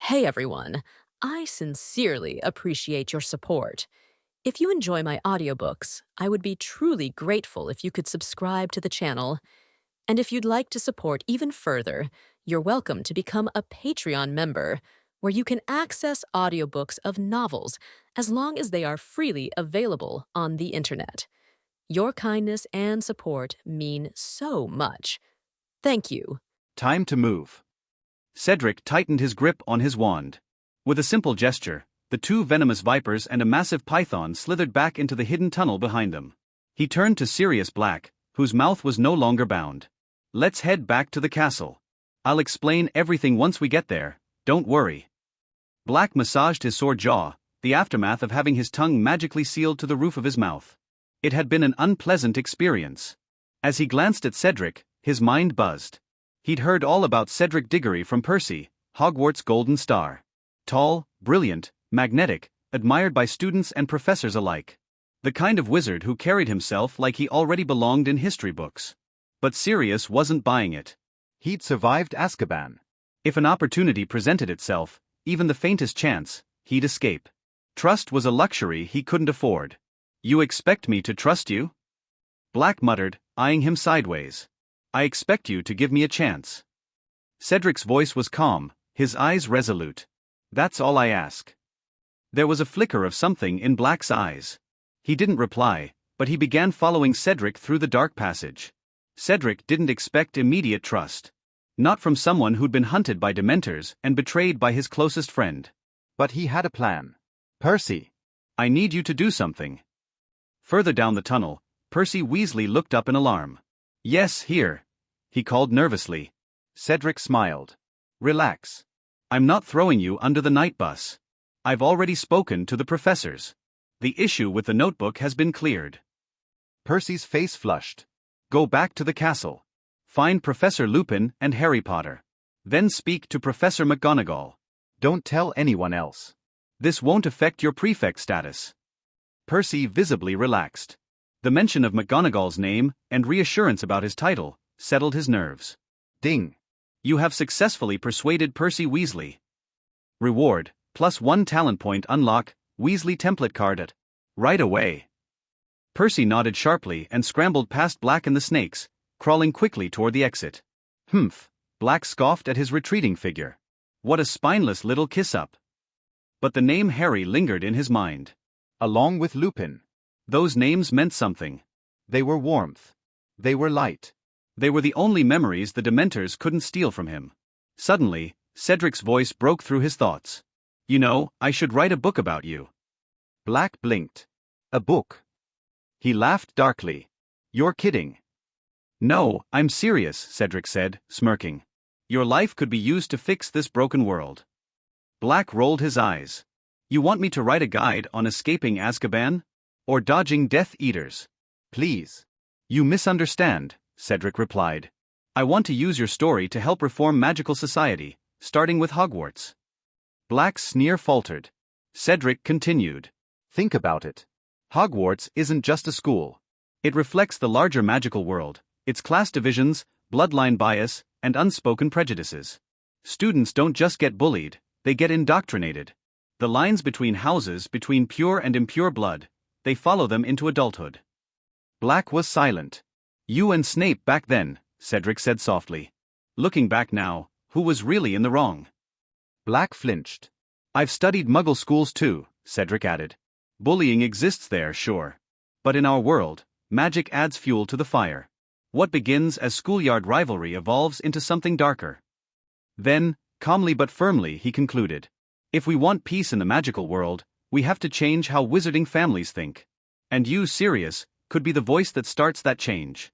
Hey everyone, I sincerely appreciate your support. If you enjoy my audiobooks, I would be truly grateful if you could subscribe to the channel. And if you'd like to support even further, you're welcome to become a Patreon member, where you can access audiobooks of novels as long as they are freely available on the internet. Your kindness and support mean so much. Thank you. Time to move. Cedric tightened his grip on his wand. With a simple gesture, the two venomous vipers and a massive python slithered back into the hidden tunnel behind them. He turned to Sirius Black, whose mouth was no longer bound. "Let's head back to the castle. I'll explain everything once we get there, don't worry." Black massaged his sore jaw, the aftermath of having his tongue magically sealed to the roof of his mouth. It had been an unpleasant experience. As he glanced at Cedric, his mind buzzed. He'd heard all about Cedric Diggory from Percy, Hogwarts' Golden Star. Tall, brilliant, magnetic, admired by students and professors alike. The kind of wizard who carried himself like he already belonged in history books. But Sirius wasn't buying it. He'd survived Azkaban. If an opportunity presented itself, even the faintest chance, he'd escape. Trust was a luxury he couldn't afford. "You expect me to trust you?" Black muttered, eyeing him sideways. "I expect you to give me a chance." Cedric's voice was calm, his eyes resolute. "That's all I ask." There was a flicker of something in Black's eyes. He didn't reply, but he began following Cedric through the dark passage. Cedric didn't expect immediate trust. Not from someone who'd been hunted by Dementors and betrayed by his closest friend. But he had a plan. "Percy, I need you to do something." Further down the tunnel, Percy Weasley looked up in alarm. "Yes, here," he called nervously. Cedric smiled. "Relax. "I'm not throwing you under the night bus. I've already spoken to the professors. The issue with the notebook has been cleared." Percy's face flushed. "Go back to the castle. Find Professor Lupin and Harry Potter. Then speak to Professor McGonagall. Don't tell anyone else. This won't affect your prefect status." Percy visibly relaxed. The mention of McGonagall's name and reassurance about his title settled his nerves. Ding. "You have successfully persuaded Percy Weasley. Reward, +1 talent point unlock, Weasley template card at right away." Percy nodded sharply and scrambled past Black and the snakes, crawling quickly toward the exit. "Humph," Black scoffed at his retreating figure. "What a spineless little kiss-up." But the name Harry lingered in his mind. Along with Lupin. Those names meant something. They were warmth. They were light. They were the only memories the Dementors couldn't steal from him. Suddenly, Cedric's voice broke through his thoughts. "You know, I should write a book about you." Black blinked. "A book?" He laughed darkly. "You're kidding." "No, I'm serious," Cedric said, smirking. "Your life could be used to fix this broken world." Black rolled his eyes. "You want me to write a guide on escaping Azkaban? Or dodging Death Eaters?" "Please." "You misunderstand," Cedric replied. "I want to use your story to help reform magical society, starting with Hogwarts." Black's sneer faltered. Cedric continued. "Think about it. Hogwarts isn't just a school. It reflects the larger magical world, its class divisions, bloodline bias, and unspoken prejudices. Students don't just get bullied, they get indoctrinated. The lines between houses, between pure and impure blood, they follow them into adulthood." Black was silent. "You and Snape back then," Cedric said softly. "Looking back now, who was really in the wrong?" Black flinched. "I've studied Muggle schools too," Cedric added. "Bullying exists there, sure. But in our world, magic adds fuel to the fire. What begins as schoolyard rivalry evolves into something darker." Then, calmly but firmly, he concluded. "If we want peace in the magical world, we have to change how wizarding families think. And you, Sirius, could be the voice that starts that change."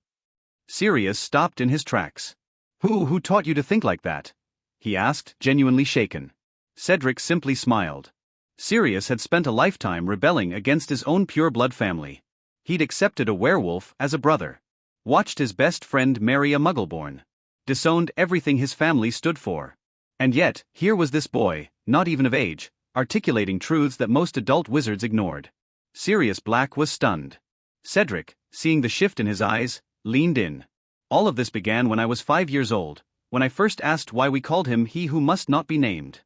Sirius stopped in his tracks. Who taught you to think like that?" he asked, genuinely shaken. Cedric simply smiled. Sirius had spent a lifetime rebelling against his own pure-blood family. He'd accepted a werewolf as a brother. Watched his best friend marry a Muggleborn. Disowned everything his family stood for. And yet, here was this boy, not even of age, articulating truths that most adult wizards ignored. Sirius Black was stunned. Cedric, seeing the shift in his eyes, leaned in. "All of this began when I was 5 years old, when I first asked why we called him He Who Must Not Be Named."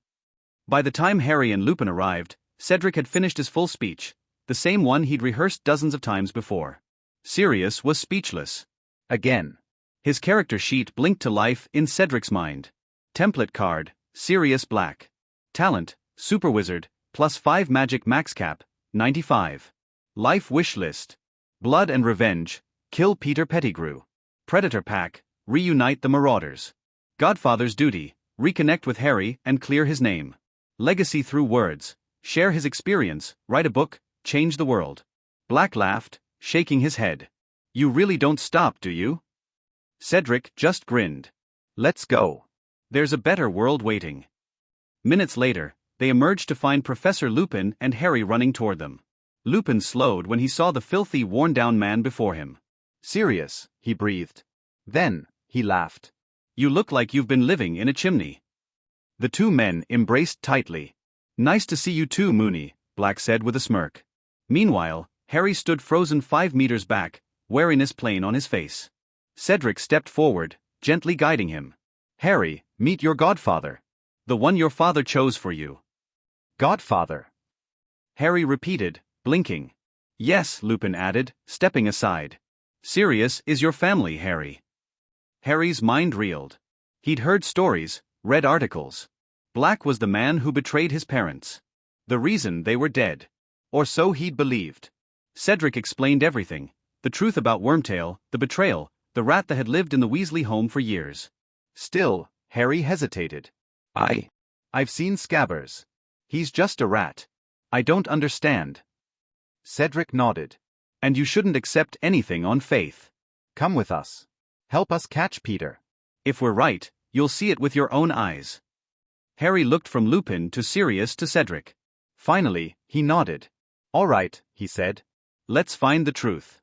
By the time Harry and Lupin arrived, Cedric had finished his full speech, the same one he'd rehearsed dozens of times before. Sirius was speechless. Again. His character sheet blinked to life in Cedric's mind. Template card, Sirius Black. Talent, Super Wizard, +5 Magic Max Cap, 95. Life Wish List. Blood and Revenge, kill Peter Pettigrew. Predator Pack, reunite the Marauders. Godfather's Duty, reconnect with Harry and clear his name. Legacy through words, share his experience, write a book, change the world. Black laughed, shaking his head. You really don't stop, do you? Cedric just grinned. Let's go. There's a better world waiting. Minutes later, they emerged to find Professor Lupin and Harry running toward them. Lupin slowed when he saw the filthy, worn-down man before him. Sirius, he breathed. Then, he laughed. You look like you've been living in a chimney. The two men embraced tightly. Nice to see you too, Moony, Black said with a smirk. Meanwhile, Harry stood frozen 5 meters back, wariness plain on his face. Cedric stepped forward, gently guiding him. Harry, meet your godfather. The one your father chose for you. Godfather? Harry repeated, blinking. Yes, Lupin added, stepping aside. Sirius is your family, Harry. Harry's mind reeled. He'd heard stories, read articles. Black was the man who betrayed his parents. The reason they were dead. Or so he'd believed. Cedric explained everything. The truth about Wormtail, the betrayal, the rat that had lived in the Weasley home for years. Still, Harry hesitated. I've seen Scabbers. He's just a rat. I don't understand. Cedric nodded. And you shouldn't accept anything on faith. Come with us. Help us catch Peter. If we're right, you'll see it with your own eyes. Harry looked from Lupin to Sirius to Cedric. Finally, he nodded. All right, he said. Let's find the truth.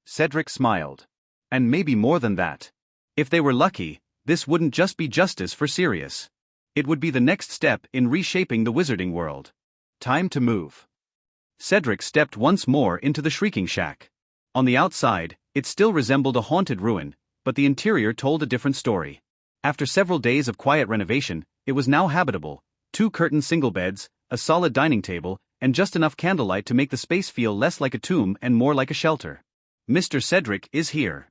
Cedric smiled. And maybe more than that. If they were lucky, this wouldn't just be justice for Sirius. It would be the next step in reshaping the wizarding world. Time to move. Cedric stepped once more into the Shrieking Shack. On the outside, it still resembled a haunted ruin, but the interior told a different story. After several days of quiet renovation, it was now habitable. 2 curtained single beds, a solid dining table, and just enough candlelight to make the space feel less like a tomb and more like a shelter. Mr. Cedric is here.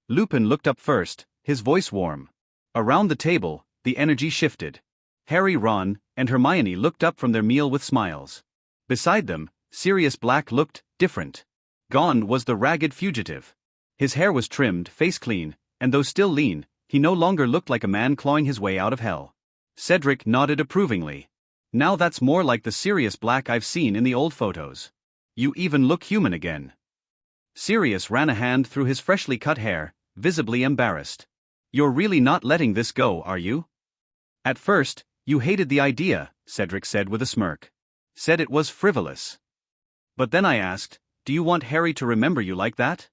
Lupin looked up first, his voice warm. Around the table, the energy shifted. Harry, Ron, and Hermione looked up from their meal with smiles. Beside them, Sirius Black looked different. Gone was the ragged fugitive. His hair was trimmed, face clean, and though still lean, he no longer looked like a man clawing his way out of hell. Cedric nodded approvingly. Now that's more like the Sirius Black I've seen in the old photos. You even look human again. Sirius ran a hand through his freshly cut hair, visibly embarrassed. You're really not letting this go, are you? At first, you hated the idea, Cedric said with a smirk. Said it was frivolous. But then I asked, do you want Harry to remember you like that?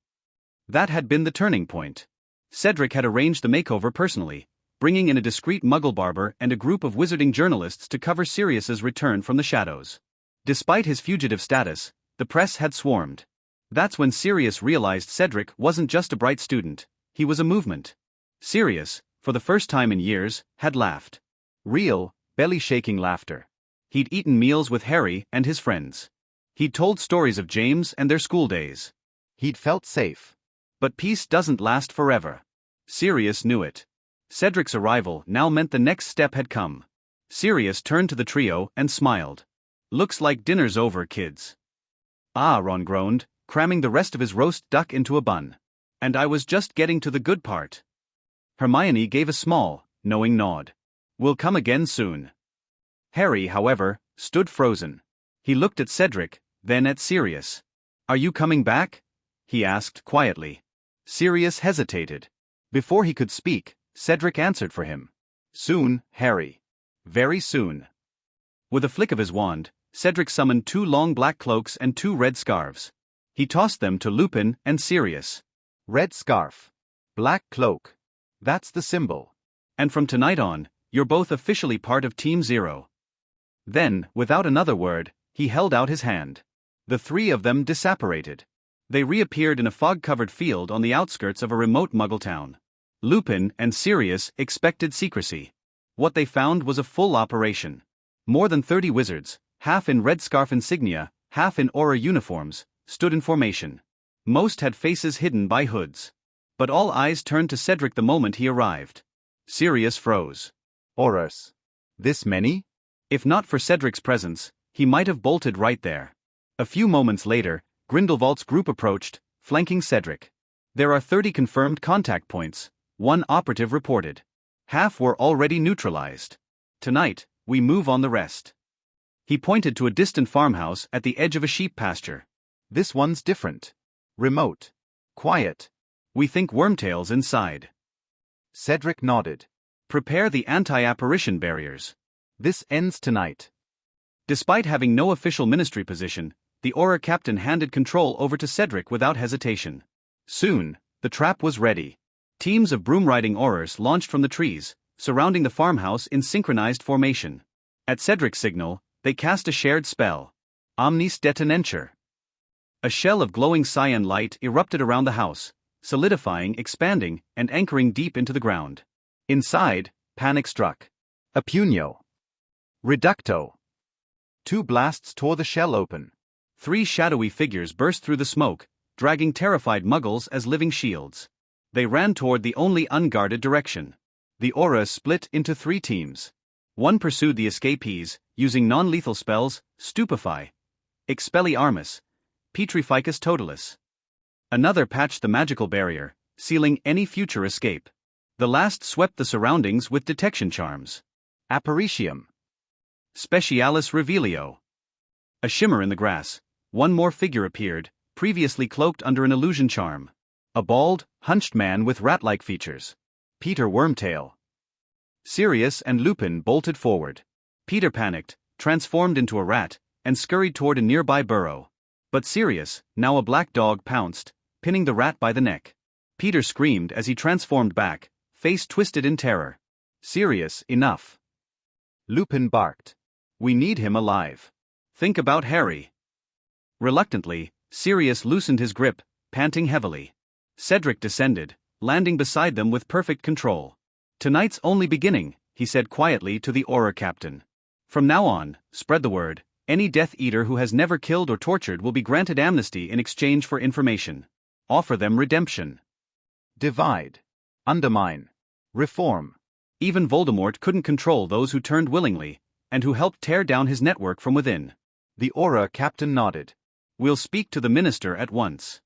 That had been the turning point. Cedric had arranged the makeover personally, bringing in a discreet muggle barber and a group of wizarding journalists to cover Sirius's return from the shadows. Despite his fugitive status, the press had swarmed. That's when Sirius realized Cedric wasn't just a bright student, he was a movement. Sirius, for the first time in years, had laughed. Real, belly-shaking laughter. He'd eaten meals with Harry and his friends. He'd told stories of James and their school days. He'd felt safe. But peace doesn't last forever. Sirius knew it. Cedric's arrival now meant the next step had come. Sirius turned to the trio and smiled. Looks like dinner's over, kids. Ah, Ron groaned, cramming the rest of his roast duck into a bun. And I was just getting to the good part. Hermione gave a small, knowing nod. We'll come again soon. Harry, however, stood frozen. He looked at Cedric, then at Sirius. Are you coming back? He asked quietly. Sirius hesitated. Before he could speak, Cedric answered for him. Soon, Harry. Very soon. With a flick of his wand, Cedric summoned 2 long black cloaks and 2 red scarves. He tossed them to Lupin and Sirius. Red scarf. Black cloak. That's the symbol. And from tonight on, you're both officially part of Team Zero. Then, without another word, he held out his hand. The 3 of them disapparated. They reappeared in a fog-covered field on the outskirts of a remote Muggle town. Lupin and Sirius expected secrecy. What they found was a full operation. More than 30 wizards, half in red scarf insignia, half in aura uniforms, stood in formation. Most had faces hidden by hoods. But all eyes turned to Cedric the moment he arrived. Sirius froze. Auras. This many? If not for Cedric's presence, he might have bolted right there. A few moments later, Grindelwald's group approached, flanking Cedric. There are 30 confirmed contact points, 1 operative reported. Half were already neutralized. Tonight, we move on the rest. He pointed to a distant farmhouse at the edge of a sheep pasture. This one's different. Remote. Quiet. We think Wormtail's inside. Cedric nodded. Prepare the anti-apparition barriers. This ends tonight. Despite having no official ministry position, the Aura captain handed control over to Cedric without hesitation. Soon, the trap was ready. Teams of broom-riding Aurors launched from the trees, surrounding the farmhouse in synchronized formation. At Cedric's signal, they cast a shared spell. Omnis Detonenture. A shell of glowing cyan light erupted around the house, solidifying, expanding, and anchoring deep into the ground. Inside, panic struck. Appunio. Reducto. 2 blasts tore the shell open. 3 shadowy figures burst through the smoke, dragging terrified muggles as living shields. They ran toward the only unguarded direction. The Auras split into 3 teams. One pursued the escapees, using non-lethal spells, Stupefy, Expelliarmus, Petrificus Totalis. Another patched the magical barrier, sealing any future escape. The last swept the surroundings with detection charms. Apparitium. Specialis Revelio. A shimmer in the grass, one more figure appeared, previously cloaked under an illusion charm. A bald, hunched man with rat-like features. Peter Wormtail. Sirius and Lupin bolted forward. Peter panicked, transformed into a rat, and scurried toward a nearby burrow. But Sirius, now a black dog, pounced, pinning the rat by the neck. Peter screamed as he transformed back, face twisted in terror. Sirius, enough. Lupin barked. We need him alive. Think about Harry. Reluctantly, Sirius loosened his grip, panting heavily. Cedric descended, landing beside them with perfect control. Tonight's only beginning, he said quietly to the Aura captain. From now on, spread the word, any Death Eater who has never killed or tortured will be granted amnesty in exchange for information. Offer them redemption. Divide. Undermine. Reform. Even Voldemort couldn't control those who turned willingly, and who helped tear down his network from within. The Aura captain nodded. We'll speak to the minister at once.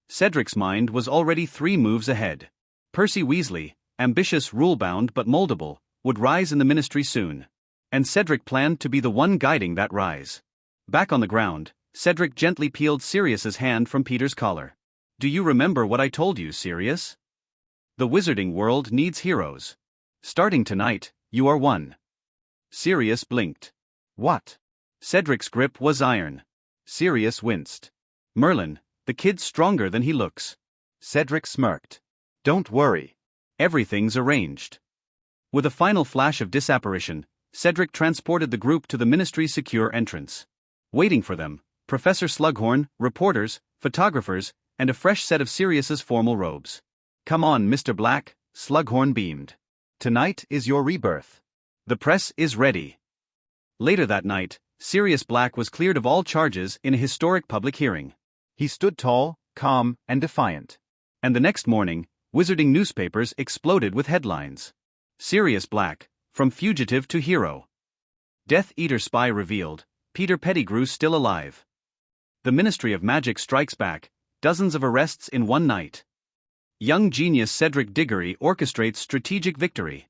Cedric's mind was already 3 moves ahead. Percy Weasley, ambitious, rule-bound but moldable, would rise in the ministry soon. And Cedric planned to be the one guiding that rise. Back on the ground, Cedric gently peeled Sirius's hand from Peter's collar. Do you remember what I told you, Sirius? The wizarding world needs heroes. Starting tonight, you are one. Sirius blinked. What? Cedric's grip was iron. Sirius winced. Merlin, the kid's stronger than he looks. Cedric smirked. Don't worry. Everything's arranged. With a final flash of disapparition, Cedric transported the group to the ministry's secure entrance. Waiting for them, Professor Slughorn, reporters, photographers, and a fresh set of Sirius's formal robes. Come on, Mr. Black, Slughorn beamed. Tonight is your rebirth. The press is ready. Later that night, Sirius Black was cleared of all charges in a historic public hearing. He stood tall, calm, and defiant. And the next morning, wizarding newspapers exploded with headlines. Sirius Black, from fugitive to hero. Death Eater spy revealed, Peter Pettigrew still alive. The Ministry of Magic strikes back, dozens of arrests in one night. Young genius Cedric Diggory orchestrates strategic victory.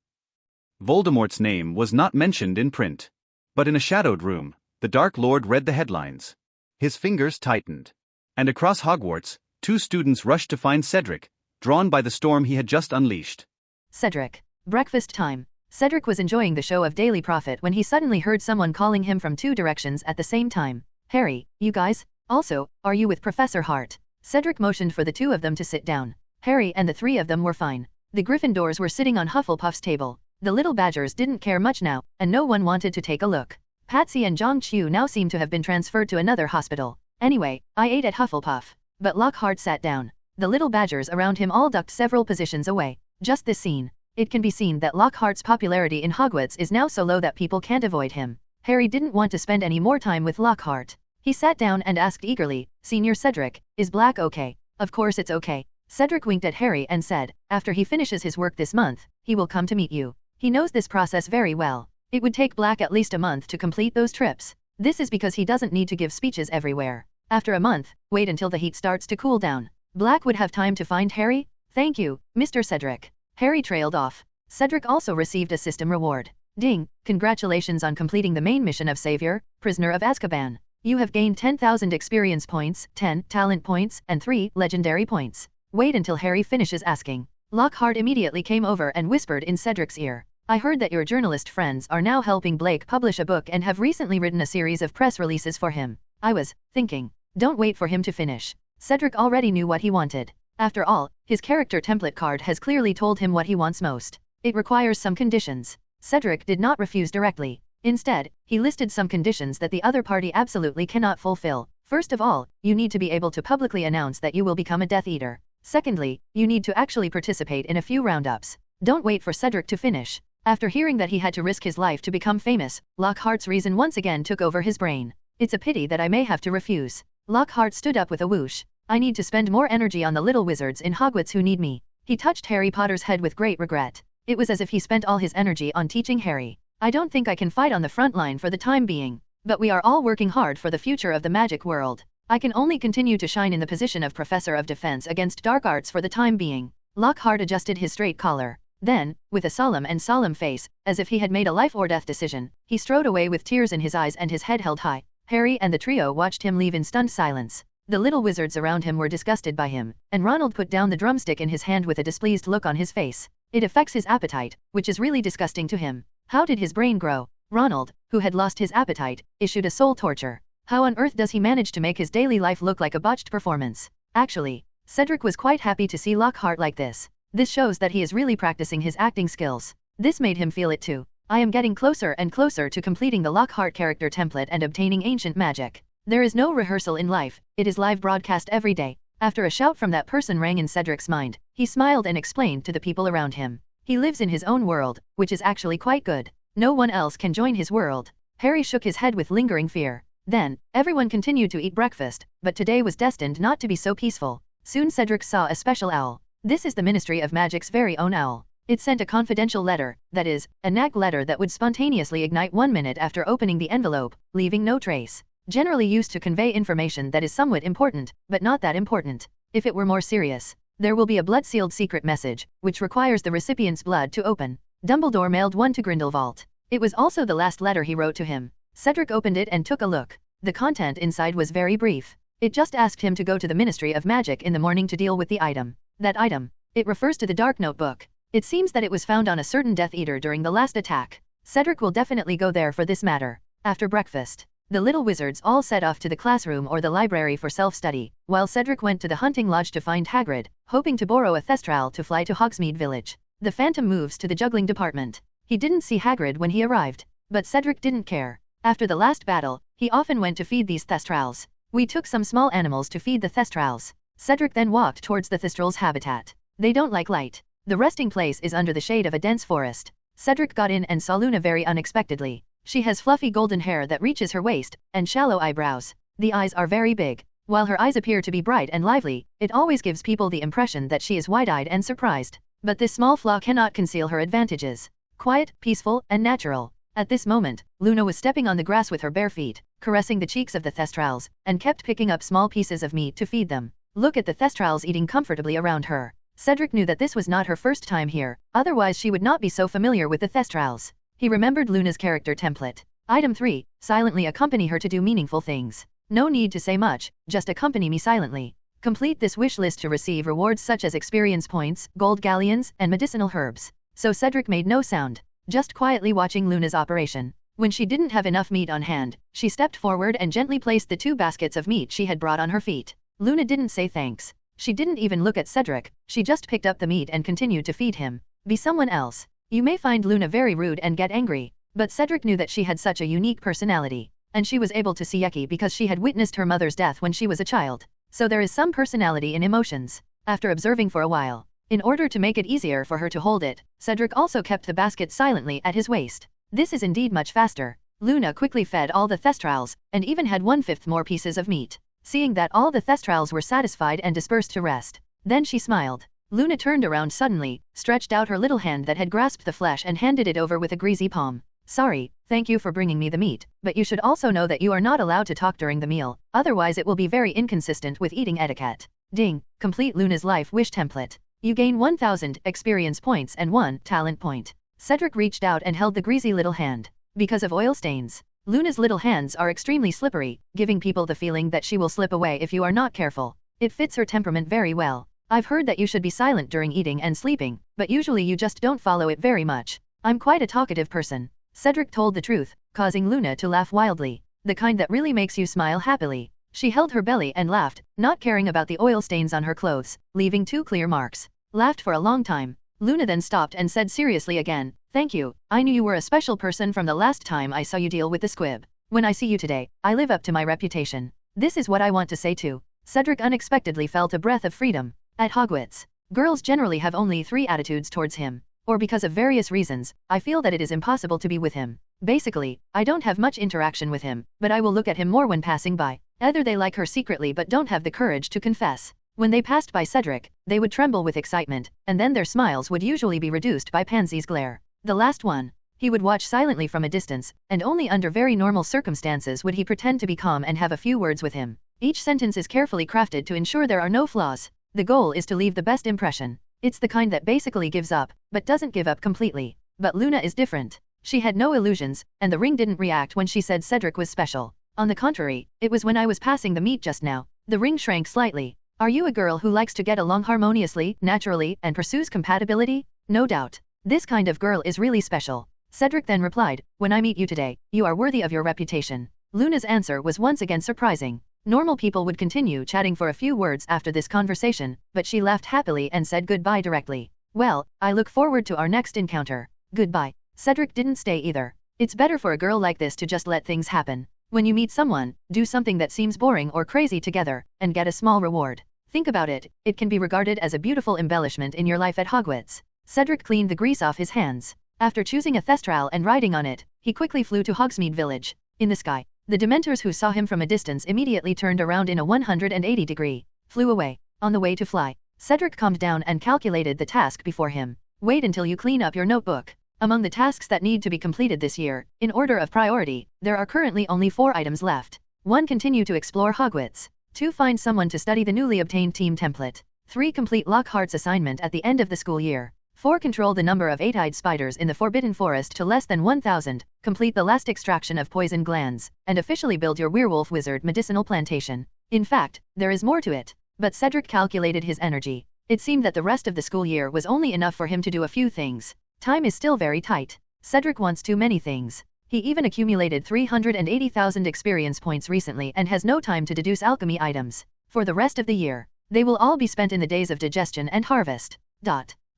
Voldemort's name was not mentioned in print. But in a shadowed room, the Dark Lord read the headlines. His fingers tightened. And across Hogwarts, 2 students rushed to find Cedric, drawn by the storm he had just unleashed. Cedric. Breakfast time. Cedric was enjoying the show of Daily Prophet when he suddenly heard someone calling him from 2 directions at the same time. Harry, you guys? Also, are you with Professor Hart? Cedric motioned for the 2 of them to sit down. Harry and the 3 of them were fine. The Gryffindors were sitting on Hufflepuff's table. The little Badgers didn't care much now, and no one wanted to take a look. Patsy and Zhang Qiu now seemed to have been transferred to another hospital. Anyway, I ate at Hufflepuff. But Lockhart sat down. The little Badgers around him all ducked several positions away. Just this scene. It can be seen that Lockhart's popularity in Hogwarts is now so low that people can't avoid him. Harry didn't want to spend any more time with Lockhart. He sat down and asked eagerly, "Senior Cedric, is black okay?" "Of course it's okay." Cedric winked at Harry and said, "After he finishes his work this month, he will come to meet you. He knows this process very well. It would take Black at least a month to complete those trips. This is because he doesn't need to give speeches everywhere. After a month, wait until the heat starts to cool down. Black would have time to find Harry?" "Thank you, Mr. Cedric." Harry trailed off. Cedric also received a system reward. "Ding, congratulations on completing the main mission of Savior, Prisoner of Azkaban. You have gained 10,000 experience points, 10 talent points, and 3 legendary points." Wait until Harry finishes asking. Lockhart immediately came over and whispered in Cedric's ear, "I heard that your journalist friends are now helping Blake publish a book and have recently written a series of press releases for him. I was thinking, don't wait for him to finish." Cedric already knew what he wanted. After all, his character template card has clearly told him what he wants most. It requires some conditions. Cedric did not refuse directly. Instead, he listed some conditions that the other party absolutely cannot fulfill. First of all, you need to be able to publicly announce that you will become a Death Eater. Secondly, you need to actually participate in a few roundups. Don't wait for Cedric to finish. After hearing that he had to risk his life to become famous, Lockhart's reason once again took over his brain. "It's a pity that I may have to refuse." Lockhart stood up with a whoosh. "I need to spend more energy on the little wizards in Hogwarts who need me." He touched Harry Potter's head with great regret. It was as if he spent all his energy on teaching Harry. "I don't think I can fight on the front line for the time being. But we are all working hard for the future of the magic world. I can only continue to shine in the position of Professor of Defense against Dark Arts for the time being." Lockhart adjusted his straight collar. Then, with a solemn face, as if he had made a life or death decision, he strode away with tears in his eyes and his head held high. Harry and the trio watched him leave in stunned silence. The little wizards around him were disgusted by him, and Ronald put down the drumstick in his hand with a displeased look on his face. It affects his appetite, which is really disgusting to him. How did his brain grow? Ronald, who had lost his appetite, issued a soul torture. How on earth does he manage to make his daily life look like a botched performance? Actually, Cedric was quite happy to see Lockhart like this. This shows that he is really practicing his acting skills. This made him feel it too. "I am getting closer and closer to completing the Lockhart character template and obtaining ancient magic. There is no rehearsal in life, it is live broadcast every day." After a shout from that person rang in Cedric's mind, he smiled and explained to the people around him. He lives in his own world, which is actually quite good. No one else can join his world. Harry shook his head with lingering fear. Then, everyone continued to eat breakfast, but today was destined not to be so peaceful. Soon Cedric saw a special owl. This is the Ministry of Magic's very own owl. It sent a confidential letter, that is, a nag letter that would spontaneously ignite 1 minute after opening the envelope, leaving no trace. Generally used to convey information that is somewhat important, but not that important. If it were more serious, there will be a blood-sealed secret message, which requires the recipient's blood to open. Dumbledore mailed one to Grindelwald. It was also the last letter he wrote to him. Cedric opened it and took a look. The content inside was very brief. It just asked him to go to the Ministry of Magic in the morning to deal with the item. That item. It refers to the Dark Notebook. It seems that it was found on a certain Death Eater during the last attack. Cedric will definitely go there for this matter. After breakfast, the little wizards all set off to the classroom or the library for self-study, while Cedric went to the hunting lodge to find Hagrid, hoping to borrow a Thestral to fly to Hogsmeade Village. The Phantom moves to the juggling department. He didn't see Hagrid when he arrived, but Cedric didn't care. After the last battle, he often went to feed these Thestrals. "We took some small animals to feed the Thestrals." Cedric then walked towards the Thestrals' habitat. They don't like light. The resting place is under the shade of a dense forest. Cedric got in and saw Luna very unexpectedly. She has fluffy golden hair that reaches her waist, and shallow eyebrows. The eyes are very big. While her eyes appear to be bright and lively, it always gives people the impression that she is wide-eyed and surprised. But this small flaw cannot conceal her advantages. Quiet, peaceful, and natural. At this moment, Luna was stepping on the grass with her bare feet, caressing the cheeks of the Thestrals, and kept picking up small pieces of meat to feed them. Look at the Thestrals eating comfortably around her. Cedric knew that this was not her first time here, otherwise she would not be so familiar with the Thestrals. He remembered Luna's character template. Item 3, silently accompany her to do meaningful things. No need to say much, just accompany me silently. Complete this wish list to receive rewards such as experience points, gold galleons, and medicinal herbs. So Cedric made no sound, just quietly watching Luna's operation. When she didn't have enough meat on hand, she stepped forward and gently placed the 2 baskets of meat she had brought on her feet. Luna didn't say thanks. She didn't even look at Cedric, she just picked up the meat and continued to feed him. Be someone else. You may find Luna very rude and get angry, but Cedric knew that she had such a unique personality, and she was able to see yucky because she had witnessed her mother's death when she was a child. So there is some personality in emotions. After observing for a while, in order to make it easier for her to hold it, Cedric also kept the basket silently at his waist. This is indeed much faster. Luna quickly fed all the Thestrals, and even had 1/5 more pieces of meat. Seeing that all the Thestrals were satisfied and dispersed to rest, then she smiled. Luna turned around suddenly, stretched out her little hand that had grasped the flesh and handed it over with a greasy palm. Sorry, thank you for bringing me the meat, but you should also know that you are not allowed to talk during the meal, otherwise it will be very inconsistent with eating etiquette. Ding, complete Luna's life wish template. You gain 1000 experience points and 1 talent point. Cedric reached out and held the greasy little hand. Because of oil stains, Luna's little hands are extremely slippery, giving people the feeling that she will slip away if you are not careful. It fits her temperament very well. I've heard that you should be silent during eating and sleeping, but usually you just don't follow it very much. I'm quite a talkative person. Cedric told the truth, causing Luna to laugh wildly. The kind that really makes you smile happily. She held her belly and laughed, not caring about the oil stains on her clothes, leaving 2 clear marks. Laughed for a long time. Luna then stopped and said seriously again, "Thank you, I knew you were a special person from the last time I saw you deal with the squib. When I see you today, I live up to my reputation. This is what I want to say too." Cedric unexpectedly felt a breath of freedom. At Hogwarts, girls generally have only 3 attitudes towards him. Or because of various reasons, I feel that it is impossible to be with him. Basically, I don't have much interaction with him, but I will look at him more when passing by. Either they like her secretly but don't have the courage to confess. When they passed by Cedric, they would tremble with excitement, and then their smiles would usually be reduced by Pansy's glare. The last one. He would watch silently from a distance, and only under very normal circumstances would he pretend to be calm and have a few words with him. Each sentence is carefully crafted to ensure there are no flaws. The goal is to leave the best impression. It's the kind that basically gives up, but doesn't give up completely. But Luna is different. She had no illusions, and the ring didn't react when she said Cedric was special. On the contrary, it was when I was passing the meat just now. The ring shrank slightly. Are you a girl who likes to get along harmoniously, naturally, and pursues compatibility? No doubt. This kind of girl is really special. Cedric then replied, "When I meet you today, you are worthy of your reputation." Luna's answer was once again surprising. Normal people would continue chatting for a few words after this conversation, but she laughed happily and said goodbye directly. "Well, I look forward to our next encounter." Goodbye. Cedric didn't stay either. It's better for a girl like this to just let things happen. When you meet someone, do something that seems boring or crazy together, and get a small reward. Think about it, it can be regarded as a beautiful embellishment in your life at Hogwarts. Cedric cleaned the grease off his hands. After choosing a Thestral and riding on it, he quickly flew to Hogsmeade Village. In the sky, the Dementors who saw him from a distance immediately turned around in a 180-degree, flew away. On the way to fly, Cedric calmed down and calculated the task before him. Wait until you clean up your notebook. Among the tasks that need to be completed this year, in order of priority, there are currently only 4 items left. 1. Continue to explore Hogwarts. 2. Find someone to study the newly obtained team template. 3. Complete Lockhart's assignment at the end of the school year. 4. Control the number of 8-eyed spiders in the Forbidden Forest to less than 1,000, complete the last extraction of poison glands, and officially build your werewolf wizard medicinal plantation. In fact, there is more to it. But Cedric calculated his energy. It seemed that the rest of the school year was only enough for him to do a few things. Time is still very tight. Cedric wants too many things. He even accumulated 380,000 experience points recently and has no time to deduce alchemy items. For the rest of the year, they will all be spent in the days of digestion and harvest.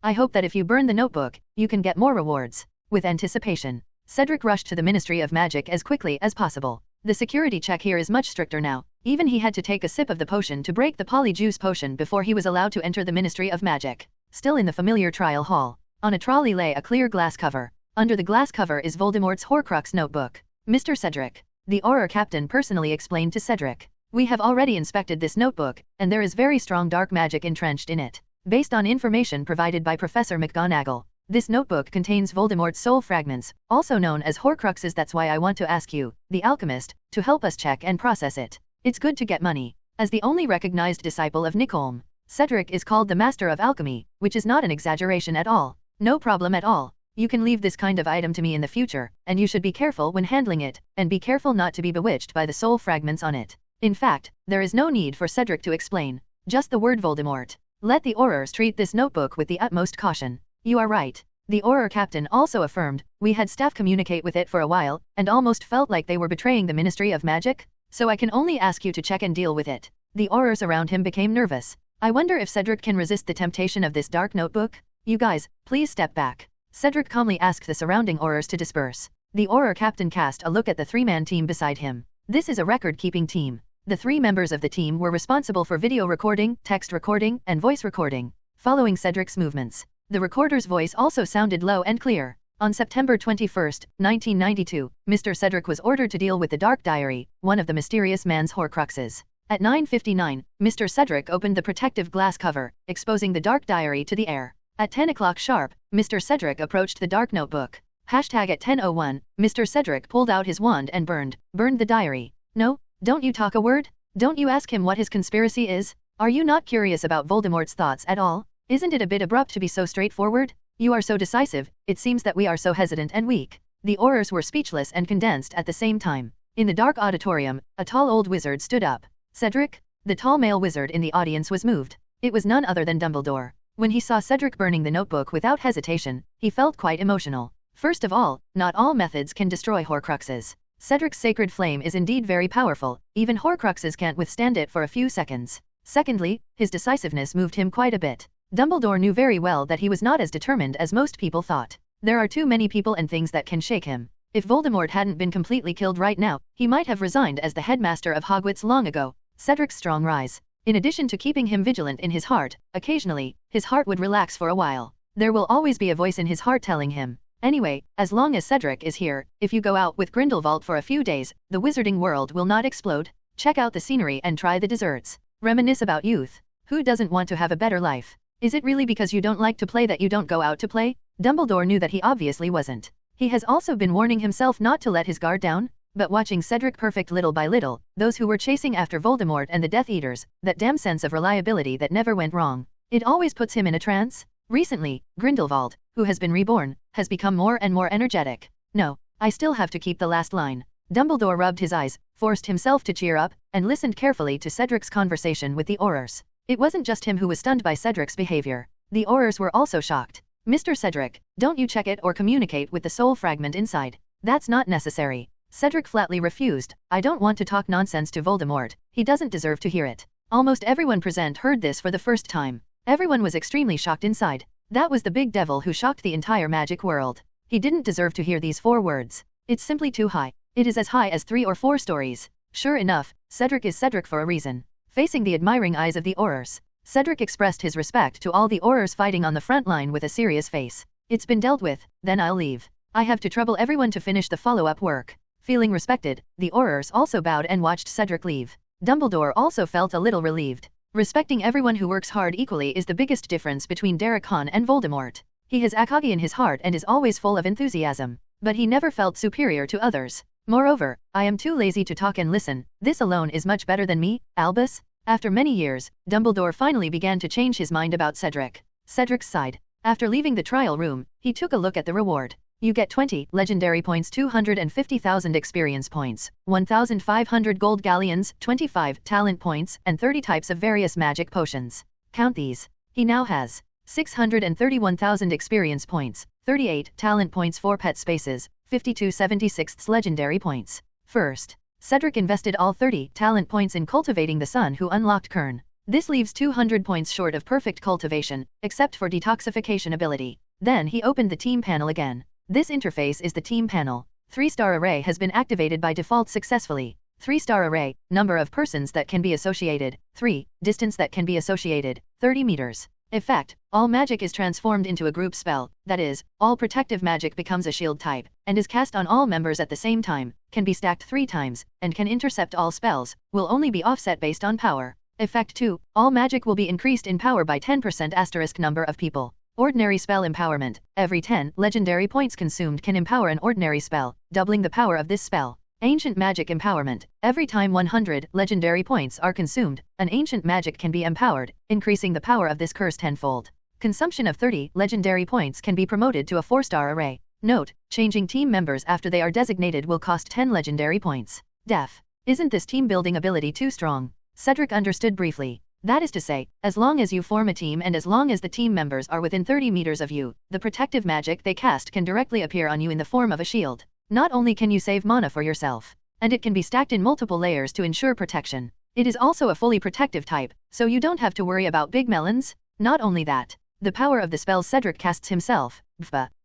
I hope that if you burn the notebook, you can get more rewards. With anticipation, Cedric rushed to the Ministry of Magic as quickly as possible. The security check here is much stricter now. Even he had to take a sip of the potion to break the polyjuice potion before he was allowed to enter the Ministry of Magic. Still in the familiar trial hall, on a trolley lay a clear glass cover. Under the glass cover is Voldemort's Horcrux notebook. "Mr. Cedric," the Auror captain personally explained to Cedric, "we have already inspected this notebook, and there is very strong dark magic entrenched in it. Based on information provided by Professor McGonagall, this notebook contains Voldemort's soul fragments, also known as Horcruxes. That's why I want to ask you, the alchemist, to help us check and process it. It's good to get money." As the only recognized disciple of Nicholm, Cedric is called the Master of Alchemy, which is not an exaggeration at all. "No problem at all. You can leave this kind of item to me in the future, and you should be careful when handling it, and be careful not to be bewitched by the soul fragments on it." In fact, there is no need for Cedric to explain. Just the word Voldemort. Let the Aurors treat this notebook with the utmost caution. "You are right," the Auror captain also affirmed. "We had staff communicate with it for a while, and almost felt like they were betraying the Ministry of Magic. So I can only ask you to check and deal with it." The Aurors around him became nervous. I wonder if Cedric can resist the temptation of this dark notebook? "You guys, please step back." Cedric calmly asked the surrounding Aurors to disperse. The Auror captain cast a look at the 3-man team beside him. This is a record-keeping team. The 3 members of the team were responsible for video recording, text recording, and voice recording. Following Cedric's movements, the recorder's voice also sounded low and clear. On September 21, 1992, Mr. Cedric was ordered to deal with the Dark Diary, one of the mysterious man's Horcruxes. At 9:59, Mr. Cedric opened the protective glass cover, exposing the Dark Diary to the air. At 10 o'clock sharp, Mr. Cedric approached the dark notebook. At 10:01, Mr. Cedric pulled out his wand and burned the diary. No, don't you talk a word? Don't you ask him what his conspiracy is? Are you not curious about Voldemort's thoughts at all? Isn't it a bit abrupt to be so straightforward? You are so decisive, it seems that we are so hesitant and weak. The Aurors were speechless and condensed at the same time. In the dark auditorium, a tall old wizard stood up. Cedric? The tall male wizard in the audience was moved. It was none other than Dumbledore. When he saw Cedric burning the notebook without hesitation, he felt quite emotional. First of all, not all methods can destroy Horcruxes. Cedric's sacred flame is indeed very powerful, even Horcruxes can't withstand it for a few seconds. Secondly, his decisiveness moved him quite a bit. Dumbledore knew very well that he was not as determined as most people thought. There are too many people and things that can shake him. If Voldemort hadn't been completely killed right now, he might have resigned as the headmaster of Hogwarts long ago. Cedric's strong rise. In addition to keeping him vigilant in his heart, occasionally, his heart would relax for a while. There will always be a voice in his heart telling him, anyway, as long as Cedric is here, if you go out with Grindelwald for a few days, the wizarding world will not explode. Check out the scenery and try the desserts. Reminisce about youth. Who doesn't want to have a better life? Is it really because you don't like to play that you don't go out to play? Dumbledore knew that he obviously wasn't. He has also been warning himself not to let his guard down, but watching Cedric perfect little by little, those who were chasing after Voldemort and the Death Eaters, that damn sense of reliability that never went wrong. It always puts him in a trance. Recently, Grindelwald, who has been reborn, has become more and more energetic. No, I still have to keep the last line. Dumbledore rubbed his eyes, forced himself to cheer up, and listened carefully to Cedric's conversation with the Aurors. It wasn't just him who was stunned by Cedric's behavior. The Aurors were also shocked. Mr. Cedric, don't you check it or communicate with the soul fragment inside. That's not necessary. Cedric flatly refused. I don't want to talk nonsense to Voldemort. He doesn't deserve to hear it. Almost everyone present heard this for the first time. Everyone was extremely shocked inside. That was the big devil who shocked the entire magic world. He didn't deserve to hear these 4 words. It's simply too high. It is as high as 3 or 4 stories. Sure enough, Cedric is Cedric for a reason. Facing the admiring eyes of the Aurors, Cedric expressed his respect to all the Aurors fighting on the front line with a serious face. It's been dealt with, then I'll leave. I have to trouble everyone to finish the follow-up work. Feeling respected, the Aurors also bowed and watched Cedric leave. Dumbledore also felt a little relieved. Respecting everyone who works hard equally is the biggest difference between Derek Khan and Voldemort. He has Akagi in his heart and is always full of enthusiasm, but he never felt superior to others. Moreover, I am too lazy to talk and listen. This alone is much better than me, Albus. After many years, Dumbledore finally began to change his mind about Cedric. Cedric sighed. After leaving the trial room, he took a look at the reward. You get 20 legendary points, 250,000 experience points, 1,500 gold galleons, 25 talent points, and 30 types of various magic potions. Count these. He now has 631,000 experience points, 38 talent points, 4 pet spaces, 52 76th legendary points. First, Cedric invested all 30 talent points in cultivating the son who unlocked Kern. This leaves 200 points short of perfect cultivation, except for detoxification ability. Then he opened the team panel again. This interface is the team panel. 3-star array has been activated by default successfully. 3-star array, number of persons that can be associated, 3, distance that can be associated, 30 meters. Effect, all magic is transformed into a group spell, that is, all protective magic becomes a shield type, and is cast on all members at the same time, can be stacked 3 times, and can intercept all spells, will only be offset based on power. Effect 2, all magic will be increased in power by 10% asterisk number of people. Ordinary spell empowerment, every 10 legendary points consumed can empower an ordinary spell, doubling the power of this spell. Ancient magic empowerment, every time 100 legendary points are consumed, an ancient magic can be empowered, increasing the power of this curse tenfold. Consumption of 30 legendary points can be promoted to a 4-star array. Note, changing team members after they are designated will cost 10 legendary points. Def. Isn't this team building ability too strong? Cedric understood briefly. That is to say, as long as you form a team and as long as the team members are within 30 meters of you, the protective magic they cast can directly appear on you in the form of a shield. Not only can you save mana for yourself, and it can be stacked in multiple layers to ensure protection, it is also a fully protective type, so you don't have to worry about big melons. Not only that, the power of the spells Cedric casts himself,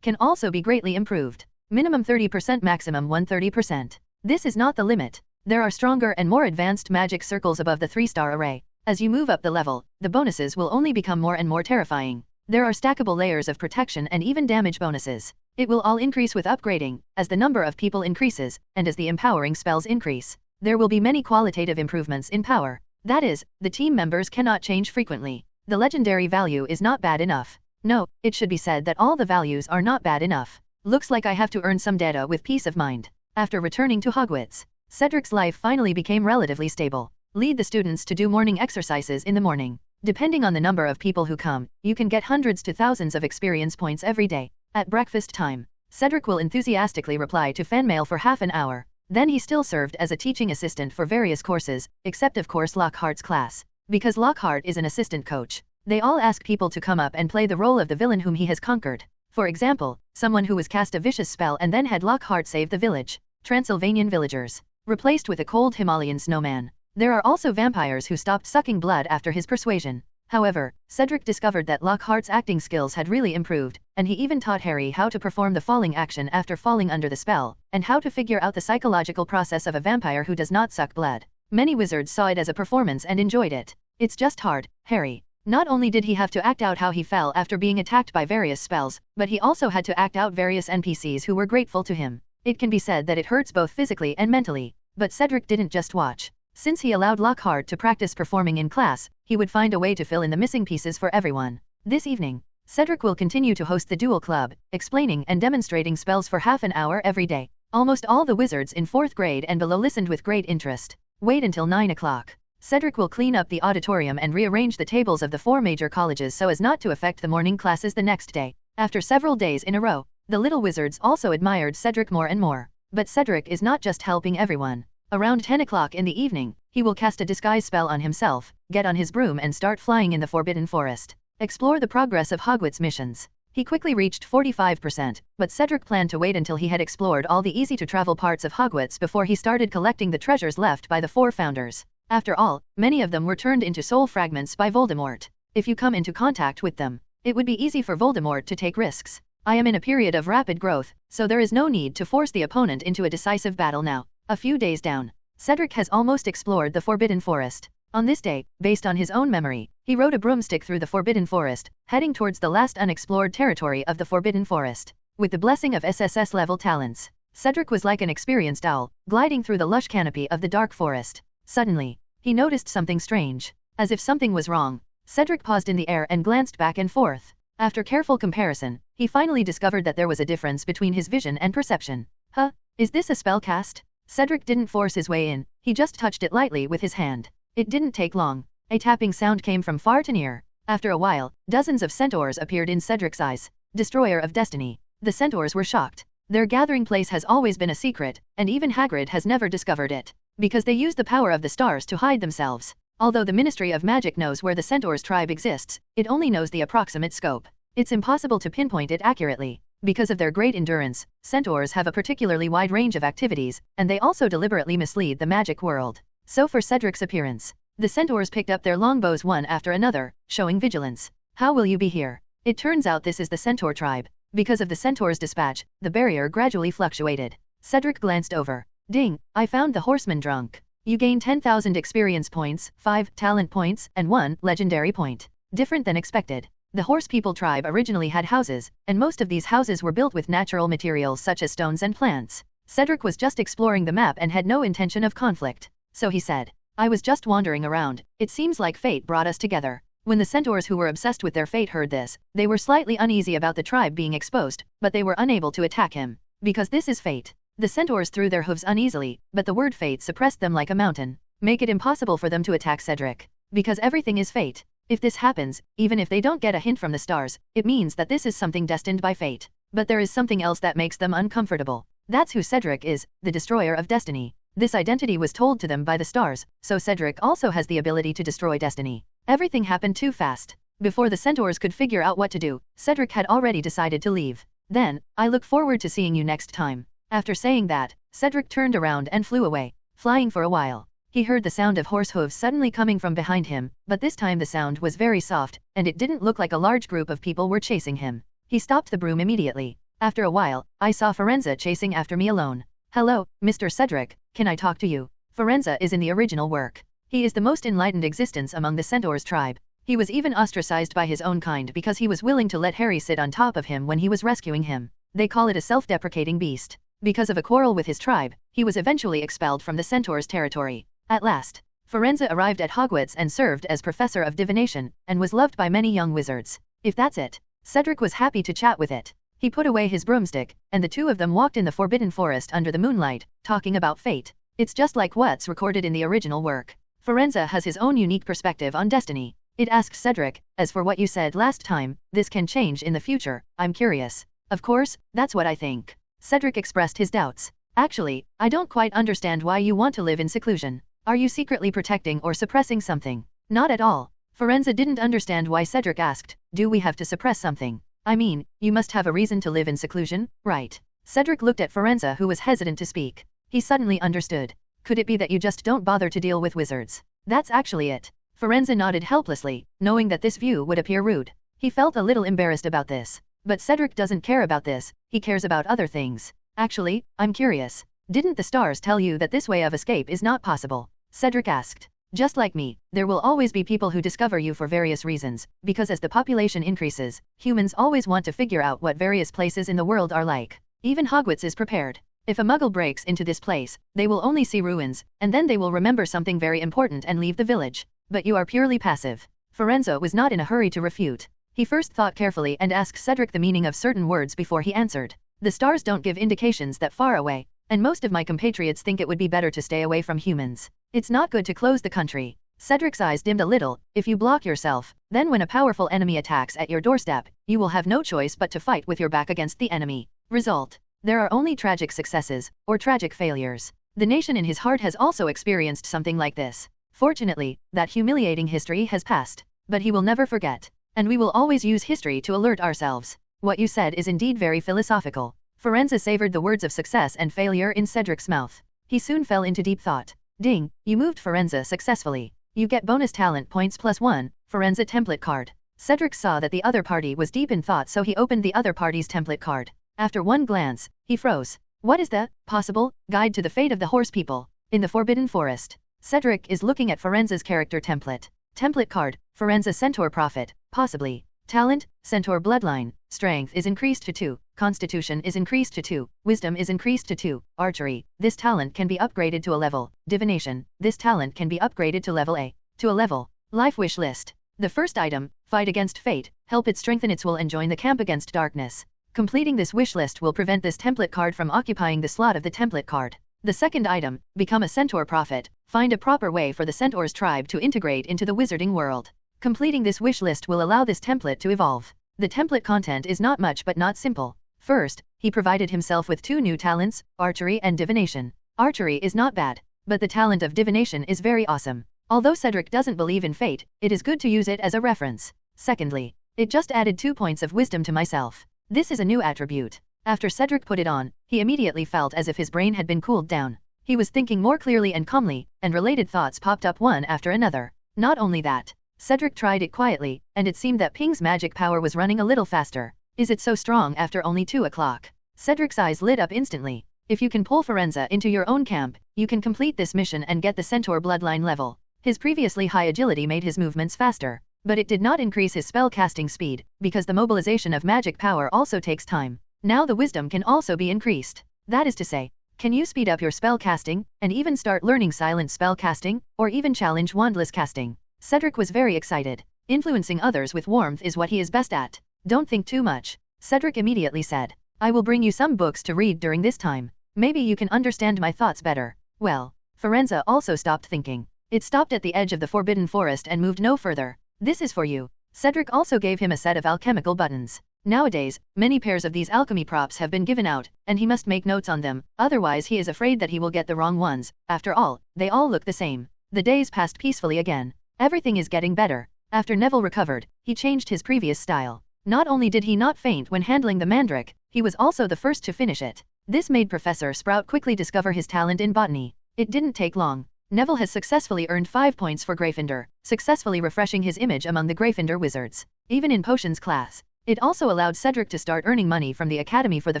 can also be greatly improved. Minimum 30%, maximum 130%. This is not the limit. There are stronger and more advanced magic circles above the 3-star array. As you move up the level, the bonuses will only become more and more terrifying. There are stackable layers of protection and even damage bonuses. It will all increase with upgrading, as the number of people increases, and as the empowering spells increase. There will be many qualitative improvements in power. That is, the team members cannot change frequently. The legendary value is not bad enough. No, it should be said that all the values are not bad enough. Looks like I have to earn some data with peace of mind. After returning to Hogwarts, Cedric's life finally became relatively stable. Lead the students to do morning exercises in the morning. Depending on the number of people who come, you can get hundreds to thousands of experience points every day. At breakfast time, Cedric will enthusiastically reply to fan mail for half an hour. Then he still served as a teaching assistant for various courses, except of course Lockhart's class. Because Lockhart is an assistant coach, they all ask people to come up and play the role of the villain whom he has conquered. For example, someone who was cast a vicious spell and then had Lockhart save the village. Transylvanian villagers, replaced with a cold Himalayan snowman. There are also vampires who stopped sucking blood after his persuasion. However, Cedric discovered that Lockhart's acting skills had really improved, and he even taught Harry how to perform the falling action after falling under the spell, and how to figure out the psychological process of a vampire who does not suck blood. Many wizards saw it as a performance and enjoyed it. It's just hard, Harry. Not only did he have to act out how he fell after being attacked by various spells, but he also had to act out various NPCs who were grateful to him. It can be said that it hurts both physically and mentally. But Cedric didn't just watch. Since he allowed Lockhart to practice performing in class, he would find a way to fill in the missing pieces for everyone. This evening, Cedric will continue to host the Duel Club, explaining and demonstrating spells for half an hour every day. Almost all the wizards in 4th grade and below listened with great interest. Wait until 9 o'clock. Cedric will clean up the auditorium and rearrange the tables of the 4 major colleges so as not to affect the morning classes the next day. After several days in a row, the little wizards also admired Cedric more and more. But Cedric is not just helping everyone. Around 10 o'clock in the evening, he will cast a disguise spell on himself, get on his broom and start flying in the Forbidden Forest. Explore the progress of Hogwarts missions. He quickly reached 45%, but Cedric planned to wait until he had explored all the easy-to-travel parts of Hogwarts before he started collecting the treasures left by the 4 founders. After all, many of them were turned into soul fragments by Voldemort. If you come into contact with them, it would be easy for Voldemort to take risks. I am in a period of rapid growth, so there is no need to force the opponent into a decisive battle now. A few days down, Cedric has almost explored the Forbidden Forest. On this day, based on his own memory, he rode a broomstick through the Forbidden Forest, heading towards the last unexplored territory of the Forbidden Forest. With the blessing of SSS-level talents, Cedric was like an experienced owl, gliding through the lush canopy of the dark forest. Suddenly, he noticed something strange. As if something was wrong, Cedric paused in the air and glanced back and forth. After careful comparison, he finally discovered that there was a difference between his vision and perception. Huh? Is this a spell cast? Cedric didn't force his way in, he just touched it lightly with his hand. It didn't take long. A tapping sound came from far to near. After a while, dozens of centaurs appeared in Cedric's eyes. Destroyer of Destiny. The centaurs were shocked. Their gathering place has always been a secret, and even Hagrid has never discovered it. Because they use the power of the stars to hide themselves. Although the Ministry of Magic knows where the Centaurs tribe exists, it only knows the approximate scope. It's impossible to pinpoint it accurately. Because of their great endurance, centaurs have a particularly wide range of activities, and they also deliberately mislead the magic world. So for Cedric's appearance, the centaurs picked up their longbows one after another, showing vigilance. How will you be here? It turns out this is the centaur tribe. Because of the centaur's dispatch, the barrier gradually fluctuated. Cedric glanced over. Ding, I found the horseman drunk. You gain 10,000 experience points, 5 talent points, and 1 legendary point. Different than expected. The Horse People tribe originally had houses, and most of these houses were built with natural materials such as stones and plants. Cedric was just exploring the map and had no intention of conflict. So he said, I was just wandering around. It seems like fate brought us together. When the centaurs who were obsessed with their fate heard this, they were slightly uneasy about the tribe being exposed, but they were unable to attack him. Because this is fate. The centaurs threw their hooves uneasily, but the word fate suppressed them like a mountain. Make it impossible for them to attack Cedric. Because everything is fate. If this happens, even if they don't get a hint from the stars, it means that this is something destined by fate. But there is something else that makes them uncomfortable. That's who Cedric is, the Destroyer of Destiny. This identity was told to them by the stars, so Cedric also has the ability to destroy destiny. Everything happened too fast. Before the centaurs could figure out what to do, Cedric had already decided to leave. Then, I look forward to seeing you next time. After saying that, Cedric turned around and flew away, flying for a while. He heard the sound of horse hooves suddenly coming from behind him, but this time the sound was very soft, and it didn't look like a large group of people were chasing him. He stopped the broom immediately. After a while, I saw Forenza chasing after me alone. Hello, Mr. Cedric, can I talk to you? Forenza is in the original work. He is the most enlightened existence among the Centaurs tribe. He was even ostracized by his own kind because he was willing to let Harry sit on top of him when he was rescuing him. They call it a self-deprecating beast. Because of a quarrel with his tribe, he was eventually expelled from the Centaurs' territory. At last, Forenza arrived at Hogwarts and served as professor of divination, and was loved by many young wizards. If that's it, Cedric was happy to chat with it. He put away his broomstick, and the two of them walked in the Forbidden Forest under the moonlight, talking about fate. It's just like what's recorded in the original work. Forenza has his own unique perspective on destiny. It asks Cedric, as for what you said last time, this can change in the future, I'm curious. Of course, that's what I think. Cedric expressed his doubts. Actually, I don't quite understand why you want to live in seclusion. Are you secretly protecting or suppressing something? Not at all. Forenza didn't understand why Cedric asked, do we have to suppress something? I mean, you must have a reason to live in seclusion, right? Cedric looked at Forenza, who was hesitant to speak. He suddenly understood. Could it be that you just don't bother to deal with wizards? That's actually it. Forenza nodded helplessly, knowing that this view would appear rude. He felt a little embarrassed about this. But Cedric doesn't care about this, he cares about other things. Actually, I'm curious. Didn't the stars tell you that this way of escape is not possible? Cedric asked. Just like me, there will always be people who discover you for various reasons, because as the population increases, humans always want to figure out what various places in the world are like. Even Hogwarts is prepared. If a muggle breaks into this place, they will only see ruins, and then they will remember something very important and leave the village. But you are purely passive. Forenza was not in a hurry to refute. He first thought carefully and asked Cedric the meaning of certain words before he answered. The stars don't give indications that far away, and most of my compatriots think it would be better to stay away from humans. It's not good to close the country. Cedric's eyes dimmed a little. If you block yourself, then when a powerful enemy attacks at your doorstep, you will have no choice but to fight with your back against the enemy. Result: there are only tragic successes, or tragic failures. The nation in his heart has also experienced something like this. Fortunately, that humiliating history has passed. But he will never forget. And we will always use history to alert ourselves. What you said is indeed very philosophical. Forenza savored the words of success and failure in Cedric's mouth. He soon fell into deep thought. Ding, you moved Forenza successfully. You get bonus talent points +1, Forenza template card. Cedric saw that the other party was deep in thought, so he opened the other party's template card. After one glance, he froze. What is the possible guide to the fate of the horse people in the Forbidden Forest? Cedric is looking at Forenza's character template. Template card, Forenza Centaur Prophet, possibly. Talent, Centaur Bloodline. Strength is increased to 2. Constitution is increased to 2. Wisdom is increased to 2. Archery. This talent can be upgraded to a level. Divination. This talent can be upgraded to level A. To a level. Life wish list. The first item, fight against fate, help it strengthen its will and join the camp against darkness. Completing this wish list will prevent this template card from occupying the slot of the template card. The second item, become a Centaur Prophet, find a proper way for the Centaurs tribe to integrate into the wizarding world. Completing this wish list will allow this template to evolve. The template content is not much but not simple. First, he provided himself with 2 new talents, archery and divination. Archery is not bad, but the talent of divination is very awesome. Although Cedric doesn't believe in fate, it is good to use it as a reference. Secondly, it just added 2 points of wisdom to myself. This is a new attribute. After Cedric put it on, he immediately felt as if his brain had been cooled down. He was thinking more clearly and calmly, and related thoughts popped up one after another. Not only that, Cedric tried it quietly, and it seemed that Ping's magic power was running a little faster. Is it so strong after only 2 o'clock? Cedric's eyes lit up instantly. If you can pull Forenza into your own camp, you can complete this mission and get the Centaur bloodline level. His previously high agility made his movements faster, but it did not increase his spell casting speed, because the mobilization of magic power also takes time. Now the wisdom can also be increased. That is to say, can you speed up your spell casting, and even start learning silent spell casting, or even challenge wandless casting? Cedric was very excited. Influencing others with warmth is what he is best at. Don't think too much. Cedric immediately said. I will bring you some books to read during this time. Maybe you can understand my thoughts better. Well, Forenza also stopped thinking. It stopped at the edge of the Forbidden Forest and moved no further. This is for you. Cedric also gave him a set of alchemical buttons. Nowadays, many pairs of these alchemy props have been given out, and he must make notes on them, otherwise he is afraid that he will get the wrong ones. After all, they all look the same. The days passed peacefully again. Everything is getting better. After Neville recovered, he changed his previous style. Not only did he not faint when handling the mandrake, he was also the first to finish it. This made Professor Sprout quickly discover his talent in botany. It didn't take long. Neville has successfully earned 5 points for Gryffindor, successfully refreshing his image among the Gryffindor wizards. Even in potions class, it also allowed Cedric to start earning money from the academy for the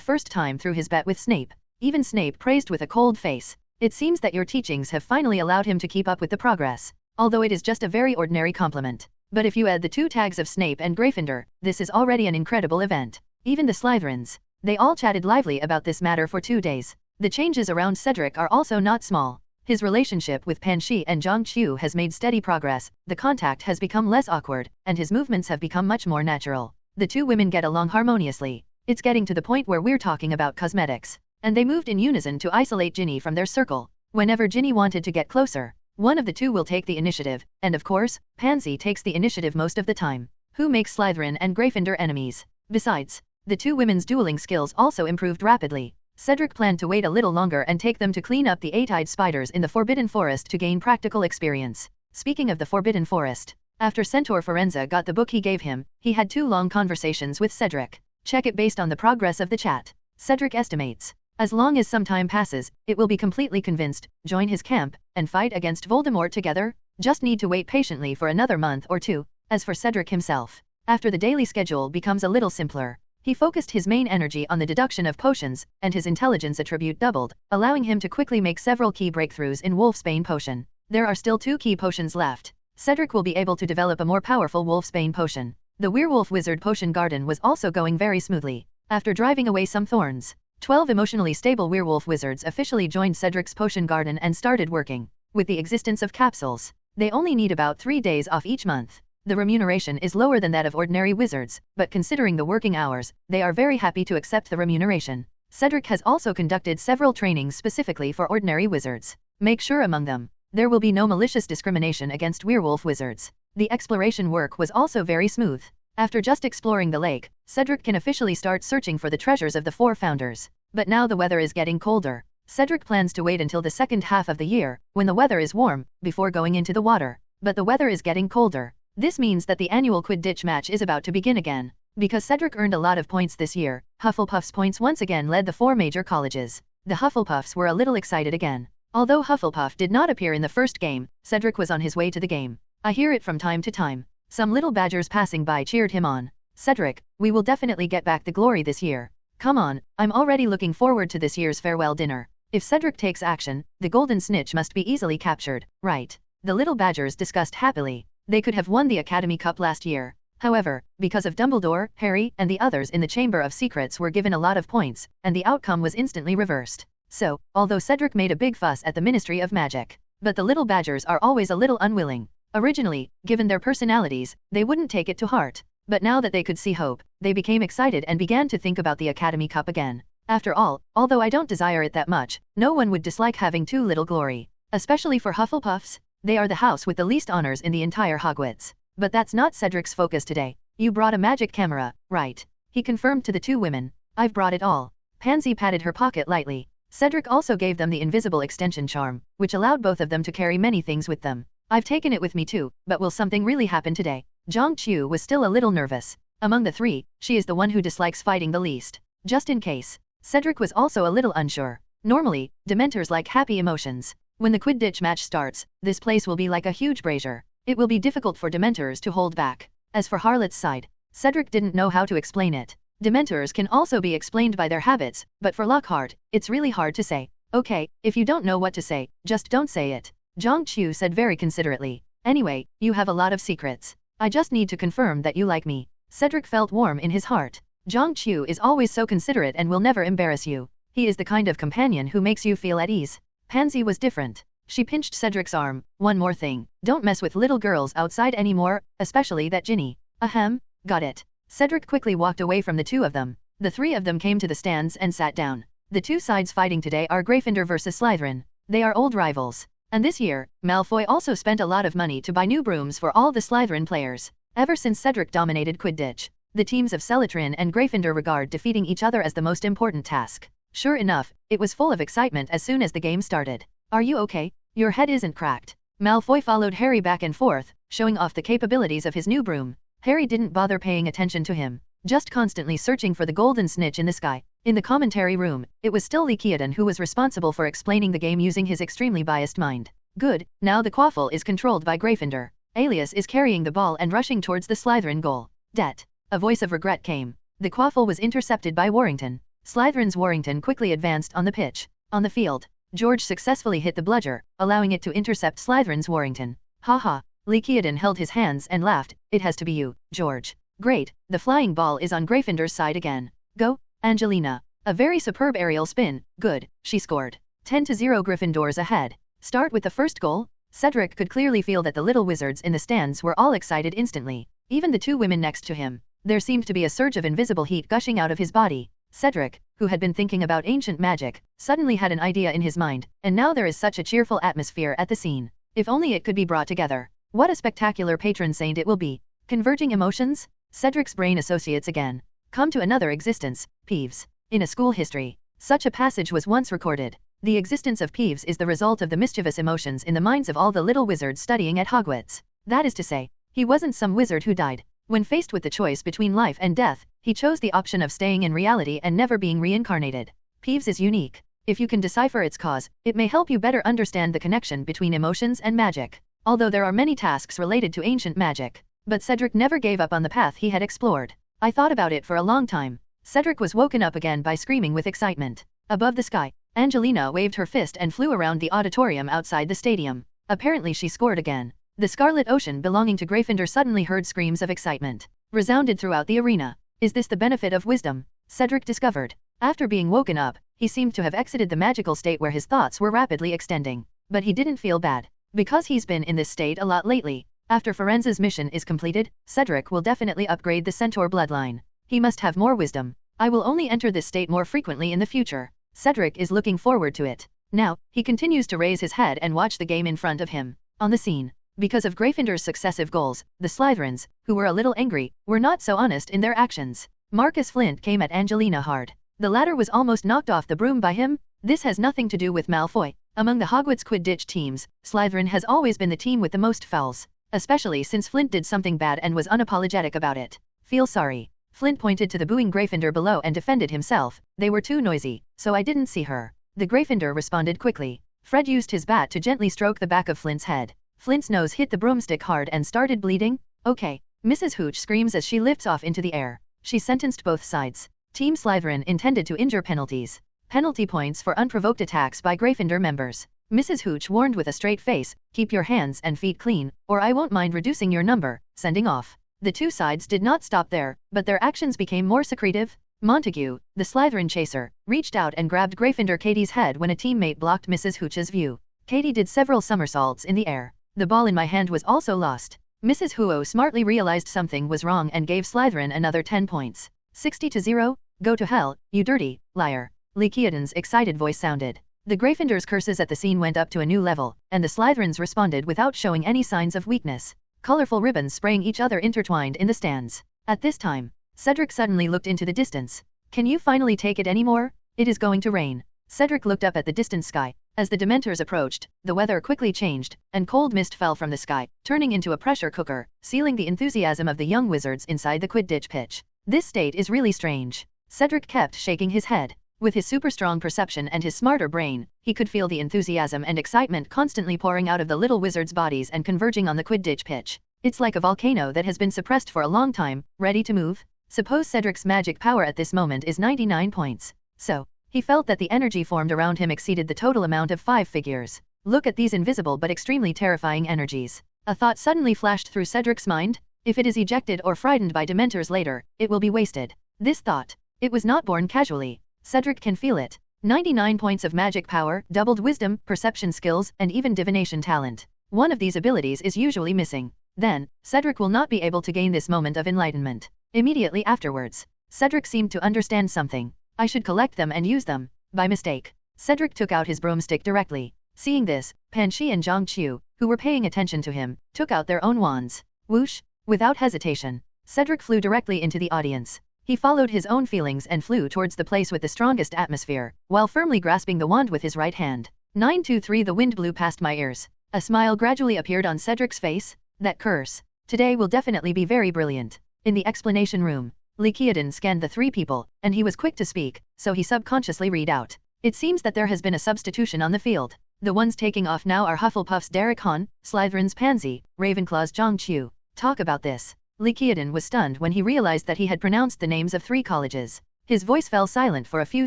first time through his bet with Snape. Even Snape praised with a cold face. It seems that your teachings have finally allowed him to keep up with the progress. Although it is just a very ordinary compliment. But if you add the 2 tags of Snape and Gryffindor, this is already an incredible event. Even the Slytherins. They all chatted lively about this matter for 2 days. The changes around Cedric are also not small. His relationship with Pan Shi and Zhang Qiu has made steady progress, the contact has become less awkward, and his movements have become much more natural. The two women get along harmoniously. It's getting to the point where we're talking about cosmetics. And they moved in unison to isolate Ginny from their circle. Whenever Ginny wanted to get closer, one of the two will take the initiative, and of course, Pansy takes the initiative most of the time. Who makes Slytherin and Gryffindor enemies? Besides, the two women's dueling skills also improved rapidly. Cedric planned to wait a little longer and take them to clean up the 8-eyed spiders in the Forbidden Forest to gain practical experience. Speaking of the Forbidden Forest, after Centaur Forenza got the book he gave him, he had 2 long conversations with Cedric. Check it based on the progress of the chat. Cedric estimates, as long as some time passes, it will be completely convinced, join his camp, and fight against Voldemort together. Just need to wait patiently for another month or 2. As for Cedric himself, after the daily schedule becomes a little simpler, he focused his main energy on the deduction of potions, and his intelligence attribute doubled, allowing him to quickly make several key breakthroughs in Wolfsbane potion. There are still 2 key potions left. Cedric will be able to develop a more powerful Wolfsbane potion. The Werewolf Wizard Potion Garden was also going very smoothly. After driving away some thorns, 12 emotionally stable werewolf wizards officially joined Cedric's potion garden and started working. With the existence of capsules, they only need about 3 days off each month. The remuneration is lower than that of ordinary wizards, but considering the working hours, they are very happy to accept the remuneration. Cedric has also conducted several trainings specifically for ordinary wizards. Make sure among them, there will be no malicious discrimination against werewolf wizards. The exploration work was also very smooth. After just exploring the lake, Cedric can officially start searching for the treasures of the 4 founders. But now the weather is getting colder. Cedric plans to wait until the second half of the year, when the weather is warm, before going into the water. But the weather is getting colder. This means that the annual Quidditch match is about to begin again. Because Cedric earned a lot of points this year, Hufflepuff's points once again led the 4 major colleges. The Hufflepuffs were a little excited again. Although Hufflepuff did not appear in the first game, Cedric was on his way to the game. I hear it from time to time. Some little badgers passing by cheered him on. Cedric, we will definitely get back the glory this year. Come on, I'm already looking forward to this year's farewell dinner. If Cedric takes action, the golden snitch must be easily captured, right? The little badgers discussed happily. They could have won the Academy Cup last year. However, because of Dumbledore, Harry, and the others in the Chamber of Secrets were given a lot of points, and the outcome was instantly reversed. So, although Cedric made a big fuss at the Ministry of Magic, but the little badgers are always a little unwilling. Originally, given their personalities, they wouldn't take it to heart. But now that they could see hope, they became excited and began to think about the Academy Cup again. After all, although I don't desire it that much, no one would dislike having too little glory. Especially for Hufflepuffs. They are the house with the least honors in the entire Hogwarts. But that's not Cedric's focus today. You brought a magic camera, right? He confirmed to the 2 women. I've brought it all. Pansy patted her pocket lightly. Cedric also gave them the invisible extension charm, which allowed both of them to carry many things with them. I've taken it with me too, but will something really happen today? Zhang Qiu was still a little nervous. Among the 3, she is the one who dislikes fighting the least. Just in case. Cedric was also a little unsure. Normally, Dementors like happy emotions. When the Quidditch match starts, this place will be like a huge brazier. It will be difficult for Dementors to hold back. As for Harlot's side, Cedric didn't know how to explain it. Dementors can also be explained by their habits, but for Lockhart, it's really hard to say. Okay, if you don't know what to say, just don't say it. Zhang Qiu said very considerately. Anyway, you have a lot of secrets. I just need to confirm that you like me. Cedric felt warm in his heart. Zhang Qiu is always so considerate and will never embarrass you. He is the kind of companion who makes you feel at ease. Pansy was different. She pinched Cedric's arm. One more thing. Don't mess with little girls outside anymore, especially that Ginny. Ahem, got it. Cedric quickly walked away from the 2 of them. The 3 of them came to the stands and sat down. The 2 sides fighting today are Gryffindor versus Slytherin. They are old rivals. And this year, Malfoy also spent a lot of money to buy new brooms for all the Slytherin players. Ever since Cedric dominated Quidditch, the teams of Slytherin and Gryffindor regard defeating each other as the most important task. Sure enough, it was full of excitement as soon as the game started. Are you okay? Your head isn't cracked. Malfoy followed Harry back and forth, showing off the capabilities of his new broom. Harry didn't bother paying attention to him, just constantly searching for the golden snitch in the sky. In the commentary room, it was still Lyciaden who was responsible for explaining the game using his extremely biased mind. Good, now the quaffle is controlled by Gryffindor. Alias is carrying the ball and rushing towards the Slytherin goal. Det. A voice of regret came. The quaffle was intercepted by Warrington. Slytherin's Warrington quickly advanced on the pitch. On the field, George successfully hit the bludger, allowing it to intercept Slytherin's Warrington. Haha. Lyciaden held his hands and laughed. It has to be you, George. Great, the flying ball is on Gryffindor's side again. Go, Angelina. A very superb aerial spin, good, she scored. 10-0 Gryffindors ahead. Start with the first goal. Cedric could clearly feel that the little wizards in the stands were all excited instantly. Even the two women next to him. There seemed to be a surge of invisible heat gushing out of his body. Cedric, who had been thinking about ancient magic, suddenly had an idea in his mind, and now there is such a cheerful atmosphere at the scene. If only it could be brought together. What a spectacular patron saint it will be. Converging emotions? Cedric's brain associates again. Come to another existence, Peeves. In a school history, such a passage was once recorded. The existence of Peeves is the result of the mischievous emotions in the minds of all the little wizards studying at Hogwarts. That is to say, he wasn't some wizard who died. When faced with the choice between life and death, he chose the option of staying in reality and never being reincarnated. Peeves is unique. If you can decipher its cause, it may help you better understand the connection between emotions and magic. Although there are many tasks related to ancient magic. But Cedric never gave up on the path he had explored. I thought about it for a long time. Cedric was woken up again by screaming with excitement. Above the sky, Angelina waved her fist and flew around the auditorium outside the stadium. Apparently she scored again. The Scarlet Ocean belonging to Gryffindor suddenly heard screams of excitement. Resounded throughout the arena. Is this the benefit of wisdom? Cedric discovered. After being woken up, he seemed to have exited the magical state where his thoughts were rapidly extending. But he didn't feel bad. Because he's been in this state a lot lately. After Forenza's mission is completed, Cedric will definitely upgrade the Centaur bloodline. He must have more wisdom. I will only enter this state more frequently in the future. Cedric is looking forward to it. Now, he continues to raise his head and watch the game in front of him. On the scene. Because of Gryffindor's successive goals, the Slytherins, who were a little angry, were not so honest in their actions. Marcus Flint came at Angelina hard. The latter was almost knocked off the broom by him. This has nothing to do with Malfoy. Among the Hogwarts Quidditch teams, Slytherin has always been the team with the most fouls. Especially since Flint did something bad and was unapologetic about it. Feel sorry. Flint pointed to the booing Gryffindor below and defended himself. They were too noisy, so I didn't see her. The Gryffindor responded quickly. Fred used his bat to gently stroke the back of Flint's head. Flint's nose hit the broomstick hard and started bleeding. Okay. Mrs. Hooch screams as she lifts off into the air. She sentenced both sides. Team Slytherin intended to injure penalties. Penalty points for unprovoked attacks by Gryffindor members. Mrs. Hooch warned with a straight face, keep your hands and feet clean, or I won't mind reducing your number, sending off. The two sides did not stop there, but their actions became more secretive. Montague, the Slytherin chaser, reached out and grabbed Gryffindor Katie's head when a teammate blocked Mrs. Hooch's view. Katie did several somersaults in the air. The ball in my hand was also lost. Mrs. Huo smartly realized something was wrong and gave Slytherin another 10 points. 60-0? Go to hell, you dirty liar. Lyciaden's excited voice sounded. The Gryffindor's curses at the scene went up to a new level, and the Slytherins responded without showing any signs of weakness. Colorful ribbons spraying each other intertwined in the stands. At this time, Cedric suddenly looked into the distance. Can you finally take it anymore? It is going to rain. Cedric looked up at the distant sky. As the Dementors approached, the weather quickly changed, and cold mist fell from the sky, turning into a pressure cooker, sealing the enthusiasm of the young wizards inside the Quidditch pitch. This state is really strange. Cedric kept shaking his head. With his super strong perception and his smarter brain, he could feel the enthusiasm and excitement constantly pouring out of the little wizards' bodies and converging on the Quidditch pitch. It's like a volcano that has been suppressed for a long time, ready to move. Suppose Cedric's magic power at this moment is 99 points. So, he felt that the energy formed around him exceeded the total amount of 5 figures. Look at these invisible but extremely terrifying energies. A thought suddenly flashed through Cedric's mind. If it is ejected or frightened by Dementors later, it will be wasted. This thought. It was not born casually. Cedric can feel it. 99 points of magic power, doubled wisdom, perception skills, and even divination talent. One of these abilities is usually missing. Then, Cedric will not be able to gain this moment of enlightenment. Immediately afterwards, Cedric seemed to understand something. I should collect them and use them. By mistake. Cedric took out his broomstick directly. Seeing this, Pan Shi and Zhang Qiu, who were paying attention to him, took out their own wands. Whoosh! Without hesitation, Cedric flew directly into the audience. He followed his own feelings and flew towards the place with the strongest atmosphere, while firmly grasping the wand with his right hand. 923 The wind blew past my ears. A smile gradually appeared on Cedric's face. That curse. Today will definitely be very brilliant. In the explanation room, Lyciaden scanned the 3 people, and he was quick to speak, so he subconsciously read out. It seems that there has been a substitution on the field. The ones taking off now are Hufflepuff's Derek Han, Slytherin's Pansy, Ravenclaw's Zhang Qiu. Talk about this. Lyciaden was stunned when he realized that he had pronounced the names of 3 colleges. His voice fell silent for a few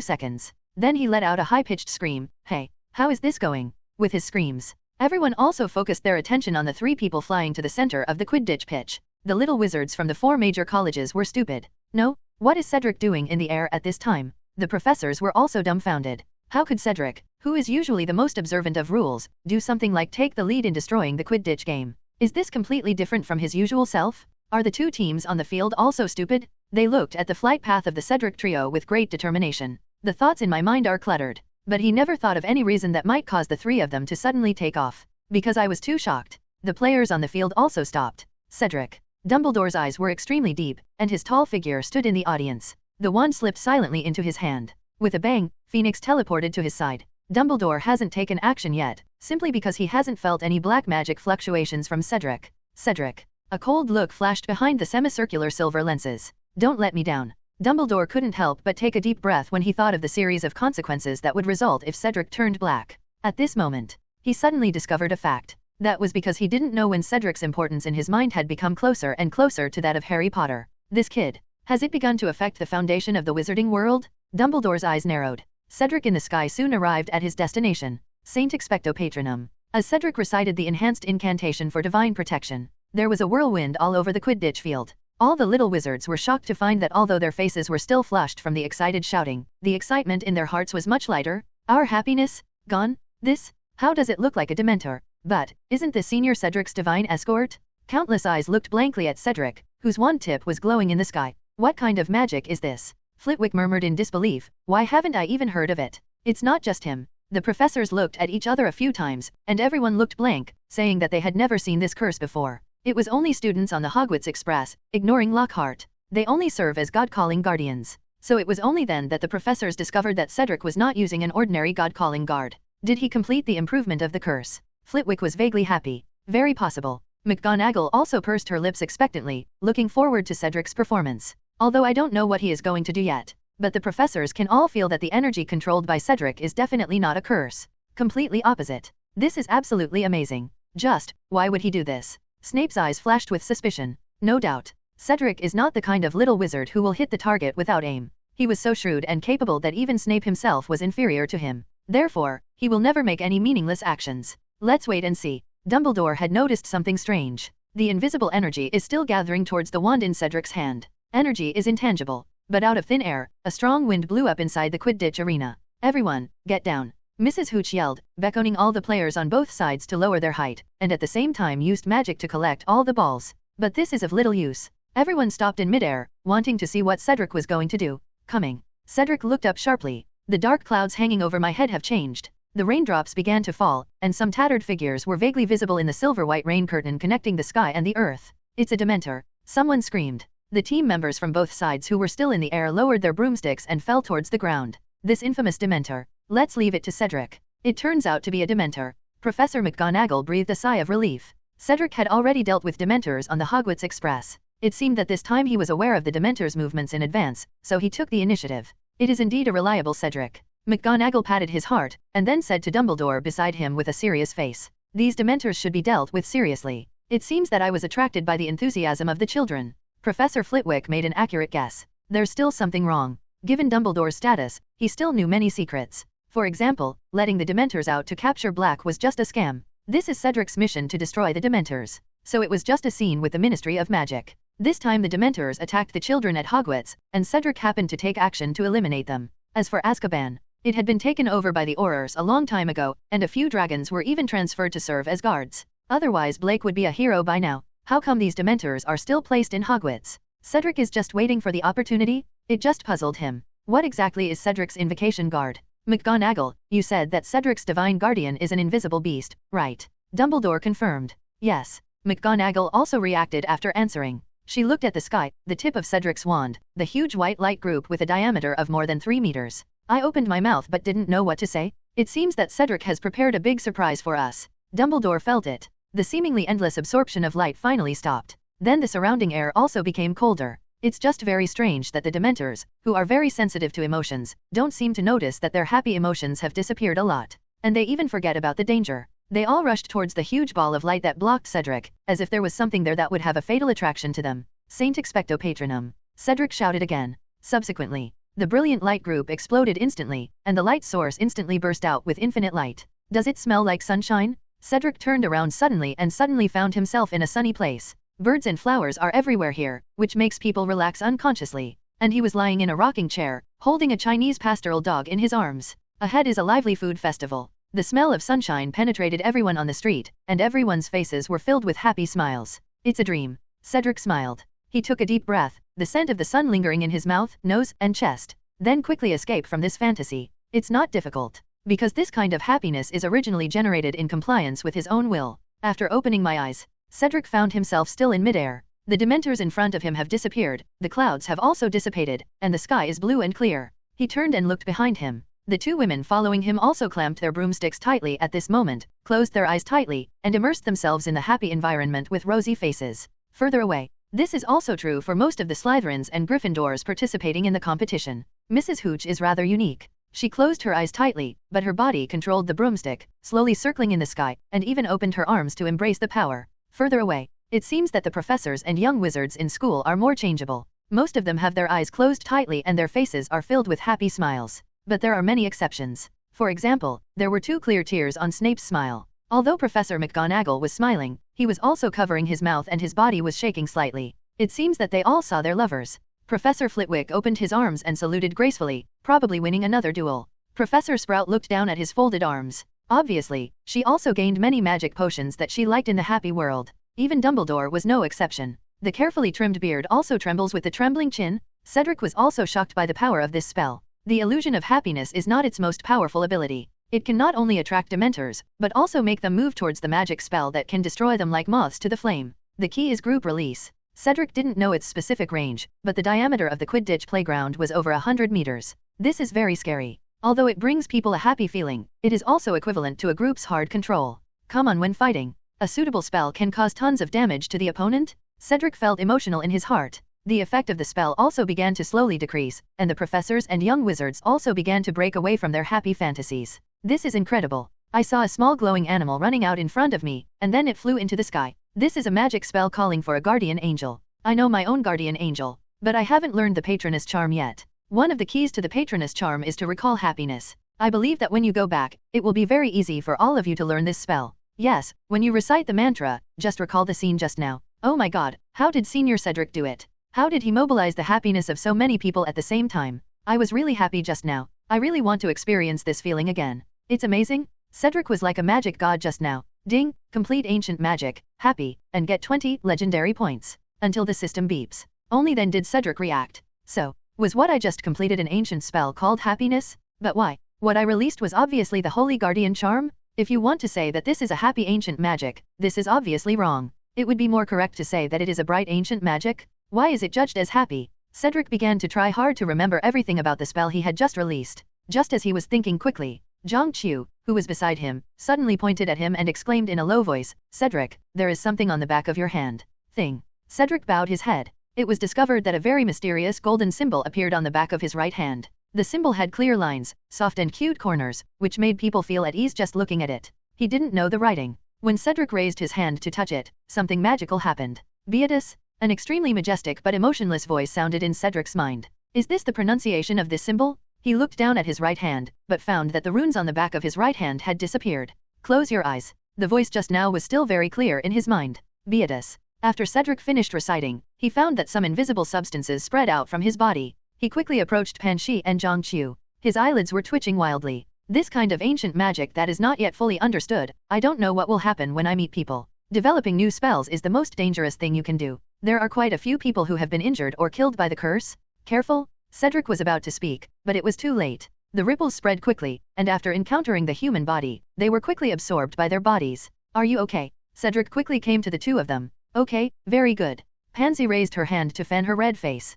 seconds. Then he let out a high-pitched scream. Hey, how is this going? With his screams, everyone also focused their attention on the 3 people flying to the center of the Quidditch pitch. The little wizards from the 4 major colleges were stupid. No, What is Cedric doing in the air at this time? The professors were also dumbfounded. How could Cedric, who is usually the most observant of rules, do something like take the lead in destroying the Quidditch game? Is this completely different from his usual self? Are the two teams on the field also stupid? They looked at the flight path of the Cedric trio with great determination. The thoughts in my mind are cluttered. But he never thought of any reason that might cause the three of them to suddenly take off. Because I was too shocked. The players on the field also stopped. Cedric. Dumbledore's eyes were extremely deep, and his tall figure stood in the audience. The wand slipped silently into his hand. With a bang, Phoenix teleported to his side. Dumbledore hasn't taken action yet, simply because he hasn't felt any black magic fluctuations from Cedric. Cedric. A cold look flashed behind the semicircular silver lenses. Don't let me down. Dumbledore couldn't help but take a deep breath when he thought of the series of consequences that would result if Cedric turned black. At this moment, he suddenly discovered a fact. That was because he didn't know when Cedric's importance in his mind had become closer and closer to that of Harry Potter. This kid. Has it begun to affect the foundation of the wizarding world? Dumbledore's eyes narrowed. Cedric in the sky soon arrived at his destination, Saint Expecto Patronum. As Cedric recited the enhanced incantation for divine protection, there was a whirlwind all over the Quidditch field. All the little wizards were shocked to find that although their faces were still flushed from the excited shouting, the excitement in their hearts was much lighter. Our happiness? Gone? This? How does it look like a Dementor? But, isn't this Senior Cedric's divine escort? Countless eyes looked blankly at Cedric, whose wand tip was glowing in the sky. What kind of magic is this? Flitwick murmured in disbelief. Why haven't I even heard of it? It's not just him. The professors looked at each other a few times, and everyone looked blank, saying that they had never seen this curse before. It was only students on the Hogwarts Express, ignoring Lockhart. They only serve as God-calling guardians. So it was only then that the professors discovered that Cedric was not using an ordinary God-calling guard. Did he complete the improvement of the curse? Flitwick was vaguely happy. Very possible. McGonagall also pursed her lips expectantly, looking forward to Cedric's performance. Although I don't know what he is going to do yet. But the professors can all feel that the energy controlled by Cedric is definitely not a curse. Completely opposite. This is absolutely amazing. Just, why would he do this? Snape's eyes flashed with suspicion. No doubt. Cedric is not the kind of little wizard who will hit the target without aim. He was so shrewd and capable that even Snape himself was inferior to him. Therefore, he will never make any meaningless actions. Let's wait and see. Dumbledore had noticed something strange. The invisible energy is still gathering towards the wand in Cedric's hand. Energy is intangible. But out of thin air, a strong wind blew up inside the Quidditch arena. Everyone, get down. Mrs. Hooch yelled, beckoning all the players on both sides to lower their height, and at the same time used magic to collect all the balls. But this is of little use. Everyone stopped in midair, wanting to see what Cedric was going to do. Coming. Cedric looked up sharply. The dark clouds hanging over my head have changed. The raindrops began to fall, and some tattered figures were vaguely visible in the silver-white rain curtain connecting the sky and the earth. It's a Dementor. Someone screamed. The team members from both sides who were still in the air lowered their broomsticks and fell towards the ground. This infamous Dementor. Let's leave it to Cedric. It turns out to be a Dementor. Professor McGonagall breathed a sigh of relief. Cedric had already dealt with Dementors on the Hogwarts Express. It seemed that this time he was aware of the Dementors' movements in advance, so he took the initiative. It is indeed a reliable Cedric. McGonagall patted his heart, and then said to Dumbledore beside him with a serious face. These Dementors should be dealt with seriously. It seems that I was attracted by the enthusiasm of the children. Professor Flitwick made an accurate guess. There's still something wrong. Given Dumbledore's status, he still knew many secrets. For example, letting the Dementors out to capture Black was just a scam. This is Cedric's mission to destroy the Dementors. So it was just a scene with the Ministry of Magic. This time the Dementors attacked the children at Hogwarts, and Cedric happened to take action to eliminate them. As for Azkaban, it had been taken over by the Aurors a long time ago, and a few dragons were even transferred to serve as guards. Otherwise Blake would be a hero by now. How come these Dementors are still placed in Hogwarts? Cedric is just waiting for the opportunity? It just puzzled him. What exactly is Cedric's invocation guard? McGonagall, you said that Cedric's divine guardian is an invisible beast, right? Dumbledore confirmed. Yes. McGonagall also reacted after answering. She looked at the sky, the tip of Cedric's wand, the huge white light group with a diameter of more than 3 meters. I opened my mouth but didn't know what to say. It seems that Cedric has prepared a big surprise for us. Dumbledore felt it. The seemingly endless absorption of light finally stopped. Then the surrounding air also became colder. It's just very strange that the Dementors, who are very sensitive to emotions, don't seem to notice that their happy emotions have disappeared a lot. And they even forget about the danger. They all rushed towards the huge ball of light that blocked Cedric, as if there was something there that would have a fatal attraction to them. Saint Expecto Patronum. Cedric shouted again. Subsequently, the brilliant light group exploded instantly, and the light source instantly burst out with infinite light. Does it smell like sunshine? Cedric turned around suddenly and suddenly found himself in a sunny place. Birds and flowers are everywhere here, which makes people relax unconsciously. and he was lying in a rocking chair, holding a Chinese pastoral dog in his arms. Ahead is a lively food festival. The smell of sunshine penetrated everyone on the street, and everyone's faces were filled with happy smiles. It's a dream. Cedric smiled. He took a deep breath, the scent of the sun lingering in his mouth, nose, and chest. Then quickly escape from this fantasy. It's not difficult, because this kind of happiness is originally generated in compliance with his own will. After opening my eyes, Cedric found himself still in midair. The Dementors in front of him have disappeared, the clouds have also dissipated, and the sky is blue and clear. He turned and looked behind him. The two women following him also clamped their broomsticks tightly at this moment, closed their eyes tightly, and immersed themselves in the happy environment with rosy faces. Further away, this is also true for most of the Slytherins and Gryffindors participating in the competition. Mrs. Hooch is rather unique. She closed her eyes tightly, but her body controlled the broomstick, slowly circling in the sky, and even opened her arms to embrace the power. Further away, it seems that the professors and young wizards in school are more changeable. Most of them have their eyes closed tightly and their faces are filled with happy smiles. But there are many exceptions. For example, there were 2 clear tears on Snape's smile. Although Professor McGonagall was smiling, he was also covering his mouth and his body was shaking slightly. It seems that they all saw their lovers. Professor Flitwick opened his arms and saluted gracefully, probably winning another duel. Professor Sprout looked down at his folded arms. Obviously, she also gained many magic potions that she liked in the happy world. Even Dumbledore was no exception. The carefully trimmed beard also trembles with the trembling chin. Cedric was also shocked by the power of this spell. The illusion of happiness is not its most powerful ability. It can not only attract Dementors, but also make them move towards the magic spell that can destroy them like moths to the flame. The key is group release. Cedric didn't know its specific range, but the diameter of the Quidditch playground was over 100 meters. This is very scary. Although it brings people a happy feeling, it is also equivalent to a group's hard control. Come on when fighting. A suitable spell can cause tons of damage to the opponent? Cedric felt emotional in his heart. The effect of the spell also began to slowly decrease, and the professors and young wizards also began to break away from their happy fantasies. This is incredible. I saw a small glowing animal running out in front of me, and then it flew into the sky. This is a magic spell calling for a guardian angel. I know my own guardian angel, but I haven't learned the Patronus charm yet. One of the keys to the Patronus charm is to recall happiness. I believe that when you go back, it will be very easy for all of you to learn this spell. Yes, when you recite the mantra, just recall the scene just now. Oh my god, how did Senior Cedric do it? How did he mobilize the happiness of so many people at the same time? I was really happy just now. I really want to experience this feeling again. It's amazing. Cedric was like a magic god just now. Ding, complete ancient magic, happy, and get 20 legendary points. Until the system beeps. Only then did Cedric react. So, was what I just completed an ancient spell called happiness? But why? What I released was obviously the Holy Guardian Charm? If you want to say that this is a happy ancient magic, this is obviously wrong. It would be more correct to say that it is a bright ancient magic. Why is it judged as happy? Cedric began to try hard to remember everything about the spell he had just released. Just as he was thinking quickly, Zhang Qiu, who was beside him, suddenly pointed at him and exclaimed in a low voice, "Cedric, there is something on the back of your hand." Thing. Cedric bowed his head. It was discovered that a very mysterious golden symbol appeared on the back of his right hand. The symbol had clear lines, soft and cute corners, which made people feel at ease just looking at it. He didn't know the writing. When Cedric raised his hand to touch it, something magical happened. "Beatus?" An extremely majestic but emotionless voice sounded in Cedric's mind. Is this the pronunciation of this symbol? He looked down at his right hand, but found that the runes on the back of his right hand had disappeared. Close your eyes. The voice just now was still very clear in his mind. Beatus. After Cedric finished reciting, he found that some invisible substances spread out from his body. He quickly approached Pan Shi and Zhang Qiu. His eyelids were twitching wildly. This kind of ancient magic that is not yet fully understood, I don't know what will happen when I meet people. Developing new spells is the most dangerous thing you can do. There are quite a few people who have been injured or killed by the curse. Careful? Cedric was about to speak, but it was too late. The ripples spread quickly, and after encountering the human body, they were quickly absorbed by their bodies. Are you okay? Cedric quickly came to the two of them. Okay, very good. Pansy raised her hand to fan her red face.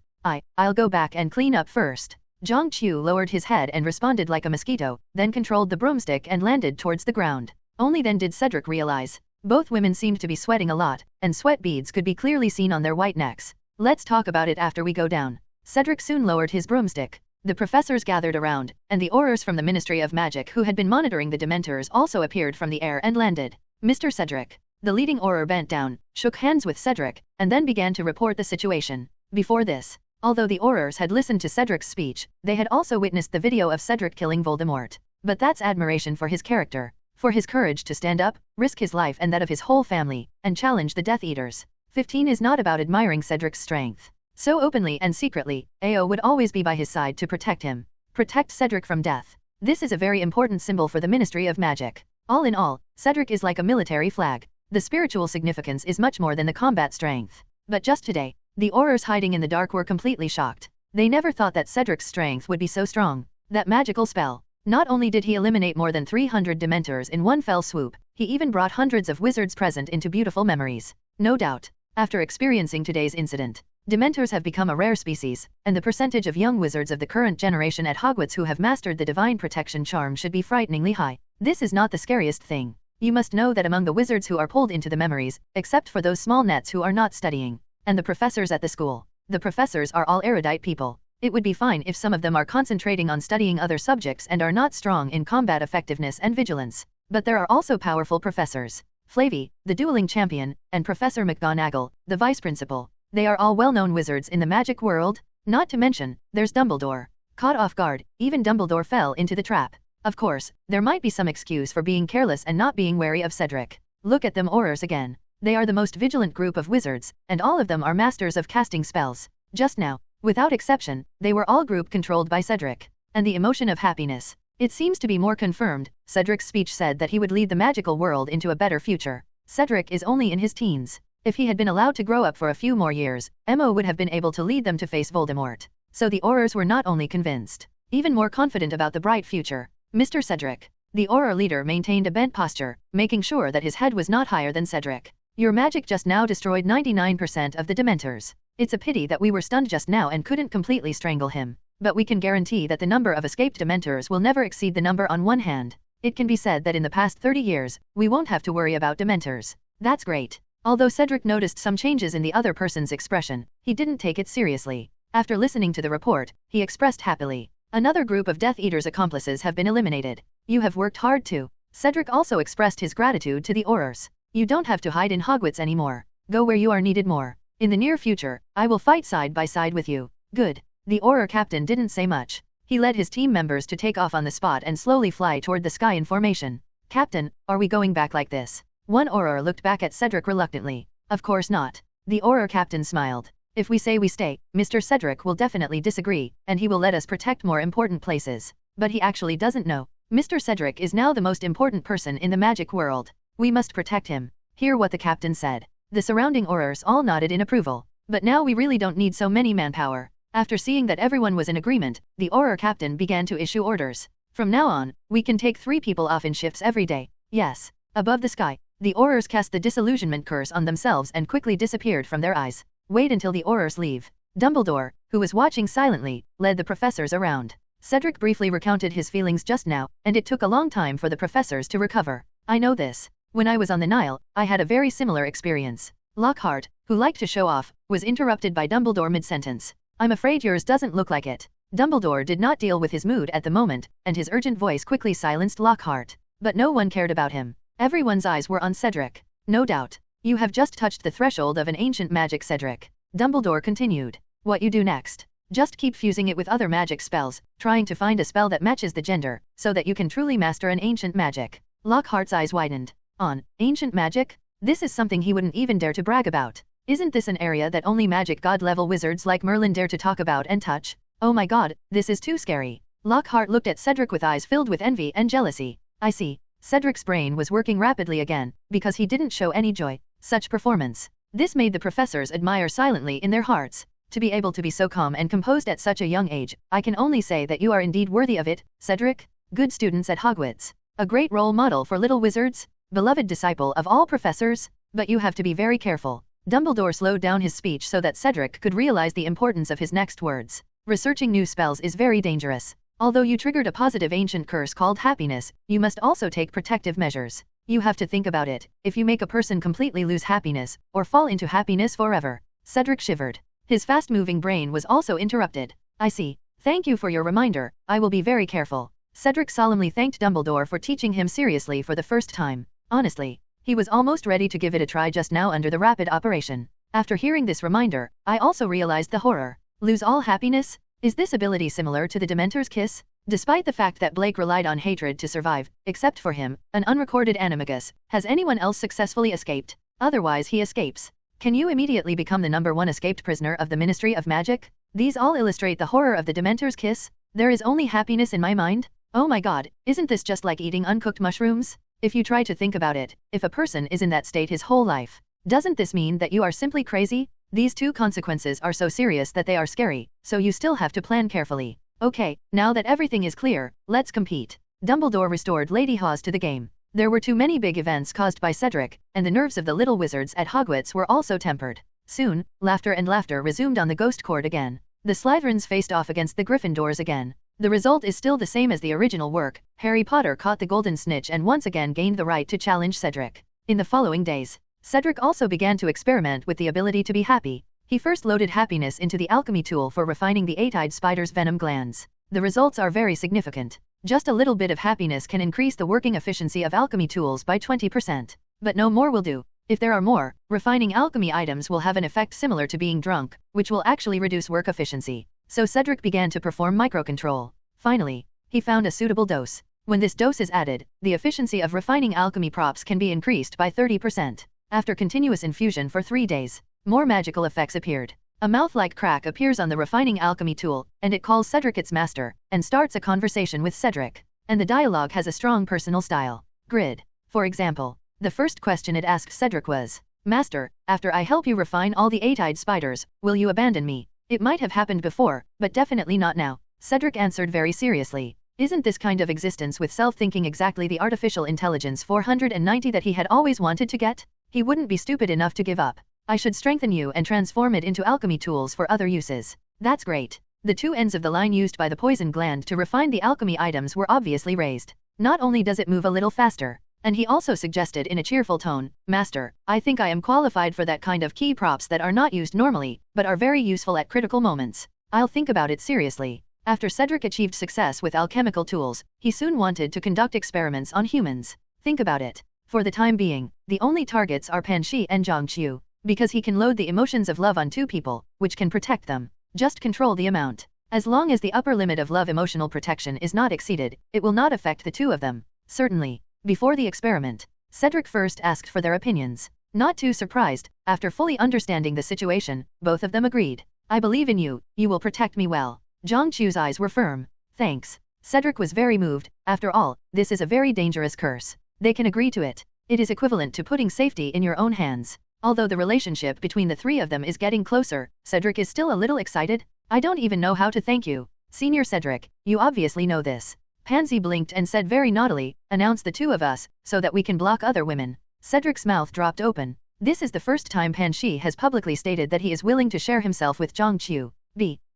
I'll go back and clean up first. Zhang Qiu lowered his head and responded like a mosquito, then controlled the broomstick and landed towards the ground. Only then did Cedric realize. Both women seemed to be sweating a lot, and sweat beads could be clearly seen on their white necks. Let's talk about it after we go down. Cedric soon lowered his broomstick. The professors gathered around, and the aurors from the Ministry of Magic who had been monitoring the Dementors also appeared from the air and landed. Mr. Cedric. The leading auror bent down, shook hands with Cedric, and then began to report the situation. Before this, although the aurors had listened to Cedric's speech, they had also witnessed the video of Cedric killing Voldemort. But that's admiration for his character, for his courage to stand up, risk his life and that of his whole family, and challenge the Death Eaters. 15 is not about admiring Cedric's strength. So openly and secretly, AO would always be by his side to protect him. Protect Cedric from death. This is a very important symbol for the Ministry of Magic. All in all, Cedric is like a military flag. The spiritual significance is much more than the combat strength. But just today, the Aurors hiding in the dark were completely shocked. They never thought that Cedric's strength would be so strong. That magical spell. Not only did he eliminate more than 300 Dementors in one fell swoop, he even brought hundreds of wizards present into beautiful memories. No doubt, after experiencing today's incident, Dementors have become a rare species, and the percentage of young wizards of the current generation at Hogwarts who have mastered the divine protection charm should be frighteningly high. This is not the scariest thing. You must know that among the wizards who are pulled into the memories, except for those small nets who are not studying, and the professors at the school, the professors are all erudite people. It would be fine if some of them are concentrating on studying other subjects and are not strong in combat effectiveness and vigilance. But there are also powerful professors. Flavy, the dueling champion, and Professor McGonagall, the vice principal. They are all well-known wizards in the magic world. Not to mention, there's Dumbledore. Caught off guard, even Dumbledore fell into the trap. Of course, there might be some excuse for being careless and not being wary of Cedric. Look at them Aurors again. They are the most vigilant group of wizards, and all of them are masters of casting spells. Just now, without exception, they were all group controlled by Cedric. And the emotion of happiness. It seems to be more confirmed. Cedric's speech said that he would lead the magical world into a better future. Cedric is only in his teens. If he had been allowed to grow up for a few more years, Mo would have been able to lead them to face Voldemort. So the Aurors were not only convinced, even more confident about the bright future. Mr. Cedric. The Auror leader maintained a bent posture, making sure that his head was not higher than Cedric. Your magic just now destroyed 99% of the Dementors. It's a pity that we were stunned just now and couldn't completely strangle him. But we can guarantee that the number of escaped Dementors will never exceed the number on one hand. It can be said that in the past 30 years, we won't have to worry about Dementors. That's great. Although Cedric noticed some changes in the other person's expression, he didn't take it seriously. After listening to the report, he expressed happily. Another group of Death Eater's accomplices have been eliminated. You have worked hard too. Cedric also expressed his gratitude to the Aurors. You don't have to hide in Hogwarts anymore. Go where you are needed more. In the near future, I will fight side by side with you. Good. The Auror captain didn't say much. He led his team members to take off on the spot and slowly fly toward the sky in formation. Captain, are we going back like this? One Auror looked back at Cedric reluctantly. Of course not. The Auror captain smiled. If we say we stay, Mr. Cedric will definitely disagree, and he will let us protect more important places. But he actually doesn't know. Mr. Cedric is now the most important person in the magic world. We must protect him. Hear what the captain said. The surrounding Aurors all nodded in approval. But now we really don't need so many manpower. After seeing that everyone was in agreement, the Auror captain began to issue orders. From now on, we can take 3 people off in shifts every day. Yes. Above the sky, the Aurors cast the disillusionment curse on themselves and quickly disappeared from their eyes. Wait until the Aurors leave. Dumbledore, who was watching silently, led the professors around. Cedric briefly recounted his feelings just now, and it took a long time for the professors to recover. I know this. When I was on the Nile, I had a very similar experience. Lockhart, who liked to show off, was interrupted by Dumbledore mid-sentence. I'm afraid yours doesn't look like it. Dumbledore did not deal with his mood at the moment, and his urgent voice quickly silenced Lockhart. But no one cared about him. Everyone's eyes were on Cedric. No doubt. You have just touched the threshold of an ancient magic, Cedric. Dumbledore continued. What you do next? Just keep fusing it with other magic spells, trying to find a spell that matches the gender, so that you can truly master an ancient magic. Lockhart's eyes widened. On ancient magic? This is something he wouldn't even dare to brag about. Isn't this an area that only magic god-level wizards like Merlin dare to talk about and touch? Oh my god, this is too scary. Lockhart looked at Cedric with eyes filled with envy and jealousy. I see. Cedric's brain was working rapidly again, because he didn't show any joy. Such performance. This made the professors admire silently in their hearts. To be able to be so calm and composed at such a young age, I can only say that you are indeed worthy of it, Cedric. Good students at Hogwarts. A great role model for little wizards. Beloved disciple of all professors. But you have to be very careful. Dumbledore slowed down his speech so that Cedric could realize the importance of his next words. Researching new spells is very dangerous. Although you triggered a positive ancient curse called happiness, you must also take protective measures. You have to think about it. If you make a person completely lose happiness, or fall into happiness forever. Cedric shivered. His fast-moving brain was also interrupted. I see. Thank you for your reminder. I will be very careful. Cedric solemnly thanked Dumbledore for teaching him seriously for the first time. Honestly, he was almost ready to give it a try just now under the rapid operation. After hearing this reminder, I also realized the horror. Lose all happiness? Is this ability similar to the Dementor's kiss? Despite the fact that Blake relied on hatred to survive, except for him, an unrecorded animagus, has anyone else successfully escaped? Otherwise he escapes. Can you immediately become the #1 escaped prisoner of the Ministry of Magic? These all illustrate the horror of the Dementor's kiss. There is only happiness in my mind. Oh my god, isn't this just like eating uncooked mushrooms? If you try to think about it, if a person is in that state his whole life, doesn't this mean that you are simply crazy? These two consequences are so serious that they are scary, so you still have to plan carefully. Okay, now that everything is clear, let's compete. Dumbledore restored Lady Hawes to the game. There were too many big events caused by Cedric, and the nerves of the little wizards at Hogwarts were also tempered. Soon, laughter and laughter resumed on the ghost court again. The Slytherins faced off against the Gryffindors again. The result is still the same as the original work. Harry Potter caught the golden snitch and once again gained the right to challenge Cedric. In the following days, Cedric also began to experiment with the ability to be happy. He first loaded happiness into the alchemy tool for refining the eight-eyed spider's venom glands. The results are very significant. Just a little bit of happiness can increase the working efficiency of alchemy tools by 20%. But no more will do. If there are more, refining alchemy items will have an effect similar to being drunk, which will actually reduce work efficiency. So Cedric began to perform microcontrol. Finally, he found a suitable dose. When this dose is added, the efficiency of refining alchemy props can be increased by 30%. After continuous infusion for 3 days, more magical effects appeared. A mouth-like crack appears on the refining alchemy tool, and it calls Cedric its master, and starts a conversation with Cedric. And the dialogue has a strong personal style. Grid. For example, the first question it asked Cedric was, "Master, after I help you refine all the eight-eyed spiders, will you abandon me?" It might have happened before, but definitely not now. Cedric answered very seriously. Isn't this kind of existence with self-thinking exactly the artificial intelligence 490 that he had always wanted to get? He wouldn't be stupid enough to give up. I should strengthen you and transform it into alchemy tools for other uses. That's great. The two ends of the line used by the poison gland to refine the alchemy items were obviously raised. Not only does it move a little faster, and he also suggested in a cheerful tone, "Master, I think I am qualified for that kind of key props that are not used normally, but are very useful at critical moments. I'll think about it seriously." After Cedric achieved success with alchemical tools, he soon wanted to conduct experiments on humans. Think about it. For the time being, the only targets are Panshi and Zhongqiu, because he can load the emotions of love on two people, which can protect them. Just control the amount. As long as the upper limit of love emotional protection is not exceeded, it will not affect the two of them. Certainly. Before the experiment, Cedric first asked for their opinions. Not too surprised, after fully understanding the situation, both of them agreed. "I believe in you, you will protect me well." Zhongqiu's eyes were firm. "Thanks." Cedric was very moved. After all, this is a very dangerous curse. They can agree to it. It is equivalent to putting safety in your own hands. Although the relationship between the three of them is getting closer, Cedric is still a little excited. "I don't even know how to thank you. Senior Cedric, you obviously know this." Pansy blinked and said very naughtily, "Announce the two of us, so that we can block other women." Cedric's mouth dropped open. This is the first time Panshi has publicly stated that he is willing to share himself with Zhongqiu.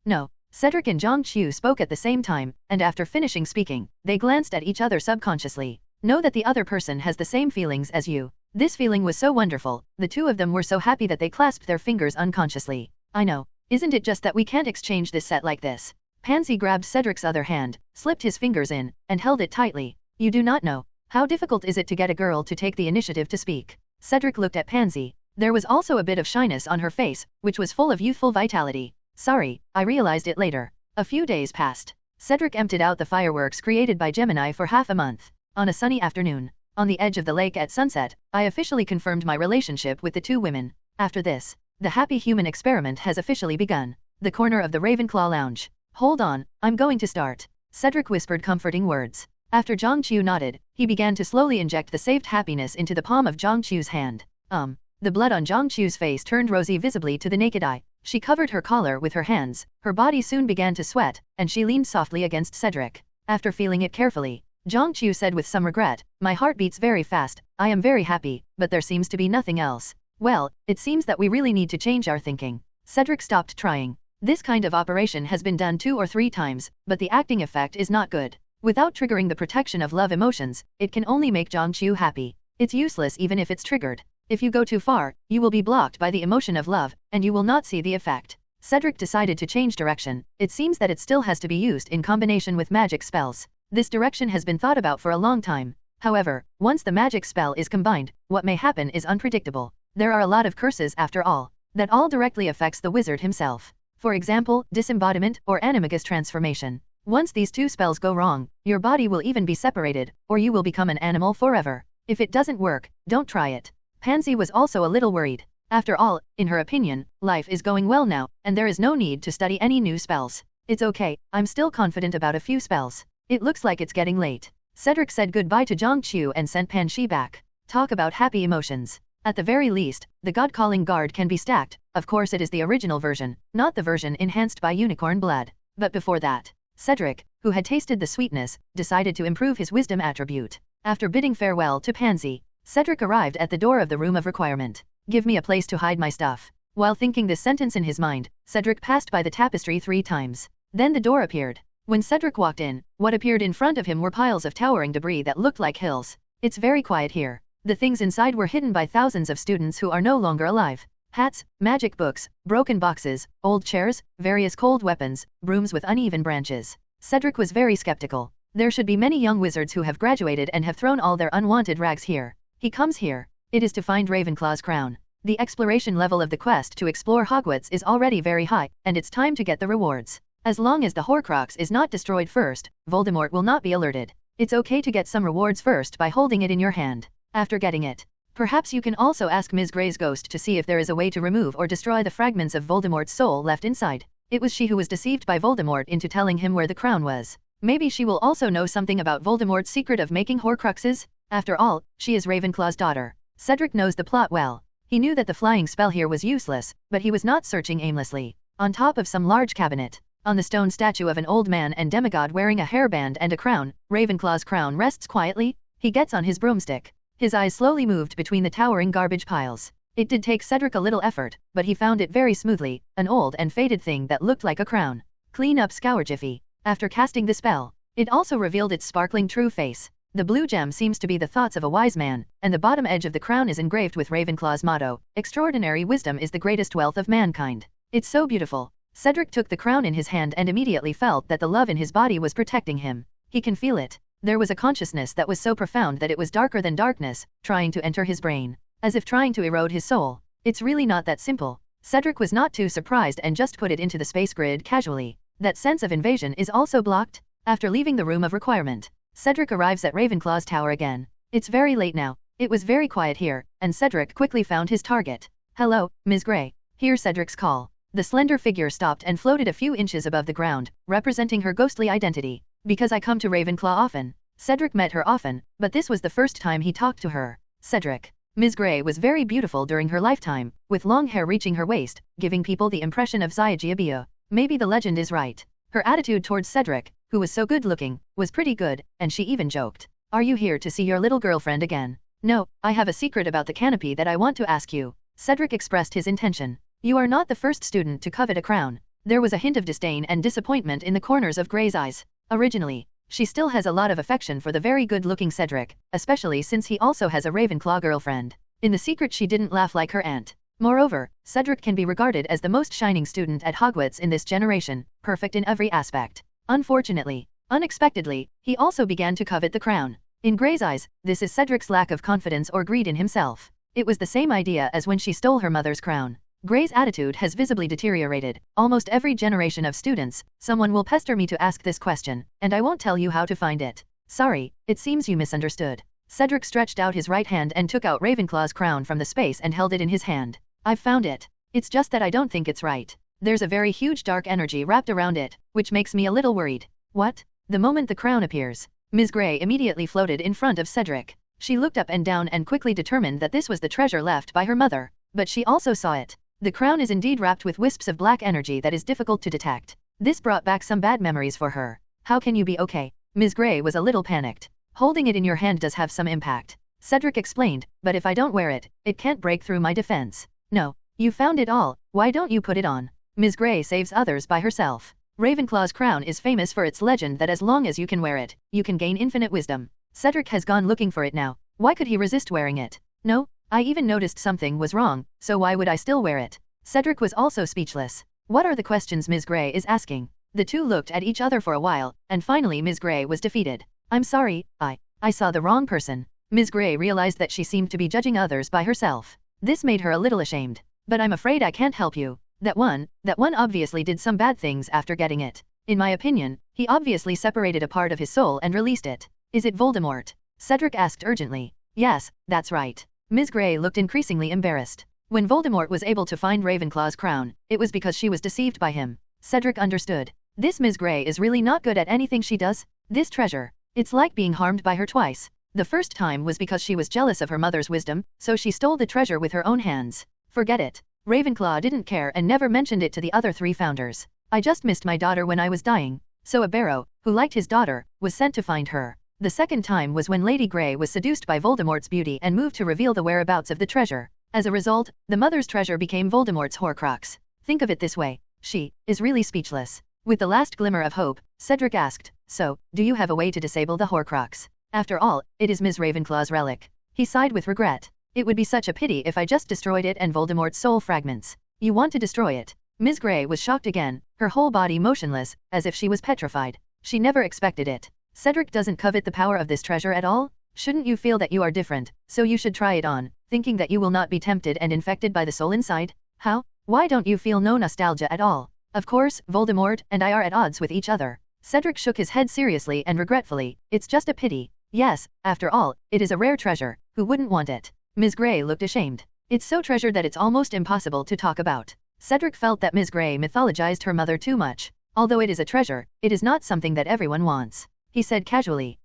No. Cedric and Zhongqiu spoke at the same time, and after finishing speaking, they glanced at each other subconsciously. Know that the other person has the same feelings as you. This feeling was so wonderful, the two of them were so happy that they clasped their fingers unconsciously. "I know. Isn't it just that we can't exchange this set like this?" Pansy grabbed Cedric's other hand, slipped his fingers in, and held it tightly. "You do not know. How difficult is it to get a girl to take the initiative to speak?" Cedric looked at Pansy. There was also a bit of shyness on her face, which was full of youthful vitality. "Sorry, I realized it later." A few days passed. Cedric emptied out the fireworks created by Gemini for half a month. On a sunny afternoon, on the edge of the lake at sunset, I officially confirmed my relationship with the two women. After this, the happy human experiment has officially begun. The corner of the Ravenclaw lounge. "Hold on, I'm going to start." Cedric whispered comforting words. After Zhongqiu nodded, he began to slowly inject the saved happiness into the palm of Zhongqiu's hand. The blood on Zhongqiu's face turned rosy visibly to the naked eye. She covered her collar with her hands, her body soon began to sweat, and she leaned softly against Cedric. After feeling it carefully, Zhongqiu said with some regret, "My heart beats very fast, I am very happy, but there seems to be nothing else." "Well, it seems that we really need to change our thinking." Cedric stopped trying. This kind of operation has been done 2 or 3 times, but the acting effect is not good. Without triggering the protection of love emotions, it can only make Zhongqiu happy. It's useless even if it's triggered. If you go too far, you will be blocked by the emotion of love, and you will not see the effect. Cedric decided to change direction. It seems that it still has to be used in combination with magic spells. This direction has been thought about for a long time. However, once the magic spell is combined, what may happen is unpredictable. There are a lot of curses after all. That all directly affects the wizard himself. For example, disembodiment or animagus transformation. Once these 2 spells go wrong, your body will even be separated, or you will become an animal forever. If it doesn't work, don't try it. Pansy was also a little worried. After all, in her opinion, life is going well now, and there is no need to study any new spells. It's okay, I'm still confident about a few spells. It looks like it's getting late. Cedric said goodbye to Zhongqiu and sent Pan Shi back. Talk about happy emotions. At the very least, the God-calling guard can be stacked. Of course it is the original version, not the version enhanced by unicorn blood. But before that, Cedric, who had tasted the sweetness, decided to improve his wisdom attribute. After bidding farewell to Pansy, Cedric arrived at the door of the room of requirement. Give me a place to hide my stuff. While thinking this sentence in his mind, Cedric passed by the tapestry 3 times. Then the door appeared. When Cedric walked in, what appeared in front of him were piles of towering debris that looked like hills. It's very quiet here. The things inside were hidden by thousands of students who are no longer alive. Hats, magic books, broken boxes, old chairs, various cold weapons, brooms with uneven branches. Cedric was very skeptical. There should be many young wizards who have graduated and have thrown all their unwanted rags here. He comes here. It is to find Ravenclaw's crown. The exploration level of the quest to explore Hogwarts is already very high, and it's time to get the rewards. As long as the Horcrux is not destroyed first, Voldemort will not be alerted. It's okay to get some rewards first by holding it in your hand. After getting it, perhaps you can also ask Ms. Grey's ghost to see if there is a way to remove or destroy the fragments of Voldemort's soul left inside. It was she who was deceived by Voldemort into telling him where the crown was. Maybe she will also know something about Voldemort's secret of making Horcruxes. After all, she is Ravenclaw's daughter. Cedric knows the plot well. He knew that the flying spell here was useless, but he was not searching aimlessly. On top of some large cabinet, on the stone statue of an old man and demigod wearing a hairband and a crown, Ravenclaw's crown rests quietly. He gets on his broomstick. His eyes slowly moved between the towering garbage piles. It did take Cedric a little effort, but he found it very smoothly, an old and faded thing that looked like a crown. Clean up scour jiffy. After casting the spell, it also revealed its sparkling true face. The blue gem seems to be the thoughts of a wise man, and the bottom edge of the crown is engraved with Ravenclaw's motto, "Extraordinary wisdom is the greatest wealth of mankind." It's so beautiful. Cedric took the crown in his hand and immediately felt that the love in his body was protecting him. He can feel it. There was a consciousness that was so profound that it was darker than darkness, trying to enter his brain, as if trying to erode his soul. It's really not that simple. Cedric was not too surprised and just put it into the space grid casually. That sense of invasion is also blocked. After leaving the room of requirement, Cedric arrives at Ravenclaw's tower again. It's very late now. It was very quiet here, and Cedric quickly found his target. "Hello, Ms. Grey." Hear Cedric's call. The slender figure stopped and floated a few inches above the ground, representing her ghostly identity. "Because I come to Ravenclaw often." Cedric met her often, but this was the first time he talked to her. Cedric. Ms. Grey was very beautiful during her lifetime, with long hair reaching her waist, giving people the impression of Zygia. Maybe the legend is right. Her attitude towards Cedric, who was so good-looking, was pretty good, and she even joked. "Are you here to see your little girlfriend again?" "No, I have a secret about the canopy that I want to ask you." Cedric expressed his intention. "You are not the first student to covet a crown." There was a hint of disdain and disappointment in the corners of Grey's eyes. Originally, she still has a lot of affection for the very good-looking Cedric, especially since he also has a Ravenclaw girlfriend. In the secret she didn't laugh like her aunt. Moreover, Cedric can be regarded as the most shining student at Hogwarts in this generation, perfect in every aspect. Unfortunately, unexpectedly, he also began to covet the crown. In Grey's eyes, this is Cedric's lack of confidence or greed in himself. It was the same idea as when she stole her mother's crown. Grey's attitude has visibly deteriorated. Almost every generation of students, someone will pester me to ask this question, and I won't tell you how to find it. Sorry, it seems you misunderstood. Cedric stretched out his right hand and took out Ravenclaw's crown from the space and held it in his hand. "I've found it. It's just that I don't think it's right. There's a very huge dark energy wrapped around it, which makes me a little worried." "What?" The moment the crown appears, Ms. Grey immediately floated in front of Cedric. She looked up and down and quickly determined that this was the treasure left by her mother. But she also saw it. The crown is indeed wrapped with wisps of black energy that is difficult to detect. This brought back some bad memories for her. "How can you be okay?" Ms. Grey was a little panicked. "Holding it in your hand does have some impact," Cedric explained, "but if I don't wear it, it can't break through my defense." "No. You found it all, why don't you put it on?" Ms. Grey saves others by herself. Ravenclaw's crown is famous for its legend that as long as you can wear it, you can gain infinite wisdom. Cedric has gone looking for it now. Why could he resist wearing it? "No, I even noticed something was wrong, so why would I still wear it?" Cedric was also speechless. What are the questions Ms. Grey is asking? The two looked at each other for a while, and finally Ms. Grey was defeated. "I'm sorry, I saw the wrong person." Ms. Grey realized that she seemed to be judging others by herself. This made her a little ashamed. "But I'm afraid I can't help you. That one obviously did some bad things after getting it. In my opinion, he obviously separated a part of his soul and released it." "Is it Voldemort?" Cedric asked urgently. "Yes, that's right." Ms. Grey looked increasingly embarrassed. When Voldemort was able to find Ravenclaw's crown, it was because she was deceived by him. Cedric understood. This Ms. Grey is really not good at anything she does. This treasure. It's like being harmed by her twice. The first time was because she was jealous of her mother's wisdom, so she stole the treasure with her own hands. Forget it. Ravenclaw didn't care and never mentioned it to the other 3 founders. I just missed my daughter when I was dying. So a Barrow, who liked his daughter, was sent to find her. The second time was when Lady Grey was seduced by Voldemort's beauty and moved to reveal the whereabouts of the treasure. As a result, the mother's treasure became Voldemort's Horcrux. Think of it this way. She is really speechless. With the last glimmer of hope, Cedric asked, "So, do you have a way to disable the Horcrux? After all, it is Ms. Ravenclaw's relic." He sighed with regret. "It would be such a pity if I just destroyed it and Voldemort's soul fragments." "You want to destroy it?" Ms. Grey was shocked again, her whole body motionless, as if she was petrified. She never expected it. Cedric doesn't covet the power of this treasure at all? Shouldn't you feel that you are different, so you should try it on, thinking that you will not be tempted and infected by the soul inside? How? Why don't you feel no nostalgia at all? Of course, Voldemort and I are at odds with each other. Cedric shook his head seriously and regretfully. It's just a pity. Yes, after all, it is a rare treasure. Who wouldn't want it? Ms. Grey looked ashamed. It's so treasured that it's almost impossible to talk about. Cedric felt that Ms. Grey mythologized her mother too much. Although it is a treasure, it is not something that everyone wants. He said casually.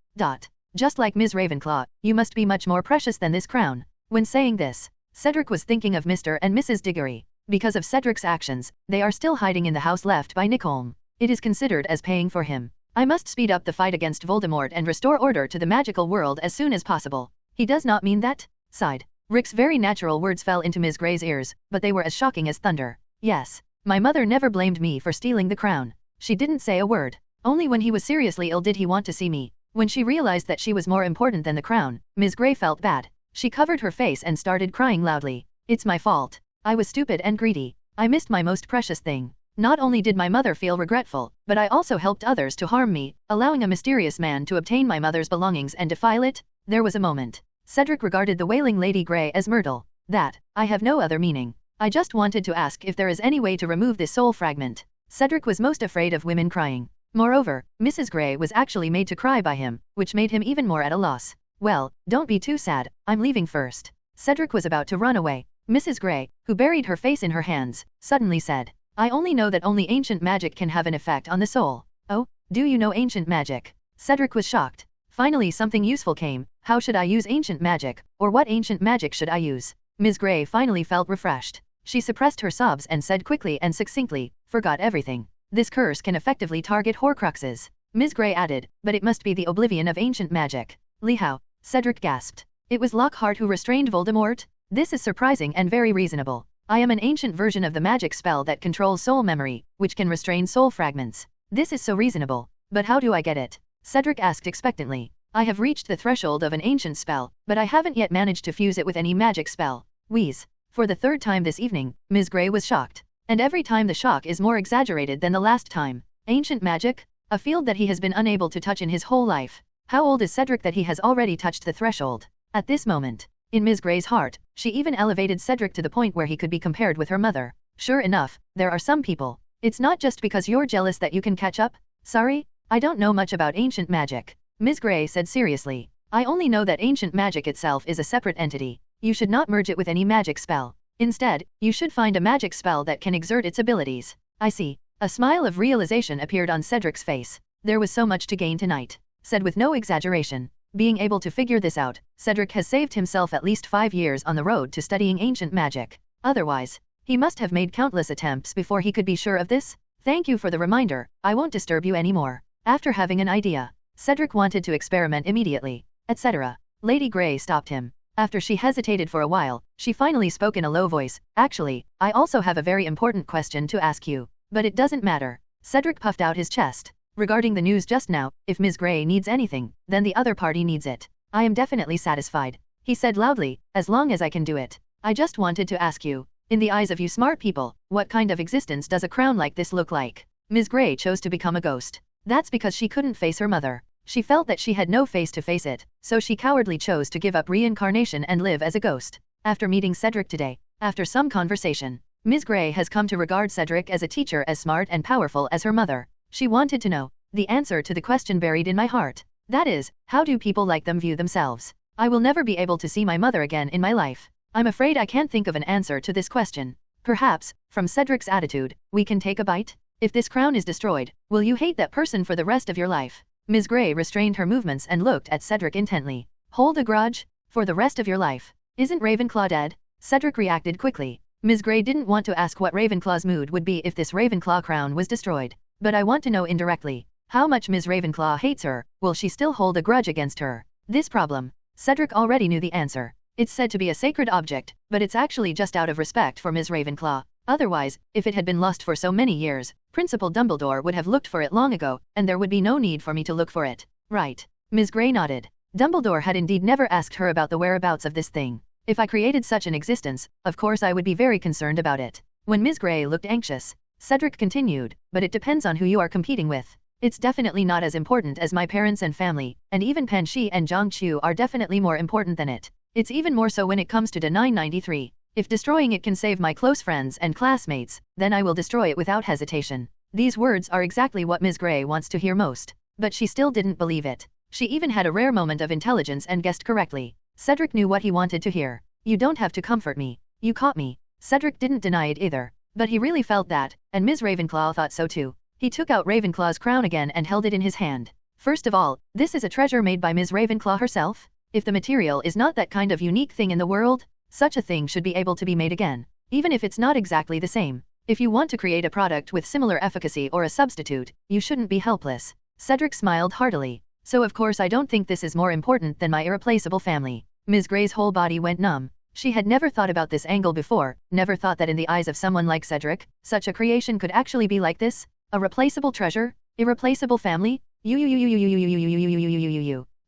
Just like Ms. Ravenclaw, you must be much more precious than this crown. When saying this, Cedric was thinking of Mr. and Mrs. Diggory. Because of Cedric's actions, they are still hiding in the house left by Nicholm. It is considered as paying for him. I must speed up the fight against Voldemort and restore order to the magical world as soon as possible. He does not mean that? Sighed. Rick's very natural words fell into Ms. Grey's ears, but they were as shocking as thunder. Yes. My mother never blamed me for stealing the crown. She didn't say a word. Only when he was seriously ill did he want to see me. When she realized that she was more important than the crown, Ms. Grey felt bad. She covered her face and started crying loudly. It's my fault. I was stupid and greedy. I missed my most precious thing. Not only did my mother feel regretful, but I also helped others to harm me, allowing a mysterious man to obtain my mother's belongings and defile it. There was a moment. Cedric regarded the wailing Lady Grey as Myrtle. I have no other meaning. I just wanted to ask if there is any way to remove this soul fragment. Cedric was most afraid of women crying. Moreover, Mrs. Grey was actually made to cry by him, which made him even more at a loss. Well, don't be too sad, I'm leaving first. Cedric was about to run away. Mrs. Grey, who buried her face in her hands, suddenly said, I only know that only ancient magic can have an effect on the soul. Oh, do you know ancient magic? Cedric was shocked. Finally something useful came. How should I use ancient magic, or what ancient magic should I use? Ms. Grey finally felt refreshed. She suppressed her sobs and said quickly and succinctly, forgot everything. This curse can effectively target Horcruxes. Ms. Grey added, but it must be the oblivion of ancient magic. How? Cedric gasped. It was Lockhart who restrained Voldemort? This is surprising and very reasonable. I am an ancient version of the magic spell that controls soul memory, which can restrain soul fragments. This is so reasonable. But how do I get it? Cedric asked expectantly. I have reached the threshold of an ancient spell, but I haven't yet managed to fuse it with any magic spell. Wheeze. For the third time this evening, Ms. Grey was shocked. And every time the shock is more exaggerated than the last time. Ancient magic? A field that he has been unable to touch in his whole life. How old is Cedric that he has already touched the threshold? At this moment, in Ms. Grey's heart, she even elevated Cedric to the point where he could be compared with her mother. Sure enough, there are some people. It's not just because you're jealous that you can catch up. Sorry, I don't know much about ancient magic. Ms. Grey said seriously. I only know that ancient magic itself is a separate entity. You should not merge it with any magic spell. Instead, you should find a magic spell that can exert its abilities. I see. A smile of realization appeared on Cedric's face. There was so much to gain tonight. Said with no exaggeration. Being able to figure this out, Cedric has saved himself at least 5 years on the road to studying ancient magic. Otherwise, he must have made countless attempts before he could be sure of this. Thank you for the reminder, I won't disturb you anymore. After having an idea, Cedric wanted to experiment immediately, etc. Lady Grey stopped him. After she hesitated for a while, she finally spoke in a low voice. Actually, I also have a very important question to ask you. But it doesn't matter. Cedric puffed out his chest. Regarding the news just now, if Ms. Grey needs anything, then the other party needs it. I am definitely satisfied. He said loudly, as long as I can do it. I just wanted to ask you, in the eyes of you smart people, what kind of existence does a crown like this look like? Ms. Grey chose to become a ghost. That's because she couldn't face her mother. She felt that she had no face to face it, so she cowardly chose to give up reincarnation and live as a ghost. After meeting Cedric today, after some conversation, Ms. Grey has come to regard Cedric as a teacher as smart and powerful as her mother. She wanted to know the answer to the question buried in my heart. That is, how do people like them view themselves? I will never be able to see my mother again in my life. I'm afraid I can't think of an answer to this question. Perhaps, from Cedric's attitude, we can take a bite? If this crown is destroyed, will you hate that person for the rest of your life? Ms. Grey restrained her movements and looked at Cedric intently. Hold a grudge? For the rest of your life? Isn't Ravenclaw dead? Cedric reacted quickly. Ms. Grey didn't want to ask what Ravenclaw's mood would be if this Ravenclaw crown was destroyed. But I want to know indirectly. How much Ms. Ravenclaw hates her, will she still hold a grudge against her? This problem. Cedric already knew the answer. It's said to be a sacred object, but it's actually just out of respect for Ms. Ravenclaw. Otherwise, if it had been lost for so many years, Principal Dumbledore would have looked for it long ago, and there would be no need for me to look for it. Right. Ms. Grey nodded. Dumbledore had indeed never asked her about the whereabouts of this thing. If I created such an existence, of course I would be very concerned about it. When Ms. Grey looked anxious, Cedric continued, but it depends on who you are competing with. It's definitely not as important as my parents and family, and even Pan Shi and Zhang Qiu are definitely more important than it. It's even more so when it comes to the 993. If destroying it can save my close friends and classmates, then I will destroy it without hesitation. These words are exactly what Ms. Grey wants to hear most. But she still didn't believe it. She even had a rare moment of intelligence and guessed correctly. Cedric knew what he wanted to hear. You don't have to comfort me. You caught me. Cedric didn't deny it either. But he really felt that, and Ms. Ravenclaw thought so too. He took out Ravenclaw's crown again and held it in his hand. First of all, this is a treasure made by Ms. Ravenclaw herself. If the material is not that kind of unique thing in the world, such a thing should be able to be made again. Even if it's not exactly the same. If you want to create a product with similar efficacy or a substitute, you shouldn't be helpless. Cedric smiled heartily. So of course I don't think this is more important than my irreplaceable family. Ms. Grey's whole body went numb. She had never thought about this angle before, never thought that in the eyes of someone like Cedric, such a creation could actually be like this. A replaceable treasure? Irreplaceable family? You.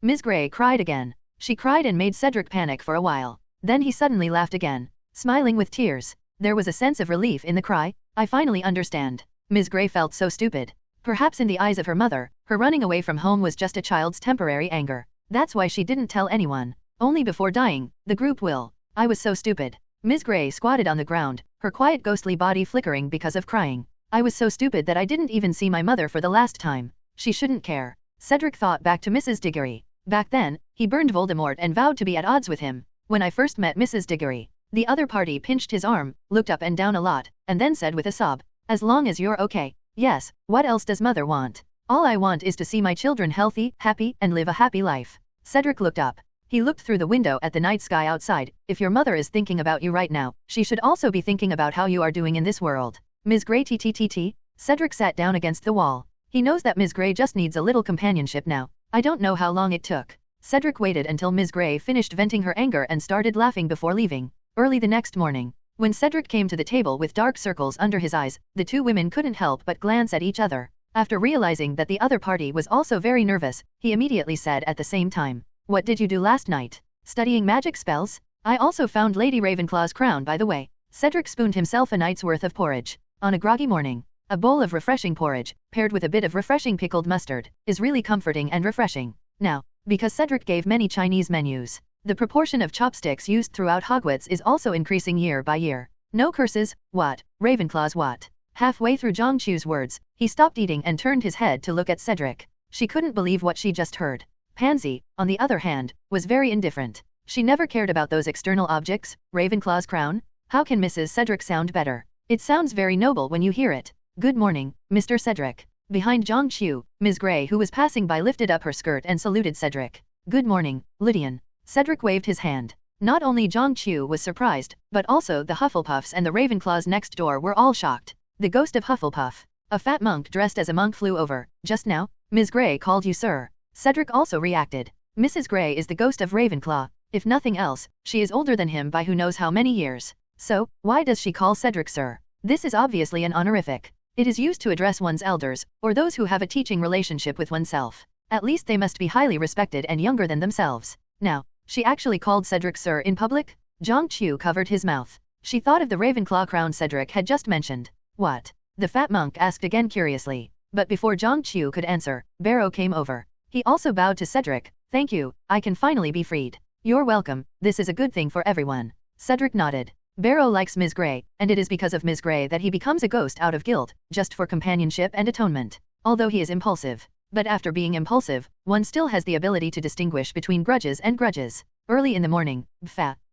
Ms. Grey cried again. She cried and made Cedric panic for a while. Then he suddenly laughed again, smiling with tears. There was a sense of relief in the cry. I finally understand. Ms. Grey felt so stupid. Perhaps in the eyes of her mother, her running away from home was just a child's temporary anger. That's why she didn't tell anyone. Only before dying, the group will. I was so stupid. Ms. Grey squatted on the ground, her quiet ghostly body flickering because of crying. I was so stupid that I didn't even see my mother for the last time. She shouldn't care. Cedric thought back to Mrs. Diggory. Back then, he burned Voldemort and vowed to be at odds with him. When I first met Mrs. Diggory, the other party pinched his arm, looked up and down a lot, and then said with a sob, "As long as you're okay." Yes, what else does mother want? All I want is to see my children healthy, happy, and live a happy life. Cedric looked up. He looked through the window at the night sky outside. If your mother is thinking about you right now, she should also be thinking about how you are doing in this world. Ms. Grey ttt. Cedric sat down against the wall. He knows that Ms. Grey just needs a little companionship now. I don't know how long it took. Cedric waited until Ms. Grey finished venting her anger and started laughing before leaving. Early the next morning, when Cedric came to the table with dark circles under his eyes, the two women couldn't help but glance at each other. After realizing that the other party was also very nervous, he immediately said at the same time, "What did you do last night? Studying magic spells? I also found Lady Ravenclaw's crown, by the way." Cedric spooned himself a night's worth of porridge. On a groggy morning, a bowl of refreshing porridge, paired with a bit of refreshing pickled mustard, is really comforting and refreshing. Now, because Cedric gave many Chinese menus, the proportion of chopsticks used throughout Hogwarts is also increasing year by year. No curses, what? Ravenclaw's what? Halfway through Zhang Qiu's words, he stopped eating and turned his head to look at Cedric. She couldn't believe what she just heard. Pansy, on the other hand, was very indifferent. She never cared about those external objects. Ravenclaw's crown? How can Mrs. Cedric sound better? It sounds very noble when you hear it. Good morning, Mr. Cedric. Behind Zhang Qiu, Ms. Grey, who was passing by, lifted up her skirt and saluted Cedric. Good morning, Lydian. Cedric waved his hand. Not only Zhang Qiu was surprised, but also the Hufflepuffs and the Ravenclaws next door were all shocked. The ghost of Hufflepuff. A fat monk dressed as a monk flew over. Just now, Ms. Grey called you sir. Cedric also reacted. Mrs. Grey is the ghost of Ravenclaw. If nothing else, she is older than him by who knows how many years. So, why does she call Cedric sir? This is obviously an honorific. It is used to address one's elders, or those who have a teaching relationship with oneself. At least they must be highly respected and younger than themselves. Now, she actually called Cedric sir in public? Zhang Qiu covered his mouth. She thought of the Ravenclaw crown Cedric had just mentioned. What? The fat monk asked again curiously. But before Zhang Qiu could answer, Barrow came over. He also bowed to Cedric. Thank you, I can finally be freed. You're welcome, this is a good thing for everyone. Cedric nodded. Barrow likes Ms. Grey, and it is because of Ms. Grey that he becomes a ghost out of guilt, just for companionship and atonement. Although he is impulsive. But after being impulsive, one still has the ability to distinguish between grudges and grudges. Early in the morning,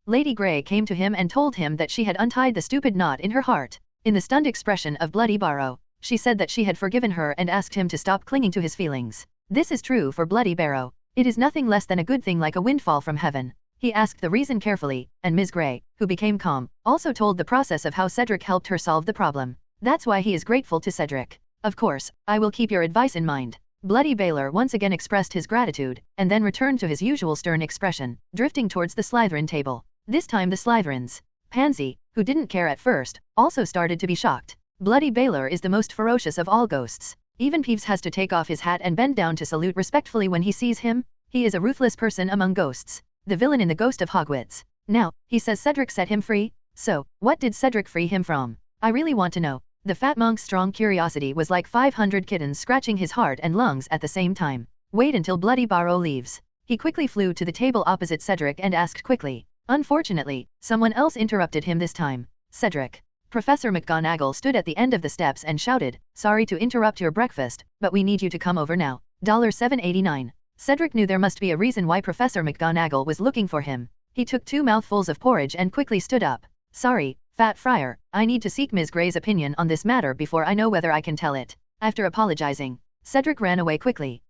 Lady Grey came to him and told him that she had untied the stupid knot in her heart. In the stunned expression of Bloody Barrow, she said that she had forgiven her and asked him to stop clinging to his feelings. This is true for Bloody Barrow. It is nothing less than a good thing, like a windfall from heaven. He asked the reason carefully, and Ms. Grey, who became calm, also told the process of how Cedric helped her solve the problem. That's why he is grateful to Cedric. Of course, I will keep your advice in mind. Bloody Baylor once again expressed his gratitude, and then returned to his usual stern expression, drifting towards the Slytherin table. This time the Slytherins, Pansy, who didn't care at first, also started to be shocked. Bloody Baylor is the most ferocious of all ghosts. Even Peeves has to take off his hat and bend down to salute respectfully when he sees him. He is a ruthless person among ghosts. The villain in the Ghost of Hogwarts. Now, he says Cedric set him free? So, what did Cedric free him from? I really want to know. The fat monk's strong curiosity was like 500 kittens scratching his heart and lungs at the same time. Wait until Bloody Barrow leaves. He quickly flew to the table opposite Cedric and asked quickly. Unfortunately, someone else interrupted him this time. Cedric. Professor McGonagall stood at the end of the steps and shouted, "Sorry to interrupt your breakfast, but we need you to come over now." $7.89. Cedric knew there must be a reason why Professor McGonagall was looking for him. He took 2 mouthfuls of porridge and quickly stood up. "Sorry, Fat Friar, I need to seek Ms. Grey's opinion on this matter before I know whether I can tell it." After apologizing, Cedric ran away quickly.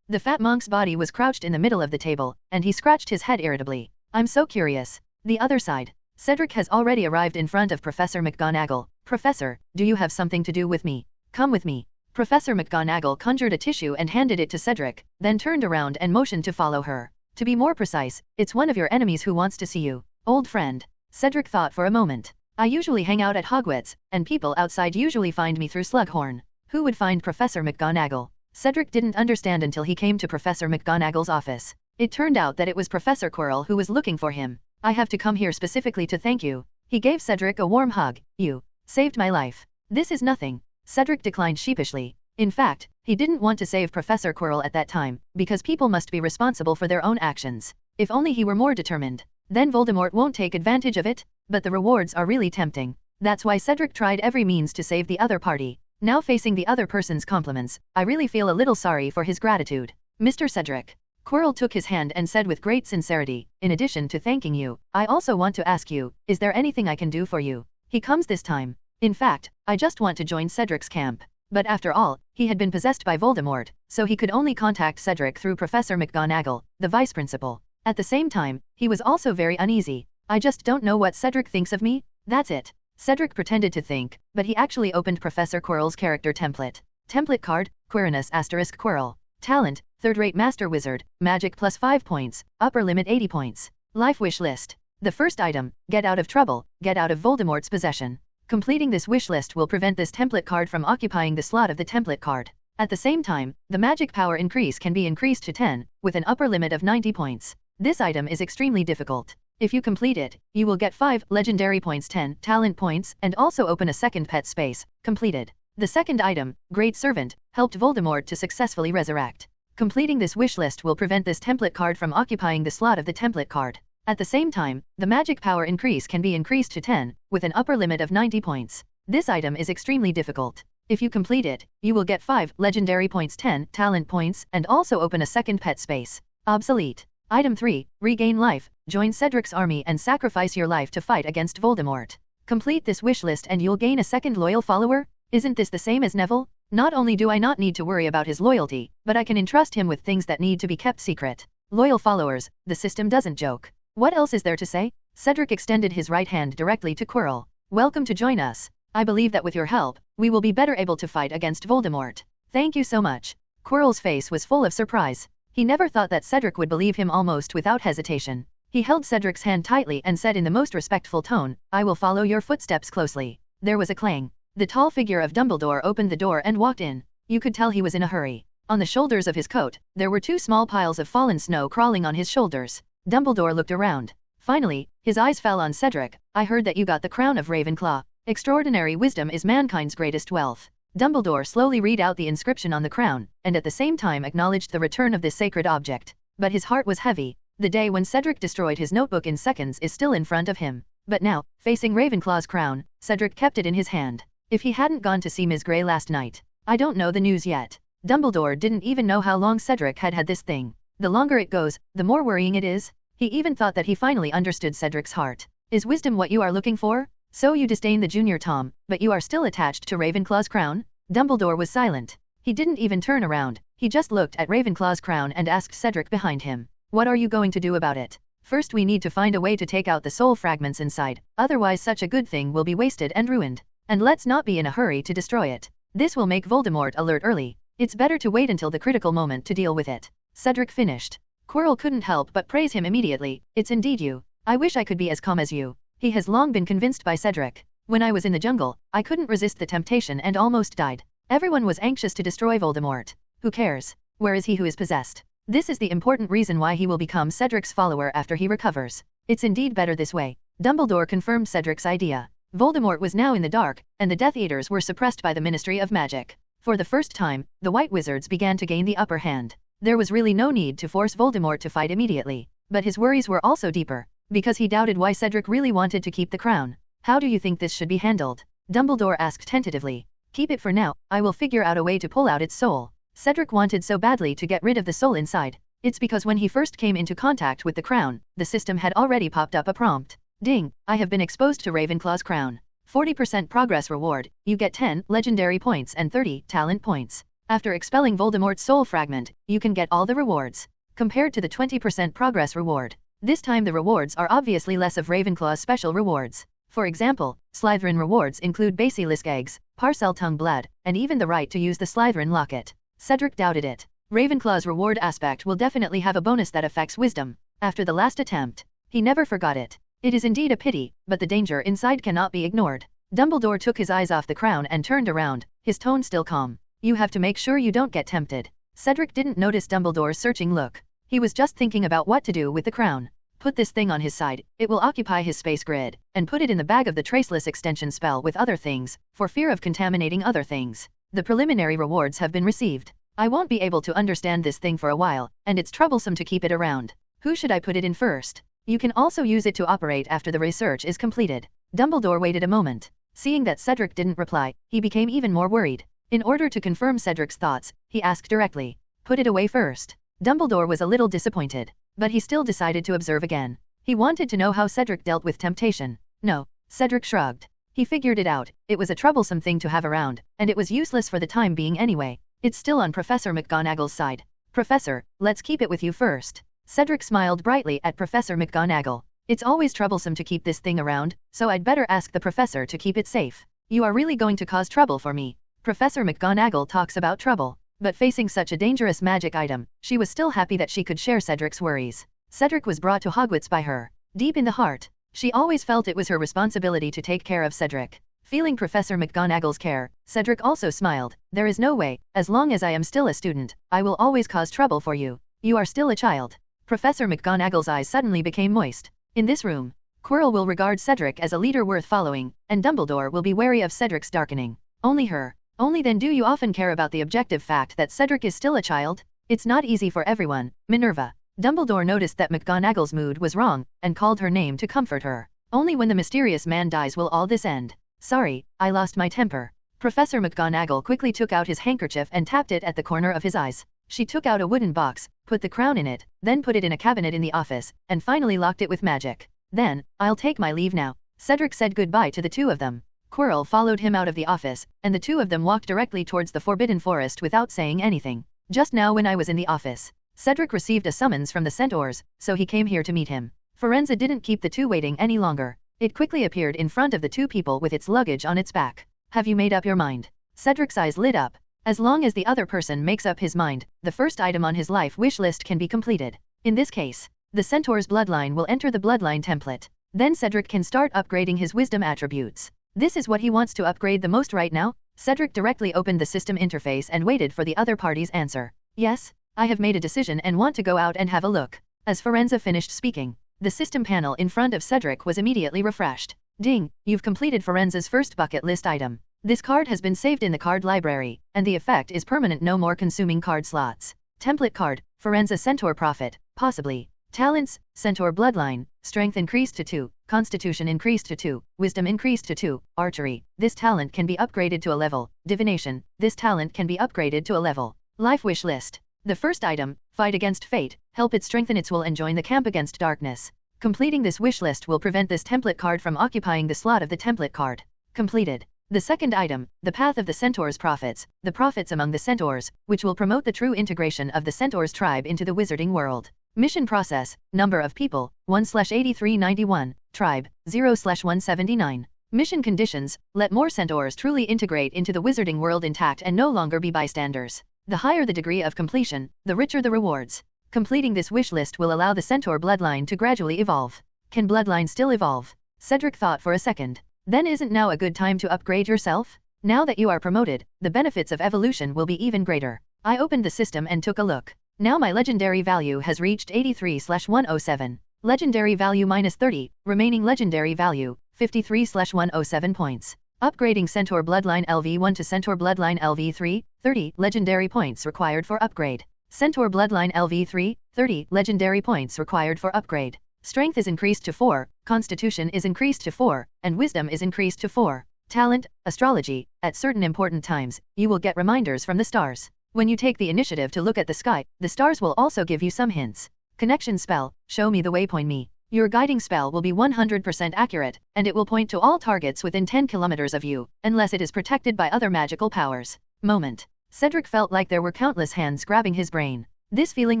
The fat monk's body was crouched in the middle of the table, and he scratched his head irritably. "I'm so curious." The other side. Cedric has already arrived in front of Professor McGonagall. "Professor, do you have something to do with me? Come with me." Professor McGonagall conjured a tissue and handed it to Cedric, then turned around and motioned to follow her. "To be more precise, it's one of your enemies who wants to see you, old friend." Cedric thought for a moment. "I usually hang out at Hogwarts, and people outside usually find me through Slughorn. Who would find Professor McGonagall?" Cedric didn't understand until he came to Professor McGonagall's office. It turned out that it was Professor Quirrell who was looking for him. "I have to come here specifically to thank you." He gave Cedric a warm hug. "You saved my life." "This is nothing." Cedric declined sheepishly. In fact, he didn't want to save Professor Quirrell at that time, because people must be responsible for their own actions. If only he were more determined. Then Voldemort won't take advantage of it, but the rewards are really tempting. That's why Cedric tried every means to save the other party. Now facing the other person's compliments, I really feel a little sorry for his gratitude. "Mr. Cedric." Quirrell took his hand and said with great sincerity, "In addition to thanking you, I also want to ask you, is there anything I can do for you?" He comes this time. "In fact, I just want to join Cedric's camp." But after all, he had been possessed by Voldemort, so he could only contact Cedric through Professor McGonagall, the vice principal. At the same time, he was also very uneasy. "I just don't know what Cedric thinks of me, that's it." Cedric pretended to think, but he actually opened Professor Quirrell's character template. Template card, Quirinus * Quirrell. Talent, 3rd-rate Master Wizard, Magic plus 5 points, upper limit 80 points. Life wish list. The first item, get out of trouble, get out of Voldemort's possession. Completing this wish list will prevent this template card from occupying the slot of the template card. At the same time, the magic power increase can be increased to 10, with an upper limit of 90 points. This item is extremely difficult. If you complete it, you will get 5 legendary points, 10 talent points, and also open a second pet space. Completed. The second item, Great Servant, helped Voldemort to successfully resurrect. Completing this wish list will prevent this template card from occupying the slot of the template card. At the same time, the magic power increase can be increased to 10, with an upper limit of 90 points. This item is extremely difficult. If you complete it, you will get 5 legendary points, 10 talent points, and also open a second pet space. Obsolete. Item 3, Regain Life, join Cedric's army and sacrifice your life to fight against Voldemort. Complete this wish list and you'll gain a second loyal follower? Isn't this the same as Neville? Not only do I not need to worry about his loyalty, but I can entrust him with things that need to be kept secret. Loyal followers, the system doesn't joke. What else is there to say? Cedric extended his right hand directly to Quirrell. "Welcome to join us. I believe that with your help, we will be better able to fight against Voldemort." "Thank you so much." Quirrell's face was full of surprise. He never thought that Cedric would believe him almost without hesitation. He held Cedric's hand tightly and said in the most respectful tone, "I will follow your footsteps closely." There was a clang. The tall figure of Dumbledore opened the door and walked in. You could tell he was in a hurry. On the shoulders of his coat, there were 2 small piles of fallen snow crawling on his shoulders. Dumbledore looked around. Finally, his eyes fell on Cedric. "I heard that you got the crown of Ravenclaw. Extraordinary wisdom is mankind's greatest wealth." Dumbledore slowly read out the inscription on the crown, and at the same time acknowledged the return of this sacred object. But his heart was heavy. The day when Cedric destroyed his notebook in seconds is still in front of him. But now, facing Ravenclaw's crown, Cedric kept it in his hand. If he hadn't gone to see Ms. Grey last night, I don't know the news yet. Dumbledore didn't even know how long Cedric had had this thing. The longer it goes, the more worrying it is. He even thought that he finally understood Cedric's heart. Is wisdom what you are looking for? So you disdain the junior Tom, but you are still attached to Ravenclaw's crown? Dumbledore was silent. He didn't even turn around, he just looked at Ravenclaw's crown and asked Cedric behind him. What are you going to do about it? First we need to find a way to take out the soul fragments inside, otherwise such a good thing will be wasted and ruined. And let's not be in a hurry to destroy it. This will make Voldemort alert early. It's better to wait until the critical moment to deal with it. Cedric finished. Quirrell couldn't help but praise him immediately. It's indeed you. I wish I could be as calm as you. He has long been convinced by Cedric. When I was in the jungle, I couldn't resist the temptation and almost died. Everyone was anxious to destroy Voldemort. Who cares? Where is he who is possessed? This is the important reason why he will become Cedric's follower after he recovers. It's indeed better this way. Dumbledore confirmed Cedric's idea. Voldemort was now in the dark, and the Death Eaters were suppressed by the Ministry of Magic. For the first time, the White Wizards began to gain the upper hand. There was really no need to force Voldemort to fight immediately. But his worries were also deeper, because he doubted why Cedric really wanted to keep the crown. How do you think this should be handled? Dumbledore asked tentatively. Keep it for now, I will figure out a way to pull out its soul. Cedric wanted so badly to get rid of the soul inside. It's because when he first came into contact with the crown, the system had already popped up a prompt. Ding, I have been exposed to Ravenclaw's crown. 40% progress reward, you get 10 legendary points and 30 talent points. After expelling Voldemort's soul fragment, you can get all the rewards. Compared to the 20% progress reward. This time the rewards are obviously less of Ravenclaw's special rewards. For example, Slytherin rewards include basilisk eggs, Parseltongue blood, and even the right to use the Slytherin locket. Cedric doubted it. Ravenclaw's reward aspect will definitely have a bonus that affects wisdom. After the last attempt, he never forgot it. It is indeed a pity, but the danger inside cannot be ignored. Dumbledore took his eyes off the crown and turned around, his tone still calm. You have to make sure you don't get tempted. Cedric didn't notice Dumbledore's searching look. He was just thinking about what to do with the crown. Put this thing on his side, it will occupy his space grid, and put it in the bag of the traceless extension spell with other things, for fear of contaminating other things. The preliminary rewards have been received. I won't be able to understand this thing for a while, and it's troublesome to keep it around. Who should I put it in first? You can also use it to operate after the research is completed. Dumbledore waited a moment. Seeing that Cedric didn't reply, he became even more worried. In order to confirm Cedric's thoughts, he asked directly, "Put it away first." Dumbledore was a little disappointed, but he still decided to observe again. He wanted to know how Cedric dealt with temptation. No, Cedric shrugged. He figured it out, it was a troublesome thing to have around, and it was useless for the time being anyway. It's still on Professor McGonagall's side. Professor, let's keep it with you first. Cedric smiled brightly at Professor McGonagall. It's always troublesome to keep this thing around, so I'd better ask the professor to keep it safe. You are really going to cause trouble for me. Professor McGonagall talks about trouble. But facing such a dangerous magic item, she was still happy that she could share Cedric's worries. Cedric was brought to Hogwarts by her. Deep in the heart, she always felt it was her responsibility to take care of Cedric. Feeling Professor McGonagall's care, Cedric also smiled. There is no way, as long as I am still a student, I will always cause trouble for you. You are still a child. Professor McGonagall's eyes suddenly became moist. In this room, Quirrell will regard Cedric as a leader worth following, and Dumbledore will be wary of Cedric's darkening. Only her. Only then do you often care about the objective fact that Cedric is still a child? It's not easy for everyone, Minerva. Dumbledore noticed that McGonagall's mood was wrong, and called her name to comfort her. Only when the mysterious man dies will all this end. Sorry, I lost my temper. Professor McGonagall quickly took out his handkerchief and tapped it at the corner of his eyes. She took out a wooden box, put the crown in it, then put it in a cabinet in the office, and finally locked it with magic. Then, I'll take my leave now. Cedric said goodbye to the two of them. Quirrell followed him out of the office, and the two of them walked directly towards the Forbidden Forest without saying anything. Just now when I was in the office, Cedric received a summons from the Centaurs, so he came here to meet him. Forenza didn't keep the two waiting any longer. It quickly appeared in front of the two people with its luggage on its back. Have you made up your mind? Cedric's eyes lit up. As long as the other person makes up his mind, the first item on his life wish list can be completed. In this case, the Centaur's bloodline will enter the bloodline template. Then Cedric can start upgrading his wisdom attributes. This is what he wants to upgrade the most right now? Cedric directly opened the system interface and waited for the other party's answer. Yes, I have made a decision and want to go out and have a look. As Forenza finished speaking, the system panel in front of Cedric was immediately refreshed. Ding, you've completed Forenza's first bucket list item. This card has been saved in the card library, and the effect is permanent, no more consuming card slots. Template card, Forenza Centaur Prophet, possibly. Talents, Centaur Bloodline, Strength increased to 2, Constitution increased to 2, Wisdom increased to 2, Archery, this talent can be upgraded to a level, Divination, this talent can be upgraded to a level. Life wish list, The first item, fight against fate, help it strengthen its will and join the camp against darkness. Completing this wish list will prevent this template card from occupying the slot of the template card. Completed. The second item, the path of the Centaurs profits, the profits among the Centaurs, which will promote the true integration of the Centaurs tribe into the wizarding world. Mission process, number of people, 1/8391, tribe, 0/179. Mission conditions, let more Centaurs truly integrate into the wizarding world intact and no longer be bystanders. The higher the degree of completion, the richer the rewards. Completing this wish list will allow the Centaur bloodline to gradually evolve. Can bloodline still evolve? Cedric thought for a second. Then isn't now a good time to upgrade yourself? Now that you are promoted, the benefits of evolution will be even greater. I opened the system and took a look. Now my legendary value has reached 83/107. Legendary value -30, remaining legendary value, 53/107 points. Upgrading Centaur Bloodline LV1 to Centaur Bloodline LV3, 30 legendary points required for upgrade. Centaur Bloodline LV3, 30 legendary points required for upgrade. Strength is increased to 4, Constitution is increased to 4, and Wisdom is increased to 4. Talent, Astrology. At certain important times, you will get reminders from the stars. When you take the initiative to look at the sky, the stars will also give you some hints. Connection spell, show me the way, point me. Your guiding spell will be 100% accurate, and it will point to all targets within 10 kilometers of you, unless it is protected by other magical powers. Moment. Cedric felt like there were countless hands grabbing his brain. This feeling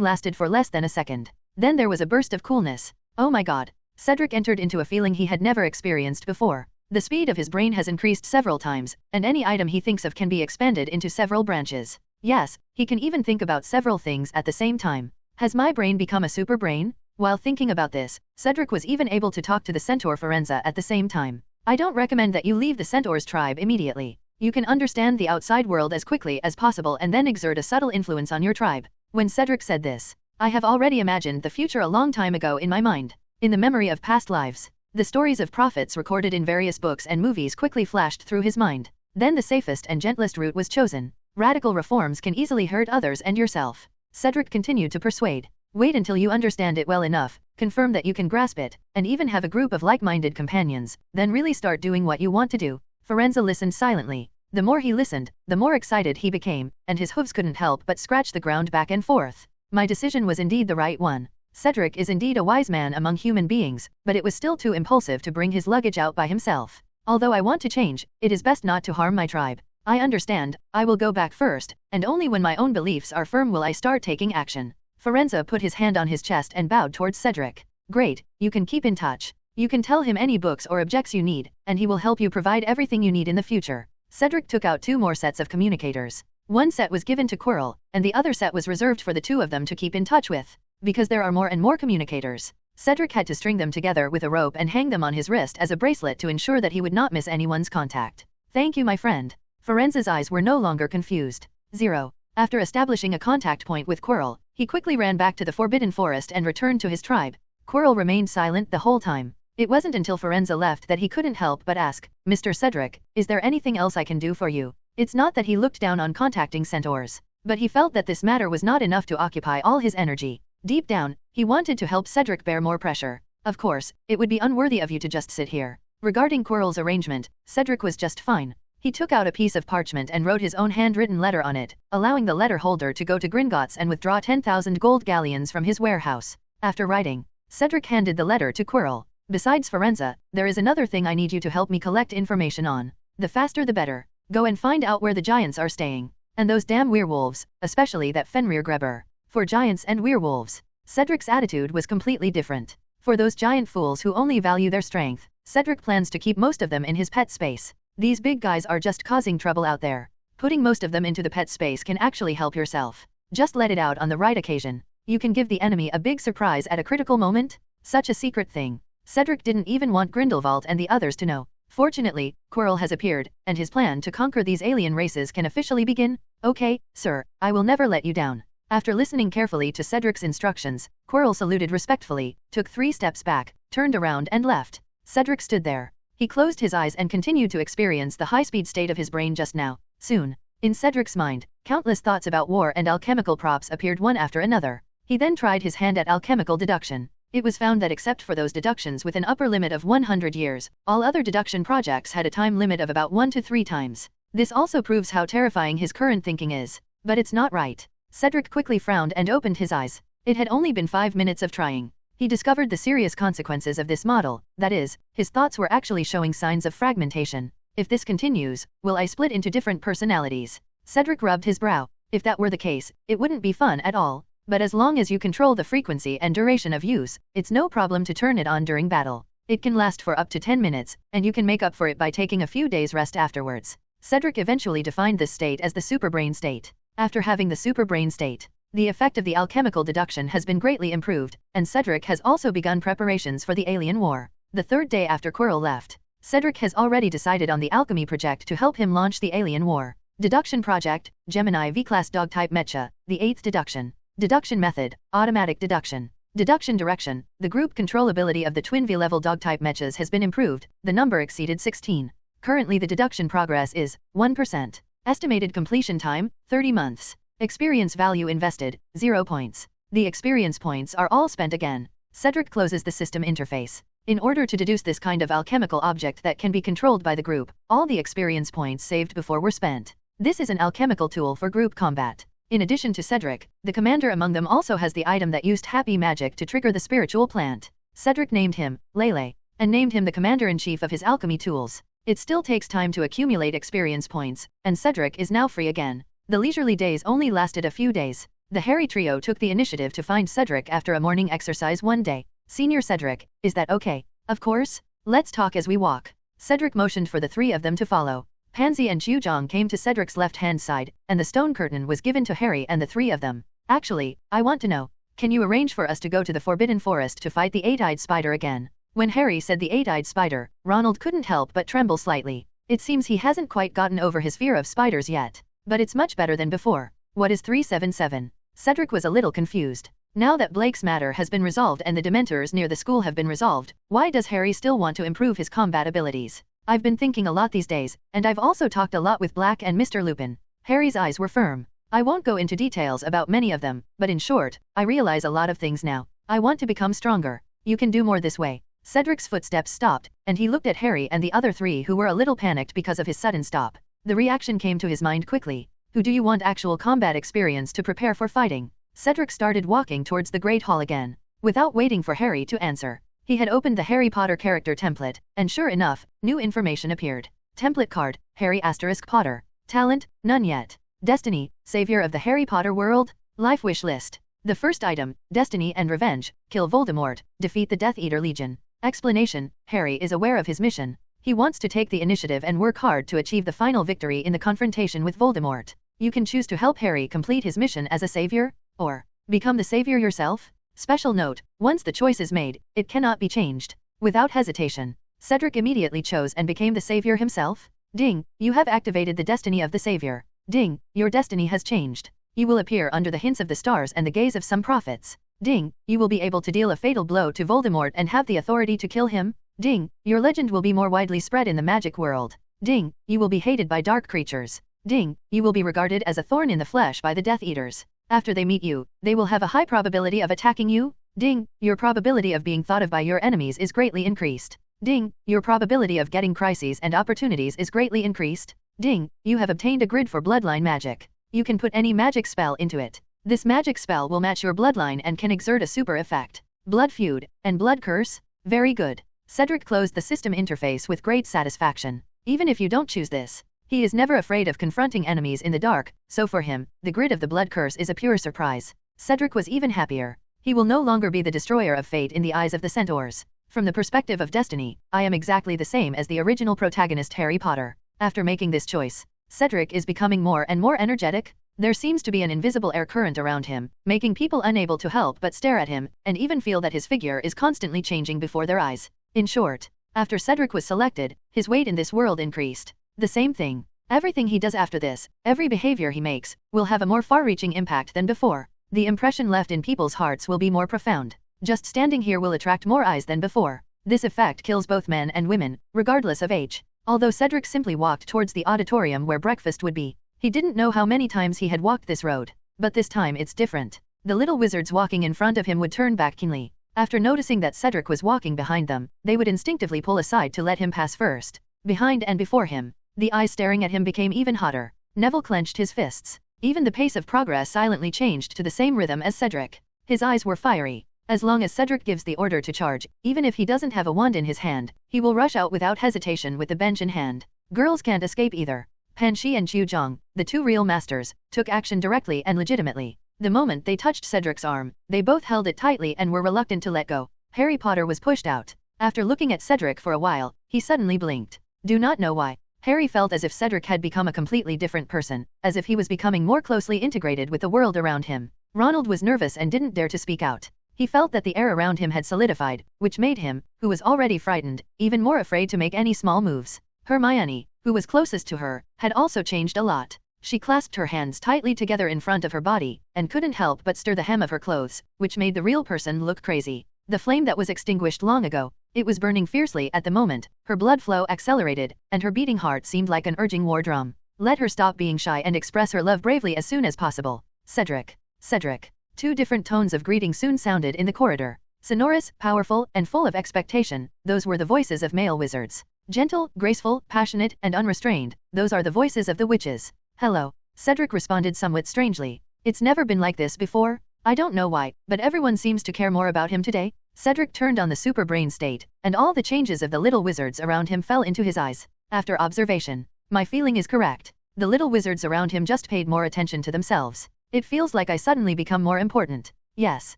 lasted for less than a second. Then there was a burst of coolness. Oh my god. Cedric entered into a feeling he had never experienced before. The speed of his brain has increased several times, and any item he thinks of can be expanded into several branches. Yes, he can even think about several things at the same time. Has my brain become a super brain? While thinking about this, Cedric was even able to talk to the Centaur Forenza at the same time. I don't recommend that you leave the Centaurs tribe immediately. You can understand the outside world as quickly as possible and then exert a subtle influence on your tribe. When Cedric said this, I have already imagined the future a long time ago in my mind. In the memory of past lives, the stories of prophets recorded in various books and movies quickly flashed through his mind. Then the safest and gentlest route was chosen. Radical reforms can easily hurt others and yourself. Cedric continued to persuade. Wait until you understand it well enough, confirm that you can grasp it, and even have a group of like-minded companions, then really start doing what you want to do. Forenza listened silently. The more he listened, the more excited he became, and his hooves couldn't help but scratch the ground back and forth. My decision was indeed the right one. Cedric is indeed a wise man among human beings, but it was still too impulsive to bring his luggage out by himself. Although I want to change, it is best not to harm my tribe. I understand, I will go back first, and only when my own beliefs are firm will I start taking action. Forenza put his hand on his chest and bowed towards Cedric. Great, you can keep in touch. You can tell him any books or objects you need, and he will help you provide everything you need in the future. Cedric took out 2 more sets of communicators. One set was given to Quirrell, and the other set was reserved for the 2 of them to keep in touch with. Because there are more and more communicators, Cedric had to string them together with a rope and hang them on his wrist as a bracelet to ensure that he would not miss anyone's contact. Thank you, my friend. Forenza's eyes were no longer confused. 0. After establishing a contact point with Quirrell, he quickly ran back to the Forbidden Forest and returned to his tribe. Quirrell remained silent the whole time. It wasn't until Forenza left that he couldn't help but ask, Mr. Cedric, is there anything else I can do for you? It's not that he looked down on contacting Centaurs, but he felt that this matter was not enough to occupy all his energy. Deep down, he wanted to help Cedric bear more pressure. Of course, it would be unworthy of you to just sit here. Regarding Quirrell's arrangement, Cedric was just fine. He took out a piece of parchment and wrote his own handwritten letter on it, allowing the letter holder to go to Gringotts and withdraw 10,000 gold galleons from his warehouse. After writing, Cedric handed the letter to Quirrell. Besides Forenza, there is another thing I need you to help me collect information on. The faster the better. Go and find out where the giants are staying. And those damn werewolves, especially that Fenrir Grebber. For giants and werewolves, Cedric's attitude was completely different. For those giant fools who only value their strength, Cedric plans to keep most of them in his pet space. These big guys are just causing trouble out there. Putting most of them into the pet space can actually help yourself. Just let it out on the right occasion. You can give the enemy a big surprise at a critical moment. Such a secret thing. Cedric didn't even want Grindelwald and the others to know. Fortunately, Quirrell has appeared, and his plan to conquer these alien races can officially begin. Okay, sir, I will never let you down. After listening carefully to Cedric's instructions, Quirrell saluted respectfully, took 3 steps back, turned around and left. Cedric stood there. He closed his eyes and continued to experience the high-speed state of his brain just now. Soon, in Cedric's mind, countless thoughts about war and alchemical props appeared one after another. He then tried his hand at alchemical deduction. It was found that except for those deductions with an upper limit of 100 years, all other deduction projects had a time limit of about 1 to 3 times. This also proves how terrifying his current thinking is. But it's not right. Cedric quickly frowned and opened his eyes. It had only been 5 minutes of trying. He discovered the serious consequences of this model, that is, his thoughts were actually showing signs of fragmentation. If this continues, will I split into different personalities? Cedric rubbed his brow. If that were the case, it wouldn't be fun at all. But as long as you control the frequency and duration of use, it's no problem to turn it on during battle. It can last for up to 10 minutes, and you can make up for it by taking a few days rest afterwards. Cedric eventually defined this state as the Superbrain state. After having the Superbrain state, the effect of the alchemical deduction has been greatly improved, and Cedric has also begun preparations for the Alien War. The third day after Quirrell left, Cedric has already decided on the alchemy project to help him launch the Alien War. Deduction Project, Gemini V-Class Dog-Type Mecha, the 8th Deduction. Deduction Method, Automatic Deduction. Deduction Direction, the group controllability of the twin V-level Dog-Type Mechas has been improved, the number exceeded 16. Currently the deduction progress is 1%. Estimated completion time, 30 months. Experience value invested, 0 points. The experience points are all spent again. Cedric closes the system interface. In order to deduce this kind of alchemical object that can be controlled by the group, all the experience points saved before were spent. This is an alchemical tool for group combat. In addition to Cedric, the commander among them also has the item that used happy magic to trigger the spiritual plant. Cedric named him Lele, and named him the commander-in-chief of his alchemy tools. It still takes time to accumulate experience points, and Cedric is now free again. The leisurely days only lasted a few days. The Harry trio took the initiative to find Cedric after a morning exercise one day. Senior Cedric, is that okay? Of course. Let's talk as we walk. Cedric motioned for the three of them to follow. Pansy and Chuzhong came to Cedric's left-hand side, and the stone curtain was given to Harry and the three of them. Actually, I want to know, can you arrange for us to go to the Forbidden Forest to fight the eight-eyed spider again? When Harry said the eight-eyed spider, Ronald couldn't help but tremble slightly. It seems he hasn't quite gotten over his fear of spiders yet. But it's much better than before. What is 377? Cedric was a little confused. Now that Blake's matter has been resolved and the Dementors near the school have been resolved, why does Harry still want to improve his combat abilities? I've been thinking a lot these days, and I've also talked a lot with Black and Mr. Lupin. Harry's eyes were firm. I won't go into details about many of them, but in short, I realize a lot of things now. I want to become stronger. You can do more this way. Cedric's footsteps stopped, and he looked at Harry and the other three who were a little panicked because of his sudden stop. The reaction came to his mind quickly. Who do you want actual combat experience to prepare for fighting? Cedric started walking towards the Great Hall again. Without waiting for Harry to answer, he had opened the Harry Potter character template, and sure enough, new information appeared. Template card, Harry * Potter. Talent, none yet. Destiny, savior of the Harry Potter world. Life wish list. The first item, Destiny and Revenge, kill Voldemort, defeat the Death Eater Legion. Explanation, Harry is aware of his mission. He wants to take the initiative and work hard to achieve the final victory in the confrontation with Voldemort. You can choose to help Harry complete his mission as a savior, or become the savior yourself. Special note, once the choice is made, it cannot be changed. Without hesitation, Cedric immediately chose and became the savior himself. Ding, you have activated the destiny of the savior. Ding, your destiny has changed. You will appear under the hints of the stars and the gaze of some prophets. Ding, you will be able to deal a fatal blow to Voldemort and have the authority to kill him. Ding, your legend will be more widely spread in the magic world. Ding, you will be hated by dark creatures. Ding, you will be regarded as a thorn in the flesh by the Death Eaters. After they meet you, they will have a high probability of attacking you. Ding, your probability of being thought of by your enemies is greatly increased. Ding, your probability of getting crises and opportunities is greatly increased. Ding, you have obtained a grid for bloodline magic. You can put any magic spell into it. This magic spell will match your bloodline and can exert a super effect. Blood feud, and blood curse? Very good. Cedric closed the system interface with great satisfaction. Even if you don't choose this, he is never afraid of confronting enemies in the dark, so for him, the grid of the blood curse is a pure surprise. Cedric was even happier. He will no longer be the destroyer of fate in the eyes of the Centaurs. From the perspective of destiny, I am exactly the same as the original protagonist Harry Potter. After making this choice, Cedric is becoming more and more energetic. There seems to be an invisible air current around him, making people unable to help but stare at him, and even feel that his figure is constantly changing before their eyes. In short, after Cedric was selected, his weight in this world increased. The same thing. Everything he does after this, every behavior he makes, will have a more far-reaching impact than before. The impression left in people's hearts will be more profound. Just standing here will attract more eyes than before. This effect kills both men and women, regardless of age. Although Cedric simply walked towards the auditorium where breakfast would be, he didn't know how many times he had walked this road. But this time it's different. The little wizards walking in front of him would turn back keenly. After noticing that Cedric was walking behind them, they would instinctively pull aside to let him pass first. Behind and before him, the eyes staring at him became even hotter. Neville clenched his fists. Even the pace of progress silently changed to the same rhythm as Cedric. His eyes were fiery. As long as Cedric gives the order to charge, even if he doesn't have a wand in his hand, he will rush out without hesitation with the bench in hand. Girls can't escape either. Pan Shi and Qiu Zhang, the two real masters, took action directly and legitimately. The moment they touched Cedric's arm, they both held it tightly and were reluctant to let go. Harry Potter was pushed out. After looking at Cedric for a while, he suddenly blinked. Do not know why. Harry felt as if Cedric had become a completely different person, as if he was becoming more closely integrated with the world around him. Ronald was nervous and didn't dare to speak out. He felt that the air around him had solidified, which made him, who was already frightened, even more afraid to make any small moves. Hermione, who was closest to her, had also changed a lot. She clasped her hands tightly together in front of her body, and couldn't help but stir the hem of her clothes, which made the real person look crazy. The flame that was extinguished long ago, it was burning fiercely at the moment, her blood flow accelerated, and her beating heart seemed like an urging war drum. Let her stop being shy and express her love bravely as soon as possible. Cedric. Cedric. Two different tones of greeting soon sounded in the corridor. Sonorous, powerful, and full of expectation, those were the voices of male wizards. Gentle, graceful, passionate, and unrestrained, those are the voices of the witches. Hello. Cedric responded somewhat strangely. It's never been like this before. I don't know why, but everyone seems to care more about him today. Cedric turned on the Superbrain state, and all the changes of the little wizards around him fell into his eyes. After observation, my feeling is correct. The little wizards around him just paid more attention to themselves. It feels like I suddenly become more important. Yes,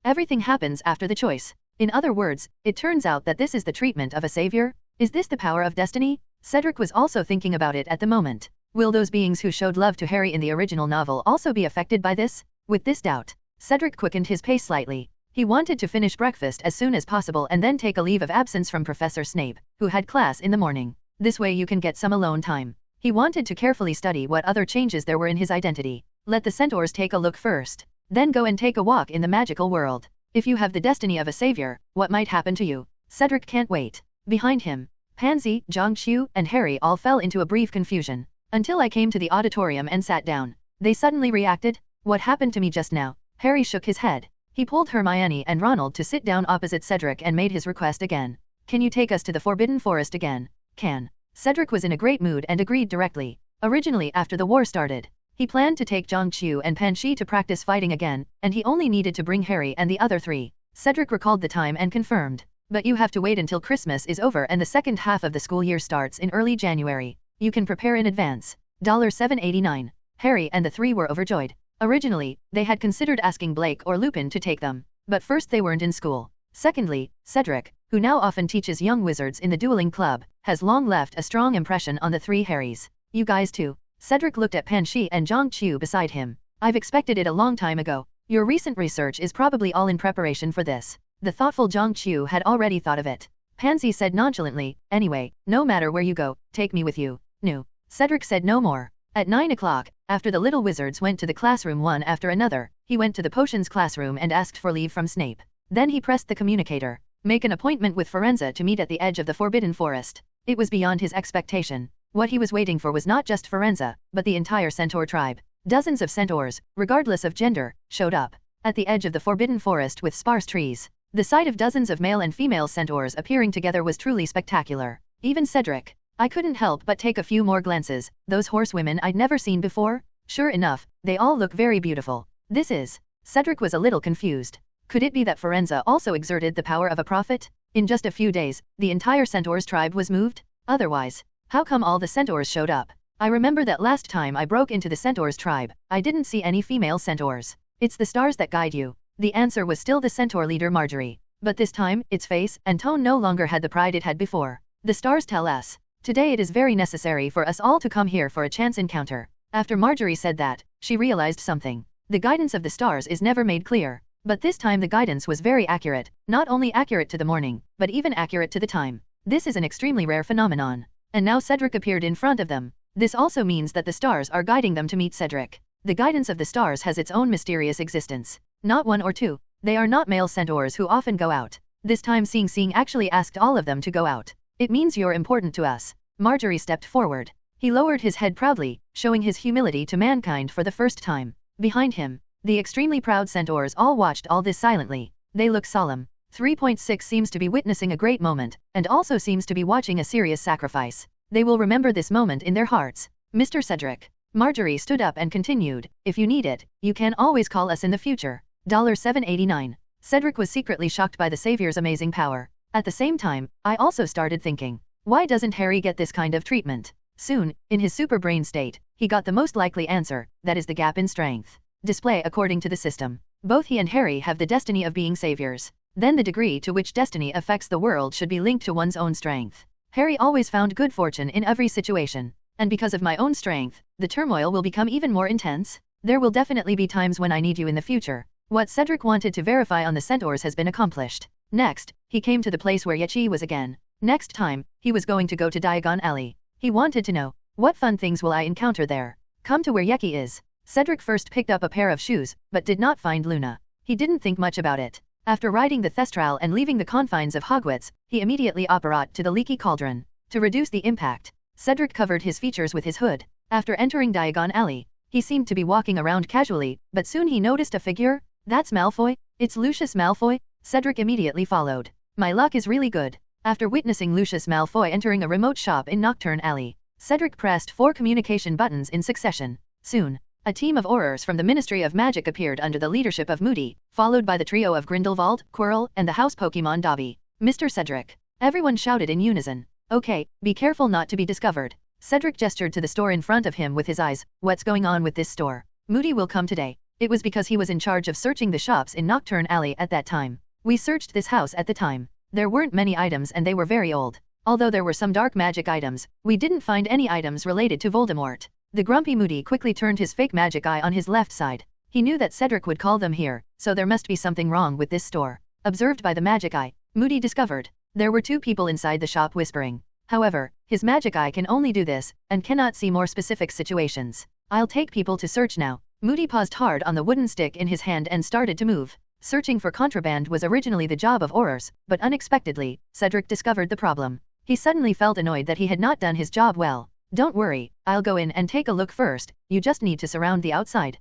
everything happens after the choice. In other words, it turns out that this is the treatment of a savior? Is this the power of destiny? Cedric was also thinking about it at the moment. Will those beings who showed love to Harry in the original novel also be affected by this? With this doubt, Cedric quickened his pace slightly. He wanted to finish breakfast as soon as possible and then take a leave of absence from Professor Snape, who had class in the morning. This way you can get some alone time. He wanted to carefully study what other changes there were in his identity. Let the Centaurs take a look first. Then go and take a walk in the magical world. If you have the destiny of a savior, what might happen to you? Cedric can't wait. Behind him, Pansy, Zhangqiu, and Harry all fell into a brief confusion. Until I came to the auditorium and sat down. They suddenly reacted. What happened to me just now? Harry shook his head. He pulled Hermione and Ronald to sit down opposite Cedric and made his request again. Can you take us to the Forbidden Forest again? Can. Cedric was in a great mood and agreed directly. Originally after the war started, he planned to take Zhangqiu and Pan Shi to practice fighting again, and he only needed to bring Harry and the other three. Cedric recalled the time and confirmed. But you have to wait until Christmas is over and the second half of the school year starts in early January. You can prepare in advance. $7.89. Harry and the three were overjoyed. Originally, they had considered asking Blake or Lupin to take them. But first they weren't in school. Secondly, Cedric, who now often teaches young wizards in the dueling club, has long left a strong impression on the three Harrys. You guys too. Cedric looked at Pan Shi and Zhangqiu beside him. I've expected it a long time ago. Your recent research is probably all in preparation for this. The thoughtful Zhangqiu had already thought of it. Pansy said nonchalantly, anyway, no matter where you go, take me with you. No. Cedric said no more. At 9 o'clock, after the little wizards went to the classroom one after another, he went to the potions classroom and asked for leave from Snape. Then he pressed the communicator. Make an appointment with Forenza to meet at the edge of the Forbidden Forest. It was beyond his expectation. What he was waiting for was not just Forenza, but the entire Centaur tribe. Dozens of Centaurs, regardless of gender, showed up. At the edge of the Forbidden Forest with sparse trees. The sight of dozens of male and female Centaurs appearing together was truly spectacular. Even Cedric. I couldn't help but take a few more glances. Those horsewomen I'd never seen before? Sure enough, they all look very beautiful. This is... Cedric was a little confused. Could it be that Forenza also exerted the power of a prophet? In just a few days, the entire Centaurs tribe was moved? Otherwise, how come all the Centaurs showed up? I remember that last time I broke into the Centaurs tribe, I didn't see any female Centaurs. It's the stars that guide you. The answer was still the Centaur leader Marjorie. But this time, its face and tone no longer had the pride it had before. The stars tell us. Today it is very necessary for us all to come here for a chance encounter. After Marjorie said that, she realized something. The guidance of the stars is never made clear. But this time the guidance was very accurate, not only accurate to the morning, but even accurate to the time. This is an extremely rare phenomenon. And now Cedric appeared in front of them. This also means that the stars are guiding them to meet Cedric. The guidance of the stars has its own mysterious existence. Not one or two. They are not male Centaurs who often go out. This time Sing actually asked all of them to go out. It means you're important to us. Marjorie stepped forward. He lowered his head proudly, showing his humility to mankind for the first time. Behind him, the extremely proud Centaurs all watched all this silently. They look solemn. 3.6 seems to be witnessing a great moment, and also seems to be watching a serious sacrifice. They will remember this moment in their hearts. Mr. Cedric. Marjorie stood up and continued, if you need it, you can always call us in the future. $7.89. Cedric was secretly shocked by the Savior's amazing power. At the same time, I also started thinking, why doesn't Harry get this kind of treatment? Soon, in his Superbrain state, he got the most likely answer, that is the gap in strength. Display according to the system. Both he and Harry have the destiny of being saviors. Then the degree to which destiny affects the world should be linked to one's own strength. Harry always found good fortune in every situation. And because of my own strength, the turmoil will become even more intense. There will definitely be times when I need you in the future. What Cedric wanted to verify on the Centaurs has been accomplished. Next, he came to the place where Yechi was again. Next time, he was going to go to Diagon Alley. He wanted to know, what fun things will I encounter there? Come to where Yechi is. Cedric first picked up a pair of shoes, but did not find Luna. He didn't think much about it. After riding the Thestral and leaving the confines of Hogwarts, he immediately apparat to the leaky cauldron. To reduce the impact, Cedric covered his features with his hood. After entering Diagon Alley, he seemed to be walking around casually, but soon he noticed a figure. That's Malfoy? It's Lucius Malfoy? Cedric immediately followed. My luck is really good. After witnessing Lucius Malfoy entering a remote shop in Nocturn Alley, Cedric pressed 4 communication buttons in succession. Soon, a team of Aurors from the Ministry of Magic appeared under the leadership of Moody, followed by the trio of Grindelwald, Quirrell, and the house Pokemon Dobby. Mr. Cedric. Everyone shouted in unison. Okay, be careful not to be discovered. Cedric gestured to the store in front of him with his eyes. What's going on with this store? Moody will come today. It was because he was in charge of searching the shops in Nocturn Alley at that time. We searched this house at the time. There weren't many items and they were very old. Although there were some dark magic items, we didn't find any items related to Voldemort. The grumpy Moody quickly turned his fake magic eye on his left side. He knew that Cedric would call them here, so there must be something wrong with this store. Observed by the magic eye, Moody discovered there were 2 people inside the shop whispering. However, his magic eye can only do this, and cannot see more specific situations. I'll take people to search now. Moody paused hard on the wooden stick in his hand and started to move. Searching for contraband was originally the job of Aurors, but unexpectedly, Cedric discovered the problem. He suddenly felt annoyed that he had not done his job well. Don't worry, I'll go in and take a look first, you just need to surround the outside.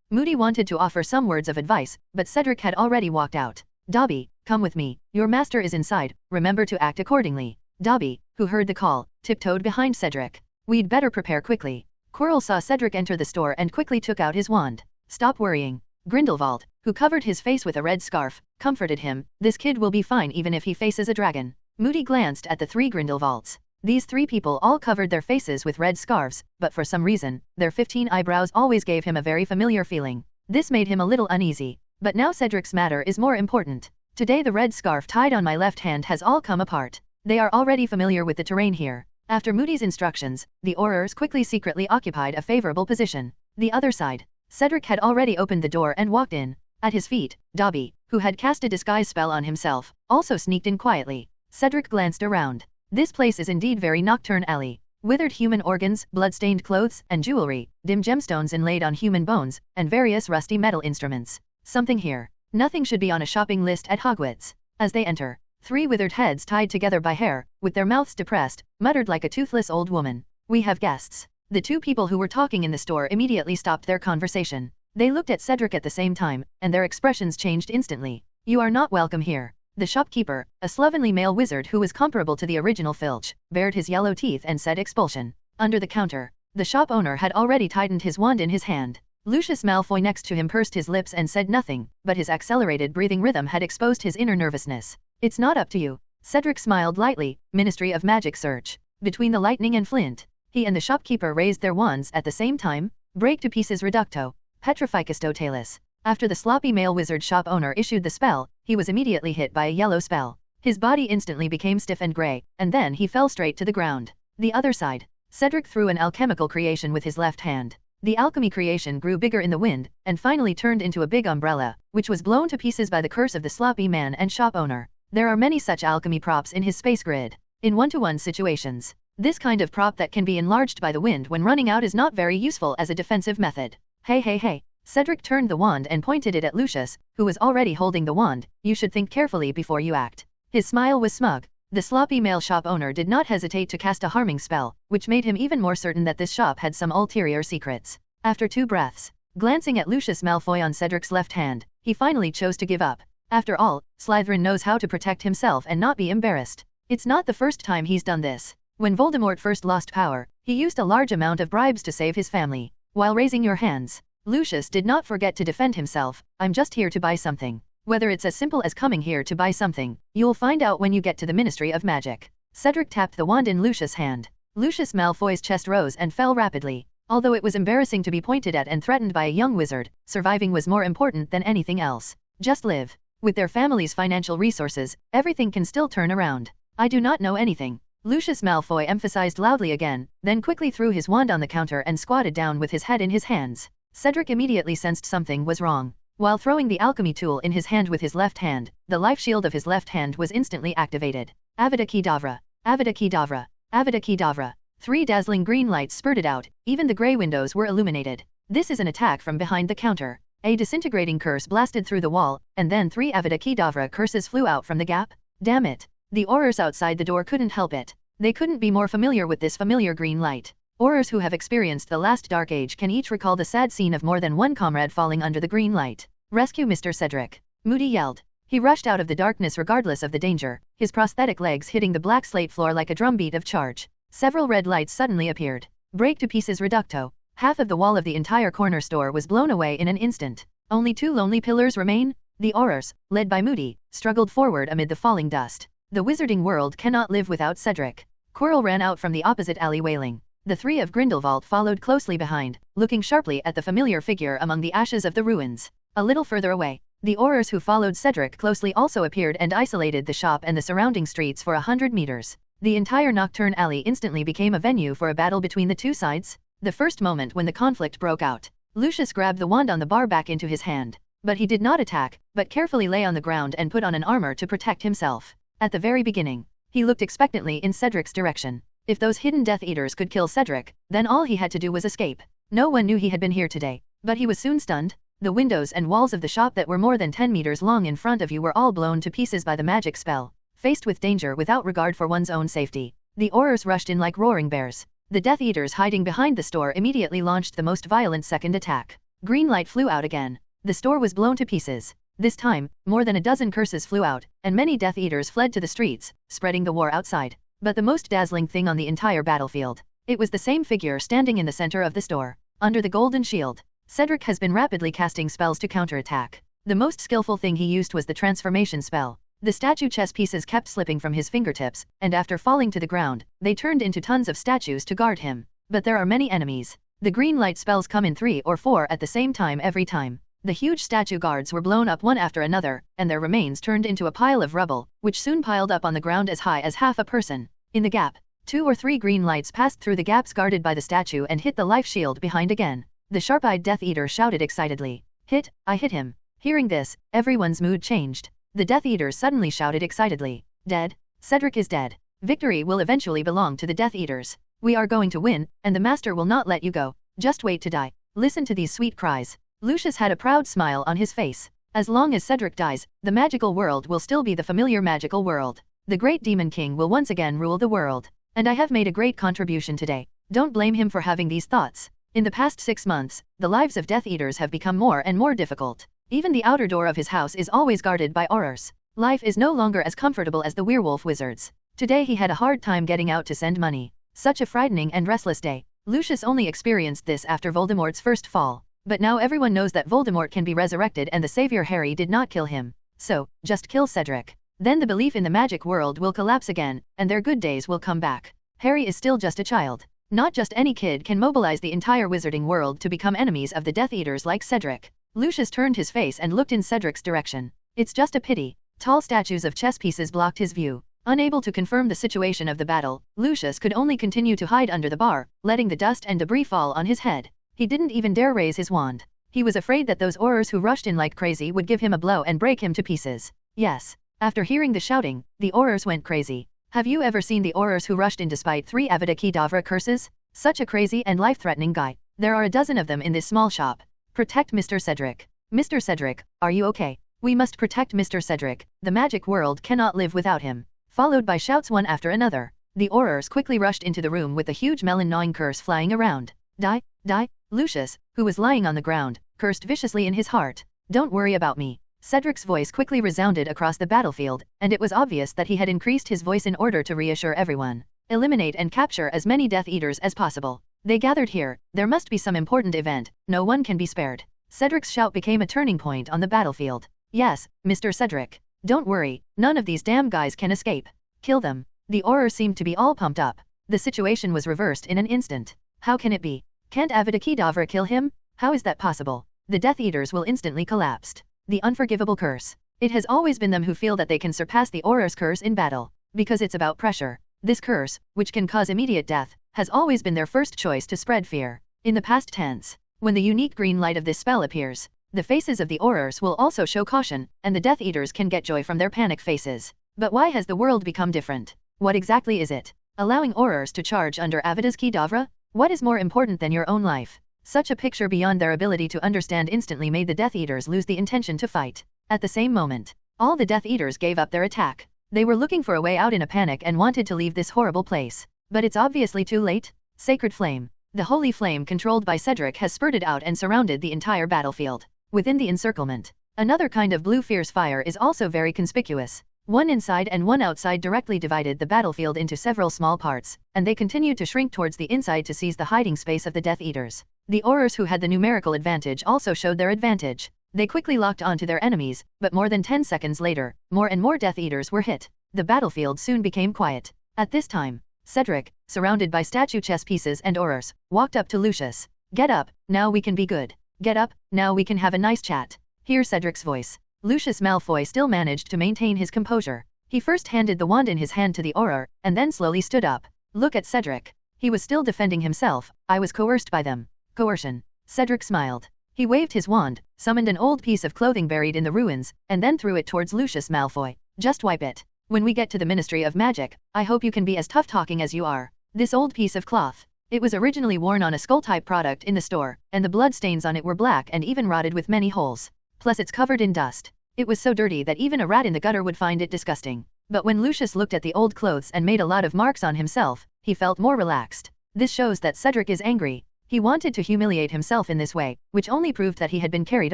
Moody wanted to offer some words of advice, but Cedric had already walked out. Dobby, come with me, your master is inside, remember to act accordingly. Dobby, who heard the call, tiptoed behind Cedric. We'd better prepare quickly. Quirrell saw Cedric enter the store and quickly took out his wand. Stop worrying. Grindelwald, who covered his face with a red scarf, comforted him. This kid will be fine even if he faces a dragon. Moody glanced at the 3 Grindelwalds. These 3 people all covered their faces with red scarves, but for some reason, their 15 eyebrows always gave him a very familiar feeling. This made him a little uneasy. But now Cedric's matter is more important. Today the red scarf tied on my left hand has all come apart. They are already familiar with the terrain here. After Moody's instructions, the Aurors quickly secretly occupied a favorable position. The other side. Cedric had already opened the door and walked in. At his feet, Dobby, who had cast a disguise spell on himself, also sneaked in quietly. Cedric glanced around. This place is indeed very Nocturn Alley. Withered human organs, blood-stained clothes, and jewelry, dim gemstones inlaid on human bones, and various rusty metal instruments. Something here. Nothing should be on a shopping list at Hogwarts. As they enter, 3 withered heads tied together by hair, with their mouths depressed, muttered like a toothless old woman. We have guests. The 2 people who were talking in the store immediately stopped their conversation. They looked at Cedric at the same time, and their expressions changed instantly. You are not welcome here. The shopkeeper, a slovenly male wizard who was comparable to the original Filch, bared his yellow teeth and said expulsion. Under the counter, the shop owner had already tightened his wand in his hand. Lucius Malfoy next to him pursed his lips and said nothing, but his accelerated breathing rhythm had exposed his inner nervousness. It's not up to you. Cedric smiled lightly. Ministry of Magic search. Between the lightning and flint. He and the shopkeeper raised their wands at the same time. Break to pieces reducto. Petrificus totalis. After the sloppy male wizard shop owner issued the spell, he was immediately hit by a yellow spell. His body instantly became stiff and grey, and then he fell straight to the ground. The other side. Cedric threw an alchemical creation with his left hand. The alchemy creation grew bigger in the wind, and finally turned into a big umbrella, which was blown to pieces by the curse of the sloppy man and shop owner. There are many such alchemy props in his space grid. In one-to-one situations, this kind of prop that can be enlarged by the wind when running out is not very useful as a defensive method. Hey. Cedric turned the wand and pointed it at Lucius, who was already holding the wand. You should think carefully before you act. His smile was smug. The sloppy male shop owner did not hesitate to cast a harming spell, which made him even more certain that this shop had some ulterior secrets. After 2 breaths, glancing at Lucius Malfoy on Cedric's left hand, he finally chose to give up. After all, Slytherin knows how to protect himself and not be embarrassed. It's not the first time he's done this. When Voldemort first lost power, He used a large amount of bribes to save his family. While raising your hands, Lucius did not forget to defend himself. I'm just here to buy something. Whether it's as simple as coming here to buy something, you'll find out when you get to the Ministry of Magic. Cedric tapped the wand in Lucius' hand. Lucius Malfoy's chest rose and fell rapidly. Although it was embarrassing to be pointed at and threatened by a young wizard, surviving was more important than anything else. Just live. With their family's financial resources, everything can still turn around. I do not know anything. Lucius Malfoy emphasized loudly again, then quickly threw his wand on the counter and squatted down with his head in his hands. Cedric immediately sensed something was wrong. While throwing the alchemy tool in his hand with his left hand, the life shield of his left hand was instantly activated. Avada Kedavra! Avada Kedavra! Avada Kedavra! 3 dazzling green lights spurted out, even the grey windows were illuminated. This is an attack from behind the counter. A disintegrating curse blasted through the wall, and then 3 Avada Kedavra curses flew out from the gap. Damn it! The Aurors outside the door couldn't help it. They couldn't be more familiar with this familiar green light. Aurors who have experienced the last Dark Age can each recall the sad scene of more than one comrade falling under the green light. Rescue Mr. Cedric! Moody yelled. He rushed out of the darkness regardless of the danger, his prosthetic legs hitting the black slate floor like a drumbeat of charge. Several red lights suddenly appeared. Break to pieces reducto. Half of the wall of the entire corner store was blown away in an instant. Only 2 lonely pillars remain? The Aurors, led by Moody, struggled forward amid the falling dust. The wizarding world cannot live without Cedric. Quirrell ran out from the opposite alley wailing. The 3 of Grindelwald followed closely behind, looking sharply at the familiar figure among the ashes of the ruins. A little further away, the Aurors who followed Cedric closely also appeared and isolated the shop and the surrounding streets for 100 meters. The entire Nocturn alley instantly became a venue for a battle between the two sides. The first moment when the conflict broke out, Lucius grabbed the wand on the bar back into his hand. But he did not attack, but carefully lay on the ground and put on an armor to protect himself. At the very beginning, he looked expectantly in Cedric's direction. If those hidden Death Eaters could kill Cedric, then all he had to do was escape. No one knew he had been here today, but he was soon stunned. The windows and walls of the shop that were more than 10 meters long in front of you were all blown to pieces by the magic spell. Faced with danger without regard for one's own safety, the Aurors rushed in like roaring bears. The Death Eaters hiding behind the store immediately launched the most violent second attack. Green light flew out again. The store was blown to pieces. This time, more than a dozen curses flew out, and many Death Eaters fled to the streets, spreading the war outside. But the most dazzling thing on the entire battlefield, it was the same figure standing in the center of the store, under the golden shield. Cedric has been rapidly casting spells to counterattack. The most skillful thing he used was the transformation spell. The statue chess pieces kept slipping from his fingertips, and after falling to the ground, they turned into tons of statues to guard him. But there are many enemies. The green light spells come in 3 or 4 at the same time every time. The huge statue guards were blown up one after another, and their remains turned into a pile of rubble, which soon piled up on the ground as high as half a person. In the gap, 2 or 3 green lights passed through the gaps guarded by the statue and hit the life shield behind again. The sharp-eyed Death Eater shouted excitedly. Hit, I hit him. Hearing this, everyone's mood changed. The Death Eaters suddenly shouted excitedly. Dead? Cedric is dead. Victory will eventually belong to the Death Eaters. We are going to win, and the Master will not let you go. Just wait to die. Listen to these sweet cries. Lucius had a proud smile on his face. As long as Cedric dies, the magical world will still be the familiar magical world. The great Demon King will once again rule the world. And I have made a great contribution today. Don't blame him for having these thoughts. In the past 6 months, the lives of Death Eaters have become more and more difficult. Even the outer door of his house is always guarded by Aurors. Life is no longer as comfortable as the werewolf wizards. Today he had a hard time getting out to send money. Such a frightening and restless day. Lucius only experienced this after Voldemort's first fall. But now everyone knows that Voldemort can be resurrected and the savior Harry did not kill him. So, just kill Cedric. Then the belief in the magic world will collapse again, and their good days will come back. Harry is still just a child. Not just any kid can mobilize the entire wizarding world to become enemies of the Death Eaters like Cedric. Lucius turned his face and looked in Cedric's direction. It's just a pity. Tall statues of chess pieces blocked his view. Unable to confirm the situation of the battle, Lucius could only continue to hide under the bar, letting the dust and debris fall on his head. He didn't even dare raise his wand. He was afraid that those Aurors who rushed in like crazy would give him a blow and break him to pieces. Yes. After hearing the shouting, the Aurors went crazy. Have you ever seen the Aurors who rushed in despite 3 Avada Kedavra curses? Such a crazy and life-threatening guy. There are a dozen of them in this small shop. Protect Mr. Cedric. Mr. Cedric, are you okay? We must protect Mr. Cedric. The magic world cannot live without him. Followed by shouts one after another. The Aurors quickly rushed into the room with the huge melon-gnawing curse flying around. Die, die. Lucius, who was lying on the ground, cursed viciously in his heart. Don't worry about me. Cedric's voice quickly resounded across the battlefield, and it was obvious that he had increased his voice in order to reassure everyone. eliminate and capture as many Death Eaters as possible. They gathered here, there must be some important event, no one can be spared. Cedric's shout became a turning point on the battlefield. Yes, Mr. Cedric. Don't worry, none of these damn guys can escape. Kill them. The Auror seemed to be all pumped up. The situation was reversed in an instant. How can it be? Can't Avada Kedavra kill him? How is that possible? The Death Eaters will instantly collapsed. The unforgivable curse. It has always been them who feel that they can surpass the Auror's curse in battle. Because it's about pressure. This curse, which can cause immediate death, has always been their first choice to spread fear. In the past tense, when the unique green light of this spell appears, the faces of the Aurors will also show caution, and the Death Eaters can get joy from their panic faces. But why has the world become different? What exactly is it? Allowing Aurors to charge under Avada's Kedavra? What is more important than your own life? Such a picture beyond their ability to understand instantly made the Death Eaters lose the intention to fight. At the same moment, all the Death Eaters gave up their attack. They were looking for a way out in a panic and wanted to leave this horrible place. But it's obviously too late. Sacred Flame. The holy flame controlled by Cedric has spurted out and surrounded the entire battlefield. Within the encirclement, another kind of blue fierce fire is also very conspicuous. One inside and one outside directly divided the battlefield into several small parts, and they continued to shrink towards the inside to seize the hiding space of the Death Eaters. The Aurors who had the numerical advantage also showed their advantage. They quickly locked onto their enemies, but more than 10 seconds later, more and more Death Eaters were hit. The battlefield soon became quiet. At this time, Cedric, surrounded by statue chess pieces and Aurors, walked up to Lucius. Get up, now we can be good. Get up, now we can have a nice chat. Hear Cedric's voice. Lucius Malfoy still managed to maintain his composure. He first handed the wand in his hand to the Auror, and then slowly stood up. Look at Cedric. He was still defending himself. I was coerced by them. Coercion. Cedric smiled. He waved his wand, summoned an old piece of clothing buried in the ruins, and then threw it towards Lucius Malfoy. Just wipe it. When we get to the Ministry of Magic, I hope you can be as tough-talking as you are. This old piece of cloth. It was originally worn on a skull-type product in the store, and the blood stains on it were black and even rotted with many holes. Plus it's covered in dust. It was so dirty that even a rat in the gutter would find it disgusting. But when Lucius looked at the old clothes and made a lot of marks on himself, he felt more relaxed. This shows that Cedric is angry. He wanted to humiliate himself in this way, which only proved that he had been carried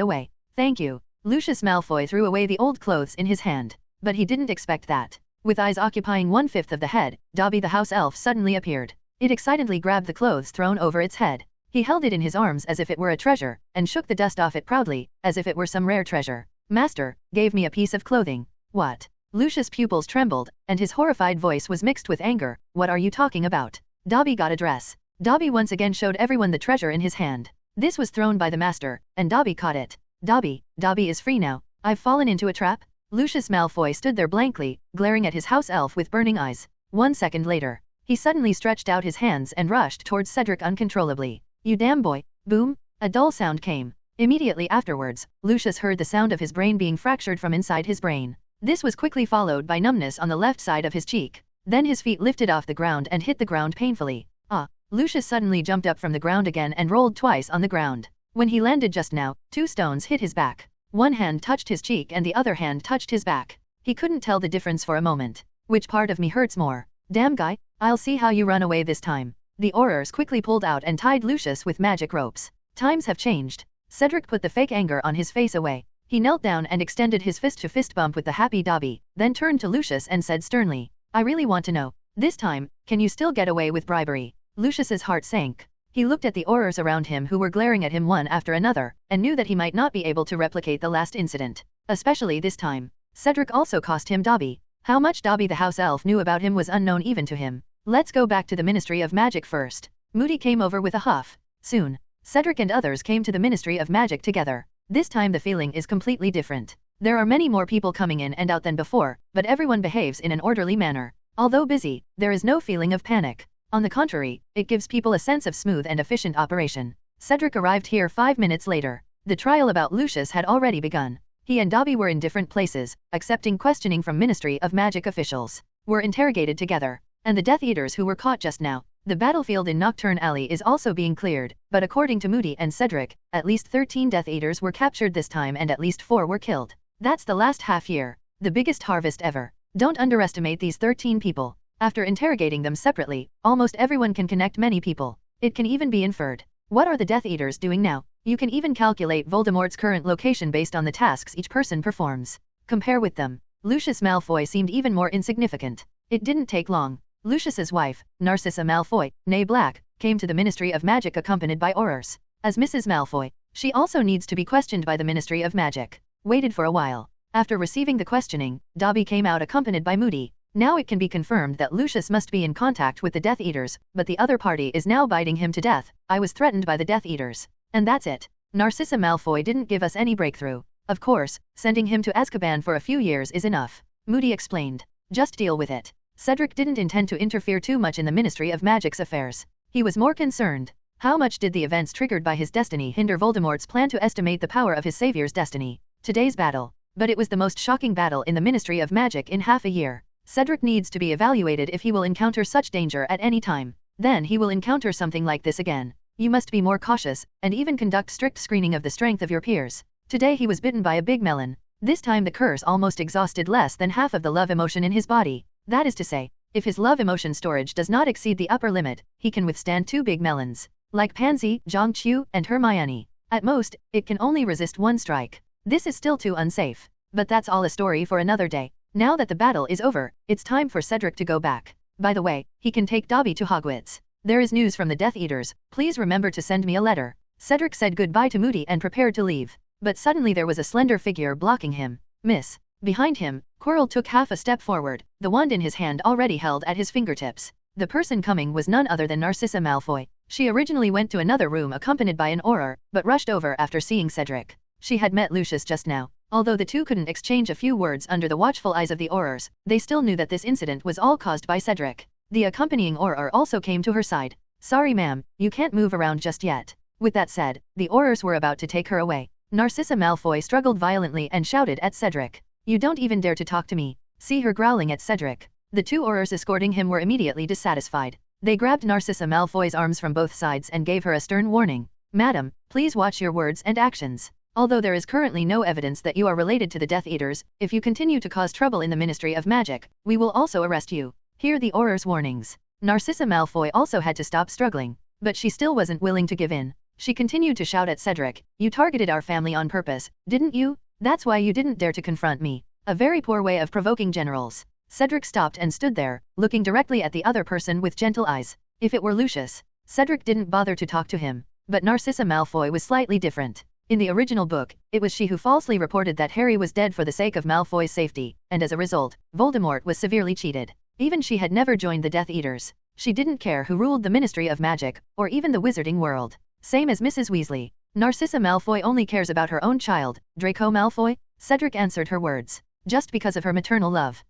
away. Thank you. Lucius Malfoy threw away the old clothes in his hand. But he didn't expect that. With eyes occupying 1/5 of the head, Dobby the house elf suddenly appeared. It excitedly grabbed the clothes thrown over its head. He held it in his arms as if it were a treasure, and shook the dust off it proudly, as if it were some rare treasure. Master, gave me a piece of clothing. What? Lucius' pupils trembled, and his horrified voice was mixed with anger. What are you talking about? Dobby got a dress. Dobby once again showed everyone the treasure in his hand. This was thrown by the master, and Dobby caught it. Dobby is free now. I've fallen into a trap? Lucius Malfoy stood there blankly, glaring at his house elf with burning eyes. 1 second later, he suddenly stretched out his hands and rushed towards Cedric uncontrollably. You damn boy. Boom! A dull sound came. Immediately afterwards, Lucius heard the sound of his brain being fractured from inside his brain. This was quickly followed by numbness on the left side of his cheek. Then his feet lifted off the ground and hit the ground painfully. Lucius suddenly jumped up from the ground again and rolled twice on the ground. When he landed just now, 2 stones hit his back. One hand touched his cheek and the other hand touched his back. He couldn't tell the difference for a moment. Which part of me hurts more? Damn guy, I'll see how you run away this time. The Aurors quickly pulled out and tied Lucius with magic ropes. Times have changed. Cedric put the fake anger on his face away. He knelt down and extended his fist to fist bump with the happy Dobby, then turned to Lucius and said sternly, I really want to know, this time, can you still get away with bribery? Lucius's heart sank. He looked at the Aurors around him who were glaring at him one after another, and knew that he might not be able to replicate the last incident. Especially this time. Cedric also cost him Dobby. How much Dobby the house elf knew about him was unknown even to him. Let's go back to the Ministry of Magic first. Moody came over with a huff. Soon, Cedric and others came to the Ministry of Magic together. This time the feeling is completely different. There are many more people coming in and out than before, but everyone behaves in an orderly manner. Although busy, there is no feeling of panic. On the contrary, it gives people a sense of smooth and efficient operation. Cedric arrived here 5 minutes later. The trial about Lucius had already begun. He and Dobby were in different places, accepting questioning from Ministry of Magic officials. Were interrogated together. And the Death Eaters who were caught just now. The battlefield in Nocturn Alley is also being cleared, but according to Moody and Cedric, at least 13 Death Eaters were captured this time and at least 4 were killed. That's the last half year. The biggest harvest ever. Don't underestimate these 13 people. After interrogating them separately, almost everyone can connect many people. It can even be inferred. What are the Death Eaters doing now? You can even calculate Voldemort's current location based on the tasks each person performs. Compare with them. Lucius Malfoy seemed even more insignificant. It didn't take long. Lucius's wife, Narcissa Malfoy, née Black, came to the Ministry of Magic accompanied by Aurors. As Mrs. Malfoy, she also needs to be questioned by the Ministry of Magic. Waited for a while. After receiving the questioning, Dobby came out accompanied by Moody. Now it can be confirmed that Lucius must be in contact with the Death Eaters, but the other party is now biting him to death. I was threatened by the Death Eaters. And that's it. Narcissa Malfoy didn't give us any breakthrough. Of course, sending him to Azkaban for a few years is enough. Moody explained. Just deal with it. Cedric didn't intend to interfere too much in the Ministry of Magic's affairs. He was more concerned. How much did the events triggered by his destiny hinder Voldemort's plan to estimate the power of his savior's destiny? Today's battle. But it was the most shocking battle in the Ministry of Magic in half a year. Cedric needs to be evaluated if he will encounter such danger at any time. Then he will encounter something like this again. You must be more cautious, and even conduct strict screening of the strength of your peers. Today he was bitten by a big melon. This time the curse almost exhausted less than half of the love emotion in his body. That is to say, if his love emotion storage does not exceed the upper limit, he can withstand 2 big melons. Like Pansy, Zhongqiu, and Hermione. At most, it can only resist 1 strike. This is still too unsafe. But that's all a story for another day. Now that the battle is over, it's time for Cedric to go back. By the way, he can take Dobby to Hogwarts. There is news from the Death Eaters. Please remember to send me a letter. Cedric said goodbye to Moody and prepared to leave. But suddenly there was a slender figure blocking him. Miss. Behind him, Quirrell took half a step forward, the wand in his hand already held at his fingertips. The person coming was none other than Narcissa Malfoy. She originally went to another room accompanied by an Auror, but rushed over after seeing Cedric. She had met Lucius just now. Although the two couldn't exchange a few words under the watchful eyes of the Aurors, they still knew that this incident was all caused by Cedric. The accompanying Auror also came to her side. Sorry ma'am, you can't move around just yet. With that said, the Aurors were about to take her away. Narcissa Malfoy struggled violently and shouted at Cedric. You don't even dare to talk to me. See her growling at Cedric. The 2 Aurors escorting him were immediately dissatisfied. They grabbed Narcissa Malfoy's arms from both sides and gave her a stern warning. Madam, please watch your words and actions. Although there is currently no evidence that you are related to the Death Eaters, if you continue to cause trouble in the Ministry of Magic, we will also arrest you. Hear the Auror's warnings. Narcissa Malfoy also had to stop struggling, but she still wasn't willing to give in. She continued to shout at Cedric, you targeted our family on purpose, didn't you? That's why you didn't dare to confront me. A very poor way of provoking generals. Cedric stopped and stood there, looking directly at the other person with gentle eyes. If it were Lucius, Cedric didn't bother to talk to him, but Narcissa Malfoy was slightly different. In the original book, it was she who falsely reported that Harry was dead for the sake of Malfoy's safety, and as a result, Voldemort was severely cheated. Even she had never joined the Death Eaters. She didn't care who ruled the Ministry of Magic, or even the Wizarding world. Same as Mrs. Weasley. Narcissa Malfoy only cares about her own child, Draco Malfoy. Cedric answered her words. Just because of her maternal love.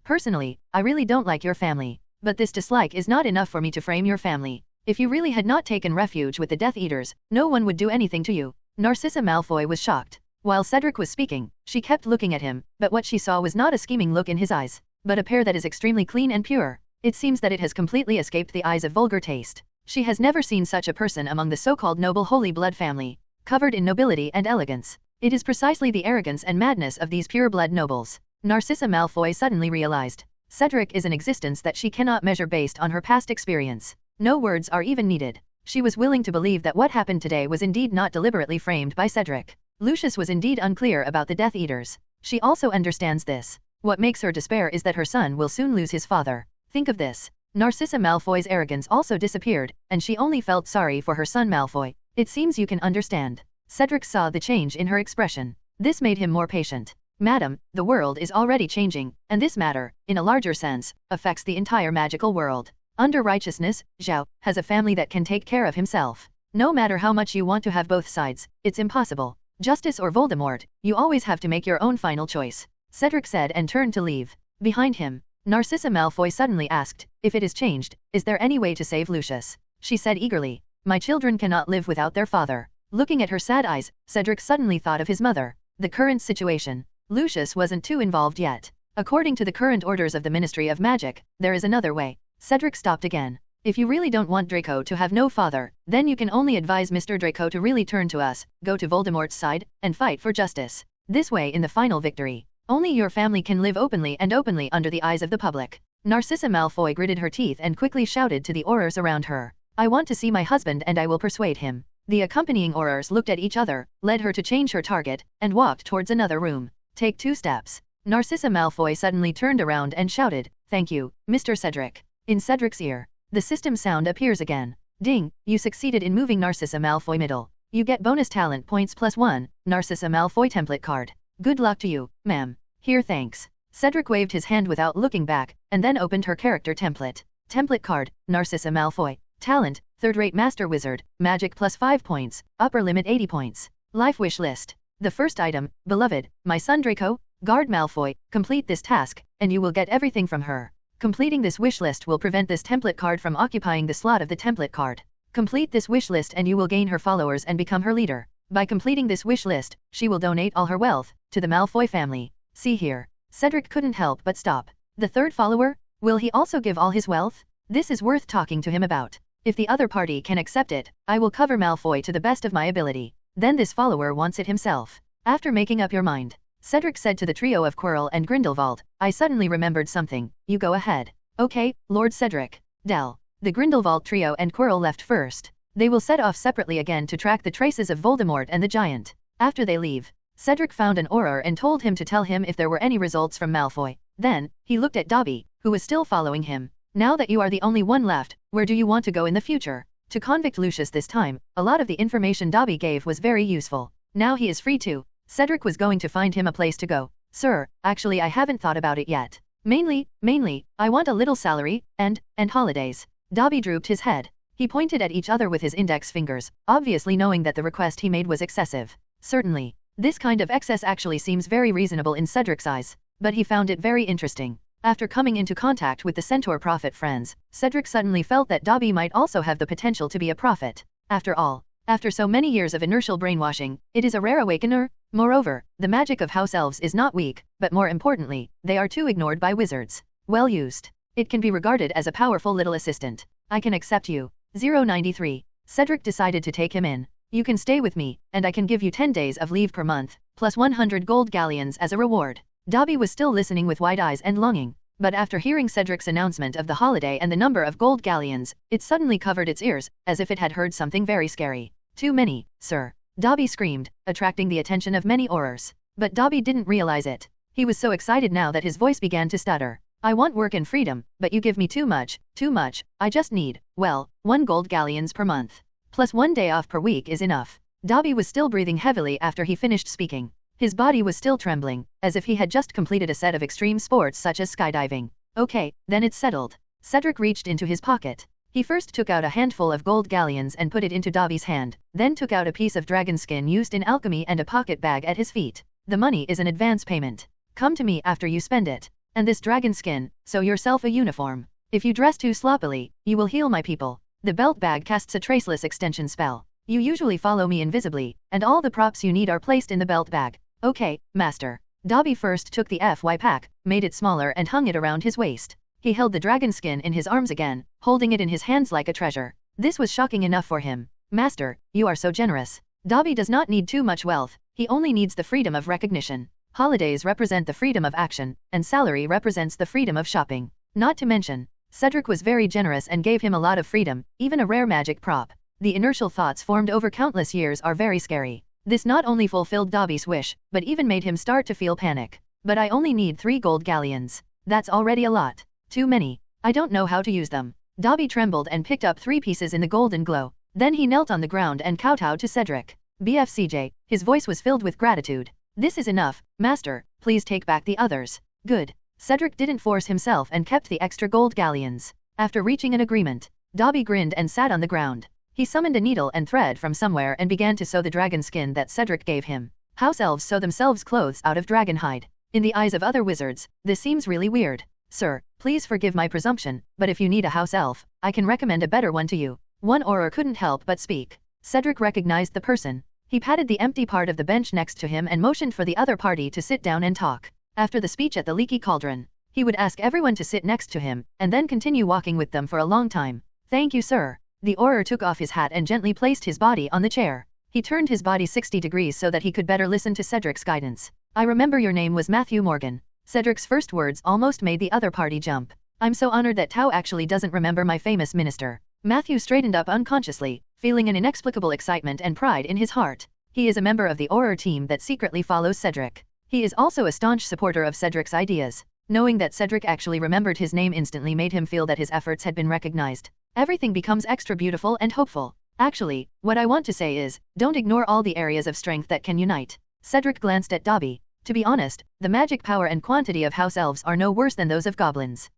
Personally, I really don't like your family. But this dislike is not enough for me to frame your family. If you really had not taken refuge with the Death Eaters, no one would do anything to you. Narcissa Malfoy was shocked. While Cedric was speaking, she kept looking at him, but what she saw was not a scheming look in his eyes, but a pair that is extremely clean and pure. It seems that it has completely escaped the eyes of vulgar taste. She has never seen such a person among the so-called noble holy blood family, covered in nobility and elegance. It is precisely the arrogance and madness of these pure-blood nobles. Narcissa Malfoy suddenly realized. Cedric is an existence that she cannot measure based on her past experience. No words are even needed. She was willing to believe that what happened today was indeed not deliberately framed by Cedric. Lucius was indeed unclear about the Death Eaters. She also understands this. What makes her despair is that her son will soon lose his father. Think of this. Narcissa Malfoy's arrogance also disappeared, and she only felt sorry for her son Malfoy. It seems you can understand. Cedric saw the change in her expression. This made him more patient. Madam, the world is already changing, and this matter, in a larger sense, affects the entire magical world. Under righteousness, Zhao has a family that can take care of himself. No matter how much you want to have both sides, it's impossible. Justice or Voldemort, you always have to make your own final choice. Cedric said and turned to leave. Behind him, Narcissa Malfoy suddenly asked, if it is changed, is there any way to save Lucius? She said eagerly, my children cannot live without their father. Looking at her sad eyes, Cedric suddenly thought of his mother. The current situation. Lucius wasn't too involved yet. According to the current orders of the Ministry of Magic, there is another way. Cedric stopped again. If you really don't want Draco to have no father, then you can only advise Mr. Draco to really turn to us, go to Voldemort's side, and fight for justice. This way in the final victory. Only your family can live openly under the eyes of the public. Narcissa Malfoy gritted her teeth and quickly shouted to the Aurors around her. I want to see my husband and I will persuade him. The accompanying Aurors looked at each other, led her to change her target, and walked towards another room. Take 2 steps. Narcissa Malfoy suddenly turned around and shouted, Thank you, Mr. Cedric. In Cedric's ear, the system sound appears again. Ding, you succeeded in moving Narcissa Malfoy middle. You get bonus talent points +1, Narcissa Malfoy template card. Good luck to you, ma'am. Here, thanks. Cedric waved his hand without looking back, and then opened her character template. Template card, Narcissa Malfoy. Talent, third-rate master wizard, magic +5 points, upper limit 80 points. Life wish list. The first item, beloved, my son Draco, guard Malfoy, complete this task, and you will get everything from her. Completing this wish list will prevent this template card from occupying the slot of the template card. Complete this wish list and you will gain her followers and become her leader. By completing this wish list, she will donate all her wealth to the Malfoy family. See here. Cedric couldn't help but stop. The third follower? Will he also give all his wealth? This is worth talking to him about. If the other party can accept it, I will cover Malfoy to the best of my ability. Then this follower wants it himself. After making up your mind, Cedric said to the trio of Quirrell and Grindelwald, I suddenly remembered something. You go ahead. Okay, Lord Cedric. Del. The Grindelwald trio and Quirrell left first. They will set off separately again to track the traces of Voldemort and the giant. After they leave, Cedric found an Auror and told him to tell him if there were any results from Malfoy. Then, he looked at Dobby, who was still following him. Now that you are the only one left, where do you want to go in the future? To convict Lucius this time, a lot of the information Dobby gave was very useful. Now he is free to. Cedric was going to find him a place to go. Sir, actually I haven't thought about it yet. Mainly, I want a little salary, and holidays. Dobby drooped his head. He pointed at each other with his index fingers, obviously knowing that the request he made was excessive. Certainly. This kind of excess actually seems very reasonable in Cedric's eyes, but he found it very interesting. After coming into contact with the Centaur prophet friends, Cedric suddenly felt that Dobby might also have the potential to be a prophet. After all, after so many years of inertial brainwashing, it is a rare awakener. Moreover, the magic of house elves is not weak, but more importantly, they are too ignored by wizards. Well used. It can be regarded as a powerful little assistant. I can accept you. 093. Cedric decided to take him in. You can stay with me, and I can give you 10 days of leave per month, plus 100 gold galleons as a reward. Dobby was still listening with wide eyes and longing, but after hearing Cedric's announcement of the holiday and the number of gold galleons, it suddenly covered its ears, as if it had heard something very scary. Too many, sir. Dobby screamed, attracting the attention of many Aurors. But Dobby didn't realize it. He was so excited now that his voice began to stutter. I want work and freedom, but you give me too much, I just need, well, 1 gold galleons per month. Plus 1 day off per week is enough. Dobby was still breathing heavily after he finished speaking. His body was still trembling, as if he had just completed a set of extreme sports such as skydiving. Okay, then it's settled. Cedric reached into his pocket. He first took out a handful of gold galleons and put it into Dobby's hand, then took out a piece of dragon skin used in alchemy and a pocket bag at his feet. The money is an advance payment. Come to me after you spend it. And this dragon skin, sew yourself a uniform. If you dress too sloppily, you will heal my people. The belt bag casts a traceless extension spell. You usually follow me invisibly, and all the props you need are placed in the belt bag. Okay, master. Dobby first took the FY pack, made it smaller and hung it around his waist. He held the dragon skin in his arms again, holding it in his hands like a treasure. This was shocking enough for him. Master, you are so generous. Dobby does not need too much wealth, he only needs the freedom of recognition. Holidays represent the freedom of action, and salary represents the freedom of shopping. Not to mention, Cedric was very generous and gave him a lot of freedom, even a rare magic prop. The inertial thoughts formed over countless years are very scary. This not only fulfilled Dobby's wish, but even made him start to feel panic. But I only need 3 gold galleons. That's already a lot. Too many. I don't know how to use them. Dobby trembled and picked up 3 pieces in the golden glow. Then he knelt on the ground and kowtowed to Cedric. BFCJ, his voice was filled with gratitude. This is enough, master, please take back the others. Good. Cedric didn't force himself and kept the extra gold galleons. After reaching an agreement, Dobby grinned and sat on the ground. He summoned a needle and thread from somewhere and began to sew the dragon skin that Cedric gave him. House elves sew themselves clothes out of dragon hide. In the eyes of other wizards, this seems really weird. Sir, please forgive my presumption, but if you need a house elf, I can recommend a better one to you. One Auror couldn't help but speak. Cedric recognized the person. He patted the empty part of the bench next to him and motioned for the other party to sit down and talk. After the speech at the Leaky Cauldron, he would ask everyone to sit next to him, and then continue walking with them for a long time. Thank you, sir. The Auror took off his hat and gently placed his body on the chair. He turned his body 60 degrees so that he could better listen to Cedric's guidance. I remember your name was Matthew Morgan. Cedric's first words almost made the other party jump. I'm so honored that Tao actually doesn't remember my famous minister. Matthew straightened up unconsciously, feeling an inexplicable excitement and pride in his heart. He is a member of the Auror team that secretly follows Cedric. He is also a staunch supporter of Cedric's ideas. Knowing that Cedric actually remembered his name instantly made him feel that his efforts had been recognized. Everything becomes extra beautiful and hopeful. Actually, what I want to say is, don't ignore all the areas of strength that can unite. Cedric glanced at Dobby. To be honest, the magic power and quantity of house elves are no worse than those of goblins.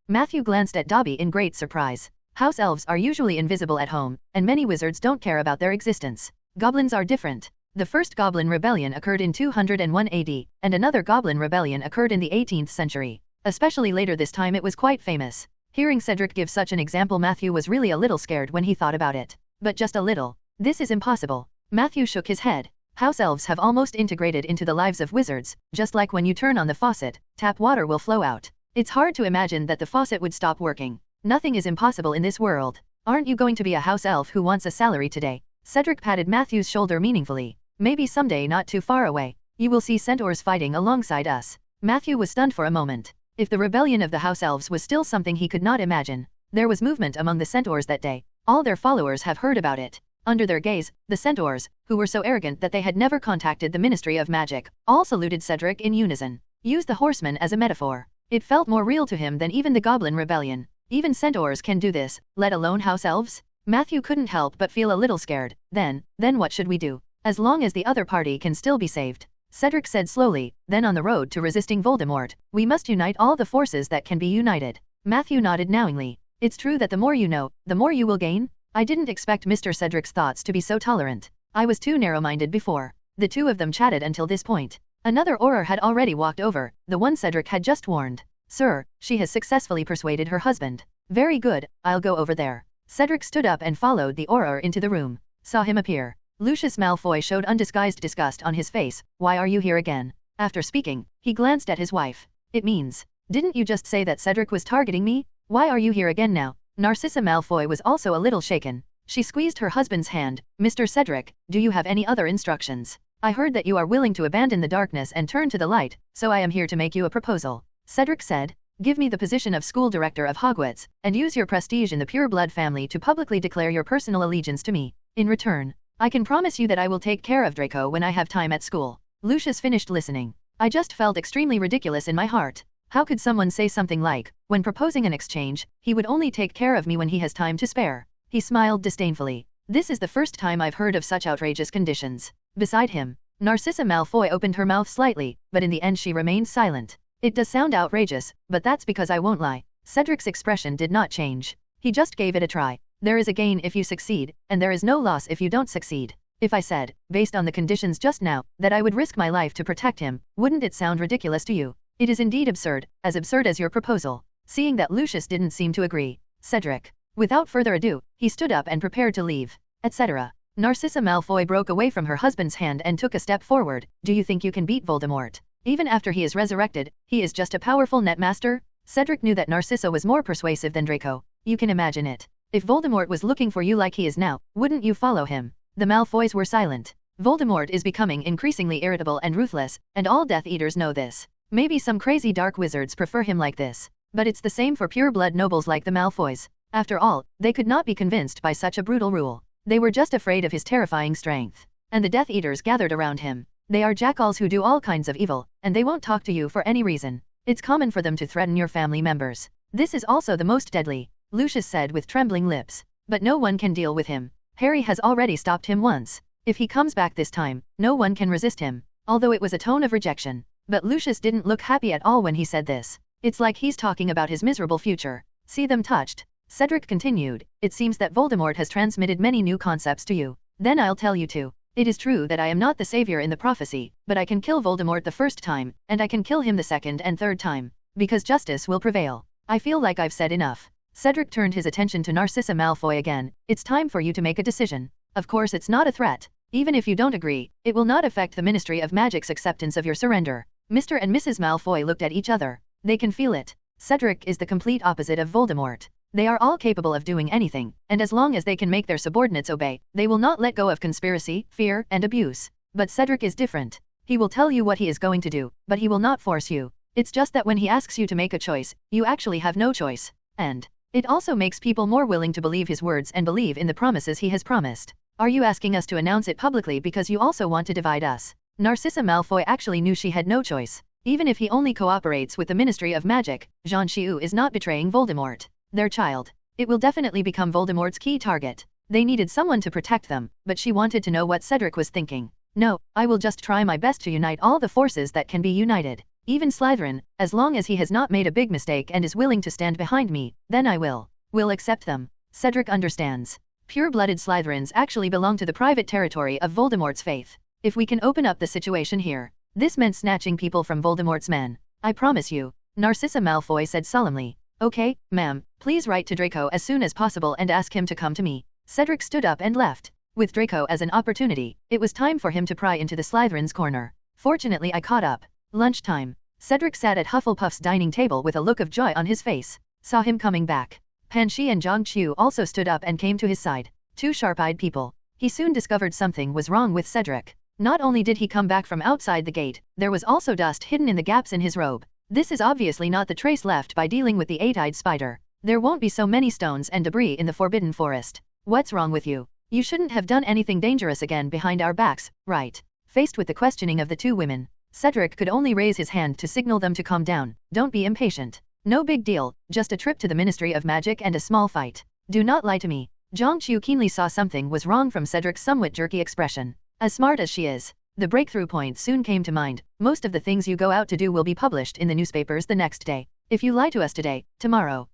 Matthew glanced at Dobby in great surprise. House elves are usually invisible at home, and many wizards don't care about their existence. Goblins are different. The first Goblin Rebellion occurred in 201 AD, and another Goblin Rebellion occurred in the 18th century. Especially later this time it was quite famous. Hearing Cedric give such an example, Matthew was really a little scared when he thought about it. But just a little. This is impossible. Matthew shook his head. House elves have almost integrated into the lives of wizards, just like when you turn on the faucet, tap water will flow out. It's hard to imagine that the faucet would stop working. Nothing is impossible in this world. Aren't you going to be a house elf who wants a salary today? Cedric patted Matthew's shoulder meaningfully. Maybe someday not too far away. You will see centaurs fighting alongside us. Matthew was stunned for a moment. If the rebellion of the house elves was still something he could not imagine, there was movement among the centaurs that day. All their followers have heard about it. Under their gaze, the centaurs, who were so arrogant that they had never contacted the Ministry of Magic, all saluted Cedric in unison. Use the horseman as a metaphor. It felt more real to him than even the Goblin Rebellion. Even centaurs can do this, let alone house elves? Matthew couldn't help but feel a little scared. Then what should we do? As long as the other party can still be saved. Cedric said slowly, then on the road to resisting Voldemort, we must unite all the forces that can be united. Matthew nodded knowingly. It's true that the more you know, the more you will gain? I didn't expect Mr. Cedric's thoughts to be so tolerant. I was too narrow-minded before. The two of them chatted until this point. Another Auror had already walked over, the one Cedric had just warned. Sir, she has successfully persuaded her husband. Very good, I'll go over there. Cedric stood up and followed the Auror into the room. Saw him appear. Lucius Malfoy showed undisguised disgust on his face. Why are you here again? After speaking, he glanced at his wife. It means, didn't you just say that Cedric was targeting me? Why are you here again now? Narcissa Malfoy was also a little shaken. She squeezed her husband's hand. Mr. Cedric, do you have any other instructions? I heard that you are willing to abandon the darkness and turn to the light, so I am here to make you a proposal. Cedric said, give me the position of school director of Hogwarts, and use your prestige in the pure blood family to publicly declare your personal allegiance to me. In return, I can promise you that I will take care of Draco when I have time at school. Lucius finished listening. I just felt extremely ridiculous in my heart. How could someone say something like, when proposing an exchange, he would only take care of me when he has time to spare? He smiled disdainfully. This is the first time I've heard of such outrageous conditions. Beside him, Narcissa Malfoy opened her mouth slightly, but in the end she remained silent. It does sound outrageous, but that's because I won't lie. Cedric's expression did not change. He just gave it a try. There is a gain if you succeed, and there is no loss if you don't succeed. If I said, based on the conditions just now, that I would risk my life to protect him, wouldn't it sound ridiculous to you? It is indeed absurd as your proposal. Seeing that Lucius didn't seem to agree, Cedric, without further ado, he stood up and prepared to leave, etc. Narcissa Malfoy broke away from her husband's hand and took a step forward. Do you think you can beat Voldemort? Even after he is resurrected, he is just a powerful netmaster? Cedric knew that Narcissa was more persuasive than Draco. You can imagine it. If Voldemort was looking for you like he is now, wouldn't you follow him? The Malfoys were silent. Voldemort is becoming increasingly irritable and ruthless, and all Death Eaters know this. Maybe some crazy dark wizards prefer him like this. But it's the same for pure blood nobles like the Malfoys. After all, they could not be convinced by such a brutal rule. They were just afraid of his terrifying strength. And the Death Eaters gathered around him. They are jackals who do all kinds of evil, and they won't talk to you for any reason. It's common for them to threaten your family members. This is also the most deadly, Lucius said with trembling lips. But no one can deal with him. Harry has already stopped him once. If he comes back this time, no one can resist him. Although it was a tone of rejection. But Lucius didn't look happy at all when he said this. It's like he's talking about his miserable future. See them touched. Cedric continued, it seems that Voldemort has transmitted many new concepts to you. Then I'll tell you too. It is true that I am not the savior in the prophecy, but I can kill Voldemort the first time, and I can kill him the second and third time. Because justice will prevail. I feel like I've said enough. Cedric turned his attention to Narcissa Malfoy again. It's time for you to make a decision. Of course it's not a threat. Even if you don't agree, it will not affect the Ministry of Magic's acceptance of your surrender. Mr. and Mrs. Malfoy looked at each other. They can feel it. Cedric is the complete opposite of Voldemort. They are all capable of doing anything, and as long as they can make their subordinates obey, they will not let go of conspiracy, fear, and abuse. But Cedric is different. He will tell you what he is going to do, but he will not force you. It's just that when he asks you to make a choice, you actually have no choice. And it also makes people more willing to believe his words and believe in the promises he has promised. Are you asking us to announce it publicly because you also want to divide us? Narcissa Malfoy actually knew she had no choice. Even if he only cooperates with the Ministry of Magic, Zhang Xiu is not betraying Voldemort, their child. It will definitely become Voldemort's key target. They needed someone to protect them, but she wanted to know what Cedric was thinking. No, I will just try my best to unite all the forces that can be united. Even Slytherin, as long as he has not made a big mistake and is willing to stand behind me, then I will accept them. Cedric understands. Pure-blooded Slytherins actually belong to the private territory of Voldemort's faith. If we can open up the situation here, this meant snatching people from Voldemort's men. I promise you, Narcissa Malfoy said solemnly. Okay, ma'am, please write to Draco as soon as possible and ask him to come to me. Cedric stood up and left. With Draco as an opportunity, it was time for him to pry into the Slytherin's corner. Fortunately I caught up. Lunchtime. Cedric sat at Hufflepuff's dining table with a look of joy on his face. Saw him coming back. Panshi and Zhang Qiu also stood up and came to his side. Two sharp-eyed people. He soon discovered something was wrong with Cedric. Not only did he come back from outside the gate, there was also dust hidden in the gaps in his robe. This is obviously not the trace left by dealing with the eight-eyed spider. There won't be so many stones and debris in the Forbidden Forest. What's wrong with you? You shouldn't have done anything dangerous again behind our backs, right? Faced with the questioning of the two women, Cedric could only raise his hand to signal them to calm down. Don't be impatient. No big deal, just a trip to the Ministry of Magic and a small fight. Do not lie to me. Zhang Qiu keenly saw something was wrong from Cedric's somewhat jerky expression. As smart as she is, the breakthrough point soon came to mind. Most of the things you go out to do will be published in the newspapers the next day. If you lie to us today, tomorrow.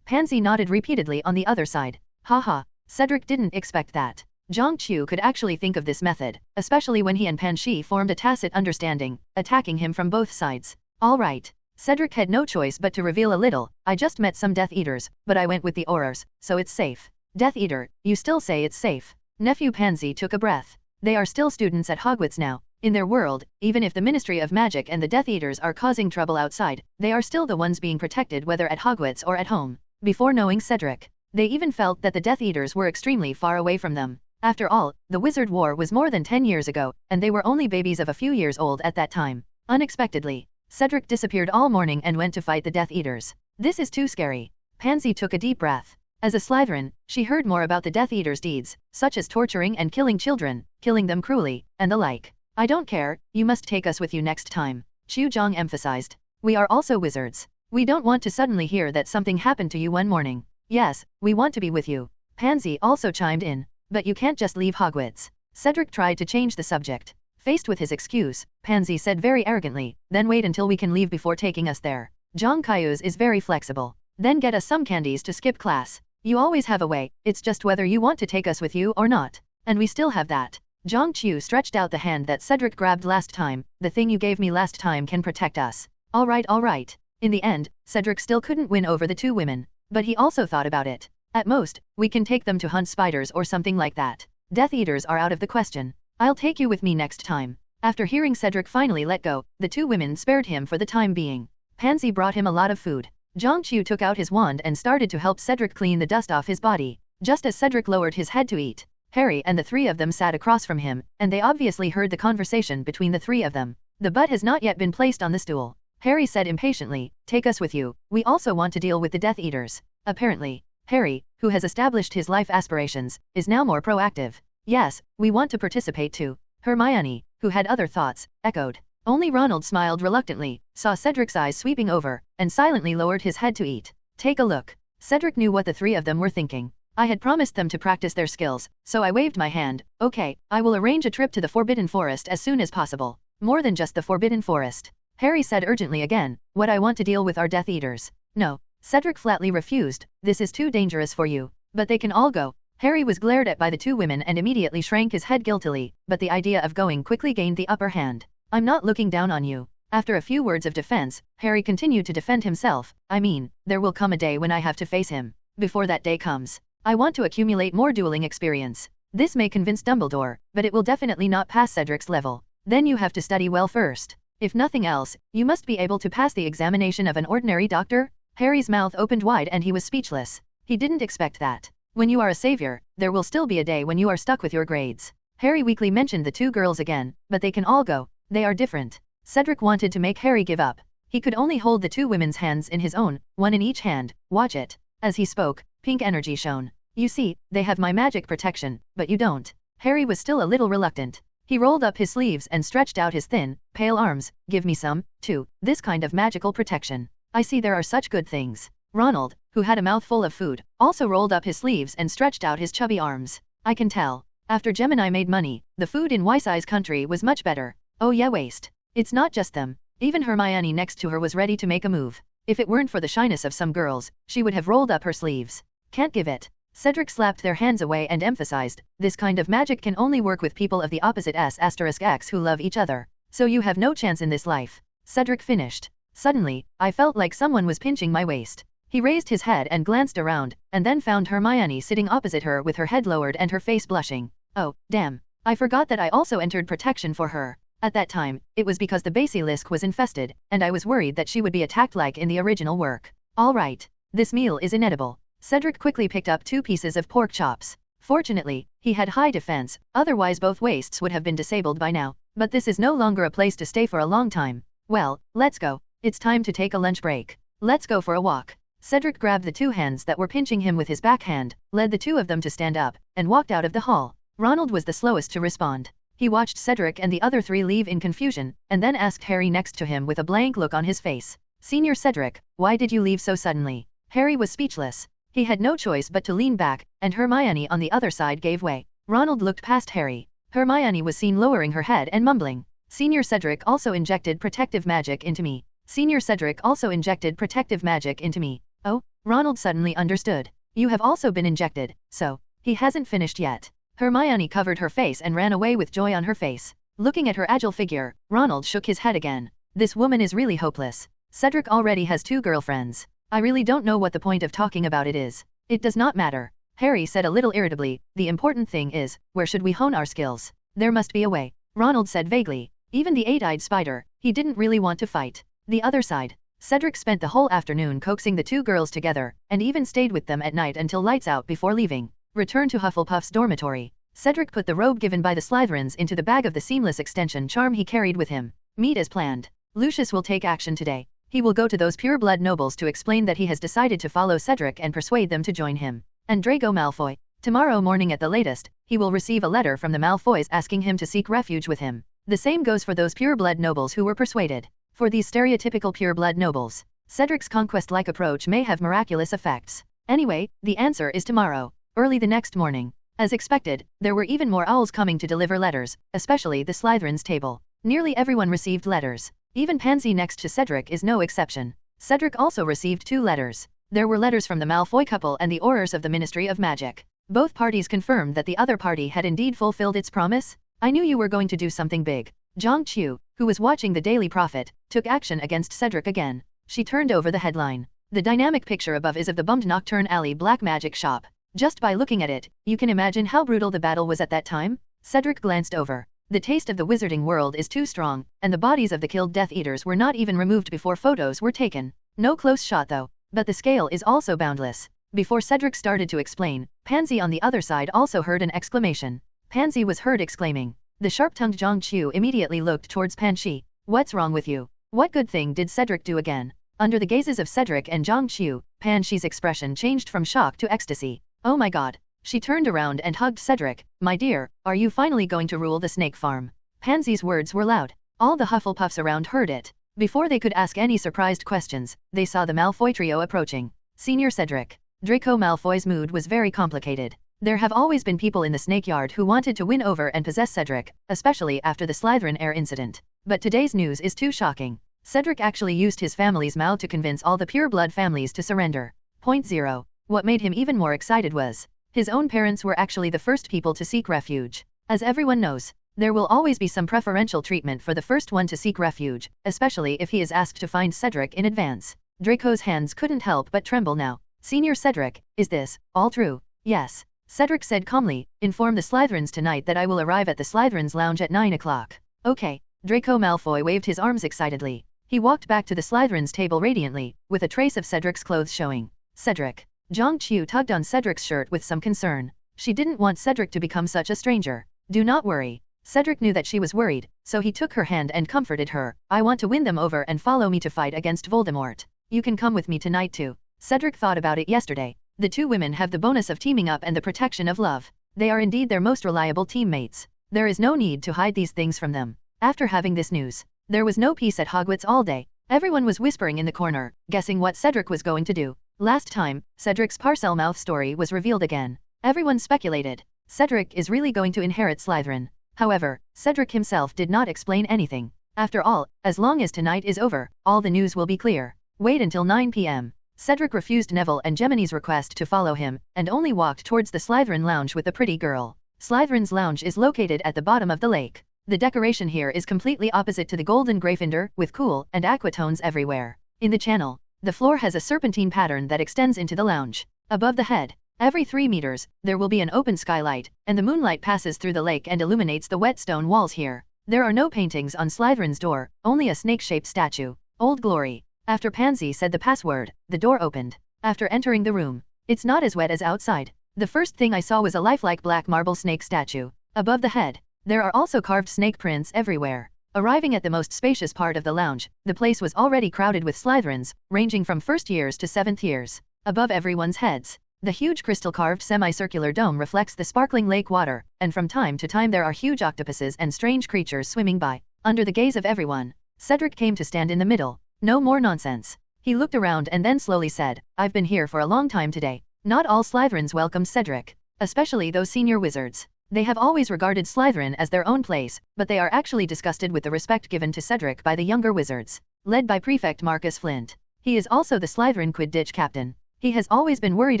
Pansy nodded repeatedly on the other side. Haha, Cedric didn't expect that. Zhang Qiu could actually think of this method, especially when he and Panshi formed a tacit understanding, attacking him from both sides. All right. Cedric had no choice but to reveal a little. I just met some Death Eaters, but I went with the Aurors, so it's safe. Death Eater, you still say it's safe? Nephew Pansy took a breath. They are still students at Hogwarts now. In their world, even if the Ministry of Magic and the Death Eaters are causing trouble outside, they are still the ones being protected whether at Hogwarts or at home. Before knowing Cedric, they even felt that the Death Eaters were extremely far away from them. After all, the Wizard War was more than 10 years ago, and they were only babies of a few years old at that time. Unexpectedly, Cedric disappeared all morning and went to fight the Death Eaters. This is too scary. Pansy took a deep breath. As a Slytherin, she heard more about the Death Eaters' deeds, such as torturing and killing children, killing them cruelly, and the like. I don't care, you must take us with you next time, Qiu Zhang emphasized. We are also wizards. We don't want to suddenly hear that something happened to you one morning. Yes, we want to be with you. Pansy also chimed in. But you can't just leave Hogwarts. Cedric tried to change the subject. Faced with his excuse, Pansy said very arrogantly, then wait until we can leave before taking us there. Zhang Kaiu's is very flexible. Then get us some candies to skip class. You always have a way, it's just whether you want to take us with you or not. And we still have that. Zhang Qiu stretched out the hand that Cedric grabbed last time. The thing you gave me last time can protect us. All right. In the end, Cedric still couldn't win over the two women. But he also thought about it. At most, we can take them to hunt spiders or something like that. Death Eaters are out of the question. I'll take you with me next time. After hearing Cedric finally let go, the two women spared him for the time being. Pansy brought him a lot of food. Zhang Qiu took out his wand and started to help Cedric clean the dust off his body. Just as Cedric lowered his head to eat, Harry and the three of them sat across from him, and they obviously heard the conversation between the three of them. The butt has not yet been placed on the stool. Harry said impatiently, take us with you, we also want to deal with the Death Eaters. Apparently, Harry, who has established his life aspirations, is now more proactive. Yes, we want to participate too. Hermione, who had other thoughts, echoed. Only Ronald smiled reluctantly, saw Cedric's eyes sweeping over, and silently lowered his head to eat. Take a look. Cedric knew what the three of them were thinking. I had promised them to practice their skills, so I waved my hand. Okay, I will arrange a trip to the Forbidden Forest as soon as possible. More than just the Forbidden Forest. Harry said urgently again, what I want to deal with are Death Eaters. No. Cedric flatly refused, this is too dangerous for you. But they can all go. Harry was glared at by the two women and immediately shrank his head guiltily, but the idea of going quickly gained the upper hand. I'm not looking down on you. After a few words of defense, Harry continued to defend himself. I mean, there will come a day when I have to face him. Before that day comes, I want to accumulate more dueling experience. This may convince Dumbledore, but it will definitely not pass Cedric's level. Then you have to study well first. If nothing else, you must be able to pass the examination of an ordinary doctor. Harry's mouth opened wide and he was speechless. He didn't expect that. When you are a savior, there will still be a day when you are stuck with your grades. Harry weakly mentioned the two girls again, but they can all go. They are different. Cedric wanted to make Harry give up. He could only hold the two women's hands in his own, one in each hand. Watch it. As he spoke, pink energy shone. You see, they have my magic protection, but you don't. Harry was still a little reluctant. He rolled up his sleeves and stretched out his thin, pale arms. Give me some, too, this kind of magical protection. I see there are such good things. Ronald, who had a mouthful of food, also rolled up his sleeves and stretched out his chubby arms. I can tell. After Gemini made money, the food in Weasley's country was much better. Oh yeah, waste. It's not just them. Even Hermione next to her was ready to make a move. If it weren't for the shyness of some girls, she would have rolled up her sleeves. Can't give it. Cedric slapped their hands away and emphasized, this kind of magic can only work with people of the opposite S*X who love each other. So you have no chance in this life. Cedric finished. Suddenly, I felt like someone was pinching my waist. He raised his head and glanced around, and then found Hermione sitting opposite her with her head lowered and her face blushing. Oh, damn. I forgot that I also entered protection for her. At that time, it was because the basilisk was infested, and I was worried that she would be attacked like in the original work. All right. This meal is inedible. Cedric quickly picked up 2 pieces of pork chops. Fortunately, he had high defense, otherwise both waists would have been disabled by now. But this is no longer a place to stay for a long time. Well, let's go. It's time to take a lunch break. Let's go for a walk. Cedric grabbed the 2 hands that were pinching him with his backhand, led the 2 of them to stand up, and walked out of the hall. Ronald was the slowest to respond. He watched Cedric and the other 3 leave in confusion, and then asked Harry next to him with a blank look on his face. Senior Cedric, why did you leave so suddenly? Harry was speechless. He had no choice but to lean back, and Hermione on the other side gave way. Ronald looked past Harry. Hermione was seen lowering her head and mumbling. Senior Cedric also injected protective magic into me. Senior Cedric also injected protective magic into me. Oh, Ronald suddenly understood. You have also been injected, so, he hasn't finished yet. Hermione covered her face and ran away with joy on her face. Looking at her agile figure, Ronald shook his head again. This woman is really hopeless. Cedric already has 2 girlfriends. I really don't know what the point of talking about it is. It does not matter. Harry said a little irritably, the important thing is, where should we hone our skills? There must be a way. Ronald said vaguely. Even the 8-eyed spider, he didn't really want to fight. The other side. Cedric spent the whole afternoon coaxing the 2 girls together, and even stayed with them at night until lights out before leaving. Return to Hufflepuff's dormitory. Cedric put the robe given by the Slytherins into the bag of the seamless extension charm he carried with him. Meet as planned. Lucius will take action today. He will go to those pure-blood nobles to explain that he has decided to follow Cedric and persuade them to join him. And Draco Malfoy. Tomorrow morning at the latest, he will receive a letter from the Malfoys asking him to seek refuge with him. The same goes for those pure-blood nobles who were persuaded. For these stereotypical pure-blood nobles, Cedric's conquest-like approach may have miraculous effects. Anyway, the answer is tomorrow, early the next morning. As expected, there were even more owls coming to deliver letters, especially the Slytherins' table. Nearly everyone received letters. Even Pansy next to Cedric is no exception. Cedric also received 2 letters. There were letters from the Malfoy couple and the Aurors of the Ministry of Magic. Both parties confirmed that the other party had indeed fulfilled its promise. I knew you were going to do something big. Zhang Qiu, who was watching the Daily Prophet, took action against Cedric again. She turned over the headline. The dynamic picture above is of the bummed Nocturn Alley black magic shop. Just by looking at it, you can imagine how brutal the battle was at that time. Cedric glanced over. The taste of the wizarding world is too strong, and the bodies of the killed Death Eaters were not even removed before photos were taken. No close shot though. But the scale is also boundless. Before Cedric started to explain, Pansy on the other side also heard an exclamation. Pansy was heard exclaiming. The sharp-tongued Zhang Qiu immediately looked towards Panxi. What's wrong with you? What good thing did Cedric do again? Under the gazes of Cedric and Zhang Qiu, Panxi's expression changed from shock to ecstasy. Oh my god. She turned around and hugged Cedric. My dear, are you finally going to rule the snake farm? Pansy's words were loud. All the Hufflepuffs around heard it. Before they could ask any surprised questions, they saw the Malfoy trio approaching. Senior Cedric. Draco Malfoy's mood was very complicated. There have always been people in the Snake Yard who wanted to win over and possess Cedric, especially after the Slytherin heir incident. But today's news is too shocking. Cedric actually used his family's mouth to convince all the pure-blood families to surrender. Point 0. What made him even more excited was his own parents were actually the first people to seek refuge. As everyone knows, there will always be some preferential treatment for the first one to seek refuge, especially if he is asked to find Cedric in advance. Draco's hands couldn't help but tremble now. Senior Cedric, is this all true? Yes. Cedric said calmly, inform the Slytherins tonight that I will arrive at the Slytherins lounge at 9 o'clock. Okay. Draco Malfoy waved his arms excitedly. He walked back to the Slytherins table radiantly, with a trace of Cedric's clothes showing. Cedric. Zhang Qiu tugged on Cedric's shirt with some concern. She didn't want Cedric to become such a stranger. Do not worry. Cedric knew that she was worried, so he took her hand and comforted her. I want to win them over and follow me to fight against Voldemort. You can come with me tonight too. Cedric thought about it yesterday. The 2 women have the bonus of teaming up and the protection of love. They are indeed their most reliable teammates. There is no need to hide these things from them. After having this news, there was no peace at Hogwarts all day. Everyone was whispering in the corner, guessing what Cedric was going to do. Last time, Cedric's Parselmouth story was revealed again. Everyone speculated. Cedric is really going to inherit Slytherin. However, Cedric himself did not explain anything. After all, as long as tonight is over, all the news will be clear. Wait until 9 p.m. Cedric refused Neville and Gemini's request to follow him, and only walked towards the Slytherin lounge with the pretty girl. Slytherin's lounge is located at the bottom of the lake. The decoration here is completely opposite to the Golden Gryffindor, with cool and aqua tones everywhere. In the channel, the floor has a serpentine pattern that extends into the lounge. Above the head, every 3 meters, there will be an open skylight, and the moonlight passes through the lake and illuminates the wet stone walls here. There are no paintings on Slytherin's door, only a snake-shaped statue. Old Glory. After Pansy said the password, the door opened. After entering the room, it's not as wet as outside. The first thing I saw was a lifelike black marble snake statue. Above the head, there are also carved snake prints everywhere. Arriving at the most spacious part of the lounge, the place was already crowded with Slytherins, ranging from 1st years to 7th years. Above everyone's heads, the huge crystal-carved semicircular dome reflects the sparkling lake water, and from time to time there are huge octopuses and strange creatures swimming by. Under the gaze of everyone, Cedric came to stand in the middle. No more nonsense. He looked around and then slowly said, I've been here for a long time today. Not all Slytherins welcome Cedric, especially those senior wizards. They have always regarded Slytherin as their own place, but they are actually disgusted with the respect given to Cedric by the younger wizards, led by Prefect Marcus Flint. He is also the Slytherin Quidditch captain. He has always been worried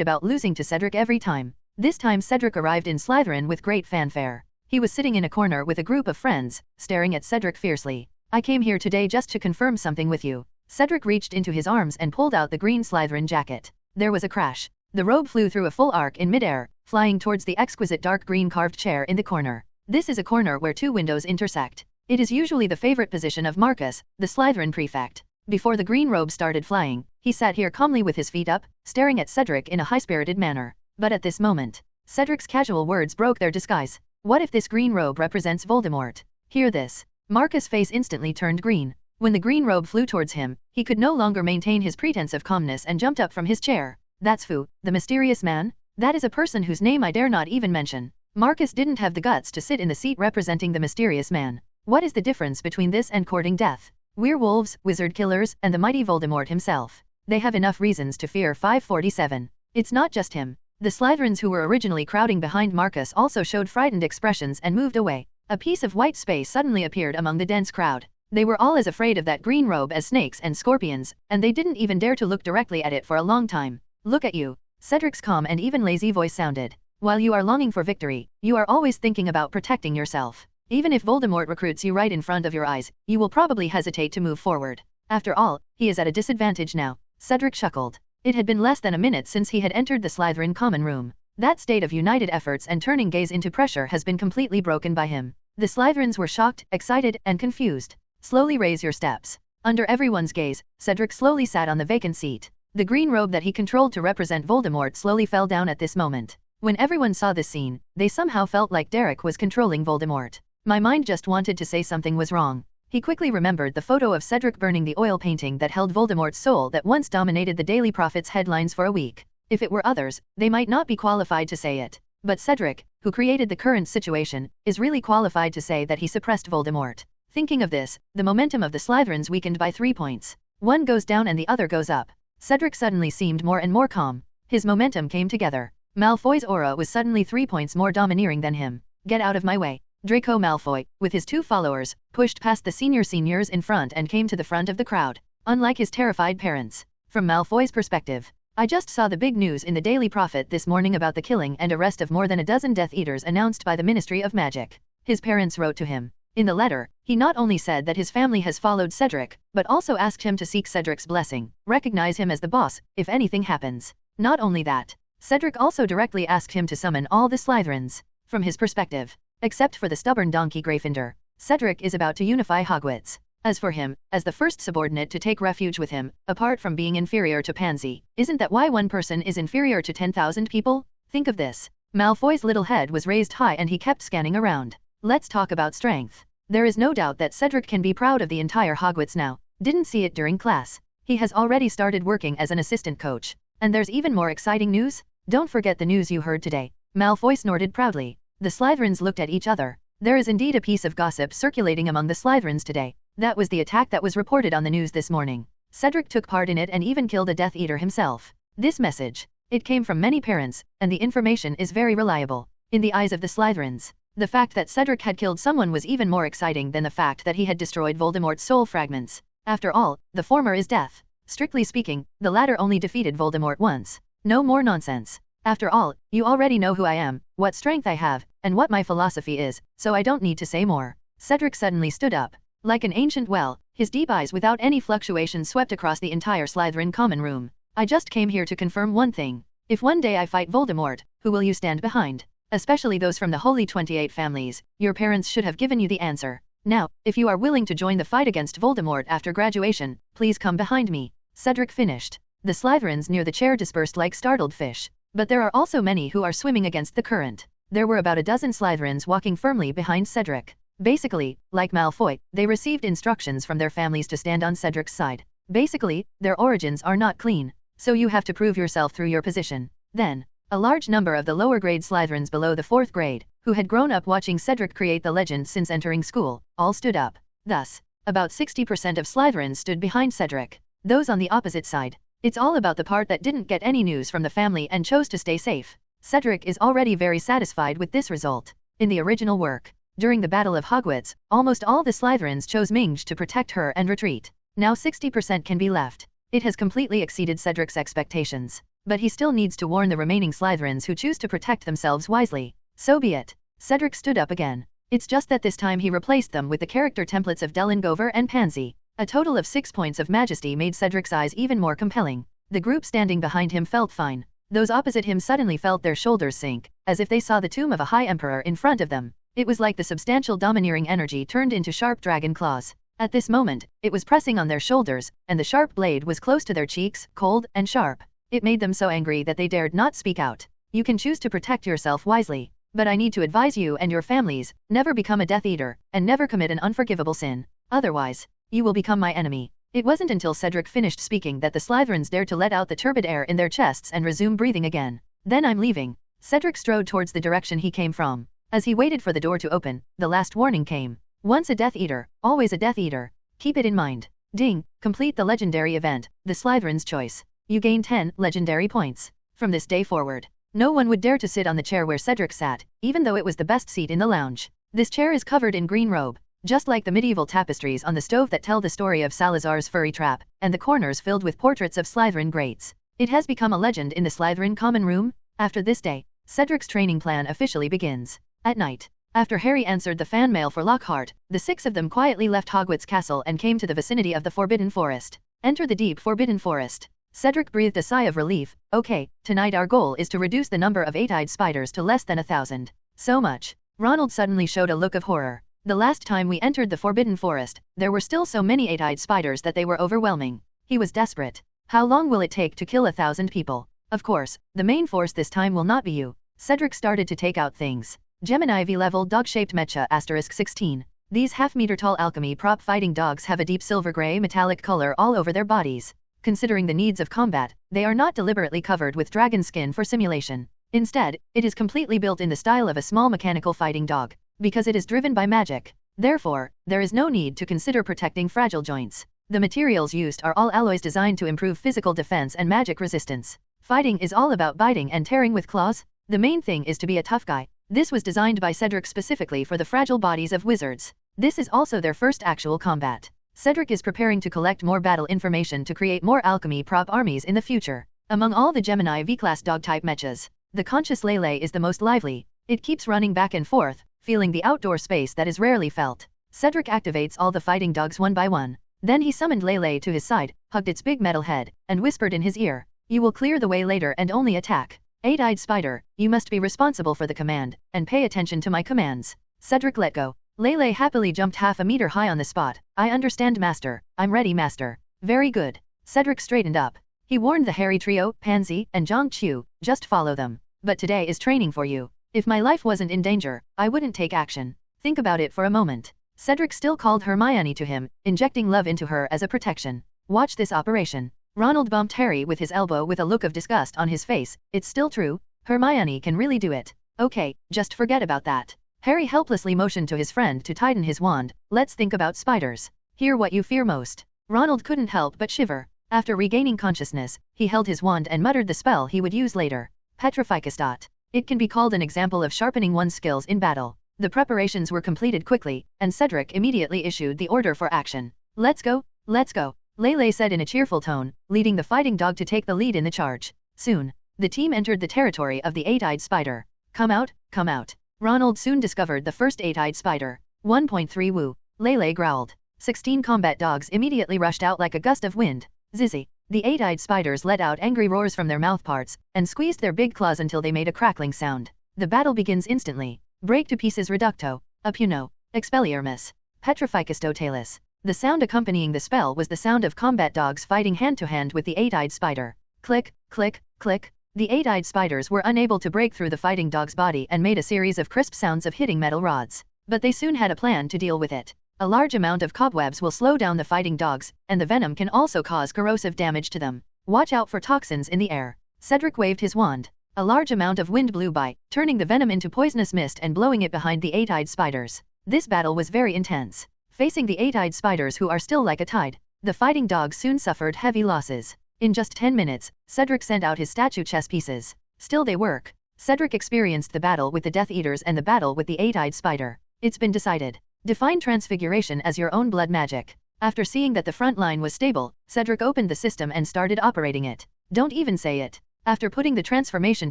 about losing to Cedric every time. This time Cedric arrived in Slytherin with great fanfare. He was sitting in a corner with a group of friends, staring at Cedric fiercely. I came here today just to confirm something with you. Cedric reached into his arms and pulled out the green Slytherin jacket. There was a crash. The robe flew through a full arc in midair, flying towards the exquisite dark green carved chair in the corner. This is a corner where 2 windows intersect. It is usually the favorite position of Marcus, the Slytherin prefect. Before the green robe started flying, he sat here calmly with his feet up, staring at Cedric in a high-spirited manner. But at this moment, Cedric's casual words broke their disguise. What if this green robe represents Voldemort? Hear this. Marcus' face instantly turned green. When the green robe flew towards him, he could no longer maintain his pretense of calmness and jumped up from his chair. That's Fu, the mysterious man? That is a person whose name I dare not even mention. Marcus didn't have the guts to sit in the seat representing the mysterious man. What is the difference between this and courting death? Werewolves, wizard killers, and the mighty Voldemort himself. They have enough reasons to fear 547. It's not just him. The Slytherins who were originally crowding behind Marcus also showed frightened expressions and moved away. A piece of white space suddenly appeared among the dense crowd. They were all as afraid of that green robe as snakes and scorpions, and they didn't even dare to look directly at it for a long time. Look at you. Cedric's calm and even lazy voice sounded. While you are longing for victory, you are always thinking about protecting yourself. Even if Voldemort recruits you right in front of your eyes, you will probably hesitate to move forward. After all, he is at a disadvantage now. Cedric chuckled. It had been less than a minute since he had entered the Slytherin common room. That state of united efforts and turning gaze into pressure has been completely broken by him. The Slytherins were shocked, excited, and confused. Slowly raise your steps. Under everyone's gaze, Cedric slowly sat on the vacant seat. The green robe that he controlled to represent Voldemort slowly fell down at this moment. When everyone saw this scene, they somehow felt like Derek was controlling Voldemort. My mind just wanted to say something was wrong. He quickly remembered the photo of Cedric burning the oil painting that held Voldemort's soul that once dominated the Daily Prophet's headlines for a week. If it were others, they might not be qualified to say it. But Cedric, who created the current situation, is really qualified to say that he suppressed Voldemort. Thinking of this, the momentum of the Slytherins weakened by 3 points. One goes down and the other goes up. Cedric suddenly seemed more and more calm. His momentum came together. Malfoy's aura was suddenly 3 points more domineering than him. Get out of my way. Draco Malfoy, with his 2 followers, pushed past the seniors in front and came to the front of the crowd. Unlike his terrified parents. From Malfoy's perspective, I just saw the big news in the Daily Prophet this morning about the killing and arrest of more than a dozen Death Eaters announced by the Ministry of Magic. His parents wrote to him. In the letter, he not only said that his family has followed Cedric, but also asked him to seek Cedric's blessing, recognize him as the boss, if anything happens. Not only that, Cedric also directly asked him to summon all the Slytherins. From his perspective, except for the stubborn donkey Gryffindor, Cedric is about to unify Hogwarts. As for him, as the first subordinate to take refuge with him, apart from being inferior to Pansy, isn't that why one person is inferior to 10,000 people? Think of this. Malfoy's little head was raised high and he kept scanning around. Let's talk about strength. There is no doubt that Cedric can be proud of the entire Hogwarts now. Didn't see it during class. He has already started working as an assistant coach. And there's even more exciting news? Don't forget the news you heard today. Malfoy snorted proudly. The Slytherins looked at each other. There is indeed a piece of gossip circulating among the Slytherins today. That was the attack that was reported on the news this morning. Cedric took part in it and even killed a Death Eater himself. This message. It came from many parents, and the information is very reliable. In the eyes of the Slytherins, the fact that Cedric had killed someone was even more exciting than the fact that he had destroyed Voldemort's soul fragments. After all, the former is death. Strictly speaking, the latter only defeated Voldemort once. No more nonsense. After all, you already know who I am, what strength I have, and what my philosophy is, so I don't need to say more. Cedric suddenly stood up. Like an ancient well, his deep eyes without any fluctuation swept across the entire Slytherin common room. I just came here to confirm one thing. If one day I fight Voldemort, who will you stand behind? Especially those from the Holy 28 families, your parents should have given you the answer. Now, if you are willing to join the fight against Voldemort after graduation, please come behind me. Cedric finished. The Slytherins near the chair dispersed like startled fish. But there are also many who are swimming against the current. There were about a dozen Slytherins walking firmly behind Cedric. Basically, like Malfoy, they received instructions from their families to stand on Cedric's side. Basically, their origins are not clean, so you have to prove yourself through your position. Then, a large number of the lower grade Slytherins below the 4th grade, who had grown up watching Cedric create the legend since entering school, all stood up. Thus, about 60% of Slytherins stood behind Cedric. Those on the opposite side. It's all about the part that didn't get any news from the family and chose to stay safe. Cedric is already very satisfied with this result. In the original work, during the Battle of Hogwarts, almost all the Slytherins chose Minge to protect her and retreat. Now 60% can be left. It has completely exceeded Cedric's expectations. But he still needs to warn the remaining Slytherins who choose to protect themselves wisely. So be it. Cedric stood up again. It's just that this time he replaced them with the character templates of Delingover and Pansy. A total of 6 points of majesty made Cedric's eyes even more compelling. The group standing behind him felt fine. Those opposite him suddenly felt their shoulders sink, as if they saw the tomb of a high emperor in front of them. It was like the substantial domineering energy turned into sharp dragon claws. At this moment, it was pressing on their shoulders, and the sharp blade was close to their cheeks, cold and sharp. It made them so angry that they dared not speak out. You can choose to protect yourself wisely, but I need to advise you and your families, never become a Death Eater, and never commit an unforgivable sin. Otherwise, you will become my enemy. It wasn't until Cedric finished speaking that the Slytherins dared to let out the turbid air in their chests and resume breathing again. Then I'm leaving. Cedric strode towards the direction he came from. As he waited for the door to open, the last warning came. Once a Death Eater, always a Death Eater. Keep it in mind. Ding, complete the legendary event, the Slytherin's choice. You gain 10 legendary points. From this day forward, no one would dare to sit on the chair where Cedric sat, even though it was the best seat in the lounge. This chair is covered in green robe, just like the medieval tapestries on the stove that tell the story of Salazar's furry trap, and the corners filled with portraits of Slytherin greats. It has become a legend in the Slytherin common room. After this day, Cedric's training plan officially begins. At night, after Harry answered the fan mail for Lockhart, the 6 of them quietly left Hogwarts Castle and came to the vicinity of the Forbidden Forest. Enter the deep Forbidden Forest. Cedric breathed a sigh of relief. Okay, tonight our goal is to reduce the number of 8-eyed spiders to less than 1,000. So much. Ronald suddenly showed a look of horror. The last time we entered the Forbidden Forest, there were still so many 8-eyed spiders that they were overwhelming. He was desperate. How long will it take to kill 1,000 people? Of course, the main force this time will not be you. Cedric started to take out things. Gemini V-level dog-shaped mecha *16. These half-meter-tall alchemy prop fighting dogs have a deep silver-gray metallic color all over their bodies. Considering the needs of combat, they are not deliberately covered with dragon skin for simulation. Instead, it is completely built in the style of a small mechanical fighting dog. Because it is driven by magic. Therefore, there is no need to consider protecting fragile joints. The materials used are all alloys designed to improve physical defense and magic resistance. Fighting is all about biting and tearing with claws. The main thing is to be a tough guy. This was designed by Cedric specifically for the fragile bodies of wizards. This is also their first actual combat. Cedric is preparing to collect more battle information to create more alchemy prop armies in the future. Among all the Gemini V-class dog-type mechas, the conscious Lele is the most lively. It keeps running back and forth, feeling the outdoor space that is rarely felt. Cedric activates all the fighting dogs one by one. Then he summoned Lele to his side, hugged its big metal head, and whispered in his ear, "You will clear the way later and only attack. 8-eyed spider, you must be responsible for the command, and pay attention to my commands." Cedric let go. Lele happily jumped half a meter high on the spot. "I understand, master. I'm ready, master." "Very good." Cedric straightened up. He warned the Harry trio, Pansy, and Zhang Qiu, "Just follow them. But today is training for you. If my life wasn't in danger, I wouldn't take action. Think about it for a moment." Cedric still called Hermione to him, injecting love into her as a protection. "Watch this operation." Ronald bumped Harry with his elbow with a look of disgust on his face. "It's still true? Hermione can really do it." "Okay, just forget about that." Harry helplessly motioned to his friend to tighten his wand. Let's think about spiders. Hear what you fear most. Ronald couldn't help but shiver. After regaining consciousness, he held his wand and muttered the spell he would use later. Petrificus. It can be called an example of sharpening one's skills in battle. The preparations were completed quickly, and Cedric immediately issued the order for action. Let's go, let's go, Lele said in a cheerful tone, leading the fighting dog to take the lead in the charge. Soon, the team entered the territory of the eight-eyed spider. Come out, come out. Ronald soon discovered the first eight-eyed spider. 1.3 Woo. Lele growled. 16 combat dogs immediately rushed out like a gust of wind. Zizzy. The eight-eyed spiders let out angry roars from their mouthparts, and squeezed their big claws until they made a crackling sound. The battle begins instantly. Break to pieces reducto. Apuno. Expelliarmus. Petrificus totalis. The sound accompanying the spell was the sound of combat dogs fighting hand-to-hand with the eight-eyed spider. Click, click, click. The eight-eyed spiders were unable to break through the fighting dog's body and made a series of crisp sounds of hitting metal rods. But they soon had a plan to deal with it. A large amount of cobwebs will slow down the fighting dogs, and the venom can also cause corrosive damage to them. Watch out for toxins in the air. Cedric waved his wand. A large amount of wind blew by, turning the venom into poisonous mist and blowing it behind the eight-eyed spiders. This battle was very intense. Facing the eight-eyed spiders who are still like a tide, the fighting dogs soon suffered heavy losses. In just 10 minutes, Cedric sent out his statue chess pieces. Still they work. Cedric experienced the battle with the Death Eaters and the battle with the eight-eyed spider. It's been decided. Define transfiguration as your own blood magic. After seeing that the front line was stable, Cedric opened the system and started operating it. Don't even say it. After putting the transformation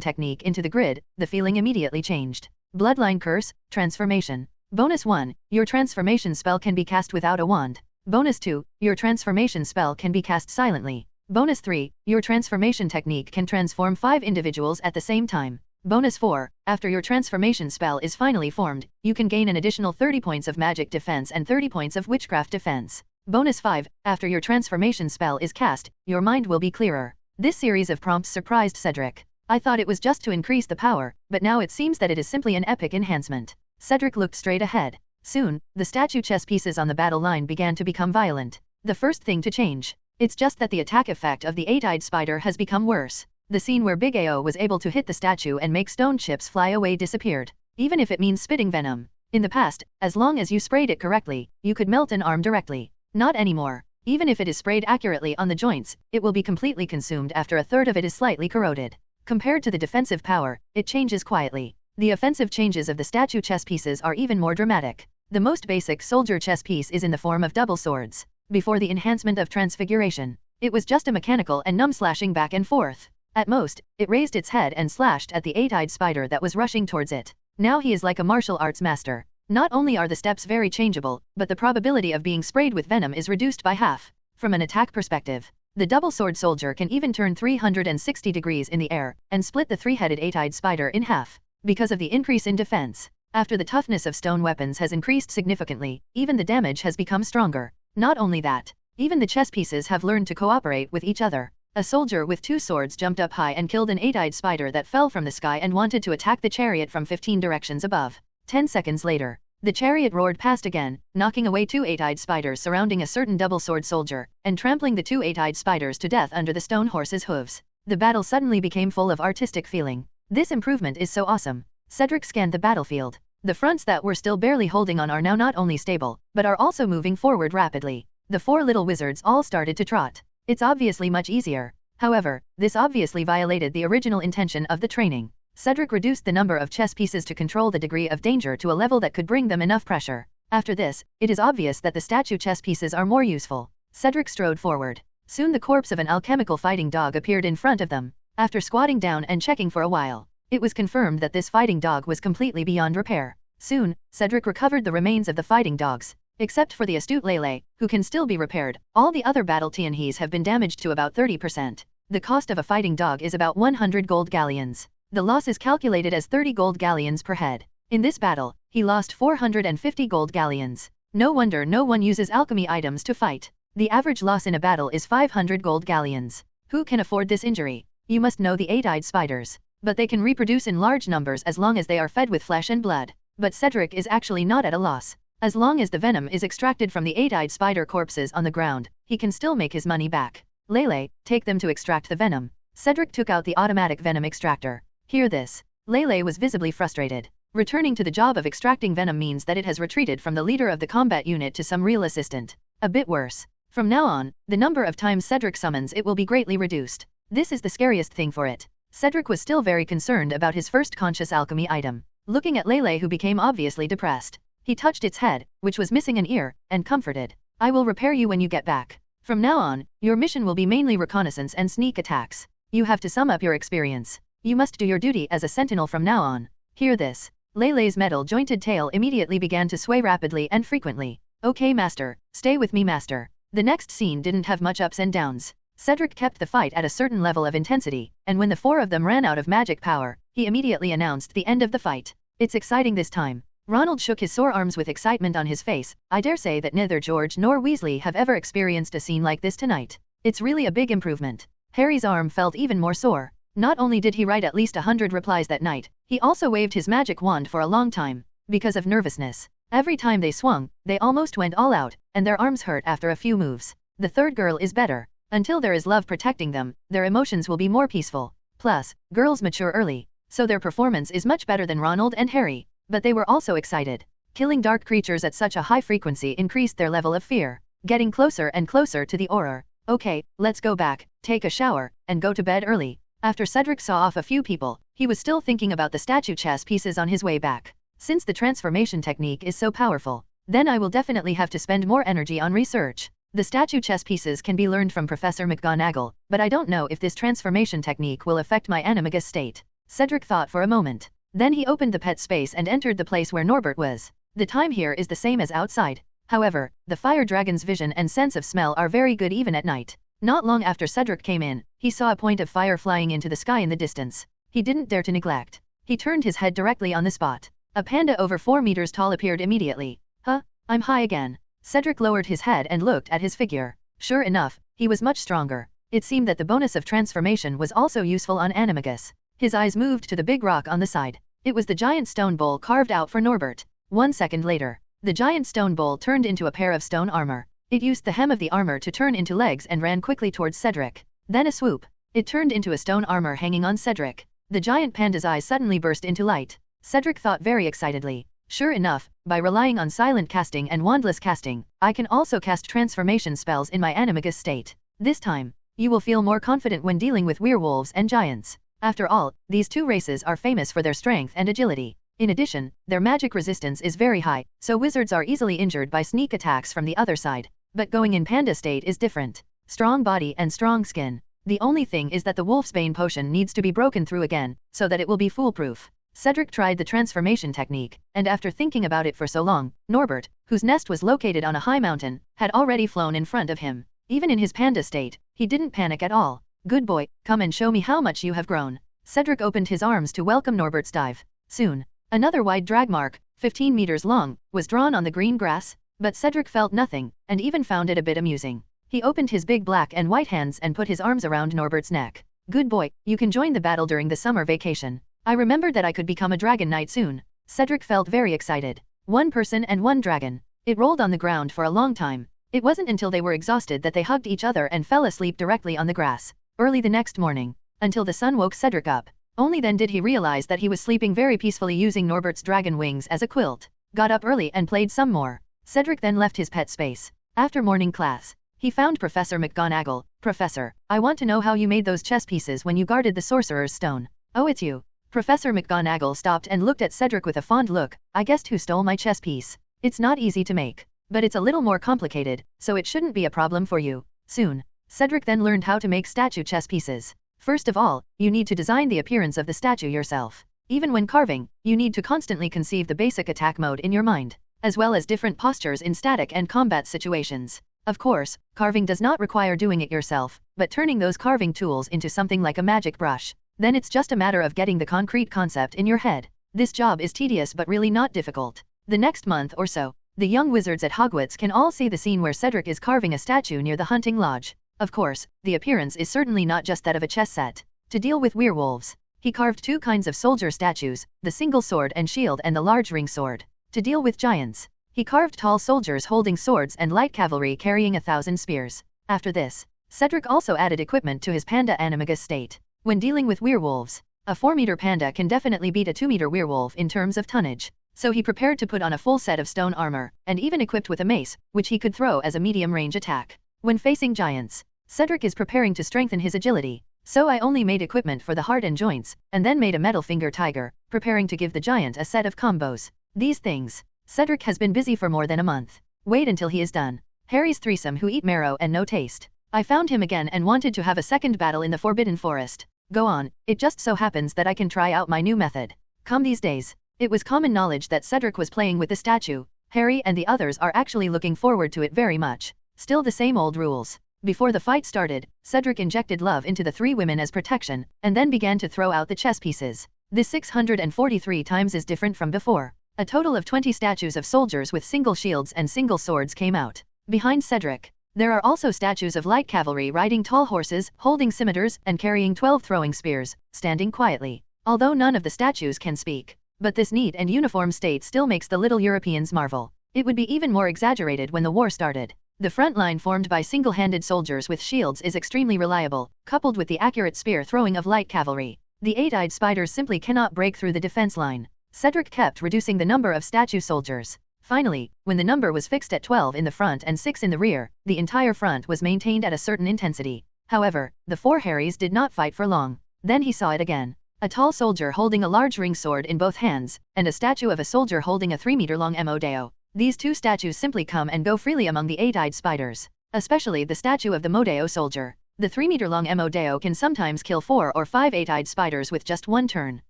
technique into the grid, the feeling immediately changed. Bloodline Curse, Transformation. Bonus 1, your transformation spell can be cast without a wand. Bonus 2, your transformation spell can be cast silently. Bonus 3, your transformation technique can transform 5 individuals at the same time. Bonus 4, after your transformation spell is finally formed, you can gain an additional 30 points of magic defense and 30 points of witchcraft defense. Bonus 5, after your transformation spell is cast, your mind will be clearer. This series of prompts surprised Cedric. I thought it was just to increase the power, but now it seems that it is simply an epic enhancement. Cedric looked straight ahead. Soon, the statue chess pieces on the battle line began to become violent. The first thing to change. It's just that the attack effect of the eight-eyed spider has become worse. The scene where Big AO was able to hit the statue and make stone chips fly away disappeared, even if it means spitting venom. In the past, as long as you sprayed it correctly, you could melt an arm directly. Not anymore. Even if it is sprayed accurately on the joints, it will be completely consumed after a third of it is slightly corroded. Compared to the defensive power, it changes quietly. The offensive changes of the statue chess pieces are even more dramatic. The most basic soldier chess piece is in the form of double swords. Before the enhancement of transfiguration, it was just a mechanical and numb slashing back and forth. At most, it raised its head and slashed at the eight-eyed spider that was rushing towards it. Now he is like a martial arts master. Not only are the steps very changeable, but the probability of being sprayed with venom is reduced by half. From an attack perspective, the double sword soldier can even turn 360 degrees in the air and split the three-headed eight-eyed spider in half. Because of the increase in defense, after the toughness of stone weapons has increased significantly, even the damage has become stronger. Not only that, even the chess pieces have learned to cooperate with each other. A soldier with 2 swords jumped up high and killed an eight-eyed spider that fell from the sky and wanted to attack the chariot from 15 directions above. 10 seconds later, the chariot roared past again, knocking away 2 eight-eyed spiders surrounding a certain double-sword soldier, and trampling the 2 eight-eyed spiders to death under the stone horse's hooves. The battle suddenly became full of artistic feeling. This improvement is so awesome. Cedric scanned the battlefield. The fronts that were still barely holding on are now not only stable, but are also moving forward rapidly. The 4 little wizards all started to trot. It's obviously much easier. However, this obviously violated the original intention of the training. Cedric reduced the number of chess pieces to control the degree of danger to a level that could bring them enough pressure. After this, it is obvious that the statue chess pieces are more useful. Cedric strode forward. Soon the corpse of an alchemical fighting dog appeared in front of them. After squatting down and checking for a while, it was confirmed that this fighting dog was completely beyond repair. Soon, Cedric recovered the remains of the fighting dogs. Except for the astute Lele, who can still be repaired, all the other battle Tianhees have been damaged to about 30%. The cost of a fighting dog is about 100 gold galleons. The loss is calculated as 30 gold galleons per head. In this battle, he lost 450 gold galleons. No wonder no one uses alchemy items to fight. The average loss in a battle is 500 gold galleons. Who can afford this injury? You must know the eight-eyed spiders. But they can reproduce in large numbers as long as they are fed with flesh and blood. But Cedric is actually not at a loss. As long as the venom is extracted from the eight-eyed spider corpses on the ground, he can still make his money back. Lele, take them to extract the venom. Cedric took out the automatic venom extractor. Hear this. Lele was visibly frustrated. Returning to the job of extracting venom means that it has retreated from the leader of the combat unit to some real assistant. A bit worse. From now on, the number of times Cedric summons it will be greatly reduced. This is the scariest thing for it. Cedric was still very concerned about his first conscious alchemy item. Looking at Lele, who became obviously depressed, he touched its head, which was missing an ear, and comforted. I will repair you when you get back. From now on, your mission will be mainly reconnaissance and sneak attacks. You have to sum up your experience. You must do your duty as a sentinel from now on. Hear this. Lele's metal-jointed tail immediately began to sway rapidly and frequently. Okay, master. Stay with me, master. The next scene didn't have much ups and downs. Cedric kept the fight at a certain level of intensity, and when the four of them ran out of magic power, he immediately announced the end of the fight. It's exciting this time. Ronald shook his sore arms with excitement on his face. I dare say that neither George nor Weasley have ever experienced a scene like this tonight. It's really a big improvement. Harry's arm felt even more sore. Not only did he write at least 100 replies that night, he also waved his magic wand for a long time, because of nervousness. Every time they swung, they almost went all out, and their arms hurt after a few moves. The third girl is better. Until there is love protecting them, their emotions will be more peaceful. Plus, girls mature early, so their performance is much better than Ronald and Harry. But they were also excited. Killing dark creatures at such a high frequency increased their level of fear, getting closer and closer to the auror. Okay, let's go back, take a shower, and go to bed early. After Cedric saw off a few people, he was still thinking about the statue chess pieces on his way back. Since the transformation technique is so powerful, then I will definitely have to spend more energy on research. The statue chess pieces can be learned from Professor McGonagall, but I don't know if this transformation technique will affect my animagus state. Cedric thought for a moment. Then he opened the pet space and entered the place where Norbert was. The time here is the same as outside. However, the fire dragon's vision and sense of smell are very good even at night. Not long after Cedric came in, he saw a point of fire flying into the sky in the distance. He didn't dare to neglect. He turned his head directly on the spot. A panda over 4 meters tall appeared immediately. Huh? I'm high again. Cedric lowered his head and looked at his figure. Sure enough, he was much stronger. It seemed that the bonus of transformation was also useful on animagus. His eyes moved to the big rock on the side. It was the giant stone bowl carved out for Norbert. 1 second later, the giant stone bowl turned into a pair of stone armor. It used the hem of the armor to turn into legs and ran quickly towards Cedric. Then a swoop. It turned into a stone armor hanging on Cedric. The giant panda's eyes suddenly burst into light. Cedric thought very excitedly. Sure enough, by relying on silent casting and wandless casting, I can also cast transformation spells in my animagus state. This time, you will feel more confident when dealing with werewolves and giants. After all, these two races are famous for their strength and agility. In addition, their magic resistance is very high, so wizards are easily injured by sneak attacks from the other side. But going in panda state is different. Strong body and strong skin. The only thing is that the wolfsbane potion needs to be broken through again, so that it will be foolproof. Cedric tried the transformation technique, and after thinking about it for so long, Norbert, whose nest was located on a high mountain, had already flown in front of him. Even in his panda state, he didn't panic at all. Good boy, come and show me how much you have grown. Cedric opened his arms to welcome Norbert's dive. Soon, another wide drag mark, 15 meters long, was drawn on the green grass, but Cedric felt nothing, and even found it a bit amusing. He opened his big black and white hands and put his arms around Norbert's neck. Good boy, you can join the battle during the summer vacation. I remembered that I could become a dragon knight soon. Cedric felt very excited. 1 person and 1 dragon. It rolled on the ground for a long time. It wasn't until they were exhausted that they hugged each other and fell asleep directly on the grass. Early the next morning, until the sun woke Cedric up. Only then did he realize that he was sleeping very peacefully using Norbert's dragon wings as a quilt. Got up early and played some more. Cedric then left his pet space. After morning class, he found Professor McGonagall. Professor, I want to know how you made those chess pieces when you guarded the Sorcerer's Stone. Oh, it's you. Professor McGonagall stopped and looked at Cedric with a fond look. I guessed who stole my chess piece. It's not easy to make, but it's a little more complicated, so it shouldn't be a problem for you. Soon, Cedric then learned how to make statue chess pieces. First of all, you need to design the appearance of the statue yourself. Even when carving, you need to constantly conceive the basic attack mode in your mind, as well as different postures in static and combat situations. Of course, carving does not require doing it yourself, but turning those carving tools into something like a magic brush. Then it's just a matter of getting the concrete concept in your head. This job is tedious but really not difficult. The next month or so, the young wizards at Hogwarts can all see the scene where Cedric is carving a statue near the hunting lodge. Of course, the appearance is certainly not just that of a chess set. To deal with werewolves, he carved 2 kinds of soldier statues, the single sword and shield and the large ring sword. To deal with giants, he carved tall soldiers holding swords and light cavalry carrying 1,000 spears. After this, Cedric also added equipment to his panda animagus state. When dealing with werewolves, A 4-meter panda can definitely beat a 2-meter werewolf in terms of tonnage. So he prepared to put on a full set of stone armor, and even equipped with a mace, which he could throw as a medium-range attack. When facing giants, Cedric is preparing to strengthen his agility. So I only made equipment for the heart and joints, and then made a metal finger tiger, preparing to give the giant a set of combos. These things. Cedric has been busy for more than a month. Wait until he is done. Harry's threesome who eat marrow and no taste. I found him again and wanted to have a second battle in the Forbidden Forest. Go on, it just so happens that I can try out my new method. Come these days. It was common knowledge that Cedric was playing with the statue. Harry and the others are actually looking forward to it very much. Still the same old rules. Before the fight started, Cedric injected love into the 3 women as protection, and then began to throw out the chess pieces. This 643 times is different from before. A total of 20 statues of soldiers with single shields and single swords came out. Behind Cedric, there are also statues of light cavalry riding tall horses, holding scimitars, and carrying 12 throwing spears, standing quietly. Although none of the statues can speak. But this neat and uniform state still makes the little Europeans marvel. It would be even more exaggerated when the war started. The front line formed by single-handed soldiers with shields is extremely reliable, coupled with the accurate spear throwing of light cavalry. The 8-eyed spiders simply cannot break through the defense line. Cedric kept reducing the number of statue soldiers. Finally, when the number was fixed at 12 in the front and 6 in the rear, the entire front was maintained at a certain intensity. However, the 4 Harrys did not fight for long. Then he saw it again. A tall soldier holding a large ring sword in both hands, and a statue of a soldier holding a 3-meter-long Modeo. These 2 statues simply come and go freely among the 8-eyed spiders. Especially the statue of the Modeo soldier. The 3-meter-long Modeo can sometimes kill 4 or 5 8-eyed spiders with just 1 turn.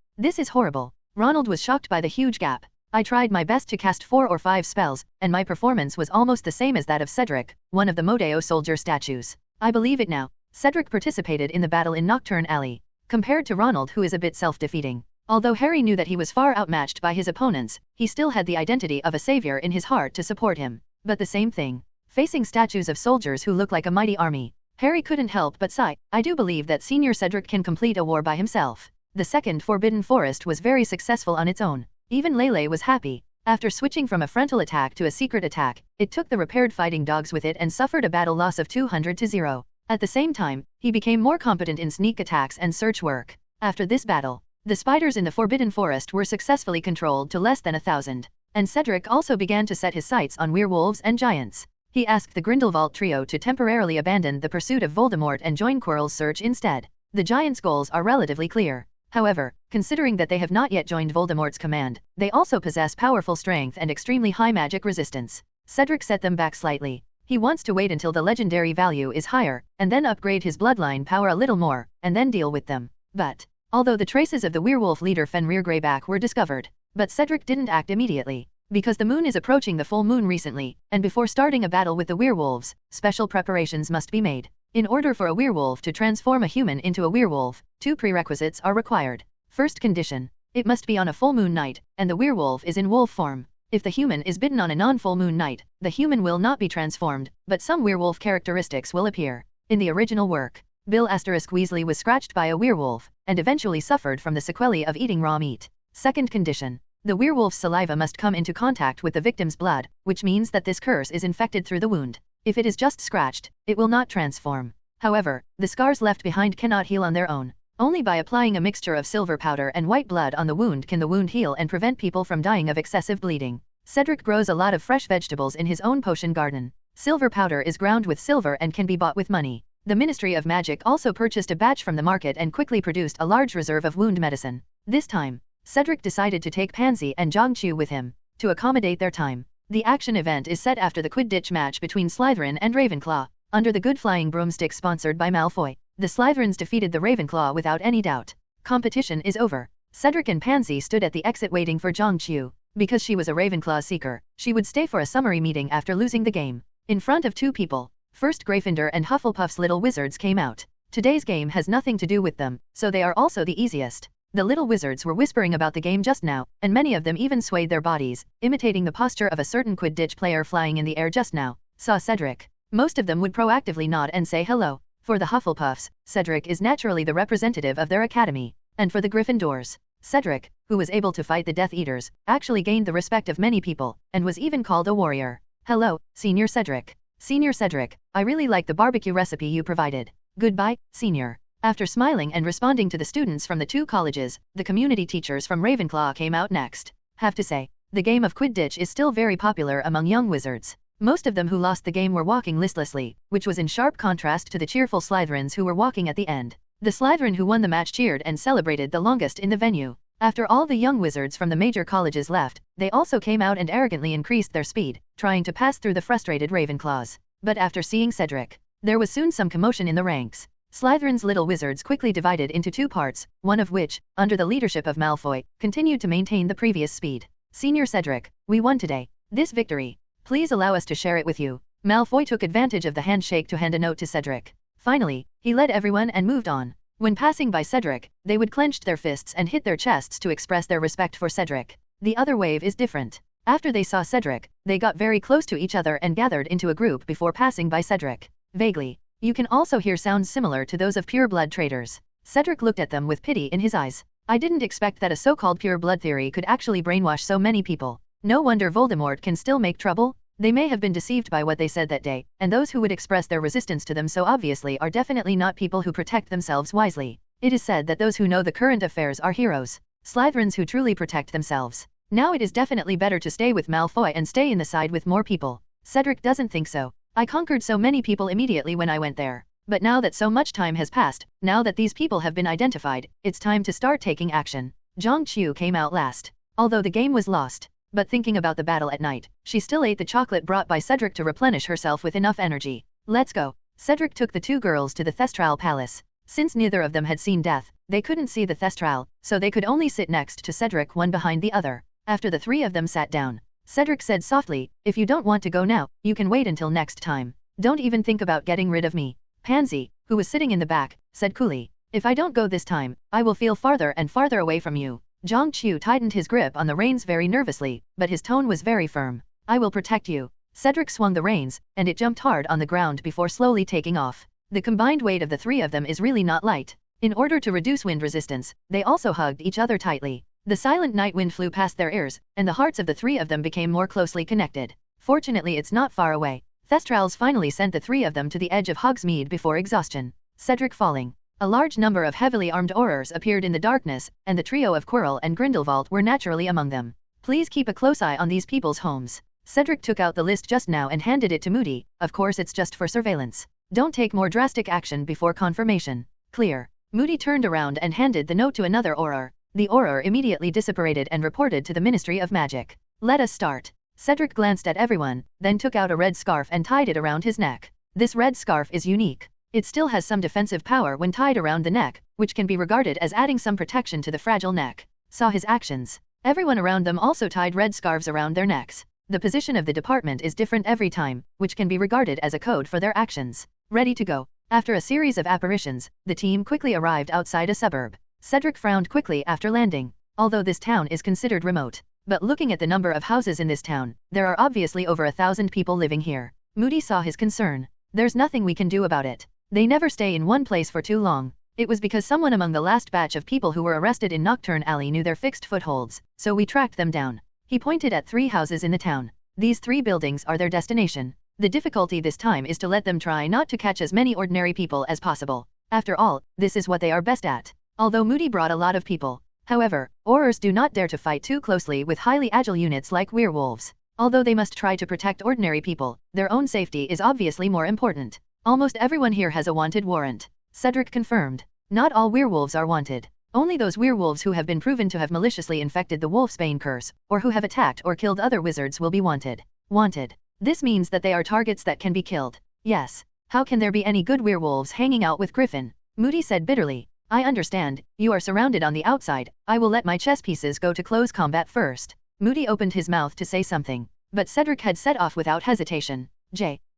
This is horrible. Ronald was shocked by the huge gap. I tried my best to cast 4 or 5 spells, and my performance was almost the same as that of Cedric, one of the Modeo soldier statues. I believe it now. Cedric participated in the battle in Nocturn Alley. Compared to Ronald, who is a bit self-defeating. Although Harry knew that he was far outmatched by his opponents, he still had the identity of a savior in his heart to support him. But the same thing. Facing statues of soldiers who look like a mighty army, Harry couldn't help but sigh. I do believe that Senior Cedric can complete a war by himself. The second Forbidden Forest was very successful on its own. Even Lele was happy. After switching from a frontal attack to a secret attack, it took the repaired fighting dogs with it and suffered a battle loss of 200-0. At the same time, he became more competent in sneak attacks and search work. After this battle, the spiders in the Forbidden Forest were successfully controlled to less than 1,000. And Cedric also began to set his sights on werewolves and giants. He asked the Grindelwald trio to temporarily abandon the pursuit of Voldemort and join Quirrell's search instead. The giants' goals are relatively clear. However, considering that they have not yet joined Voldemort's command, they also possess powerful strength and extremely high magic resistance. Cedric set them back slightly. He wants to wait until the legendary value is higher, and then upgrade his bloodline power a little more, and then deal with them. But, although the traces of the werewolf leader Fenrir Greyback were discovered, but Cedric didn't act immediately. Because the moon is approaching the full moon recently, and before starting a battle with the werewolves, special preparations must be made. In order for a werewolf to transform a human into a werewolf, 2 prerequisites are required. First condition, it must be on a full moon night, and the werewolf is in wolf form. If the human is bitten on a non-full moon night, the human will not be transformed, but some werewolf characteristics will appear. In the original work, Bill Weasley was scratched by a werewolf, and eventually suffered from the sequelae of eating raw meat. Second condition, the werewolf's saliva must come into contact with the victim's blood, which means that this curse is infected through the wound. If it is just scratched, it will not transform. However, the scars left behind cannot heal on their own. Only by applying a mixture of silver powder and white blood on the wound can the wound heal and prevent people from dying of excessive bleeding. Cedric grows a lot of fresh vegetables in his own potion garden. Silver powder is ground with silver and can be bought with money. The Ministry of Magic also purchased a batch from the market and quickly produced a large reserve of wound medicine. This time, Cedric decided to take Pansy and Zhongqiu with him, to accommodate their time. The action event is set after the Quidditch match between Slytherin and Ravenclaw, under the Good Flying Broomstick sponsored by Malfoy. The Slytherins defeated the Ravenclaw without any doubt. Competition is over. Cedric and Pansy stood at the exit waiting for Zhongqiu. Because she was a Ravenclaw seeker, she would stay for a summary meeting after losing the game. In front of 2 people, first Gryffindor and Hufflepuff's little wizards came out. Today's game has nothing to do with them, so they are also the easiest. The little wizards were whispering about the game just now, and many of them even swayed their bodies, imitating the posture of a certain Quidditch player flying in the air just now. Saw Cedric. Most of them would proactively nod and say hello. For the Hufflepuffs, Cedric is naturally the representative of their academy. And for the Gryffindors, Cedric, who was able to fight the Death Eaters, actually gained the respect of many people, and was even called a warrior. Hello, Senior Cedric. Senior Cedric, I really like the barbecue recipe you provided. Goodbye, Senior. After smiling and responding to the students from the 2 colleges, the community teachers from Ravenclaw came out next. Have to say, the game of Quidditch is still very popular among young wizards. Most of them who lost the game were walking listlessly, which was in sharp contrast to the cheerful Slytherins who were walking at the end. The Slytherin who won the match cheered and celebrated the longest in the venue. After all the young wizards from the major colleges left, they also came out and arrogantly increased their speed, trying to pass through the frustrated Ravenclaws. But after seeing Cedric, there was soon some commotion in the ranks. Slytherin's little wizards quickly divided into 2 parts, one of which, under the leadership of Malfoy, continued to maintain the previous speed. Senior Cedric, we won today. This victory. Please allow us to share it with you. Malfoy took advantage of the handshake to hand a note to Cedric. Finally, he led everyone and moved on. When passing by Cedric, they would clenched their fists and hit their chests to express their respect for Cedric. The other wave is different. After they saw Cedric, they got very close to each other and gathered into a group before passing by Cedric. Vaguely, you can also hear sounds similar to those of pure blood traitors. Cedric looked at them with pity in his eyes. I didn't expect that a so-called pure blood theory could actually brainwash so many people. No wonder Voldemort can still make trouble. They may have been deceived by what they said that day, and those who would express their resistance to them so obviously are definitely not people who protect themselves wisely. It is said that those who know the current affairs are heroes. Slytherins who truly protect themselves. Now it is definitely better to stay with Malfoy and stay in the side with more people. Cedric doesn't think so. I conquered so many people immediately when I went there. But now that so much time has passed, now that these people have been identified, it's time to start taking action. Zhang Qiu came out last. Although the game was lost, but thinking about the battle at night, she still ate the chocolate brought by Cedric to replenish herself with enough energy. Let's go. Cedric took the 2 girls to the Thestral Palace. Since neither of them had seen death, they couldn't see the Thestral, so they could only sit next to Cedric one behind the other. After the 3 of them sat down, Cedric said softly, if you don't want to go now, you can wait until next time. Don't even think about getting rid of me. Pansy, who was sitting in the back, said coolly, if I don't go this time, I will feel farther and farther away from you. Zhang Qiu tightened his grip on the reins very nervously, but his tone was very firm. I will protect you. Cedric swung the reins, and it jumped hard on the ground before slowly taking off. The combined weight of the 3 of them is really not light. In order to reduce wind resistance, they also hugged each other tightly. The silent night wind flew past their ears, and the hearts of the 3 of them became more closely connected. Fortunately it's not far away. Thestrals finally sent the 3 of them to the edge of Hogsmeade before exhaustion. Cedric falling. A large number of heavily armed aurors appeared in the darkness, and the trio of Quirrell and Grindelwald were naturally among them. Please keep a close eye on these people's homes. Cedric took out the list just now and handed it to Moody. Of course it's just for surveillance. Don't take more drastic action before confirmation. Clear. Moody turned around and handed the note to another auror. The auror immediately disapparated and reported to the Ministry of Magic. Let us start. Cedric glanced at everyone, then took out a red scarf and tied it around his neck. This red scarf is unique. It still has some defensive power when tied around the neck, which can be regarded as adding some protection to the fragile neck. Saw his actions. Everyone around them also tied red scarves around their necks. The position of the department is different every time, which can be regarded as a code for their actions. Ready to go. After a series of apparitions, the team quickly arrived outside a suburb. Cedric frowned quickly after landing. Although this town is considered remote, but looking at the number of houses in this town, there are obviously over 1,000 people living here. Moody saw his concern. There's nothing we can do about it. They never stay in one place for too long. It was because someone among the last batch of people who were arrested in Nocturn Alley knew their fixed footholds, so we tracked them down. He pointed at 3 houses in the town. These 3 buildings are their destination. The difficulty this time is to let them try not to catch as many ordinary people as possible. After all, this is what they are best at. Although Moody brought a lot of people. However, aurors do not dare to fight too closely with highly agile units like werewolves. Although they must try to protect ordinary people, their own safety is obviously more important. Almost everyone here has a wanted warrant. Cedric confirmed. Not all werewolves are wanted. Only those werewolves who have been proven to have maliciously infected the Wolfsbane curse, or who have attacked or killed other wizards will be wanted. Wanted. This means that they are targets that can be killed. Yes. How can there be any good werewolves hanging out with Griffin? Moody said bitterly. I understand, you are surrounded on the outside. I will let my chess pieces go to close combat first. Moody opened his mouth to say something, but Cedric had set off without hesitation.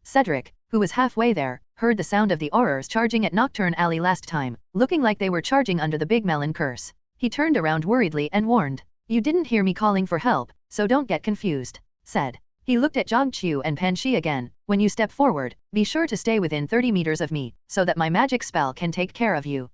Cedric, who was halfway there, heard the sound of the aurors charging at Nocturn Alley last time, looking like they were charging under the Big Melon curse. He turned around worriedly and warned. You didn't hear me calling for help, so don't get confused. Said. He looked at Zhang Qiu and Pan Shi again. When you step forward, be sure to stay within 30 meters of me, so that my magic spell can take care of you.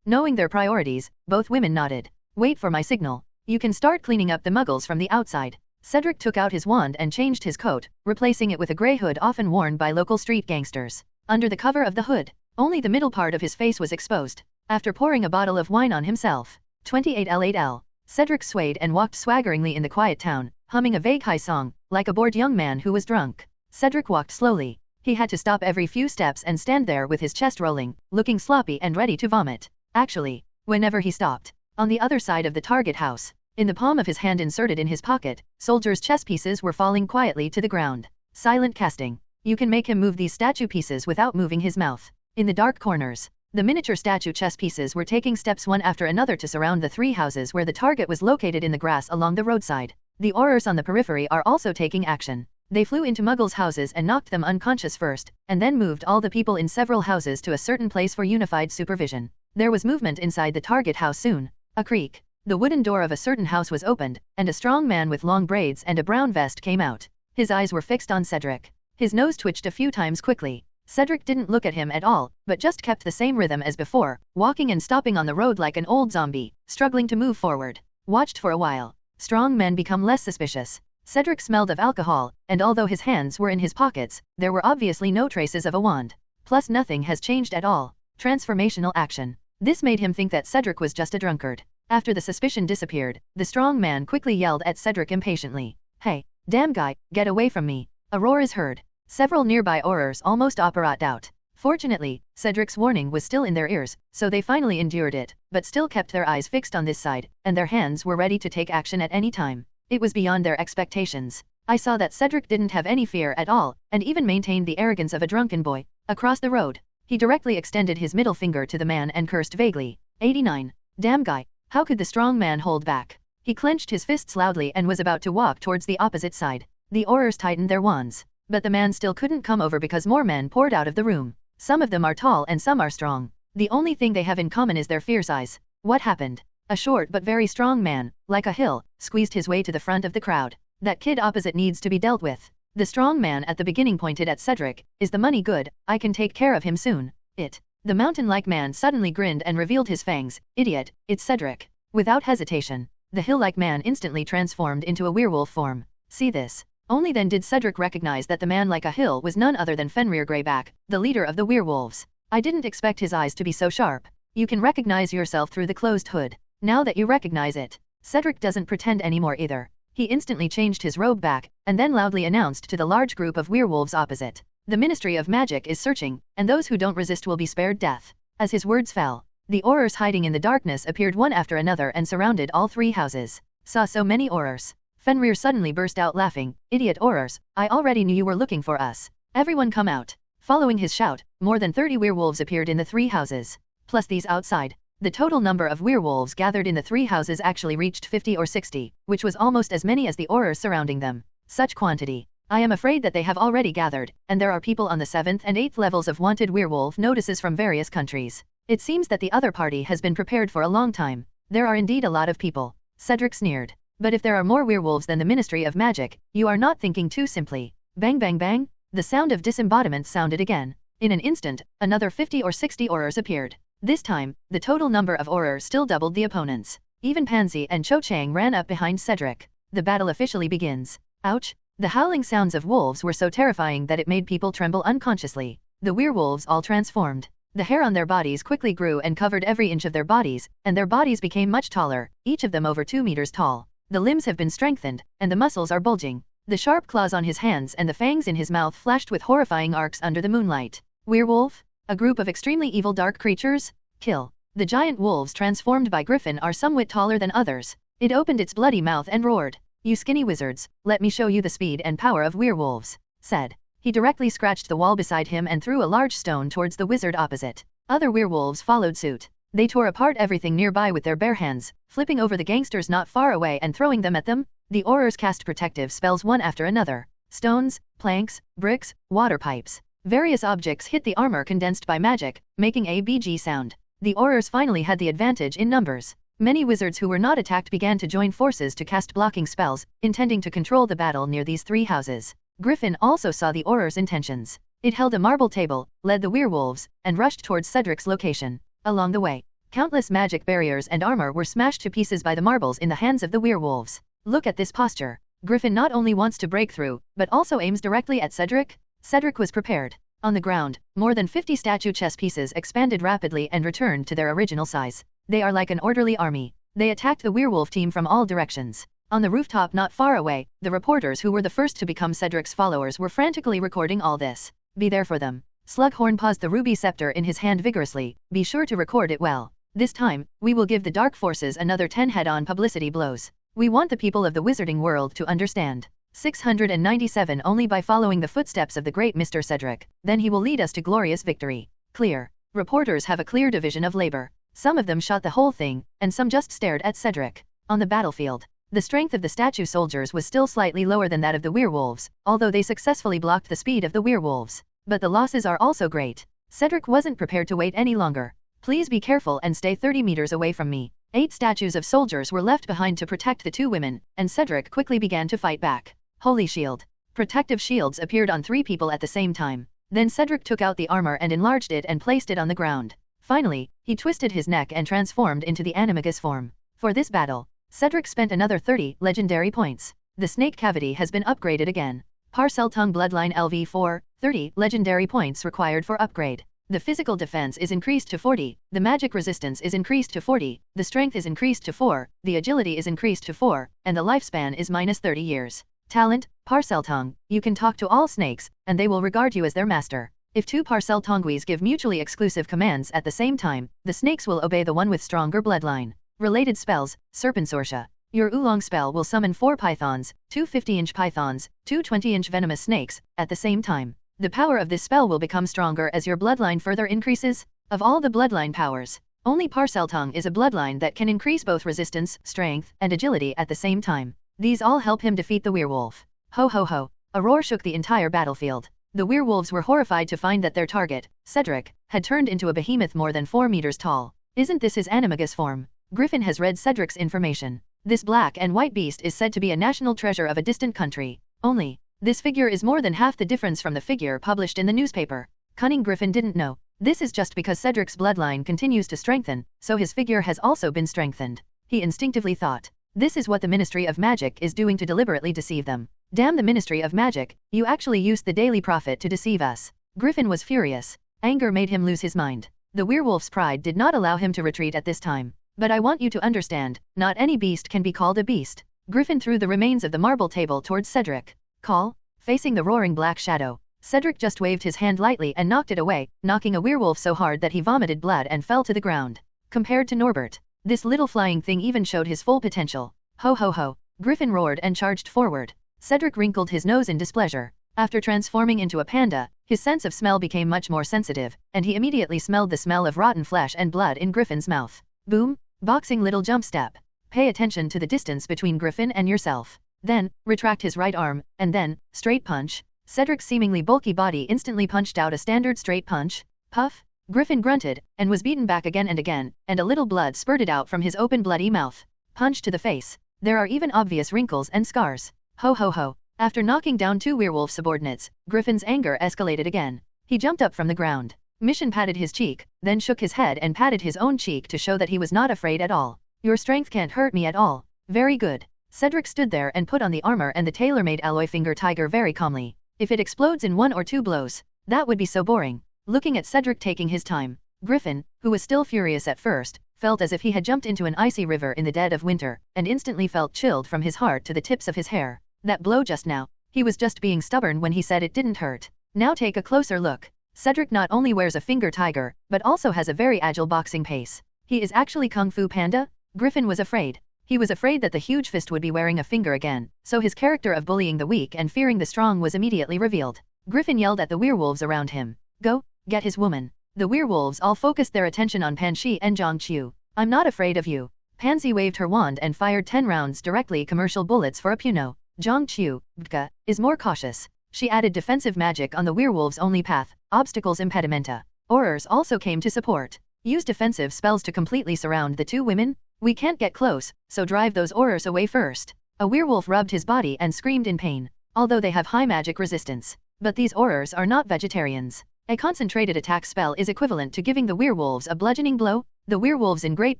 Knowing their priorities, both women nodded. Wait for my signal. You can start cleaning up the muggles from the outside. Cedric took out his wand and changed his coat, replacing it with a grey hood often worn by local street gangsters. Under the cover of the hood, Only the middle part of his face was exposed. After pouring a bottle of wine on himself. 28L8L. Cedric swayed and walked swaggeringly in the quiet town, humming a vague high song, like a bored young man who was drunk. Cedric walked slowly. He had to stop every few steps and stand there with his chest rolling, looking sloppy and ready to vomit. Actually, whenever he stopped. On the other side of the target house, in the palm of his hand inserted in his pocket, soldiers' chess pieces were falling quietly to the ground. Silent casting. You can make him move these statue pieces without moving his mouth. In the dark corners, the miniature statue chess pieces were taking steps one after another to surround the 3 houses where the target was located in the grass along the roadside. The Aurors on the periphery are also taking action. They flew into Muggles' houses and knocked them unconscious first, and then moved all the people in several houses to a certain place for unified supervision. There was movement inside the target house soon. A creak. The wooden door of a certain house was opened, and a strong man with long braids and a brown vest came out. His eyes were fixed on Cedric. His nose twitched a few times quickly. Cedric didn't look at him at all, but just kept the same rhythm as before, walking and stopping on the road like an old zombie, struggling to move forward. Watched for a while. Strong men become less suspicious. Cedric smelled of alcohol, and although his hands were in his pockets, there were obviously no traces of a wand. Plus nothing has changed at all. Transformational action. This made him think that Cedric was just a drunkard. After the suspicion disappeared, the strong man quickly yelled at Cedric impatiently. Hey, damn guy, get away from me. A roar is heard. Several nearby Aurors almost operated out. Fortunately, Cedric's warning was still in their ears, so they finally endured it, but still kept their eyes fixed on this side, and their hands were ready to take action at any time. It was beyond their expectations. I saw that Cedric didn't have any fear at all, and even maintained the arrogance of a drunken boy. Across the road, he directly extended his middle finger to the man and cursed vaguely. 89. Damn guy, how could the strong man hold back? He clenched his fists loudly and was about to walk towards the opposite side. The Aurors tightened their wands. But the man still couldn't come over because more men poured out of the room. Some of them are tall and some are strong. The only thing they have in common is their fierce eyes. What happened? A short but very strong man, like a hill, squeezed his way to the front of the crowd. That kid opposite needs to be dealt with. The strong man at the beginning pointed at Cedric. Is the money good? I can take care of him soon. The mountain-like man suddenly grinned and revealed his fangs. Idiot, it's Cedric. Without hesitation, the hill-like man instantly transformed into a werewolf form. See this? Only then did Cedric recognize that the man like a hill was none other than Fenrir Greyback, the leader of the werewolves. I didn't expect his eyes to be so sharp. You can recognize yourself through the closed hood. Now that you recognize it, Cedric doesn't pretend anymore either. He instantly changed his robe back, and then loudly announced to the large group of werewolves opposite. The Ministry of Magic is searching, and those who don't resist will be spared death. As his words fell, the Aurors hiding in the darkness appeared one after another and surrounded all 3 houses. Saw so many Aurors. Fenrir suddenly burst out laughing. Idiot Aurors, I already knew you were looking for us. Everyone come out. Following his shout, more than 30 werewolves appeared in the 3 houses. Plus these outside. The total number of werewolves gathered in the 3 houses actually reached 50 or 60, which was almost as many as the Aurors surrounding them. Such quantity. I am afraid that they have already gathered, and there are people on the 7th and 8th levels of wanted werewolf notices from various countries. It seems that the other party has been prepared for a long time. There are indeed a lot of people. Cedric sneered. But if there are more werewolves than the Ministry of Magic, you are not thinking too simply. Bang bang bang, the sound of disembodiment sounded again. In an instant, another 50 or 60 Aurors appeared. This time, the total number of Aurors still doubled the opponents. Even Pansy and Cho Chang ran up behind Cedric. The battle officially begins. Ouch! The howling sounds of wolves were so terrifying that it made people tremble unconsciously. The werewolves all transformed. The hair on their bodies quickly grew and covered every inch of their bodies, and their bodies became much taller, each of them over 2 meters tall. The limbs have been strengthened, and the muscles are bulging. The sharp claws on his hands and the fangs in his mouth flashed with horrifying arcs under the moonlight. Werewolf? A group of extremely evil dark creatures? Kill. The giant wolves transformed by Griffin are somewhat taller than others. It opened its bloody mouth and roared. You skinny wizards, let me show you the speed and power of werewolves, said. He directly scratched the wall beside him and threw a large stone towards the wizard opposite. Other werewolves followed suit. They tore apart everything nearby with their bare hands, flipping over the gangsters not far away and throwing them at them. The Aurors cast protective spells one after another. Stones, planks, bricks, water pipes. Various objects hit the armor condensed by magic, making a BG sound. The Aurors finally had the advantage in numbers. Many wizards who were not attacked began to join forces to cast blocking spells, intending to control the battle near these 3 houses. Griffin also saw the Aurors' intentions. It held a marble table, led the werewolves, and rushed towards Cedric's location. Along the way, countless magic barriers and armor were smashed to pieces by the marbles in the hands of the werewolves. Look at this posture. Griffin not only wants to break through, but also aims directly at Cedric. Cedric was prepared. On the ground, more than 50 statue chess pieces expanded rapidly and returned to their original size. They are like an orderly army. They attacked the werewolf team from all directions. On the rooftop not far away, the reporters who were the first to become Cedric's followers were frantically recording all this. Be there for them. Slughorn paused the ruby scepter in his hand vigorously. Be sure to record it well. This time, we will give the dark forces another 10 head-on publicity blows. We want the people of the wizarding world to understand. 697 only by following the footsteps of the great Mr. Cedric, then he will lead us to glorious victory. Clear. Reporters have a clear division of labor. Some of them shot the whole thing, and some just stared at Cedric. On the battlefield, the strength of the statue soldiers was still slightly lower than that of the werewolves, although they successfully blocked the speed of the werewolves. But the losses are also great. Cedric wasn't prepared to wait any longer. Please be careful and stay 30 meters away from me. 8 statues of soldiers were left behind to protect the 2 women, and Cedric quickly began to fight back. Holy shield. Protective shields appeared on 3 people at the same time. Then Cedric took out the armor and enlarged it and placed it on the ground. Finally, he twisted his neck and transformed into the animagus form. For this battle, Cedric spent another 30 legendary points. The snake cavity has been upgraded again. Parseltongue Bloodline LV4, 30 legendary points required for upgrade. The physical defense is increased to 40, the magic resistance is increased to 40, the strength is increased to 4, the agility is increased to 4, and the lifespan is minus 30 years. Talent, Parseltongue, you can talk to all snakes, and they will regard you as their master. If 2 Parseltongues give mutually exclusive commands at the same time, the snakes will obey the one with stronger bloodline. Related spells, Serpensortia. Your Oolong spell will summon 4 pythons, 2 50-inch pythons, 2 20-inch venomous snakes, at the same time. The power of this spell will become stronger as your bloodline further increases. Of all the bloodline powers, only Parseltongue is a bloodline that can increase both resistance, strength, and agility at the same time. These all help him defeat the werewolf. Ho ho ho. A roar shook the entire battlefield. The werewolves were horrified to find that their target, Cedric, had turned into a behemoth more than 4 meters tall. Isn't this his animagus form? Griffin has read Cedric's information. This black and white beast is said to be a national treasure of a distant country. Only, this figure is more than half the difference from the figure published in the newspaper. Cunning Griffin didn't know. This is just because Cedric's bloodline continues to strengthen, so his figure has also been strengthened. He instinctively thought, this is what the Ministry of Magic is doing to deliberately deceive them. Damn the Ministry of Magic, you actually used the Daily Prophet to deceive us. Griffin was furious. Anger made him lose his mind. The werewolf's pride did not allow him to retreat at this time. But I want you to understand, not any beast can be called a beast. Griffin threw the remains of the marble table towards Cedric. Call? Facing the roaring black shadow, Cedric just waved his hand lightly and knocked it away, knocking a werewolf so hard that he vomited blood and fell to the ground. Compared to Norbert, this little flying thing even showed his full potential. Ho ho ho. Griffin roared and charged forward. Cedric wrinkled his nose in displeasure. After transforming into a panda, his sense of smell became much more sensitive, and he immediately smelled the smell of rotten flesh and blood in Griffin's mouth. Boom. Boxing little jump step. Pay attention to the distance between Griffin and yourself. Then, retract his right arm, and then, straight punch. Cedric's seemingly bulky body instantly punched out a standard straight punch. Puff. Griffin grunted, and was beaten back again, and a little blood spurted out from his open bloody mouth. Punch to the face. There are even obvious wrinkles and scars. Ho ho ho. After knocking down 2 werewolf subordinates, Griffin's anger escalated again. He jumped up from the ground. Mission patted his cheek, then shook his head and patted his own cheek to show that he was not afraid at all. Your strength can't hurt me at all. Very good. Cedric stood there and put on the armor and the tailor-made alloy finger tiger very calmly. If it explodes in 1 or 2 blows, that would be so boring. Looking at Cedric taking his time, Griffin, who was still furious at first, felt as if he had jumped into an icy river in the dead of winter, and instantly felt chilled from his heart to the tips of his hair. That blow just now, he was just being stubborn when he said it didn't hurt. Now take a closer look. Cedric not only wears a finger tiger, but also has a very agile boxing pace. He is actually Kung Fu Panda? Griffin was afraid. He was afraid that the huge fist would be wearing a finger again, so his character of bullying the weak and fearing the strong was immediately revealed. Griffin yelled at the werewolves around him. Go, get his woman. The werewolves all focused their attention on Panxi and Zhongqiu. I'm not afraid of you. Pansy waved her wand and fired 10 rounds directly commercial bullets for a Puno. Zhongqiu, Bka, is more cautious. She added defensive magic on the werewolves' only path, obstacles impedimenta. Aurors also came to support. Use defensive spells to completely surround the 2 women. We can't get close, so drive those Aurors away first. A werewolf rubbed his body and screamed in pain. Although they have high magic resistance. But these Aurors are not vegetarians. A concentrated attack spell is equivalent to giving the werewolves a bludgeoning blow. The werewolves in great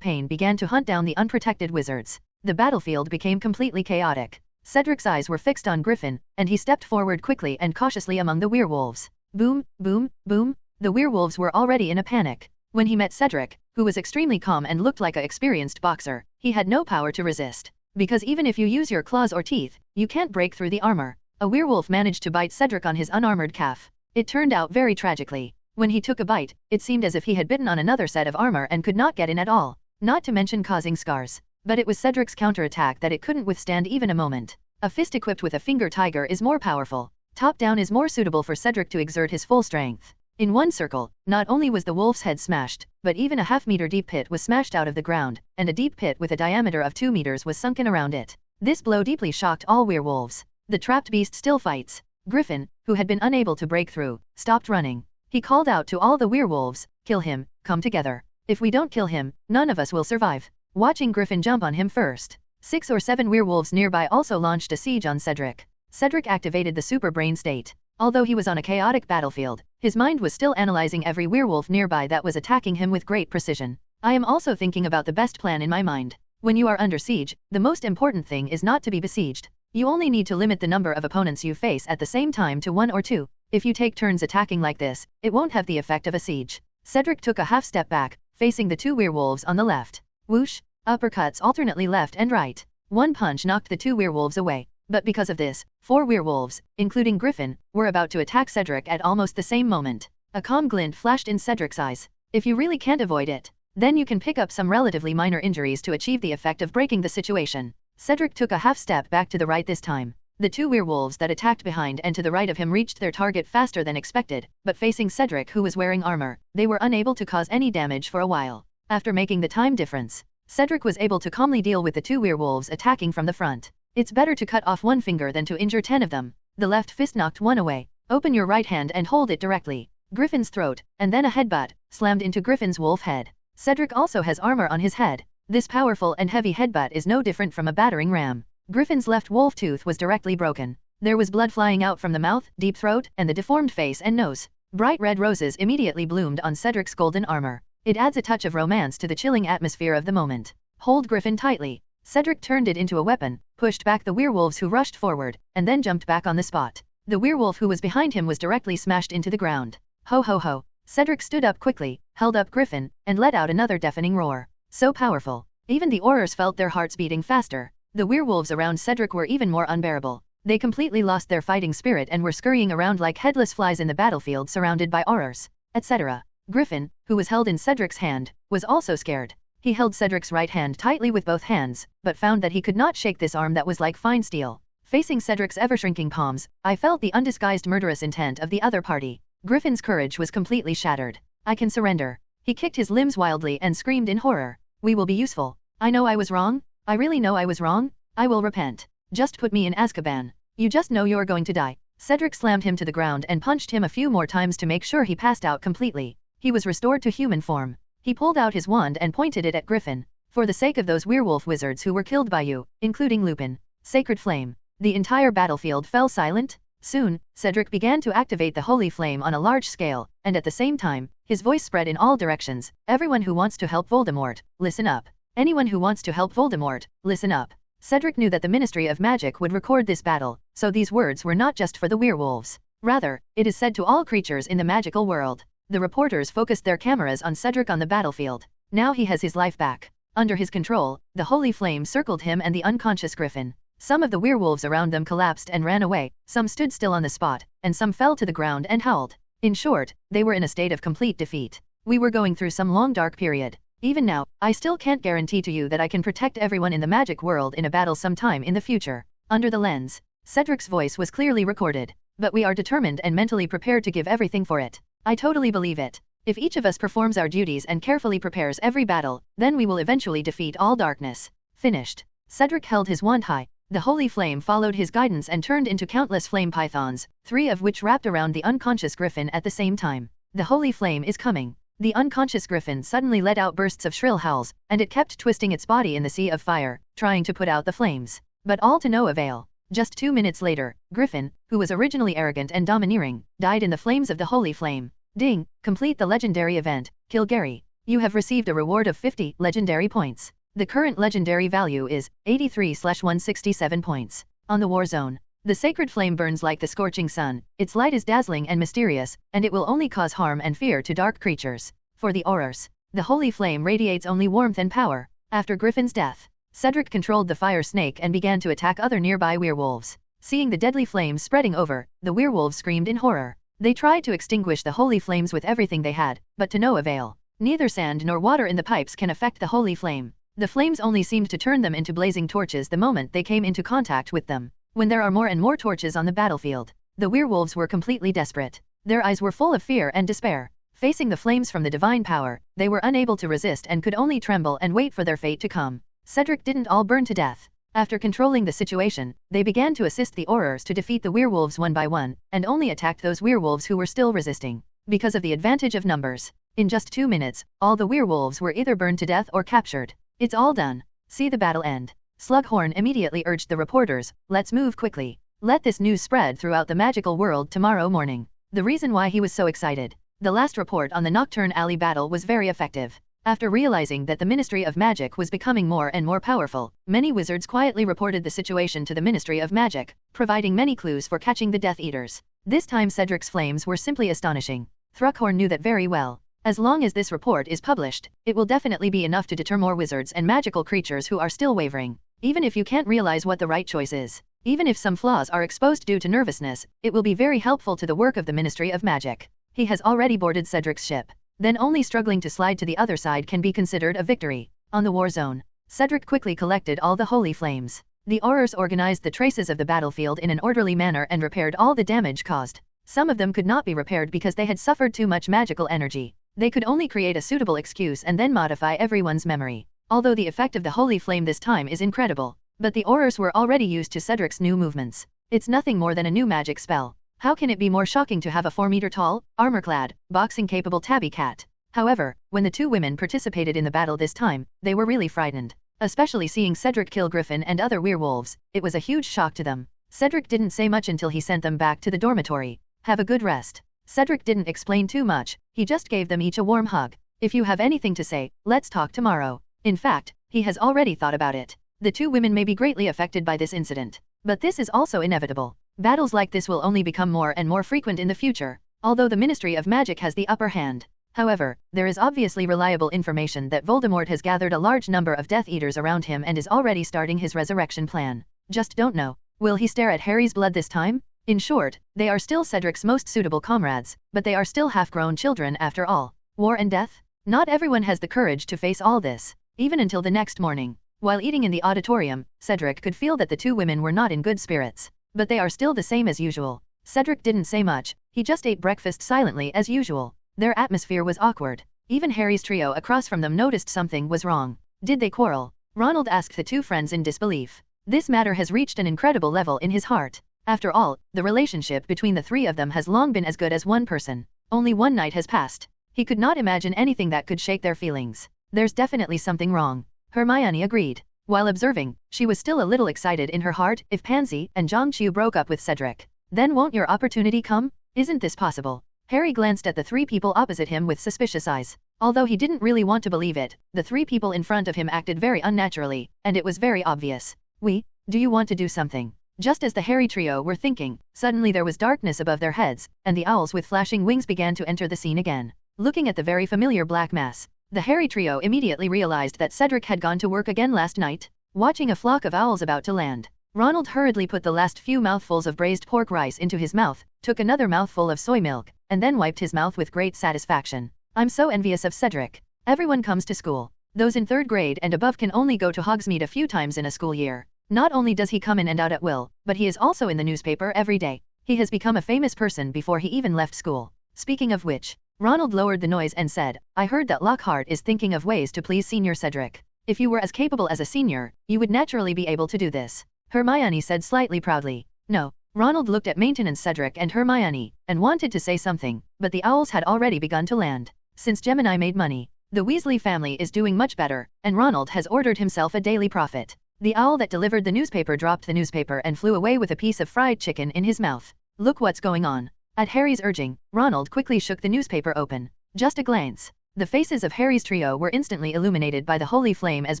pain began to hunt down the unprotected wizards. The battlefield became completely chaotic. Cedric's eyes were fixed on Griffin, and he stepped forward quickly and cautiously among the werewolves. Boom, boom, boom. The werewolves were already in a panic. When he met Cedric, who was extremely calm and looked like an experienced boxer, he had no power to resist. Because even if you use your claws or teeth, you can't break through the armor. A werewolf managed to bite Cedric on his unarmored calf. It turned out very tragically. When he took a bite, it seemed as if he had bitten on another set of armor and could not get in at all, not to mention causing scars. But it was Cedric's counterattack that it couldn't withstand even a moment. A fist equipped with a finger tiger is more powerful. Top down is more suitable for Cedric to exert his full strength. In one circle, not only was the wolf's head smashed, but even a half-meter deep pit was smashed out of the ground, and a deep pit with a diameter of 2 meters was sunken around it. This blow deeply shocked all werewolves. The trapped beast still fights. Griffin, who had been unable to break through, stopped running. He called out to all the werewolves, "Kill him, come together. If we don't kill him, none of us will survive." Watching Griffin jump on him first, 6 or 7 werewolves nearby also launched a siege on Cedric. Cedric activated the Superbrain state. Although he was on a chaotic battlefield, his mind was still analyzing every werewolf nearby that was attacking him with great precision. I am also thinking about the best plan in my mind. When you are under siege, the most important thing is not to be besieged. You only need to limit the number of opponents you face at the same time to 1 or 2. If you take turns attacking like this, it won't have the effect of a siege. Cedric took a half step back, facing the 2 werewolves on the left. Whoosh! Uppercuts alternately left and right. One punch knocked the 2 werewolves away. But because of this, 4 werewolves, including Griffin, were about to attack Cedric at almost the same moment. A calm glint flashed in Cedric's eyes. If you really can't avoid it, then you can pick up some relatively minor injuries to achieve the effect of breaking the situation. Cedric took a half step back to the right this time. The 2 werewolves that attacked behind and to the right of him reached their target faster than expected, but facing Cedric, who was wearing armor, they were unable to cause any damage for a while. After making the time difference, Cedric was able to calmly deal with the 2 werewolves attacking from the front. It's better to cut off 1 finger than to injure 10 of them. The left fist knocked one away. Open your right hand and hold it directly. Griffin's throat, and then a headbutt, slammed into Griffin's wolf head. Cedric also has armor on his head. This powerful and heavy headbutt is no different from a battering ram. Griffin's left wolf tooth was directly broken. There was blood flying out from the mouth, deep throat, and the deformed face and nose. Bright red roses immediately bloomed on Cedric's golden armor. It adds a touch of romance to the chilling atmosphere of the moment. Hold Griffin tightly. Cedric turned it into a weapon, pushed back the werewolves who rushed forward, and then jumped back on the spot. The werewolf who was behind him was directly smashed into the ground. Ho ho ho. Cedric stood up quickly, held up Griffin, and let out another deafening roar. So powerful. Even the Aurors felt their hearts beating faster. The werewolves around Cedric were even more unbearable. They completely lost their fighting spirit and were scurrying around like headless flies in the battlefield surrounded by Aurors, etc. Griffin, who was held in Cedric's hand, was also scared. He held Cedric's right hand tightly with both hands, but found that he could not shake this arm that was like fine steel. Facing Cedric's ever-shrinking palms, I felt the undisguised murderous intent of the other party. Griffin's courage was completely shattered. I can surrender. He kicked his limbs wildly and screamed in horror. We will be useful. I know I was wrong. I really know I was wrong. I will repent. Just put me in Azkaban. You just know you're going to die. Cedric slammed him to the ground and punched him a few more times to make sure he passed out completely. He was restored to human form. He pulled out his wand and pointed it at Griffin. For the sake of those werewolf wizards who were killed by you, including Lupin. Sacred Flame. The entire battlefield fell silent. Soon, Cedric began to activate the Holy Flame on a large scale, and at the same time, his voice spread in all directions. Everyone who wants to help Voldemort, listen up. Anyone who wants to help Voldemort, listen up. Cedric knew that the Ministry of Magic would record this battle, so these words were not just for the werewolves. Rather, it is said to all creatures in the magical world. The reporters focused their cameras on Cedric on the battlefield. Now he has his life back. Under his control, the Holy Flame circled him and the unconscious Griffin. Some of the werewolves around them collapsed and ran away, some stood still on the spot, and some fell to the ground and howled. In short, they were in a state of complete defeat. We were going through some long dark period. Even now, I still can't guarantee to you that I can protect everyone in the magic world in a battle sometime in the future. Under the lens, Cedric's voice was clearly recorded. But we are determined and mentally prepared to give everything for it. I totally believe it. If each of us performs our duties and carefully prepares every battle, then we will eventually defeat all darkness. Finished. Cedric held his wand high. The Holy Flame followed his guidance and turned into countless flame pythons, 3 of which wrapped around the unconscious Griffin at the same time. The Holy Flame is coming. The unconscious Griffin suddenly let out bursts of shrill howls, and it kept twisting its body in the sea of fire, trying to put out the flames. But all to no avail. Just 2 minutes later, Griffin, who was originally arrogant and domineering, died in the flames of the Holy Flame. Ding! Complete the legendary event, Kill Gary. You have received a reward of 50 legendary points. The current legendary value is 83/167 points. On the war zone. The sacred flame burns like the scorching sun, its light is dazzling and mysterious, and it will only cause harm and fear to dark creatures. For the Aurors, the holy flame radiates only warmth and power. After Griffin's death, Cedric controlled the fire snake and began to attack other nearby werewolves. Seeing the deadly flames spreading over, the werewolves screamed in horror. They tried to extinguish the holy flames with everything they had, but to no avail. Neither sand nor water in the pipes can affect the holy flame. The flames only seemed to turn them into blazing torches the moment they came into contact with them. When there are more and more torches on the battlefield, the werewolves were completely desperate. Their eyes were full of fear and despair. Facing the flames from the divine power, they were unable to resist and could only tremble and wait for their fate to come. Cedric didn't all burn to death. After controlling the situation, they began to assist the Aurors to defeat the werewolves one by one, and only attacked those werewolves who were still resisting. Because of the advantage of numbers, in just 2 minutes, all the werewolves were either burned to death or captured. It's all done. See the battle end. Slughorn immediately urged the reporters, let's move quickly. Let this news spread throughout the magical world tomorrow morning. The reason why he was so excited. The last report on the Nocturn Alley battle was very effective. After realizing that the Ministry of Magic was becoming more and more powerful, many wizards quietly reported the situation to the Ministry of Magic, providing many clues for catching the Death Eaters. This time Cedric's flames were simply astonishing. Slughorn knew that very well. As long as this report is published, it will definitely be enough to deter more wizards and magical creatures who are still wavering. Even if you can't realize what the right choice is, even if some flaws are exposed due to nervousness, it will be very helpful to the work of the Ministry of Magic. He has already boarded Cedric's ship. Then only struggling to slide to the other side can be considered a victory. On the war zone, Cedric quickly collected all the holy flames. The Aurors organized the traces of the battlefield in an orderly manner and repaired all the damage caused. Some of them could not be repaired because they had suffered too much magical energy. They could only create a suitable excuse and then modify everyone's memory. Although the effect of the holy flame this time is incredible, but the Aurors were already used to Cedric's new movements. It's nothing more than a new magic spell. How can it be more shocking to have a 4-meter-tall, armor-clad, boxing-capable tabby cat? However, when the two women participated in the battle this time, they were really frightened. Especially seeing Cedric kill Griffin and other werewolves, it was a huge shock to them. Cedric didn't say much until he sent them back to the dormitory. Have a good rest. Cedric didn't explain too much, he just gave them each a warm hug. If you have anything to say, let's talk tomorrow. In fact, he has already thought about it. The two women may be greatly affected by this incident. But this is also inevitable. Battles like this will only become more and more frequent in the future, although the Ministry of Magic has the upper hand. However, there is obviously reliable information that Voldemort has gathered a large number of Death Eaters around him and is already starting his resurrection plan. Just don't know. Will he stare at Harry's blood this time? In short, they are still Cedric's most suitable comrades, but they are still half-grown children after all. War and death? Not everyone has the courage to face all this, even until the next morning. While eating in the auditorium, Cedric could feel that the two women were not in good spirits. But they are still the same as usual. Cedric didn't say much, he just ate breakfast silently as usual. Their atmosphere was awkward. Even Harry's trio across from them noticed something was wrong. Did they quarrel? Ronald asked the two friends in disbelief. This matter has reached an incredible level in his heart. After all, the relationship between the three of them has long been as good as one person. Only one night has passed. He could not imagine anything that could shake their feelings. There's definitely something wrong. Hermione agreed. While observing, she was still a little excited in her heart. If Pansy and Zhongqiu broke up with Cedric, then won't your opportunity come? Isn't this possible? Harry glanced at the three people opposite him with suspicious eyes. Although he didn't really want to believe it, the three people in front of him acted very unnaturally, and it was very obvious. Do you want to do something? Just as the Harry trio were thinking, suddenly there was darkness above their heads, and the owls with flashing wings began to enter the scene again. Looking at the very familiar black mass, the Harry trio immediately realized that Cedric had gone to work again last night. Watching a flock of owls about to land, Ronald hurriedly put the last few mouthfuls of braised pork rice into his mouth, took another mouthful of soy milk, and then wiped his mouth with great satisfaction. I'm so envious of Cedric. Everyone comes to school. Those in 3rd grade and above can only go to Hogsmeade a few times in a school year. Not only does he come in and out at will, but he is also in the newspaper every day. He has become a famous person before he even left school. Speaking of which, Ronald lowered the noise and said, I heard that Lockhart is thinking of ways to please Senior Cedric. If you were as capable as a senior, you would naturally be able to do this. Hermione said slightly proudly. No. Ronald looked at Maintenance Cedric and Hermione, and wanted to say something, but the owls had already begun to land. Since Gemini made money, the Weasley family is doing much better, and Ronald has ordered himself a daily profit. The owl that delivered the newspaper dropped the newspaper and flew away with a piece of fried chicken in his mouth. Look what's going on. At Harry's urging, Ronald quickly shook the newspaper open. Just a glance. The faces of Harry's trio were instantly illuminated by the holy flame as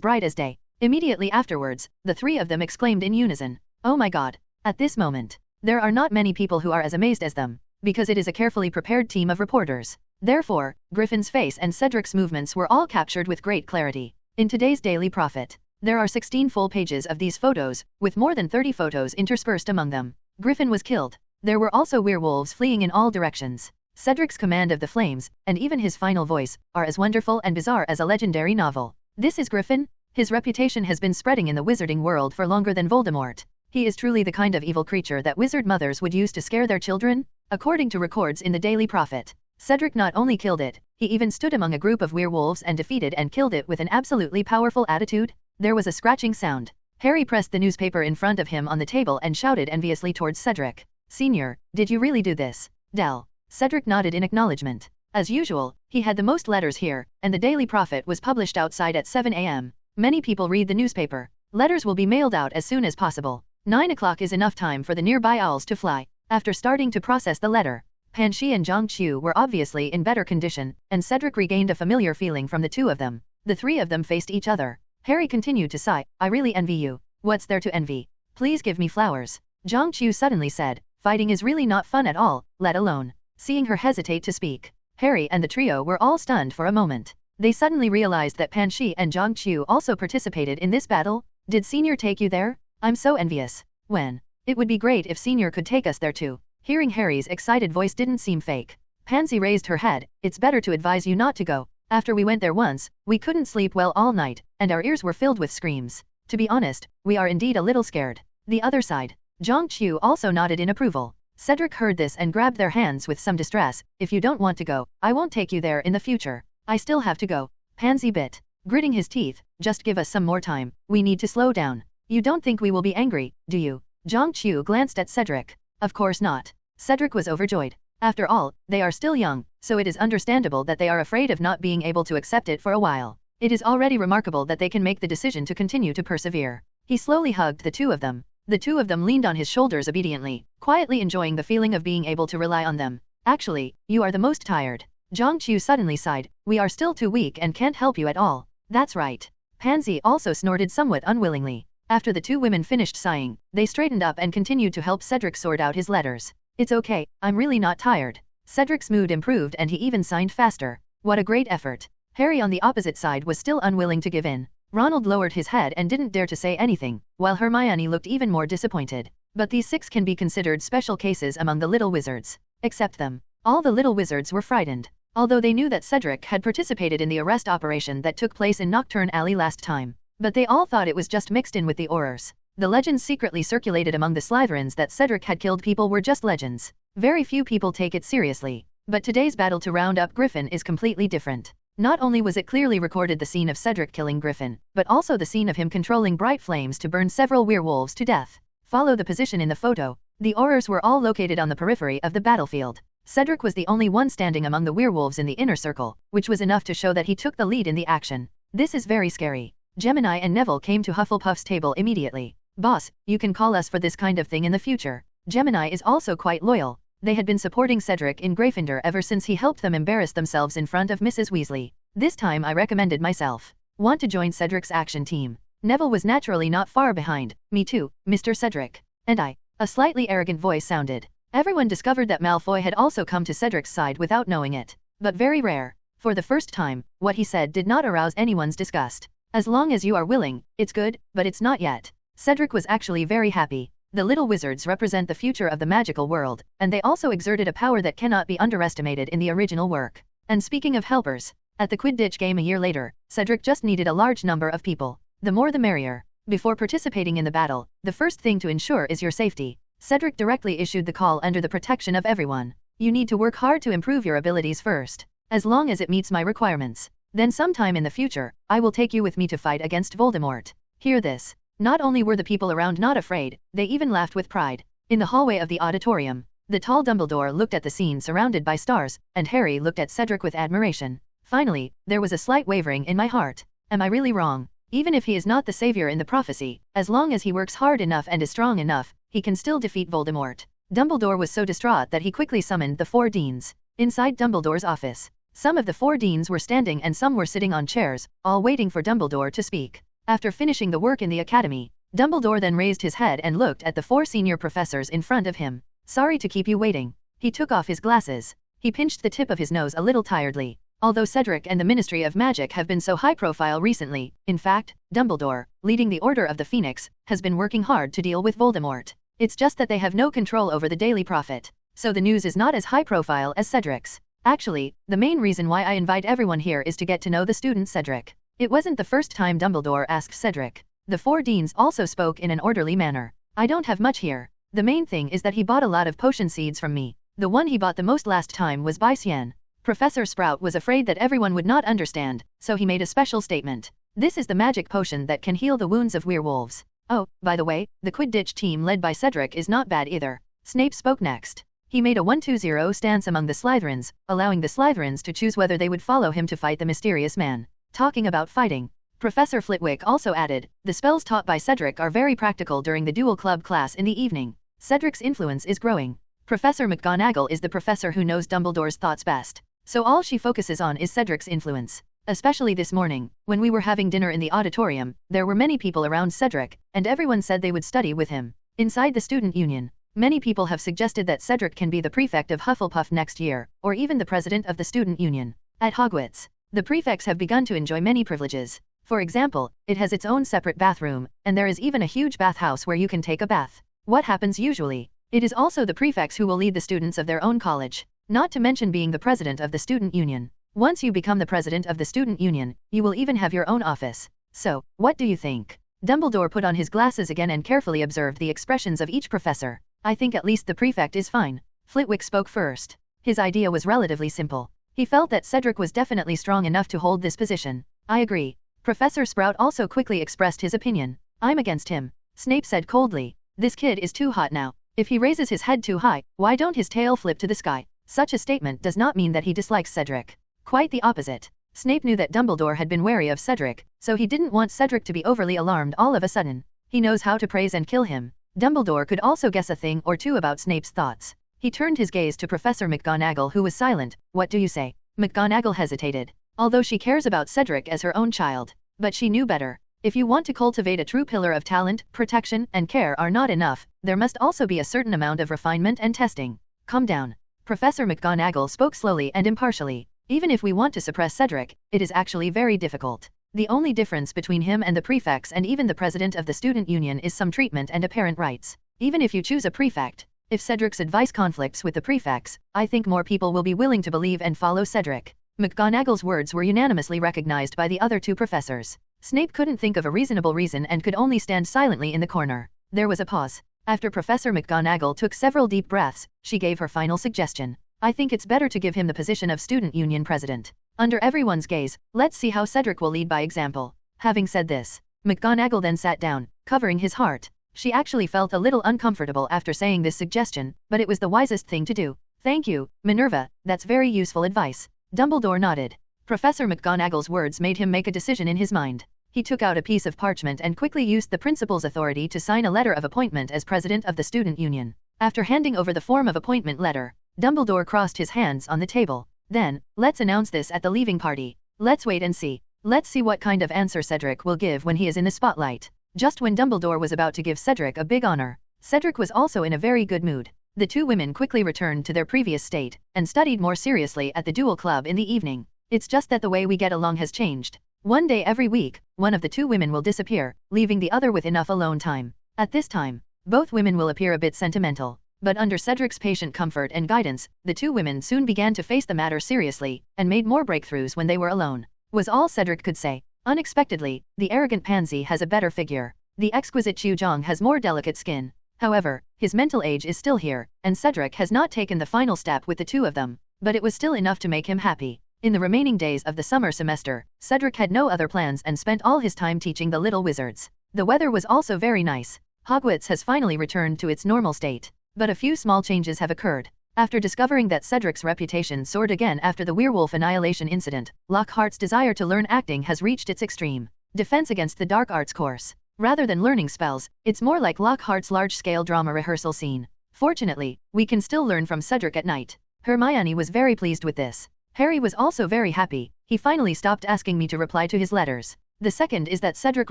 bright as day. Immediately afterwards, the three of them exclaimed in unison, Oh my god, At this moment, there are not many people who are as amazed as them, because it is a carefully prepared team of reporters. Therefore, Griffin's face and Cedric's movements were all captured with great clarity. In today's Daily Prophet, there are 16 full pages of these photos, with more than 30 photos interspersed among them. Griffin was killed. There were also werewolves fleeing in all directions. Cedric's command of the flames, and even his final voice, are as wonderful and bizarre as a legendary novel. This is Griffin. His reputation has been spreading in the wizarding world for longer than Voldemort. He is truly the kind of evil creature that wizard mothers would use to scare their children. According to records in the Daily Prophet, Cedric not only killed it, he even stood among a group of werewolves and defeated and killed it with an absolutely powerful attitude. There was a scratching sound. Harry pressed the newspaper in front of him on the table and shouted enviously towards Cedric. "Senior, did you really do this?" "Del." Cedric nodded in acknowledgement. As usual, he had the most letters here, and the Daily Prophet was published outside at 7 a.m. Many people read the newspaper. Letters will be mailed out as soon as possible. 9 o'clock is enough time for the nearby owls to fly. After starting to process the letter, Panshi and Zhangqiu were obviously in better condition, and Cedric regained a familiar feeling from the two of them. The three of them faced each other. Harry continued to sigh. "I really envy you." "What's there to envy? Please give me flowers." Zhangqiu suddenly said. "Fighting is really not fun at all, let alone." Seeing her hesitate to speak, Harry and the trio were all stunned for a moment. They suddenly realized that Panshi and Zhangqiu also participated in this battle. "Did Senior take you there? I'm so envious." "When? It would be great if Senior could take us there too." Hearing Harry's excited voice didn't seem fake. Pansy raised her head. "It's better to advise you not to go. After we went there once, we couldn't sleep well all night, and our ears were filled with screams. To be honest, we are indeed a little scared." The other side. Zhangqiu also nodded in approval. Cedric heard this and grabbed their hands with some distress. "If you don't want to go, I won't take you there in the future." "I still have to go." Pansy bit, gritting his teeth. "Just give us some more time. We need to slow down." "You don't think we will be angry, do you?" Zhangqiu glanced at Cedric. "Of course not." Cedric was overjoyed. After all, they are still young, so it is understandable that they are afraid of not being able to accept it for a while. It is already remarkable that they can make the decision to continue to persevere. He slowly hugged the two of them. The two of them leaned on his shoulders obediently, quietly enjoying the feeling of being able to rely on them. "Actually, you are the most tired." Zhangqiu suddenly sighed. "We are still too weak and can't help you at all." "That's right." Pansy also snorted somewhat unwillingly. After the two women finished sighing, they straightened up and continued to help Cedric sort out his letters. "It's okay, I'm really not tired." Cedric's mood improved and he even signed faster. What a great effort. Harry on the opposite side was still unwilling to give in. Ronald lowered his head and didn't dare to say anything, while Hermione looked even more disappointed. But these 6 can be considered special cases among the little wizards. Except them. All the little wizards were frightened. Although they knew that Cedric had participated in the arrest operation that took place in Nocturn Alley last time. But they all thought it was just mixed in with the horrors. The legends secretly circulated among the Slytherins that Cedric had killed people were just legends. Very few people take it seriously. But today's battle to round up Griffin is completely different. Not only was it clearly recorded the scene of Cedric killing Griffin, but also the scene of him controlling bright flames to burn several werewolves to death. Follow the position in the photo. The horrors were all located on the periphery of the battlefield. Cedric was the only one standing among the werewolves in the inner circle, which was enough to show that he took the lead in the action. This is very scary. Gemini and Neville came to Hufflepuff's table immediately. "Boss, you can call us for this kind of thing in the future." Gemini is also quite loyal. They had been supporting Cedric in Gryffindor ever since he helped them embarrass themselves in front of Mrs. Weasley. "This time I recommended myself. Want to join Cedric's action team?" Neville was naturally not far behind. "Me too, Mr. Cedric." "And I." A slightly arrogant voice sounded. Everyone discovered that Malfoy had also come to Cedric's side without knowing it. But very rare. For the first time, what he said did not arouse anyone's disgust. "As long as you are willing, it's good, but it's not yet." Cedric was actually very happy. The little wizards represent the future of the magical world, and they also exerted a power that cannot be underestimated in the original work. And speaking of helpers, at the Quidditch game a year later, Cedric just needed a large number of people. The more the merrier. Before participating in the battle, the first thing to ensure is your safety. Cedric directly issued the call under the protection of everyone. "You need to work hard to improve your abilities first. As long as it meets my requirements. Then sometime in the future, I will take you with me to fight against Voldemort." Hear this. Not only were the people around not afraid, they even laughed with pride. In the hallway of the auditorium, the tall Dumbledore looked at the scene surrounded by stars, and Harry looked at Cedric with admiration. "Finally, there was a slight wavering in my heart. Am I really wrong? Even if he is not the savior in the prophecy, as long as he works hard enough and is strong enough, he can still defeat Voldemort." Dumbledore was so distraught that he quickly summoned the 4 deans. Inside Dumbledore's office, some of the 4 deans were standing and some were sitting on chairs, all waiting for Dumbledore to speak. After finishing the work in the academy, Dumbledore then raised his head and looked at the 4 senior professors in front of him. Sorry to keep you waiting. He took off his glasses. He pinched the tip of his nose a little tiredly. Although Cedric and the Ministry of Magic have been so high profile recently, in fact, Dumbledore, leading the Order of the Phoenix, has been working hard to deal with Voldemort. It's just that they have no control over the Daily Prophet, so the news is not as high profile as Cedric's. Actually, the main reason why I invite everyone here is to get to know the student Cedric. It wasn't the first time Dumbledore asked Cedric. The 4 deans also spoke in an orderly manner. I don't have much here. The main thing is that he bought a lot of potion seeds from me. The one he bought the most last time was by Cien. Professor Sprout was afraid that everyone would not understand, so he made a special statement. This is the magic potion that can heal the wounds of werewolves. Oh, by the way, the Quidditch team led by Cedric is not bad either. Snape spoke next. He made a 1-2-0 stance among the Slytherins, allowing the Slytherins to choose whether they would follow him to fight the mysterious man. Talking about fighting, Professor Flitwick also added, the spells taught by Cedric are very practical during the dual club class in the evening. Cedric's influence is growing. Professor McGonagall is the professor who knows Dumbledore's thoughts best, so all she focuses on is Cedric's influence. Especially this morning, when we were having dinner in the auditorium, there were many people around Cedric, and everyone said they would study with him. Inside the student union, many people have suggested that Cedric can be the prefect of Hufflepuff next year, or even the president of the student union. At Hogwarts, the prefects have begun to enjoy many privileges. For example, it has its own separate bathroom, and there is even a huge bathhouse where you can take a bath. What happens usually? It is also the prefects who will lead the students of their own college, not to mention being the president of the student union. Once you become the president of the student union, you will even have your own office. So, what do you think? Dumbledore put on his glasses again and carefully observed the expressions of each professor. I think at least the prefect is fine. Flitwick spoke first. His idea was relatively simple. He felt that Cedric was definitely strong enough to hold this position. I agree. Professor Sprout also quickly expressed his opinion. I'm against him. Snape said coldly. This kid is too hot now. If he raises his head too high, why don't his tail flip to the sky? Such a statement does not mean that he dislikes Cedric. Quite the opposite. Snape knew that Dumbledore had been wary of Cedric, so he didn't want Cedric to be overly alarmed all of a sudden. He knows how to praise and kill him. Dumbledore could also guess a thing or two about Snape's thoughts. He turned his gaze to Professor McGonagall, who was silent. What do you say? McGonagall hesitated. Although she cares about Cedric as her own child, but she knew better. If you want to cultivate a true pillar of talent, protection, and care are not enough, there must also be a certain amount of refinement and testing. Calm down. Professor McGonagall spoke slowly and impartially. Even if we want to suppress Cedric, it is actually very difficult. The only difference between him and the prefects and even the president of the student union is some treatment and apparent rights. Even if you choose a prefect, if Cedric's advice conflicts with the prefects, I think more people will be willing to believe and follow Cedric. McGonagall's words were unanimously recognized by the other 2 professors. Snape couldn't think of a reasonable reason and could only stand silently in the corner. There was a pause. After Professor McGonagall took several deep breaths, she gave her final suggestion. I think it's better to give him the position of student union president. Under everyone's gaze, let's see how Cedric will lead by example. Having said this, McGonagall then sat down, covering his heart. She actually felt a little uncomfortable after saying this suggestion, but it was the wisest thing to do. Thank you, Minerva, that's very useful advice. Dumbledore nodded. Professor McGonagall's words made him make a decision in his mind. He took out a piece of parchment and quickly used the principal's authority to sign a letter of appointment as president of the student union. After handing over the form of appointment letter, Dumbledore crossed his hands on the table. Then, let's announce this at the leaving party. Let's wait and see. Let's see what kind of answer Cedric will give when he is in the spotlight. Just when Dumbledore was about to give Cedric a big honor, Cedric was also in a very good mood. The 2 women quickly returned to their previous state, and studied more seriously at the duel club in the evening. It's just that the way we get along has changed. One day every week, one of the 2 women will disappear, leaving the other with enough alone time. At this time, both women will appear a bit sentimental. But under Cedric's patient comfort and guidance, the 2 women soon began to face the matter seriously, and made more breakthroughs when they were alone. Was all Cedric could say. Unexpectedly, the arrogant pansy has a better figure. The exquisite Chu Jong has more delicate skin. However, his mental age is still here, and Cedric has not taken the final step with the 2 of them. But it was still enough to make him happy. In the remaining days of the summer semester, Cedric had no other plans and spent all his time teaching the little wizards. The weather was also very nice. Hogwarts has finally returned to its normal state. But a few small changes have occurred. After discovering that Cedric's reputation soared again after the werewolf annihilation incident, Lockhart's desire to learn acting has reached its extreme. Defense against the dark arts course. Rather than learning spells, it's more like Lockhart's large-scale drama rehearsal scene. Fortunately, we can still learn from Cedric at night. Hermione was very pleased with this. Harry was also very happy. He finally stopped asking me to reply to his letters. The second is that Cedric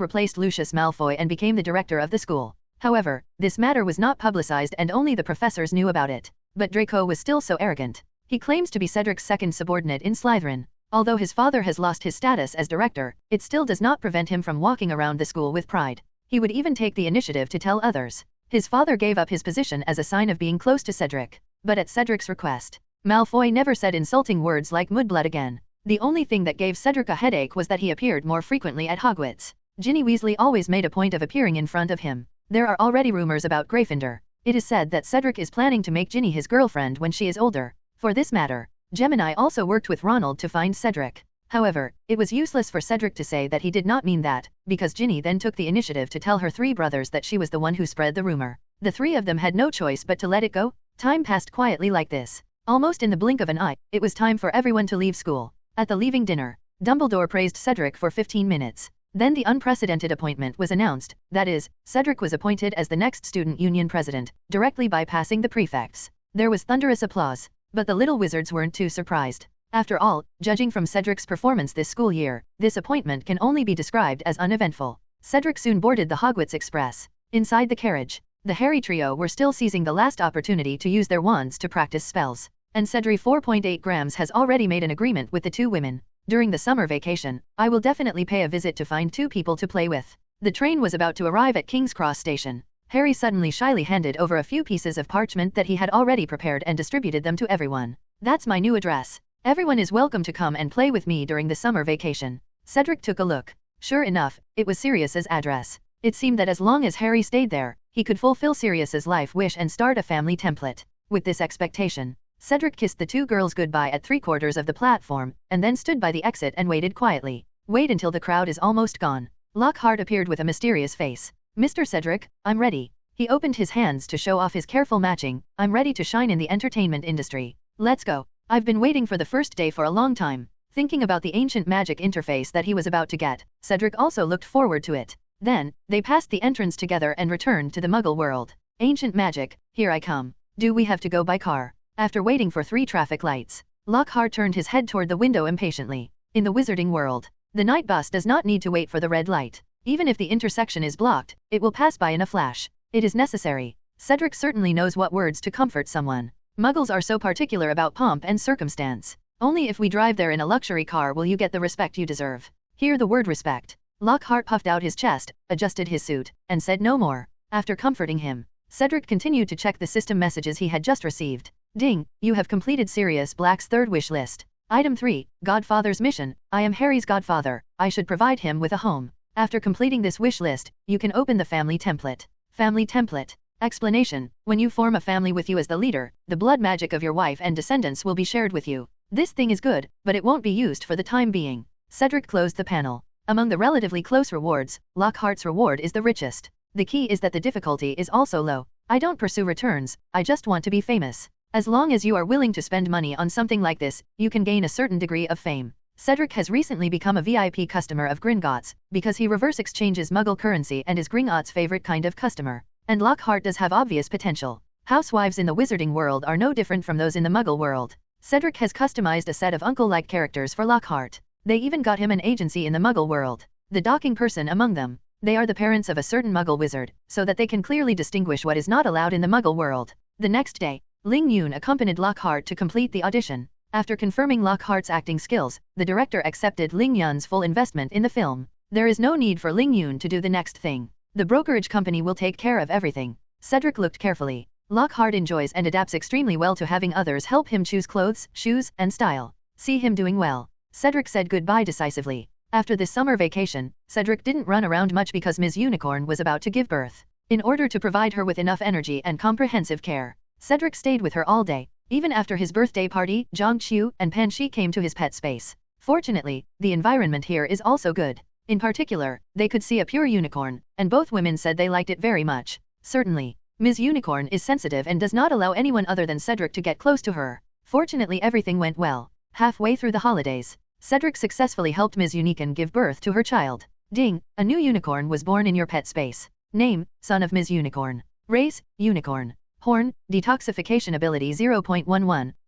replaced Lucius Malfoy and became the director of the school. However, this matter was not publicized and only the professors knew about it. But Draco was still so arrogant. He claims to be Cedric's second subordinate in Slytherin. Although his father has lost his status as director, it still does not prevent him from walking around the school with pride. He would even take the initiative to tell others. His father gave up his position as a sign of being close to Cedric. But at Cedric's request, Malfoy never said insulting words like mudblood again. The only thing that gave Cedric a headache was that he appeared more frequently at Hogwarts. Ginny Weasley always made a point of appearing in front of him. There are already rumors about Gryffindor. It is said that Cedric is planning to make Ginny his girlfriend when she is older. For this matter, Gemini also worked with Ronald to find Cedric. However, it was useless for Cedric to say that he did not mean that, because Ginny then took the initiative to tell her 3 brothers that she was the one who spread the rumor. The 3 of them had no choice but to let it go. Time passed quietly like this. Almost in the blink of an eye, it was time for everyone to leave school. At the leaving dinner, Dumbledore praised Cedric for 15 minutes. Then the unprecedented appointment was announced, that is, Cedric was appointed as the next student union president, directly bypassing the prefects. There was thunderous applause. But the little wizards weren't too surprised. After all, judging from Cedric's performance this school year, this appointment can only be described as uneventful. Cedric soon boarded the Hogwarts Express. Inside the carriage, the Harry trio were still seizing the last opportunity to use their wands to practice spells. And Cedric 4.8 grams has already made an agreement with the 2 women. During the summer vacation, I will definitely pay a visit to find 2 people to play with. The train was about to arrive at King's Cross Station. Harry suddenly shyly handed over a few pieces of parchment that he had already prepared and distributed them to everyone. That's my new address. Everyone is welcome to come and play with me during the summer vacation. Cedric took a look. Sure enough, it was Sirius's address. It seemed that as long as Harry stayed there, he could fulfill Sirius's life wish and start a family template. With this expectation, Cedric kissed the 2 girls goodbye at 3/4 of the platform, and then stood by the exit and waited quietly. Wait until the crowd is almost gone. Lockhart appeared with a mysterious face. Mr. Cedric, I'm ready. He opened his hands to show off his careful matching. I'm ready to shine in the entertainment industry. Let's go. I've been waiting for the first day for a long time. Thinking about the ancient magic interface that he was about to get, Cedric also looked forward to it. Then, they passed the entrance together and returned to the Muggle world. Ancient magic, here I come. Do we have to go by car? After waiting for 3 traffic lights, Lockhart turned his head toward the window impatiently. In the wizarding world, the night bus does not need to wait for the red light. Even if the intersection is blocked, it will pass by in a flash. It is necessary. Cedric certainly knows what words to comfort someone. Muggles are so particular about pomp and circumstance. Only if we drive there in a luxury car will you get the respect you deserve. Hear the word respect. Lockhart puffed out his chest, adjusted his suit, and said no more. After comforting him, Cedric continued to check the system messages he had just received. Ding, you have completed Sirius Black's 3rd wish list. Item 3, Godfather's mission. I am Harry's godfather. I should provide him with a home. After completing this wish list, you can open the family template. Family template. Explanation. When you form a family with you as the leader, the blood magic of your wife and descendants will be shared with you. This thing is good, but it won't be used for the time being. Cedric closed the panel. Among the relatively close rewards, Lockhart's reward is the richest. The key is that the difficulty is also low. I don't pursue returns, I just want to be famous. As long as you are willing to spend money on something like this, you can gain a certain degree of fame. Cedric has recently become a VIP customer of Gringotts, because he reverse exchanges Muggle currency and is Gringotts' favorite kind of customer. And Lockhart does have obvious potential. Housewives in the wizarding world are no different from those in the Muggle world. Cedric has customized a set of uncle-like characters for Lockhart. They even got him an agency in the Muggle world. The docking person among them. They are the parents of a certain Muggle wizard, so that they can clearly distinguish what is not allowed in the Muggle world. The next day, Ling Yun accompanied Lockhart to complete the audition. After confirming Lockhart's acting skills, the director accepted Ling Yun's full investment in the film. There is no need for Ling Yun to do the next thing. The brokerage company will take care of everything. Cedric looked carefully. Lockhart enjoys and adapts extremely well to having others help him choose clothes, shoes, and style. See him doing well. Cedric said goodbye decisively. After this summer vacation, Cedric didn't run around much because Ms. Unicorn was about to give birth. In order to provide her with enough energy and comprehensive care, Cedric stayed with her all day. Even after his birthday party, Zhang Qiu and Pan Shi came to his pet space. Fortunately, the environment here is also good. In particular, they could see a pure unicorn, and both women said they liked it very much. Certainly, Ms. Unicorn is sensitive and does not allow anyone other than Cedric to get close to her. Fortunately, everything went well. Halfway through the holidays, Cedric successfully helped Ms. Unicorn give birth to her child. Ding, a new unicorn was born in your pet space. Name, son of Ms. Unicorn. Race, unicorn. Horn, detoxification ability 0.11,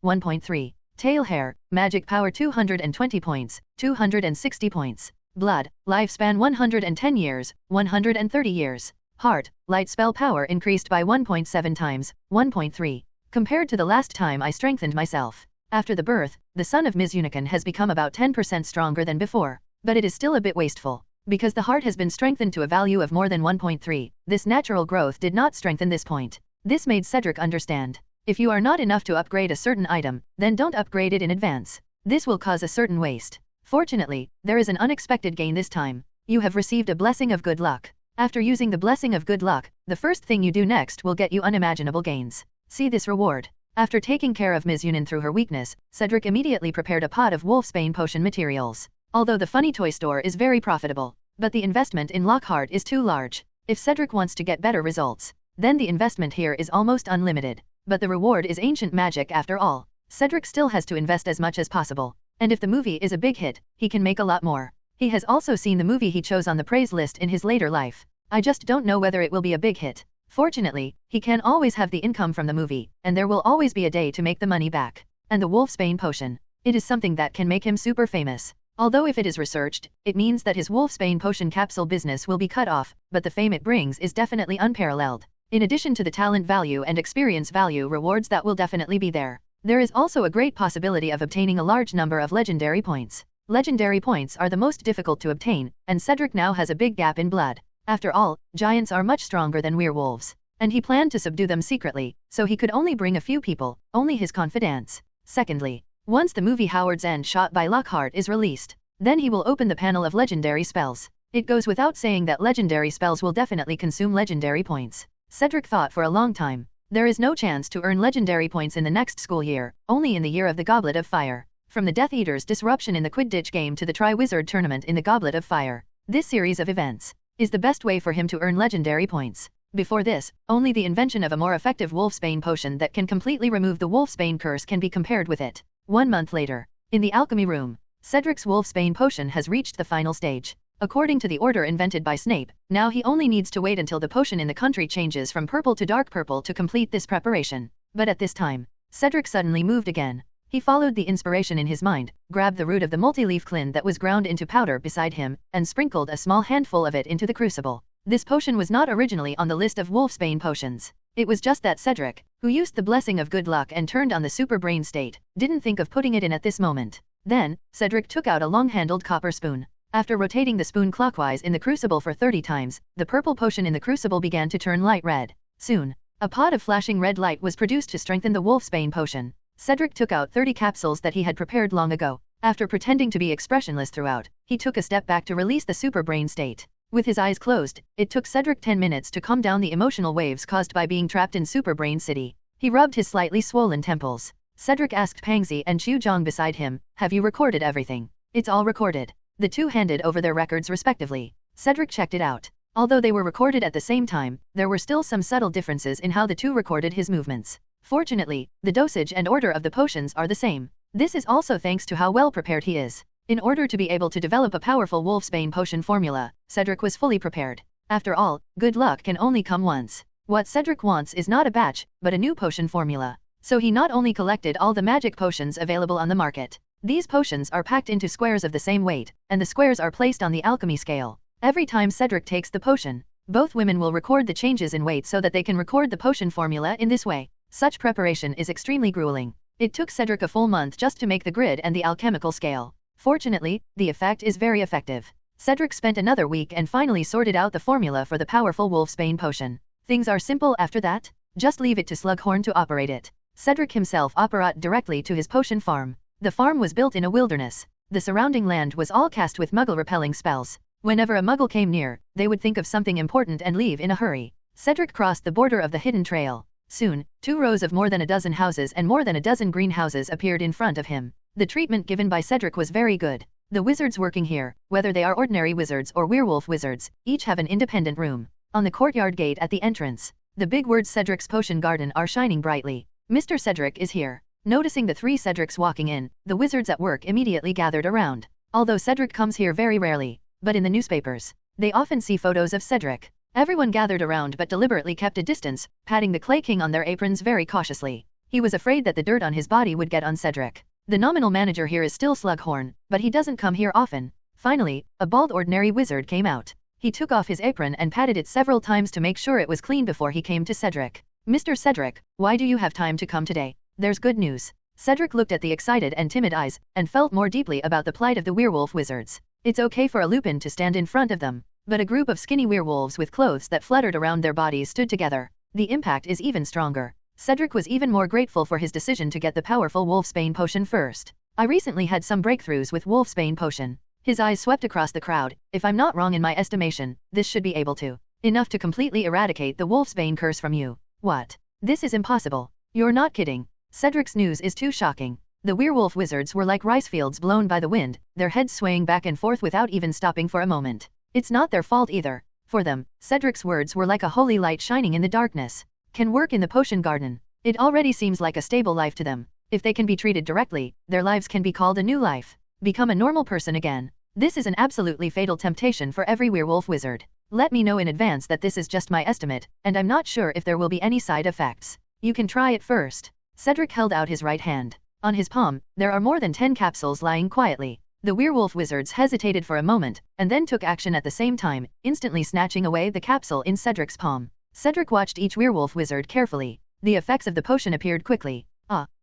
1.3. Tail hair, magic power 220 points, 260 points. Blood, lifespan 110 years, 130 years. Heart, light spell power increased by 1.7 times, 1.3. Compared to the last time I strengthened myself. After the birth, the son of Ms. Unicorn has become about 10% stronger than before, but it is still a bit wasteful. Because the heart has been strengthened to a value of more than 1.3, this natural growth did not strengthen this point. This made Cedric understand. If you are not enough to upgrade a certain item, then don't upgrade it in advance. This will cause a certain waste. Fortunately, there is an unexpected gain this time. You have received a blessing of good luck. After using the blessing of good luck, the first thing you do next will get you unimaginable gains. See this reward. After taking care of Ms. Yunin through her weakness, Cedric immediately prepared a pot of Wolfsbane potion materials. Although the funny toy store is very profitable, but the investment in Lockhart is too large. If Cedric wants to get better results, then the investment here is almost unlimited. But the reward is ancient magic after all. Cedric still has to invest as much as possible. And if the movie is a big hit, he can make a lot more. He has also seen the movie he chose on the praise list in his later life. I just don't know whether it will be a big hit. Fortunately, he can always have the income from the movie, and there will always be a day to make the money back. And the Wolfsbane potion. It is something that can make him super famous. Although if it is researched, it means that his Wolfsbane potion capsule business will be cut off, but the fame it brings is definitely unparalleled. In addition to the talent value and experience value rewards that will definitely be there. There is also a great possibility of obtaining a large number of legendary points. Legendary points are the most difficult to obtain, and Cedric now has a big gap in blood. After all, giants are much stronger than werewolves, and he planned to subdue them secretly, so he could only bring a few people, only his confidants. Secondly, once the movie Howard's End shot by Lockhart is released, then he will open the panel of legendary spells. It goes without saying that legendary spells will definitely consume legendary points. Cedric thought for a long time. There is no chance to earn legendary points in the next school year, only in the year of the Goblet of Fire. From the Death Eater's disruption in the Quidditch game to the Tri-Wizard tournament in the Goblet of Fire, this series of events is the best way for him to earn legendary points. Before this, only the invention of a more effective Wolfsbane potion that can completely remove the Wolfsbane curse can be compared with it. 1 month later, in the alchemy room, Cedric's Wolfsbane potion has reached the final stage. According to the order invented by Snape, now he only needs to wait until the potion in the country changes from purple to dark purple to complete this preparation. But at this time, Cedric suddenly moved again. He followed the inspiration in his mind, grabbed the root of the multi-leaf clin that was ground into powder beside him, and sprinkled a small handful of it into the crucible. This potion was not originally on the list of Wolfsbane potions. It was just that Cedric, who used the blessing of good luck and turned on the Superbrain state, didn't think of putting it in at this moment. Then, Cedric took out a long-handled copper spoon. After rotating the spoon clockwise in the crucible for 30 times, the purple potion in the crucible began to turn light red. Soon, a pot of flashing red light was produced to strengthen the Wolfsbane potion. Cedric took out 30 capsules that he had prepared long ago. After pretending to be expressionless throughout, he took a step back to release the Superbrain state. With his eyes closed, it took Cedric 10 minutes to calm down the emotional waves caused by being trapped in Superbrain City. He rubbed his slightly swollen temples. Cedric asked Pangsy and Qiu Zhang beside him, "Have you recorded everything?" "It's all recorded." The two handed over their records respectively. Cedric checked it out. Although they were recorded at the same time, there were still some subtle differences in how the two recorded his movements. Fortunately, the dosage and order of the potions are the same. This is also thanks to how well prepared he is. In order to be able to develop a powerful Wolfsbane potion formula, Cedric was fully prepared. After all, good luck can only come once. What Cedric wants is not a batch, but a new potion formula. So he not only collected all the magic potions available on the market. These potions are packed into squares of the same weight, and the squares are placed on the alchemy scale. Every time Cedric takes the potion, both women will record the changes in weight so that they can record the potion formula in this way. Such preparation is extremely grueling. It took Cedric a full month just to make the grid and the alchemical scale. Fortunately, the effect is very effective. Cedric spent another week and finally sorted out the formula for the powerful Wolfsbane potion. Things are simple after that. Just leave it to Slughorn to operate it. Cedric himself operated directly to his potion farm. The farm was built in a wilderness. The surrounding land was all cast with muggle-repelling spells. Whenever a muggle came near, they would think of something important and leave in a hurry. Cedric crossed the border of the hidden trail. Soon, 2 rows of more than a dozen houses and more than a dozen greenhouses appeared in front of him. The treatment given by Cedric was very good. The wizards working here, whether they are ordinary wizards or werewolf wizards, each have an independent room. On the courtyard gate at the entrance, the big words Cedric's Potion Garden are shining brightly. Mr. Cedric is here. Noticing the 3 Cedrics walking in, the wizards at work immediately gathered around. Although Cedric comes here very rarely, but in the newspapers, they often see photos of Cedric. Everyone gathered around but deliberately kept a distance, patting the Clay King on their aprons very cautiously. He was afraid that the dirt on his body would get on Cedric. The nominal manager here is still Slughorn, but he doesn't come here often. Finally, a bald ordinary wizard came out. He took off his apron and patted it several times to make sure it was clean before he came to Cedric. Mr. Cedric, why do you have time to come today? There's good news. Cedric looked at the excited and timid eyes, and felt more deeply about the plight of the werewolf wizards. It's okay for a Lupin to stand in front of them, but a group of skinny werewolves with clothes that fluttered around their bodies stood together. The impact is even stronger. Cedric was even more grateful for his decision to get the powerful Wolfsbane potion first. I recently had some breakthroughs with Wolfsbane potion. His eyes swept across the crowd. If I'm not wrong in my estimation, this should be able to. Enough to completely eradicate the Wolfsbane curse from you. What? This is impossible. You're not kidding. Cedric's news is too shocking. The werewolf wizards were like rice fields blown by the wind, their heads swaying back and forth without even stopping for a moment. It's not their fault either. For them, Cedric's words were like a holy light shining in the darkness. Can work in the potion garden. It already seems like a stable life to them. If they can be treated directly, their lives can be called a new life. Become a normal person again. This is an absolutely fatal temptation for every werewolf wizard. Let me know in advance that this is just my estimate, and I'm not sure if there will be any side effects. You can try it first. Cedric held out his right hand. On his palm, there are more than 10 capsules lying quietly. The werewolf wizards hesitated for a moment, and then took action at the same time, instantly snatching away the capsule in Cedric's palm. Cedric watched each werewolf wizard carefully. The effects of the potion appeared quickly.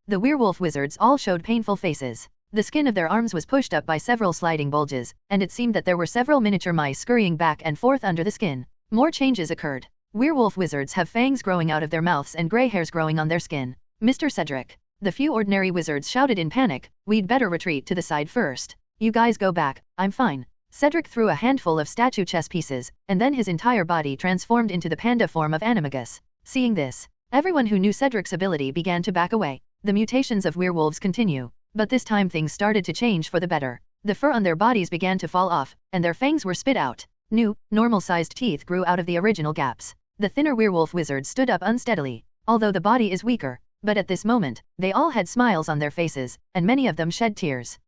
The werewolf wizards all showed painful faces. The skin of their arms was pushed up by several sliding bulges, and it seemed that there were several miniature mice scurrying back and forth under the skin. More changes occurred. Werewolf wizards have fangs growing out of their mouths and gray hairs growing on their skin. Mr. Cedric. The few ordinary wizards shouted in panic, we'd better retreat to the side first. You guys go back, I'm fine. Cedric threw a handful of statue chess pieces, and then his entire body transformed into the panda form of Animagus. Seeing this, everyone who knew Cedric's ability began to back away. The mutations of werewolves continue, but this time things started to change for the better. The fur on their bodies began to fall off, and their fangs were spit out. New, normal-sized teeth grew out of the original gaps. The thinner werewolf wizards stood up unsteadily, although the body is weaker, but at this moment, they all had smiles on their faces, and many of them shed tears.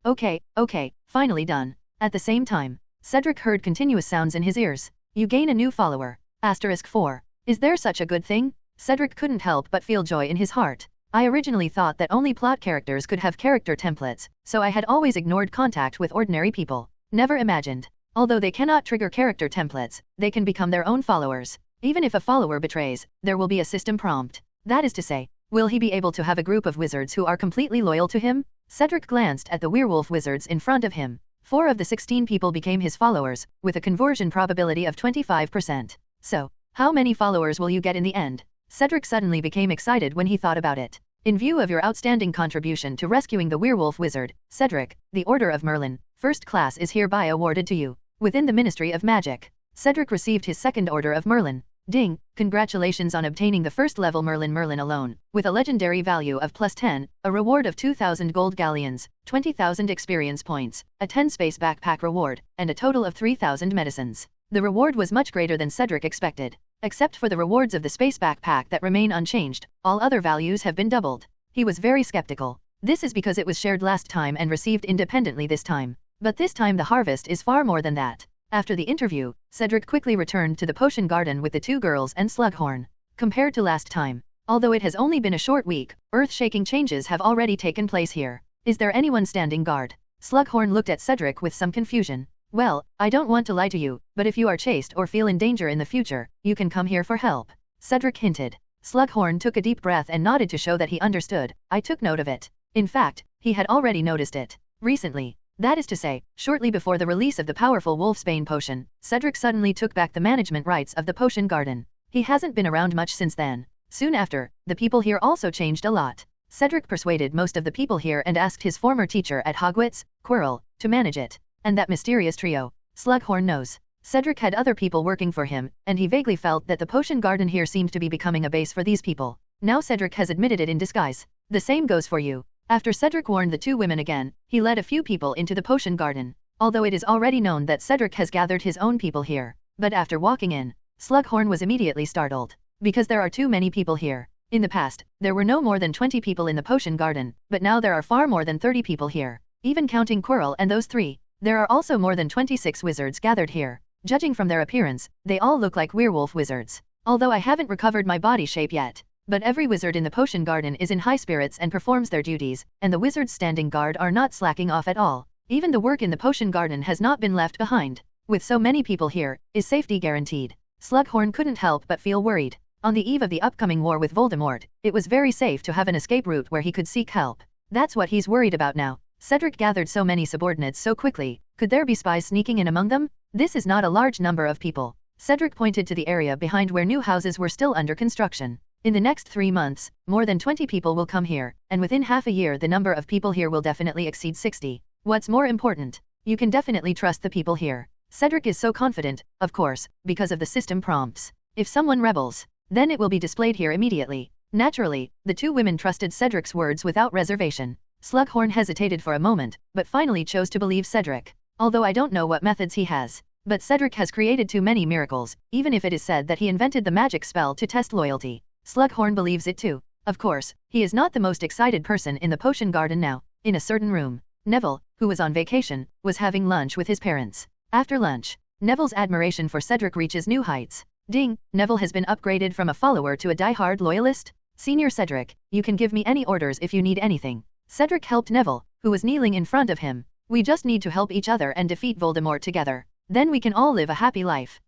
Okay, finally done. At the same time, Cedric heard continuous sounds in his ears. You gain a new follower. *4. Is there such a good thing? Cedric couldn't help but feel joy in his heart. I originally thought that only plot characters could have character templates, so I had always ignored contact with ordinary people. Never imagined. Although they cannot trigger character templates, they can become their own followers. Even if a follower betrays, there will be a system prompt. That is to say, will he be able to have a group of wizards who are completely loyal to him? Cedric glanced at the werewolf wizards in front of him. 4 of the 16 people became his followers, with a conversion probability of 25%. So, how many followers will you get in the end? Cedric suddenly became excited when he thought about it. In view of your outstanding contribution to rescuing the werewolf wizard, Cedric, the Order of Merlin, First Class is hereby awarded to you. Within the Ministry of Magic, Cedric received his second Order of Merlin. Ding, congratulations on obtaining the first level Merlin alone, with a legendary value of +10, a reward of 2,000 gold galleons, 20,000 experience points, a 10 space backpack reward, and a total of 3,000 medicines. The reward was much greater than Cedric expected. Except for the rewards of the space backpack that remain unchanged, all other values have been doubled. He was very skeptical. This is because it was shared last time and received independently this time. But this time the harvest is far more than that. After the interview, Cedric quickly returned to the potion garden with the 2 girls and Slughorn. Compared to last time, although it has only been a short week, earth-shaking changes have already taken place here. Is there anyone standing guard? Slughorn looked at Cedric with some confusion. Well, I don't want to lie to you, but if you are chased or feel in danger in the future, you can come here for help. Cedric hinted. Slughorn took a deep breath and nodded to show that he understood. I took note of it. In fact, he had already noticed it. Recently. That is to say, shortly before the release of the powerful Wolfsbane potion, Cedric suddenly took back the management rights of the potion garden. He hasn't been around much since then. Soon after, the people here also changed a lot. Cedric persuaded most of the people here and asked his former teacher at Hogwarts, Quirrell, to manage it. And that mysterious trio, Slughorn knows. Cedric had other people working for him, and he vaguely felt that the potion garden here seemed to be becoming a base for these people. Now Cedric has admitted it in disguise. The same goes for you. After Cedric warned the 2 women again, he led a few people into the potion garden. Although it is already known that Cedric has gathered his own people here. But after walking in, Slughorn was immediately startled. Because there are too many people here. In the past, there were no more than 20 people in the potion garden, but now there are far more than 30 people here. Even counting Quirrell and those 3. There are also more than 26 wizards gathered here. Judging from their appearance, they all look like werewolf wizards. Although I haven't recovered my body shape yet. But every wizard in the potion garden is in high spirits and performs their duties, and the wizards standing guard are not slacking off at all. Even the work in the potion garden has not been left behind. With so many people here, is safety guaranteed? Slughorn couldn't help but feel worried. On the eve of the upcoming war with Voldemort, it was very safe to have an escape route where he could seek help. That's what he's worried about now. Cedric gathered so many subordinates so quickly. Could there be spies sneaking in among them? This is not a large number of people. Cedric pointed to the area behind where new houses were still under construction. In the next 3 months, more than 20 people will come here, and within half a year the number of people here will definitely exceed 60. What's more important? You can definitely trust the people here. Cedric is so confident, of course, because of the system prompts. If someone rebels, then it will be displayed here immediately. Naturally, the two women trusted Cedric's words without reservation. Slughorn hesitated for a moment, but finally chose to believe Cedric. Although I don't know what methods he has. But Cedric has created too many miracles, even if it is said that he invented the magic spell to test loyalty. Slughorn believes it too. Of course, he is not the most excited person in the potion garden now. In a certain room, Neville, who was on vacation, was having lunch with his parents. After lunch, Neville's admiration for Cedric reaches new heights. Ding, Neville has been upgraded from a follower to a die-hard loyalist. Senior Cedric, you can give me any orders if you need anything. Cedric helped Neville, who was kneeling in front of him. We just need to help each other and defeat Voldemort together. Then we can all live a happy life.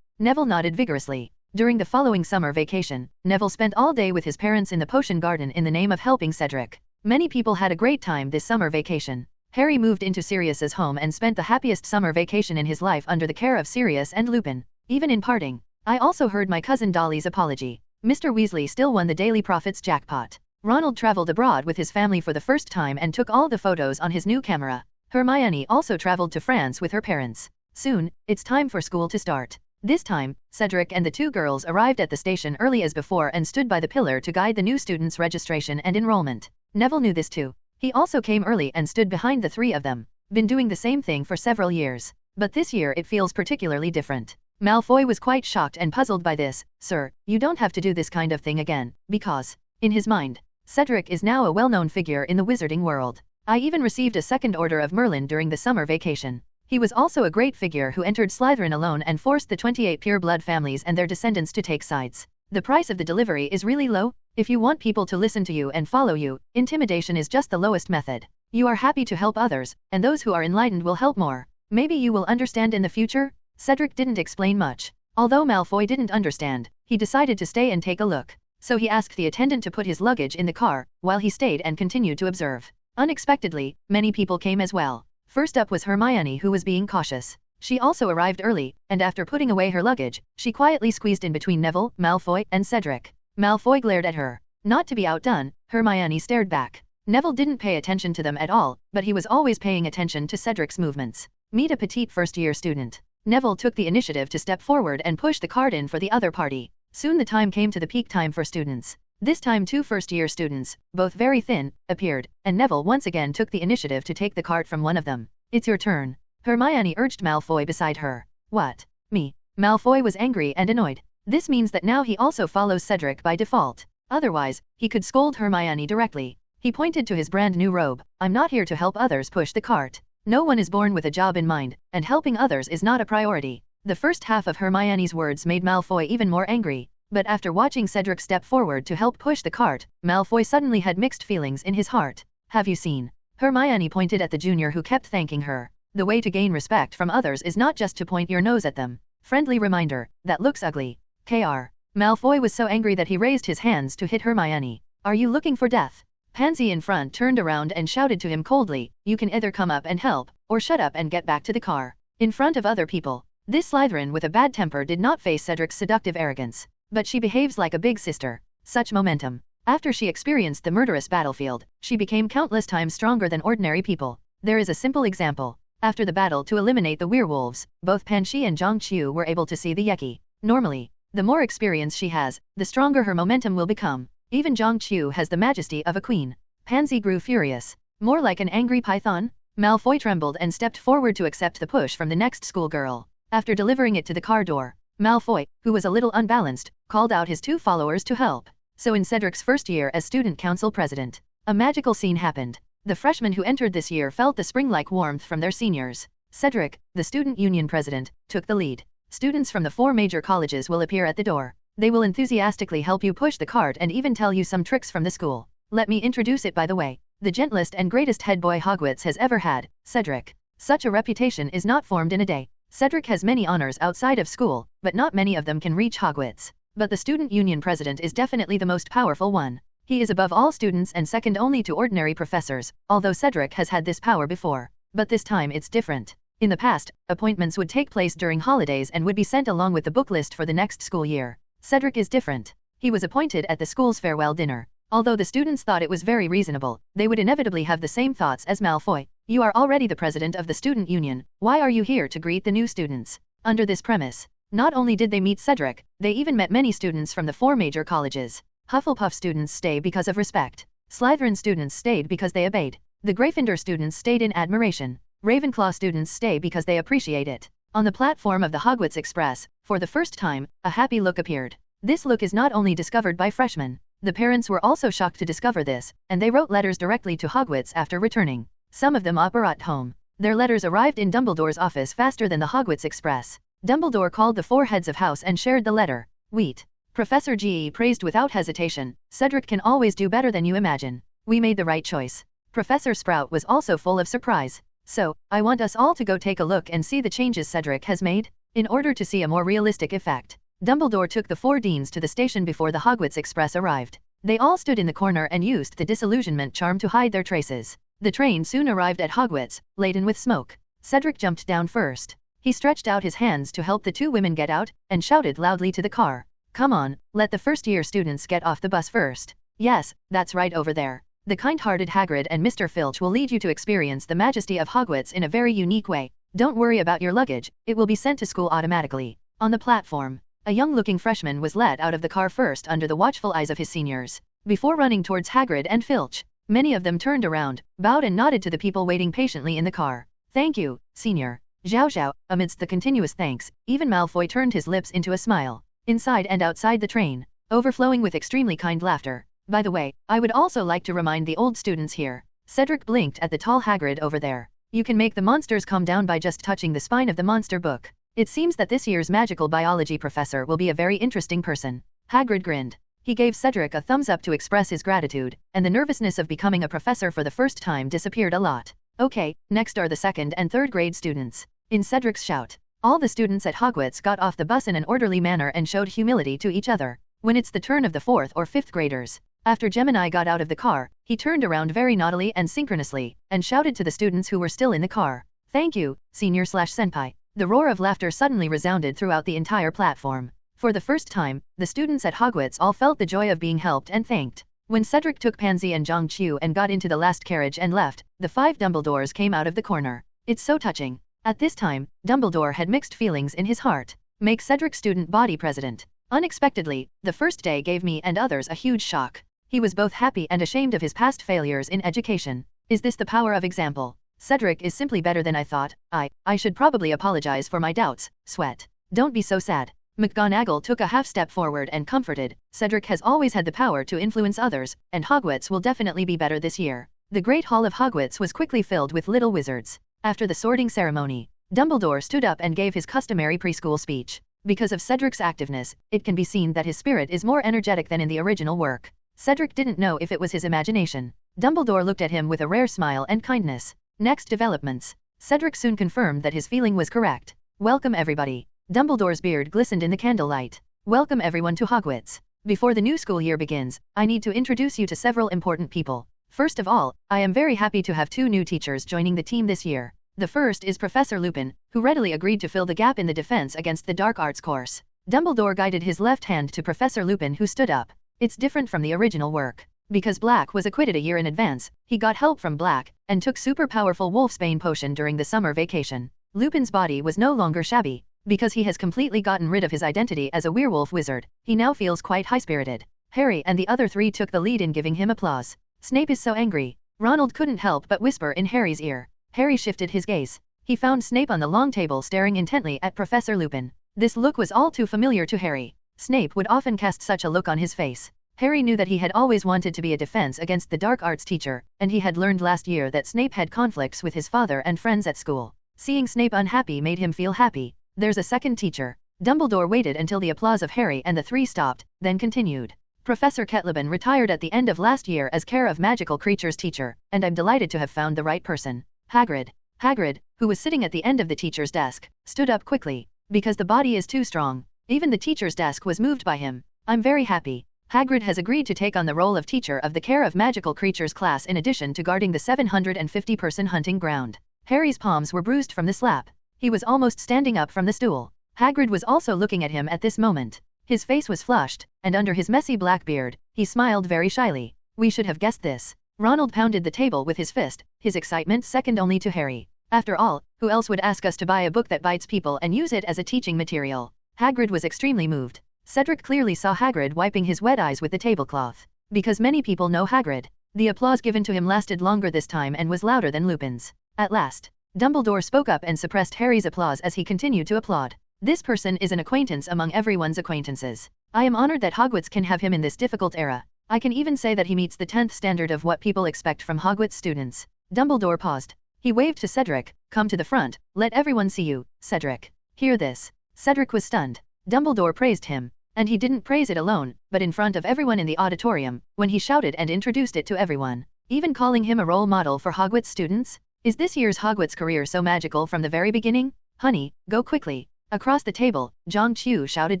Neville nodded vigorously. During the following summer vacation, Neville spent all day with his parents in the potion garden in the name of helping Cedric. Many people had a great time this summer vacation. Harry moved into Sirius's home and spent the happiest summer vacation in his life under the care of Sirius and Lupin. Even in parting, I also heard my cousin Dolly's apology. Mr. Weasley still won the Daily Profits jackpot. Ronald traveled abroad with his family for the first time and took all the photos on his new camera. Hermione also traveled to France with her parents. Soon, it's time for school to start. This time, Cedric and the two girls arrived at the station early as before and stood by the pillar to guide the new students' registration and enrollment. Neville knew this too. He also came early and stood behind the three of them. Been doing the same thing for several years. But this year it feels particularly different. Malfoy was quite shocked and puzzled by this. Sir, you don't have to do this kind of thing again, because, in his mind, Cedric is now a well-known figure in the wizarding world. I even received a second order of Merlin during the summer vacation. He was also a great figure who entered Slytherin alone and forced the 28 pure blood families and their descendants to take sides. The price of the delivery is really low. If you want people to listen to you and follow you, intimidation is just the lowest method. You are happy to help others, and those who are enlightened will help more. Maybe you will understand in the future? Cedric didn't explain much. Although Malfoy didn't understand, he decided to stay and take a look. So he asked the attendant to put his luggage in the car, while he stayed and continued to observe. Unexpectedly, many people came as well. First up was Hermione, who was being cautious. She also arrived early, and after putting away her luggage, she quietly squeezed in between Neville, Malfoy, and Cedric. Malfoy glared at her. Not to be outdone, Hermione stared back. Neville didn't pay attention to them at all, but he was always paying attention to Cedric's movements. Meet a petite first-year student. Neville took the initiative to step forward and push the card in for the other party. Soon the time came to the peak time for students. This time 2 first-year students, both very thin, appeared, and Neville once again took the initiative to take the card from one of them. It's your turn. Hermione urged Malfoy beside her. What? Me? Malfoy was angry and annoyed. This means that now he also follows Cedric by default. Otherwise, he could scold Hermione directly. He pointed to his brand new robe. I'm not here to help others push the cart. No one is born with a job in mind, and helping others is not a priority. The first half of Hermione's words made Malfoy even more angry. But after watching Cedric step forward to help push the cart, Malfoy suddenly had mixed feelings in his heart. Have you seen? Hermione pointed at the junior who kept thanking her. The way to gain respect from others is not just to point your nose at them. Friendly reminder, that looks ugly. Kr. Malfoy was so angry that he raised his hands to hit Hermione. Are you looking for death? Pansy in front turned around and shouted to him coldly, you can either come up and help, or shut up and get back to the car. In front of other people, this Slytherin with a bad temper did not face Cedric's seductive arrogance. But she behaves like a big sister. Such momentum. After she experienced the murderous battlefield, she became countless times stronger than ordinary people. There is a simple example. After the battle to eliminate the werewolves, both Panshi and Zhongqiu were able to see the Yeki. Normally, the more experience she has, the stronger her momentum will become. Even Zhongqiu has the majesty of a queen. Pansy grew furious. More like an angry python? Malfoy trembled and stepped forward to accept the push from the next schoolgirl. After delivering it to the car door, Malfoy, who was a little unbalanced, called out his 2 followers to help. So in Cedric's first year as student council president, a magical scene happened. The freshmen who entered this year felt the spring-like warmth from their seniors. Cedric, the student union president, took the lead. Students from the 4 major colleges will appear at the door. They will enthusiastically help you push the cart and even tell you some tricks from the school. Let me introduce it by the way. The gentlest and greatest head boy Hogwarts has ever had, Cedric. Such a reputation is not formed in a day. Cedric has many honors outside of school, but not many of them can reach Hogwarts. But the student union president is definitely the most powerful one. He is above all students and second only to ordinary professors, although Cedric has had this power before. But this time it's different. In the past, appointments would take place during holidays and would be sent along with the book list for the next school year. Cedric is different. He was appointed at the school's farewell dinner. Although the students thought it was very reasonable, they would inevitably have the same thoughts as Malfoy. You are already the president of the student union, why are you here to greet the new students? Under this premise, not only did they meet Cedric, they even met many students from the 4 major colleges. Hufflepuff students stay because of respect. Slytherin students stayed because they obeyed. The Gryffindor students stayed in admiration. Ravenclaw students stay because they appreciate it. On the platform of the Hogwarts Express, for the first time, a happy look appeared. This look is not only discovered by freshmen. The parents were also shocked to discover this, and they wrote letters directly to Hogwarts after returning. Some of them brought home. Their letters arrived in Dumbledore's office faster than the Hogwarts Express. Dumbledore called the 4 heads of house and shared the letter. Wheat. Professor G.E. praised without hesitation, Cedric can always do better than you imagine. We made the right choice. Professor Sprout was also full of surprise. So, I want us all to go take a look and see the changes Cedric has made. In order to see a more realistic effect, Dumbledore took the 4 deans to the station before the Hogwarts Express arrived. They all stood in the corner and used the disillusionment charm to hide their traces. The train soon arrived at Hogwarts, laden with smoke. Cedric jumped down first. He stretched out his hands to help the 2 women get out, and shouted loudly to the car. Come on, let the first-year students get off the bus first. Yes, that's right over there. The kind-hearted Hagrid and Mr. Filch will lead you to experience the majesty of Hogwarts in a very unique way. Don't worry about your luggage, it will be sent to school automatically. On the platform, a young-looking freshman was let out of the car first under the watchful eyes of his seniors. Before running towards Hagrid and Filch, many of them turned around, bowed and nodded to the people waiting patiently in the car. Thank you, senior. Zhao Zhao, amidst the continuous thanks, even Malfoy turned his lips into a smile. Inside and outside the train, overflowing with extremely kind laughter. By the way, I would also like to remind the old students here. Cedric blinked at the tall Hagrid over there. You can make the monsters calm down by just touching the spine of the monster book. It seems that this year's magical biology professor will be a very interesting person. Hagrid grinned. He gave Cedric a thumbs up to express his gratitude, and the nervousness of becoming a professor for the first time disappeared a lot. Okay, next are the 2nd and 3rd grade students. In Cedric's shout, all the students at Hogwarts got off the bus in an orderly manner and showed humility to each other. When it's the turn of the 4th or 5th graders, after Gemini got out of the car, he turned around very naughtily and synchronously, and shouted to the students who were still in the car. Thank you, senior/senpai. The roar of laughter suddenly resounded throughout the entire platform. For the first time, the students at Hogwarts all felt the joy of being helped and thanked. When Cedric took Pansy and Zhang Qiu and got into the last carriage and left, the 5 Dumbledores came out of the corner. It's so touching. At this time, Dumbledore had mixed feelings in his heart. Make Cedric student body president. Unexpectedly, the first day gave me and others a huge shock. He was both happy and ashamed of his past failures in education. Is this the power of example? Cedric is simply better than I thought. I should probably apologize for my doubts. Sweat. Don't be so sad. McGonagall took a half step forward and comforted. Cedric has always had the power to influence others, and Hogwarts will definitely be better this year. The Great Hall of Hogwarts was quickly filled with little wizards. After the sorting ceremony, Dumbledore stood up and gave his customary preschool speech. Because of Cedric's activeness, it can be seen that his spirit is more energetic than in the original work. Cedric didn't know if it was his imagination. Dumbledore looked at him with a rare smile and kindness. Next developments. Cedric soon confirmed that his feeling was correct. Welcome everybody. Dumbledore's beard glistened in the candlelight. Welcome everyone to Hogwarts. Before the new school year begins, I need to introduce you to several important people. First of all, I am very happy to have 2 new teachers joining the team this year. The first is Professor Lupin, who readily agreed to fill the gap in the defense against the dark arts course. Dumbledore guided his left hand to Professor Lupin, who stood up. It's different from the original work. Because Black was acquitted a year in advance, he got help from Black, and took super powerful Wolfsbane potion during the summer vacation. Lupin's body was no longer shabby. Because he has completely gotten rid of his identity as a werewolf wizard, he now feels quite high-spirited. Harry and the other 3 took the lead in giving him applause. Snape is so angry. Ronald couldn't help but whisper in Harry's ear. Harry shifted his gaze. He found Snape on the long table staring intently at Professor Lupin. This look was all too familiar to Harry. Snape would often cast such a look on his face. Harry knew that he had always wanted to be a defense against the dark arts teacher, and he had learned last year that Snape had conflicts with his father and friends at school. Seeing Snape unhappy made him feel happy. There's a second teacher. Dumbledore waited until the applause of Harry and the three stopped, then continued. Professor Kettleben retired at the end of last year as Care of Magical Creatures teacher, and I'm delighted to have found the right person. Hagrid. Hagrid, who was sitting at the end of the teacher's desk, stood up quickly. Because the body is too strong. Even the teacher's desk was moved by him. I'm very happy. Hagrid has agreed to take on the role of teacher of the Care of Magical Creatures class in addition to guarding the 750-person hunting ground. Harry's palms were bruised from the slap. He was almost standing up from the stool. Hagrid was also looking at him at this moment. His face was flushed, and under his messy black beard, he smiled very shyly. We should have guessed this. Ronald pounded the table with his fist, his excitement second only to Harry. After all, who else would ask us to buy a book that bites people and use it as a teaching material? Hagrid was extremely moved. Cedric clearly saw Hagrid wiping his wet eyes with the tablecloth. Because many people know Hagrid. The applause given to him lasted longer this time and was louder than Lupin's. At last, Dumbledore spoke up and suppressed Harry's applause as he continued to applaud. This person is an acquaintance among everyone's acquaintances. I am honored that Hogwarts can have him in this difficult era. I can even say that he meets the 10th standard of what people expect from Hogwarts students. Dumbledore paused. He waved to Cedric. Come to the front, let everyone see you, Cedric. Hear this. Cedric was stunned. Dumbledore praised him. And he didn't praise it alone, but in front of everyone in the auditorium, when he shouted and introduced it to everyone. Even calling him a role model for Hogwarts students? Is this year's Hogwarts career so magical from the very beginning? Honey, go quickly. Across the table, Zhang Qiu shouted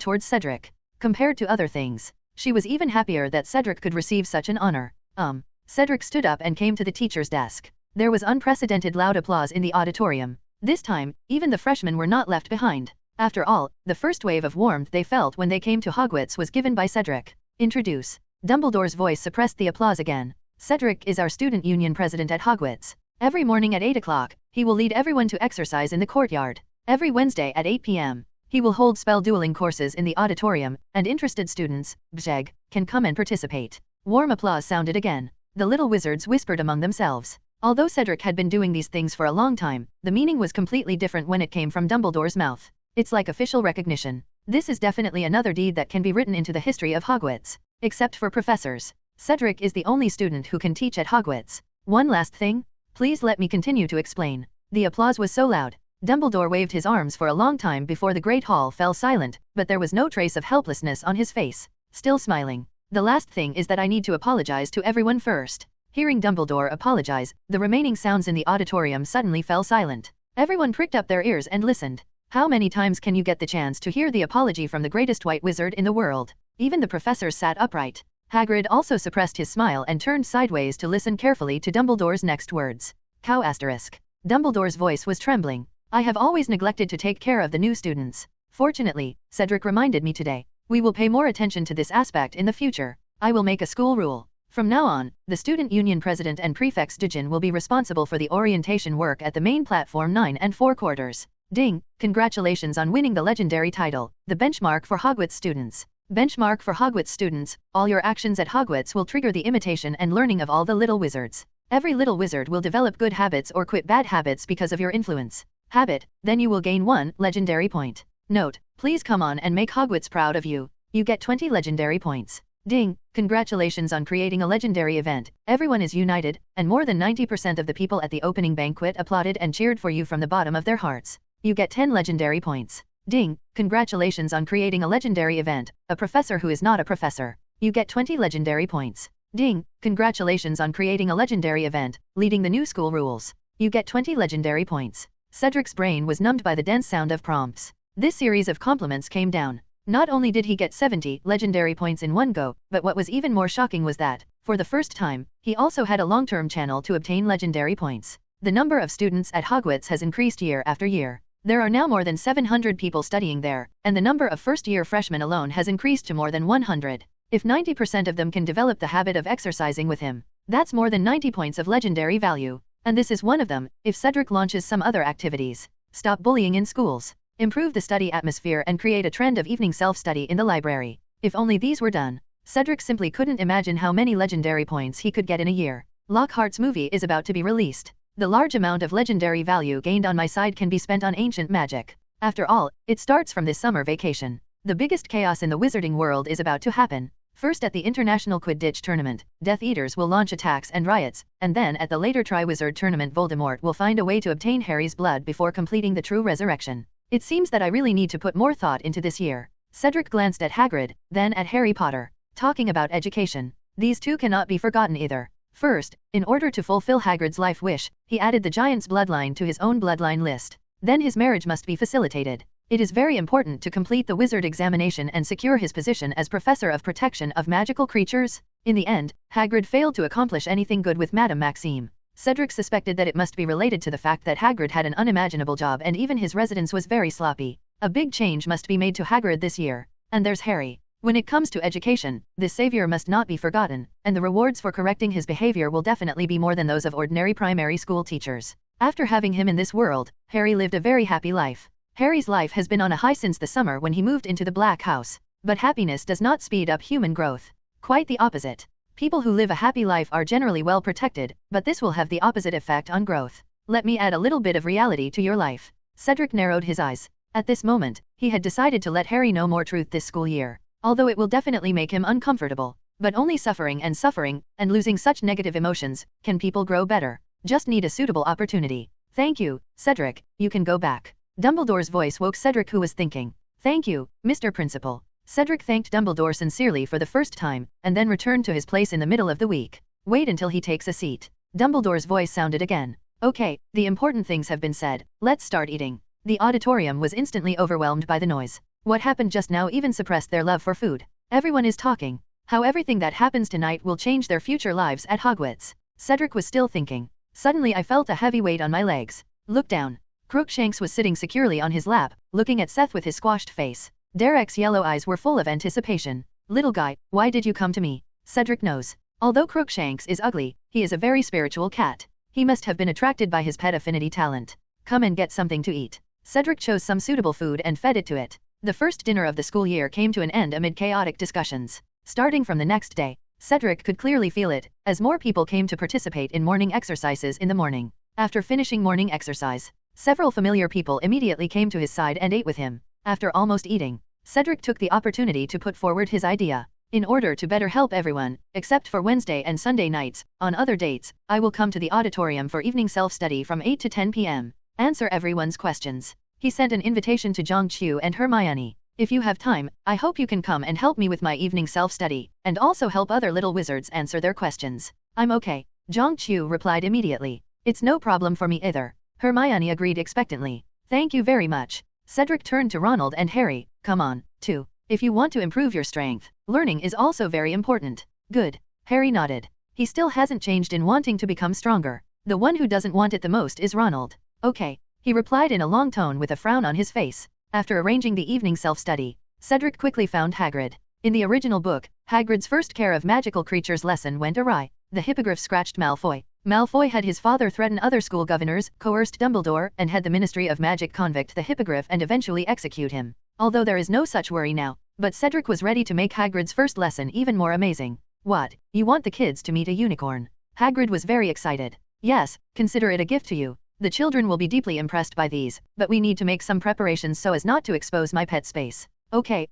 towards Cedric. Compared to other things, she was even happier that Cedric could receive such an honor. Cedric stood up and came to the teacher's desk. There was unprecedented loud applause in the auditorium. This time, even the freshmen were not left behind. After all, the first wave of warmth they felt when they came to Hogwarts was given by Cedric. Introduce. Dumbledore's voice suppressed the applause again. Cedric is our student union president at Hogwarts. Every morning at 8 o'clock, he will lead everyone to exercise in the courtyard. Every Wednesday at 8 p.m., he will hold spell dueling courses in the auditorium, and interested students, bjeg, can come and participate. Warm applause sounded again. The little wizards whispered among themselves. Although Cedric had been doing these things for a long time, the meaning was completely different when it came from Dumbledore's mouth. It's like official recognition. This is definitely another deed that can be written into the history of Hogwarts. Except for professors. Cedric is the only student who can teach at Hogwarts. One last thing? Please let me continue to explain. The applause was so loud. Dumbledore waved his arms for a long time before the Great Hall fell silent, but there was no trace of helplessness on his face. Still smiling. The last thing is that I need to apologize to everyone first. Hearing Dumbledore apologize, the remaining sounds in the auditorium suddenly fell silent. Everyone pricked up their ears and listened. How many times can you get the chance to hear the apology from the greatest white wizard in the world? Even the professors sat upright. Hagrid also suppressed his smile and turned sideways to listen carefully to Dumbledore's next words. Cow asterisk. Dumbledore's voice was trembling. I have always neglected to take care of the new students. Fortunately, Cedric reminded me today. We will pay more attention to this aspect in the future. I will make a school rule. From now on, the student union president and prefect's Djinn will be responsible for the orientation work at the main platform 9 and 4/4. Ding, congratulations on winning the legendary title, the benchmark for Hogwarts students. Benchmark for Hogwarts students, all your actions at Hogwarts will trigger the imitation and learning of all the little wizards. Every little wizard will develop good habits or quit bad habits because of your influence. Habit, then you will gain 1 legendary point. Note, please come on and make Hogwarts proud of you. You get 20 legendary points. Ding, congratulations on creating a legendary event. Everyone is united, and more than 90% of the people at the opening banquet applauded and cheered for you from the bottom of their hearts. You get 10 legendary points. Ding, congratulations on creating a legendary event. A professor who is not a professor. You get 20 legendary points. Ding, congratulations on creating a legendary event, leading the new school rules. You get 20 legendary points. Cedric's brain was numbed by the dense sound of prompts. This series of compliments came down. Not only did he get 70 legendary points in one go, but what was even more shocking was that, for the first time, he also had a long-term channel to obtain legendary points. The number of students at Hogwarts has increased year after year. There are now more than 700 people studying there, and the number of first-year freshmen alone has increased to more than 100. If 90% of them can develop the habit of exercising with him, that's more than 90 points of legendary value. And this is one of them, if Cedric launches some other activities. Stop bullying in schools. Improve the study atmosphere and create a trend of evening self-study in the library. If only these were done. Cedric simply couldn't imagine how many legendary points he could get in a year. Lockhart's movie is about to be released. The large amount of legendary value gained on my side can be spent on ancient magic. After all, it starts from this summer vacation. The biggest chaos in the wizarding world is about to happen. First at the International Quidditch Tournament, Death Eaters will launch attacks and riots, and then at the later Triwizard Tournament Voldemort will find a way to obtain Harry's blood before completing the true resurrection. It seems that I really need to put more thought into this year. Cedric glanced at Hagrid, then at Harry Potter. Talking about education. These two cannot be forgotten either. First, in order to fulfill Hagrid's life wish, he added the giant's bloodline to his own bloodline list. Then his marriage must be facilitated. It is very important to complete the wizard examination and secure his position as Professor of Protection of Magical Creatures. In the end, Hagrid failed to accomplish anything good with Madame Maxime. Cedric suspected that it must be related to the fact that Hagrid had an unimaginable job and even his residence was very sloppy. A big change must be made to Hagrid this year. And there's Harry. When it comes to education, this savior must not be forgotten, and the rewards for correcting his behavior will definitely be more than those of ordinary primary school teachers. After having him in this world, Harry lived a very happy life. Harry's life has been on a high since the summer when he moved into the Black House. But happiness does not speed up human growth. Quite the opposite. People who live a happy life are generally well protected, but this will have the opposite effect on growth. Let me add a little bit of reality to your life. Cedric narrowed his eyes. At this moment, he had decided to let Harry know more truth this school year. Although it will definitely make him uncomfortable. But only suffering, and losing such negative emotions, can people grow better. Just need a suitable opportunity. Thank you, Cedric, you can go back. Dumbledore's voice woke Cedric, who was thinking. Thank you, Mr. Principal. Cedric thanked Dumbledore sincerely for the first time, and then returned to his place in the middle of the week. Wait until he takes a seat. Dumbledore's voice sounded again. Okay, the important things have been said, let's start eating. The auditorium was instantly overwhelmed by the noise. What happened just now even suppressed their love for food. Everyone is talking. How everything that happens tonight will change their future lives at Hogwarts. Cedric was still thinking. Suddenly I felt a heavy weight on my legs. Look down. Crookshanks was sitting securely on his lap, looking at Seth with his squashed face. Derek's yellow eyes were full of anticipation. Little guy, why did you come to me? Cedric knows. Although Crookshanks is ugly, he is a very spiritual cat. He must have been attracted by his pet affinity talent. Come and get something to eat. Cedric chose some suitable food and fed it to it. The first dinner of the school year came to an end amid chaotic discussions. Starting from the next day, Cedric could clearly feel it, as more people came to participate in morning exercises in the morning. After finishing morning exercise, several familiar people immediately came to his side and ate with him. After almost eating, Cedric took the opportunity to put forward his idea. In order to better help everyone, except for Wednesday and Sunday nights, on other dates, I will come to the auditorium for evening self-study from 8 to 10 p.m. Answer everyone's questions. He sent an invitation to Zhang and Hermione. If you have time, I hope you can come and help me with my evening self-study, and also help other little wizards answer their questions. I'm okay. Zhang replied immediately. It's no problem for me either. Hermione agreed expectantly. Thank you very much. Cedric turned to Ronald and Harry. Come on, too. If you want to improve your strength, learning is also very important. Good. Harry nodded. He still hasn't changed in wanting to become stronger. The one who doesn't want it the most is Ronald. Okay. He replied in a long tone with a frown on his face. After arranging the evening self-study, Cedric quickly found Hagrid. In the original book, Hagrid's first care of magical creatures lesson went awry. The hippogriff scratched Malfoy. Malfoy had his father threaten other school governors, coerced Dumbledore, and had the Ministry of Magic convict the hippogriff and eventually execute him. Although there is no such worry now, but Cedric was ready to make Hagrid's first lesson even more amazing. What, you want the kids to meet a unicorn? Hagrid was very excited. Yes, consider it a gift to you. The children will be deeply impressed by these, but we need to make some preparations so as not to expose my pet space. Okay,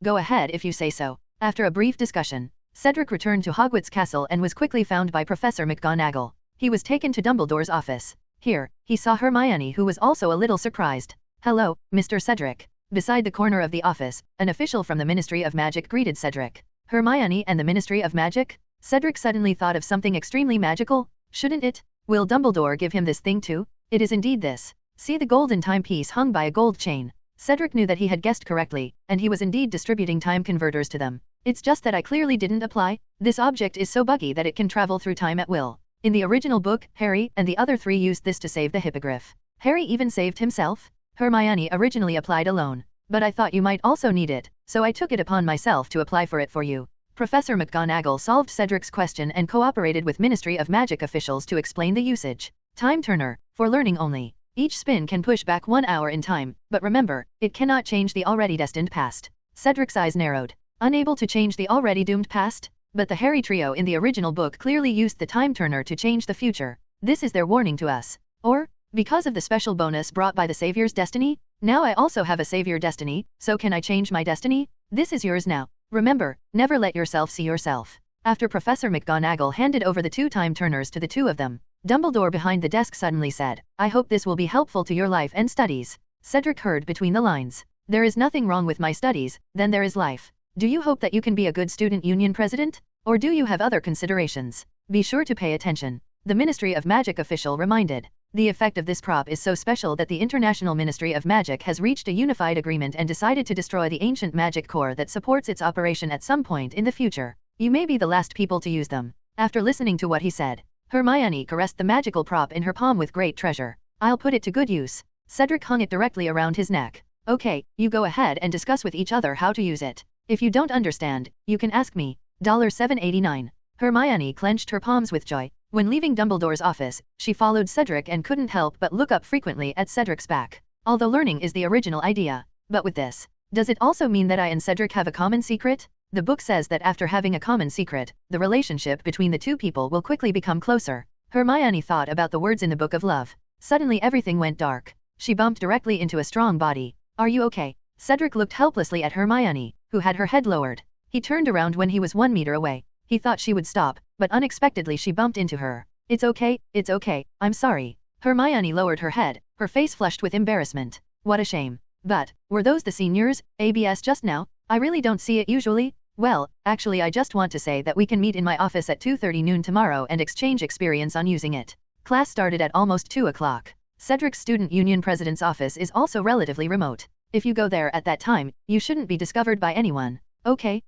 go ahead if you say so. After a brief discussion, Cedric returned to Hogwarts Castle and was quickly found by Professor McGonagall. He was taken to Dumbledore's office. Here, he saw Hermione, who was also a little surprised. Hello, Mr. Cedric. Beside the corner of the office, an official from the Ministry of Magic greeted Cedric. Hermione and the Ministry of Magic? Cedric suddenly thought of something extremely magical. Shouldn't it? Will Dumbledore give him this thing too? It is indeed this. See the golden timepiece hung by a gold chain. Cedric knew that he had guessed correctly, and he was indeed distributing time converters to them. It's just that I clearly didn't apply. This object is so buggy that it can travel through time at will. In the original book, Harry and the other three used this to save the hippogriff. Harry even saved himself? Hermione originally applied alone. But I thought you might also need it, so I took it upon myself to apply for it for you. Professor McGonagall solved Cedric's question and cooperated with Ministry of Magic officials to explain the usage. Time turner, for learning only. Each spin can push back 1 hour in time, but remember, it cannot change the already destined past. Cedric's eyes narrowed. Unable to change the already doomed past? But the Harry trio in the original book clearly used the time turner to change the future. This is their warning to us. Or, because of the special bonus brought by the Savior's destiny? Now I also have a Savior destiny, so can I change my destiny? This is yours now. Remember, never let yourself see yourself. After Professor McGonagall handed over the 2 time turners to the 2 of them, Dumbledore behind the desk suddenly said, I hope this will be helpful to your life and studies. Cedric heard between the lines. There is nothing wrong with my studies, then there is life. Do you hope that you can be a good student union president? Or do you have other considerations? Be sure to pay attention. The Ministry of Magic official reminded. The effect of this prop is so special that the International Ministry of Magic has reached a unified agreement and decided to destroy the ancient magic core that supports its operation at some point in the future. You may be the last people to use them. After listening to what he said, Hermione caressed the magical prop in her palm with great treasure. I'll put it to good use. Cedric hung it directly around his neck. Okay, you go ahead and discuss with each other how to use it. If you don't understand, you can ask me. $7.89. Hermione clenched her palms with joy. When leaving Dumbledore's office, she followed Cedric and couldn't help but look up frequently at Cedric's back. Although learning is the original idea. But with this, does it also mean that I and Cedric have a common secret? The book says that after having a common secret, the relationship between the two people will quickly become closer. Hermione thought about the words in the Book of Love. Suddenly everything went dark. She bumped directly into a strong body. Are you okay? Cedric looked helplessly at Hermione, who had her head lowered. He turned around when he was 1 meter away. He thought she would stop, but unexpectedly she bumped into her. It's okay, I'm sorry. Hermione lowered her head, her face flushed with embarrassment. What a shame. But, were those the seniors, ABS just now? I really don't see it usually. Well, actually I just want to say that we can meet in my office at 2:30 noon tomorrow and exchange experience on using it. Class started at almost 2 o'clock. Cedric's student union president's office is also relatively remote. If you go there at that time, you shouldn't be discovered by anyone. Okay.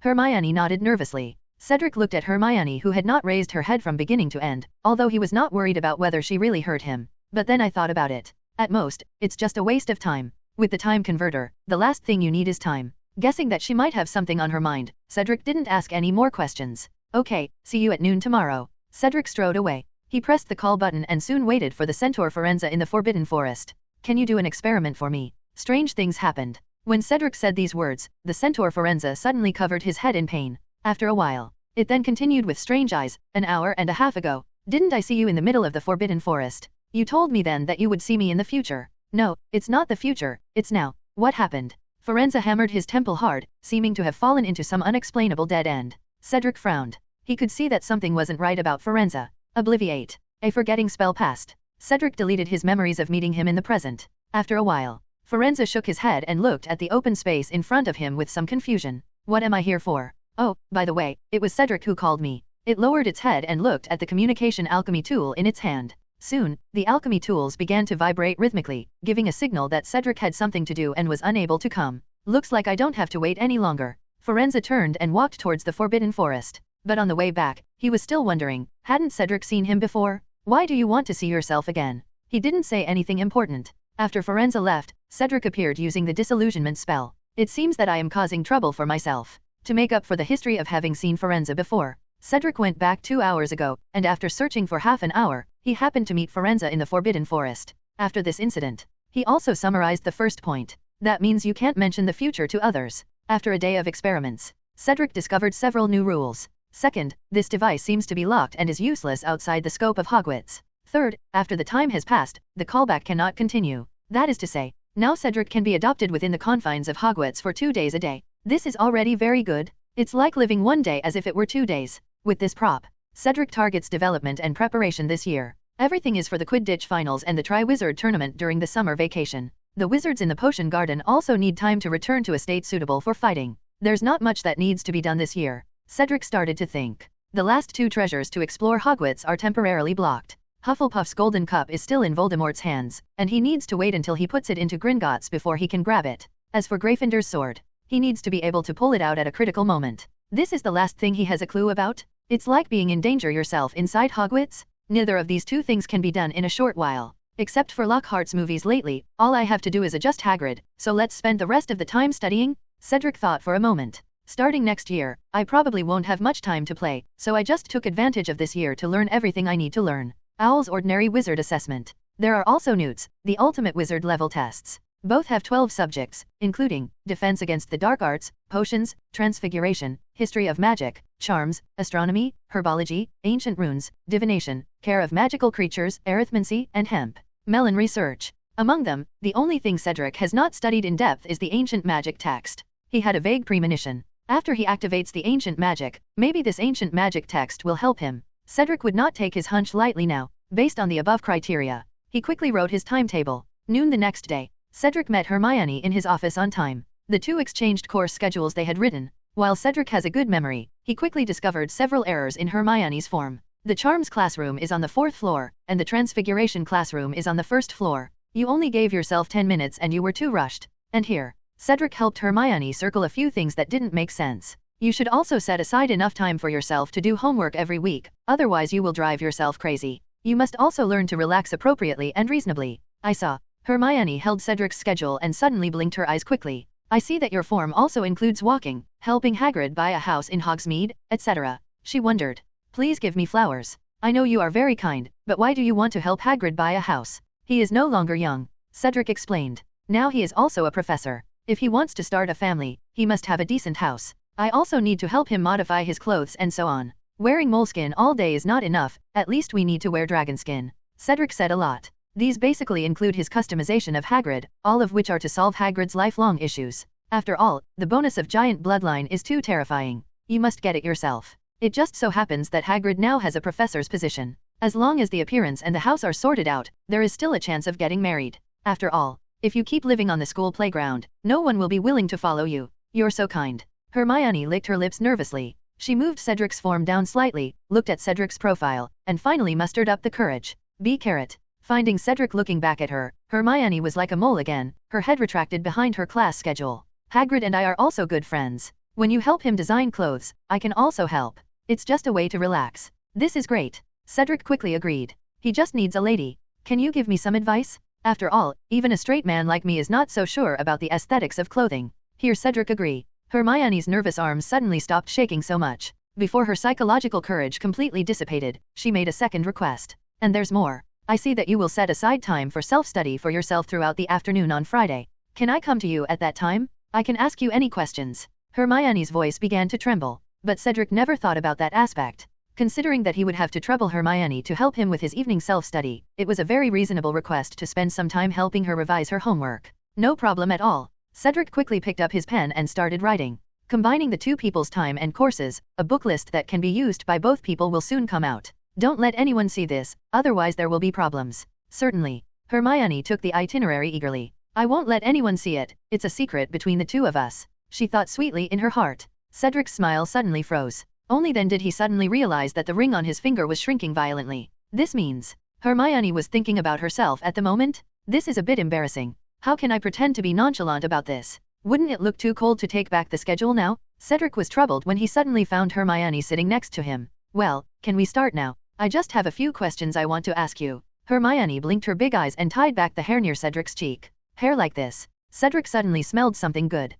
Hermione nodded nervously. Cedric looked at Hermione, who had not raised her head from beginning to end, although he was not worried about whether she really heard him. But then I thought about it. At most, it's just a waste of time. With the time converter, the last thing you need is time. Guessing that she might have something on her mind, Cedric didn't ask any more questions. Okay, see you at noon tomorrow. Cedric strode away. He pressed the call button and soon waited for the Centaur Forenza in the Forbidden Forest. Can you do an experiment for me? Strange things happened. When Cedric said these words, the Centaur Forenza suddenly covered his head in pain. After a while, it then continued with strange eyes. An hour and a half ago, didn't I see you in the middle of the Forbidden Forest? You told me then that you would see me in the future. No, it's not the future, it's now. What happened? Forenza hammered his temple hard, seeming to have fallen into some unexplainable dead end. Cedric frowned. He could see that something wasn't right about Forenza. Obliviate. A forgetting spell passed. Cedric deleted his memories of meeting him in the present. After a while, Forenza shook his head and looked at the open space in front of him with some confusion. What am I here for? Oh, by the way, it was Cedric who called me. It lowered its head and looked at the communication alchemy tool in its hand. Soon, the alchemy tools began to vibrate rhythmically, giving a signal that Cedric had something to do and was unable to come. Looks like I don't have to wait any longer. Forenza turned and walked towards the Forbidden Forest. But on the way back, he was still wondering, hadn't Cedric seen him before? Why do you want to see yourself again? He didn't say anything important. After Forenza left, Cedric appeared using the disillusionment spell. It seems that I am causing trouble for myself. To make up for the history of having seen Forenza before, Cedric went back 2 hours ago, and after searching for half an hour, he happened to meet Forenza in the Forbidden Forest. After this incident, he also summarized the first point. That means you can't mention the future to others. After a day of experiments, Cedric discovered several new rules. Second, this device seems to be locked and is useless outside the scope of Hogwarts. Third, after the time has passed, the callback cannot continue. That is to say, now Cedric can be adopted within the confines of Hogwarts for 2 days a day. This is already very good. It's like living 1 day as if it were 2 days. With this prop, Cedric targets development and preparation this year. Everything is for the Quidditch Finals and the Tri-Wizard Tournament during the summer vacation. The wizards in the Potion Garden also need time to return to a state suitable for fighting. There's not much that needs to be done this year. Cedric started to think. The last 2 treasures to explore Hogwarts are temporarily blocked. Hufflepuff's golden cup is still in Voldemort's hands, and he needs to wait until he puts it into Gringotts before he can grab it. As for Gryffindor's sword, he needs to be able to pull it out at a critical moment. This is the last thing he has a clue about? It's like being in danger yourself inside Hogwarts. Neither of these 2 things can be done in a short while. Except for Lockhart's movies lately, all I have to do is adjust Hagrid, so let's spend the rest of the time studying? Cedric thought for a moment. Starting next year, I probably won't have much time to play, so I just took advantage of this year to learn everything I need to learn. Owl's Ordinary Wizard Assessment. There are also Newt's, the Ultimate Wizard level tests. Both have 12 subjects, including Defense Against the Dark Arts, Potions, Transfiguration, History of Magic, Charms, Astronomy, Herbology, Ancient Runes, Divination, Care of Magical Creatures, Arithmancy, and Hemp. Melon Research. Among them, the only thing Cedric has not studied in depth is the Ancient Magic text. He had a vague premonition. After he activates the Ancient Magic, maybe this Ancient Magic text will help him. Cedric would not take his hunch lightly now. Based on the above criteria, he quickly wrote his timetable. Noon the next day, Cedric met Hermione in his office on time. The two exchanged course schedules they had written. While Cedric has a good memory, he quickly discovered several errors in Hermione's form. The Charms classroom is on the 4th floor, and the Transfiguration classroom is on the 1st floor. You only gave yourself 10 minutes and you were too rushed. And here, Cedric helped Hermione circle a few things that didn't make sense. You should also set aside enough time for yourself to do homework every week, otherwise you will drive yourself crazy. You must also learn to relax appropriately and reasonably. I saw. Hermione held Cedric's schedule and suddenly blinked her eyes quickly. I see that your form also includes walking, helping Hagrid buy a house in Hogsmeade, etc. She wondered. Please give me flowers. I know you are very kind, but why do you want to help Hagrid buy a house? He is no longer young, Cedric explained. Now he is also a professor. If he wants to start a family, he must have a decent house. I also need to help him modify his clothes and so on. Wearing moleskin all day is not enough, at least we need to wear dragonskin. Cedric said a lot. These basically include his customization of Hagrid, all of which are to solve Hagrid's lifelong issues. After all, the bonus of giant bloodline is too terrifying. You must get it yourself. It just so happens that Hagrid now has a professor's position. As long as the appearance and the house are sorted out, there is still a chance of getting married. After all, if you keep living on the school playground, no one will be willing to follow you. You're so kind. Hermione licked her lips nervously. She moved Cedric's form down slightly, looked at Cedric's profile, and finally mustered up the courage. B. Carrot. Finding Cedric looking back at her, Hermione was like a mole again, her head retracted behind her class schedule. Hagrid and I are also good friends. When you help him design clothes, I can also help. It's just a way to relax. This is great. Cedric quickly agreed. He just needs a lady. Can you give me some advice? After all, even a straight man like me is not so sure about the aesthetics of clothing. Here Cedric agree. Hermione's nervous arms suddenly stopped shaking so much. Before her psychological courage completely dissipated, she made a second request. And there's more. I see that you will set aside time for self-study for yourself throughout the afternoon on Friday. Can I come to you at that time? I can ask you any questions. Hermione's voice began to tremble, but Cedric never thought about that aspect. Considering that he would have to trouble Hermione to help him with his evening self-study, it was a very reasonable request to spend some time helping her revise her homework. No problem at all. Cedric quickly picked up his pen and started writing. Combining the two people's time and courses, a book list that can be used by both people will soon come out. Don't let anyone see this, otherwise there will be problems. Certainly. Hermione took the itinerary eagerly. I won't let anyone see it, it's a secret between the two of us. She thought sweetly in her heart. Cedric's smile suddenly froze. Only then did he suddenly realize that the ring on his finger was shrinking violently. This means Hermione was thinking about herself at the moment? This is a bit embarrassing. How can I pretend to be nonchalant about this? Wouldn't it look too cold to take back the schedule now? Cedric was troubled when he suddenly found Hermione sitting next to him. Well, can we start now? I just have a few questions I want to ask you. Hermione blinked her big eyes and tied back the hair near Cedric's cheek. Hair like this. Cedric suddenly smelled something good.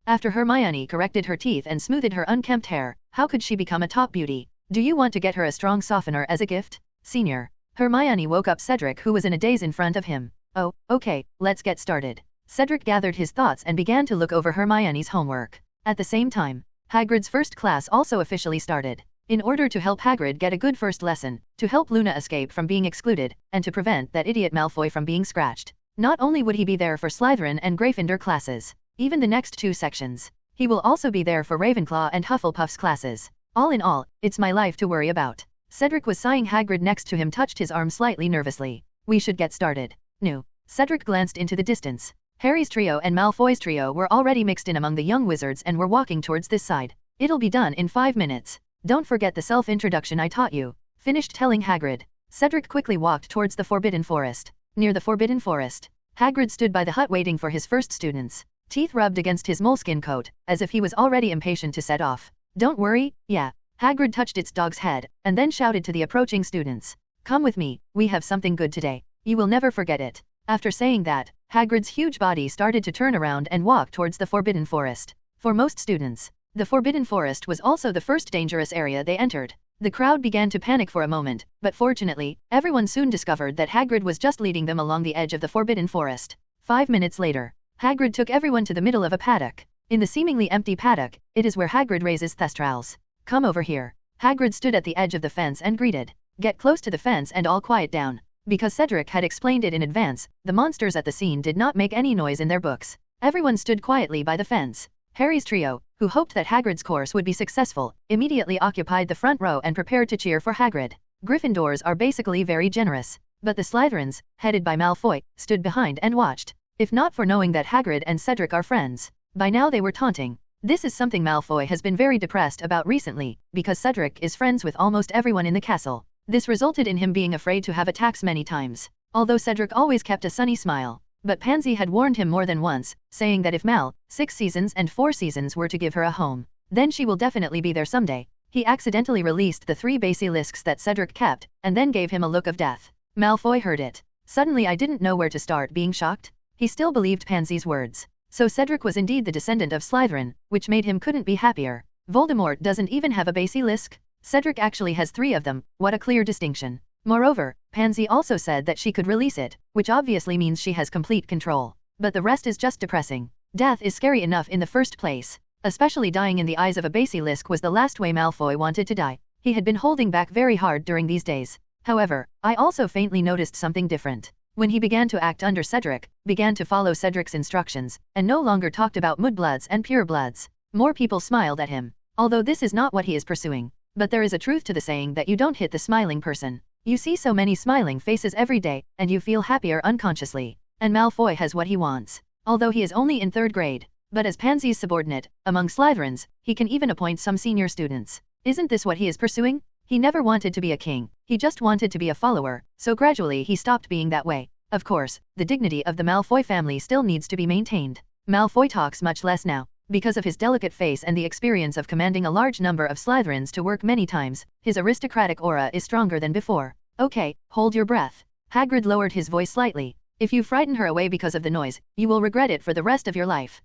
After Hermione corrected her teeth and smoothed her unkempt hair, how could she become a top beauty? Do you want to get her a strong softener as a gift? Senior. Hermione woke up Cedric, who was in a daze in front of him. Oh, okay, let's get started. Cedric gathered his thoughts and began to look over Hermione's homework. At the same time, Hagrid's first class also officially started. In order to help Hagrid get a good first lesson, to help Luna escape from being excluded, and to prevent that idiot Malfoy from being scratched. Not only would he be there for Slytherin and Gryffindor classes, even the next two sections. He will also be there for Ravenclaw and Hufflepuff's classes. All in all, it's my life to worry about. Cedric was sighing. Hagrid next to him touched his arm slightly nervously. We should get started. No. Cedric glanced into the distance. Harry's trio and Malfoy's trio were already mixed in among the young wizards and were walking towards this side. It'll be done in 5 minutes. Don't forget the self-introduction I taught you. Finished telling Hagrid. Cedric quickly walked towards the Forbidden Forest. Near the Forbidden Forest, Hagrid stood by the hut waiting for his first students. Teeth rubbed against his moleskin coat, as if he was already impatient to set off. Don't worry, yeah. Hagrid touched its dog's head, and then shouted to the approaching students. Come with me, we have something good today. You will never forget it. After saying that, Hagrid's huge body started to turn around and walk towards the Forbidden Forest. For most students, the Forbidden Forest was also the first dangerous area they entered. The crowd began to panic for a moment, but fortunately, everyone soon discovered that Hagrid was just leading them along the edge of the Forbidden Forest. 5 minutes later, Hagrid took everyone to the middle of a paddock. In the seemingly empty paddock, it is where Hagrid raises Thestrals. Come over here. Hagrid stood at the edge of the fence and greeted. Get close to the fence and all quiet down. Because Cedric had explained it in advance, the monsters at the scene did not make any noise in their books. Everyone stood quietly by the fence. Harry's trio, who hoped that Hagrid's course would be successful, immediately occupied the front row and prepared to cheer for Hagrid. Gryffindors are basically very generous. But the Slytherins, headed by Malfoy, stood behind and watched. If not for knowing that Hagrid and Cedric are friends, by now they were taunting. This is something Malfoy has been very depressed about recently, because Cedric is friends with almost everyone in the castle. This resulted in him being afraid to have attacks many times. Although Cedric always kept a sunny smile. But Pansy had warned him more than once, saying that if Mal, 6 seasons and 4 seasons were to give her a home, then she will definitely be there someday. He accidentally released the 3 basilisks that Cedric kept, and then gave him a look of death. Malfoy heard it. Suddenly I didn't know where to start being shocked. He still believed Pansy's words. So Cedric was indeed the descendant of Slytherin, which made him couldn't be happier. Voldemort doesn't even have a basilisk. Cedric actually has 3 of them, what a clear distinction. Moreover, Pansy also said that she could release it, which obviously means she has complete control. But the rest is just depressing. Death is scary enough in the first place. Especially dying in the eyes of a basilisk was the last way Malfoy wanted to die. He had been holding back very hard during these days. However, I also faintly noticed something different. When he began to act under Cedric, began to follow Cedric's instructions, and no longer talked about mudbloods and purebloods, more people smiled at him. Although this is not what he is pursuing. But there is a truth to the saying that you don't hit the smiling person. You see so many smiling faces every day, and you feel happier unconsciously. And Malfoy has what he wants. Although he is only in 3rd grade. But as Pansy's subordinate, among Slytherins, he can even appoint some senior students. Isn't this what he is pursuing? He never wanted to be a king, he just wanted to be a follower, so gradually he stopped being that way. Of course, the dignity of the Malfoy family still needs to be maintained. Malfoy talks much less now. Because of his delicate face and the experience of commanding a large number of Slytherins to work many times, his aristocratic aura is stronger than before. Okay, hold your breath. Hagrid lowered his voice slightly. If you frighten her away because of the noise, you will regret it for the rest of your life.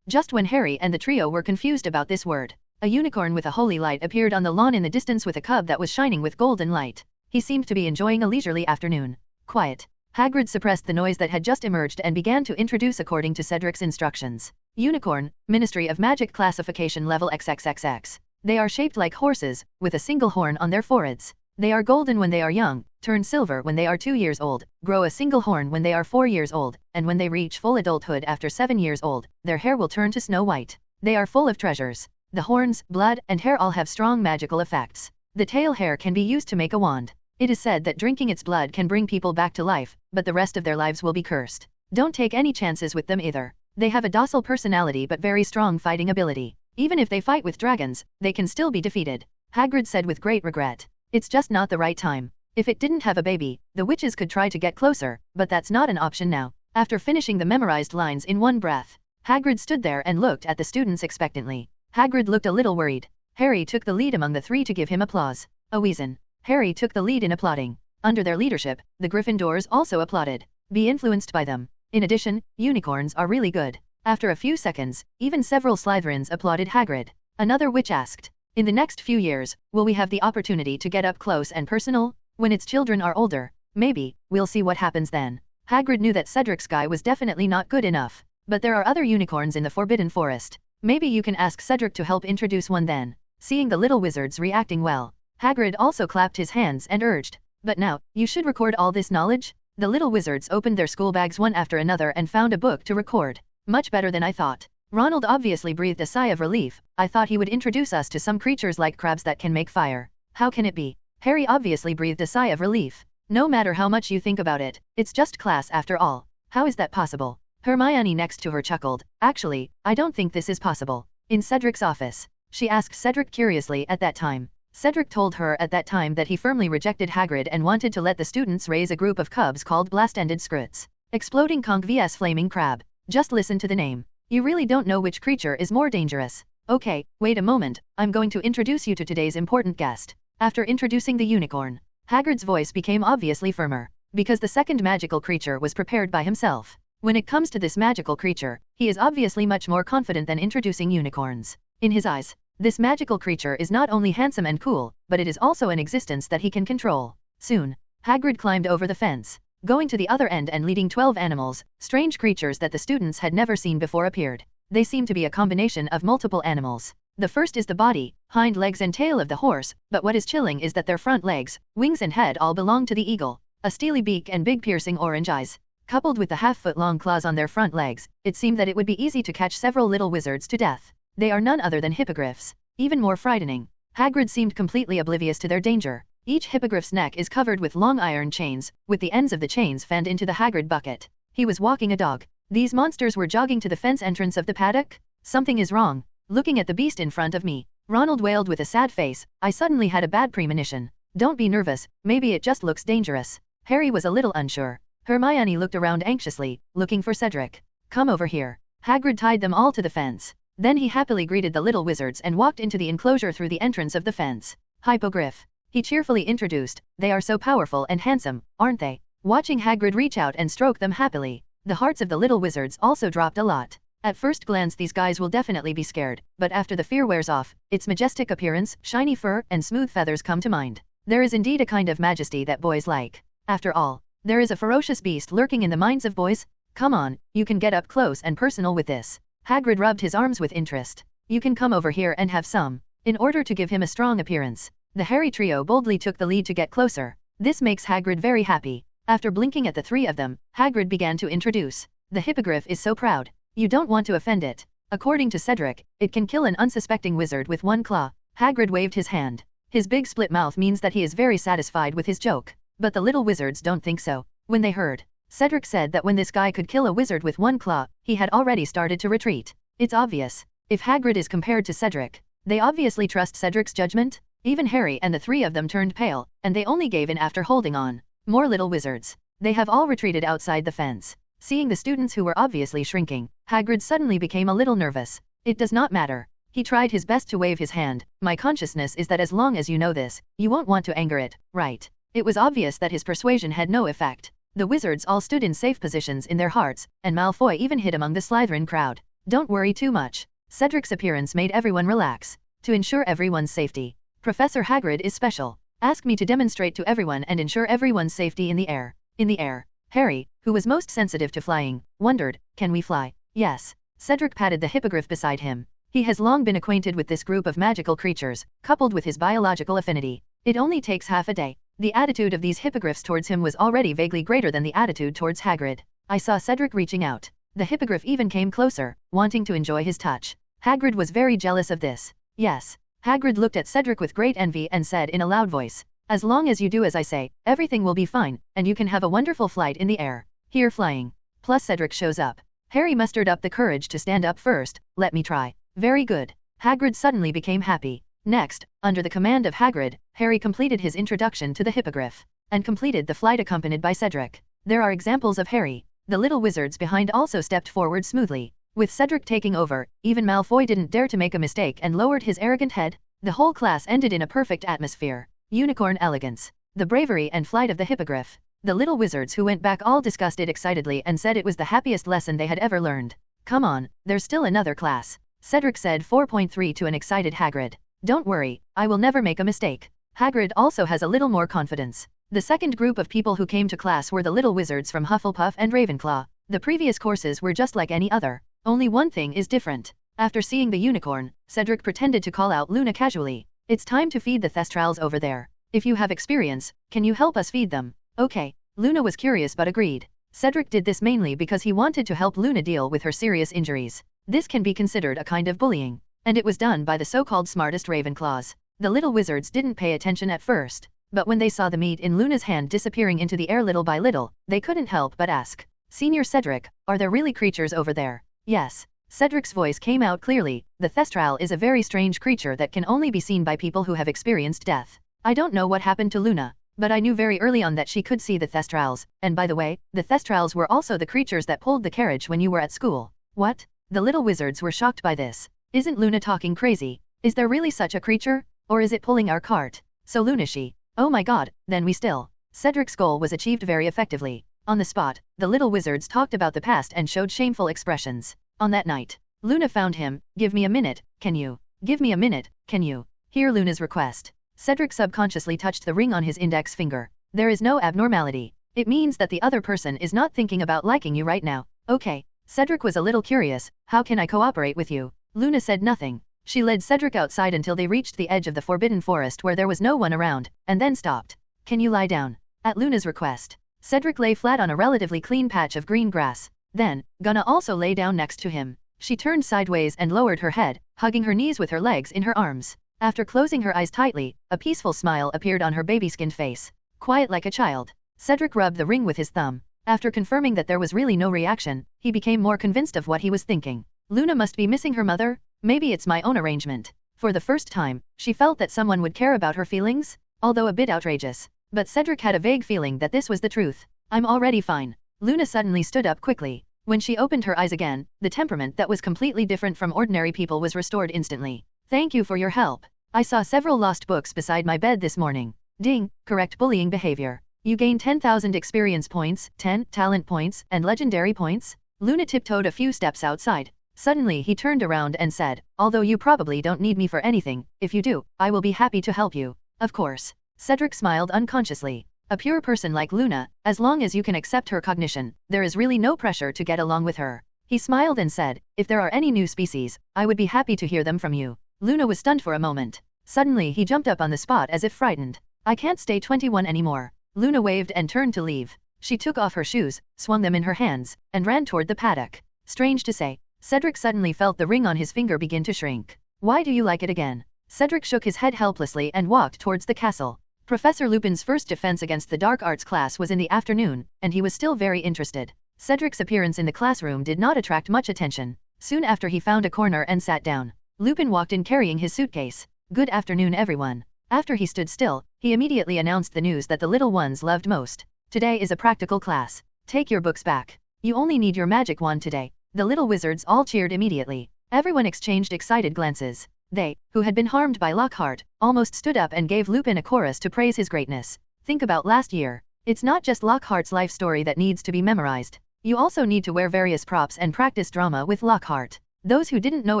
Just when Harry and the trio were confused about this word, a unicorn with a holy light appeared on the lawn in the distance with a cub that was shining with golden light. He seemed to be enjoying a leisurely afternoon. Quiet. Hagrid suppressed the noise that had just emerged and began to introduce according to Cedric's instructions. Unicorn, Ministry of Magic Classification Level XXXX. They are shaped like horses, with a single horn on their foreheads. They are golden when they are young, turn silver when they are 2 years old, grow a single horn when they are 4 years old, and when they reach full adulthood after 7 years old, their hair will turn to snow white. They are full of treasures. The horns, blood, and hair all have strong magical effects. The tail hair can be used to make a wand. It is said that drinking its blood can bring people back to life, but the rest of their lives will be cursed. Don't take any chances with them either. They have a docile personality but very strong fighting ability. Even if they fight with dragons, they can still be defeated. Hagrid said with great regret. It's just not the right time. If it didn't have a baby, the witches could try to get closer, but that's not an option now. After finishing the memorized lines in one breath, Hagrid stood there and looked at the students expectantly. Hagrid looked a little worried. Harry took the lead among the 3 to give him applause. A wheezin. Harry took the lead in applauding. Under their leadership, the Gryffindors also applauded. Be influenced by them. In addition, unicorns are really good. After a few seconds, even several Slytherins applauded Hagrid. Another witch asked, in the next few years, will we have the opportunity to get up close and personal? When its children are older, maybe, we'll see what happens then. Hagrid knew that Cedric's guy was definitely not good enough. But there are other unicorns in the Forbidden Forest. Maybe you can ask Cedric to help introduce one then. Seeing the little wizards reacting well, Hagrid also clapped his hands and urged, but now, you should record all this knowledge? The little wizards opened their school bags one after another and found a book to record. Much better than I thought. Ronald obviously breathed a sigh of relief. I thought he would introduce us to some creatures like crabs that can make fire. How can it be? Harry obviously breathed a sigh of relief. No matter how much you think about it, it's just class after all. How is that possible? Hermione next to her chuckled. Actually, I don't think this is possible. In Cedric's office, she asked Cedric curiously at that time. Cedric told her at that time that he firmly rejected Hagrid and wanted to let the students raise a group of cubs called Blast-Ended Skrewts. Exploding Conch vs Flaming Crab. Just listen to the name. You really don't know which creature is more dangerous. Okay, wait a moment, I'm going to introduce you to today's important guest. After introducing the unicorn, Hagrid's voice became obviously firmer, because the second magical creature was prepared by himself. When it comes to this magical creature, he is obviously much more confident than introducing unicorns. In his eyes, this magical creature is not only handsome and cool, but it is also an existence that he can control. Soon, Hagrid climbed over the fence. Going to the other end and leading 12 animals, strange creatures that the students had never seen before appeared. They seem to be a combination of multiple animals. The first is the body, hind legs and tail of the horse, but what is chilling is that their front legs, wings and head all belong to the eagle. A steely beak and big piercing orange eyes. Coupled with the half-foot-long claws on their front legs, it seemed that it would be easy to catch several little wizards to death. They are none other than hippogriffs. Even more frightening. Hagrid seemed completely oblivious to their danger. Each hippogriff's neck is covered with long iron chains, with the ends of the chains fanned into the Hagrid bucket. He was walking a dog. These monsters were jogging to the fence entrance of the paddock? Something is wrong. Looking at the beast in front of me, Ronald wailed with a sad face. I suddenly had a bad premonition. Don't be nervous, maybe it just looks dangerous. Harry was a little unsure. Hermione looked around anxiously, looking for Cedric. Come over here. Hagrid tied them all to the fence. Then he happily greeted the little wizards and walked into the enclosure through the entrance of the fence. Hippogriff. He cheerfully introduced. They are so powerful and handsome, aren't they? Watching Hagrid reach out and stroke them happily, the hearts of the little wizards also dropped a lot. At first glance these guys will definitely be scared, but after the fear wears off, its majestic appearance, shiny fur, and smooth feathers come to mind. There is indeed a kind of majesty that boys like. After all, there is a ferocious beast lurking in the minds of boys. Come on, you can get up close and personal with this. Hagrid rubbed his arms with interest. You can come over here and have some. In order to give him a strong appearance, the Harry trio boldly took the lead to get closer. This makes Hagrid very happy. After blinking at the three of them, Hagrid began to introduce. The hippogriff is so proud. You don't want to offend it. According to Cedric, it can kill an unsuspecting wizard with one claw. Hagrid waved his hand. His big split mouth means that he is very satisfied with his joke. But the little wizards don't think so. When they heard Cedric said that when this guy could kill a wizard with one claw, he had already started to retreat. It's obvious. If Hagrid is compared to Cedric, they obviously trust Cedric's judgment. Even Harry and the three of them turned pale, and they only gave in after holding on. More little wizards. They have all retreated outside the fence. Seeing the students who were obviously shrinking, Hagrid suddenly became a little nervous. It does not matter. He tried his best to wave his hand. My consciousness is that as long as you know this, you won't want to anger it, right? It was obvious that his persuasion had no effect. The wizards all stood in safe positions in their hearts, and Malfoy even hid among the Slytherin crowd. Don't worry too much. Cedric's appearance made everyone relax. To ensure everyone's safety, Professor Hagrid is special. Ask me to demonstrate to everyone and ensure everyone's safety in the air. In the air. Harry, who was most sensitive to flying, wondered, can we fly? Yes. Cedric patted the hippogriff beside him. He has long been acquainted with this group of magical creatures, coupled with his biological affinity. It only takes half a day. The attitude of these hippogriffs towards him was already vaguely greater than the attitude towards Hagrid. I saw Cedric reaching out. The hippogriff even came closer, wanting to enjoy his touch. Hagrid was very jealous of this. Yes. Hagrid looked at Cedric with great envy and said in a loud voice, as long as you do as I say, everything will be fine, and you can have a wonderful flight in the air. Here flying. Plus Cedric shows up. Harry mustered up the courage to stand up first. Let me try. Very good. Hagrid suddenly became happy. Next, under the command of Hagrid, Harry completed his introduction to the hippogriff, and completed the flight accompanied by Cedric. There are examples of Harry. The little wizards behind also stepped forward smoothly. With Cedric taking over, even Malfoy didn't dare to make a mistake and lowered his arrogant head. The whole class ended in a perfect atmosphere. Unicorn elegance. The bravery and flight of the hippogriff. The little wizards who went back all discussed it excitedly and said it was the happiest lesson they had ever learned. Come on, there's still another class. Cedric said 4.3 to an excited Hagrid. Don't worry, I will never make a mistake. Hagrid also has a little more confidence. The second group of people who came to class were the little wizards from Hufflepuff and Ravenclaw. The previous courses were just like any other. Only one thing is different. After seeing the unicorn, Cedric pretended to call out Luna casually. It's time to feed the Thestrals over there. If you have experience, can you help us feed them? Okay. Luna was curious but agreed. Cedric did this mainly because he wanted to help Luna deal with her serious injuries. This can be considered a kind of bullying. And it was done by the so-called smartest Ravenclaws. The little wizards didn't pay attention at first, but when they saw the meat in Luna's hand disappearing into the air little by little, they couldn't help but ask, Senior Cedric, are there really creatures over there? Yes. Cedric's voice came out clearly. The Thestral is a very strange creature that can only be seen by people who have experienced death. I don't know what happened to Luna, but I knew very early on that she could see the Thestrals, and by the way, the Thestrals were also the creatures that pulled the carriage when you were at school. What? The little wizards were shocked by this. Isn't Luna talking crazy? Is there really such a creature? Or is it pulling our cart? So Luna she. Oh my god, then we still. Cedric's goal was achieved very effectively. On the spot, the little wizards talked about the past and showed shameful expressions. On that night, Luna found him. Give me a minute, can you? Give me a minute, can you? Hear Luna's request. Cedric subconsciously touched the ring on his index finger. There is no abnormality. It means that the other person is not thinking about liking you right now. Okay. Cedric was a little curious. How can I cooperate with you? Luna said nothing. She led Cedric outside until they reached the edge of the forbidden forest where there was no one around, and then stopped. Can you lie down? At Luna's request, Cedric lay flat on a relatively clean patch of green grass. Then, Gunna also lay down next to him. She turned sideways and lowered her head, hugging her knees with her legs in her arms. After closing her eyes tightly, a peaceful smile appeared on her baby-skinned face. Quiet like a child. Cedric rubbed the ring with his thumb. After confirming that there was really no reaction, he became more convinced of what he was thinking. Luna must be missing her mother? Maybe it's my own arrangement. For the first time, she felt that someone would care about her feelings, although a bit outrageous. But Cedric had a vague feeling that this was the truth. I'm already fine. Luna suddenly stood up quickly. When she opened her eyes again, the temperament that was completely different from ordinary people was restored instantly. Thank you for your help. I saw several lost books beside my bed this morning. Ding, correct bullying behavior. You gain 10,000 experience points, 10 talent points, and legendary points. Luna tiptoed a few steps outside. Suddenly he turned around and said, although you probably don't need me for anything, if you do, I will be happy to help you. Of course. Cedric smiled unconsciously. A pure person like Luna, as long as you can accept her cognition, there is really no pressure to get along with her. He smiled and said, if there are any new species, I would be happy to hear them from you. Luna was stunned for a moment. Suddenly he jumped up on the spot as if frightened. I can't stay 21 anymore. Luna waved and turned to leave. She took off her shoes, swung them in her hands, and ran toward the paddock. Strange to say, Cedric suddenly felt the ring on his finger begin to shrink. Why do you like it again? Cedric shook his head helplessly and walked towards the castle. Professor Lupin's first defense against the dark arts class was in the afternoon, and he was still very interested. Cedric's appearance in the classroom did not attract much attention. Soon after he found a corner and sat down. Lupin walked in carrying his suitcase. Good afternoon everyone. After he stood still, he immediately announced the news that the little ones loved most. Today is a practical class. Take your books back. You only need your magic wand today. The little wizards all cheered immediately. Everyone exchanged excited glances. They, who had been harmed by Lockhart, almost stood up and gave Lupin a chorus to praise his greatness. Think about last year. It's not just Lockhart's life story that needs to be memorized. You also need to wear various props and practice drama with Lockhart. Those who didn't know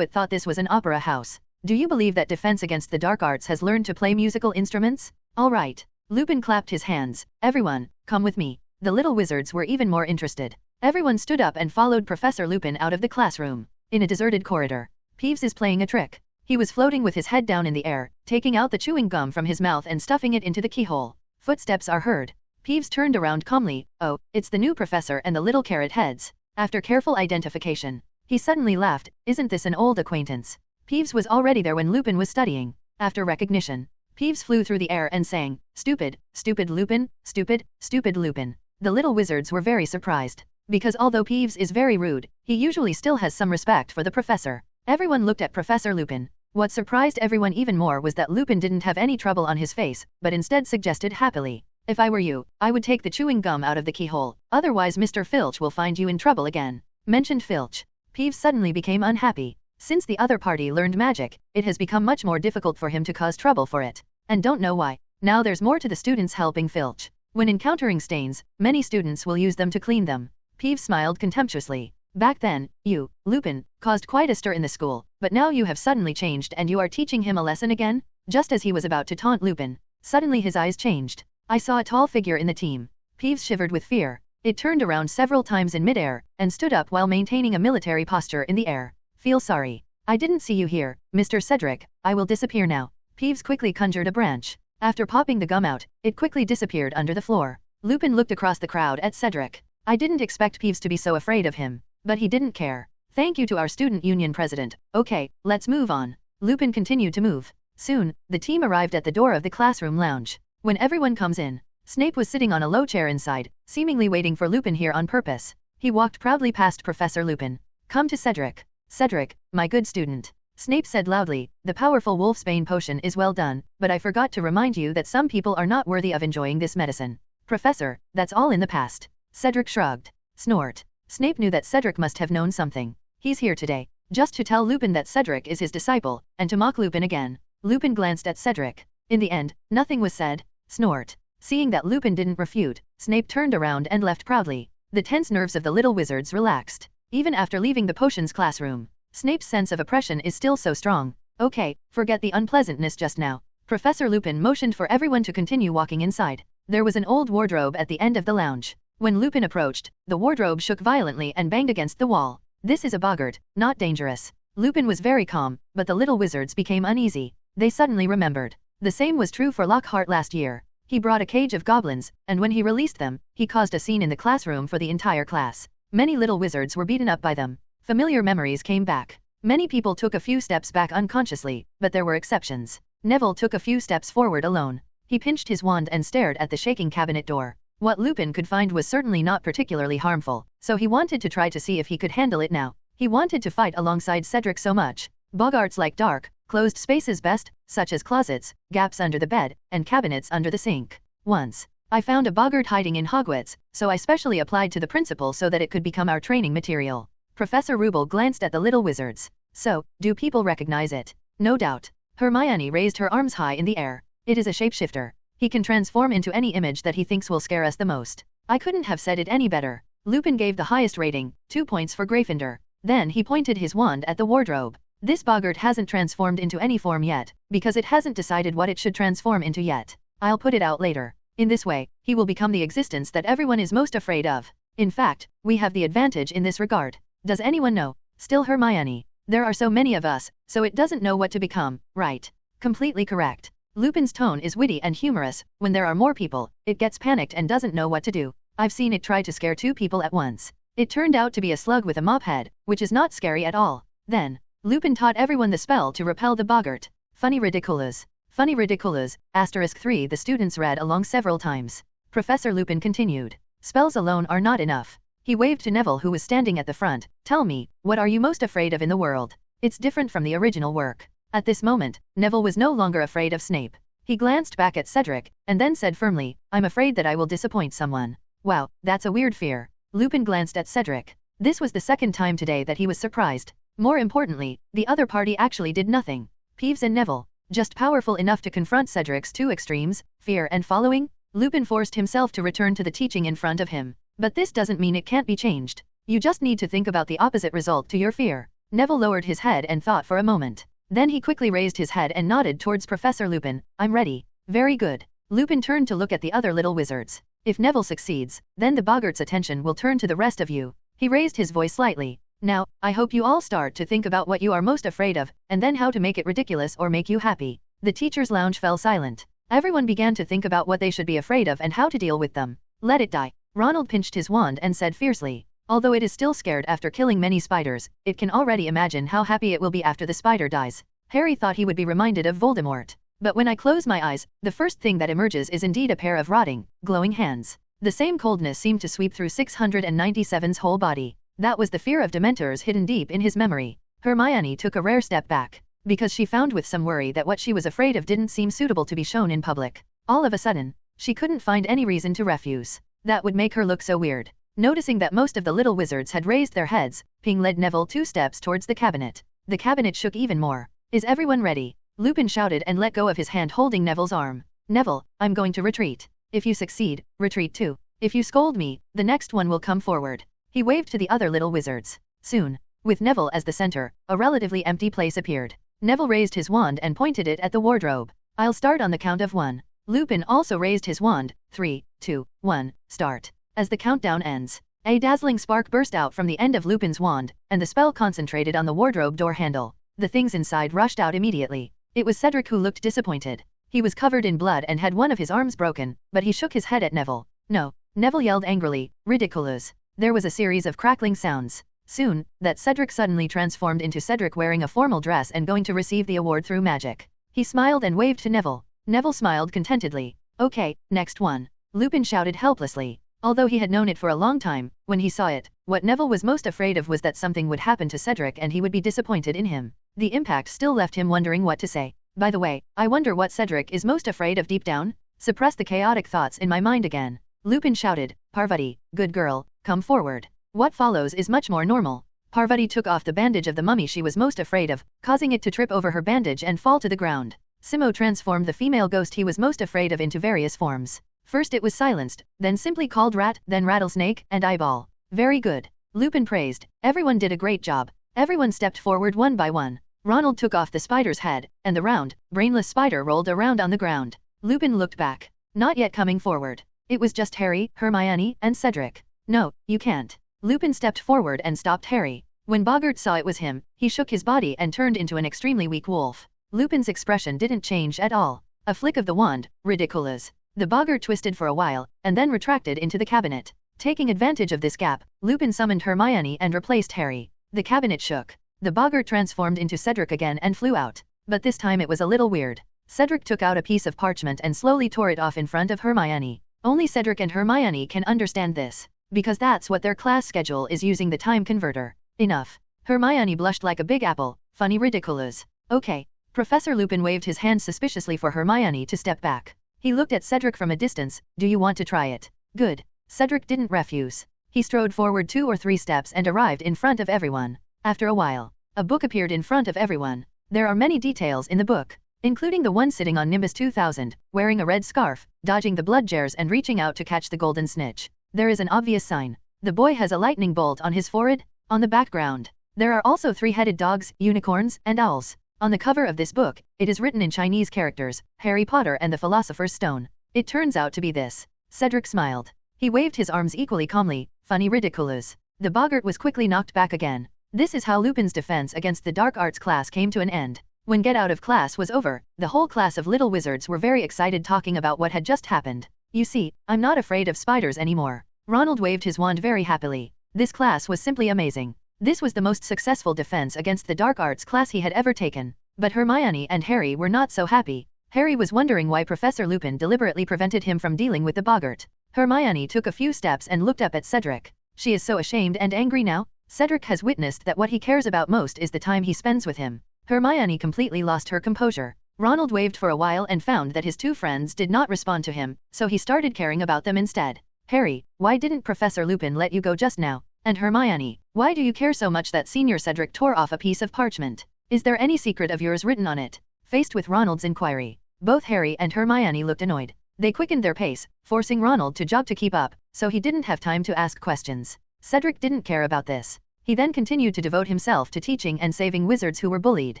it thought this was an opera house. Do you believe that Defense Against the Dark Arts has learned to play musical instruments? All right. Lupin clapped his hands. Everyone, come with me. The little wizards were even more interested. Everyone stood up and followed Professor Lupin out of the classroom. In a deserted corridor, Peeves is playing a trick. He was floating with his head down in the air, taking out the chewing gum from his mouth and stuffing it into the keyhole. Footsteps are heard. Peeves turned around calmly. Oh, it's the new professor and the little carrot heads. After careful identification, he suddenly laughed. Isn't this an old acquaintance? Peeves was already there when Lupin was studying. After recognition, Peeves flew through the air and sang, Stupid, stupid Lupin, stupid, stupid Lupin. The little wizards were very surprised. Because although Peeves is very rude, he usually still has some respect for the professor. Everyone looked at Professor Lupin. What surprised everyone even more was that Lupin didn't have any trouble on his face, but instead suggested happily, if I were you, I would take the chewing gum out of the keyhole, otherwise Mr. Filch will find you in trouble again. Mentioned Filch. Peeves suddenly became unhappy. Since the other party learned magic, it has become much more difficult for him to cause trouble for it. And don't know why. Now there's more to the students helping Filch. When encountering stains, many students will use them to clean them. Peeves smiled contemptuously. Back then, you, Lupin, caused quite a stir in the school, but now you have suddenly changed and you are teaching him a lesson again? Just as he was about to taunt Lupin, suddenly his eyes changed. I saw a tall figure in the team. Peeves shivered with fear. It turned around several times in midair, and stood up while maintaining a military posture in the air. Feel sorry. I didn't see you here, Mr. Cedric, I will disappear now. Peeves quickly conjured a branch. After popping the gum out, it quickly disappeared under the floor. Lupin looked across the crowd at Cedric. I didn't expect Peeves to be so afraid of him. But he didn't care. Thank you to our student union president. Okay, let's move on. Lupin continued to move. Soon, the team arrived at the door of the classroom lounge. When everyone comes in, Snape was sitting on a low chair inside, seemingly waiting for Lupin here on purpose. He walked proudly past Professor Lupin. Come to Cedric. Cedric, my good student. Snape said loudly, the powerful wolfsbane potion is well done, but I forgot to remind you that some people are not worthy of enjoying this medicine. Professor, that's all in the past. Cedric shrugged. Snort. Snape knew that Cedric must have known something. He's here today, just to tell Lupin that Cedric is his disciple, and to mock Lupin again. Lupin glanced at Cedric. In the end, nothing was said. Snort. Seeing that Lupin didn't refute, Snape turned around and left proudly. The tense nerves of the little wizards relaxed. Even after leaving the potions classroom, Snape's sense of oppression is still so strong. Okay, forget the unpleasantness just now. Professor Lupin motioned for everyone to continue walking inside. There was an old wardrobe at the end of the lounge. When Lupin approached, the wardrobe shook violently and banged against the wall. This is a boggart, not dangerous. Lupin was very calm, but the little wizards became uneasy. They suddenly remembered. The same was true for Lockhart last year. He brought a cage of goblins, and when he released them, he caused a scene in the classroom for the entire class. Many little wizards were beaten up by them. Familiar memories came back. Many people took a few steps back unconsciously, but there were exceptions. Neville took a few steps forward alone. He pinched his wand and stared at the shaking cabinet door. What Lupin could find was certainly not particularly harmful, so he wanted to try to see if he could handle it now. He wanted to fight alongside Cedric so much. Boggarts like dark, closed spaces best, such as closets, gaps under the bed, and cabinets under the sink. Once, I found a boggart hiding in Hogwarts, so I specially applied to the principal so that it could become our training material. Professor Ruble glanced at the little wizards. So, do people recognize it? No doubt. Hermione raised her arms high in the air. It is a shapeshifter. He can transform into any image that he thinks will scare us the most. I couldn't have said it any better. Lupin gave the highest rating, 2 points for Gryffindor. Then he pointed his wand at the wardrobe. This boggart hasn't transformed into any form yet, because it hasn't decided what it should transform into yet. I'll put it out later. In this way, he will become the existence that everyone is most afraid of. In fact, we have the advantage in this regard. Does anyone know? Still Hermione. There are so many of us, so it doesn't know what to become, right? Completely correct. Lupin's tone is witty and humorous. When there are more people, it gets panicked and doesn't know what to do. I've seen it try to scare 2 people at once. It turned out to be a slug with a mop head, which is not scary at all. Then, Lupin taught everyone the spell to repel the boggart. Funny ridiculous. Funny ridiculous, *3 the students read along several times. Professor Lupin continued. Spells alone are not enough. He waved to Neville who was standing at the front. Tell me, what are you most afraid of in the world? It's different from the original work. At this moment, Neville was no longer afraid of Snape. He glanced back at Cedric, and then said firmly, I'm afraid that I will disappoint someone. Wow, that's a weird fear. Lupin glanced at Cedric. This was the second time today that he was surprised. More importantly, the other party actually did nothing. Peeves and Neville, just powerful enough to confront Cedric's 2 extremes, fear and following. Lupin forced himself to return to the teaching in front of him. But this doesn't mean it can't be changed. You just need to think about the opposite result to your fear. Neville lowered his head and thought for a moment. Then he quickly raised his head and nodded towards Professor Lupin. I'm ready. Very good. Lupin turned to look at the other little wizards. If Neville succeeds, then the boggart's attention will turn to the rest of you. He raised his voice slightly. Now, I hope you all start to think about what you are most afraid of, and then how to make it ridiculous or make you happy. The teacher's lounge fell silent. Everyone began to think about what they should be afraid of and how to deal with them. Let it die. Ronald pinched his wand and said fiercely. Although it is still scared after killing many spiders, it can already imagine how happy it will be after the spider dies. Harry thought he would be reminded of Voldemort. But when I close my eyes, the first thing that emerges is indeed a pair of rotting, glowing hands. The same coldness seemed to sweep through 697's whole body. That was the fear of Dementors hidden deep in his memory. Hermione took a rare step back, because she found with some worry that what she was afraid of didn't seem suitable to be shown in public. All of a sudden, she couldn't find any reason to refuse. That would make her look so weird. Noticing that most of the little wizards had raised their heads, Ping led Neville 2 steps towards the cabinet. The cabinet shook even more. Is everyone ready? Lupin shouted and let go of his hand holding Neville's arm. Neville, I'm going to retreat. If you succeed, retreat too. If you scold me, the next one will come forward. He waved to the other little wizards. Soon, with Neville as the center, a relatively empty place appeared. Neville raised his wand and pointed it at the wardrobe. I'll start on the count of 1. Lupin also raised his wand. 3, 2, 1, start. As the countdown ends, a dazzling spark burst out from the end of Lupin's wand, and the spell concentrated on the wardrobe door handle. The things inside rushed out immediately. It was Cedric who looked disappointed. He was covered in blood and had one of his arms broken, but he shook his head at Neville. No. Neville yelled angrily, ridiculous. There was a series of crackling sounds. Soon, that Cedric suddenly transformed into Cedric wearing a formal dress and going to receive the award through magic. He smiled and waved to Neville. Neville smiled contentedly. Okay, next one. Lupin shouted helplessly. Although he had known it for a long time, when he saw it, what Neville was most afraid of was that something would happen to Cedric and he would be disappointed in him. The impact still left him wondering what to say. By the way, I wonder what Cedric is most afraid of deep down? Suppress the chaotic thoughts in my mind again. Lupin shouted, Parvati, good girl, come forward. What follows is much more normal. Parvati took off the bandage of the mummy she was most afraid of, causing it to trip over her bandage and fall to the ground. Simo transformed the female ghost he was most afraid of into various forms. First it was silenced, then simply called Rat, then Rattlesnake, and Eyeball. Very good. Lupin praised. Everyone did a great job. Everyone stepped forward one by one. Ronald took off the spider's head, and the round, brainless spider rolled around on the ground. Lupin looked back. Not yet coming forward. It was just Harry, Hermione, and Cedric. No, you can't. Lupin stepped forward and stopped Harry. When Boggart saw it was him, he shook his body and turned into an extremely weak wolf. Lupin's expression didn't change at all. A flick of the wand, ridiculous. The Boggart twisted for a while, and then retracted into the cabinet. Taking advantage of this gap, Lupin summoned Hermione and replaced Harry. The cabinet shook. The Boggart transformed into Cedric again and flew out. But this time it was a little weird. Cedric took out a piece of parchment and slowly tore it off in front of Hermione. Only Cedric and Hermione can understand this, because that's what their class schedule is using the time converter. Enough. Hermione blushed like a big apple. Funny ridiculous. Okay. Professor Lupin waved his hand suspiciously for Hermione to step back. He looked at Cedric from a distance. Do you want to try it? Good. Cedric didn't refuse. He strode forward 2 or 3 steps and arrived in front of everyone. After a while, a book appeared in front of everyone. There are many details in the book, including the one sitting on Nimbus 2000, wearing a red scarf, dodging the blood jars and reaching out to catch the golden snitch. There is an obvious sign. The boy has a lightning bolt on his forehead. On the background, there are also 3-headed dogs, unicorns, and owls. On the cover of this book, it is written in Chinese characters, Harry Potter and the Philosopher's Stone. It turns out to be this. Cedric smiled. He waved his arms equally calmly. Funny ridiculous. The boggart was quickly knocked back again. This is how Lupin's defense against the dark arts class came to an end. When get out of class was over, the whole class of little wizards were very excited talking about what had just happened. You see, I'm not afraid of spiders anymore. Ronald waved his wand very happily. This class was simply amazing. This was the most successful defense against the dark arts class he had ever taken. But Hermione and Harry were not so happy. Harry was wondering why Professor Lupin deliberately prevented him from dealing with the boggart. Hermione took a few steps and looked up at Cedric. She is so ashamed and angry now. Cedric has witnessed that what he cares about most is the time he spends with him. Hermione completely lost her composure. Ronald waved for a while and found that his 2 friends did not respond to him, so he started caring about them instead. Harry, why didn't Professor Lupin let you go just now? And Hermione, why do you care so much that Senior Cedric tore off a piece of parchment? Is there any secret of yours written on it? Faced with Ronald's inquiry, both Harry and Hermione looked annoyed. They quickened their pace, forcing Ronald to jog to keep up, so he didn't have time to ask questions. Cedric didn't care about this. He then continued to devote himself to teaching and saving wizards who were bullied.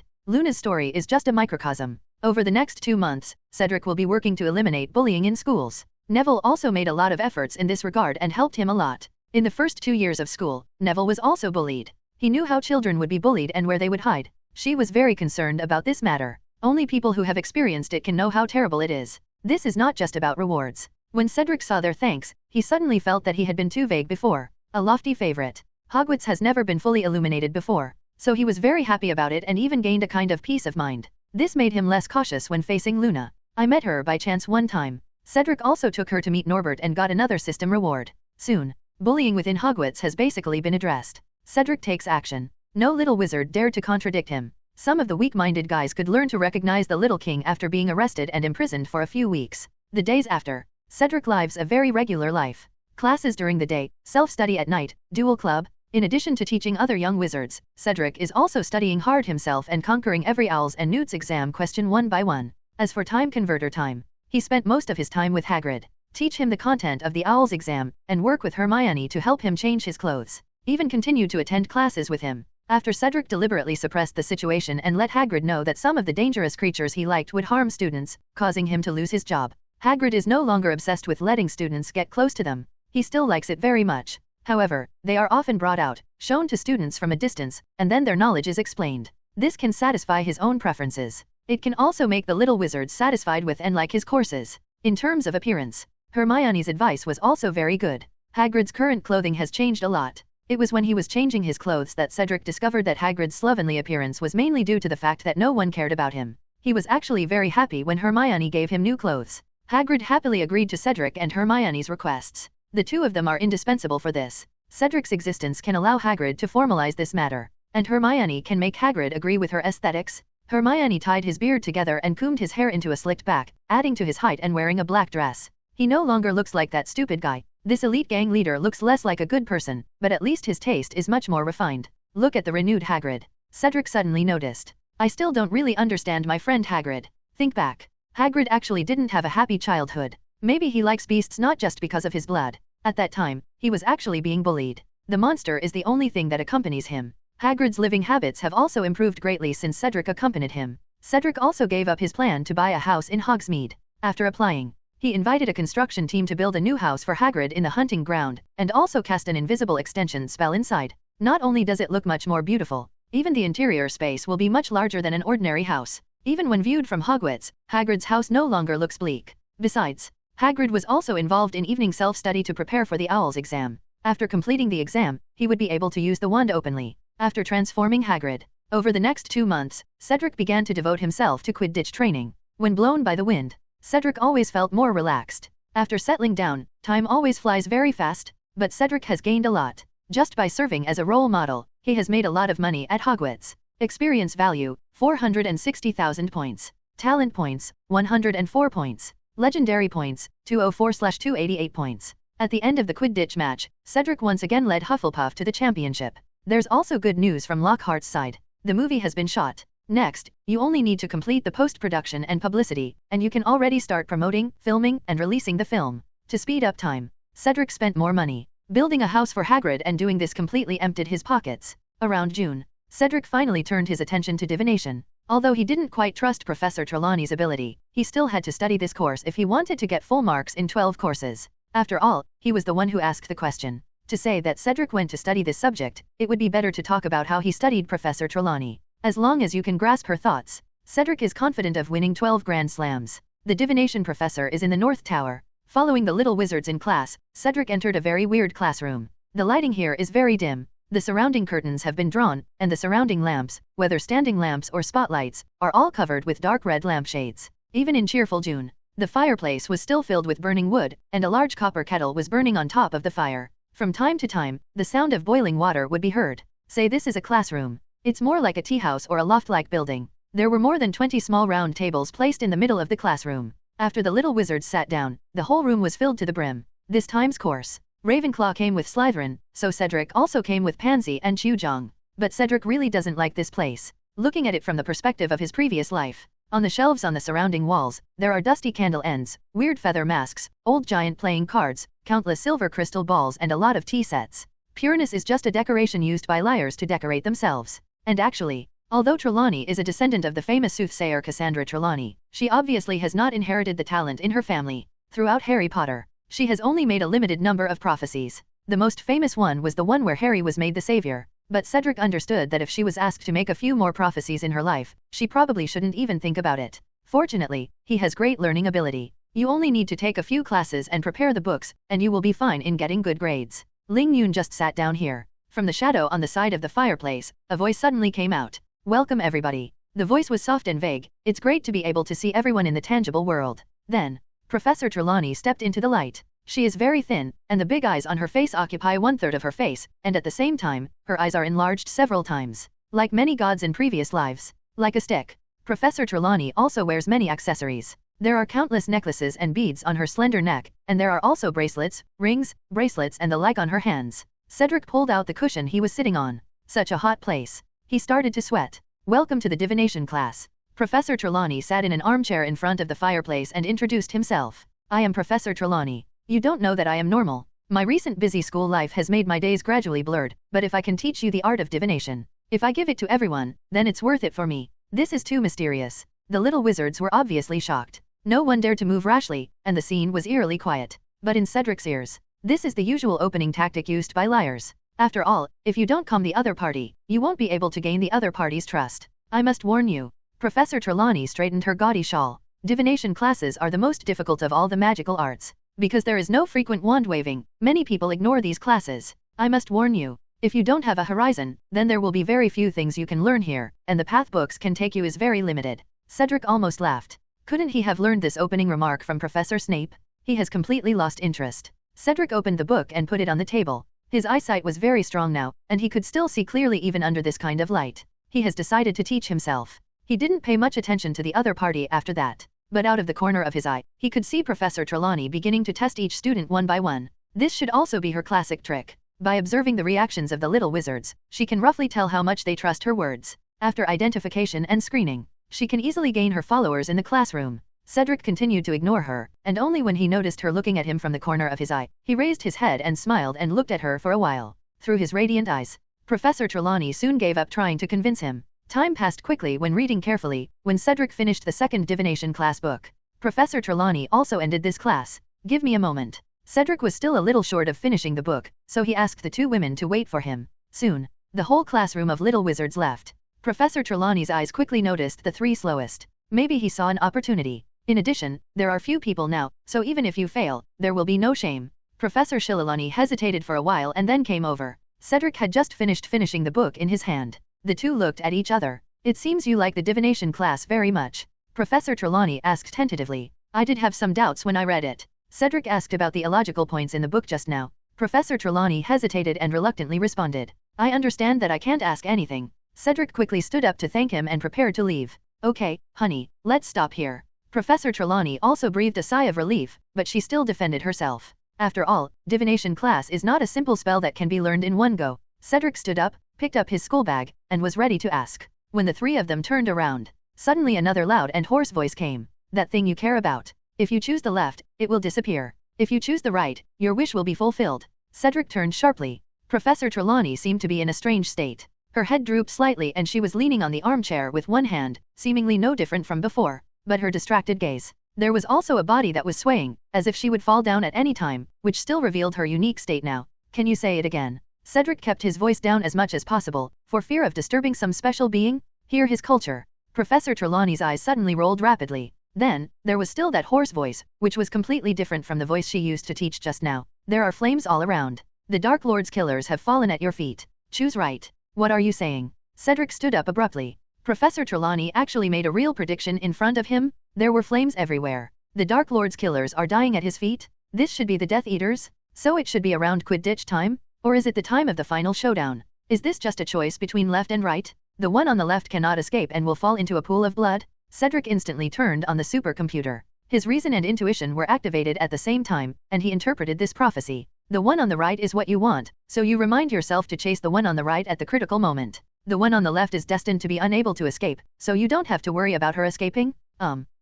Luna's story is just a microcosm. Over the next 2 months, Cedric will be working to eliminate bullying in schools. Neville also made a lot of efforts in this regard and helped him a lot. In the first 2 years of school, Neville was also bullied. He knew how children would be bullied and where they would hide. She was very concerned about this matter. Only people who have experienced it can know how terrible it is. This is not just about rewards. When Cedric saw their thanks, he suddenly felt that he had been too vague before. A lofty favorite. Hogwarts has never been fully illuminated before, so he was very happy about it and even gained a kind of peace of mind. This made him less cautious when facing Luna. I met her by chance one time. Cedric also took her to meet Norbert and got another system reward. Soon, bullying within Hogwarts has basically been addressed. Cedric takes action. No little wizard dared to contradict him. Some of the weak-minded guys could learn to recognize the Little King after being arrested and imprisoned for a few weeks. The days after, Cedric lives a very regular life. Classes during the day, self-study at night, duel club. In addition to teaching other young wizards, Cedric is also studying hard himself and conquering every Owls and Newts exam question one by one. As for time converter time, he spent most of his time with Hagrid. Teach him the content of the Owls exam, and work with Hermione to help him change his clothes. Even continue to attend classes with him. After Cedric deliberately suppressed the situation and let Hagrid know that some of the dangerous creatures he liked would harm students, causing him to lose his job. Hagrid is no longer obsessed with letting students get close to them. He still likes it very much. However, they are often brought out, shown to students from a distance, and then their knowledge is explained. This can satisfy his own preferences. It can also make the little wizards satisfied with and like his courses. In terms of appearance, Hermione's advice was also very good. Hagrid's current clothing has changed a lot. It was when he was changing his clothes that Cedric discovered that Hagrid's slovenly appearance was mainly due to the fact that no one cared about him. He was actually very happy when Hermione gave him new clothes. Hagrid happily agreed to Cedric and Hermione's requests. The two of them are indispensable for this. Cedric's existence can allow Hagrid to formalize this matter, and Hermione can make Hagrid agree with her aesthetics. Hermione tied his beard together and combed his hair into a slicked back, adding to his height and wearing a black dress. He no longer looks like that stupid guy. This elite gang leader looks less like a good person, but at least his taste is much more refined. Look at the renewed Hagrid. Cedric suddenly noticed. I still don't really understand my friend Hagrid. Think back. Hagrid actually didn't have a happy childhood. Maybe he likes beasts not just because of his blood. At that time, he was actually being bullied. The monster is the only thing that accompanies him. Hagrid's living habits have also improved greatly since Cedric accompanied him. Cedric also gave up his plan to buy a house in Hogsmeade. After applying, he invited a construction team to build a new house for Hagrid in the hunting ground, and also cast an invisible extension spell inside. Not only does it look much more beautiful, even the interior space will be much larger than an ordinary house. Even when viewed from Hogwarts, Hagrid's house no longer looks bleak. Besides, Hagrid was also involved in evening self-study to prepare for the Owls exam. After completing the exam, he would be able to use the wand openly. After transforming Hagrid, over the next 2 months, Cedric began to devote himself to Quidditch training. When blown by the wind, Cedric always felt more relaxed. After settling down, time always flies very fast, but Cedric has gained a lot. Just by serving as a role model, he has made a lot of money at Hogwarts. Experience value, 460,000 points. Talent points, 104 points. Legendary points, 204/288 points. At the end of the Quidditch match, Cedric once again led Hufflepuff to the championship. There's also good news from Lockhart's side. The movie has been shot. Next, you only need to complete the post-production and publicity, and you can already start promoting, filming, and releasing the film. To speed up time, Cedric spent more money. Building a house for Hagrid and doing this completely emptied his pockets. Around June, Cedric finally turned his attention to divination. Although he didn't quite trust Professor Trelawney's ability, he still had to study this course if he wanted to get full marks in 12 courses. After all, he was the one who asked the question. To say that Cedric went to study this subject, it would be better to talk about how he studied Professor Trelawney. As long as you can grasp her thoughts, Cedric is confident of winning 12 Grand Slams. The divination professor is in the North Tower. Following the little wizards in class, Cedric entered a very weird classroom. The lighting here is very dim. The surrounding curtains have been drawn, and the surrounding lamps, whether standing lamps or spotlights, are all covered with dark red lampshades. Even in cheerful June, the fireplace was still filled with burning wood, and a large copper kettle was burning on top of the fire. From time to time, the sound of boiling water would be heard. Say this is a classroom. It's more like a tea house or a loft-like building. There were more than 20 small round tables placed in the middle of the classroom. After the little wizards sat down, the whole room was filled to the brim. This time's course, Ravenclaw came with Slytherin, so Cedric also came with Pansy and Chujong. But Cedric really doesn't like this place. Looking at it from the perspective of his previous life, on the shelves on the surrounding walls, there are dusty candle ends, weird feather masks, old giant playing cards, countless silver crystal balls and a lot of tea sets. Pureness is just a decoration used by liars to decorate themselves. And actually, although Trelawney is a descendant of the famous soothsayer Cassandra Trelawney, she obviously has not inherited the talent in her family. Throughout Harry Potter, she has only made a limited number of prophecies. The most famous one was the one where Harry was made the savior. But Cedric understood that if she was asked to make a few more prophecies in her life, she probably shouldn't even think about it. Fortunately, he has great learning ability. You only need to take a few classes and prepare the books, and you will be fine in getting good grades. Ling Yun just sat down here. From the shadow on the side of the fireplace, a voice suddenly came out. Welcome everybody. The voice was soft and vague. It's great to be able to see everyone in the tangible world. Then, Professor Trelawney stepped into the light. She is very thin, and the big eyes on her face occupy 1/3 of her face, and at the same time, her eyes are enlarged several times. Like many gods in previous lives. Like a stick. Professor Trelawney also wears many accessories. There are countless necklaces and beads on her slender neck, and there are also bracelets, rings, bracelets and the like on her hands. Cedric pulled out the cushion he was sitting on. Such a hot place. He started to sweat. Welcome to the divination class. Professor Trelawney sat in an armchair in front of the fireplace and introduced himself. I am Professor Trelawney. You don't know that I am normal. My recent busy school life has made my days gradually blurred, but if I can teach you the art of divination, if I give it to everyone, then it's worth it for me. This is too mysterious. The little wizards were obviously shocked. No one dared to move rashly, and the scene was eerily quiet. But in Cedric's ears, this is the usual opening tactic used by liars. After all, if you don't calm the other party, you won't be able to gain the other party's trust. I must warn you. Professor Trelawney straightened her gaudy shawl. Divination classes are the most difficult of all the magical arts. Because there is no frequent wand waving, many people ignore these classes. I must warn you. If you don't have a horizon, then there will be very few things you can learn here, and the path books can take you is very limited. Cedric almost laughed. Couldn't he have learned this opening remark from Professor Snape? He has completely lost interest. Cedric opened the book and put it on the table. His eyesight was very strong now, and he could still see clearly even under this kind of light. He has decided to teach himself. He didn't pay much attention to the other party after that. But out of the corner of his eye, he could see Professor Trelawney beginning to test each student one by one. This should also be her classic trick. By observing the reactions of the little wizards, she can roughly tell how much they trust her words. After identification and screening, she can easily gain her followers in the classroom. Cedric continued to ignore her, and only when he noticed her looking at him from the corner of his eye, he raised his head and smiled and looked at her for a while. Through his radiant eyes, Professor Trelawney soon gave up trying to convince him. Time passed quickly when reading carefully. When Cedric finished the second divination class book, Professor Trelawney also ended this class. Give me a moment. Cedric was still a little short of finishing the book, so he asked the two women to wait for him. Soon, the whole classroom of little wizards left. Professor Trelawney's eyes quickly noticed the three slowest. Maybe he saw an opportunity. In addition, there are few people now, so even if you fail, there will be no shame. Professor Trelawney hesitated for a while and then came over. Cedric had just finished finishing the book in his hand. The two looked at each other. It seems you like the divination class very much. Professor Trelawney asked tentatively. I did have some doubts when I read it. Cedric asked about the illogical points in the book just now. Professor Trelawney hesitated and reluctantly responded. I understand that I can't ask anything. Cedric quickly stood up to thank him and prepared to leave. Okay, honey, let's stop here. Professor Trelawney also breathed a sigh of relief, but she still defended herself. After all, divination class is not a simple spell that can be learned in one go. Cedric stood up, picked up his school bag, and was ready to ask. When the three of them turned around, suddenly another loud and hoarse voice came. That thing you care about. If you choose the left, it will disappear. If you choose the right, your wish will be fulfilled. Cedric turned sharply. Professor Trelawney seemed to be in a strange state. Her head drooped slightly and she was leaning on the armchair with one hand, seemingly no different from before. But her distracted gaze. There was also a body that was swaying, as if she would fall down at any time, which still revealed her unique state now. Can you say it again? Cedric kept his voice down as much as possible, for fear of disturbing some special being. Hear his culture. Professor Trelawney's eyes suddenly rolled rapidly. Then, there was still that hoarse voice, which was completely different from the voice she used to teach just now. There are flames all around. The Dark Lord's killers have fallen at your feet. Choose right. What are you saying? Cedric stood up abruptly. Professor Trelawney actually made a real prediction in front of him. There were flames everywhere. The Dark Lord's killers are dying at his feet? This should be the Death Eaters? So it should be around Quidditch time? Or is it the time of the final showdown? Is this just a choice between left and right? The one on the left cannot escape and will fall into a pool of blood? Cedric instantly turned on the supercomputer. His reason and intuition were activated at the same time, and he interpreted this prophecy. The one on the right is what you want, so you remind yourself to chase the one on the right at the critical moment. The one on the left is destined to be unable to escape, so you don't have to worry about her escaping?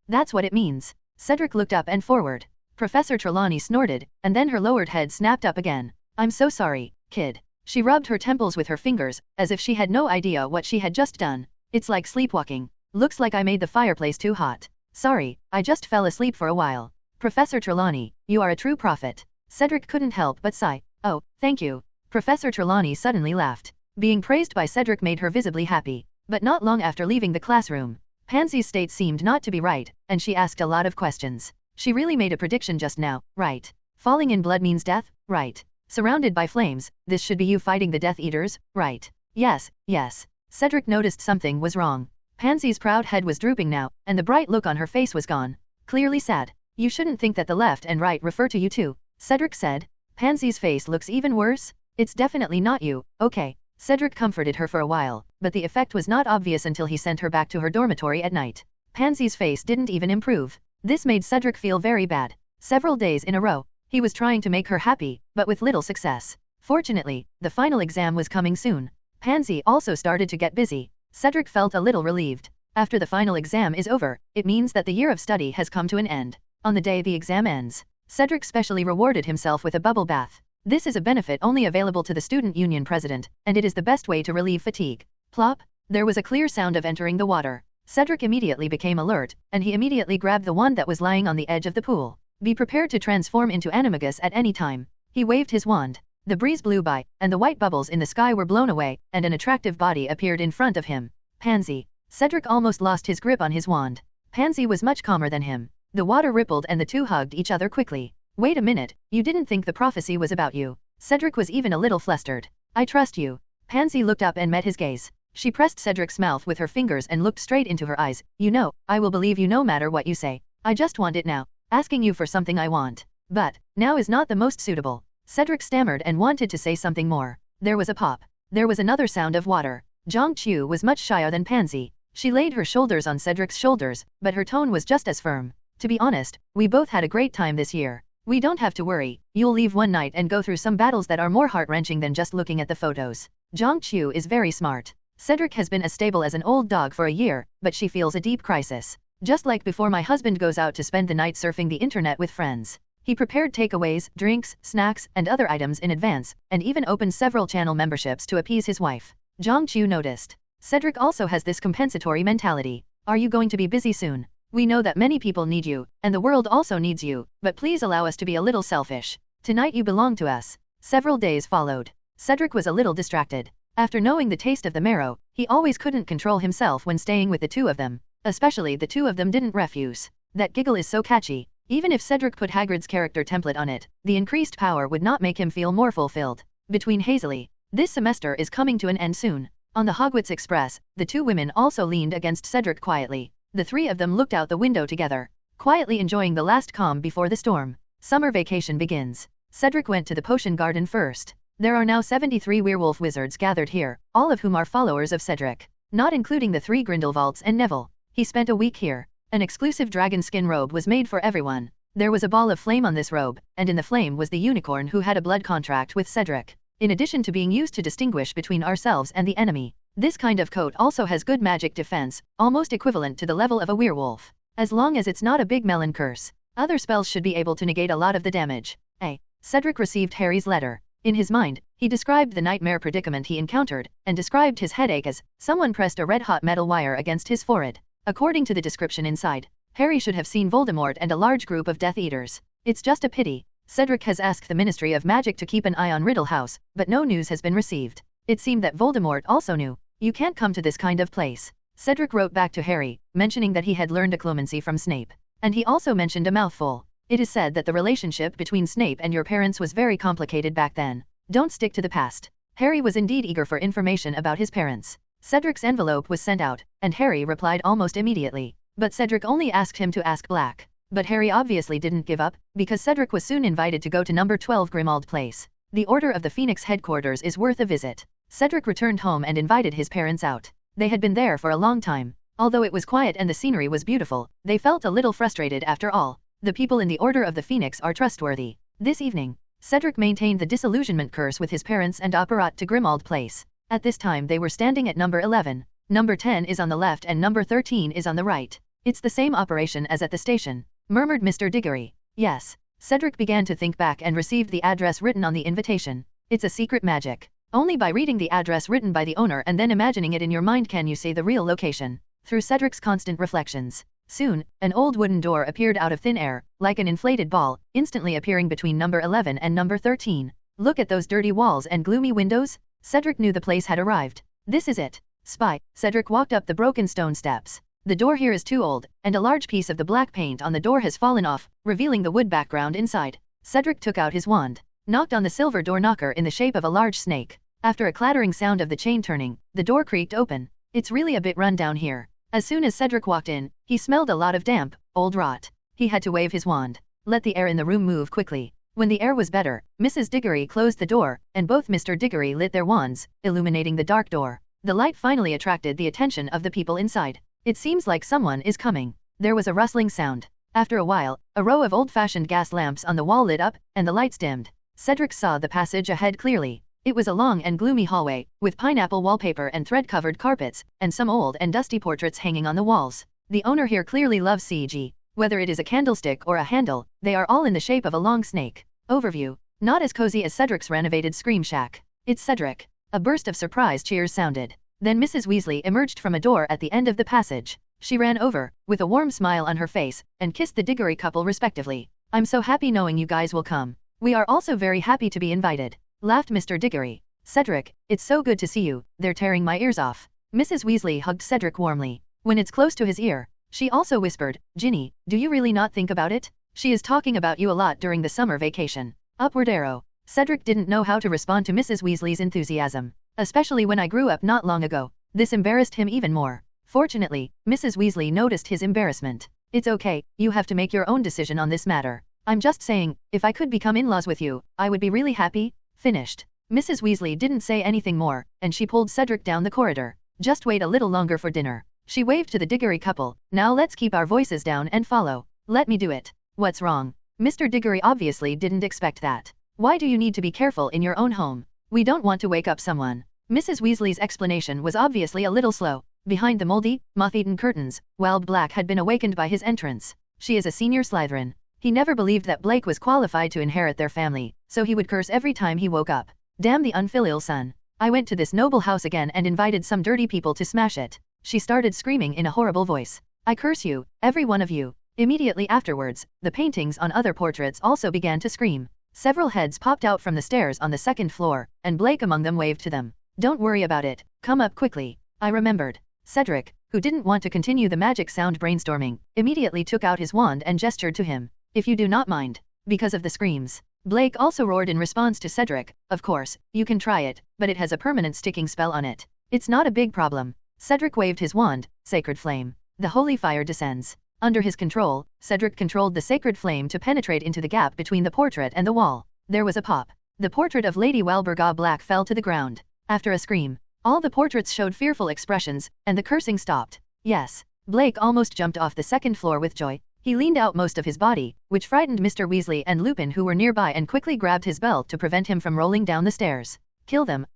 That's what it means. Cedric looked up and forward. Professor Trelawney snorted, and then her lowered head snapped up again. I'm so sorry, kid. She rubbed her temples with her fingers, as if she had no idea what she had just done. It's like sleepwalking. Looks like I made the fireplace too hot. Sorry, I just fell asleep for a while. Professor Trelawney, you are a true prophet. Cedric couldn't help but sigh. Oh, thank you. Professor Trelawney suddenly laughed. Being praised by Cedric made her visibly happy. But not long after leaving the classroom, Pansy's state seemed not to be right, and she asked a lot of questions. She really made a prediction just now, right? Falling in blood means death, right? Surrounded by flames, this should be you fighting the Death Eaters, right? Yes, yes. Cedric noticed something was wrong. Pansy's proud head was drooping now, and the bright look on her face was gone. Clearly sad. You shouldn't think that the left and right refer to you too, Cedric said. Pansy's face looks even worse. It's definitely not you, okay. Cedric comforted her for a while, but the effect was not obvious until he sent her back to her dormitory at night. Pansy's face didn't even improve. This made Cedric feel very bad. Several days in a row, he was trying to make her happy, but with little success. Fortunately, the final exam was coming soon. Pansy also started to get busy. Cedric felt a little relieved. After the final exam is over, it means that the year of study has come to an end. On the day the exam ends, Cedric specially rewarded himself with a bubble bath. This is a benefit only available to the student union president, and it is the best way to relieve fatigue. Plop! There was a clear sound of entering the water. Cedric immediately became alert, and he immediately grabbed the wand that was lying on the edge of the pool. Be prepared to transform into animagus at any time. He waved his wand. The breeze blew by, and the white bubbles in the sky were blown away, and an attractive body appeared in front of him. Pansy. Cedric almost lost his grip on his wand. Pansy was much calmer than him. The water rippled and the two hugged each other quickly. Wait a minute, you didn't think the prophecy was about you. Cedric was even a little flustered. I trust you. Pansy looked up and met his gaze. She pressed Cedric's mouth with her fingers and looked straight into her eyes. You know, I will believe you no matter what you say. I just want it now. Asking you for something I want. But, now is not the most suitable. Cedric stammered and wanted to say something more. There was a pop. There was another sound of water. Zhang Qiu was much shyer than Pansy. She laid her shoulders on Cedric's shoulders, but her tone was just as firm. To be honest, we both had a great time this year. We don't have to worry. You'll leave one night and go through some battles that are more heart-wrenching than just looking at the photos. Zhang Qiu is very smart. Cedric has been as stable as an old dog for a year, but she feels a deep crisis. Just like before my husband goes out to spend the night surfing the internet with friends. He prepared takeaways, drinks, snacks, and other items in advance, and even opened several channel memberships to appease his wife. Zhang Qiu noticed. Cedric also has this compensatory mentality. Are you going to be busy soon? We know that many people need you, and the world also needs you, but please allow us to be a little selfish. Tonight you belong to us. Several days followed. Cedric was a little distracted. After knowing the taste of the marrow, he always couldn't control himself when staying with the two of them. Especially the two of them didn't refuse. That giggle is so catchy. Even if Cedric put Hagrid's character template on it, the increased power would not make him feel more fulfilled. Between hazily. This semester is coming to an end soon. On the Hogwarts Express, the two women also leaned against Cedric quietly. The three of them looked out the window together, quietly enjoying the last calm before the storm. Summer vacation begins. Cedric went to the potion garden first. There are now 73 werewolf wizards gathered here, all of whom are followers of Cedric, not including the 3 Grindelwalds and Neville. He spent a week here. An exclusive dragon skin robe was made for everyone. There was a ball of flame on this robe, and in the flame was the unicorn who had a blood contract with Cedric. In addition to being used to distinguish between ourselves and the enemy, this kind of coat also has good magic defense, almost equivalent to the level of a werewolf. As long as it's not a big melon curse, other spells should be able to negate a lot of the damage. Cedric received Harry's letter. In his mind, he described the nightmare predicament he encountered, and described his headache as, someone pressed a red-hot metal wire against his forehead. According to the description inside, Harry should have seen Voldemort and a large group of Death Eaters. It's just a pity. Cedric has asked the Ministry of Magic to keep an eye on Riddle House, but no news has been received. It seemed that Voldemort also knew. You can't come to this kind of place. Cedric wrote back to Harry, mentioning that he had learned occlumency from Snape. And he also mentioned a mouthful. It is said that the relationship between Snape and your parents was very complicated back then. Don't stick to the past. Harry was indeed eager for information about his parents. Cedric's envelope was sent out, and Harry replied almost immediately. But Cedric only asked him to ask Black. But Harry obviously didn't give up, because Cedric was soon invited to go to number 12 Grimmauld Place. The Order of the Phoenix headquarters is worth a visit. Cedric returned home and invited his parents out. They had been there for a long time. Although it was quiet and the scenery was beautiful, they felt a little frustrated after all. The people in the Order of the Phoenix are trustworthy. This evening, Cedric maintained the disillusionment curse with his parents and apparat to Grimmauld Place. At this time they were standing at number 11. Number 10 is on the left and number 13 is on the right. It's the same operation as at the station, murmured Mr. Diggory. Yes. Cedric began to think back and received the address written on the invitation. It's a secret magic. Only by reading the address written by the owner and then imagining it in your mind can you say the real location. Through Cedric's constant reflections. Soon, an old wooden door appeared out of thin air, like an inflated ball, instantly appearing between number 11 and number 13. Look at those dirty walls and gloomy windows. Cedric knew the place had arrived. This is it. Spy. Cedric walked up the broken stone steps. The door here is too old, and a large piece of the black paint on the door has fallen off, revealing the wood background inside. Cedric took out his wand, knocked on the silver door knocker in the shape of a large snake. After a clattering sound of the chain turning, the door creaked open. It's really a bit run down here. As soon as Cedric walked in, he smelled a lot of damp, old rot. He had to wave his wand. Let the air in the room move quickly. When the air was better, Mrs. Diggory closed the door, and both Mr. Diggory lit their wands, illuminating the dark door. The light finally attracted the attention of the people inside. It seems like someone is coming. There was a rustling sound. After a while, a row of old-fashioned gas lamps on the wall lit up, and the lights dimmed. Cedric saw the passage ahead clearly. It was a long and gloomy hallway, with pineapple wallpaper and thread-covered carpets, and some old and dusty portraits hanging on the walls. The owner here clearly loves CG. Whether it is a candlestick or a handle, they are all in the shape of a long snake. Overview. Not as cozy as Cedric's renovated Scream Shack. It's Cedric. A burst of surprise cheers sounded. Then Mrs. Weasley emerged from a door at the end of the passage. She ran over, with a warm smile on her face, and kissed the Diggory couple respectively. I'm so happy knowing you guys will come. We are also very happy to be invited, laughed Mr. Diggory. Cedric, it's so good to see you, they're tearing my ears off. Mrs. Weasley hugged Cedric warmly. When it's close to his ear, she also whispered, Ginny, do you really not think about it? She is talking about you a lot during the summer vacation. Upward arrow. Cedric didn't know how to respond to Mrs. Weasley's enthusiasm. Especially when I grew up not long ago. This embarrassed him even more. Fortunately, Mrs. Weasley noticed his embarrassment. It's okay, you have to make your own decision on this matter. I'm just saying, if I could become in-laws with you, I would be really happy. Finished. Mrs. Weasley didn't say anything more, and she pulled Cedric down the corridor. Just wait a little longer for dinner. She waved to the Diggory couple. Now let's keep our voices down and follow. Let me do it. What's wrong? Mr. Diggory obviously didn't expect that. Why do you need to be careful in your own home? We don't want to wake up someone. Mrs. Weasley's explanation was obviously a little slow. Behind the moldy, moth-eaten curtains, Wild Black had been awakened by his entrance. She is a senior Slytherin. He never believed that Blake was qualified to inherit their family, so he would curse every time he woke up. Damn the unfilial son. I went to this noble house again and invited some dirty people to smash it. She started screaming in a horrible voice. I curse you, every one of you. Immediately afterwards, the paintings on other portraits also began to scream. Several heads popped out from the stairs on the second floor, and Blake among them waved to them. Don't worry about it, come up quickly. I remembered. Cedric, who didn't want to continue the magic sound brainstorming, immediately took out his wand and gestured to him. If you do not mind. Because of the screams. Blake also roared in response to Cedric. Of course, you can try it, but it has a permanent sticking spell on it. It's not a big problem. Cedric waved his wand, Sacred Flame. The holy fire descends. Under his control, Cedric controlled the sacred flame to penetrate into the gap between the portrait and the wall. There was a pop. The portrait of Lady Walburga Black fell to the ground. After a scream, all the portraits showed fearful expressions, and the cursing stopped. Yes. Blake almost jumped off the second floor with joy. He leaned out most of his body, which frightened Mr. Weasley and Lupin who were nearby and quickly grabbed his belt to prevent him from rolling down the stairs. Kill them,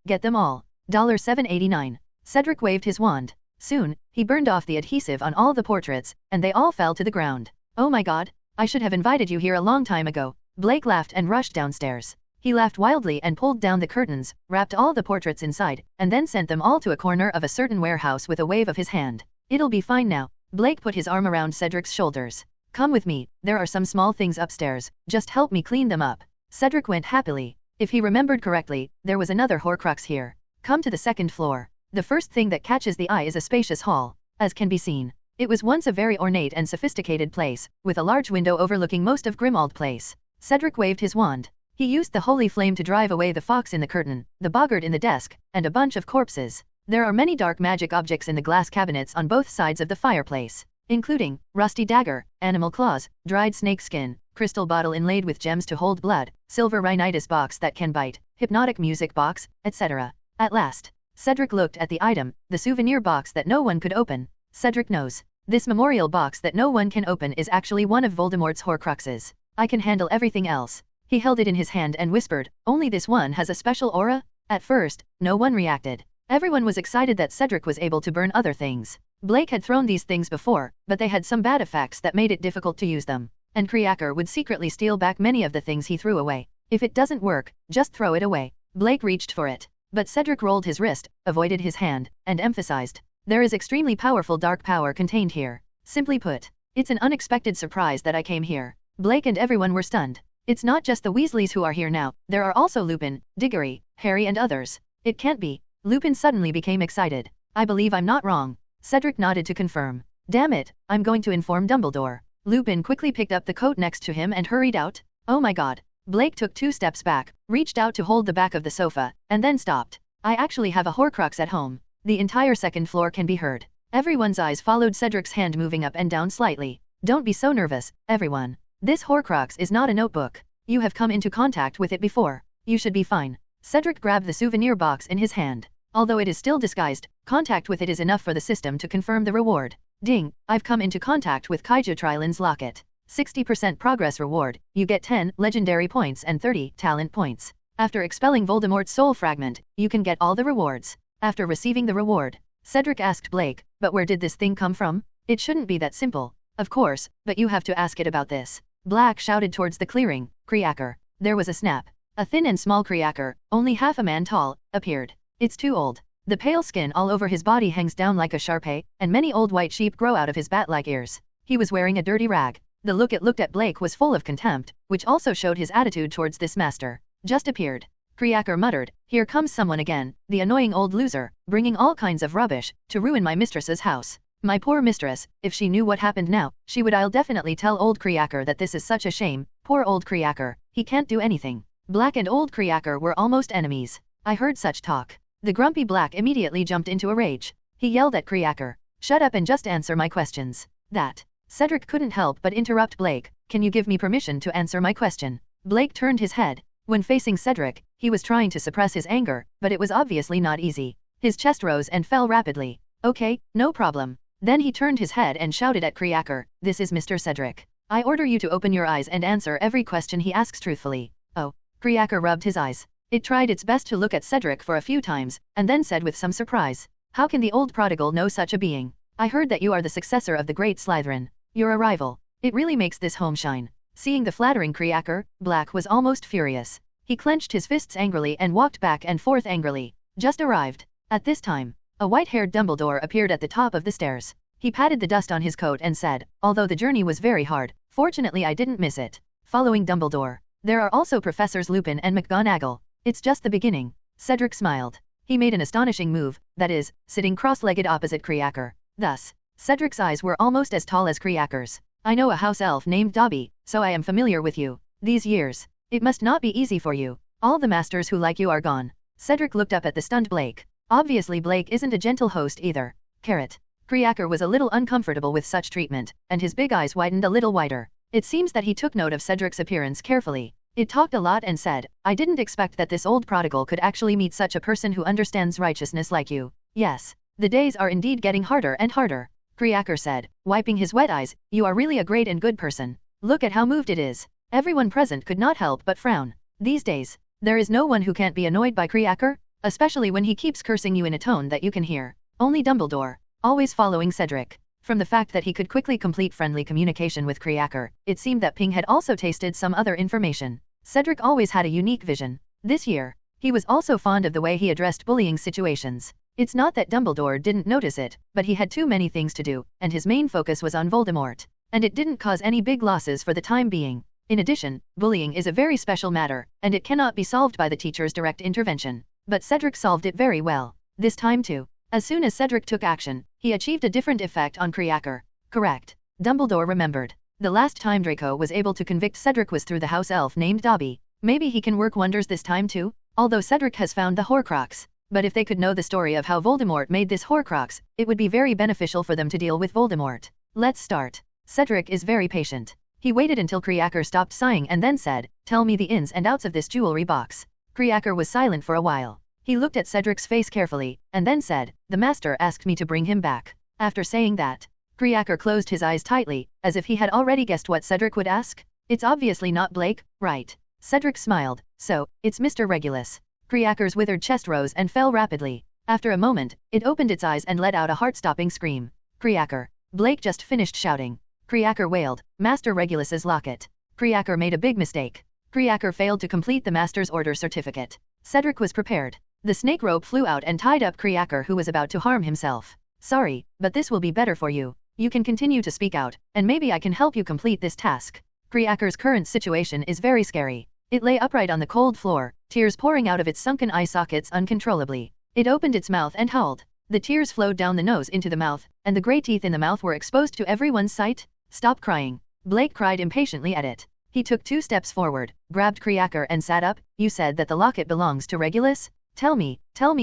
get them all. $7.89. Cedric waved his wand. Soon, he burned off the adhesive on all the portraits, and they all fell to the ground. Oh my god, I should have invited you here a long time ago. Blake laughed and rushed downstairs. He laughed wildly and pulled down the curtains, wrapped all the portraits inside, and then sent them all to a corner of a certain warehouse with a wave of his hand. It'll be fine now. Blake put his arm around Cedric's shoulders. Come with me, there are some small things upstairs, just help me clean them up. Cedric went happily. If he remembered correctly, there was another Horcrux here. Come to the second floor. The first thing that catches the eye is a spacious hall. As can be seen, it was once a very ornate and sophisticated place, with a large window overlooking most of Grimmauld Place. Cedric waved his wand. He used the holy flame to drive away the fox in the curtain, the boggart in the desk, and a bunch of corpses. There are many dark magic objects in the glass cabinets on both sides of the fireplace, including rusty dagger, animal claws, dried snake skin, crystal bottle inlaid with gems to hold blood, silver rhinitis box that can bite, hypnotic music box, etc. At last, Cedric looked at the item, the souvenir box that no one could open. Cedric knows. This memorial box that no one can open is actually one of Voldemort's Horcruxes. I can handle everything else. He held it in his hand and whispered, only this one has a special aura? At first, no one reacted. Everyone was excited that Cedric was able to burn other things. Blake had thrown these things before, but they had some bad effects that made it difficult to use them. And Kriaker would secretly steal back many of the things he threw away. If it doesn't work, just throw it away. Blake reached for it. But Cedric rolled his wrist, avoided his hand, and emphasized, there is extremely powerful dark power contained here. Simply put, it's an unexpected surprise that I came here. Blake and everyone were stunned. It's not just the Weasleys who are here now, there are also Lupin, Diggory, Harry and others. It can't be. Lupin suddenly became excited. I believe I'm not wrong. Cedric nodded to confirm. Damn it, I'm going to inform Dumbledore. Lupin quickly picked up the coat next to him and hurried out. Oh my god. Blake took 2 steps back, reached out to hold the back of the sofa, and then stopped. I actually have a Horcrux at home. The entire second floor can be heard. Everyone's eyes followed Cedric's hand moving up and down slightly. Don't be so nervous, everyone. This Horcrux is not a notebook. You have come into contact with it before. You should be fine. Cedric grabbed the souvenir box in his hand. Although it is still disguised, contact with it is enough for the system to confirm the reward. Ding, I've come into contact with Kaiju Trilon's locket. 60% progress reward, you get 10 legendary points and 30 talent points. After expelling Voldemort's soul fragment, you can get all the rewards. After receiving the reward, Cedric asked Blake, but where did this thing come from? It shouldn't be that simple. Of course, but you have to ask it about this. Black shouted towards the clearing. Kriaker. There was a snap. A thin and small Kriaker, only half a man tall, appeared. It's too old. The pale skin all over his body hangs down like a Shar-Pei, and many old white sheep grow out of his bat-like ears. He was wearing a dirty rag. The look it looked at Blake was full of contempt, which also showed his attitude towards this master. Just appeared. Kriaker muttered, here comes someone again, the annoying old loser, bringing all kinds of rubbish, to ruin my mistress's house. My poor mistress, if she knew what happened now, I'll definitely tell old Kriaker that this is such a shame. Poor old Kriaker, he can't do anything. Black and old Kriaker were almost enemies. I heard such talk. The grumpy Black immediately jumped into a rage. He yelled at Kriaker, shut up and just answer my questions. That. Cedric couldn't help but interrupt Blake. Can you give me permission to answer my question? Blake turned his head. When facing Cedric, he was trying to suppress his anger, but it was obviously not easy. His chest rose and fell rapidly. Okay, no problem. Then he turned his head and shouted at Kriaker, this is Mr. Cedric. I order you to open your eyes and answer every question he asks truthfully. Oh. Kriaker rubbed his eyes. It tried its best to look at Cedric for a few times, and then said with some surprise, how can the old prodigal know such a being? I heard that you are the successor of the great Slytherin. You're a rival. It really makes this home shine. Seeing the flattering Kriaker, Black was almost furious. He clenched his fists angrily and walked back and forth angrily. Just arrived. At this time, a white-haired Dumbledore appeared at the top of the stairs. He patted the dust on his coat and said, although the journey was very hard, fortunately I didn't miss it. Following Dumbledore, there are also Professors Lupin and McGonagall. It's just the beginning. Cedric smiled. He made an astonishing move, that is, sitting cross-legged opposite Kriaker. Thus, Cedric's eyes were almost as tall as Kriaker's. I know a house elf named Dobby, so I am familiar with you. These years. It must not be easy for you. All the masters who like you are gone. Cedric looked up at the stunned Blake. Obviously Blake isn't a gentle host either. Carrot. Creaker was a little uncomfortable with such treatment, and his big eyes widened a little wider. It seems that he took note of Cedric's appearance carefully. It talked a lot and said, I didn't expect that this old prodigal could actually meet such a person who understands righteousness like you. Yes, the days are indeed getting harder and harder. Creaker said, wiping his wet eyes, you are really a great and good person. Look at how moved it is. Everyone present could not help but frown. These days, there is no one who can't be annoyed by Creaker, especially when he keeps cursing you in a tone that you can hear. Only Dumbledore, always following Cedric. From the fact that he could quickly complete friendly communication with Creaker, it seemed that Ping had also tasted some other information. Cedric always had a unique vision. This year, he was also fond of the way he addressed bullying situations. It's not that Dumbledore didn't notice it, but he had too many things to do, and his main focus was on Voldemort. And it didn't cause any big losses for the time being. In addition, bullying is a very special matter, and it cannot be solved by the teacher's direct intervention. But Cedric solved it very well. This time too. As soon as Cedric took action, he achieved a different effect on Creaker. Correct. Dumbledore remembered. The last time Draco was able to convict Cedric was through the house elf named Dobby. Maybe he can work wonders this time too? Although Cedric has found the Horcrux. But if they could know the story of how Voldemort made this Horcrux, it would be very beneficial for them to deal with Voldemort. Let's start. Cedric is very patient. He waited until Creaker stopped sighing and then said, tell me the ins and outs of this jewelry box. Creaker was silent for a while. He looked at Cedric's face carefully, and then said, the master asked me to bring him back. After saying that, Creaker closed his eyes tightly, as if he had already guessed what Cedric would ask. It's obviously not Blake, right? Cedric smiled. So, it's Mr. Regulus. Creaker's withered chest rose and fell rapidly. After a moment, it opened its eyes and let out a heart-stopping scream. Creaker. Blake just finished shouting. Creaker wailed, Master Regulus's locket. Creaker made a big mistake. Creaker failed to complete the master's order certificate. Cedric was prepared. The snake rope flew out and tied up Creaker, who was about to harm himself. Sorry, but this will be better for you. You can continue to speak out, and maybe I can help you complete this task. Creaker's current situation is very scary. It lay upright on the cold floor, tears pouring out of its sunken eye sockets uncontrollably. It opened its mouth and howled. The tears flowed down the nose into the mouth, and the grey teeth in the mouth were exposed to everyone's sight. Stop crying. Blake cried impatiently at it. He took 2 steps forward, grabbed Creaker and sat up. You said that the locket belongs to Regulus? Tell me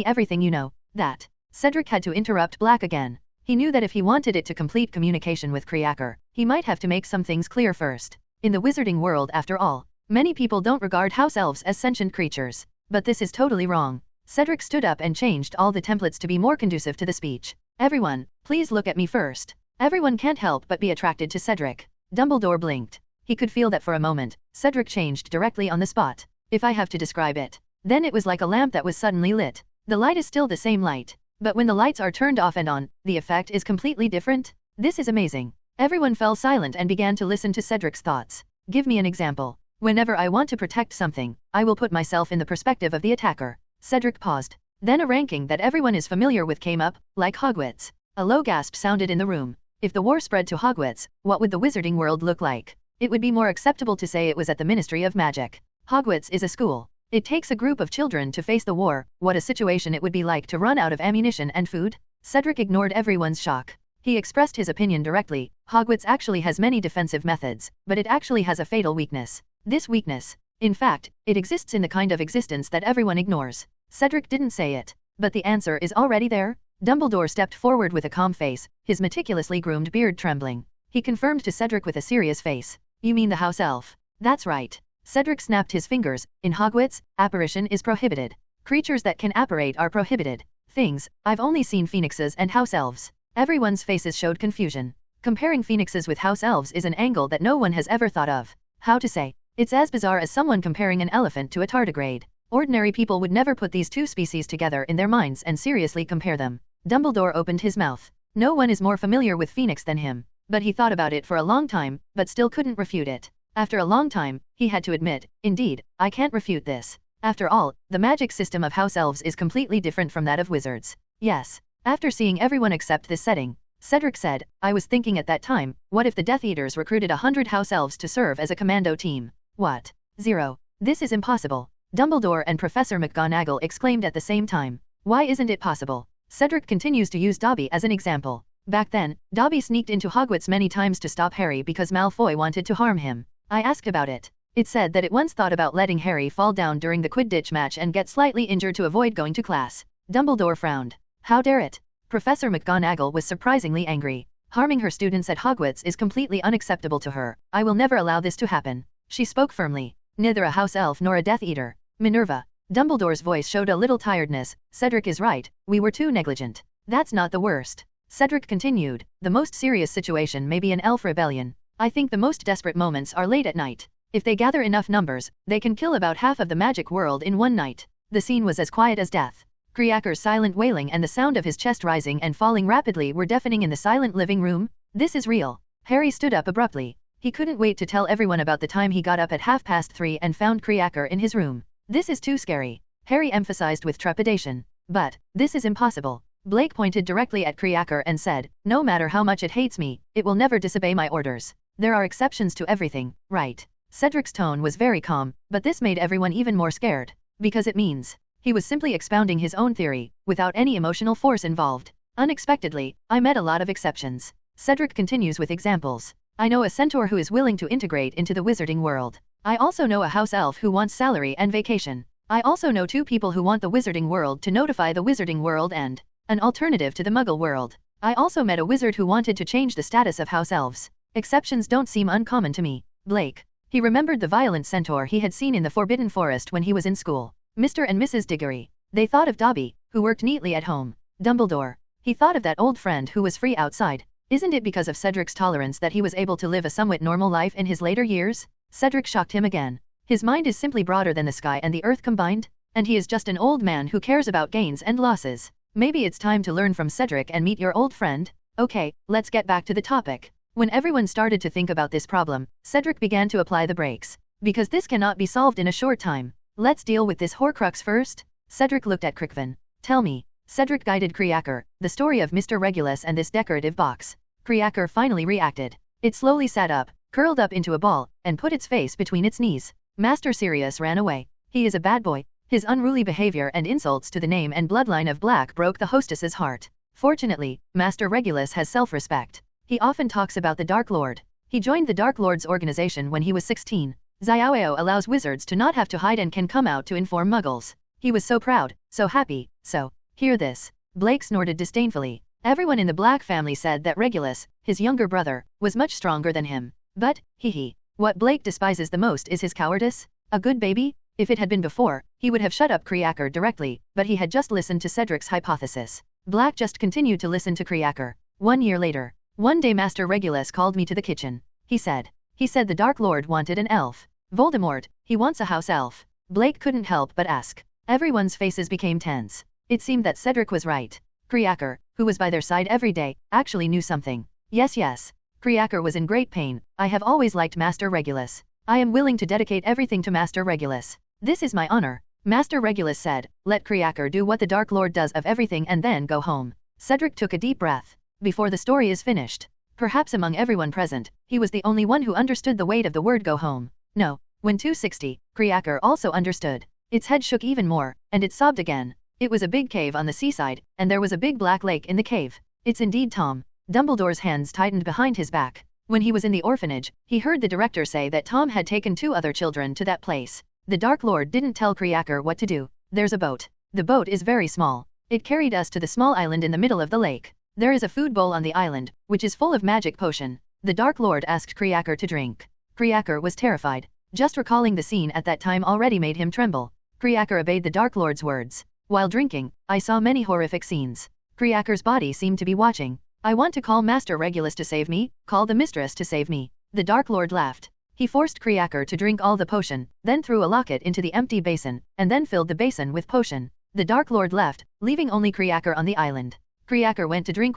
everything you know. That. Cedric had to interrupt Black again. He knew that if he wanted it to complete communication with Creaker, he might have to make some things clear first. In the wizarding world, after all, many people don't regard house elves as sentient creatures. But this is totally wrong. Cedric stood up and changed all the templates to be more conducive to the speech. Everyone, please look at me first. Everyone can't help but be attracted to Cedric. Dumbledore blinked. He could feel that for a moment, Cedric changed directly on the spot. If I have to describe it, then it was like a lamp that was suddenly lit. The light is still the same light. But when the lights are turned off and on, the effect is completely different. This is amazing. Everyone fell silent and began to listen to Cedric's thoughts. Give me an example. Whenever I want to protect something, I will put myself in the perspective of the attacker. Cedric paused. Then a ranking that everyone is familiar with came up, like Hogwarts. A low gasp sounded in the room. If the war spread to Hogwarts, what would the wizarding world look like? It would be more acceptable to say it was at the Ministry of Magic. Hogwarts is a school. It takes a group of children to face the war. What a situation it would be like to run out of ammunition and food. Cedric ignored everyone's shock. He expressed his opinion directly. Hogwarts actually has many defensive methods, but it actually has a fatal weakness. This weakness, in fact, it exists in the kind of existence that everyone ignores. Cedric didn't say it, but the answer is already there. Dumbledore stepped forward with a calm face, his meticulously groomed beard trembling. He confirmed to Cedric with a serious face. You mean the house elf? That's right. Cedric snapped his fingers. In Hogwarts, apparition is prohibited. Creatures that can apparate are prohibited. Things, I've only seen phoenixes and house elves. Everyone's faces showed confusion. Comparing phoenixes with house elves is an angle that no one has ever thought of. How to say? It's as bizarre as someone comparing an elephant to a tardigrade. Ordinary people would never put these two species together in their minds and seriously compare them. Dumbledore opened his mouth. No one is more familiar with Phoenix than him. But he thought about it for a long time, but still couldn't refute it. After a long time, he had to admit, indeed, I can't refute this. After all, the magic system of house elves is completely different from that of wizards. Yes. After seeing everyone accept this setting, Cedric said, I was thinking at that time, what if the Death Eaters recruited 100 house elves to serve as a commando team? What? 0. This is impossible. Dumbledore and Professor McGonagall exclaimed at the same time. Why isn't it possible? Cedric continues to use Dobby as an example. Back then, Dobby sneaked into Hogwarts many times to stop Harry because Malfoy wanted to harm him. I asked about it. It said that it once thought about letting Harry fall down during the Quidditch match and get slightly injured to avoid going to class. Dumbledore frowned. How dare it? Professor McGonagall was surprisingly angry. Harming her students at Hogwarts is completely unacceptable to her. I will never allow this to happen. She spoke firmly. Neither a house elf nor a Death Eater. Minerva. Dumbledore's voice showed a little tiredness. Cedric is right, we were too negligent. That's not the worst. Cedric continued, the most serious situation may be an elf rebellion. I think the most desperate moments are late at night. If they gather enough numbers, they can kill about half of the magic world in one night. The scene was as quiet as death. Creacker's silent wailing and the sound of his chest rising and falling rapidly were deafening in the silent living room. This is real. Harry stood up abruptly. He couldn't wait to tell everyone about the time he got up at 3:30 and found Creacker in his room. This is too scary. Harry emphasized with trepidation. But, this is impossible. Blake pointed directly at Creacker and said, no matter how much it hates me, it will never disobey my orders. There are exceptions to everything, right? Cedric's tone was very calm, but this made everyone even more scared. Because it means. He was simply expounding his own theory, without any emotional force involved. Unexpectedly, I met a lot of exceptions. Cedric continues with examples. I know a centaur who is willing to integrate into the wizarding world. I also know a house elf who wants salary and vacation. I also know 2 people who want the wizarding world to notify the wizarding world and an alternative to the muggle world. I also met a wizard who wanted to change the status of house elves. Exceptions don't seem uncommon to me. Blake. He remembered the violent centaur he had seen in the Forbidden Forest when he was in school. Mr. and Mrs. Diggory. They thought of Dobby, who worked neatly at home. Dumbledore. He thought of that old friend who was free outside. Isn't it because of Cedric's tolerance that he was able to live a somewhat normal life in his later years? Cedric shocked him again. His mind is simply broader than the sky and the earth combined, and he is just an old man who cares about gains and losses. Maybe it's time to learn from Cedric and meet your old friend. Okay, let's get back to the topic. When everyone started to think about this problem, Cedric began to apply the brakes. Because this cannot be solved in a short time. Let's deal with this Horcrux first. Cedric looked at Crickvin. Tell me. Cedric guided Creacker, the story of Mr. Regulus and this decorative box. Creacker finally reacted. It slowly sat up, curled up into a ball, and put its face between its knees. Master Sirius ran away. He is a bad boy. His unruly behavior and insults to the name and bloodline of Black broke the hostess's heart. Fortunately, Master Regulus has self-respect. He often talks about the Dark Lord. He joined the Dark Lord's organization when he was 16. Xiaoao allows wizards to not have to hide and can come out to inform muggles. He was so proud, so happy, so. Hear this. Blake snorted disdainfully. Everyone in the Black family said that Regulus, his younger brother, was much stronger than him. But, hee. What Blake despises the most is his cowardice. A good baby? If it had been before, he would have shut up Creacker directly, but he had just listened to Cedric's hypothesis. Black just continued to listen to Creacker. 1 year later. One day Master Regulus called me to the kitchen. He said the Dark Lord wanted an elf. Voldemort, he wants a house elf. Blake couldn't help but ask. Everyone's faces became tense. It seemed that Cedric was right. Creacker, who was by their side every day, actually knew something. Yes. Creacker was in great pain. I have always liked Master Regulus. I am willing to dedicate everything to Master Regulus. This is my honor. Master Regulus said, let Creacker do what the Dark Lord does of everything and then go home. Cedric took a deep breath. Before the story is finished. Perhaps among everyone present, he was the only one who understood the weight of the word go home. No. When 260, Creacker also understood. Its head shook even more, and it sobbed again. It was a big cave on the seaside, and there was a big black lake in the cave. It's indeed Tom. Dumbledore's hands tightened behind his back. When he was in the orphanage, he heard the director say that Tom had taken 2 other children to that place. The Dark Lord didn't tell Creacker what to do. There's a boat. The boat is very small. It carried us to the small island in the middle of the lake. There is a food bowl on the island, which is full of magic potion. The Dark Lord asked Creacker to drink. Creacker was terrified. Just recalling the scene at that time already made him tremble. Creacker obeyed the Dark Lord's words. While drinking, I saw many horrific scenes. Creacker's body seemed to be watching. I want to call Master Regulus to save me, call the mistress to save me. The Dark Lord laughed. He forced Creacker to drink all the potion, then threw a locket into the empty basin, and then filled the basin with potion. The Dark Lord left, leaving only Creacker on the island. Creacker went to drink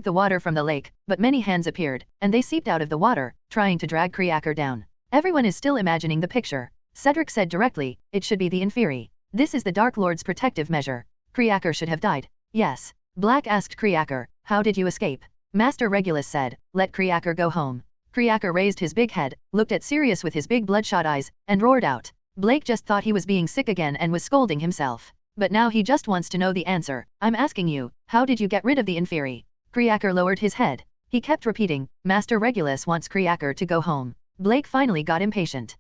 the water from the lake, but many hands appeared, and they seeped out of the water, trying to drag Creacker down. Everyone is still imagining the picture. Cedric said directly, it should be the Inferi. This is the Dark Lord's protective measure. Creacker should have died. Yes. Black asked Creacker, how did you escape? Master Regulus said, let Creacker go home. Creacker raised his big head, looked at Sirius with his big bloodshot eyes, and roared out. Blake just thought he was being sick again and was scolding himself. But now he just wants to know the answer. I'm asking you, how did you get rid of the Inferi? Creacker lowered his head. He kept repeating, Master Regulus wants Creacker to go home. Blake finally got impatient.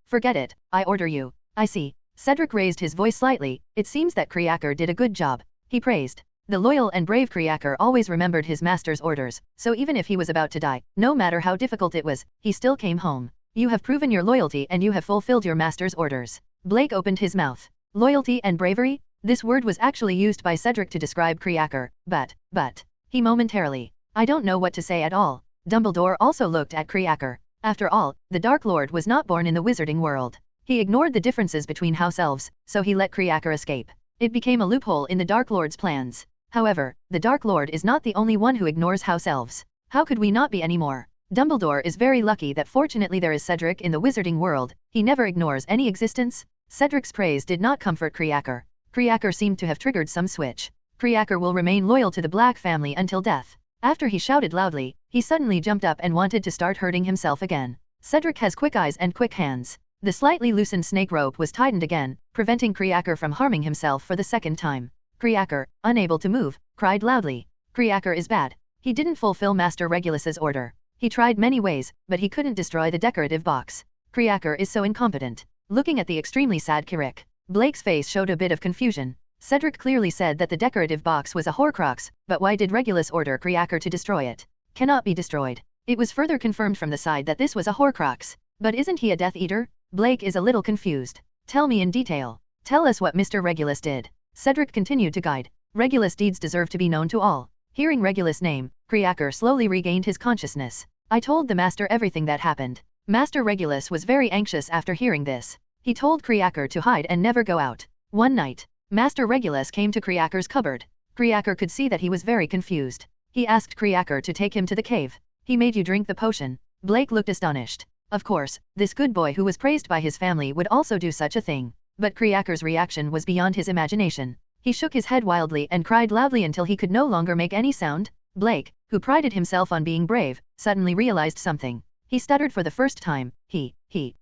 Forget it, I order you. I see. Cedric raised his voice slightly. It seems that Creacker did a good job. He praised. The loyal and brave Kriaker always remembered his master's orders, so even if he was about to die, no matter how difficult it was, he still came home. You have proven your loyalty and you have fulfilled your master's orders. Blake opened his mouth. Loyalty and bravery? This word was actually used by Cedric to describe Kriaker, but, he momentarily. I don't know what to say at all. Dumbledore also looked at Kriaker. After all, the Dark Lord was not born in the wizarding world. He ignored the differences between house elves, so he let Kriaker escape. It became a loophole in the Dark Lord's plans. However, the Dark Lord is not the only one who ignores house elves. How could we not be anymore? Dumbledore is very lucky that fortunately there is Cedric in the wizarding world. He never ignores any existence. Cedric's praise did not comfort Kriaker. Kriaker seemed to have triggered some switch. Kriaker will remain loyal to the Black family until death. After he shouted loudly, he suddenly jumped up and wanted to start hurting himself again. Cedric has quick eyes and quick hands. The slightly loosened snake rope was tightened again, preventing Kriaker from harming himself for the second time. Kriaker, unable to move, cried loudly. Kriaker is bad. He didn't fulfill Master Regulus's order. He tried many ways, but he couldn't destroy the decorative box. Kriaker is so incompetent. Looking at the extremely sad Cedric, Blake's face showed a bit of confusion. Cedric clearly said that the decorative box was a Horcrux, but why did Regulus order Kriaker to destroy it? Cannot be destroyed. It was further confirmed from the side that this was a Horcrux. But isn't he a Death Eater? Blake is a little confused. Tell me in detail. Tell us what Mr. Regulus did. Cedric continued to guide. Regulus' deeds deserve to be known to all. Hearing Regulus' name, Kriaker slowly regained his consciousness. I told the master everything that happened. Master Regulus was very anxious after hearing this. He told Kriaker to hide and never go out. One night, Master Regulus came to Kriaker's cupboard. Kriaker could see that he was very confused. He asked Kriaker to take him to the cave. He made you drink the potion. Blake looked astonished. Of course, this good boy who was praised by his family would also do such a thing. But Kriaker's reaction was beyond his imagination. He shook his head wildly and cried loudly until he could no longer make any sound. Blake, who prided himself on being brave, suddenly realized something. He stuttered for the first time.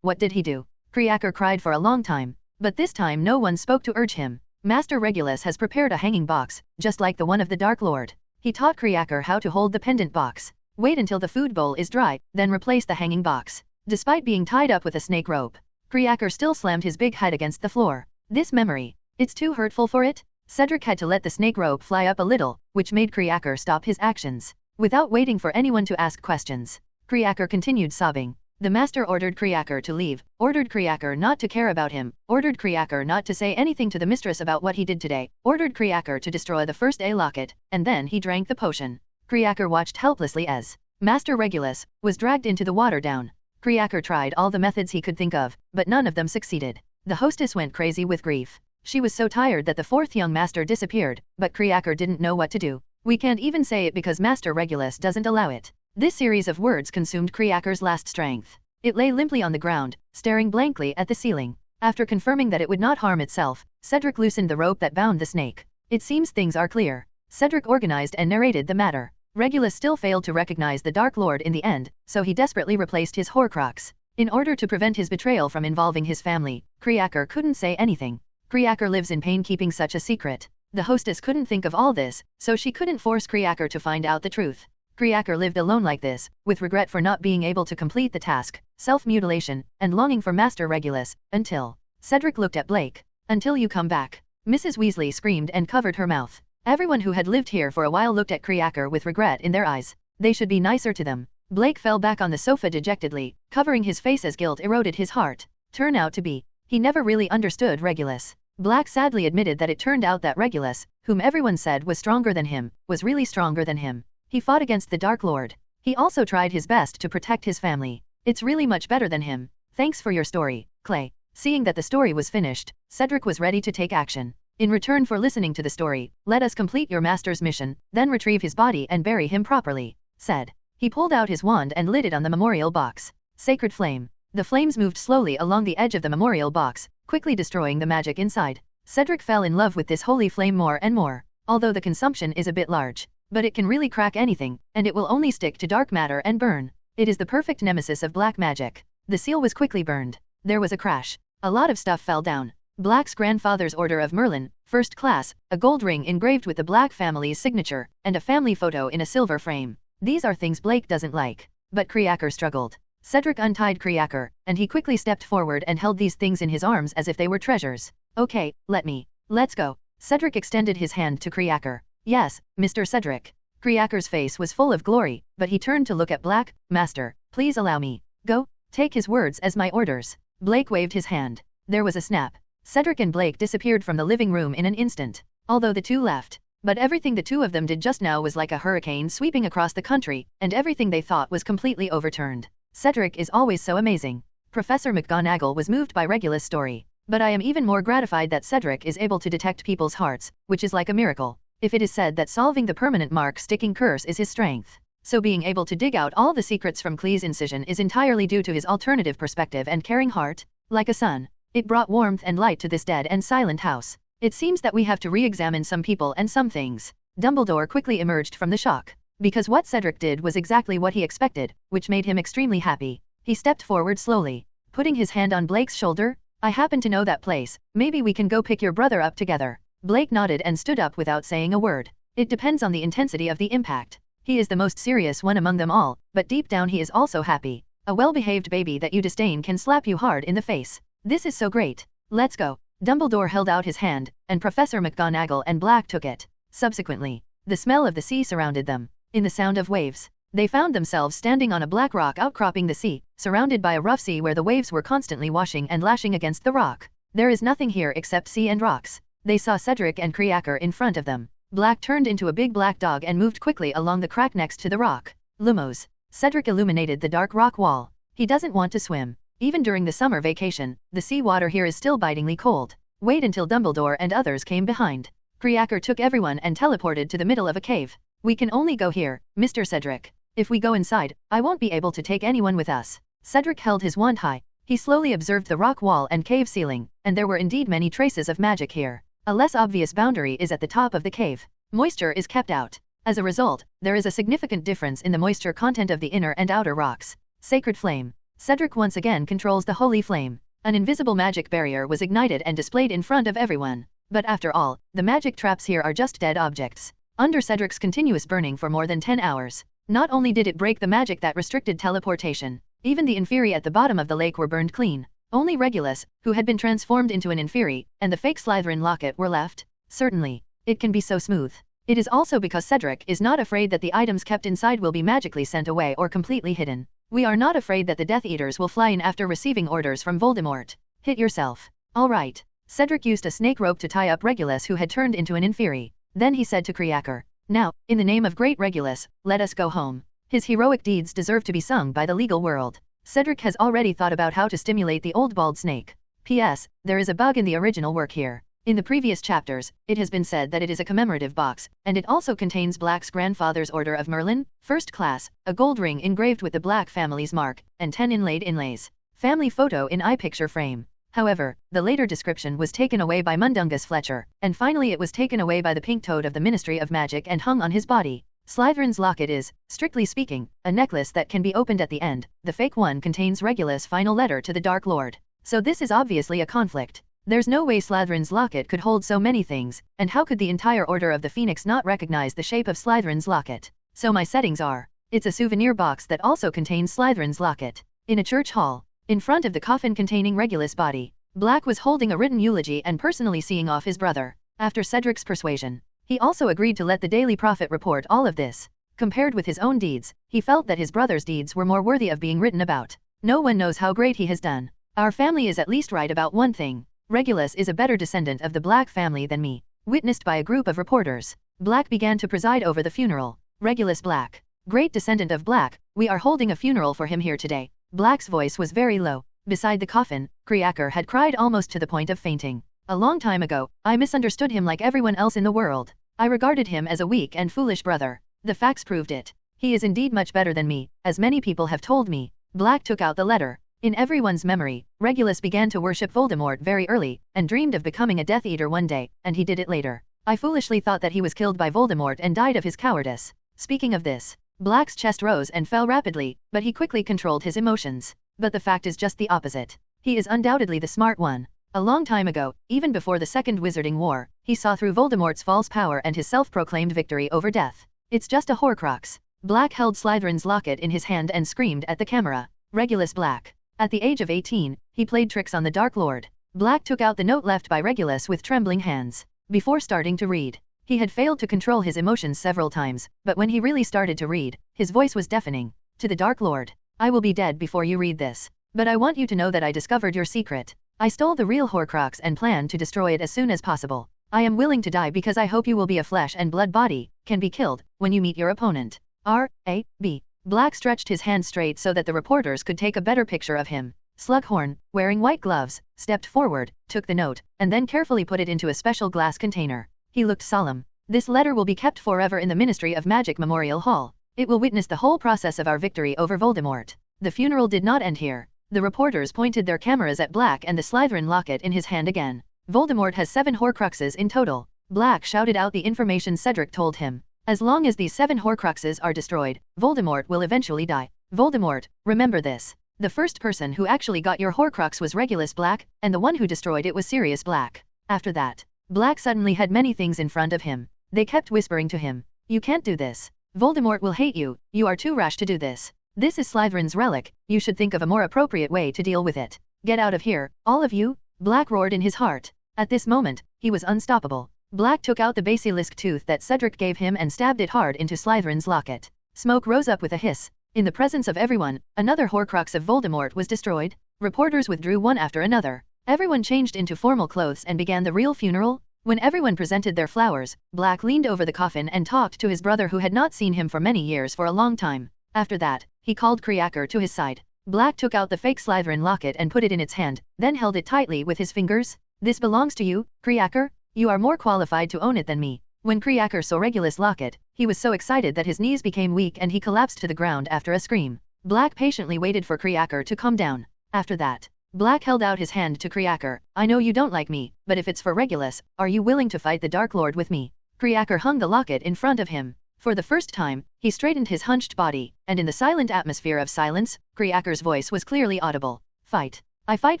What did he do? Kriaker cried for a long time. But this time no one spoke to urge him. Master Regulus has prepared a hanging box, just like the one of the Dark Lord. He taught Kriaker how to hold the pendant box. Wait until the food bowl is dry, then replace the hanging box. Despite being tied up with a snake rope, Kriaker still slammed his big head against the floor. This memory. It's too hurtful for it? Cedric had to let the snake rope fly up a little, which made Kriaker stop his actions. Without waiting for anyone to ask questions, Kriaker continued sobbing. The master ordered Kriaker to leave, ordered Kriaker not to care about him, ordered Kriaker not to say anything to the mistress about what he did today, ordered Kriaker to destroy the first A locket, and then he drank the potion. Kriaker watched helplessly as Master Regulus was dragged into the water down. Kriaker tried all the methods he could think of, but none of them succeeded. The hostess went crazy with grief. She was so tired that the fourth young master disappeared, but Kriaker didn't know what to do. We can't even say it because Master Regulus doesn't allow it. This series of words consumed Kriaker's last strength. It lay limply on the ground, staring blankly at the ceiling. After confirming that it would not harm itself, Cedric loosened the rope that bound the snake. It seems things are clear. Cedric organized and narrated the matter. Regulus still failed to recognize the Dark Lord in the end, so he desperately replaced his Horcrux. In order to prevent his betrayal from involving his family, Kriaker couldn't say anything. Kriaker lives in pain keeping such a secret. The hostess couldn't think of all this, so she couldn't force Kriaker to find out the truth. Kriaker lived alone like this, with regret for not being able to complete the task, self-mutilation, and longing for Master Regulus, until Cedric looked at Blake. Until you come back. Mrs. Weasley screamed and covered her mouth. Everyone who had lived here for a while looked at Kriaker with regret in their eyes. They should be nicer to them. Blake fell back on the sofa dejectedly, covering his face as guilt eroded his heart. Turn out to be. He never really understood Regulus. Black sadly admitted that it turned out that Regulus, whom everyone said was stronger than him, was really stronger than him. He fought against the Dark Lord. He also tried his best to protect his family. It's really much better than him. Thanks for your story, Clay. Seeing that the story was finished, Cedric was ready to take action. In return for listening to the story, let us complete your master's mission, then retrieve his body and bury him properly, said. He pulled out his wand and lit it on the memorial box. Sacred flame. The flames moved slowly along the edge of the memorial box, quickly destroying the magic inside. Cedric fell in love with this holy flame more and more, although the consumption is a bit large. But it can really crack anything, and it will only stick to dark matter and burn. It is the perfect nemesis of black magic. The seal was quickly burned. There was a crash. A lot of stuff fell down. Black's grandfather's Order of Merlin, first class, a gold ring engraved with the Black family's signature, and a family photo in a silver frame. These are things Blake doesn't like. But Kriaker struggled. Cedric untied Kriaker, and he quickly stepped forward and held these things in his arms as if they were treasures. Okay, let's go. Cedric extended his hand to Kriaker. Yes, Mr. Cedric. Creaker's face was full of glory, but he turned to look at Black. Master, please allow me. Go. Take his words as my orders. Blake waved his hand. There was a snap. Cedric and Blake disappeared from the living room in an instant, although the two left. But everything the two of them did just now was like a hurricane sweeping across the country, and everything they thought was completely overturned. Cedric is always so amazing. Professor McGonagall was moved by Regulus' story. But I am even more gratified that Cedric is able to detect people's hearts, which is like a miracle. If it is said that solving the permanent mark-sticking curse is his strength, so being able to dig out all the secrets from Clee's incision is entirely due to his alternative perspective and caring heart, like a sun. It brought warmth and light to this dead and silent house. It seems that we have to re-examine some people and some things. Dumbledore quickly emerged from the shock, because what Cedric did was exactly what he expected, which made him extremely happy. He stepped forward slowly, putting his hand on Blake's shoulder. I happen to know that place, maybe we can go pick your brother up together. Blake nodded and stood up without saying a word. It depends on the intensity of the impact. He is the most serious one among them all, but deep down he is also happy. A well-behaved baby that you disdain can slap you hard in the face. This is so great. Let's go. Dumbledore held out his hand, and Professor McGonagall and Black took it. Subsequently, the smell of the sea surrounded them. In the sound of waves, they found themselves standing on a black rock outcropping the sea, surrounded by a rough sea where the waves were constantly washing and lashing against the rock. There is nothing here except sea and rocks. They saw Cedric and Creaker in front of them. Black turned into a big black dog and moved quickly along the crack next to the rock. Lumos. Cedric illuminated the dark rock wall. He doesn't want to swim. Even during the summer vacation, the sea water here is still bitingly cold. Wait until Dumbledore and others came behind. Creaker took everyone and teleported to the middle of a cave. We can only go here, Mr. Cedric. If we go inside, I won't be able to take anyone with us. Cedric held his wand high. He slowly observed the rock wall and cave ceiling, and there were indeed many traces of magic here. A less obvious boundary is at the top of the cave. Moisture is kept out. As a result, there is a significant difference in the moisture content of the inner and outer rocks. Sacred Flame. Cedric once again controls the holy flame. An invisible magic barrier was ignited and displayed in front of everyone. But after all, the magic traps here are just dead objects. Under Cedric's continuous burning for more than 10 hours, not only did it break the magic that restricted teleportation, even the Inferi at the bottom of the lake were burned clean. Only Regulus, who had been transformed into an Inferi, and the fake Slytherin locket were left. Certainly, it can be so smooth. It is also because Cedric is not afraid that the items kept inside will be magically sent away or completely hidden. We are not afraid that the Death Eaters will fly in after receiving orders from Voldemort. Hit yourself. All right. Cedric used a snake rope to tie up Regulus, who had turned into an Inferi. Then he said to Creaker, "Now, in the name of great Regulus, let us go home. His heroic deeds deserve to be sung by the legal world." Cedric has already thought about how to stimulate the old bald snake. P.S. There is a bug in the original work here. In the previous chapters, it has been said that it is a commemorative box, and it also contains Black's grandfather's Order of Merlin, First Class, a gold ring engraved with the Black family's mark, and 10 inlaid inlays. Family photo in eye picture frame. However, the later description was taken away by Mundungus Fletcher, and finally it was taken away by the Pink Toad of the Ministry of Magic and hung on his body. Slytherin's locket is, strictly speaking, a necklace that can be opened at the end. The fake one contains Regulus' final letter to the Dark Lord. So this is obviously a conflict. There's no way Slytherin's locket could hold so many things, and how could the entire Order of the Phoenix not recognize the shape of Slytherin's locket? So my settings are, it's a souvenir box that also contains Slytherin's locket. In a church hall, in front of the coffin containing Regulus' body, Black was holding a written eulogy and personally seeing off his brother. After Cedric's persuasion, he also agreed to let the Daily Prophet report all of this. Compared with his own deeds, he felt that his brother's deeds were more worthy of being written about. No one knows how great he has done. Our family is at least right about one thing. Regulus is a better descendant of the Black family than me. Witnessed by a group of reporters, Black began to preside over the funeral. Regulus Black, great descendant of Black, we are holding a funeral for him here today. Black's voice was very low. Beside the coffin, Creaker had cried almost to the point of fainting. A long time ago, I misunderstood him like everyone else in the world. I regarded him as a weak and foolish brother. The facts proved it. He is indeed much better than me, as many people have told me. Black took out the letter. In everyone's memory, Regulus began to worship Voldemort very early, and dreamed of becoming a Death Eater one day, and he did it later. I foolishly thought that he was killed by Voldemort and died of his cowardice. Speaking of this, Black's chest rose and fell rapidly, but he quickly controlled his emotions. But the fact is just the opposite. He is undoubtedly the smart one. A long time ago, even before the Second Wizarding War, he saw through Voldemort's false power and his self-proclaimed victory over death. It's just a Horcrux. Black held Slytherin's locket in his hand and screamed at the camera. Regulus Black. At the age of 18, he played tricks on the Dark Lord. Black took out the note left by Regulus with trembling hands. Before starting to read, He had failed to control his emotions several times, but when he really started to read, his voice was deafening. To the Dark Lord. I will be dead before you read this. But I want you to know that I discovered your secret. I stole the real Horcrux and plan to destroy it as soon as possible. I am willing to die because I hope you will be a flesh and blood body, can be killed, when you meet your opponent. R.A.B. Black stretched his hand straight so that the reporters could take a better picture of him. Slughorn, wearing white gloves, stepped forward, took the note, and then carefully put it into a special glass container. He looked solemn. This letter will be kept forever in the Ministry of Magic Memorial Hall. It will witness the whole process of our victory over Voldemort. The funeral did not end here. The reporters pointed their cameras at Black and the Slytherin locket in his hand again. Voldemort has 7 Horcruxes in total. Black shouted out the information Cedric told him. As long as these 7 Horcruxes are destroyed, Voldemort will eventually die. Voldemort, remember this. The first person who actually got your Horcrux was Regulus Black, and the one who destroyed it was Sirius Black. After that, Black suddenly had many things in front of him. They kept whispering to him, "You can't do this. Voldemort will hate you, you are too rash to do this. This is Slytherin's relic, you should think of a more appropriate way to deal with it. Get out of here, all of you," Black roared in his heart. At this moment, he was unstoppable. Black took out the basilisk tooth that Cedric gave him and stabbed it hard into Slytherin's locket. Smoke rose up with a hiss. In the presence of everyone, another Horcrux of Voldemort was destroyed. Reporters withdrew one after another. Everyone changed into formal clothes and began the real funeral. When everyone presented their flowers, Black leaned over the coffin and talked to his brother who had not seen him for many years for a long time. After that, he called Creaker to his side. Black took out the fake Slytherin locket and put it in its hand, then held it tightly with his fingers. "This belongs to you, Creaker. You are more qualified to own it than me." When Creaker saw Regulus' locket, he was so excited that his knees became weak and he collapsed to the ground after a scream. Black patiently waited for Creaker to calm down. After that, Black held out his hand to Creaker. "I know you don't like me, but if it's for Regulus, are you willing to fight the Dark Lord with me?" Creaker hung the locket in front of him. For the first time, he straightened his hunched body, and in the silent atmosphere of silence, Creaker's voice was clearly audible. "Fight. I fight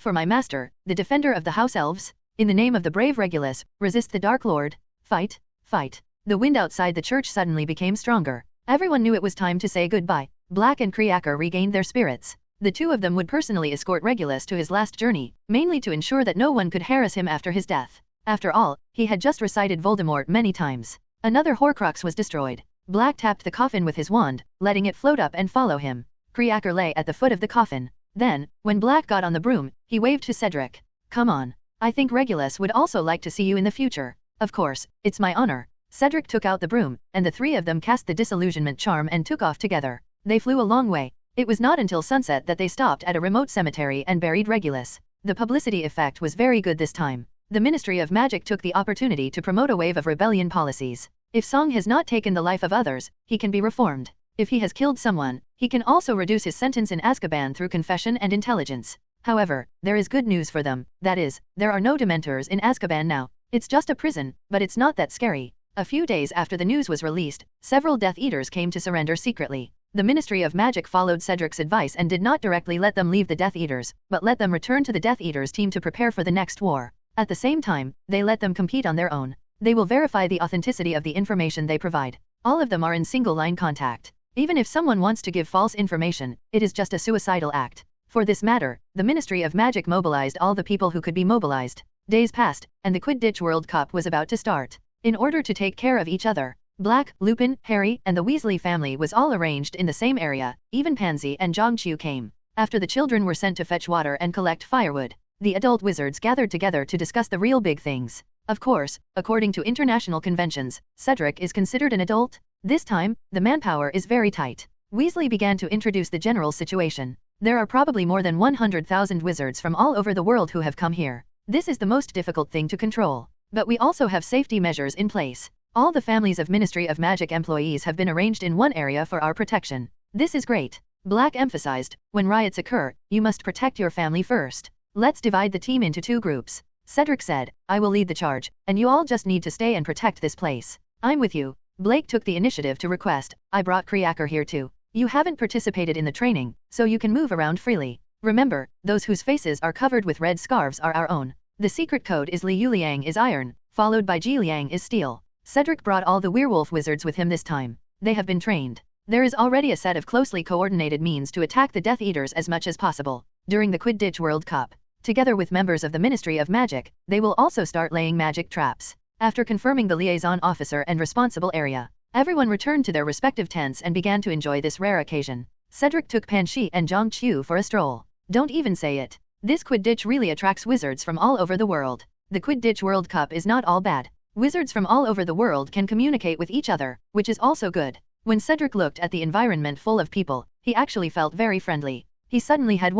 for my master, the defender of the House Elves. In the name of the brave Regulus, resist the Dark Lord. Fight. Fight." The wind outside the church suddenly became stronger. Everyone knew it was time to say goodbye. Black and Creaker regained their spirits. The two of them would personally escort Regulus to his last journey, mainly to ensure that no one could harass him after his death. After all, he had just recited Voldemort many times. Another Horcrux was destroyed. Black tapped the coffin with his wand, letting it float up and follow him. Creaker lay at the foot of the coffin. Then, when Black got on the broom, he waved to Cedric. "Come on. I think Regulus would also like to see you in the future." "Of course, it's my honor." Cedric took out the broom, and the 3 of them cast the disillusionment charm and took off together. They flew a long way. It was not until sunset that they stopped at a remote cemetery and buried Regulus. The publicity effect was very good this time. The Ministry of Magic took the opportunity to promote a wave of rebellion policies. If Song has not taken the life of others, he can be reformed. If he has killed someone, he can also reduce his sentence in Azkaban through confession and intelligence. However, there is good news for them, that is, there are no Dementors in Azkaban now. It's just a prison, but it's not that scary. A few days after the news was released, several Death Eaters came to surrender secretly. The Ministry of Magic followed Cedric's advice and did not directly let them leave the Death Eaters, but let them return to the Death Eaters team to prepare for the next war. At the same time, they let them compete on their own. They will verify the authenticity of the information they provide. All of them are in single-line contact. Even if someone wants to give false information, it is just a suicidal act. For this matter, the Ministry of Magic mobilized all the people who could be mobilized. Days passed, and the Quidditch World Cup was about to start. In order to take care of each other, Black, Lupin, Harry, and the Weasley family was all arranged in the same area. Even Pansy and Zhongqiu came. After the children were sent to fetch water and collect firewood, the adult wizards gathered together to discuss the real big things. Of course, according to international conventions, Cedric is considered an adult. This time, the manpower is very tight. Weasley began to introduce the general situation. There are probably more than 100,000 wizards from all over the world who have come here. This is the most difficult thing to control. But we also have safety measures in place. All the families of Ministry of Magic employees have been arranged in one area for our protection. This is great. Black emphasized, when riots occur, you must protect your family first. Let's divide the team into 2 groups. Cedric said, I will lead the charge, and you all just need to stay and protect this place. I'm with you. Blake took the initiative to request, I brought Creaker here too. You haven't participated in the training, so you can move around freely. Remember, those whose faces are covered with red scarves are our own. The secret code is Liu Liang is iron, followed by Ji Liang is steel. Cedric brought all the werewolf wizards with him this time. They have been trained. There is already a set of closely coordinated means to attack the Death Eaters as much as possible. During the Quidditch World Cup, together with members of the Ministry of Magic, they will also start laying magic traps. After confirming the liaison officer and responsible area, everyone returned to their respective tents and began to enjoy this rare occasion. Cedric took Panshi and Zhang Qiu for a stroll. Don't even say it. This Quidditch really attracts wizards from all over the world. The Quidditch World Cup is not all bad. Wizards from all over the world can communicate with each other, which is also good. When Cedric looked at the environment full of people, he actually felt very friendly. He suddenly had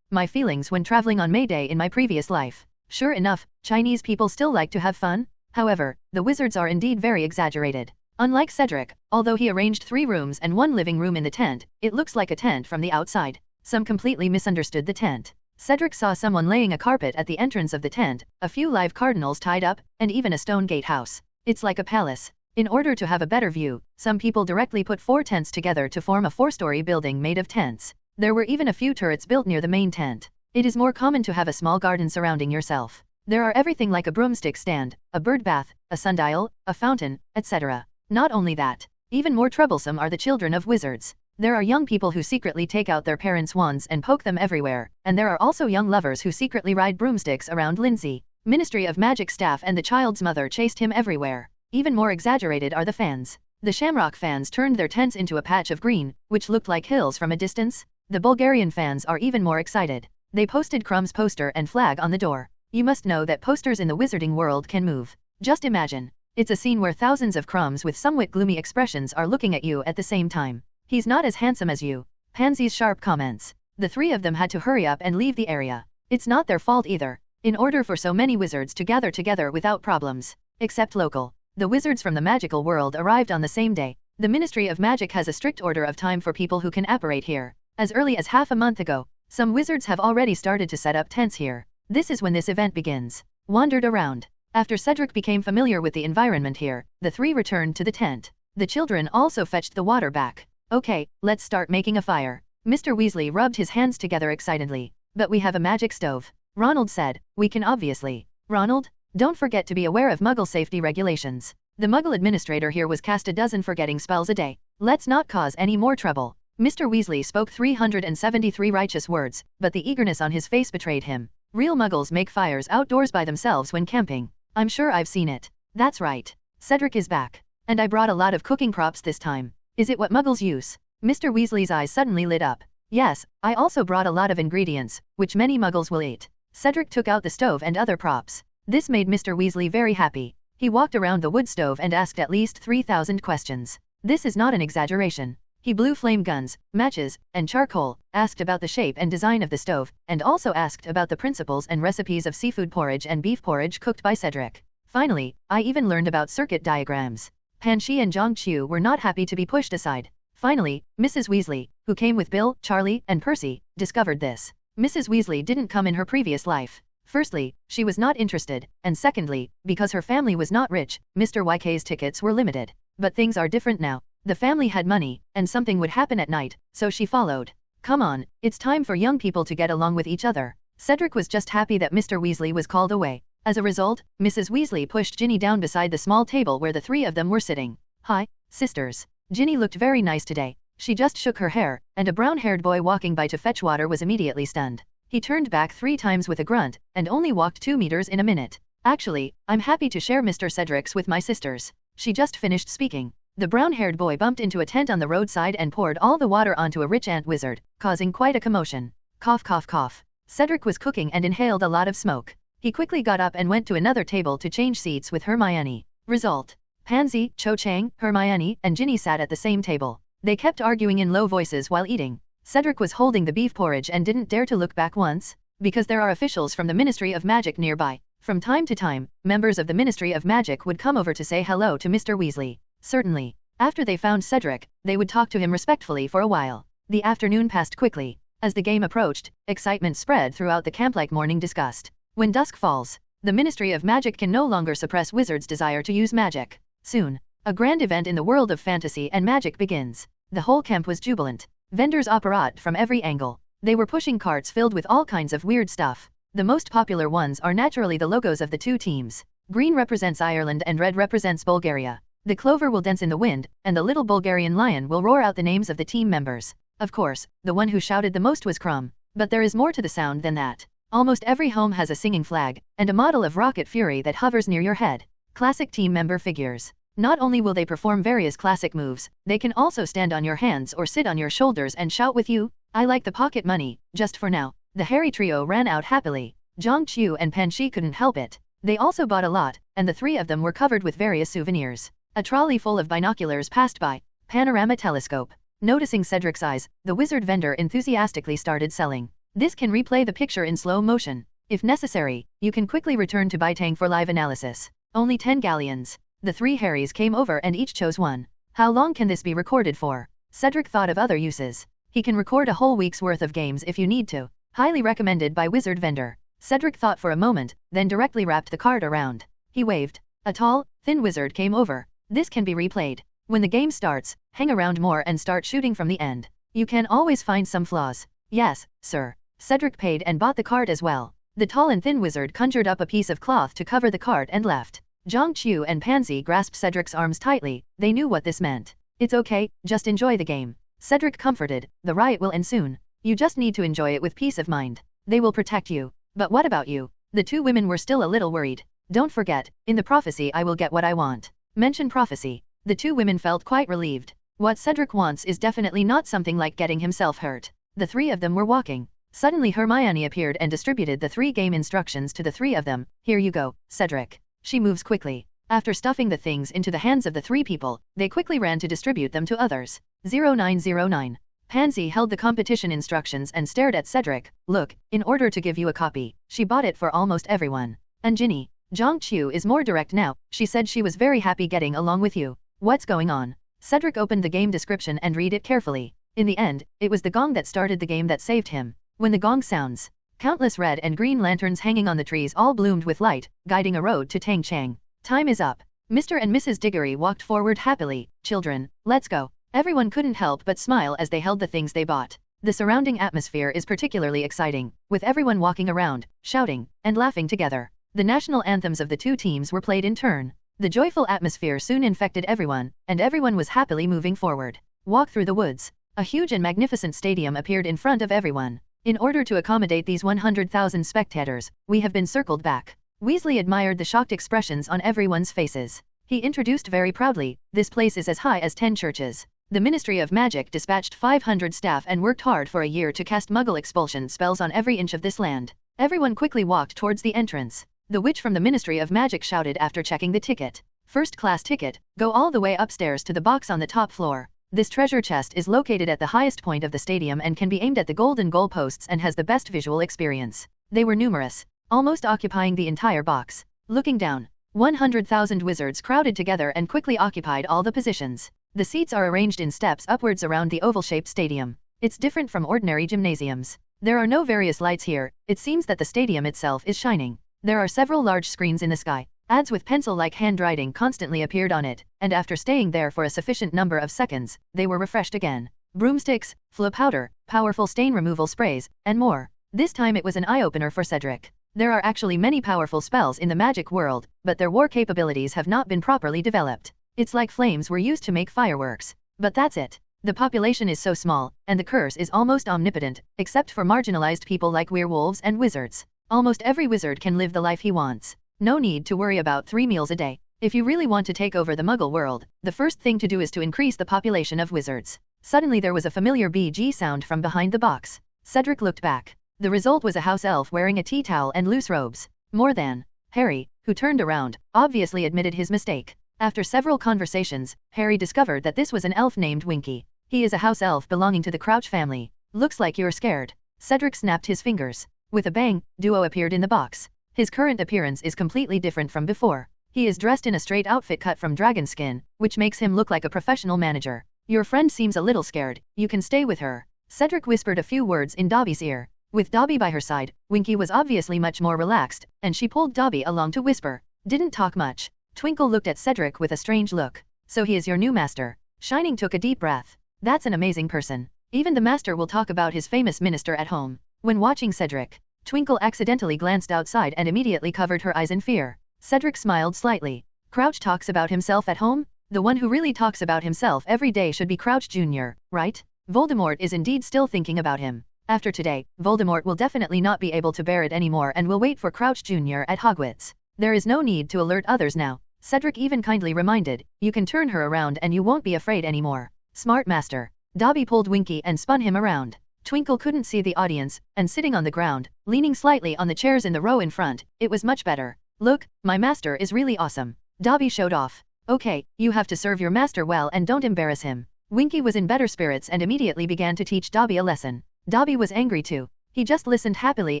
my feelings when traveling on May Day in my previous life. Sure enough, Chinese people still like to have fun. However, the wizards are indeed very exaggerated. Unlike Cedric, although he arranged 3 rooms and 1 living room in the tent, it looks like a tent from the outside. Some completely misunderstood the tent. Cedric saw someone laying a carpet at the entrance of the tent, a few live cardinals tied up, and even a stone gatehouse. It's like a palace. In order to have a better view, some people directly put 4 tents together to form a 4-story building made of tents. There were even a few turrets built near the main tent. It is more common to have a small garden surrounding yourself. There are everything like a broomstick stand, a bird bath, a sundial, a fountain, etc. Not only that, even more troublesome are the children of wizards. There are young people who secretly take out their parents' wands and poke them everywhere, and there are also young lovers who secretly ride broomsticks around Lindsay. Ministry of Magic staff and the child's mother chased him everywhere. Even more exaggerated are the fans. The Shamrock fans turned their tents into a patch of green, which looked like hills from a distance. The Bulgarian fans are even more excited. They posted Crumb's poster and flag on the door. You must know that posters in the wizarding world can move. Just imagine. It's a scene where thousands of Crumbs with somewhat gloomy expressions are looking at you at the same time. He's not as handsome as you. Pansy's sharp comments. The 3 of them had to hurry up and leave the area. It's not their fault either. In order for so many wizards to gather together without problems. Except local. The wizards from the magical world arrived on the same day. The Ministry of Magic has a strict order of time for people who can apparate here. As early as half a month ago, some wizards have already started to set up tents here. This is when this event begins. Wandered around. After Cedric became familiar with the environment here, the 3 returned to the tent. The children also fetched the water back. Okay, let's start making a fire. Mr. Weasley rubbed his hands together excitedly. But we have a magic stove. Ronald said, we can obviously. Ronald, don't forget to be aware of Muggle safety regulations. The Muggle administrator here was cast a dozen forgetting spells a day. Let's not cause any more trouble. Mr. Weasley spoke 373 righteous words, but the eagerness on his face betrayed him. Real Muggles make fires outdoors by themselves when camping. I'm sure I've seen it. That's right. Cedric is back. And I brought a lot of cooking props this time. Is it what Muggles use? Mr. Weasley's eyes suddenly lit up. Yes, I also brought a lot of ingredients, which many Muggles will eat. Cedric took out the stove and other props. This made Mr. Weasley very happy. He walked around the wood stove and asked at least 3,000 questions. This is not an exaggeration. He blew flame guns, matches, and charcoal, asked about the shape and design of the stove, and also asked about the principles and recipes of seafood porridge and beef porridge cooked by Cedric. Finally, I even learned about circuit diagrams. Panshi and Zhang Qiu were not happy to be pushed aside. Finally, Mrs. Weasley, who came with Bill, Charlie, and Percy, discovered this. Mrs. Weasley didn't come in her previous life. Firstly, she was not interested, and secondly, because her family was not rich, Mr. YK's tickets were limited. But things are different now. The family had money, and something would happen at night, so she followed. Come on, it's time for young people to get along with each other. Cedric was just happy that Mr. Weasley was called away. As a result, Mrs. Weasley pushed Ginny down beside the small table where the 3 of them were sitting. Hi, sisters. Ginny looked very nice today. She just shook her hair, and a brown-haired boy walking by to fetch water was immediately stunned. He turned back 3 times with a grunt, and only walked 2 meters in a minute. Actually, I'm happy to share Mr. Cedric's with my sisters. She just finished speaking. The brown-haired boy bumped into a tent on the roadside and poured all the water onto a rich ant wizard, causing quite a commotion. Cough cough cough. Cedric was cooking and inhaled a lot of smoke. He quickly got up and went to another table to change seats with Hermione. Result. Pansy, Cho Chang, Hermione, and Ginny sat at the same table. They kept arguing in low voices while eating. Cedric was holding the beef porridge and didn't dare to look back once, because there are officials from the Ministry of Magic nearby. From time to time, members of the Ministry of Magic would come over to say hello to Mr. Weasley. Certainly. After they found Cedric, they would talk to him respectfully for a while. The afternoon passed quickly. As the game approached, excitement spread throughout the camp like morning disgust. When dusk falls, the Ministry of Magic can no longer suppress wizards' desire to use magic. Soon, a grand event in the world of fantasy and magic begins. The whole camp was jubilant. Vendors apparat from every angle. They were pushing carts filled with all kinds of weird stuff. The most popular ones are naturally the logos of the 2 teams. Green represents Ireland and red represents Bulgaria. The clover will dance in the wind, and the little Bulgarian lion will roar out the names of the team members. Of course, the one who shouted the most was Crumb. But there is more to the sound than that. Almost every home has a singing flag, and a model of rocket fury that hovers near your head. Classic team member figures. Not only will they perform various classic moves, they can also stand on your hands or sit on your shoulders and shout with you. I like the pocket money, just for now. The Harry trio ran out happily. Zhang Qiu and Pan Shi couldn't help it. They also bought a lot, and the three of them were covered with various souvenirs. A trolley full of binoculars passed by. Panorama telescope. Noticing Cedric's eyes, the wizard vendor enthusiastically started selling. This can replay the picture in slow motion. If necessary, you can quickly return to Baitang for live analysis. Only 10 galleons. The three Harrys came over and each chose one. How long can this be recorded for? Cedric thought of other uses. He can record a whole week's worth of games if you need to. Highly recommended by wizard vendor. Cedric thought for a moment, then directly wrapped the card around. He waved. A tall, thin wizard came over. This can be replayed. When the game starts, hang around more and start shooting from the end. You can always find some flaws. Yes, sir. Cedric paid and bought the card as well. The tall and thin wizard conjured up a piece of cloth to cover the card and left. Zhang Qiu and Pansy grasped Cedric's arms tightly. They knew what this meant. It's okay, just enjoy the game. Cedric comforted. The riot will end soon. You just need to enjoy it with peace of mind. They will protect you. But what about you? The two women were still a little worried. Don't forget, in the prophecy I will get what I want. Mention prophecy. The two women felt quite relieved. What Cedric wants is definitely not something like getting himself hurt. The three of them were walking. Suddenly Hermione appeared and distributed the 3 game instructions to the 3 of them. Here you go, Cedric. She moves quickly. After stuffing the things into the hands of the 3 people, they quickly ran to distribute them to others. 0909. Pansy held the competition instructions and stared at Cedric. Look, in order to give you a copy, she bought it for almost everyone. And Ginny, Zhang Qiu is more direct now. She said she was very happy getting along with you. What's going on? Cedric opened the game description and read it carefully. In the end, it was the gong that started the game that saved him. When the gong sounds, countless red and green lanterns hanging on the trees all bloomed with light, guiding a road to Tang Chang. Time is up. Mr. and Mrs. Diggory walked forward happily. Children, let's go. Everyone couldn't help but smile as they held the things they bought. The surrounding atmosphere is particularly exciting, with everyone walking around, shouting, and laughing together. The national anthems of the two teams were played in turn. The joyful atmosphere soon infected everyone, and everyone was happily moving forward. Walk through the woods. A huge and magnificent stadium appeared in front of everyone. In order to accommodate these 100,000 spectators, we have been circled back. Weasley admired the shocked expressions on everyone's faces. He introduced very proudly, this place is as high as 10 churches. The Ministry of Magic dispatched 500 staff and worked hard for a year to cast Muggle expulsion spells on every inch of this land. Everyone quickly walked towards the entrance. The witch from the Ministry of Magic shouted after checking the ticket. First class ticket, go all the way upstairs to the box on the top floor. This treasure chest is located at the highest point of the stadium and can be aimed at the golden goalposts and has the best visual experience. They were numerous, almost occupying the entire box. Looking down, 100,000 wizards crowded together and quickly occupied all the positions. The seats are arranged in steps upwards around the oval-shaped stadium. It's different from ordinary gymnasiums. There are no various lights here. It seems that the stadium itself is shining. There are several large screens in the sky. Ads with pencil-like handwriting constantly appeared on it, and after staying there for a sufficient number of seconds, they were refreshed again. Broomsticks, flo powder, powerful stain removal sprays, and more. This time it was an eye-opener for Cedric. There are actually many powerful spells in the magic world, but their war capabilities have not been properly developed. It's like flames were used to make fireworks. But that's it. The population is so small, and the curse is almost omnipotent, except for marginalized people like werewolves and wizards. Almost every wizard can live the life he wants. No need to worry about 3 meals a day. If you really want to take over the Muggle world, the first thing to do is to increase the population of wizards. Suddenly there was a familiar BG sound from behind the box. Cedric looked back. The result was a house elf wearing a tea towel and loose robes. More than. Harry, who turned around, obviously admitted his mistake. After several conversations, Harry discovered that this was an elf named Winky. He is a house elf belonging to the Crouch family. Looks like you're scared. Cedric snapped his fingers. With a bang, Duo appeared in the box. His current appearance is completely different from before. He is dressed in a straight outfit cut from dragon skin, which makes him look like a professional manager. Your friend seems a little scared. You can stay with her. Cedric whispered a few words in Dobby's ear. With Dobby by her side, Winky was obviously much more relaxed, and she pulled Dobby along to whisper. Didn't talk much. Twinkle looked at Cedric with a strange look. So he is your new master. Shining took a deep breath. That's an amazing person. Even the master will talk about his famous minister at home. When watching Cedric, Twinkle accidentally glanced outside and immediately covered her eyes in fear. Cedric smiled slightly. Crouch talks about himself at home? The one who really talks about himself every day should be Crouch Jr., right? Voldemort is indeed still thinking about him. After today, Voldemort will definitely not be able to bear it anymore and will wait for Crouch Jr. at Hogwarts. There is no need to alert others now. Cedric even kindly reminded, you can turn her around and you won't be afraid anymore. Smart master. Dobby pulled Winky and spun him around. Twinkle couldn't see the audience, and sitting on the ground, leaning slightly on the chairs in the row in front, it was much better. Look, my master is really awesome. Dobby showed off. Okay, you have to serve your master well and don't embarrass him. Winky was in better spirits and immediately began to teach Dobby a lesson. Dobby was angry too. He just listened happily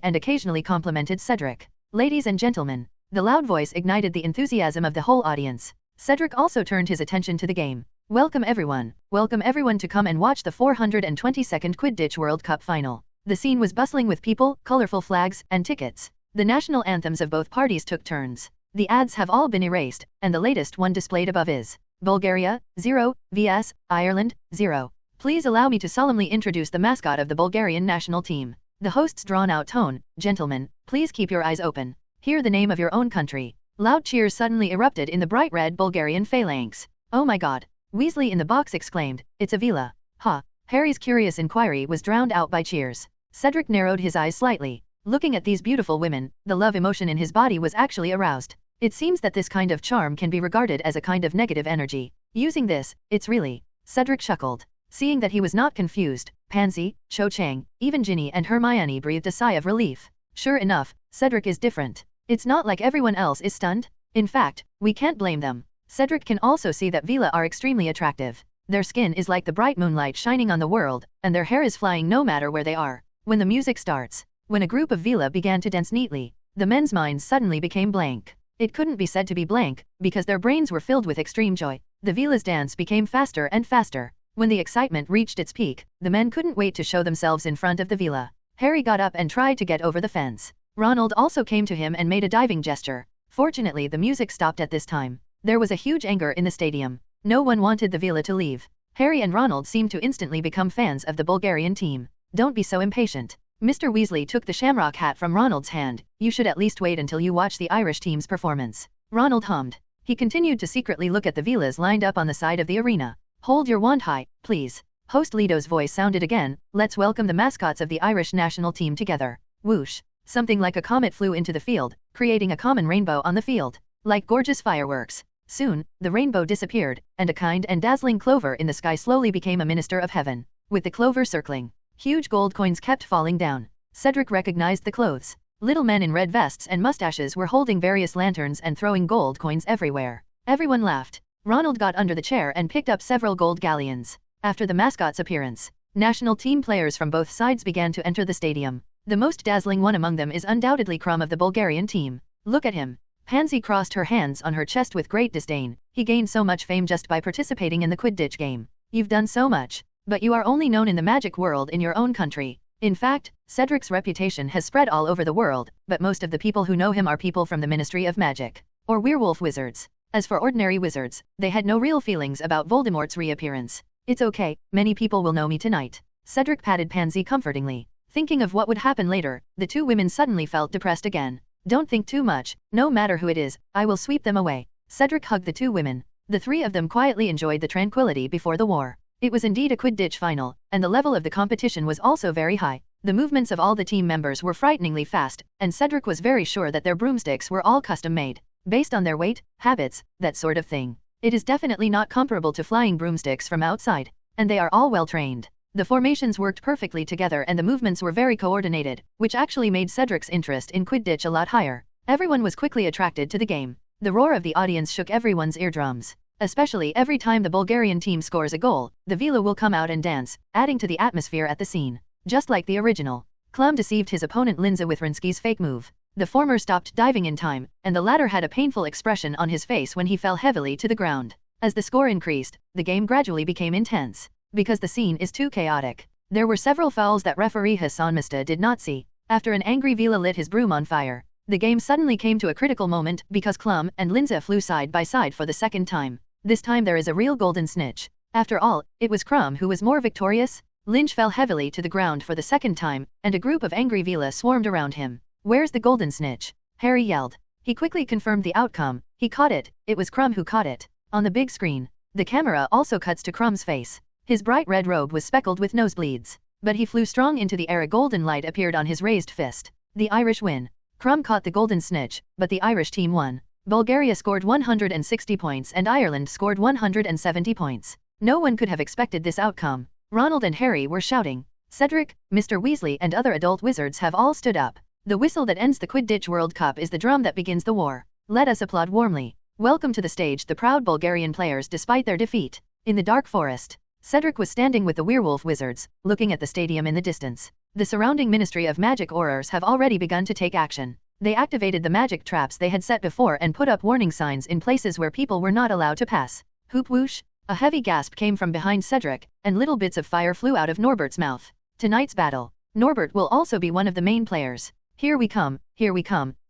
and occasionally complimented Cedric. Ladies and gentlemen. The loud voice ignited the enthusiasm of the whole audience. Cedric also turned his attention to the game. Welcome everyone to come and watch the 422nd Quidditch World Cup final. The scene was bustling with people, colorful flags, and tickets. The national anthems of both parties took turns. The ads have all been erased, and the latest one displayed above is Bulgaria, 0, vs. Ireland, 0. Please allow me to solemnly introduce the mascot of the Bulgarian national team. The host's drawn-out tone, gentlemen, please keep your eyes open. Hear the name of your own country. Loud cheers suddenly erupted in the bright red Bulgarian phalanx. Oh my god. Weasley in the box exclaimed, it's a villa. Ha. Harry's curious inquiry was drowned out by cheers. Cedric narrowed his eyes slightly. Looking at these beautiful women, the love emotion in his body was actually aroused. It seems that this kind of charm can be regarded as a kind of negative energy. Using this, it's really. Cedric chuckled. Seeing that he was not confused, Pansy, Cho Chang, even Ginny and Hermione breathed a sigh of relief. Sure enough, Cedric is different. It's not like everyone else is stunned. In fact, we can't blame them. Cedric can also see that Vila are extremely attractive. Their skin is like the bright moonlight shining on the world, and their hair is flying no matter where they are. When the music starts, when a group of Vila began to dance neatly, the men's minds suddenly became blank. It couldn't be said to be blank, because their brains were filled with extreme joy. The Vila's dance became faster and faster. When the excitement reached its peak, the men couldn't wait to show themselves in front of the Vila. Harry got up and tried to get over the fence. Ronald also came to him and made a diving gesture. Fortunately, the music stopped at this time. There was a huge anger in the stadium. No one wanted the Vila to leave. Harry and Ronald seemed to instantly become fans of the Bulgarian team. Don't be so impatient. Mr. Weasley took the shamrock hat from Ronald's hand. You should at least wait until you watch the Irish team's performance. Ronald hummed. He continued to secretly look at the Vilas lined up on the side of the arena. Hold your wand high, please. Host Leto's voice sounded again. Let's welcome the mascots of the Irish national team together. Whoosh. Something like a comet flew into the field, creating a common rainbow on the field. Like gorgeous fireworks. Soon, the rainbow disappeared, and a kind and dazzling clover in the sky slowly became a minister of heaven. With the clover circling, huge gold coins kept falling down. Cedric recognized the clothes. Little men in red vests and mustaches were holding various lanterns and throwing gold coins everywhere. Everyone laughed. Ronald got under the chair and picked up several gold galleons. After the mascot's appearance, national team players from both sides began to enter the stadium. The most dazzling one among them is undoubtedly Crumb of the Bulgarian team. Look at him. Pansy crossed her hands on her chest with great disdain. He gained so much fame just by participating in the Quidditch game. You've done so much, but you are only known in the magic world in your own country. In fact, Cedric's reputation has spread all over the world, but most of the people who know him are people from the Ministry of Magic, or werewolf wizards. As for ordinary wizards, they had no real feelings about Voldemort's reappearance. It's okay, many people will know me tonight. Cedric patted Pansy comfortingly. Thinking of what would happen later, the two women suddenly felt depressed again. Don't think too much, no matter who it is, I will sweep them away. Cedric hugged the two women. The three of them quietly enjoyed the tranquility before the war. It was indeed a Quidditch final, and the level of the competition was also very high. The movements of all the team members were frighteningly fast, and Cedric was very sure that their broomsticks were all custom-made, based on their weight, habits, that sort of thing. It is definitely not comparable to flying broomsticks from outside, and they are all well-trained. The formations worked perfectly together and the movements were very coordinated, which actually made Cedric's interest in Quidditch a lot higher. Everyone was quickly attracted to the game. The roar of the audience shook everyone's eardrums. Especially every time the Bulgarian team scores a goal, the Vila will come out and dance, adding to the atmosphere at the scene. Just like the original. Clum deceived his opponent Linza with Rinsky's fake move. The former stopped diving in time, and the latter had a painful expression on his face when he fell heavily to the ground. As the score increased, the game gradually became intense. Because the scene is too chaotic. There were several fouls that referee Hassan Mista did not see. After an angry Vila lit his broom on fire, the game suddenly came to a critical moment because Clum and Linza flew side by side for the second time. This time there is a real golden snitch. After all, it was Crumb who was more victorious. Lynch fell heavily to the ground for the second time, and a group of angry Vila swarmed around him. Where's the golden snitch? Harry yelled. He quickly confirmed the outcome. He caught it. It was Crumb who caught it. On the big screen, the camera also cuts to Crumb's face. His bright red robe was speckled with nosebleeds, but he flew strong into the air. A golden light appeared on his raised fist. The Irish win. Crumb caught the golden snitch, but the Irish team won. Bulgaria scored 160 points and Ireland scored 170 points. No one could have expected this outcome. Ronald and Harry were shouting. Cedric, Mr. Weasley and other adult wizards have all stood up. The whistle that ends the Quidditch World Cup is the drum that begins the war. Let us applaud warmly. Welcome to the stage the proud Bulgarian players despite their defeat. In the dark forest, Cedric was standing with the werewolf wizards, looking at the stadium in the distance. The surrounding Ministry of Magic Aurors have already begun to take action. They activated the magic traps they had set before and put up warning signs in places where people were not allowed to pass. Hoop whoosh! A heavy gasp came from behind Cedric, and little bits of fire flew out of Norbert's mouth. Tonight's battle. Norbert will also be one of the main players. Here we come,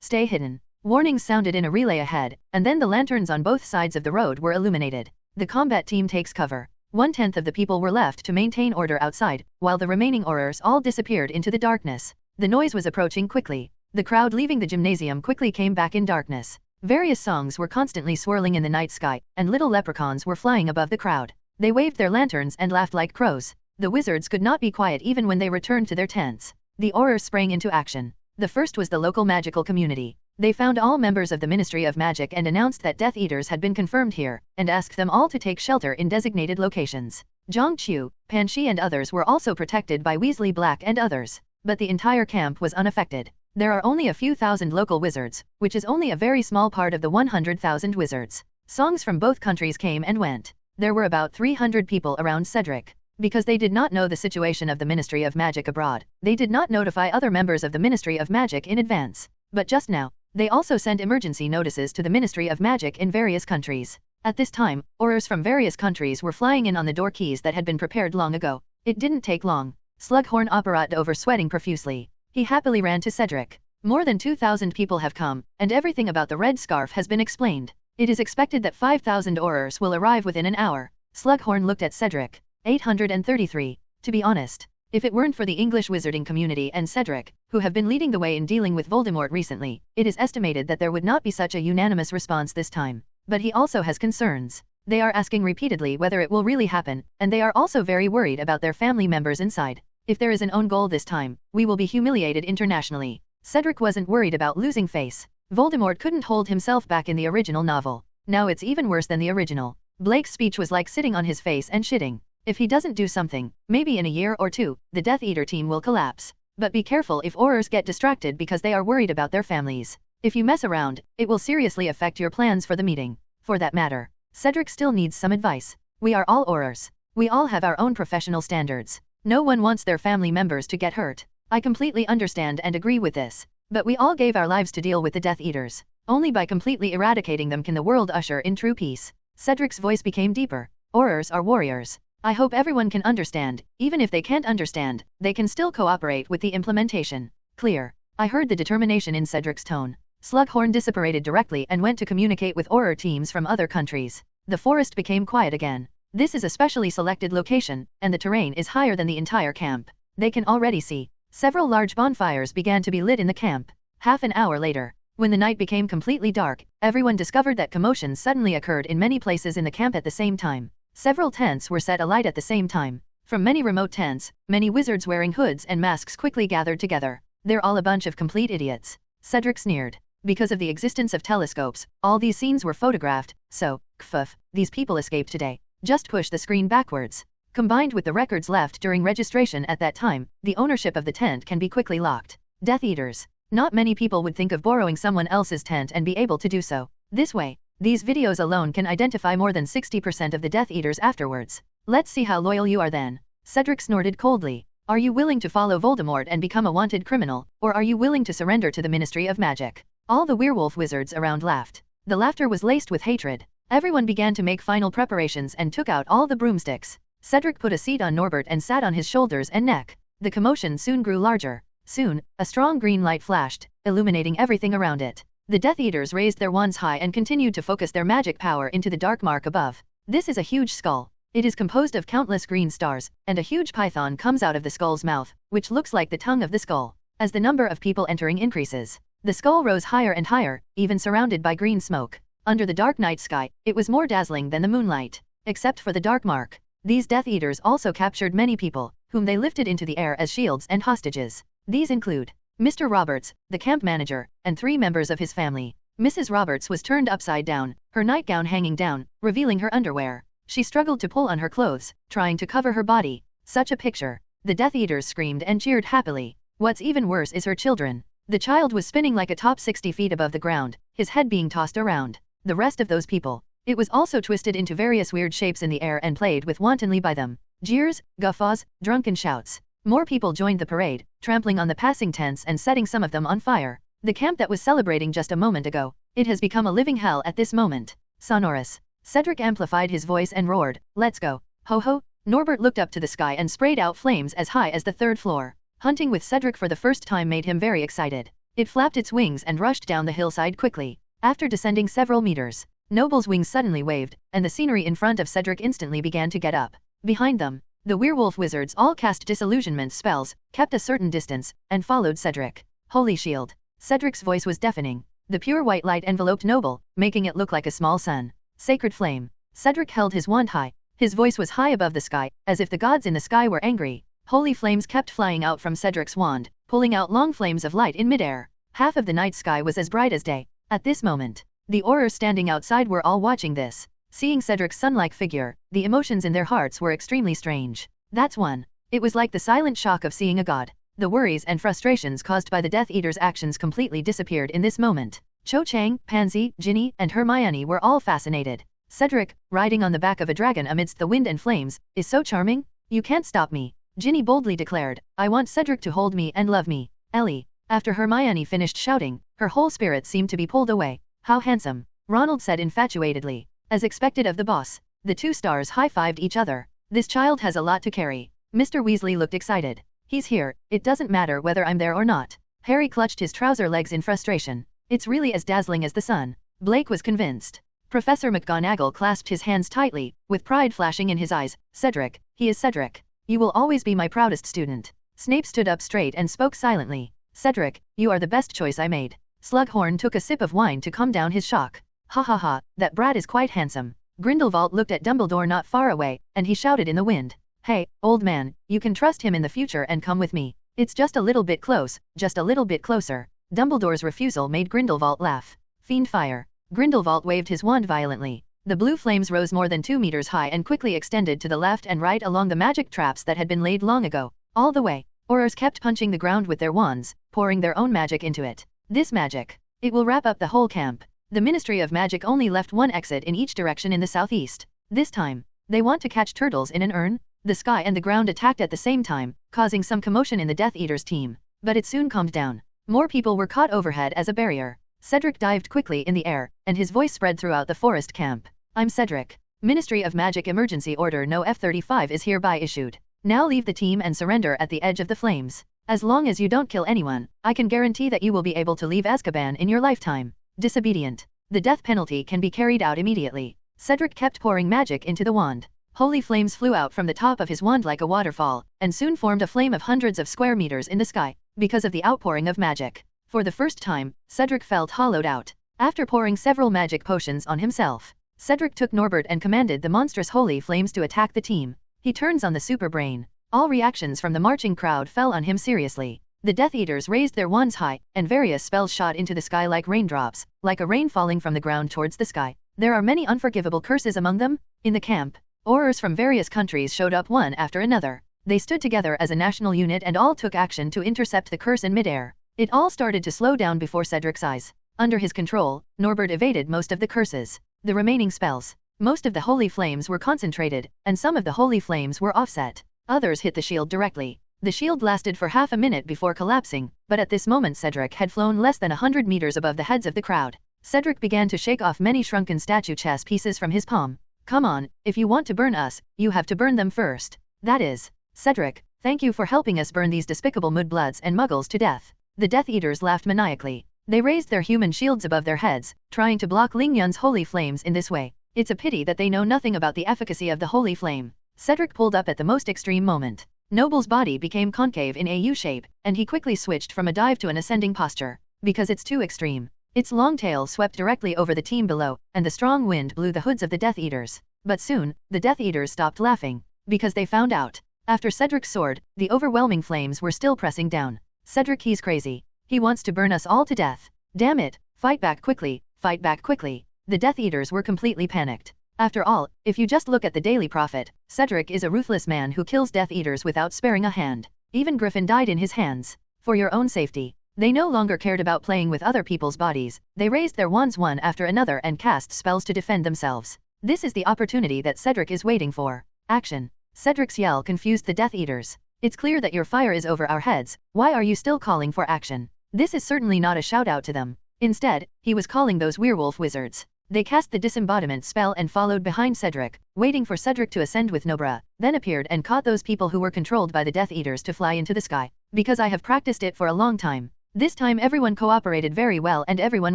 stay hidden. Warnings sounded in a relay ahead, and then the lanterns on both sides of the road were illuminated. The combat team takes cover. 1/10 of the people were left to maintain order outside, while the remaining Aurors all disappeared into the darkness. The noise was approaching quickly. The crowd leaving the gymnasium quickly came back in darkness. Various songs were constantly swirling in the night sky, and little leprechauns were flying above the crowd. They waved their lanterns and laughed like crows. The wizards could not be quiet even when they returned to their tents. The Aurors sprang into action. The first was the local magical community. They found all members of the Ministry of Magic and announced that Death Eaters had been confirmed here, and asked them all to take shelter in designated locations. Zhang Qiu, Pan Shi and others were also protected by Weasley Black and others. But the entire camp was unaffected. There are only a few thousand local wizards, which is only a very small part of the 100,000 wizards. Songs from both countries came and went. There were about 300 people around Cedric. Because they did not know the situation of the Ministry of Magic abroad, they did not notify other members of the Ministry of Magic in advance. But just now, they also sent emergency notices to the Ministry of Magic in various countries. At this time, Aurors from various countries were flying in on the door keys that had been prepared long ago. It didn't take long. Slughorn operated over sweating profusely. He happily ran to Cedric. More than 2,000 people have come, and everything about the red scarf has been explained. It is expected that 5,000 Aurors will arrive within an hour. Slughorn looked at Cedric. 833. To be honest, if it weren't for the English wizarding community and Cedric, who have been leading the way in dealing with Voldemort recently, it is estimated that there would not be such a unanimous response this time. But he also has concerns. They are asking repeatedly whether it will really happen, and they are also very worried about their family members inside. If there is an own goal this time, we will be humiliated internationally. Cedric wasn't worried about losing face. Voldemort couldn't hold himself back in the original novel. Now it's even worse than the original. Blake's speech was like sitting on his face and shitting. If he doesn't do something, maybe in a year or two, the Death Eater team will collapse. But be careful if Aurors get distracted because they are worried about their families. If you mess around, it will seriously affect your plans for the meeting. For that matter, Cedric still needs some advice. We are all Aurors. We all have our own professional standards. No one wants their family members to get hurt. I completely understand and agree with this. But we all gave our lives to deal with the Death Eaters. Only by completely eradicating them can the world usher in true peace. Cedric's voice became deeper. Aurors are warriors. I hope everyone can understand. Even if they can't understand, they can still cooperate with the implementation. Clear. I heard the determination in Cedric's tone. Slughorn disapparated directly and went to communicate with Auror teams from other countries. The forest became quiet again. This is a specially selected location, and the terrain is higher than the entire camp. They can already see. Several large bonfires began to be lit in the camp. Half an hour later, when the night became completely dark, everyone discovered that commotion suddenly occurred in many places in the camp at the same time. Several tents were set alight at the same time. From many remote tents, many wizards wearing hoods and masks quickly gathered together. They're all a bunch of complete idiots. Cedric sneered. Because of the existence of telescopes, all these scenes were photographed, so, kfuff, these people escaped today. Just push the screen backwards. Combined with the records left during registration at that time, the ownership of the tent can be quickly locked. Death Eaters. Not many people would think of borrowing someone else's tent and be able to do so. This way, these videos alone can identify more than 60% of the Death Eaters afterwards. Let's see how loyal you are then. Cedric snorted coldly. Are you willing to follow Voldemort and become a wanted criminal, or are you willing to surrender to the Ministry of Magic? All the werewolf wizards around laughed. The laughter was laced with hatred. Everyone began to make final preparations and took out all the broomsticks. Cedric put a seat on Norbert and sat on his shoulders and neck. The commotion soon grew larger. Soon, a strong green light flashed, illuminating everything around it. The Death Eaters raised their wands high and continued to focus their magic power into the dark mark above. This is a huge skull. It is composed of countless green stars, and a huge python comes out of the skull's mouth, which looks like the tongue of the skull. As the number of people entering increases, the skull rose higher and higher, even surrounded by green smoke. Under the dark night sky, it was more dazzling than the moonlight. Except for the dark mark, these Death Eaters also captured many people, whom they lifted into the air as shields and hostages. These include Mr. Roberts, the camp manager, and 3 members of his family. Mrs. Roberts was turned upside down, her nightgown hanging down, revealing her underwear. She struggled to pull on her clothes, trying to cover her body. Such a picture. The Death Eaters screamed and cheered happily. What's even worse is her children. The child was spinning like a top 60 feet above the ground, his head being tossed around. The rest of those people. It was also twisted into various weird shapes in the air and played with wantonly by them. Jeers, guffaws, drunken shouts. More people joined the parade, trampling on the passing tents and setting some of them on fire. The camp that was celebrating just a moment ago. It has become a living hell at this moment. Sonorous. Cedric amplified his voice and roared, "Let's go." Ho ho. Norbert looked up to the sky and sprayed out flames as high as the 3rd floor. Hunting with Cedric for the first time made him very excited. It flapped its wings and rushed down the hillside quickly. After descending several meters, Noble's wings suddenly waved, and the scenery in front of Cedric instantly began to get up. Behind them, the werewolf wizards all cast disillusionment spells, kept a certain distance, and followed Cedric. Holy shield. Cedric's voice was deafening. The pure white light enveloped Noble, making it look like a small sun. Sacred flame. Cedric held his wand high. His voice was high above the sky, as if the gods in the sky were angry. Holy flames kept flying out from Cedric's wand, pulling out long flames of light in midair. Half of the night sky was as bright as day. At this moment, the Aurors standing outside were all watching this. Seeing Cedric's sun-like figure, the emotions in their hearts were extremely strange. That's one. It was like the silent shock of seeing a god. The worries and frustrations caused by the Death Eater's actions completely disappeared in this moment. Cho Chang, Pansy, Ginny, and Hermione were all fascinated. Cedric, riding on the back of a dragon amidst the wind and flames, is so charming. You can't stop me. Ginny boldly declared, I want Cedric to hold me and love me. Ellie. After Hermione finished shouting, her whole spirit seemed to be pulled away. How handsome. Ronald said infatuatedly. As expected of the boss, the two stars high-fived each other. This child has a lot to carry. Mr. Weasley looked excited. He's here, it doesn't matter whether I'm there or not. Harry clutched his trouser legs in frustration. It's really as dazzling as the sun. Blake was convinced. Professor McGonagall clasped his hands tightly, with pride flashing in his eyes. Cedric, he is Cedric. You will always be my proudest student. Snape stood up straight and spoke silently. Cedric, you are the best choice I made. Slughorn took a sip of wine to calm down his shock. Ha ha ha, that brat is quite handsome. Grindelwald looked at Dumbledore not far away, and he shouted in the wind. Hey, old man, you can trust him in the future and come with me. It's just a little bit close, just a little bit closer. Dumbledore's refusal made Grindelwald laugh. Fiend fire. Grindelwald waved his wand violently. The blue flames rose more than 2 meters high and quickly extended to the left and right along the magic traps that had been laid long ago. All the way, Aurors kept punching the ground with their wands, pouring their own magic into it. This magic. It will wrap up the whole camp. The Ministry of Magic only left one exit in each direction in the southeast. This time, they want to catch turtles in an urn. The sky and the ground attacked at the same time, causing some commotion in the Death Eaters team. But it soon calmed down. More people were caught overhead as a barrier. Cedric dived quickly in the air, and his voice spread throughout the forest camp. I'm Cedric. Ministry of Magic Emergency Order No F-35 is hereby issued. Now leave the team and surrender at the edge of the flames. As long as you don't kill anyone, I can guarantee that you will be able to leave Azkaban in your lifetime. Disobedient. The death penalty can be carried out immediately. Cedric kept pouring magic into the wand. Holy flames flew out from the top of his wand like a waterfall, and soon formed a flame of hundreds of square meters in the sky, because of the outpouring of magic. For the first time, Cedric felt hollowed out. After pouring several magic potions on himself, Cedric took Norbert and commanded the monstrous holy flames to attack the team. He turns on the Superbrain. All reactions from the marching crowd fell on him seriously. The Death Eaters raised their wands high, and various spells shot into the sky like raindrops, like a rain falling from the ground towards the sky. There are many unforgivable curses among them. In the camp, Aurors from various countries showed up one after another. They stood together as a national unit and all took action to intercept the curse in midair. It all started to slow down before Cedric's eyes. Under his control, Norbert evaded most of the curses. The remaining spells. Most of the holy flames were concentrated, and some of the holy flames were offset. Others hit the shield directly. The shield lasted for half a minute before collapsing, but at this moment Cedric had flown less than 100 meters above the heads of the crowd. Cedric began to shake off many shrunken statue chess pieces from his palm. Come on, if you want to burn us, you have to burn them first. That is. Cedric, thank you for helping us burn these despicable mudbloods and muggles to death. The Death Eaters laughed maniacally. They raised their human shields above their heads, trying to block Ling Yun's holy flames in this way. It's a pity that they know nothing about the efficacy of the holy flame. Cedric pulled up at the most extreme moment. Noble's body became concave in a U shape, and he quickly switched from a dive to an ascending posture. Because it's too extreme. Its long tail swept directly over the team below, and the strong wind blew the hoods of the Death Eaters. But soon, the Death Eaters stopped laughing. Because they found out. After Cedric's sword, the overwhelming flames were still pressing down. Cedric, he's crazy. He wants to burn us all to death. Damn it, Fight back quickly, fight back quickly. The Death Eaters were completely panicked. After all, if you just look at the Daily Prophet, Cedric is a ruthless man who kills Death Eaters without sparing a hand. Even Griffin died in his hands. For your own safety. They no longer cared about playing with other people's bodies, they raised their wands one after another and cast spells to defend themselves. This is the opportunity that Cedric is waiting for. Action. Cedric's yell confused the Death Eaters. It's clear that your fire is over our heads, why are you still calling for action? This is certainly not a shout out to them. Instead, he was calling those werewolf wizards. They cast the disembodiment spell and followed behind Cedric, waiting for Cedric to ascend with Nobra, then appeared and caught those people who were controlled by the Death Eaters to fly into the sky. Because I have practiced it for a long time. This time everyone cooperated very well and everyone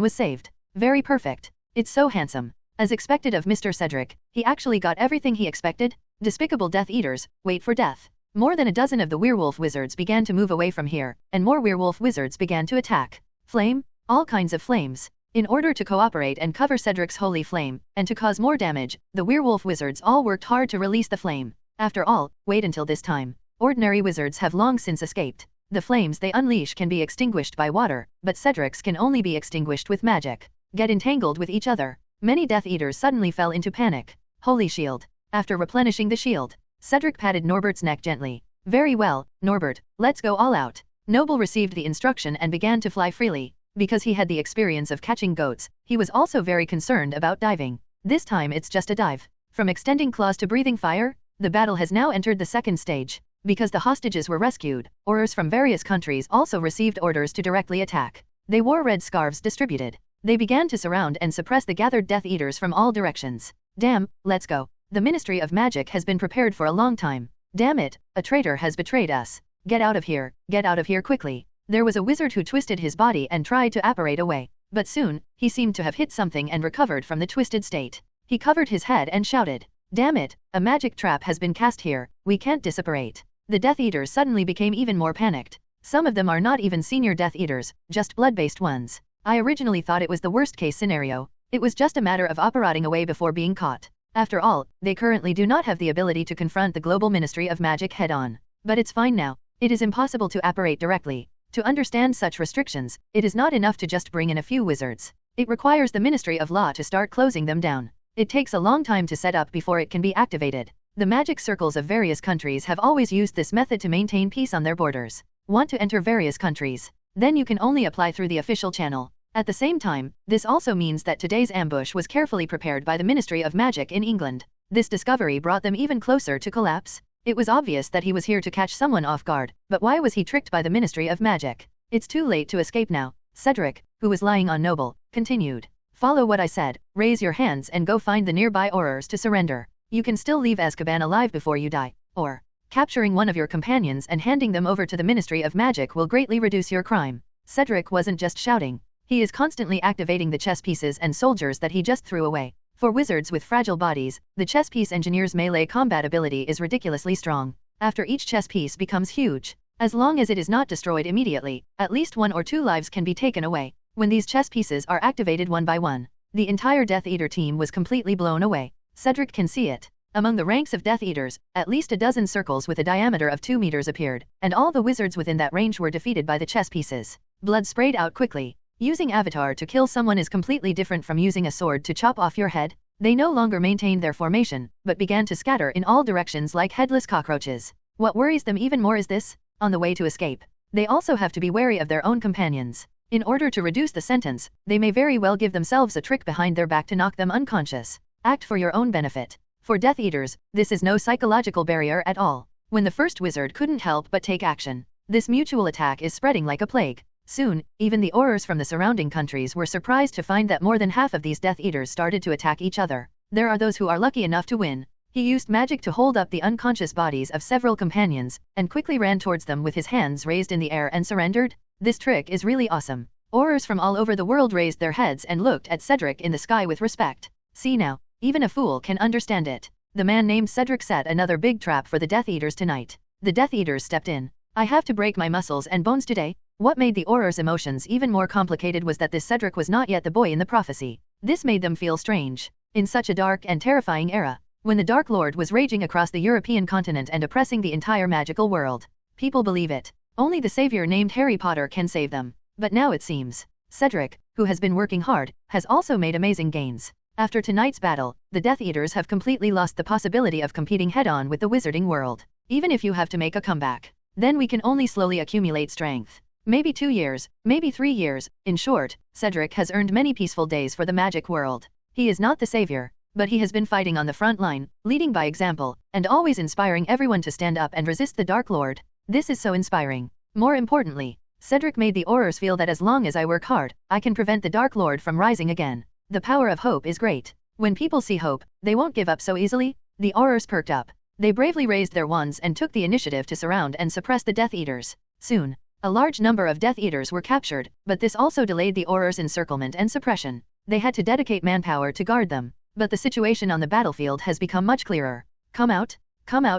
was saved. Very perfect. It's so handsome. As expected of Mr. Cedric, he actually got everything he expected. Despicable Death Eaters, wait for death. More than a dozen of the werewolf wizards began to move away from here, and more werewolf wizards began to attack. Flame? All kinds of flames. In order to cooperate and cover Cedric's holy flame, and to cause more damage, the werewolf wizards all worked hard to release the flame. After all, wait until this time. Ordinary wizards have long since escaped. The flames they unleash can be extinguished by water, but Cedric's can only be extinguished with magic. Get entangled with each other. Many Death Eaters suddenly fell into panic. Holy shield. After replenishing the shield, Cedric patted Norbert's neck gently. Very well, Norbert, let's go all out. Noble received the instruction and began to fly freely. Because he had the experience of catching goats, he was also very concerned about diving. This time it's just a dive. From extending claws to breathing fire, the battle has now entered the second stage. Because the hostages were rescued, Aurors from various countries also received orders to directly attack. They wore red scarves distributed. They began to surround and suppress the gathered Death Eaters from all directions. Damn, let's go. The Ministry of Magic has been prepared for a long time. Damn it, a traitor has betrayed us. Get out of here quickly. There was a wizard who twisted his body and tried to apparate away. But soon, he seemed to have hit something and recovered from the twisted state. He covered his head and shouted, "Damn it, a magic trap has been cast here, we can't disapparate." The Death Eaters suddenly became even more panicked. Some of them are not even senior Death Eaters, just blood-based ones. I originally thought it was the worst-case scenario. It was just a matter of apparating away before being caught. After all, they currently do not have the ability to confront the global Ministry of Magic head-on. But it's fine now. It is impossible to apparate directly. To understand such restrictions, it is not enough to just bring in a few wizards. It requires the Ministry of Law to start closing them down. It takes a long time to set up before it can be activated. The magic circles of various countries have always used this method to maintain peace on their borders. Want to enter various countries? Then you can only apply through the official channel. At the same time, this also means that today's ambush was carefully prepared by the Ministry of Magic in England. This discovery brought them even closer to collapse. It was obvious that he was here to catch someone off guard, but why was he tricked by the Ministry of Magic? It's too late to escape now. Cedric, who was lying on Noble, continued. Follow what I said, raise your hands and go find the nearby Aurors to surrender. You can still leave Azkaban alive before you die, or capturing one of your companions and handing them over to the Ministry of Magic will greatly reduce your crime. Cedric wasn't just shouting. He is constantly activating the chess pieces and soldiers that he just threw away. For wizards with fragile bodies, the chess piece engineer's melee combat ability is ridiculously strong. After each chess piece becomes huge, as long as it is not destroyed immediately, at least 1 or 2 lives can be taken away. When these chess pieces are activated one by one, the entire Death Eater team was completely blown away. Cedric can see it. Among the ranks of Death Eaters, at least a dozen circles with a diameter of 2 meters appeared, and all the wizards within that range were defeated by the chess pieces. Blood sprayed out quickly. Using Avatar to kill someone is completely different from using a sword to chop off your head. They no longer maintained their formation, but began to scatter in all directions like headless cockroaches. What worries them even more is this: on the way to escape, they also have to be wary of their own companions. In order to reduce the sentence, they may very well give themselves a trick behind their back to knock them unconscious. Act for your own benefit. For Death Eaters, this is no psychological barrier at all. When the first wizard couldn't help but take action, this mutual attack is spreading like a plague. Soon, even the Aurors from the surrounding countries were surprised to find that more than half of these Death Eaters started to attack each other. There are those who are lucky enough to win. He used magic to hold up the unconscious bodies of several companions, and quickly ran towards them with his hands raised in the air and surrendered. This trick is really awesome. Aurors from all over the world raised their heads and looked at Cedric in the sky with respect. See now, even a fool can understand it. The man named Cedric set another big trap for the Death Eaters tonight. The Death Eaters stepped in. I have to break my muscles and bones today. What made the Aurors' emotions even more complicated was that this Cedric was not yet the boy in the prophecy. This made them feel strange. In such a dark and terrifying era, when the Dark Lord was raging across the European continent and oppressing the entire magical world, people believe it. Only the savior named Harry Potter can save them. But now it seems, Cedric, who has been working hard, has also made amazing gains. After tonight's battle, the Death Eaters have completely lost the possibility of competing head-on with the Wizarding world. Even if you have to make a comeback, then we can only slowly accumulate strength. Maybe 2 years, maybe 3 years. In short, Cedric has earned many peaceful days for the magic world. He is not the savior, but he has been fighting on the front line, leading by example, and always inspiring everyone to stand up and resist the Dark Lord. This is so inspiring. More importantly, Cedric made the Aurors feel that as long as I work hard, I can prevent the Dark Lord from rising again. The power of hope is great. When people see hope, they won't give up so easily. The Aurors perked up. They bravely raised their wands and took the initiative to surround and suppress the Death Eaters. Soon, a large number of Death Eaters were captured, but this also delayed the Aurors' encirclement and suppression. They had to dedicate manpower to guard them. But the situation on the battlefield has become much clearer. Come out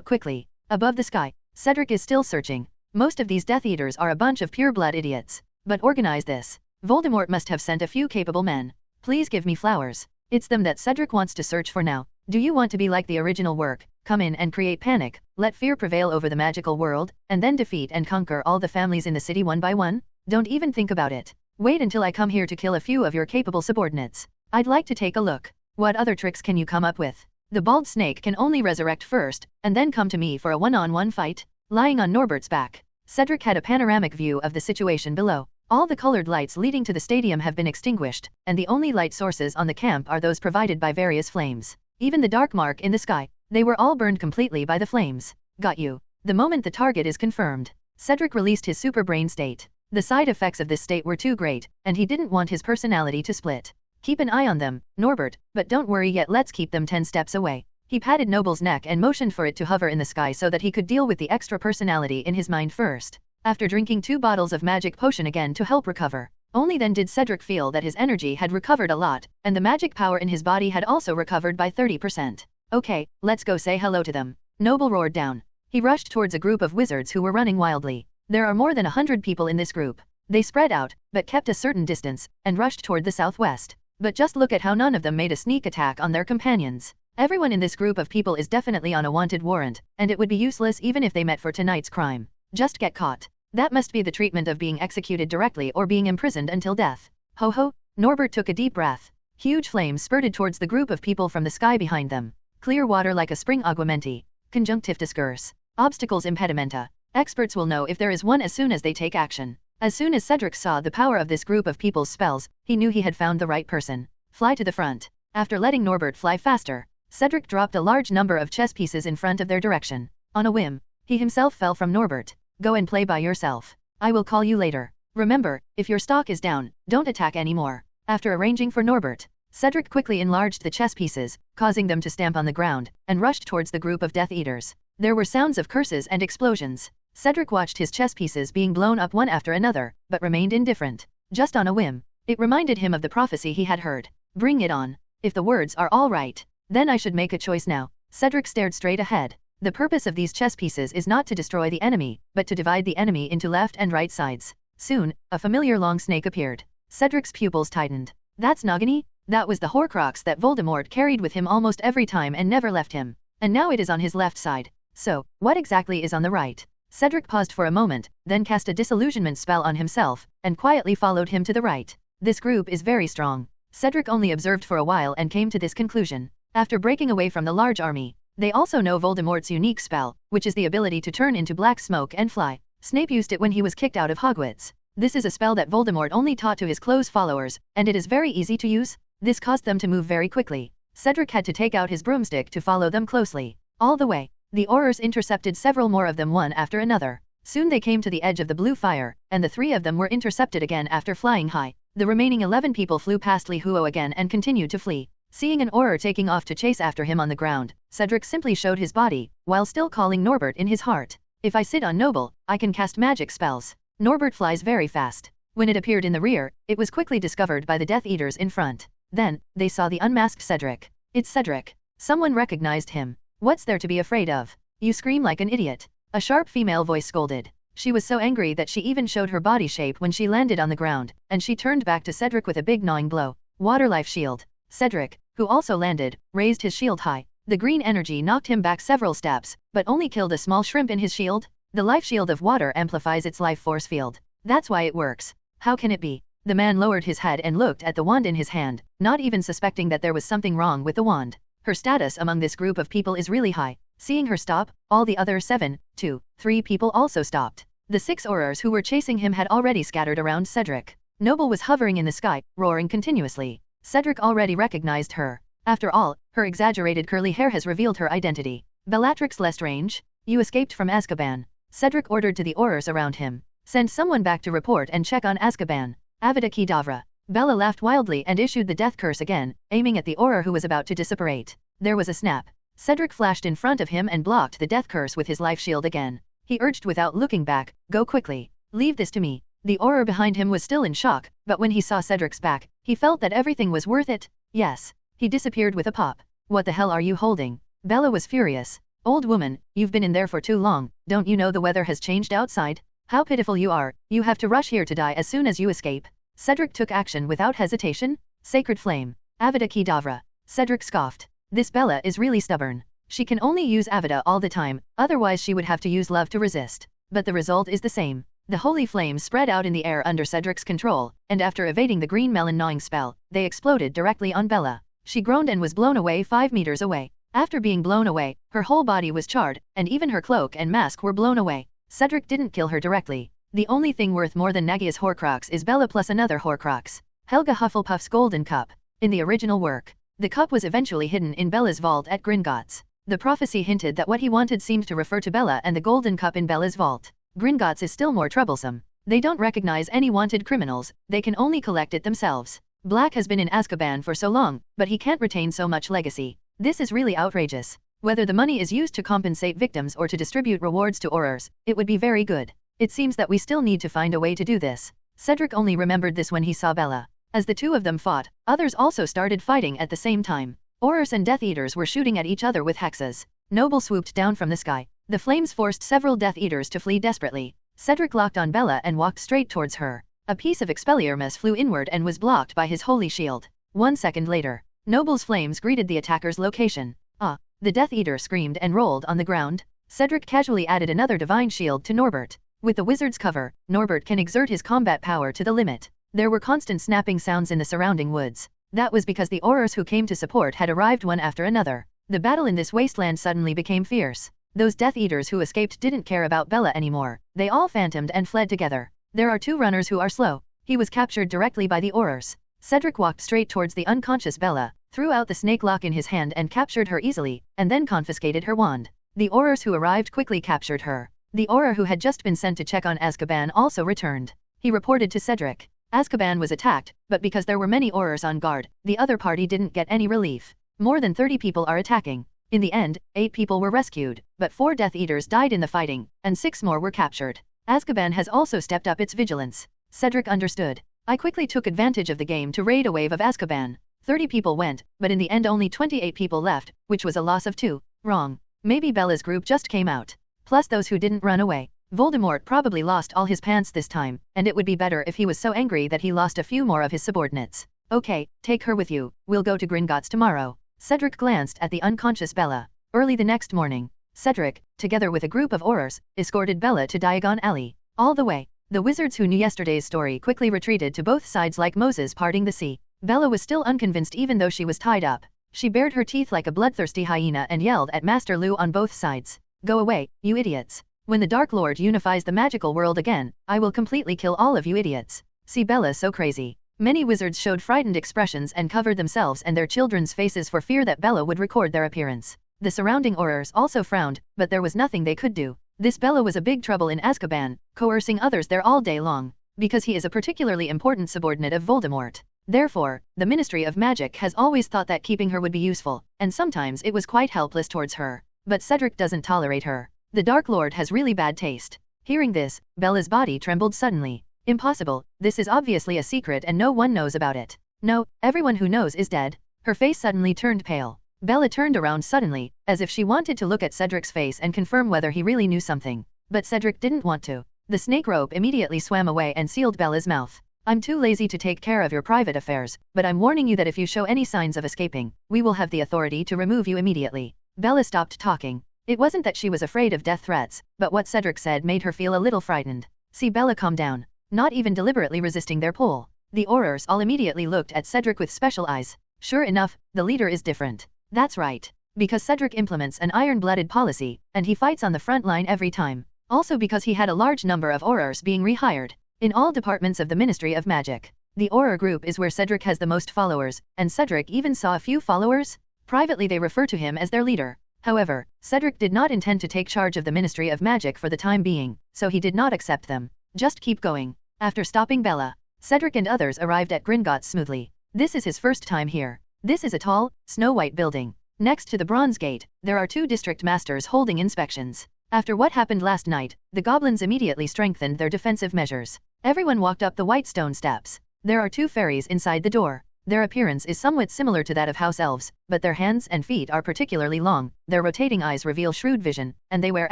quickly. Above the sky, Cedric is still searching. Most of these Death Eaters are a bunch of pure-blood idiots. But organize this. Voldemort must have sent a few capable men. Please give me flowers. It's them that Cedric wants to search for now. Do you want to be like the original work? Come in and create panic, let fear prevail over the magical world, and then defeat and conquer all the families in the city one by one? Don't even think about it. Wait until I come here to kill a few of your capable subordinates. I'd like to take a look. What other tricks can you come up with? The bald snake can only resurrect first, and then come to me for a one-on-one fight? Lying on Norbert's back, Cedric had a panoramic view of the situation below. All the colored lights leading to the stadium have been extinguished, and the only light sources on the camp are those provided by various flames. Even the dark mark in the sky, they were all burned completely by the flames. Got you. The moment the target is confirmed, Cedric released his Superbrain state. The side effects of this state were too great, and he didn't want his personality to split. Keep an eye on them, Norbert, but don't worry yet, let's keep them 10 steps away. He patted Noble's neck and motioned for it to hover in the sky so that he could deal with the extra personality in his mind first. After drinking 2 bottles of magic potion again to help recover, only then did Cedric feel that his energy had recovered a lot, and the magic power in his body had also recovered by 30%. Okay, let's go say hello to them. Noble roared down. He rushed towards a group of wizards who were running wildly. There are more than 100 people in this group. They spread out, but kept a certain distance, and rushed toward the southwest. But just look at how none of them made a sneak attack on their companions. Everyone in this group of people is definitely on a wanted warrant, and it would be useless even if they met for tonight's crime. Just get caught. That must be the treatment of being executed directly or being imprisoned until death. Ho ho, Norbert took a deep breath. Huge flames spurted towards the group of people from the sky behind them. Clear water like a spring aguamenti. Conjunctive discourse. Obstacles impedimenta. Experts will know if there is one as soon as they take action. As soon as Cedric saw the power of this group of people's spells, he knew he had found the right person. Fly to the front. After letting Norbert fly faster, Cedric dropped a large number of chess pieces in front of their direction. On a whim, he himself fell from Norbert. Go and play by yourself. I will call you later. Remember, if your stock is down, don't attack anymore. After arranging for Norbert, Cedric quickly enlarged the chess pieces, causing them to stamp on the ground, and rushed towards the group of Death Eaters. There were sounds of curses and explosions. Cedric watched his chess pieces being blown up one after another, but remained indifferent. Just on a whim, it reminded him of the prophecy he had heard. Bring it on. If the words are all right, then I should make a choice now. Cedric stared straight ahead. The purpose of these chess pieces is not to destroy the enemy, but to divide the enemy into left and right sides. Soon, a familiar long snake appeared. Cedric's pupils tightened. That's Nagini? That was the Horcrux that Voldemort carried with him almost every time and never left him. And now it is on his left side. So, what exactly is on the right? Cedric paused for a moment, then cast a disillusionment spell on himself, and quietly followed him to the right. This group is very strong. Cedric only observed for a while and came to this conclusion. After breaking away from the large army, they also know Voldemort's unique spell, which is the ability to turn into black smoke and fly. Snape used it when he was kicked out of Hogwarts. This is a spell that Voldemort only taught to his close followers, and it is very easy to use. This caused them to move very quickly. Cedric had to take out his broomstick to follow them closely. All the way, the Aurors intercepted several more of them one after another. Soon they came to the edge of the blue fire, and the 3 of them were intercepted again after flying high. The remaining 11 people flew past Li Huo again and continued to flee. Seeing an Auror taking off to chase after him on the ground, Cedric simply showed his body, while still calling Norbert in his heart. If I sit on Noble, I can cast magic spells. Norbert flies very fast. When it appeared in the rear, it was quickly discovered by the Death Eaters in front. Then, they saw the unmasked Cedric. It's Cedric. Someone recognized him. What's there to be afraid of? You scream like an idiot. A sharp female voice scolded. She was so angry that she even showed her body shape when she landed on the ground, and she turned back to Cedric with a big gnawing blow. Water life shield. Cedric, who also landed, raised his shield high. The green energy knocked him back several steps, but only killed a small shrimp in his shield. The life shield of water amplifies its life force field. That's why it works. How can it be? The man lowered his head and looked at the wand in his hand, not even suspecting that there was something wrong with the wand. Her status among this group of people is really high. Seeing her stop, all the other 7, 2, 3 people also stopped. The 6 Aurors who were chasing him had already scattered around Cedric. Noble was hovering in the sky, roaring continuously. Cedric already recognized her. After all, her exaggerated curly hair has revealed her identity. Bellatrix Lestrange, you escaped from Azkaban. Cedric ordered to the Aurors around him. Send someone back to report and check on Azkaban. Avada Kedavra. Bella laughed wildly and issued the death curse again, aiming at the Auror who was about to disapparate. There was a snap. Cedric flashed in front of him and blocked the death curse with his life shield again. He urged without looking back, go quickly. Leave this to me. The Auror behind him was still in shock, but when he saw Cedric's back, he felt that everything was worth it. Yes. He disappeared with a pop. What the hell are you holding? Bella was furious. Old woman, you've been in there for too long, don't you know the weather has changed outside? How pitiful you are, you have to rush here to die as soon as you escape. Cedric took action without hesitation. Sacred flame. Avada Kedavra. Cedric scoffed. This Bella is really stubborn. She can only use Avada all the time, otherwise she would have to use love to resist. But the result is the same. The holy flames spread out in the air under Cedric's control, and after evading the green melon gnawing spell, they exploded directly on Bella. She groaned and was blown away 5 meters away. After being blown away, her whole body was charred, and even her cloak and mask were blown away. Cedric didn't kill her directly. The only thing worth more than Nagia's Horcrux is Bella plus another Horcrux. Helga Hufflepuff's golden cup. In the original work, the cup was eventually hidden in Bella's vault at Gringotts. The prophecy hinted that what he wanted seemed to refer to Bella and the golden cup in Bella's vault. Gringotts is still more troublesome. They don't recognize any wanted criminals, they can only collect it themselves. Black has been in Azkaban for so long, but he can't retain so much legacy. This is really outrageous. Whether the money is used to compensate victims or to distribute rewards to Aurors, it would be very good. It seems that we still need to find a way to do this. Cedric only remembered this when he saw Bella. As the two of them fought, others also started fighting at the same time. Aurors and Death Eaters were shooting at each other with hexes. Noble swooped down from the sky. The flames forced several Death Eaters to flee desperately. Cedric locked on Bella and walked straight towards her. A piece of Expelliarmus flew inward and was blocked by his holy shield. 1 second later, Noble's flames greeted the attacker's location. Ah! The Death Eater screamed and rolled on the ground. Cedric casually added another divine shield to Norbert. With the wizard's cover, Norbert can exert his combat power to the limit. There were constant snapping sounds in the surrounding woods. That was because the Aurors who came to support had arrived one after another. The battle in this wasteland suddenly became fierce. Those Death Eaters who escaped didn't care about Bella anymore. They all phantomed and fled together. There are 2 runners who are slow. He was captured directly by the Aurors. Cedric walked straight towards the unconscious Bella, threw out the snake lock in his hand and captured her easily, and then confiscated her wand. The Aurors who arrived quickly captured her. The Auror who had just been sent to check on Azkaban also returned. He reported to Cedric. Azkaban was attacked, but because there were many Aurors on guard, the other party didn't get any relief. More than 30 people are attacking. In the end, 8 people were rescued, but 4 Death Eaters died in the fighting, and 6 more were captured. Azkaban has also stepped up its vigilance. Cedric understood. I quickly took advantage of the game to raid a wave of Azkaban. 30 people went, but in the end only 28 people left, which was a loss of 2. Wrong. Maybe Bella's group just came out. Plus those who didn't run away. Voldemort probably lost all his pants this time, and it would be better if he was so angry that he lost a few more of his subordinates. Okay, take her with you, we'll go to Gringotts tomorrow. Cedric glanced at the unconscious Bella. Early the next morning, Cedric, together with a group of Aurors, escorted Bella to Diagon Alley. All the way, the wizards who knew yesterday's story quickly retreated to both sides like Moses parting the sea. Bella was still unconvinced even though she was tied up. She bared her teeth like a bloodthirsty hyena and yelled at Master Lu on both sides. Go away, you idiots. When the Dark Lord unifies the magical world again, I will completely kill all of you idiots. See Bella so crazy. Many wizards showed frightened expressions and covered themselves and their children's faces for fear that Bella would record their appearance. The surrounding Aurors also frowned, but there was nothing they could do. This Bella was a big trouble in Azkaban, coercing others there all day long, because he is a particularly important subordinate of Voldemort. Therefore, the Ministry of Magic has always thought that keeping her would be useful, and sometimes it was quite helpless towards her. But Cedric doesn't tolerate her. The Dark Lord has really bad taste. Hearing this, Bella's body trembled suddenly. Impossible, this is obviously a secret and no one knows about it. No, everyone who knows is dead. Her face suddenly turned pale. Bella turned around suddenly, as if she wanted to look at Cedric's face and confirm whether he really knew something. But Cedric didn't want to. The snake rope immediately swam away and sealed Bella's mouth. I'm too lazy to take care of your private affairs, but I'm warning you that if you show any signs of escaping, we will have the authority to remove you immediately. Bella stopped talking. It wasn't that she was afraid of death threats, but what Cedric said made her feel a little frightened. See Bella calm down. Not even deliberately resisting their pull. The Aurors all immediately looked at Cedric with special eyes. Sure enough, the leader is different. That's right. Because Cedric implements an iron-blooded policy, and he fights on the front line every time. Also because he had a large number of Aurors being rehired in all departments of the Ministry of Magic. The Auror group is where Cedric has the most followers, and Cedric even saw a few followers. Privately they refer to him as their leader. However, Cedric did not intend to take charge of the Ministry of Magic for the time being, so he did not accept them. Just keep going. After stopping Bella, Cedric and others arrived at Gringotts smoothly. This is his first time here. This is a tall, snow-white building. Next to the Bronze Gate, there are 2 district masters holding inspections. After what happened last night, the goblins immediately strengthened their defensive measures. Everyone walked up the white stone steps. There are 2 fairies inside the door. Their appearance is somewhat similar to that of house elves, but their hands and feet are particularly long, their rotating eyes reveal shrewd vision, and they wear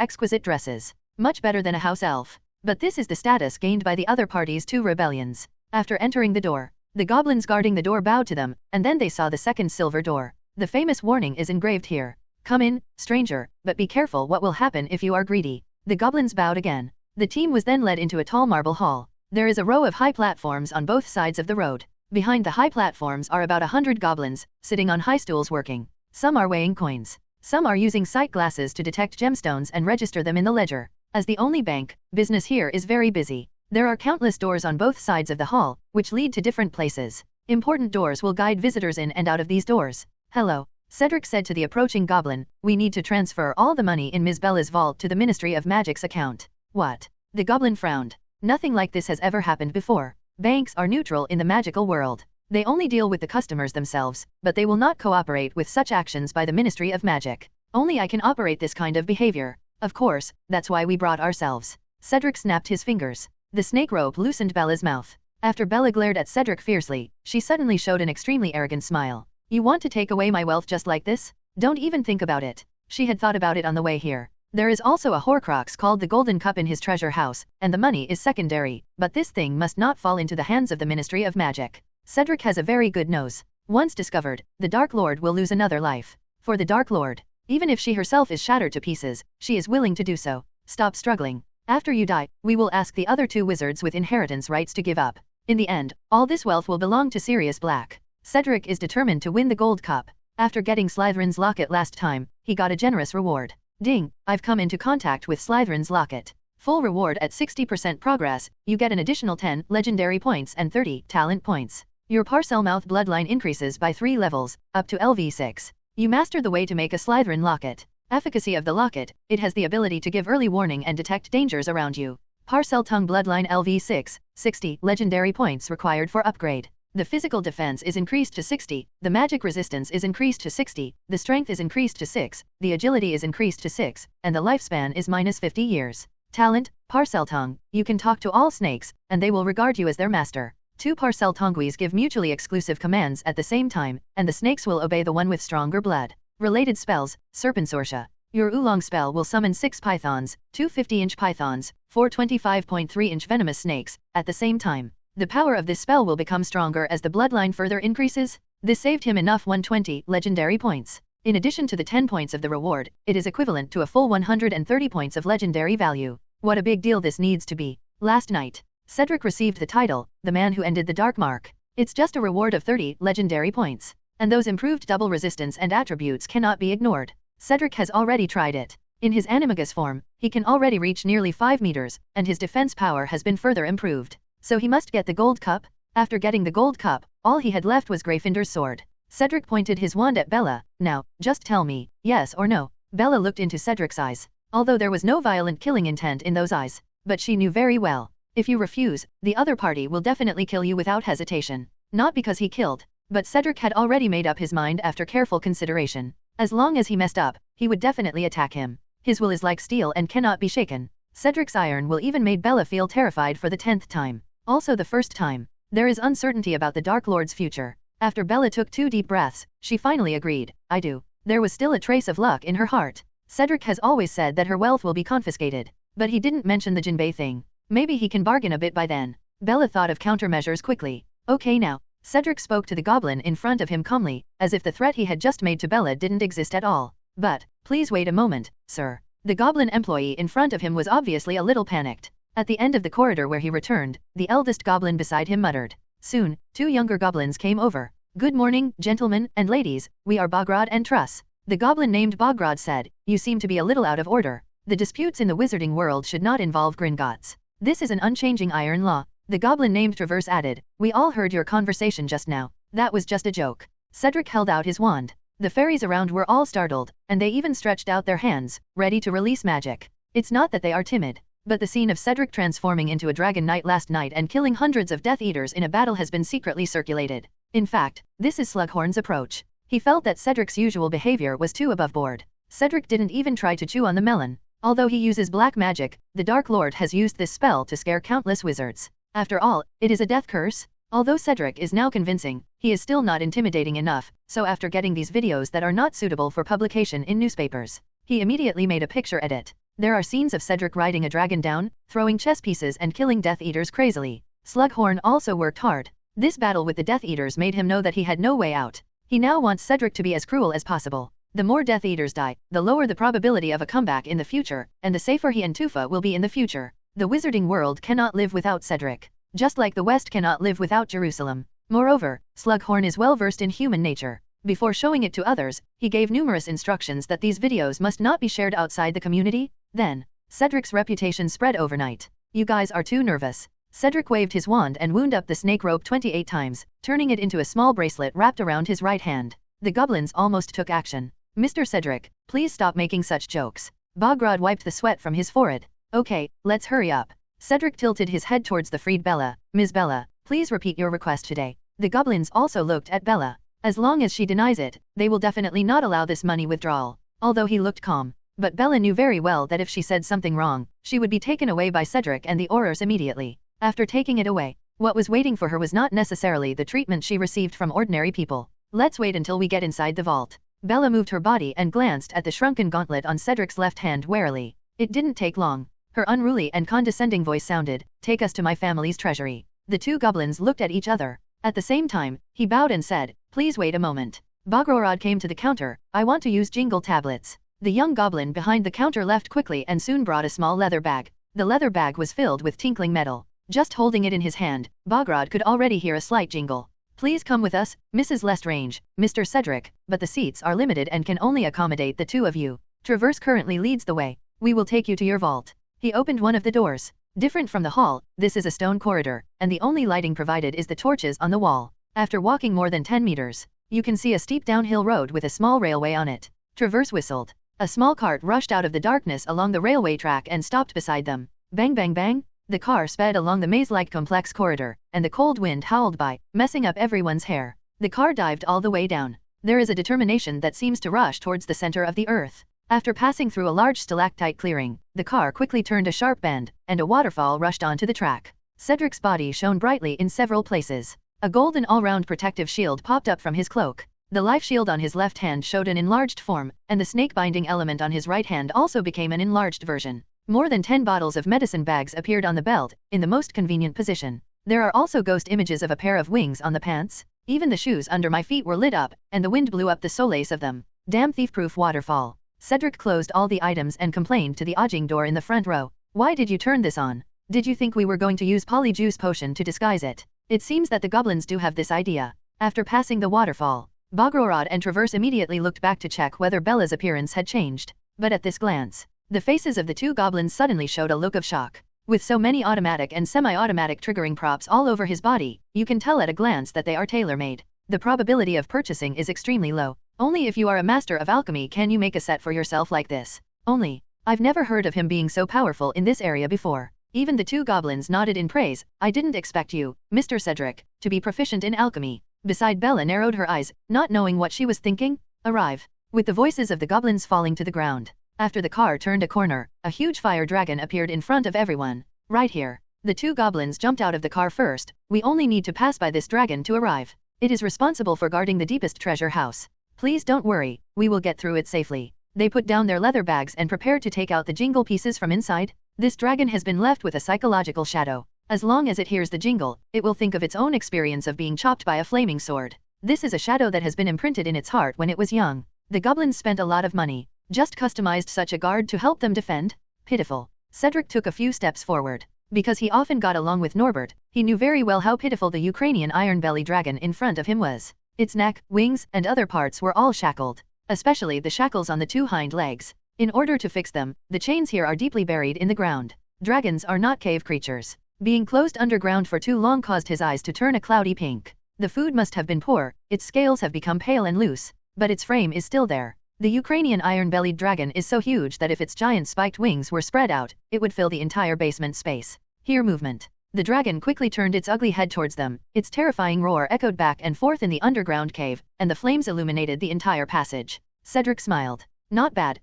exquisite dresses. Much better than a house elf. But this is the status gained by the other party's 2 rebellions. After entering the door, the goblins guarding the door bowed to them, and then they saw the second silver door. The famous warning is engraved here. Come in, stranger, but be careful what will happen if you are greedy. The goblins bowed again. The team was then led into a tall marble hall. There is a row of high platforms on both sides of the road. Behind the high platforms are about 100 goblins, sitting on high stools working. Some are weighing coins. Some are using sight glasses to detect gemstones and register them in the ledger. As the only bank, business here is very busy. There are countless doors on both sides of the hall, which lead to different places. Important doors will guide visitors in and out of these doors. Hello, Cedric said to the approaching goblin, we need to transfer all the money in Ms. Bella's vault to the Ministry of Magic's account. What? The goblin frowned. Nothing like this has ever happened before. Banks are neutral in the magical world. They only deal with the customers themselves, but they will not cooperate with such actions by the Ministry of Magic. Only I can operate this kind of behavior. Of course, that's why we brought ourselves. Cedric snapped his fingers. The snake rope loosened Bella's mouth. After Bella glared at Cedric fiercely, she suddenly showed an extremely arrogant smile. You want to take away my wealth just like this? Don't even think about it. She had thought about it on the way here. There is also a Horcrux called the Golden Cup in his treasure house, and the money is secondary, but this thing must not fall into the hands of the Ministry of Magic. Cedric has a very good nose. Once discovered, the Dark Lord will lose another life. For the Dark Lord, even if she herself is shattered to pieces, she is willing to do so. Stop struggling. After you die, we will ask the other 2 wizards with inheritance rights to give up. In the end, all this wealth will belong to Sirius Black. Cedric is determined to win the Gold Cup. After getting Slytherin's locket last time, he got a generous reward. Ding, I've come into contact with Slytherin's locket. Full reward at 60% progress, you get an additional 10 legendary points and 30 talent points. Your Parselmouth bloodline increases by 3 levels, up to LV6. You master the way to make a Slytherin locket. Efficacy of the locket, it has the ability to give early warning and detect dangers around you. Parcel Tongue bloodline LV6, 60 legendary points required for upgrade. The physical defense is increased to 60, the magic resistance is increased to 60, the strength is increased to 6, the agility is increased to 6, and the lifespan is minus 50 years. Talent, Parcel Tongue, you can talk to all snakes, and they will regard you as their master. 2 Parcel Tongues give mutually exclusive commands at the same time, and the snakes will obey the one with stronger blood. Related spells, Serpensortia. Your Oolong spell will summon 6 pythons, 2 50-inch pythons, 4 25.3-inch venomous snakes, at the same time. The power of this spell will become stronger as the bloodline further increases. This saved him enough 120 legendary points. In addition to the 10 points of the reward, it is equivalent to a full 130 points of legendary value. What a big deal this needs to be. Last night, Cedric received the title, the man who ended the Dark Mark. It's just a reward of 30 legendary points. And those improved double resistance and attributes cannot be ignored. Cedric has already tried it. In his animagus form, he can already reach nearly 5 meters, and his defense power has been further improved. So he must get the Gold Cup? After getting the Gold Cup, all he had left was Gryffindor's sword. Cedric pointed his wand at Bella. Now, just tell me, yes or no. Bella looked into Cedric's eyes. Although there was no violent killing intent in those eyes, but she knew very well. If you refuse, the other party will definitely kill you without hesitation. Not because he killed, but Cedric had already made up his mind after careful consideration. As long as he messed up, he would definitely attack him. His will is like steel and cannot be shaken. Cedric's iron will even made Bella feel terrified for the 10th time. Also the first time. There is uncertainty about the Dark Lord's future. After Bella took 2 deep breaths, she finally agreed. I do. There was still a trace of luck in her heart. Cedric has always said that her wealth will be confiscated. But he didn't mention the Jinbei thing. Maybe he can bargain a bit by then. Bella thought of countermeasures quickly. Okay now. Cedric spoke to the goblin in front of him calmly, as if the threat he had just made to Bella didn't exist at all. But, please wait a moment, sir. The goblin employee in front of him was obviously a little panicked. At the end of the corridor where he returned, the eldest goblin beside him muttered. Soon, 2 younger goblins came over. "Good morning, gentlemen and ladies, we are Bogrod and Truss." The goblin named Bogrod said, "You seem to be a little out of order. The disputes in the wizarding world should not involve Gringotts. This is an unchanging iron law." The goblin named Traverse added, "We all heard your conversation just now. That was just a joke." Cedric held out his wand. The fairies around were all startled, and they even stretched out their hands, ready to release magic. It's not that they are timid, but the scene of Cedric transforming into a dragon knight last night and killing hundreds of Death Eaters in a battle has been secretly circulated. In fact, this is Slughorn's approach. He felt that Cedric's usual behavior was too above board. Cedric didn't even try to chew on the melon. Although he uses black magic, the Dark Lord has used this spell to scare countless wizards. After all, it is a death curse. Although Cedric is now convincing, he is still not intimidating enough, so after getting these videos that are not suitable for publication in newspapers, he immediately made a picture edit. There are scenes of Cedric riding a dragon down, throwing chess pieces and killing Death Eaters crazily. Slughorn also worked hard. This battle with the Death Eaters made him know that he had no way out. He now wants Cedric to be as cruel as possible. The more Death Eaters die, the lower the probability of a comeback in the future, and the safer he and Tufa will be in the future. The wizarding world cannot live without Cedric, just like the West cannot live without Jerusalem. Moreover, Slughorn is well versed in human nature. Before showing it to others, he gave numerous instructions that these videos must not be shared outside the community. Then, Cedric's reputation spread overnight. "You guys are too nervous." Cedric waved his wand and wound up the snake rope 28 times, turning it into a small bracelet wrapped around his right hand. The goblins almost took action. "Mr. Cedric, please stop making such jokes." Bogrod wiped the sweat from his forehead. "Okay, let's hurry up." Cedric tilted his head towards the freed Bella. "Ms. Bella, please repeat your request today." The goblins also looked at Bella. As long as she denies it, they will definitely not allow this money withdrawal. Although he looked calm, but Bella knew very well that if she said something wrong, she would be taken away by Cedric and the Aurors immediately. After taking it away, what was waiting for her was not necessarily the treatment she received from ordinary people. "Let's wait until we get inside the vault." Bella moved her body and glanced at the shrunken gauntlet on Cedric's left hand warily. It didn't take long. Her unruly and condescending voice sounded, "Take us to my family's treasury." The 2 goblins looked at each other. At the same time, he bowed and said, "Please wait a moment." Bogrod came to the counter. "I want to use jingle tablets." The young goblin behind the counter left quickly and soon brought a small leather bag. The leather bag was filled with tinkling metal. Just holding it in his hand, Bogrod could already hear a slight jingle. "Please come with us, Mrs. Lestrange, Mr. Cedric, but the seats are limited and can only accommodate the 2 of you. Traverse currently leads the way. We will take you to your vault." He opened one of the doors. Different from the hall, this is a stone corridor, and the only lighting provided is the torches on the wall. After walking more than 10 meters, you can see a steep downhill road with a small railway on it. Traverse whistled. A small cart rushed out of the darkness along the railway track and stopped beside them. Bang bang bang! The car sped along the maze-like complex corridor, and the cold wind howled by, messing up everyone's hair. The car dived all the way down. There is a determination that seems to rush towards the center of the earth. After passing through a large stalactite clearing, the car quickly turned a sharp bend, and a waterfall rushed onto the track. Cedric's body shone brightly in several places. A golden all-round protective shield popped up from his cloak. The life shield on his left hand showed an enlarged form, and the snake-binding element on his right hand also became an enlarged version. More than 10 bottles of medicine bags appeared on the belt, in the most convenient position. There are also ghost images of a pair of wings on the pants. Even the shoes under my feet were lit up, and the wind blew up the solace of them. Damn thief-proof waterfall. Cedric closed all the items and complained to the Ojing door in the front row. "Why did you turn this on? Did you think we were going to use polyjuice potion to disguise it?" It seems that the goblins do have this idea. After passing the waterfall, Bogrod and Traverse immediately looked back to check whether Bella's appearance had changed. But at this glance, the faces of the 2 goblins suddenly showed a look of shock. With so many automatic and semi-automatic triggering props all over his body, you can tell at a glance that they are tailor-made. The probability of purchasing is extremely low. Only if you are a master of alchemy can you make a set for yourself like this. I've never heard of him being so powerful in this area before. Even the 2 goblins nodded in praise. "I didn't expect you, Mr. Cedric, to be proficient in alchemy." Beside Bella narrowed her eyes, not knowing what she was thinking. "Arrive." With the voices of the goblins falling to the ground. After the car turned a corner, a huge fire dragon appeared in front of everyone. "Right here." The 2 goblins jumped out of the car first. "We only need to pass by this dragon to arrive. It is responsible for guarding the deepest treasure house. Please don't worry, we will get through it safely." They put down their leather bags and prepared to take out the jingle pieces from inside. This dragon has been left with a psychological shadow. As long as it hears the jingle, it will think of its own experience of being chopped by a flaming sword. This is a shadow that has been imprinted in its heart when it was young. The goblins spent a lot of money. Just customized such a guard to help them defend? Pitiful. Cedric took a few steps forward. Because he often got along with Norbert, He knew very well how pitiful the Ukrainian iron-belly dragon in front of him was. Its neck, wings, and other parts were all shackled, especially the shackles on the two hind legs. In order to fix them, the chains here are deeply buried in the ground. Dragons are not cave creatures. Being closed underground for too long caused his eyes to turn a cloudy pink. The food must have been poor, its scales have become pale and loose, but its frame is still there. The Ukrainian iron-bellied dragon is so huge that if its giant spiked wings were spread out, it would fill the entire basement space. Hear movement. The dragon quickly turned its ugly head towards them, its terrifying roar echoed back and forth in the underground cave, and the flames illuminated the entire passage. Cedric smiled. Not bad,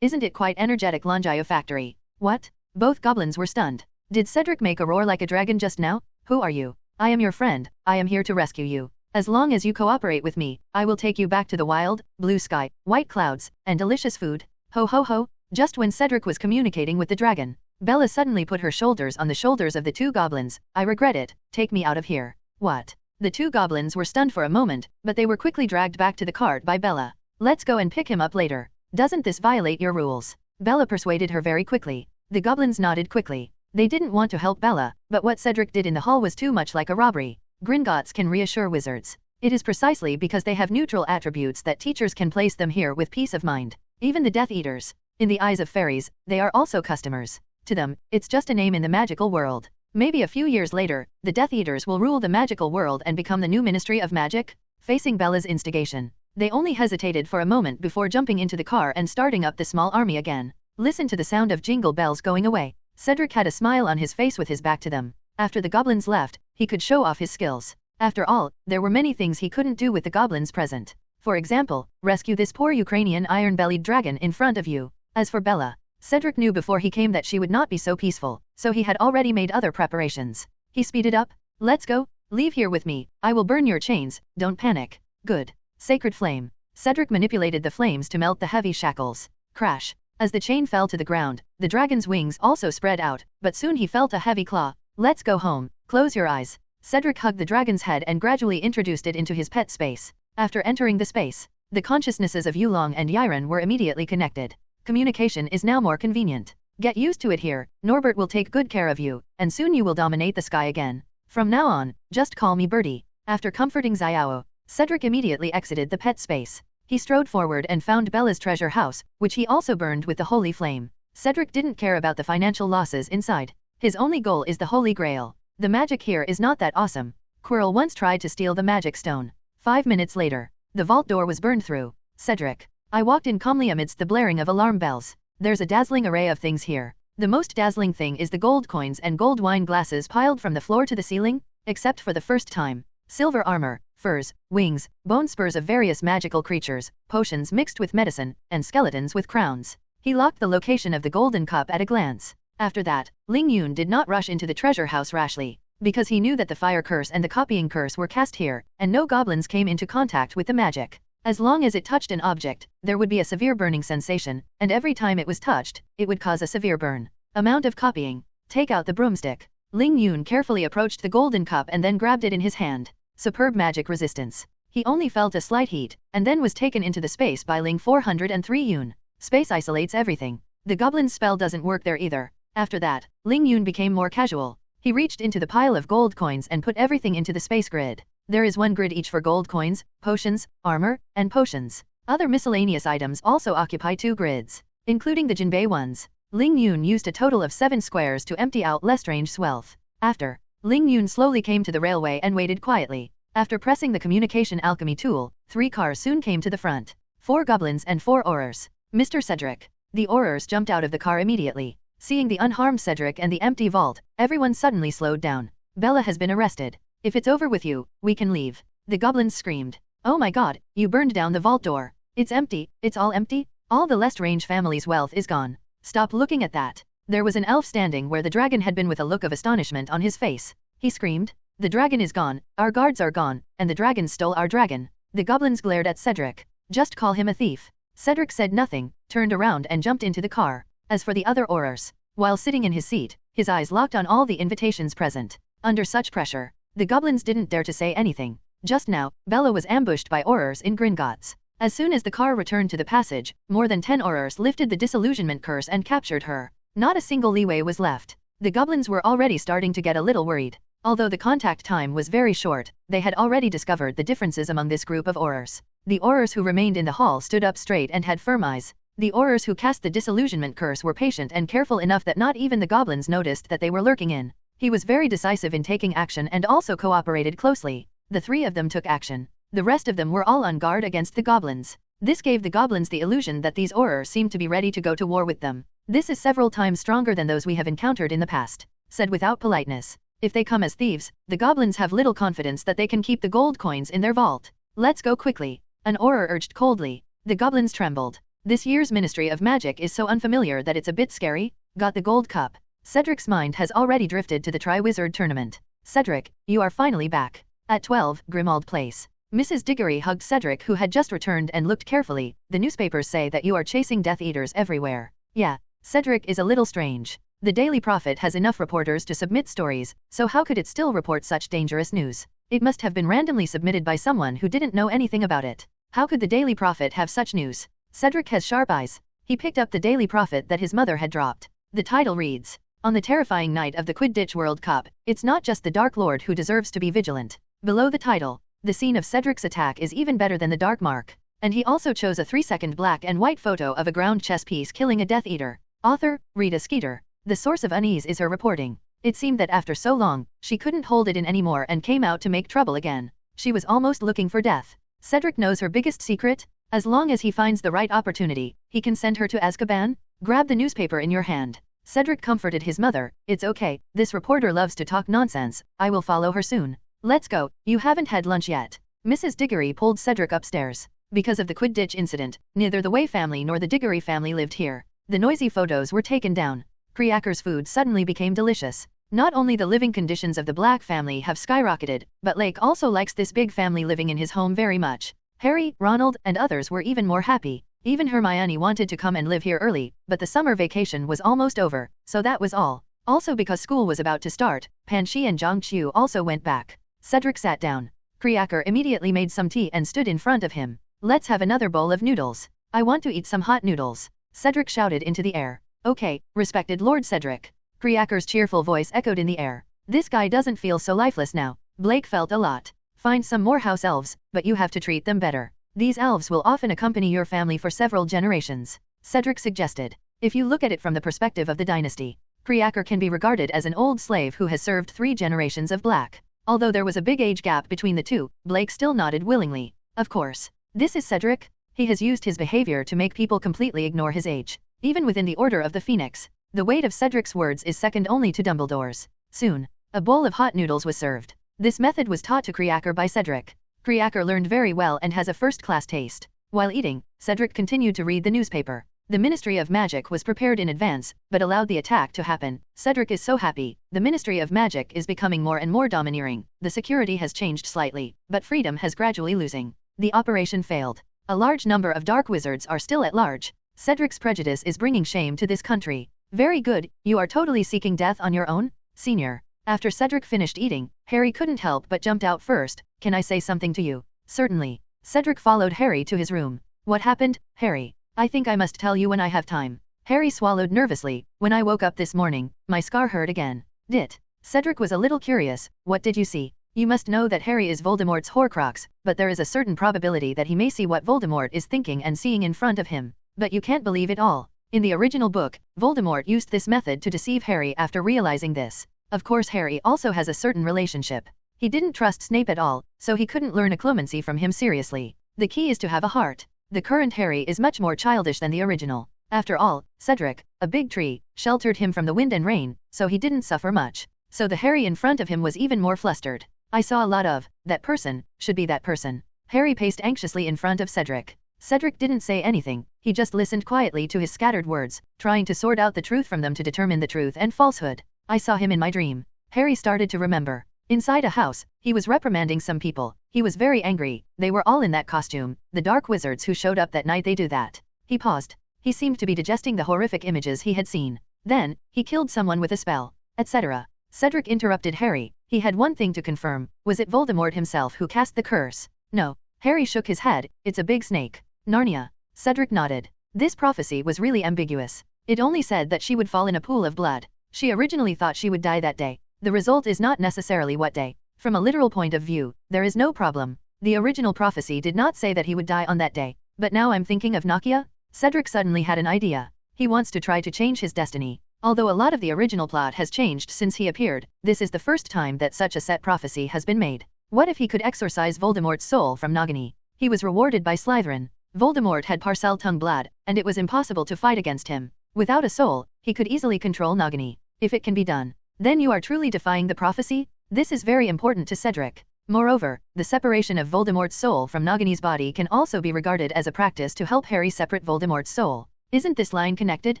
isn't it quite energetic Longio factory? What? Both goblins were stunned. Did Cedric make a roar like a dragon just now? Who are you? I am your friend, I am here to rescue you. As long as you cooperate with me, I will take you back to the wild, blue sky, white clouds, and delicious food. Ho ho ho. Just when Cedric was communicating with the dragon, Bella suddenly put her shoulders on the shoulders of the two goblins. I regret it, take me out of here. What? The two goblins were stunned for a moment, but they were quickly dragged back to the cart by Bella. Let's go and pick him up later. Doesn't this violate your rules? Bella persuaded her very quickly. The goblins nodded quickly. They didn't want to help Bella, but what Cedric did in the hall was too much like a robbery. Gringotts can reassure wizards. It is precisely because they have neutral attributes that teachers can place them here with peace of mind. Even the Death Eaters. In the eyes of fairies, they are also customers. To them, it's just a name in the magical world. Maybe a few years later, the Death Eaters will rule the magical world and become the new Ministry of Magic? Facing Bella's instigation, they only hesitated for a moment before jumping into the car and starting up the small army again. Listen to the sound of jingle bells going away. Cedric had a smile on his face with his back to them. After the goblins left, he could show off his skills. After all, there were many things he couldn't do with the goblins present. For example, rescue this poor Ukrainian iron-bellied dragon in front of you. As for Bella, Cedric knew before he came that she would not be so peaceful, so he had already made other preparations. He speeded up. Let's go, leave here with me, I will burn your chains, don't panic. Good. Sacred flame. Cedric manipulated the flames to melt the heavy shackles. Crash. As the chain fell to the ground, the dragon's wings also spread out, but soon he felt a heavy claw. Let's go home, close your eyes. Cedric hugged the dragon's head and gradually introduced it into his pet space. After entering the space, the consciousnesses of Yulong and Yiren were immediately connected. Communication is now more convenient. Get used to it here, Norbert will take good care of you, and soon you will dominate the sky again. From now on, just call me Birdie. After comforting Xiao, Cedric immediately exited the pet space. He strode forward and found Bella's treasure house, which he also burned with the holy flame. Cedric didn't care about the financial losses inside. His only goal is the Holy Grail. The magic here is not that awesome. Quirrell once tried to steal the magic stone. 5 minutes later, the vault door was burned through. Cedric. I walked in calmly amidst the blaring of alarm bells. There's a dazzling array of things here. The most dazzling thing is the gold coins and gold wine glasses piled from the floor to the ceiling, except for the first time. Silver armor, furs, wings, bone spurs of various magical creatures, potions mixed with medicine, and skeletons with crowns. He locked the location of the golden cup at a glance. After that, Ling Yun did not rush into the treasure house rashly, because he knew that the fire curse and the copying curse were cast here, and no goblins came into contact with the magic. As long as it touched an object, there would be a severe burning sensation, and every time it was touched, it would cause a severe burn. Amount of copying. Take out the broomstick. Ling Yun carefully approached the golden cup and then grabbed it in his hand. Superb magic resistance. He only felt a slight heat, and then was taken into the space by Ling 403 Yun. Space isolates everything. The goblin's spell doesn't work there either. After that, Ling Yun became more casual. He reached into the pile of gold coins and put everything into the space grid. There is one grid each for gold coins, potions, armor, and potions. Other miscellaneous items also occupy 2 grids, including the Jinbei ones. Ling Yun used a total of 7 squares to empty out Lestrange's wealth. After, Ling Yun slowly came to the railway and waited quietly. After pressing the communication alchemy tool, 3 cars soon came to the front. 4 goblins and 4 aurors. Mr. Cedric. The aurors jumped out of the car immediately. Seeing the unharmed Cedric and the empty vault, everyone suddenly slowed down. Bella has been arrested. If it's over with you, we can leave. The goblins screamed. Oh my god, you burned down the vault door. It's empty, it's all empty? All the Lestrange family's wealth is gone. Stop looking at that. There was an elf standing where the dragon had been with a look of astonishment on his face. He screamed. The dragon is gone, our guards are gone, and the dragon stole our dragon. The goblins glared at Cedric. Just call him a thief. Cedric said nothing, turned around and jumped into the car. As for the other aurors, while sitting in his seat, his eyes locked on all the invitations present. Under such pressure, the goblins didn't dare to say anything. Just now, Bella was ambushed by aurors in Gringotts. As soon as the car returned to the passage, more than 10 aurors lifted the disillusionment curse and captured her. Not a single leeway was left. The goblins were already starting to get a little worried. Although the contact time was very short, they had already discovered the differences among this group of Aurors. The Aurors who remained in the hall stood up straight and had firm eyes. The Aurors who cast the disillusionment curse were patient and careful enough that not even the goblins noticed that they were lurking in. He was very decisive in taking action and also cooperated closely. The three of them took action. The rest of them were all on guard against the goblins. This gave the goblins the illusion that these Aurors seemed to be ready to go to war with them. This is several times stronger than those we have encountered in the past, said without politeness. If they come as thieves, the goblins have little confidence that they can keep the gold coins in their vault. Let's go quickly, an Auror urged coldly. The goblins trembled. This year's Ministry of Magic is so unfamiliar that it's a bit scary. Got the gold cup. Cedric's mind has already drifted to the Triwizard tournament. Cedric, you are finally back. At 12, Grimmauld Place. Mrs. Diggory hugged Cedric, who had just returned, and looked carefully. The newspapers say that you are chasing Death Eaters everywhere. Yeah, Cedric is a little strange. The Daily Prophet has enough reporters to submit stories, so how could it still report such dangerous news? It must have been randomly submitted by someone who didn't know anything about it. How could the Daily Prophet have such news? Cedric has sharp eyes. He picked up the Daily Prophet that his mother had dropped. The title reads, "On the terrifying night of the Quidditch World Cup, it's not just the Dark Lord who deserves to be vigilant." Below the title, the scene of Cedric's attack is even better than the Dark Mark. And he also chose a 3-second black and white photo of a ground chess piece killing a Death Eater. Author, Rita Skeeter. The source of unease is her reporting. It seemed that after so long, she couldn't hold it in anymore and came out to make trouble again. She was almost looking for death. Cedric knows her biggest secret. As long as he finds the right opportunity, he can send her to Azkaban. Grab the newspaper in your hand. Cedric comforted his mother. It's okay, this reporter loves to talk nonsense. I will follow her soon. Let's go, you haven't had lunch yet. Mrs. Diggory pulled Cedric upstairs. Because of the Quidditch incident, neither the Way family nor the Diggory family lived here. The noisy photos were taken down. Creaker's food suddenly became delicious. Not only the living conditions of the Black family have skyrocketed, but Lake also likes this big family living in his home very much. Harry, Ronald, and others were even more happy. Even Hermione wanted to come and live here early, but the summer vacation was almost over, so that was all. Also because school was about to start, Panshi and Zhongqiu also went back. Cedric sat down. Creaker immediately made some tea and stood in front of him. Let's have another bowl of noodles. I want to eat some hot noodles. Cedric shouted into the air. Okay, respected Lord Cedric. Creaker's cheerful voice echoed in the air. This guy doesn't feel so lifeless now. Blake felt a lot. Find some more house elves, but you have to treat them better. These elves will often accompany your family for several generations. Cedric suggested. If you look at it from the perspective of the dynasty, Creaker can be regarded as an old slave who has served 3 generations of Black. Although there was a big age gap between the two, Blake still nodded willingly. Of course. This is Cedric. He has used his behavior to make people completely ignore his age. Even within the Order of the Phoenix, the weight of Cedric's words is second only to Dumbledore's. Soon, a bowl of hot noodles was served. This method was taught to Creaker by Cedric. Creaker learned very well and has a first-class taste. While eating, Cedric continued to read the newspaper. The Ministry of Magic was prepared in advance, but allowed the attack to happen. Cedric is so happy. The Ministry of Magic is becoming more and more domineering. The security has changed slightly, but freedom has gradually losing. The operation failed. A large number of dark wizards are still at large. Cedric's prejudice is bringing shame to this country. Very good, you are totally seeking death on your own, Senior. After Cedric finished eating, Harry couldn't help but jumped out first. Can I say something to you? Certainly. Cedric followed Harry to his room. What happened, Harry? I think I must tell you when I have time. Harry swallowed nervously. When I woke up this morning, my scar hurt again. Did? Cedric was a little curious. What did you see? You must know that Harry is Voldemort's Horcrux, but there is a certain probability that he may see what Voldemort is thinking and seeing in front of him. But you can't believe it all. In the original book, Voldemort used this method to deceive Harry after realizing this. Of course Harry also has a certain relationship. He didn't trust Snape at all, so he couldn't learn occlumency from him seriously. The key is to have a heart. The current Harry is much more childish than the original. After all, Cedric, a big tree, sheltered him from the wind and rain, so he didn't suffer much. So the Harry in front of him was even more flustered. I saw a lot of, that person, should be that person. Harry paced anxiously in front of Cedric. Cedric didn't say anything, he just listened quietly to his scattered words, trying to sort out the truth from them to determine the truth and falsehood. I saw him in my dream. Harry started to remember. Inside a house, he was reprimanding some people. He was very angry. They were all in that costume, the dark wizards who showed up that night. They do that. He paused. He seemed to be digesting the horrific images he had seen. Then, he killed someone with a spell, etc. Cedric interrupted Harry. He had one thing to confirm. Was it Voldemort himself who cast the curse? No. Harry shook his head. It's a big snake. Narnia. Cedric nodded. This prophecy was really ambiguous. It only said that she would fall in a pool of blood. She originally thought she would die that day. The result is not necessarily what day. From a literal point of view, there is no problem. The original prophecy did not say that he would die on that day. But now I'm thinking of Nokia? Cedric suddenly had an idea. He wants to try to change his destiny. Although a lot of the original plot has changed since he appeared, this is the first time that such a set prophecy has been made. What if he could exorcise Voldemort's soul from Nagini? He was rewarded by Slytherin. Voldemort had Parcel Tongue Blood, and it was impossible to fight against him. Without a soul, he could easily control Nagini. If it can be done, then you are truly defying the prophecy? This is very important to Cedric. Moreover, the separation of Voldemort's soul from Nagini's body can also be regarded as a practice to help Harry separate Voldemort's soul. Isn't this line connected?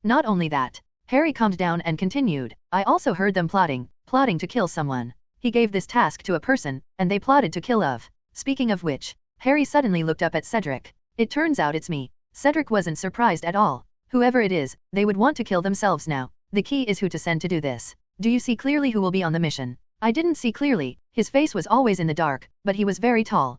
Not only that. Harry calmed down and continued, I also heard them plotting to kill someone. He gave this task to a person, and they plotted to kill of. Speaking of which, Harry suddenly looked up at Cedric. It turns out it's me. Cedric wasn't surprised at all. Whoever it is, they would want to kill themselves now. The key is who to send to do this. Do you see clearly who will be on the mission? I didn't see clearly. His face was always in the dark, but he was very tall.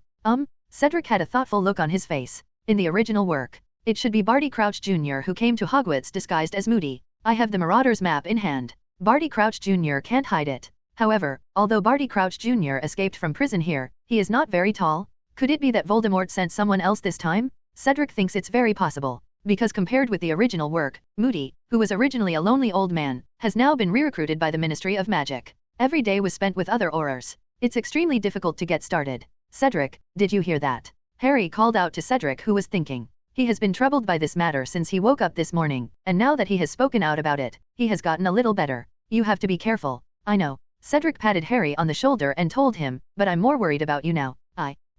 Cedric had a thoughtful look on his face. In the original work, it should be Barty Crouch Jr. who came to Hogwarts disguised as Moody. I have the Marauder's map in hand. Barty Crouch Jr. can't hide it. However, although Barty Crouch Jr. escaped from prison here, he is not very tall. Could it be that Voldemort sent someone else this time? Cedric thinks it's very possible. Because compared with the original work, Moody, who was originally a lonely old man, has now been re-recruited by the Ministry of Magic. Every day was spent with other Aurors. It's extremely difficult to get started. Cedric, did you hear that? Harry called out to Cedric, who was thinking. He has been troubled by this matter since he woke up this morning, and now that he has spoken out about it, he has gotten a little better. You have to be careful. I know. Cedric patted Harry on the shoulder and told him, but I'm more worried about you now.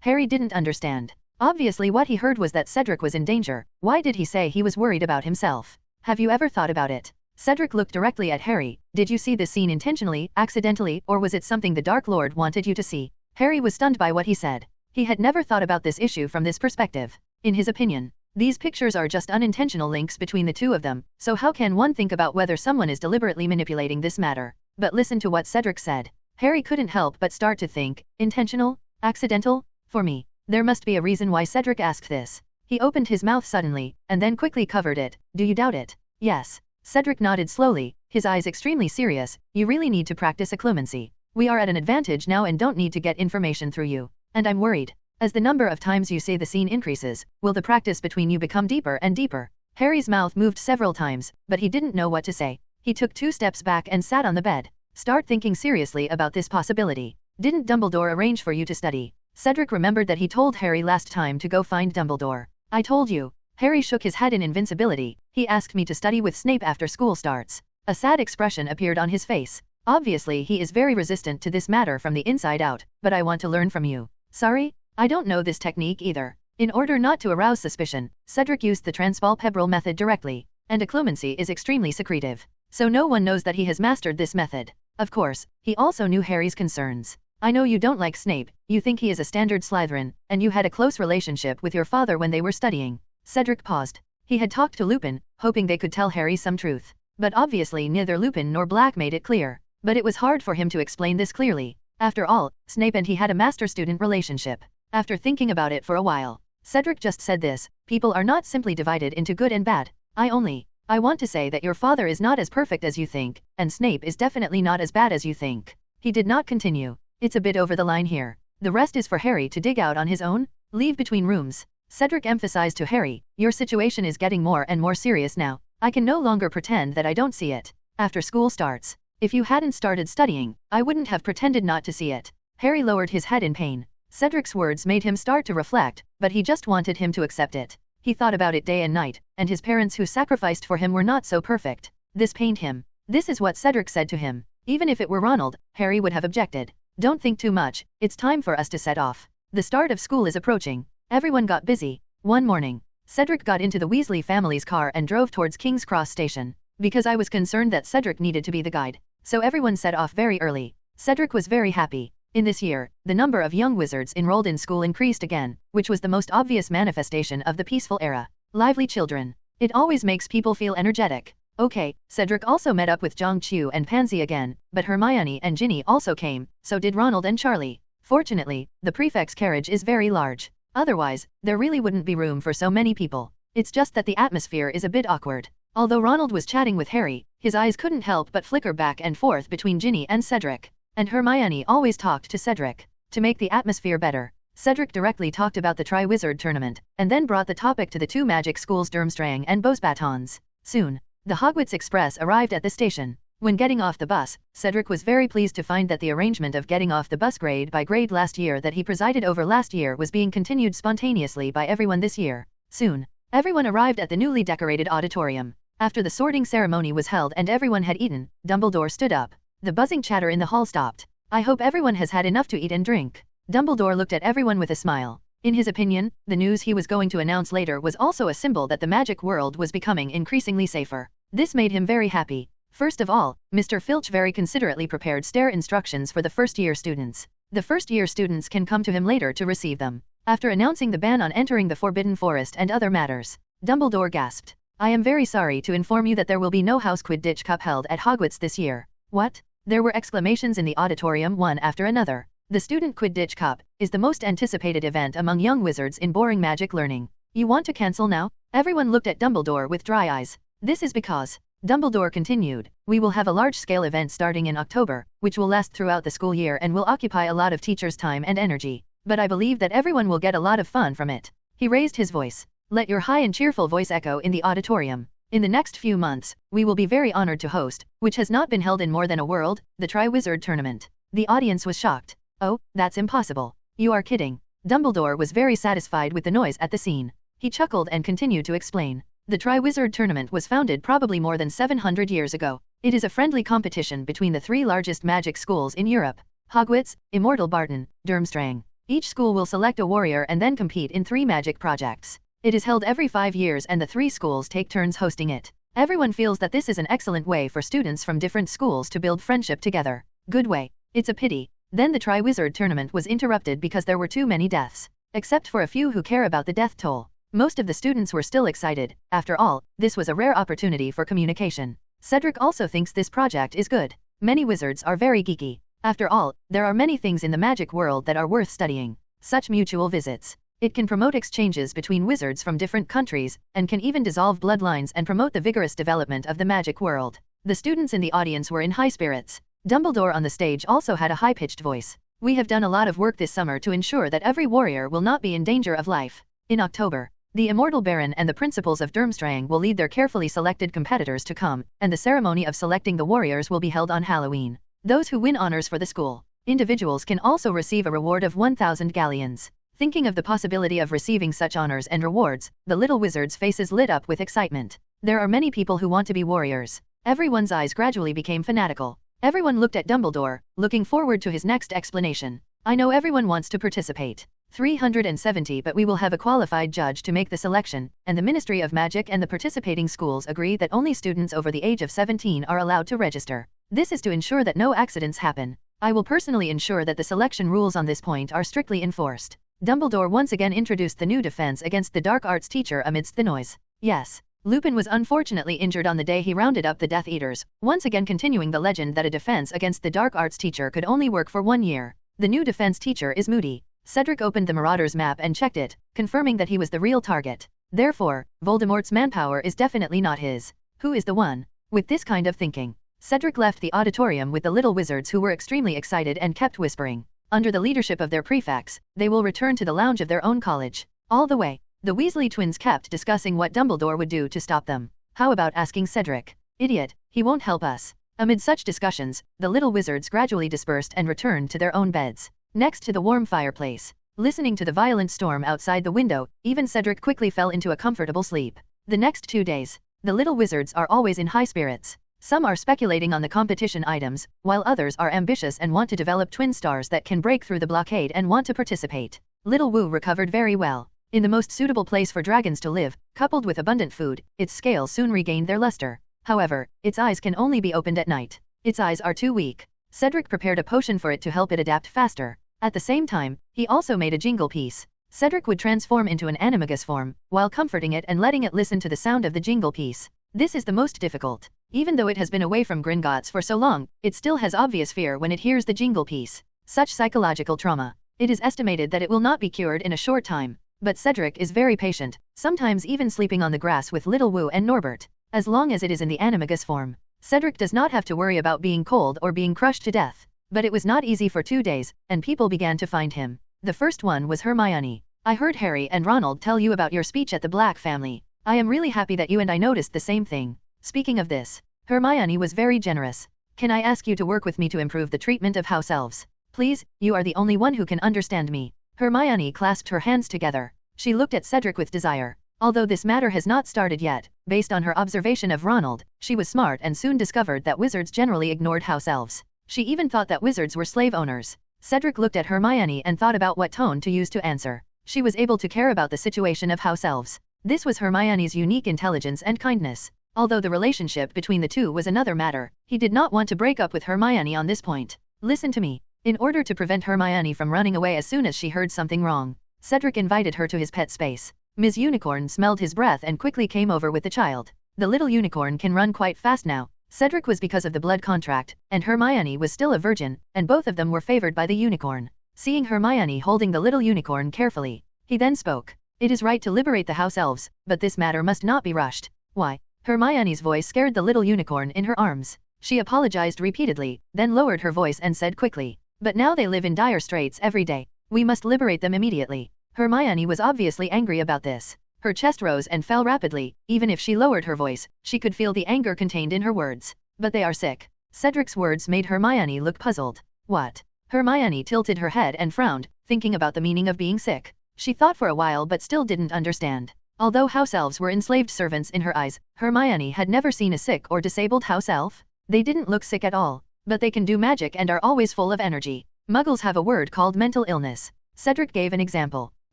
Harry didn't understand. Obviously what he heard was that Cedric was in danger. Why did he say he was worried about himself? Have you ever thought about it? Cedric looked directly at Harry. Did you see this scene intentionally, accidentally, or was it something the Dark Lord wanted you to see? Harry was stunned by what he said. He had never thought about this issue from this perspective. In his opinion, these pictures are just unintentional links between the two of them, so how can one think about whether someone is deliberately manipulating this matter? But listen to what Cedric said. Harry couldn't help but start to think, intentional? Accidental? For me, there must be a reason why Cedric asked this. He opened his mouth suddenly, and then quickly covered it. Do you doubt it? Yes. Cedric nodded slowly, his eyes extremely serious. You really need to practice occlumency. We are at an advantage now and don't need to get information through you. And I'm worried. As the number of times you say the scene increases, will the practice between you become deeper and deeper? Harry's mouth moved several times, but he didn't know what to say. He took 2 steps back and sat on the bed. Start thinking seriously about this possibility. Didn't Dumbledore arrange for you to study? Cedric remembered that he told Harry last time to go find Dumbledore. I told you. Harry shook his head in invincibility. He asked me to study with Snape after school starts. A sad expression appeared on his face. Obviously he is very resistant to this matter from the inside out, but I want to learn from you. Sorry? I don't know this technique either. In order not to arouse suspicion, Cedric used the transpalpebral method directly, and occlumency is extremely secretive. So no one knows that he has mastered this method. Of course, he also knew Harry's concerns. I know you don't like Snape, you think he is a standard Slytherin, and you had a close relationship with your father when they were studying. Cedric paused. He had talked to Lupin, hoping they could tell Harry some truth. But obviously neither Lupin nor Black made it clear. But it was hard for him to explain this clearly. After all, Snape and he had a master-student relationship. After thinking about it for a while, Cedric just said this, people are not simply divided into good and bad. I want to say that your father is not as perfect as you think, and Snape is definitely not as bad as you think. He did not continue. It's a bit over the line here. The rest is for Harry to dig out on his own. Leave between rooms. Cedric emphasized to Harry, your situation is getting more and more serious now. I can no longer pretend that I don't see it. After school starts. If you hadn't started studying, I wouldn't have pretended not to see it. Harry lowered his head in pain. Cedric's words made him start to reflect, but he just wanted him to accept it. He thought about it day and night, and his parents who sacrificed for him were not so perfect. This pained him. This is what Cedric said to him. Even if it were Ronald, Harry would have objected. Don't think too much, it's time for us to set off. The start of school is approaching. Everyone got busy. One morning, Cedric got into the Weasley family's car and drove towards King's Cross Station. Because I was concerned that Cedric needed to be the guide. So everyone set off very early. Cedric was very happy. In this year, the number of young wizards enrolled in school increased again, which was the most obvious manifestation of the peaceful era. Lively children. It always makes people feel energetic. Okay, Cedric also met up with Zhang Qiu and Pansy again, but Hermione and Ginny also came, so did Ronald and Charlie. Fortunately, the prefect's carriage is very large. Otherwise, there really wouldn't be room for so many people. It's just that the atmosphere is a bit awkward. Although Ronald was chatting with Harry, His eyes couldn't help but flicker back and forth between Ginny and Cedric. And Hermione always talked to Cedric. To make the atmosphere better, Cedric directly talked about the Triwizard Tournament, and then brought the topic to the two magic schools Durmstrang and Beauxbatons. Soon, the Hogwarts Express arrived at the station. When getting off the bus, Cedric was very pleased to find that the arrangement of getting off the bus grade by grade last year that he presided over last year was being continued spontaneously by everyone this year. Soon, everyone arrived at the newly decorated auditorium. After the sorting ceremony was held and everyone had eaten, Dumbledore stood up. The buzzing chatter in the hall stopped. I hope everyone has had enough to eat and drink. Dumbledore looked at everyone with a smile. In his opinion, the news he was going to announce later was also a symbol that the magic world was becoming increasingly safer. This made him very happy. First of all, Mr. Filch very considerately prepared stair instructions for the first-year students. The first-year students can come to him later to receive them. After announcing the ban on entering the Forbidden Forest and other matters, Dumbledore gasped. I am very sorry to inform you that there will be no House Quidditch Cup held at Hogwarts this year. What? There were exclamations in the auditorium one after another. The Student Quidditch Cup is the most anticipated event among young wizards in boring magic learning. You want to cancel now? Everyone looked at Dumbledore with dry eyes. This is because, Dumbledore continued, we will have a large-scale event starting in October, which will last throughout the school year and will occupy a lot of teachers' time and energy. But I believe that everyone will get a lot of fun from it. He raised his voice. Let your high and cheerful voice echo in the auditorium. In the next few months, we will be very honored to host, which has not been held in more than a world, the Triwizard Tournament. The audience was shocked. Oh, that's impossible. You are kidding. Dumbledore was very satisfied with the noise at the scene. He chuckled and continued to explain. The Triwizard Tournament was founded probably more than 700 years ago. It is a friendly competition between the three largest magic schools in Europe: Hogwarts, Immortal Barton, Durmstrang. Each school will select a warrior and then compete in 3 magic projects. It is held every 5 years and the 3 schools take turns hosting it. Everyone feels that this is an excellent way for students from different schools to build friendship together. Good way. It's a pity. Then the Triwizard Tournament was interrupted because there were too many deaths. Except for a few who care about the death toll. Most of the students were still excited. After all, this was a rare opportunity for communication. Cedric also thinks this project is good. Many wizards are very geeky. After all, there are many things in the magic world that are worth studying. Such mutual visits. It can promote exchanges between wizards from different countries, and can even dissolve bloodlines and promote the vigorous development of the magic world. The students in the audience were in high spirits. Dumbledore on the stage also had a high-pitched voice. We have done a lot of work this summer to ensure that every warrior will not be in danger of life. In October, the Immortal Baron and the principals of Durmstrang will lead their carefully selected competitors to come, and the ceremony of selecting the warriors will be held on Halloween. Those who win honors for the school, individuals can also receive a reward of 1,000 galleons. Thinking of the possibility of receiving such honors and rewards, the little wizard's faces lit up with excitement. There are many people who want to be warriors. Everyone's eyes gradually became fanatical. Everyone looked at Dumbledore, looking forward to his next explanation. I know everyone wants to participate. 370, but we will have a qualified judge to make the selection, and the Ministry of Magic and the participating schools agree that only students over the age of 17 are allowed to register. This is to ensure that no accidents happen. I will personally ensure that the selection rules on this point are strictly enforced. Dumbledore once again introduced the new defense against the dark arts teacher amidst the noise. Yes, Lupin was unfortunately injured on the day he rounded up the Death Eaters, once again continuing the legend that a defense against the dark arts teacher could only work for 1 year. The new defense teacher is Moody. Cedric opened the Marauder's map and checked it, confirming that he was the real target. Therefore, Voldemort's manpower is definitely not his. Who is the one? With this kind of thinking, Cedric left the auditorium with the little wizards who were extremely excited and kept whispering. Under the leadership of their prefects, they will return to the lounge of their own college. All the way, the Weasley twins kept discussing what Dumbledore would do to stop them. How about asking Cedric? Idiot, he won't help us. Amid such discussions, the little wizards gradually dispersed and returned to their own beds. Next to the warm fireplace, listening to the violent storm outside the window, even Cedric quickly fell into a comfortable sleep. The next 2 days, the little wizards are always in high spirits. Some are speculating on the competition items, while others are ambitious and want to develop twin stars that can break through the blockade and want to participate. Little Wu recovered very well. In the most suitable place for dragons to live, coupled with abundant food, its scales soon regained their luster. However, its eyes can only be opened at night. Its eyes are too weak. Cedric prepared a potion for it to help it adapt faster. At the same time, he also made a jingle piece. Cedric would transform into an animagus form, while comforting it and letting it listen to the sound of the jingle piece. This is the most difficult. Even though it has been away from Gringotts for so long, it still has obvious fear when it hears the jingle piece. Such psychological trauma. It is estimated that it will not be cured in a short time. But Cedric is very patient, sometimes even sleeping on the grass with little Wu and Norbert. As long as it is in the animagus form, Cedric does not have to worry about being cold or being crushed to death. But it was not easy for 2 days, and people began to find him. The first one was Hermione. I heard Harry and Ronald tell you about your speech at the Black family. I am really happy that you and I noticed the same thing. Speaking of this, Hermione was very generous. Can I ask you to work with me to improve the treatment of house elves? Please, you are the only one who can understand me. Hermione clasped her hands together. She looked at Cedric with desire. Although this matter has not started yet, based on her observation of Ronald, she was smart and soon discovered that wizards generally ignored house elves. She even thought that wizards were slave owners. Cedric looked at Hermione and thought about what tone to use to answer. She was able to care about the situation of house elves. This was Hermione's unique intelligence and kindness. Although the relationship between the two was another matter, he did not want to break up with Hermione on this point. Listen to me. In order to prevent Hermione from running away as soon as she heard something wrong, Cedric invited her to his pet space. Ms. Unicorn smelled his breath and quickly came over with the child. The little unicorn can run quite fast now. Cedric was because of the blood contract, and Hermione was still a virgin, and both of them were favored by the unicorn. Seeing Hermione holding the little unicorn carefully, he then spoke. It is right to liberate the house elves, but this matter must not be rushed. Why? Hermione's voice scared the little unicorn in her arms. She apologized repeatedly, then lowered her voice and said quickly, but now they live in dire straits every day. We must liberate them immediately. Hermione was obviously angry about this. Her chest rose and fell rapidly. Even if she lowered her voice, she could feel the anger contained in her words. But they are sick. Cedric's words made Hermione look puzzled. What? Hermione tilted her head and frowned, thinking about the meaning of being sick. She thought for a while but still didn't understand. Although house elves were enslaved servants in her eyes, Hermione had never seen a sick or disabled house elf. They didn't look sick at all. But they can do magic and are always full of energy. Muggles have a word called mental illness. Cedric gave an example.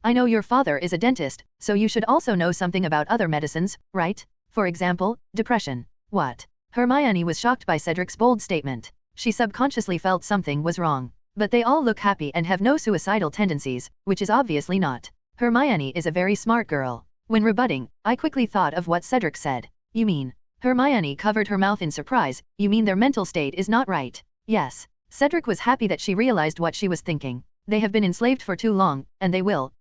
I know your father is a dentist, so you should also know something about other medicines, right? For example, depression. What? Hermione was shocked by Cedric's bold statement. She subconsciously felt something was wrong. But they all look happy and have no suicidal tendencies, which is obviously not. Hermione is a very smart girl. When rebutting, I quickly thought of what Cedric said. You mean? Hermione covered her mouth in surprise. You mean their mental state is not right? Yes. Cedric was happy that she realized what she was thinking. They have been enslaved for too long, and they will,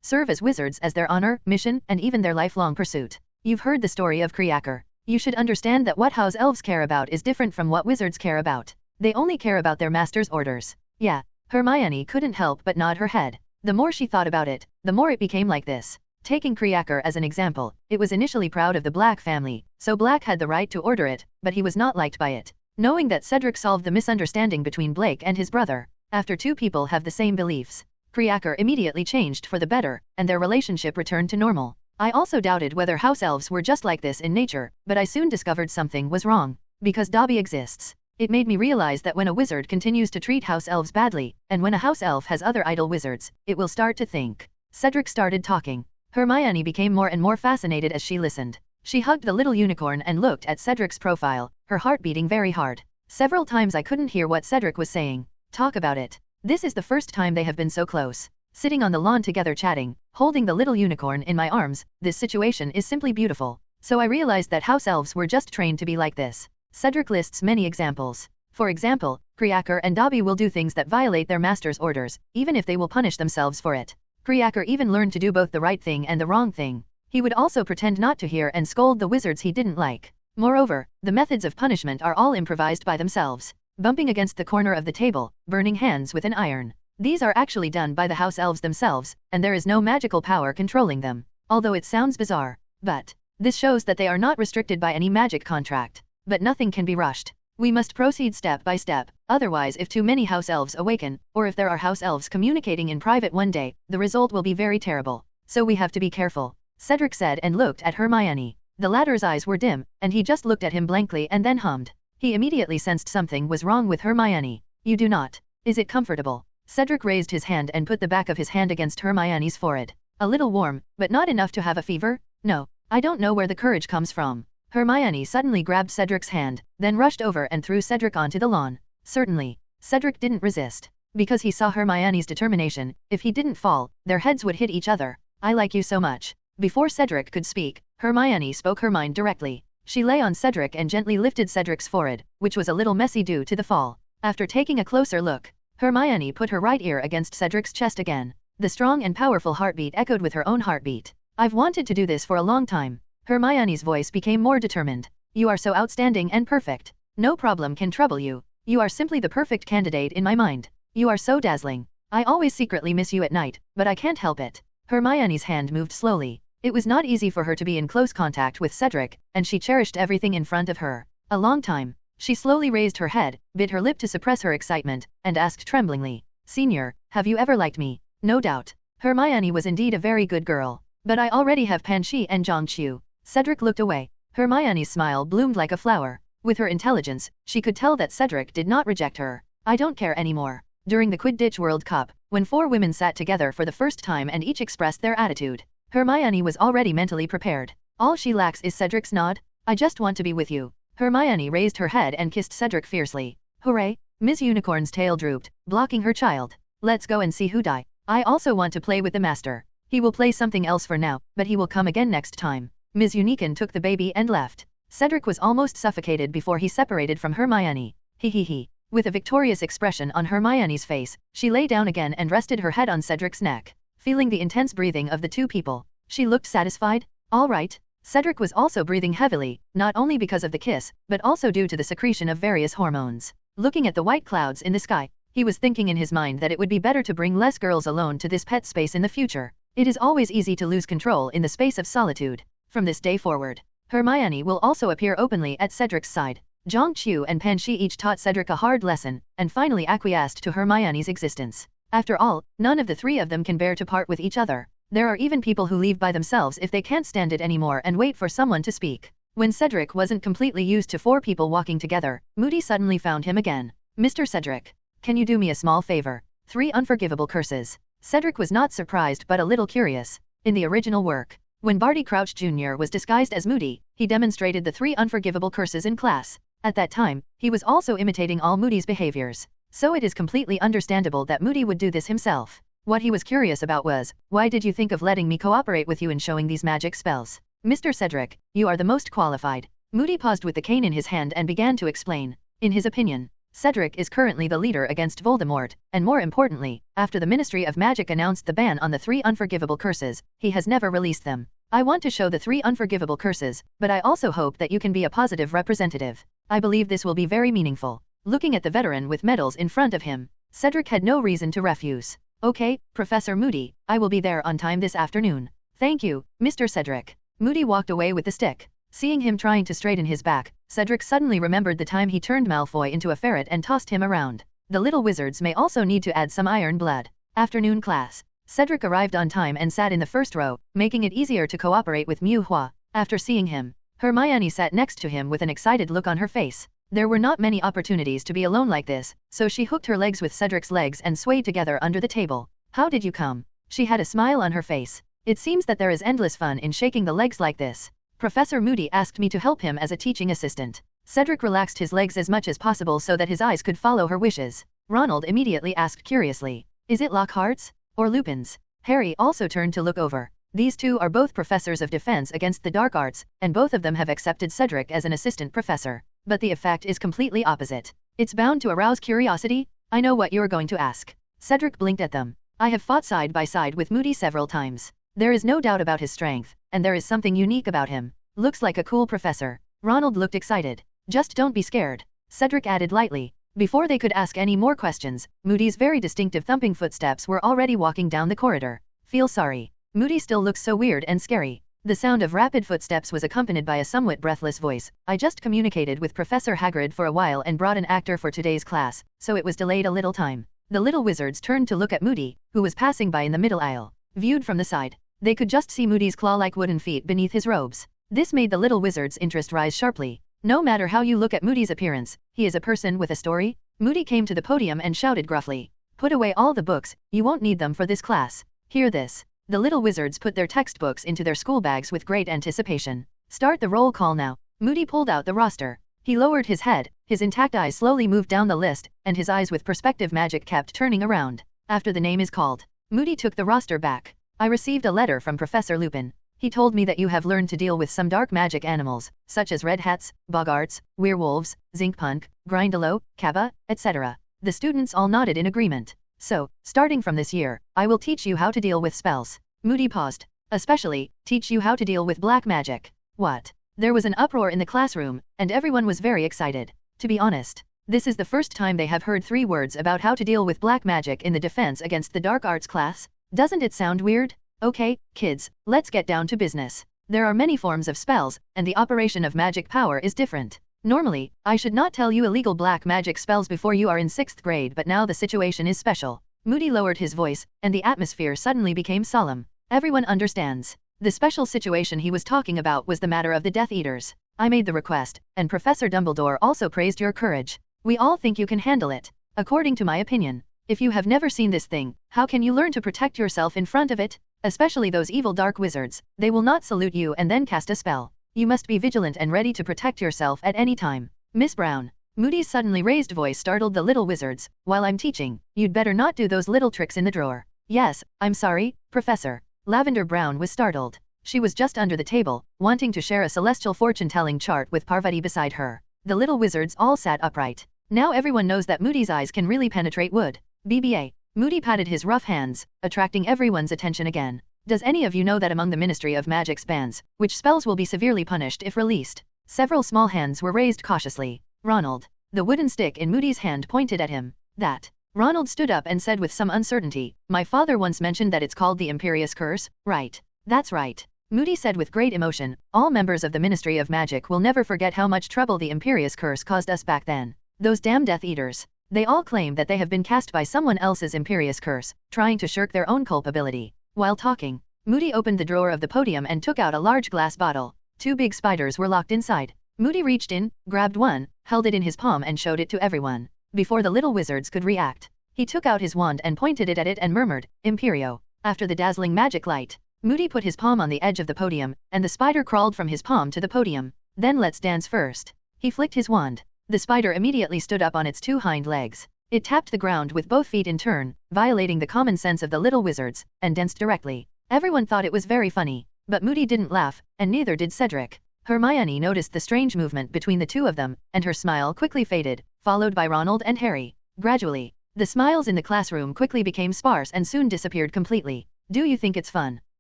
serve as wizards as their honor, mission, and even their lifelong pursuit. You've heard the story of Creaker. You should understand that what house elves care about is different from what wizards care about. They only care about their master's orders. Yeah. Hermione couldn't help but nod her head. The more she thought about it, the more it became like this. Taking Creaker as an example, it was initially proud of the Black family, so Black had the right to order it, but he was not liked by it. Knowing that Cedric solved the misunderstanding between Blake and his brother, after two people have the same beliefs, Creaker immediately changed for the better, and their relationship returned to normal. I also doubted whether house elves were just like this in nature, but I soon discovered something was wrong. Because Dobby exists. It made me realize that when a wizard continues to treat house elves badly, and when a house elf has other idle wizards, it will start to think. Cedric started talking. Hermione became more and more fascinated as she listened. She hugged the little unicorn and looked at Cedric's profile, her heart beating very hard. Several times I couldn't hear what Cedric was saying. Talk about it. This is the first time they have been so close. Sitting on the lawn together chatting, holding the little unicorn in my arms, this situation is simply beautiful. So I realized that house elves were just trained to be like this. Cedric lists many examples. For example, Creaker and Dobby will do things that violate their master's orders, even if they will punish themselves for it. Creaker even learned to do both the right thing and the wrong thing. He would also pretend not to hear and scold the wizards he didn't like. Moreover, the methods of punishment are all improvised by themselves. Bumping against the corner of the table, burning hands with an iron. These are actually done by the house elves themselves, and there is no magical power controlling them. Although it sounds bizarre. But this shows that they are not restricted by any magic contract. But nothing can be rushed. We must proceed step by step, otherwise if too many house elves awaken, or if there are house elves communicating in private one day, the result will be very terrible. So we have to be careful. Cedric said and looked at Hermione. The latter's eyes were dim, and he just looked at him blankly and then hummed. He immediately sensed something was wrong with Hermione. You do not. Is it comfortable? Cedric raised his hand and put the back of his hand against Hermione's forehead. A little warm, but not enough to have a fever? No. I don't know where the courage comes from. Hermione suddenly grabbed Cedric's hand, then rushed over and threw Cedric onto the lawn. Certainly. Cedric didn't resist. Because he saw Hermione's determination, if he didn't fall, their heads would hit each other. I like you so much. Before Cedric could speak, Hermione spoke her mind directly. She lay on Cedric and gently lifted Cedric's forehead, which was a little messy due to the fall. After taking a closer look, Hermione put her right ear against Cedric's chest again. The strong and powerful heartbeat echoed with her own heartbeat. I've wanted to do this for a long time. Hermione's voice became more determined. You are so outstanding and perfect. No problem can trouble you. You are simply the perfect candidate in my mind. You are so dazzling. I always secretly miss you at night, but I can't help it. Hermione's hand moved slowly. It was not easy for her to be in close contact with Cedric, and she cherished everything in front of her. A long time. She slowly raised her head, bit her lip to suppress her excitement, and asked tremblingly, "Senior, have you ever liked me?" "No doubt. Hermione was indeed a very good girl. But I already have Panchi and Zhongqiu." Cedric looked away. Hermione's smile bloomed like a flower. With her intelligence, she could tell that Cedric did not reject her. "I don't care anymore." During the Quidditch World Cup, when 4 women sat together for the first time and each expressed their attitude, Hermione was already mentally prepared. All she lacks is Cedric's nod. "I just want to be with you." Hermione raised her head and kissed Cedric fiercely. "Hooray!" Miss Unicorn's tail drooped, blocking her child. "Let's go and see who die. I also want to play with the master. He will play something else for now, but he will come again next time." Ms. Unicorn took the baby and left. Cedric was almost suffocated before he separated from Hermione. He. With a victorious expression on Hermione's face, she lay down again and rested her head on Cedric's neck. Feeling the intense breathing of the two people, she looked satisfied. "All right." Cedric was also breathing heavily, not only because of the kiss, but also due to the secretion of various hormones. Looking at the white clouds in the sky, he was thinking in his mind that it would be better to bring less girls alone to this pet space in the future. It is always easy to lose control in the space of solitude. From this day forward, Hermione will also appear openly at Cedric's side. Zhongqiu and Panchi each taught Cedric a hard lesson, and finally acquiesced to Hermione's existence. After all, none of the 3 of them can bear to part with each other. There are even people who leave by themselves if they can't stand it anymore and wait for someone to speak. When Cedric wasn't completely used to 4 people walking together, Moody suddenly found him again. "Mr. Cedric, can you do me a small favor?" 3 unforgivable curses. Cedric was not surprised but a little curious. In the original work, when Barty Crouch Jr. was disguised as Moody, he demonstrated the 3 unforgivable curses in class. At that time, he was also imitating all Moody's behaviors. So it is completely understandable that Moody would do this himself. What he was curious about was, why did you think of letting me cooperate with you in showing these magic spells? "Mr. Cedric, you are the most qualified." Moody paused with the cane in his hand and began to explain. In his opinion, Cedric is currently the leader against Voldemort, and more importantly, after the Ministry of Magic announced the ban on the 3 unforgivable curses, he has never released them. "I want to show the 3 unforgivable curses, but I also hope that you can be a positive representative. I believe this will be very meaningful." Looking at the veteran with medals in front of him, Cedric had no reason to refuse. "Okay, Professor Moody, I will be there on time this afternoon." "Thank you, Mr. Cedric." Moody walked away with the stick. Seeing him trying to straighten his back, Cedric suddenly remembered the time he turned Malfoy into a ferret and tossed him around. The little wizards may also need to add some iron blood. Afternoon class. Cedric arrived on time and sat in the first row, making it easier to cooperate with Mew Hua. After seeing him, Hermione sat next to him with an excited look on her face. There were not many opportunities to be alone like this, so she hooked her legs with Cedric's legs and swayed together under the table. "How did you come?" She had a smile on her face. "It seems that there is endless fun in shaking the legs like this. Professor Moody asked me to help him as a teaching assistant." Cedric relaxed his legs as much as possible so that his eyes could follow her wishes. Ronald immediately asked curiously, "Is it Lockhart's? Or Lupin's?" Harry also turned to look over. These 2 are both professors of defense against the dark arts, and both of them have accepted Cedric as an assistant professor. But the effect is completely opposite. It's bound to arouse curiosity. "I know what you're going to ask." Cedric blinked at them. "I have fought side by side with Moody several times. There is no doubt about his strength, and there is something unique about him. Looks like a cool professor." Ronald looked excited. "Just don't be scared," Cedric added lightly. Before they could ask any more questions, Moody's very distinctive thumping footsteps were already walking down the corridor. "Feel sorry. Moody still looks so weird and scary." The sound of rapid footsteps was accompanied by a somewhat breathless voice. "I just communicated with Professor Hagrid for a while and brought an actor for today's class, so it was delayed a little time." The little wizards turned to look at Moody, who was passing by in the middle aisle. Viewed from the side, they could just see Moody's claw-like wooden feet beneath his robes. This made the little wizard's interest rise sharply. No matter how you look at Moody's appearance, he is a person with a story. Moody came to the podium and shouted gruffly, "Put away all the books, you won't need them for this class. Hear this." The little wizards put their textbooks into their school bags with great anticipation. "Start the roll call now." Moody pulled out the roster. He lowered his head, his intact eyes slowly moved down the list, and his eyes with perspective magic kept turning around. After the name is called, Moody took the roster back. "I received a letter from Professor Lupin. He told me that you have learned to deal with some dark magic animals, such as red hats, bogarts, werewolves, zinkpunk, grindylow, kaba, etc." The students all nodded in agreement. "So, starting from this year, I will teach you how to deal with spells." Moody paused. "Especially, teach you how to deal with black magic." "What?" There was an uproar in the classroom, and everyone was very excited. To be honest, this is the first time they have heard 3 words about how to deal with black magic in the defense against the dark arts class. Doesn't it sound weird? Okay, kids, let's get down to business. There are many forms of spells, and the operation of magic power is different. Normally, I should not tell you illegal black magic spells before you are in 6th grade, but now the situation is special. Moody lowered his voice, and the atmosphere suddenly became solemn. Everyone understands. The special situation he was talking about was the matter of the Death Eaters. I made the request, and Professor Dumbledore also praised your courage. We all think you can handle it. According to my opinion, if you have never seen this thing, how can you learn to protect yourself in front of it? Especially those evil dark wizards, they will not salute you and then cast a spell. You must be vigilant and ready to protect yourself at any time. Miss Brown. Moody's suddenly raised voice startled the little wizards. While I'm teaching, you'd better not do those little tricks in the drawer. Yes, I'm sorry, Professor. Lavender Brown was startled. She was just under the table, wanting to share a celestial fortune-telling chart with Parvati beside her. The little wizards all sat upright. Now everyone knows that Moody's eyes can really penetrate wood. BBA. Moody patted his rough hands, attracting everyone's attention again. Does any of you know that among the Ministry of Magic's bans, which spells will be severely punished if released? Several small hands were raised cautiously. Ronald. The wooden stick in Moody's hand pointed at him. That. Ronald stood up and said with some uncertainty, my father once mentioned that it's called the Imperious Curse, right? That's right. Moody said with great emotion, all members of the Ministry of Magic will never forget how much trouble the Imperious Curse caused us back then. Those damn Death Eaters. They all claim that they have been cast by someone else's Imperious Curse, trying to shirk their own culpability. While talking, Moody opened the drawer of the podium and took out a large glass bottle. 2 big spiders were locked inside. Moody reached in, grabbed one, held it in his palm and showed it to everyone. Before the little wizards could react, he took out his wand and pointed it at it and murmured, Imperio. After the dazzling magic light, Moody put his palm on the edge of the podium, and the spider crawled from his palm to the podium. Then let's dance first. He flicked his wand. The spider immediately stood up on its 2 hind legs. It tapped the ground with both feet in turn, violating the common sense of the little wizards, and danced directly. Everyone thought it was very funny, but Moody didn't laugh, and neither did Cedric. Hermione noticed the strange movement between the 2 of them, and her smile quickly faded, followed by Ronald and Harry. Gradually, the smiles in the classroom quickly became sparse and soon disappeared completely. Do you think it's fun?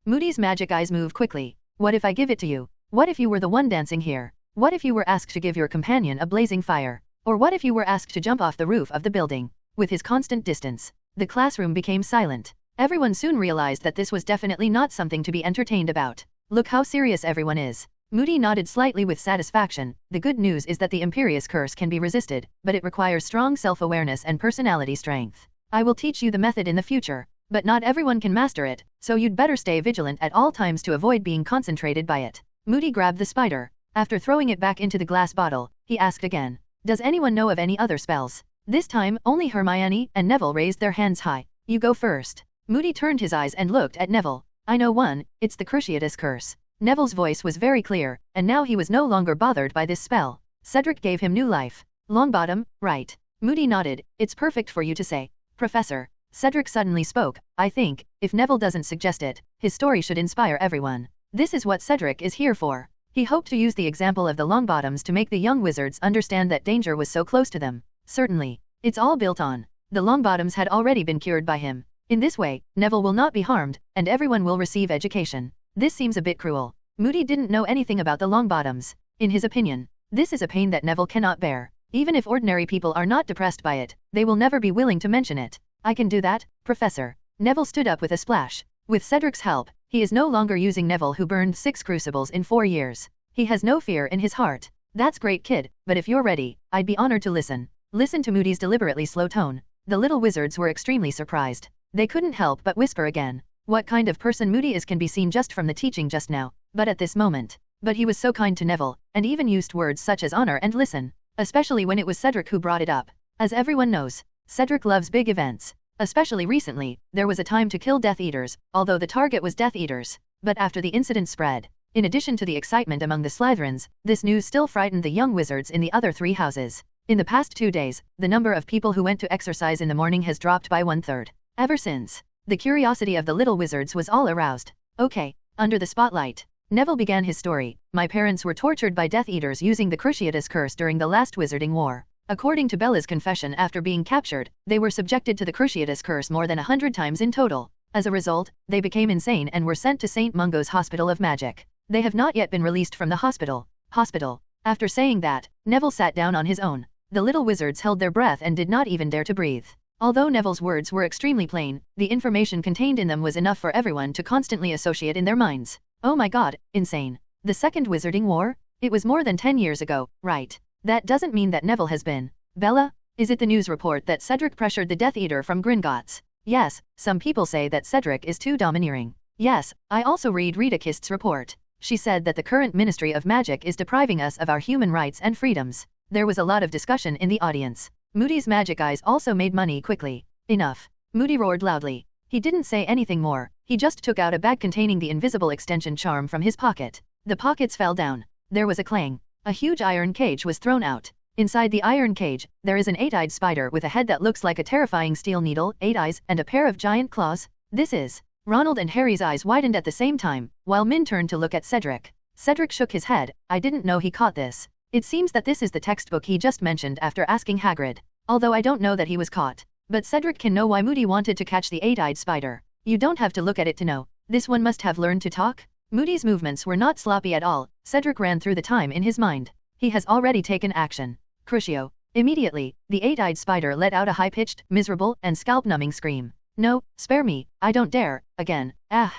Moody's magic eyes move quickly. What if I give it to you? What if you were the one dancing here? What if you were asked to give your companion a blazing fire? Or what if you were asked to jump off the roof of the building? With his constant distance, the classroom became silent. Everyone soon realized that this was definitely not something to be entertained about. Look how serious everyone is. Moody nodded slightly with satisfaction. The good news is that the Imperious Curse can be resisted, but it requires strong self-awareness and personality strength. I will teach you the method in the future, but not everyone can master it, so you'd better stay vigilant at all times to avoid being concentrated by it. Moody grabbed the spider. After throwing it back into the glass bottle, he asked again, does anyone know of any other spells? This time, only Hermione and Neville raised their hands high. You go first. Moody turned his eyes and looked at Neville. I know one, it's the Cruciatus Curse. Neville's voice was very clear, and now he was no longer bothered by this spell. Cedric gave him new life. Longbottom, right. Moody nodded. It's perfect for you to say. Professor. Cedric suddenly spoke. I think, if Neville doesn't suggest it, his story should inspire everyone. This is what Cedric is here for. He hoped to use the example of the Longbottoms to make the young wizards understand that danger was so close to them. Certainly. It's all built on. The Longbottoms had already been cured by him. In this way, Neville will not be harmed, and everyone will receive education. This seems a bit cruel. Moody didn't know anything about the Longbottoms. In his opinion, this is a pain that Neville cannot bear. Even if ordinary people are not depressed by it, they will never be willing to mention it. I can do that, Professor. Neville stood up with a splash. With Cedric's help, he is no longer using Neville who burned 6 crucibles in 4 years. He has no fear in his heart. That's great, kid, but if you're ready, I'd be honored to listen. Listen to Moody's deliberately slow tone. The little wizards were extremely surprised. They couldn't help but whisper again. What kind of person Moody is can be seen just from the teaching just now, but at this moment. But he was so kind to Neville, and even used words such as honor and listen. Especially when it was Cedric who brought it up. As everyone knows, Cedric loves big events. Especially recently, there was a time to kill Death Eaters, although the target was Death Eaters. But after the incident spread, in addition to the excitement among the Slytherins, this news still frightened the young wizards in the other 3 houses. In the past 2 days, the number of people who went to exercise in the morning has dropped by 1/3. Ever since, the curiosity of the little wizards was all aroused. Okay, under the spotlight, Neville began his story. My parents were tortured by Death Eaters using the Cruciatus Curse during the last Wizarding War. According to Bella's confession after being captured, they were subjected to the Cruciatus Curse more than 100 times in total. As a result, they became insane and were sent to St. Mungo's Hospital of Magic. They have not yet been released from the hospital. Hospital. After saying that, Neville sat down on his own. The little wizards held their breath and did not even dare to breathe. Although Neville's words were extremely plain, the information contained in them was enough for everyone to constantly associate in their minds. Oh my god, insane. The Second Wizarding War? It was more than 10 years ago, right? That doesn't mean that Neville has been. Bella? Is it the news report that Cedric pressured the Death Eater from Gringotts? Yes, some people say that Cedric is too domineering. Yes, I also read Rita Kist's report. She said that the current Ministry of Magic is depriving us of our human rights and freedoms. There was a lot of discussion in the audience. Moody's magic eyes also made money quickly. Enough. Moody roared loudly. He didn't say anything more, he just took out a bag containing the invisible extension charm from his pocket. The pockets fell down. There was a clang. A huge iron cage was thrown out. Inside the iron cage, there is an 8-eyed spider with a head that looks like a terrifying steel needle, 8 eyes, and a pair of giant claws. This is... Ronald and Harry's eyes widened at the same time, while Min turned to look at Cedric. Cedric shook his head. I didn't know he caught this. It seems that this is the textbook he just mentioned after asking Hagrid. Although I don't know that he was caught. But Cedric can know why Moody wanted to catch the 8-eyed spider. You don't have to look at it to know. This one must have learned to talk? Moody's movements were not sloppy at all. Cedric ran through the time in his mind. He has already taken action. Crucio. Immediately, the 8-eyed spider let out a high-pitched, miserable, and scalp-numbing scream. No, spare me, I don't dare, again. Ah.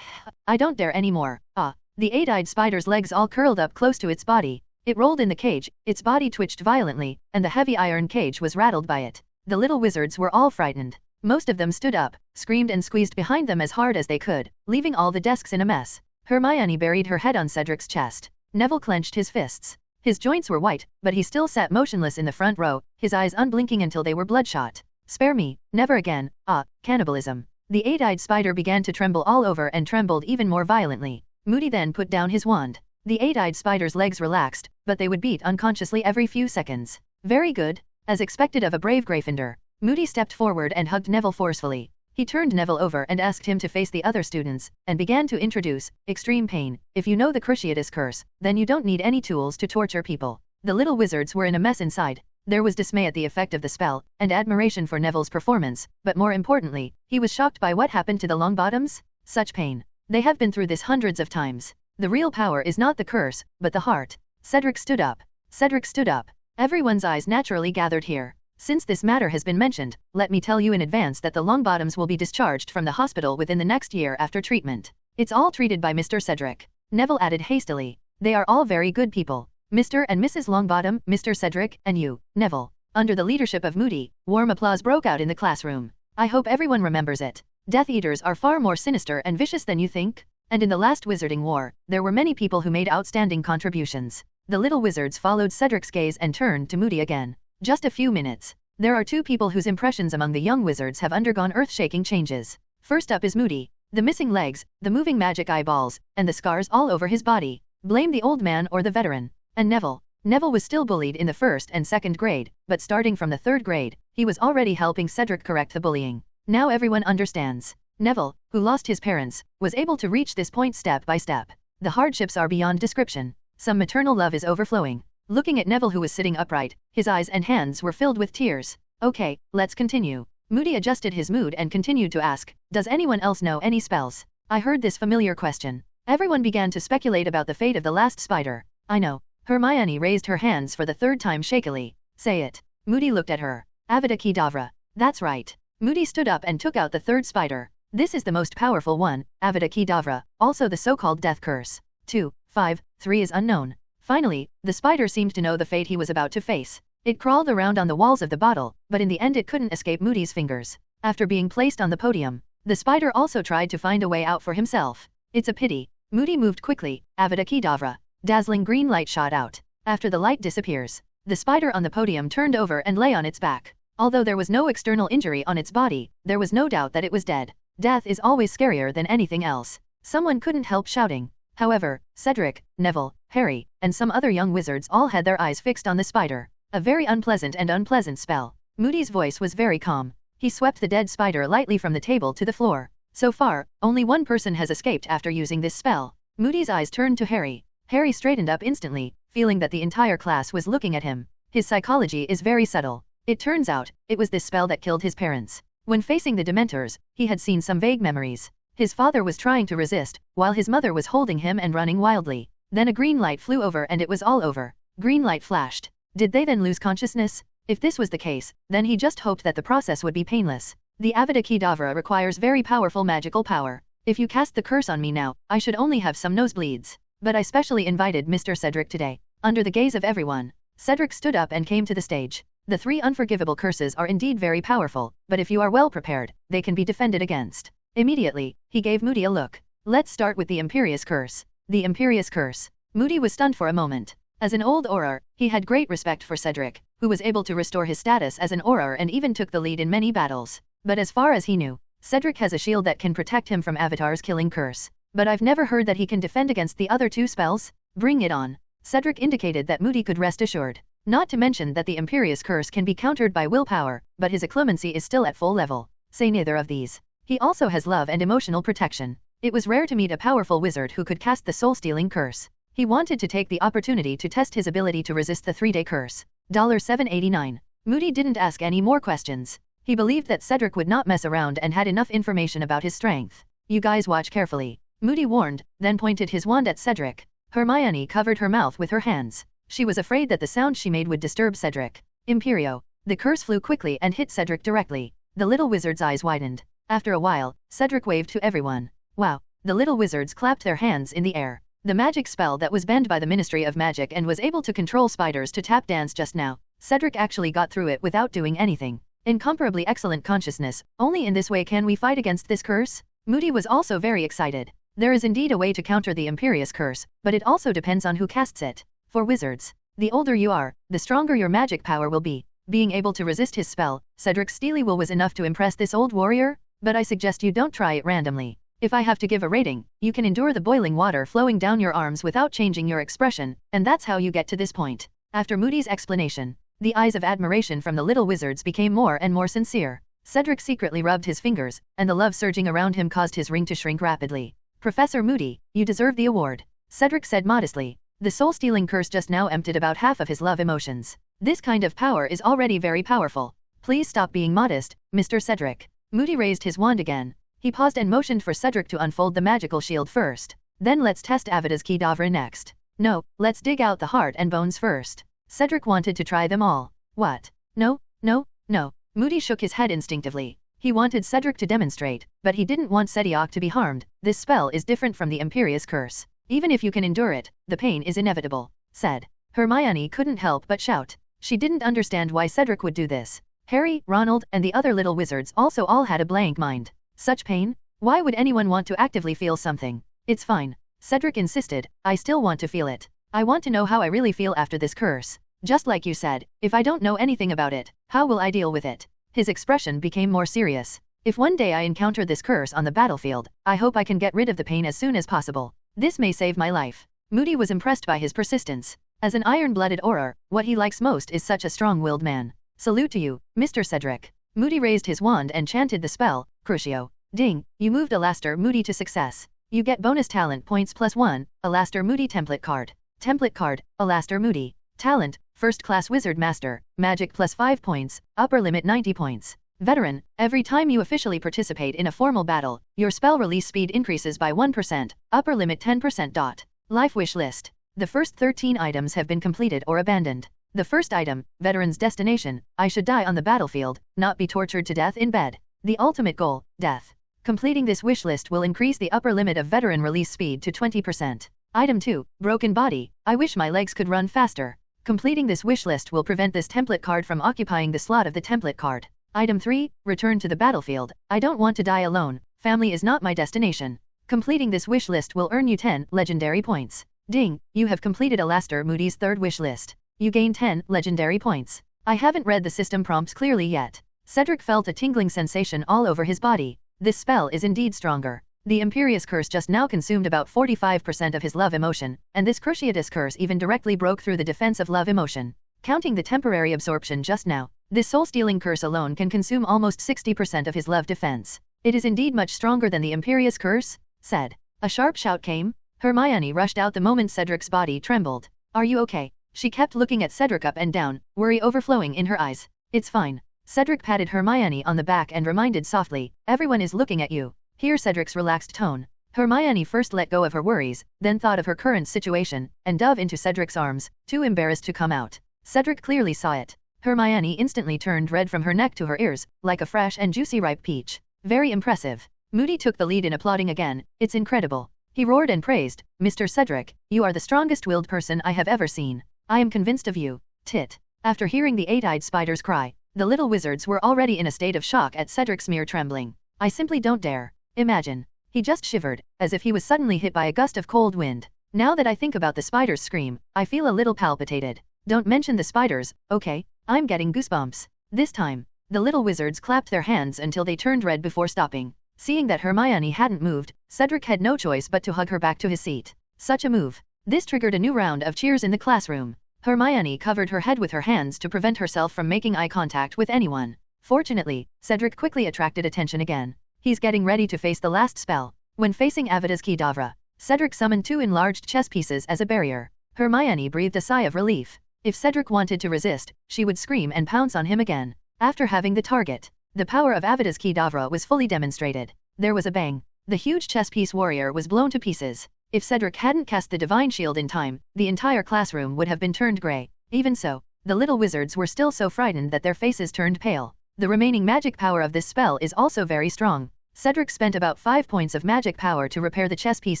I don't dare anymore. Ah. The 8-eyed spider's legs all curled up close to its body. It rolled in the cage, its body twitched violently, and the heavy iron cage was rattled by it. The little wizards were all frightened. Most of them stood up, screamed and squeezed behind them as hard as they could, leaving all the desks in a mess. Hermione buried her head on Cedric's chest. Neville clenched his fists. His joints were white, but he still sat motionless in the front row, his eyes unblinking until they were bloodshot. Spare me, never again. Ah, cannibalism. The 8-eyed spider began to tremble all over and trembled even more violently. Moody then put down his wand. The 8-eyed spider's legs relaxed, but they would beat unconsciously every few seconds. Very good. As expected of a brave Gryffindor. Moody stepped forward and hugged Neville forcefully. He turned Neville over and asked him to face the other students, and began to introduce extreme pain. If you know the Cruciatus curse, then you don't need any tools to torture people. The little wizards were in a mess inside. There was dismay at the effect of the spell, and admiration for Neville's performance, but more importantly, he was shocked by what happened to the Longbottoms. Such pain. They have been through this hundreds of times. The real power is not the curse, but the heart. Cedric stood up. Cedric stood up. Everyone's eyes naturally gathered here. Since this matter has been mentioned, let me tell you in advance that the Longbottoms will be discharged from the hospital within the next year after treatment. It's all treated by Mr. Cedric. Neville added hastily. They are all very good people. Mr. and Mrs. Longbottom, Mr. Cedric, and you, Neville. Under the leadership of Moody, warm applause broke out in the classroom. I hope everyone remembers it. Death Eaters are far more sinister and vicious than you think. And in the last Wizarding War, there were many people who made outstanding contributions. The little wizards followed Cedric's gaze and turned to Moody again. Just a few minutes. There are two people whose impressions among the young wizards have undergone earth-shaking changes. First up is Moody. The missing legs, the moving magic eyeballs, and the scars all over his body. Blame the old man or the veteran. And Neville. Neville was still bullied in the 1st and 2nd grade, but starting from the 3rd grade, he was already helping Cedric correct the bullying. Now everyone understands. Neville, who lost his parents, was able to reach this point step by step. The hardships are beyond description. Some maternal love is overflowing. Looking at Neville, who was sitting upright, his eyes and hands were filled with tears. Okay, let's continue. Moody adjusted his mood and continued to ask, does anyone else know any spells? I heard this familiar question. Everyone began to speculate about the fate of the last spider. I know. Hermione raised her hands for the 3rd time shakily. Say it. Moody looked at her. Avada Kedavra. That's right. Moody stood up and took out the 3rd spider. This is the most powerful one, Avada Kedavra, also the so-called death curse. 2, 5, 3 is unknown. Finally, the spider seemed to know the fate he was about to face. It crawled around on the walls of the bottle, but in the end it couldn't escape Moody's fingers. After being placed on the podium, the spider also tried to find a way out for himself. It's a pity. Moody moved quickly. Avada Kedavra. Dazzling green light shot out. After the light disappears, the spider on the podium turned over and lay on its back. Although there was no external injury on its body, there was no doubt that it was dead. Death is always scarier than anything else. Someone couldn't help shouting. However, Cedric, Neville, Harry, and some other young wizards all had their eyes fixed on the spider. A very unpleasant spell. Moody's voice was very calm. He swept the dead spider lightly from the table to the floor. So far, only one person has escaped after using this spell. Moody's eyes turned to Harry. Harry straightened up instantly, feeling that the entire class was looking at him. His psychology is very subtle. It turns out, it was this spell that killed his parents. When facing the Dementors, he had seen some vague memories. His father was trying to resist, while his mother was holding him and running wildly. Then a green light flew over and it was all over. Green light flashed. Did they then lose consciousness? If this was the case, then he just hoped that the process would be painless. The Avada Kedavra requires very powerful magical power. If you cast the curse on me now, I should only have some nosebleeds. But I specially invited Mr. Cedric today. Under the gaze of everyone, Cedric stood up and came to the stage. The 3 unforgivable curses are indeed very powerful, but if you are well prepared, they can be defended against. Immediately, he gave Moody a look. Let's start with the Imperious Curse. The Imperious Curse. Moody was stunned for a moment. As an old Auror, he had great respect for Cedric, who was able to restore his status as an Auror and even took the lead in many battles. But as far as he knew, Cedric has a shield that can protect him from Avatar's killing curse. But I've never heard that he can defend against the other 2 spells. Bring it on. Cedric indicated that Moody could rest assured. Not to mention that the Imperious Curse can be countered by willpower, but his occlumency is still at full level. Say neither of these. He also has love and emotional protection. It was rare to meet a powerful wizard who could cast the soul-stealing curse. He wanted to take the opportunity to test his ability to resist the 3-day curse. $7.89. Moody didn't ask any more questions. He believed that Cedric would not mess around and had enough information about his strength. You guys watch carefully. Moody warned, then pointed his wand at Cedric. Hermione covered her mouth with her hands. She was afraid that the sound she made would disturb Cedric. Imperio. The curse flew quickly and hit Cedric directly. The little wizard's eyes widened. After a while, Cedric waved to everyone. Wow. The little wizards clapped their hands in the air. The magic spell that was banned by the Ministry of Magic and was able to control spiders to tap dance just now. Cedric actually got through it without doing anything. Incomparably excellent consciousness. Only in this way can we fight against this curse? Moody was also very excited. There is indeed a way to counter the Imperious Curse, but it also depends on who casts it. For wizards, the older you are, the stronger your magic power will be. Being able to resist his spell, Cedric's steely will was enough to impress this old warrior, but I suggest you don't try it randomly. If I have to give a rating, you can endure the boiling water flowing down your arms without changing your expression, and that's how you get to this point. After Moody's explanation, the eyes of admiration from the little wizards became more and more sincere. Cedric secretly rubbed his fingers, and the love surging around him caused his ring to shrink rapidly. Professor Moody, you deserve the award, Cedric said modestly. The soul-stealing curse just now emptied about half of his love emotions. This kind of power is already very powerful. Please stop being modest, Mr. Cedric. Moody raised his wand again. He paused and motioned for Cedric to unfold the magical shield first. Then let's test Avada's Kedavra next. No, let's dig out the heart and bones first. Cedric wanted to try them all. What? No, no, no. Moody shook his head instinctively. He wanted Cedric to demonstrate, but he didn't want Cedric to be harmed. This spell is different from the Imperious Curse. Even if you can endure it, the pain is inevitable, said. Hermione couldn't help but shout. She didn't understand why Cedric would do this. Harry, Ronald, and the other little wizards also all had a blank mind. Such pain? Why would anyone want to actively feel something? It's fine. Cedric insisted, I still want to feel it. I want to know how I really feel after this curse. Just like you said, if I don't know anything about it, how will I deal with it? His expression became more serious. If one day I encounter this curse on the battlefield, I hope I can get rid of the pain as soon as possible. This may save my life. Moody was impressed by his persistence. As an iron-blooded Auror, what he likes most is such a strong-willed man. Salute to you, Mr. Cedric. Moody raised his wand and chanted the spell, Crucio. Ding, you moved Alastair Moody to success. You get bonus talent points +1, Alastair Moody template card. Template card, Alastair Moody. Talent, First Class Wizard Master, Magic +5 points, upper limit 90 points. Veteran, every time you officially participate in a formal battle, your spell release speed increases by 1%, upper limit 10%. Life wish list. The first 13 items have been completed or abandoned. The first item, Veteran's Destination, I should die on the battlefield, not be tortured to death in bed. The ultimate goal, death. Completing this wish list will increase the upper limit of veteran release speed to 20%. Item 2, Broken Body, I wish my legs could run faster. Completing this wish list will prevent this template card from occupying the slot of the template card. Item 3, Return to the battlefield, I don't want to die alone, family is not my destination. Completing this wish list will earn you 10 legendary points. Ding, you have completed Alastair Moody's third wish list. You gain 10 legendary points. I haven't read the system prompts clearly yet. Cedric felt a tingling sensation all over his body. This spell is indeed stronger. The Imperious Curse just now consumed about 45% of his love emotion, and this Cruciatus Curse even directly broke through the defense of love emotion. Counting the temporary absorption just now, this soul-stealing curse alone can consume almost 60% of his love defense. It is indeed much stronger than the Imperious Curse, said. A sharp shout came. Hermione rushed out the moment Cedric's body trembled. Are you okay? She kept looking at Cedric up and down, worry overflowing in her eyes. It's fine. Cedric patted Hermione on the back and reminded softly, everyone is looking at you. Hear Cedric's relaxed tone. Hermione first let go of her worries, then thought of her current situation, and dove into Cedric's arms, too embarrassed to come out. Cedric clearly saw it. Hermione instantly turned red from her neck to her ears, like a fresh and juicy ripe peach. Very impressive. Moody took the lead in applauding again. It's incredible. He roared and praised, Mr. Cedric, you are the strongest-willed person I have ever seen. I am convinced of you. Tit. After hearing the eight-eyed spider's cry, the little wizards were already in a state of shock at Cedric's mere trembling. I simply don't dare. Imagine. He just shivered, as if he was suddenly hit by a gust of cold wind. Now that I think about the spider's scream, I feel a little palpitated. Don't mention the spiders, okay? I'm getting goosebumps. This time, the little wizards clapped their hands until they turned red before stopping. Seeing that Hermione hadn't moved, Cedric had no choice but to hug her back to his seat. Such a move. This triggered a new round of cheers in the classroom. Hermione covered her head with her hands to prevent herself from making eye contact with anyone. Fortunately, Cedric quickly attracted attention again. He's getting ready to face the last spell. When facing Avada's Kedavra, Cedric summoned 2 enlarged chess pieces as a barrier. Hermione breathed a sigh of relief. If Cedric wanted to resist, she would scream and pounce on him again. After having the target, the power of Avada's Kedavra was fully demonstrated. There was a bang. The huge chess piece warrior was blown to pieces. If Cedric hadn't cast the divine shield in time, the entire classroom would have been turned grey. Even so, the little wizards were still so frightened that their faces turned pale. The remaining magic power of this spell is also very strong. Cedric spent about 5 points of magic power to repair the chess piece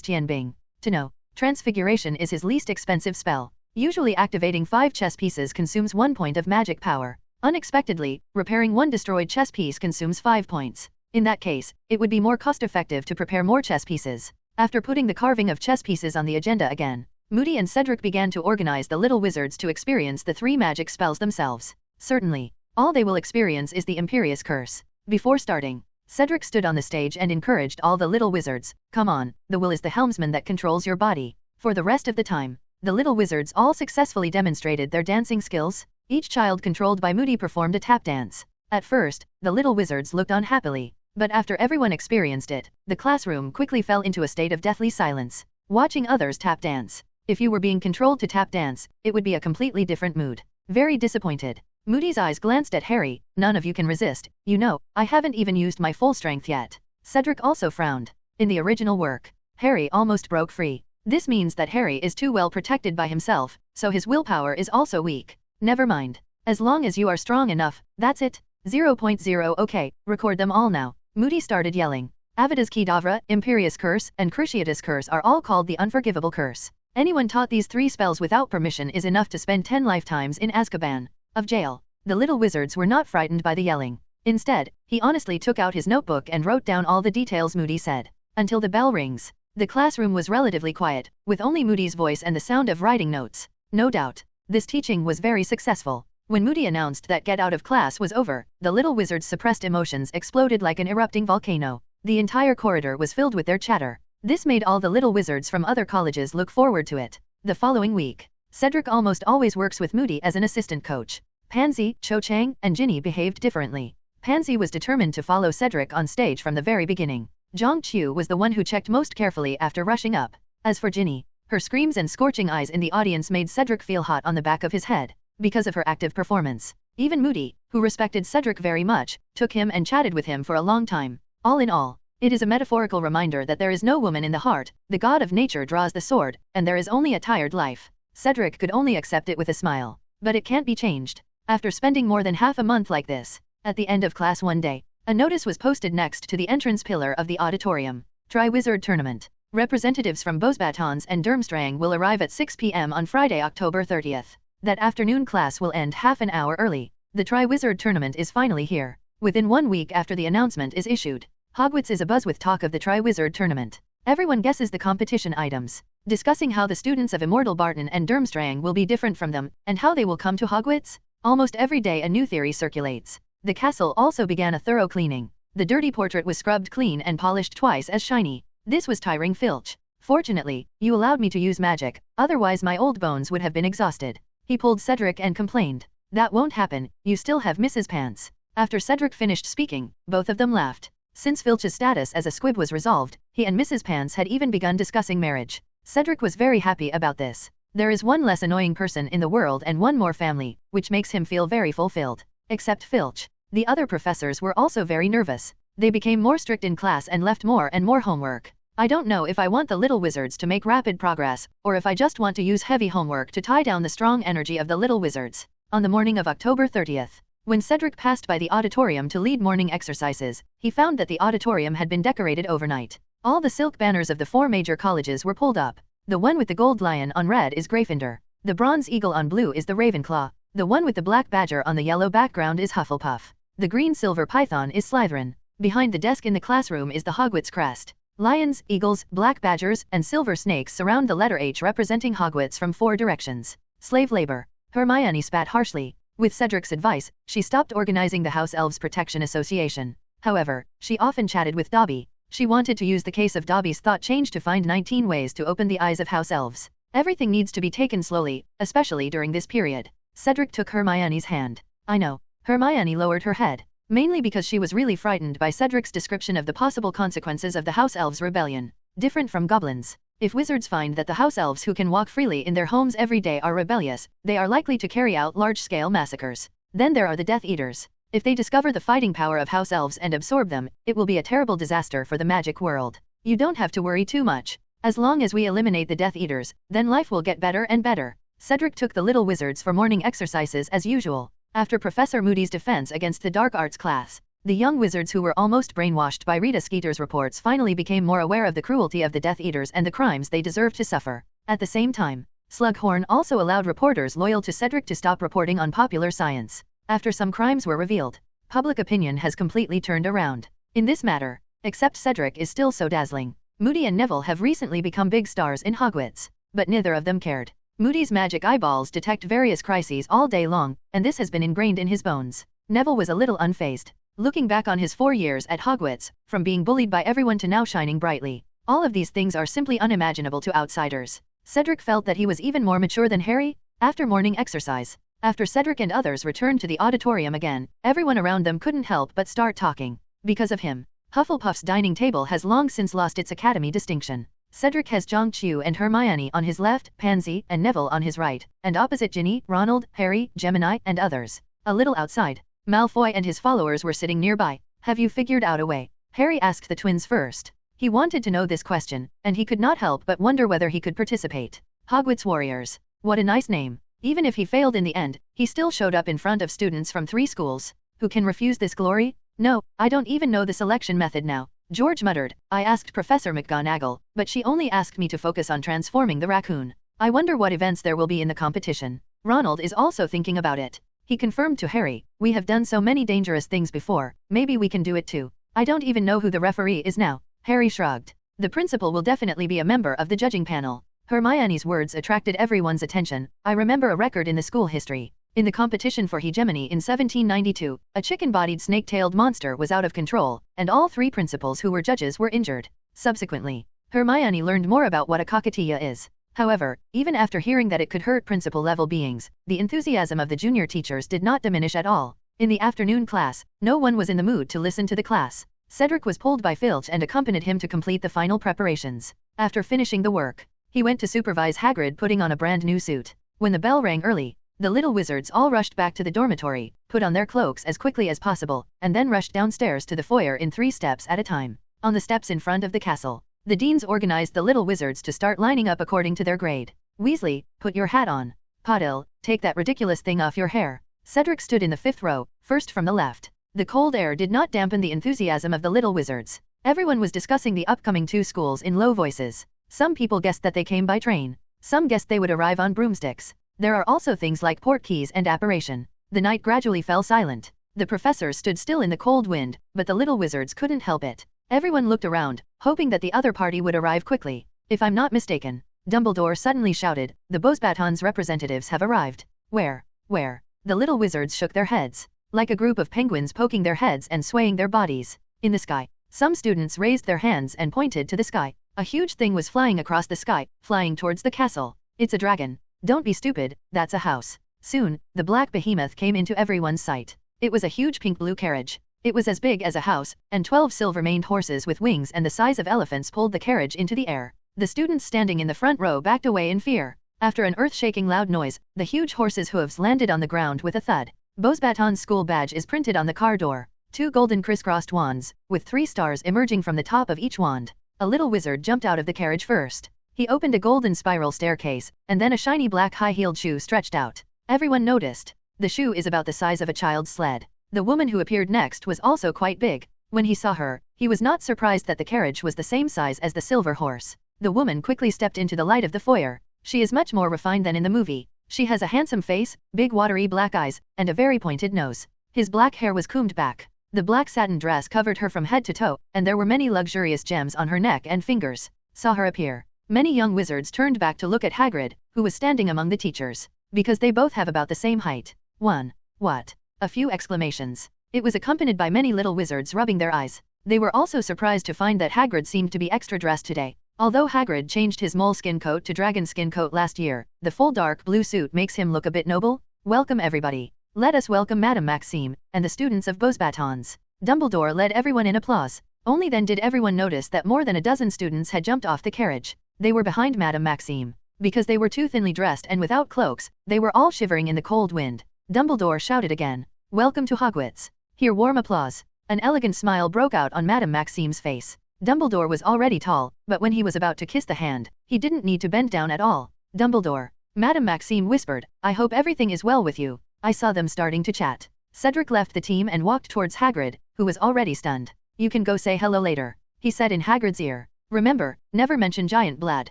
Tianbing. To know, Transfiguration is his least expensive spell. Usually activating 5 chess pieces consumes 1 point of magic power. Unexpectedly, repairing 1 destroyed chess piece consumes 5 points. In that case, it would be more cost-effective to prepare more chess pieces. After putting the carving of chess pieces on the agenda again, Moody and Cedric began to organize the little wizards to experience the 3 magic spells themselves. Certainly, all they will experience is the Imperious Curse. Before starting, Cedric stood on the stage and encouraged all the little wizards, come on, the will is the helmsman that controls your body. For the rest of the time, the little wizards all successfully demonstrated their dancing skills. Each child controlled by Moody performed a tap dance. At first, the little wizards looked on happily, but after everyone experienced it, the classroom quickly fell into a state of deathly silence. Watching others tap dance. If you were being controlled to tap dance, it would be a completely different mood. Very disappointed. Moody's eyes glanced at Harry. None of you can resist. You know, I haven't even used my full strength yet. Cedric also frowned. In the original work, Harry almost broke free. This means that Harry is too well protected by himself, so his willpower is also weak. Never mind. As long as you are strong enough, that's it. 0.0 okay, record them all now. Moody started yelling. Avada's Kedavra, Imperious Curse, and Cruciatus Curse are all called the Unforgivable Curse. Anyone taught these 3 spells without permission is enough to spend 10 lifetimes in Azkaban of jail. The little wizards were not frightened by the yelling. Instead, he honestly took out his notebook and wrote down all the details Moody said. Until the bell rings, the classroom was relatively quiet, with only Moody's voice and the sound of writing notes. No doubt, this teaching was very successful. When Moody announced that get out of class was over, the little wizards' suppressed emotions exploded like an erupting volcano. The entire corridor was filled with their chatter. This made all the little wizards from other colleges look forward to it. The following week, Cedric almost always works with Moody as an assistant coach. Pansy, Cho Chang, and Ginny behaved differently. Pansy was determined to follow Cedric on stage from the very beginning. Zhang Qiu was the one who checked most carefully after rushing up. As for Ginny, her screams and scorching eyes in the audience made Cedric feel hot on the back of his head. Because of her active performance, even Moody, who respected Cedric very much, took him and chatted with him for a long time. All in all, it is a metaphorical reminder that there is no woman in the heart, the god of nature draws the sword, and there is only a tired life. Cedric could only accept it with a smile. But it can't be changed. After spending more than half a month like this, at the end of class one day, a notice was posted next to the entrance pillar of the auditorium. Tri-Wizard Tournament. Representatives from Bosbatons and Durmstrang will arrive at 6 p.m. on Friday, October 30th. That afternoon class will end half an hour early. The Tri-Wizard Tournament is finally here. Within 1 week after the announcement is issued, Hogwarts is abuzz with talk of the Tri-Wizard Tournament. Everyone guesses the competition items, discussing how the students of Immortal Barton and Durmstrang will be different from them, and how they will come to Hogwarts. Almost every day a new theory circulates. The castle also began a thorough cleaning. The dirty portrait was scrubbed clean and polished twice as shiny. This was tiring Filch. Fortunately, you allowed me to use magic, otherwise my old bones would have been exhausted. He pulled Cedric and complained. That won't happen, you still have Mrs. Pants. After Cedric finished speaking, both of them laughed. Since Filch's status as a squib was resolved, he and Mrs. Pants had even begun discussing marriage. Cedric was very happy about this. There is one less annoying person in the world and one more family, which makes him feel very fulfilled. Except Filch. The other professors were also very nervous. They became more strict in class and left more and more homework. I don't know if I want the little wizards to make rapid progress, or if I just want to use heavy homework to tie down the strong energy of the little wizards. On the morning of October 30th, when Cedric passed by the auditorium to lead morning exercises, he found that the auditorium had been decorated overnight. All the silk banners of the 4 major colleges were pulled up. The one with the gold lion on red is Gryffindor. The bronze eagle on blue is the Ravenclaw. The one with the black badger on the yellow background is Hufflepuff. The green-silver python is Slytherin. Behind the desk in the classroom is the Hogwarts crest. Lions, eagles, black badgers, and silver snakes surround the letter H representing Hogwarts from 4 directions. Slave labor. Hermione spat harshly. With Cedric's advice, she stopped organizing the House Elves Protection Association. However, she often chatted with Dobby. She wanted to use the case of Dobby's thought change to find 19 ways to open the eyes of House Elves. Everything needs to be taken slowly, especially during this period. Cedric took Hermione's hand. I know. Hermione lowered her head, mainly because she was really frightened by Cedric's description of the possible consequences of the House Elves' rebellion. Different from goblins. If wizards find that the House Elves who can walk freely in their homes every day are rebellious, they are likely to carry out large-scale massacres. Then there are the Death Eaters. If they discover the fighting power of House Elves and absorb them, it will be a terrible disaster for the magic world. You don't have to worry too much. As long as we eliminate the Death Eaters, then life will get better and better. Cedric took the little wizards for morning exercises as usual. After Professor Moody's defense against the dark arts class, the young wizards who were almost brainwashed by Rita Skeeter's reports finally became more aware of the cruelty of the Death Eaters and the crimes they deserved to suffer. At the same time, Slughorn also allowed reporters loyal to Cedric to stop reporting on popular science. After some crimes were revealed, public opinion has completely turned around. In this matter, except Cedric is still so dazzling. Moody and Neville have recently become big stars in Hogwarts, but neither of them cared. Moody's magic eyeballs detect various crises all day long, and this has been ingrained in his bones. Neville was a little unfazed. Looking back on his 4 years at Hogwarts, from being bullied by everyone to now shining brightly, all of these things are simply unimaginable to outsiders. Cedric felt that he was even more mature than Harry. After morning exercise, after Cedric and others returned to the auditorium again, everyone around them couldn't help but start talking. Because of him, Hufflepuff's dining table has long since lost its academy distinction. Cedric has Zhang-Chu and Hermione on his left, Pansy and Neville on his right, and opposite Ginny, Ronald, Harry, Gemini, and others. A little outside, Malfoy and his followers were sitting nearby. Have you figured out a way? Harry asked the twins first. He wanted to know this question, and he could not help but wonder whether he could participate. Hogwarts Warriors. What a nice name. Even if he failed in the end, he still showed up in front of students from 3 schools. Who can refuse this glory? No, I don't even know the selection method now. George muttered. I asked Professor McGonagall, but she only asked me to focus on transforming the raccoon. I wonder what events there will be in the competition. Ronald is also thinking about it. He confirmed to Harry, we have done so many dangerous things before, maybe we can do it too. I don't even know who the referee is now. Harry shrugged. The principal will definitely be a member of the judging panel. Hermione's words attracted everyone's attention. I remember a record in the school history. In the competition for hegemony in 1792, a chicken-bodied snake-tailed monster was out of control, and all 3 principals who were judges were injured. Subsequently, Hermione learned more about what a cockatiel is. However, even after hearing that it could hurt principal-level beings, the enthusiasm of the junior teachers did not diminish at all. In the afternoon class, no one was in the mood to listen to the class. Cedric was pulled by Filch and accompanied him to complete the final preparations. After finishing the work, he went to supervise Hagrid putting on a brand new suit. When the bell rang early, the little wizards all rushed back to the dormitory, put on their cloaks as quickly as possible, and then rushed downstairs to the foyer in 3 steps at a time. On the steps in front of the castle, the deans organized the little wizards to start lining up according to their grade. Weasley, put your hat on. Podell, take that ridiculous thing off your hair. Cedric stood in the 5th row, first from the left. The cold air did not dampen the enthusiasm of the little wizards. Everyone was discussing the upcoming 2 schools in low voices. Some people guessed that they came by train. Some guessed they would arrive on broomsticks. There are also things like portkeys and apparition. The night gradually fell silent. The professors stood still in the cold wind, but the little wizards couldn't help it. Everyone looked around, hoping that the other party would arrive quickly. If I'm not mistaken, Dumbledore suddenly shouted, the Beauxbatons representatives have arrived. Where? Where? The little wizards shook their heads, like a group of penguins poking their heads and swaying their bodies. In the sky, some students raised their hands and pointed to the sky. A huge thing was flying across the sky, flying towards the castle. It's a dragon. Don't be stupid, that's a house. Soon, the black behemoth came into everyone's sight. It was a huge pink-blue carriage. It was as big as a house, and 12 silver-maned horses with wings and the size of elephants pulled the carriage into the air. The students standing in the front row backed away in fear. After an earth-shaking loud noise, the huge horse's hooves landed on the ground with a thud. Beauxbaton's school badge is printed on the car door. 2 golden crisscrossed wands, with 3 stars emerging from the top of each wand. A little wizard jumped out of the carriage first. He opened a golden spiral staircase, and then a shiny black high-heeled shoe stretched out. Everyone noticed. The shoe is about the size of a child's sled. The woman who appeared next was also quite big. When he saw her, he was not surprised that the carriage was the same size as the silver horse. The woman quickly stepped into the light of the foyer. She is much more refined than in the movie. She has a handsome face, big watery black eyes, and a very pointed nose. His black hair was combed back. The black satin dress covered her from head to toe, and there were many luxurious gems on her neck and fingers. Saw her appear. Many young wizards turned back to look at Hagrid, who was standing among the teachers. Because they both have about the same height. What? A few exclamations. It was accompanied by many little wizards rubbing their eyes. They were also surprised to find that Hagrid seemed to be extra dressed today. Although Hagrid changed his moleskin coat to dragon skin coat last year, the full dark blue suit makes him look a bit noble. Welcome everybody. Let us welcome Madame Maxime, and the students of Beauxbatons. Dumbledore led everyone in applause. Only then did everyone notice that more than a dozen students had jumped off the carriage. They were behind Madame Maxime. Because they were too thinly dressed and without cloaks, they were all shivering in the cold wind. Dumbledore shouted again. Welcome to Hogwarts. Hear warm applause. An elegant smile broke out on Madame Maxime's face. Dumbledore was already tall, but when he was about to kiss the hand, he didn't need to bend down at all. Dumbledore. Madame Maxime whispered, I hope everything is well with you. I saw them starting to chat. Cedric left the team and walked towards Hagrid, who was already stunned. You can go say hello later, he said in Hagrid's ear. Remember, never mention giant blood.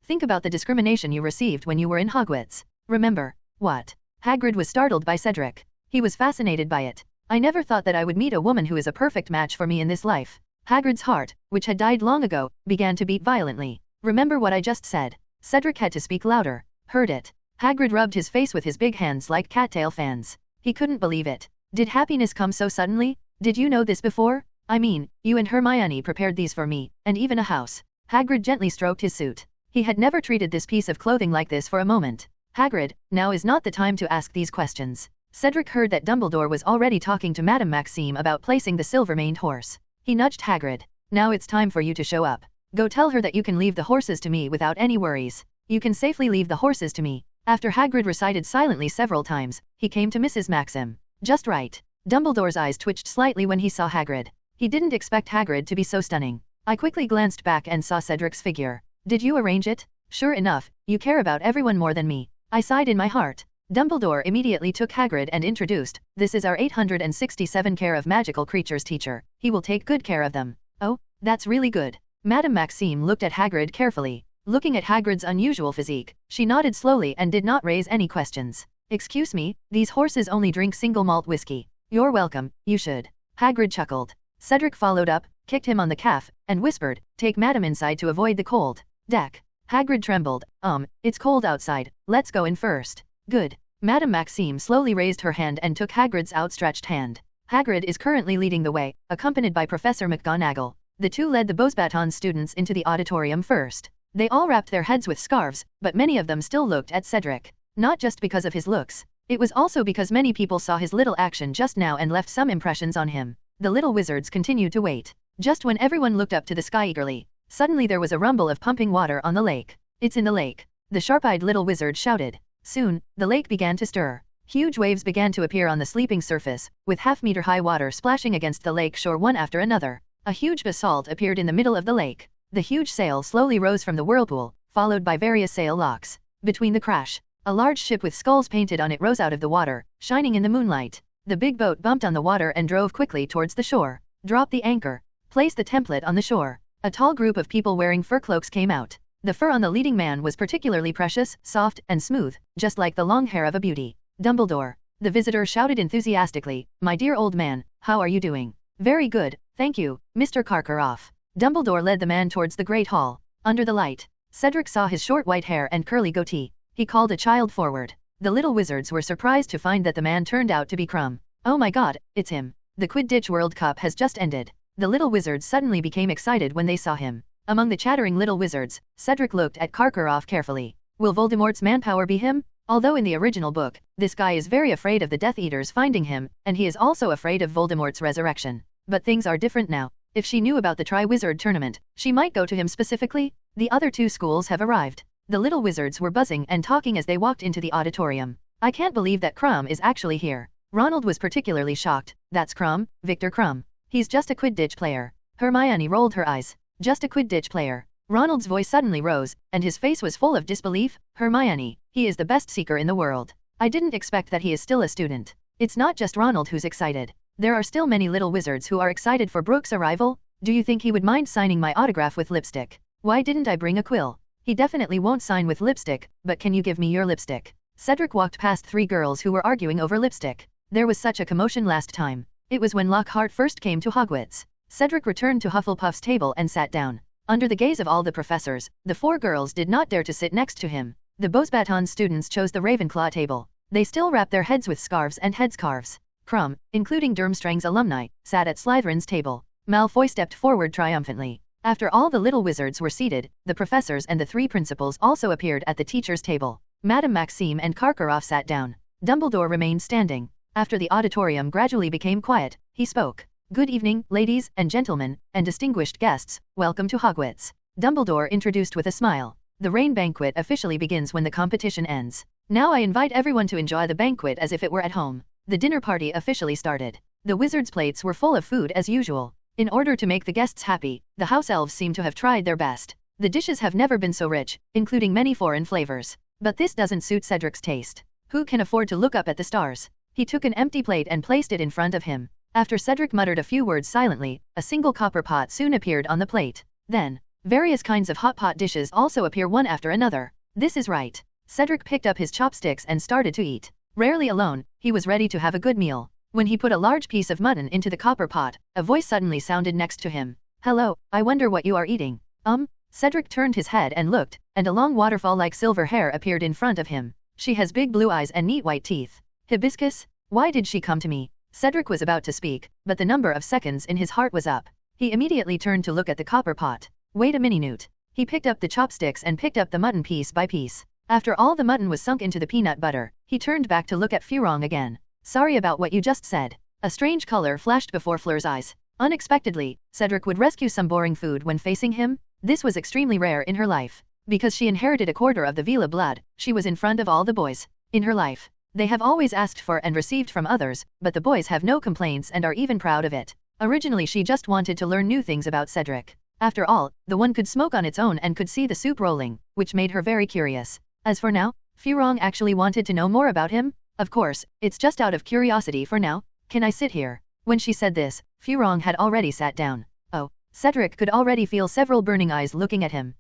Think about the discrimination you received when you were in Hogwarts. Remember. What? Hagrid was startled by Cedric. He was fascinated by it. I never thought that I would meet a woman who is a perfect match for me in this life. Hagrid's heart, which had died long ago, began to beat violently. Remember what I just said. Cedric had to speak louder. Heard it. Hagrid rubbed his face with his big hands like cattail fans. He couldn't believe it. Did happiness come so suddenly? Did you know this before? I mean, you and Hermione prepared these for me, and even a house. Hagrid gently stroked his suit. He had never treated this piece of clothing like this for a moment. Hagrid, now is not the time to ask these questions. Cedric heard that Dumbledore was already talking to Madame Maxime about placing the silver-maned horse. He nudged Hagrid. Now it's time for you to show up. Go tell her that you can leave the horses to me without any worries. You can safely leave the horses to me. After Hagrid recited silently several times, he came to Mrs. Maxim. Just right. Dumbledore's eyes twitched slightly when he saw Hagrid. He didn't expect Hagrid to be so stunning. I quickly glanced back and saw Cedric's figure. Did you arrange it? Sure enough, you care about everyone more than me. I sighed in my heart. Dumbledore immediately took Hagrid and introduced, this is our 867 care of magical creatures teacher. He will take good care of them. Oh, that's really good. Madame Maxime looked at Hagrid carefully. Looking at Hagrid's unusual physique, she nodded slowly and did not raise any questions. Excuse me, these horses only drink single malt whiskey. You're welcome, you should. Hagrid chuckled. Cedric followed up, kicked him on the calf, and whispered, take Madame inside to avoid the cold. Deck. Hagrid trembled. It's cold outside, let's go in first. Good. Madame Maxime slowly raised her hand and took Hagrid's outstretched hand. Hagrid is currently leading the way, accompanied by Professor McGonagall. The two led the Beauxbatons students into the auditorium first. They all wrapped their heads with scarves, but many of them still looked at Cedric. Not just because of his looks. It was also because many people saw his little action just now and left some impressions on him. The little wizards continued to wait. Just when everyone looked up to the sky eagerly, suddenly there was a rumble of pumping water on the lake. It's in the lake. The sharp-eyed little wizard shouted. Soon, the lake began to stir. Huge waves began to appear on the sleeping surface, with half-meter-high water splashing against the lake shore one after another. A huge basalt appeared in the middle of the lake. The huge sail slowly rose from the whirlpool, followed by various sail locks. Between the crash, a large ship with skulls painted on it rose out of the water, shining in the moonlight. The big boat bumped on the water and drove quickly towards the shore. Drop the anchor. Place the template on the shore. A tall group of people wearing fur cloaks came out. The fur on the leading man was particularly precious, soft, and smooth, just like the long hair of a beauty. Dumbledore. The visitor shouted enthusiastically, my dear old man, how are you doing? Very good, thank you, Mr. Karkaroff. Dumbledore led the man towards the Great Hall. Under the light, Cedric saw his short white hair and curly goatee. He called a child forward. The little wizards were surprised to find that the man turned out to be Crumb. Oh my god, it's him. The Quidditch World Cup has just ended. The little wizards suddenly became excited when they saw him. Among the chattering little wizards, Cedric looked at Karkaroff carefully. Will Voldemort's manpower be him? Although in the original book, this guy is very afraid of the Death Eaters finding him, and he is also afraid of Voldemort's resurrection. But things are different now. If she knew about the Tri-Wizard tournament, she might go to him specifically. The other two schools have arrived. The little wizards were buzzing and talking as they walked into the auditorium. I can't believe that Crumb is actually here. Ronald was particularly shocked. That's Crumb, Victor Crumb. He's just a Quidditch player. Hermione rolled her eyes. Just a Quidditch player. Ronald's voice suddenly rose, and his face was full of disbelief. Hermione, he is the best seeker in the world. I didn't expect that he is still a student. It's not just Ronald who's excited. There are still many little wizards who are excited for Brooke's arrival. Do you think he would mind signing my autograph with lipstick? Why didn't I bring a quill? He definitely won't sign with lipstick, but can you give me your lipstick? Cedric walked past 3 girls who were arguing over lipstick. There was such a commotion last time. It was when Lockhart first came to Hogwarts. Cedric returned to Hufflepuff's table and sat down. Under the gaze of all the professors, the 4 girls did not dare to sit next to him. The Beauxbatons students chose the Ravenclaw table. They still wrapped their heads with scarves and headscarves. Crumb, including Durmstrang's alumni, sat at Slytherin's table. Malfoy stepped forward triumphantly. After all the little wizards were seated, the professors and the 3 principals also appeared at the teachers' table. Madame Maxime and Karkaroff sat down. Dumbledore remained standing. After the auditorium gradually became quiet, he spoke. Good evening, ladies and gentlemen, and distinguished guests, welcome to Hogwarts. Dumbledore introduced with a smile. The rain banquet officially begins when the competition ends. Now I invite everyone to enjoy the banquet as if it were at home. The dinner party officially started. The wizards' plates were full of food as usual. In order to make the guests happy, the house elves seem to have tried their best. The dishes have never been so rich, including many foreign flavors. But this doesn't suit Cedric's taste. Who can afford to look up at the stars? He took an empty plate and placed it in front of him. After Cedric muttered a few words silently, a single copper pot soon appeared on the plate. Then, various kinds of hot pot dishes also appear one after another. This is right. Cedric picked up his chopsticks and started to eat. Rarely alone, he was ready to have a good meal. When he put a large piece of mutton into the copper pot, a voice suddenly sounded next to him. Hello, I wonder what you are eating. Cedric turned his head and looked, and a long waterfall-like silver hair appeared in front of him. She has big blue eyes and neat white teeth. Hibiscus? Why did she come to me? Cedric was about to speak, but the number of seconds in his heart was up. He immediately turned to look at the copper pot. Wait a minute. He picked up the chopsticks and picked up the mutton piece by piece. After all the mutton was sunk into the peanut butter, he turned back to look at Furong again. Sorry about what you just said. A strange color flashed before Fleur's eyes. Unexpectedly, Cedric would rescue some boring food when facing him. This was extremely rare in her life. Because she inherited a quarter of the Vila blood, she was in front of all the boys. In her life, they have always asked for and received from others, but the boys have no complaints and are even proud of it. Originally she just wanted to learn new things about Cedric. After all, the one could smoke on its own and could see the soup rolling, which made her very curious. As for now, Furong actually wanted to know more about him. Of course, it's just out of curiosity for now. Can I sit here? When she said this, Furong had already sat down. Oh, Cedric could already feel several burning eyes looking at him.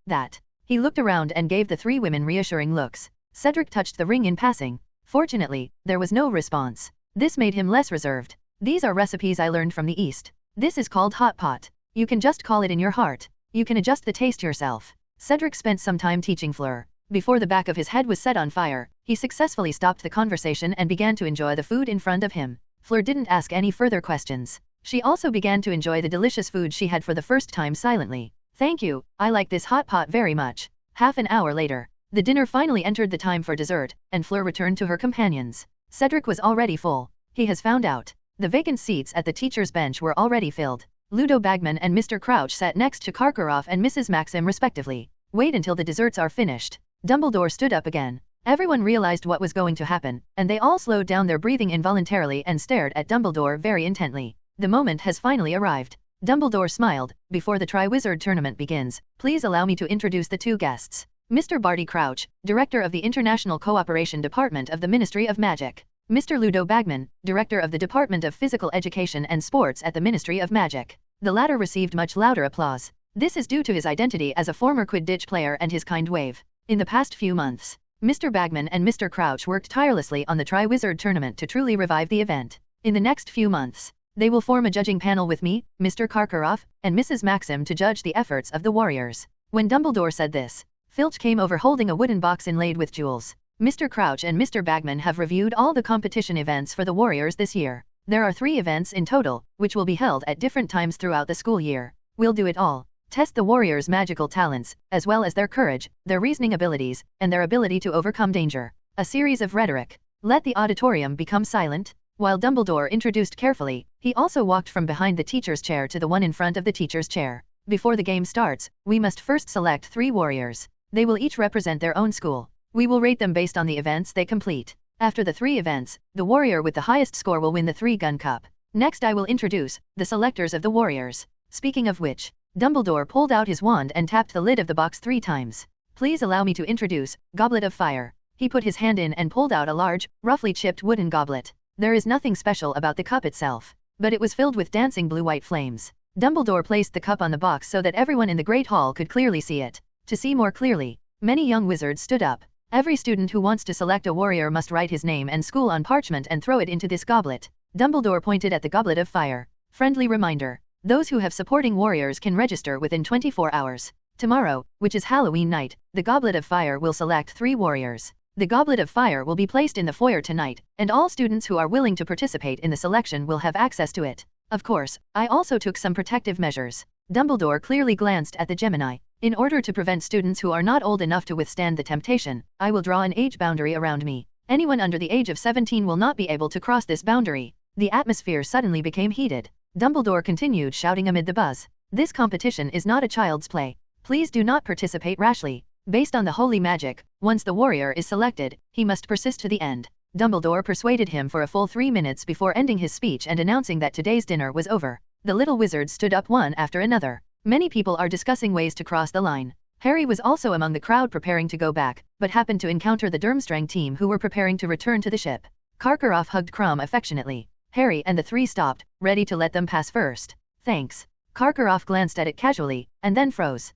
That. He looked around and gave the 3 women reassuring looks. Cedric touched the ring in passing. Fortunately, there was no response. This made him less reserved. These are recipes I learned from the East. This is called hot pot. You can just call it in your heart. You can adjust the taste yourself. Cedric spent some time teaching Fleur. Before the back of his head was set on fire, he successfully stopped the conversation and began to enjoy the food in front of him. Fleur didn't ask any further questions. She also began to enjoy the delicious food she had for the first time silently. Thank you, I like this hot pot very much. Half an hour later, the dinner finally entered the time for dessert, and Fleur returned to her companions. Cedric was already full. He has found out. The vacant seats at the teacher's bench were already filled. Ludo Bagman and Mr. Crouch sat next to Karkaroff and Mrs. Maxim respectively. Wait until the desserts are finished. Dumbledore stood up again. Everyone realized what was going to happen, and they all slowed down their breathing involuntarily and stared at Dumbledore very intently. The moment has finally arrived. Dumbledore smiled. Before the Triwizard Tournament begins, please allow me to introduce the 2 guests. Mr. Barty Crouch, Director of the International Cooperation Department of the Ministry of Magic. Mr. Ludo Bagman, Director of the Department of Physical Education and Sports at the Ministry of Magic. The latter received much louder applause. This is due to his identity as a former Quidditch player and his kind wave. In the past few months, Mr. Bagman and Mr. Crouch worked tirelessly on the Triwizard Tournament to truly revive the event. In the next few months, they will form a judging panel with me, Mr. Karkaroff, and Mrs. Maxim to judge the efforts of the warriors. When Dumbledore said this, Filch came over holding a wooden box inlaid with jewels. Mr. Crouch and Mr. Bagman have reviewed all the competition events for the warriors this year. There are 3 events in total, which will be held at different times throughout the school year. We'll do it all. Test the warriors' magical talents, as well as their courage, their reasoning abilities, and their ability to overcome danger. A series of rhetoric. Let the auditorium become silent. While Dumbledore introduced carefully, he also walked from behind the teacher's chair to the one in front of the teacher's chair. Before the game starts, we must first select 3 warriors. They will each represent their own school. We will rate them based on the events they complete. After the 3 events, the warrior with the highest score will win the 3-gun cup. Next I will introduce the selectors of the warriors. Speaking of which, Dumbledore pulled out his wand and tapped the lid of the box 3 times. Please allow me to introduce Goblet of Fire. He put his hand in and pulled out a large, roughly chipped wooden goblet. There is nothing special about the cup itself, but it was filled with dancing blue-white flames. Dumbledore placed the cup on the box so that everyone in the Great Hall could clearly see it. To see more clearly, many young wizards stood up. Every student who wants to select a warrior must write his name and school on parchment and throw it into this goblet. Dumbledore pointed at the Goblet of Fire. Friendly reminder. Those who have supporting warriors can register within 24 hours. Tomorrow, which is Halloween night, the Goblet of Fire will select 3 warriors. The Goblet of Fire will be placed in the foyer tonight, and all students who are willing to participate in the selection will have access to it. Of course, I also took some protective measures. Dumbledore clearly glanced at the Gemini. In order to prevent students who are not old enough to withstand the temptation, I will draw an age boundary around me. Anyone under the age of 17 will not be able to cross this boundary. The atmosphere suddenly became heated. Dumbledore continued shouting amid the buzz. This competition is not a child's play. Please do not participate rashly. Based on the holy magic, once the warrior is selected, he must persist to the end. Dumbledore persuaded him for a full 3 minutes before ending his speech and announcing that today's dinner was over. The little wizards stood up one after another. Many people are discussing ways to cross the line. Harry was also among the crowd preparing to go back, but happened to encounter the Durmstrang team who were preparing to return to the ship. Karkaroff hugged Krum affectionately. Harry and the 3 stopped, ready to let them pass first. Thanks. Karkaroff glanced at it casually, and then froze.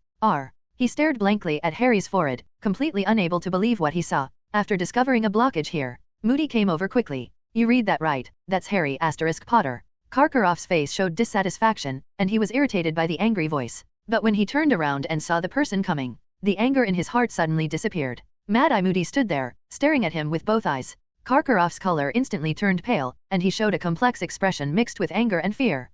He stared blankly at Harry's forehead, completely unable to believe what he saw. After discovering a blockage here, Moody came over quickly. You read that right, that's Harry *Potter. Karkaroff's face showed dissatisfaction, and he was irritated by the angry voice. But when he turned around and saw the person coming, the anger in his heart suddenly disappeared. Mad-Eye Moody stood there, staring at him with both eyes. Karkaroff's color instantly turned pale, and he showed a complex expression mixed with anger and fear.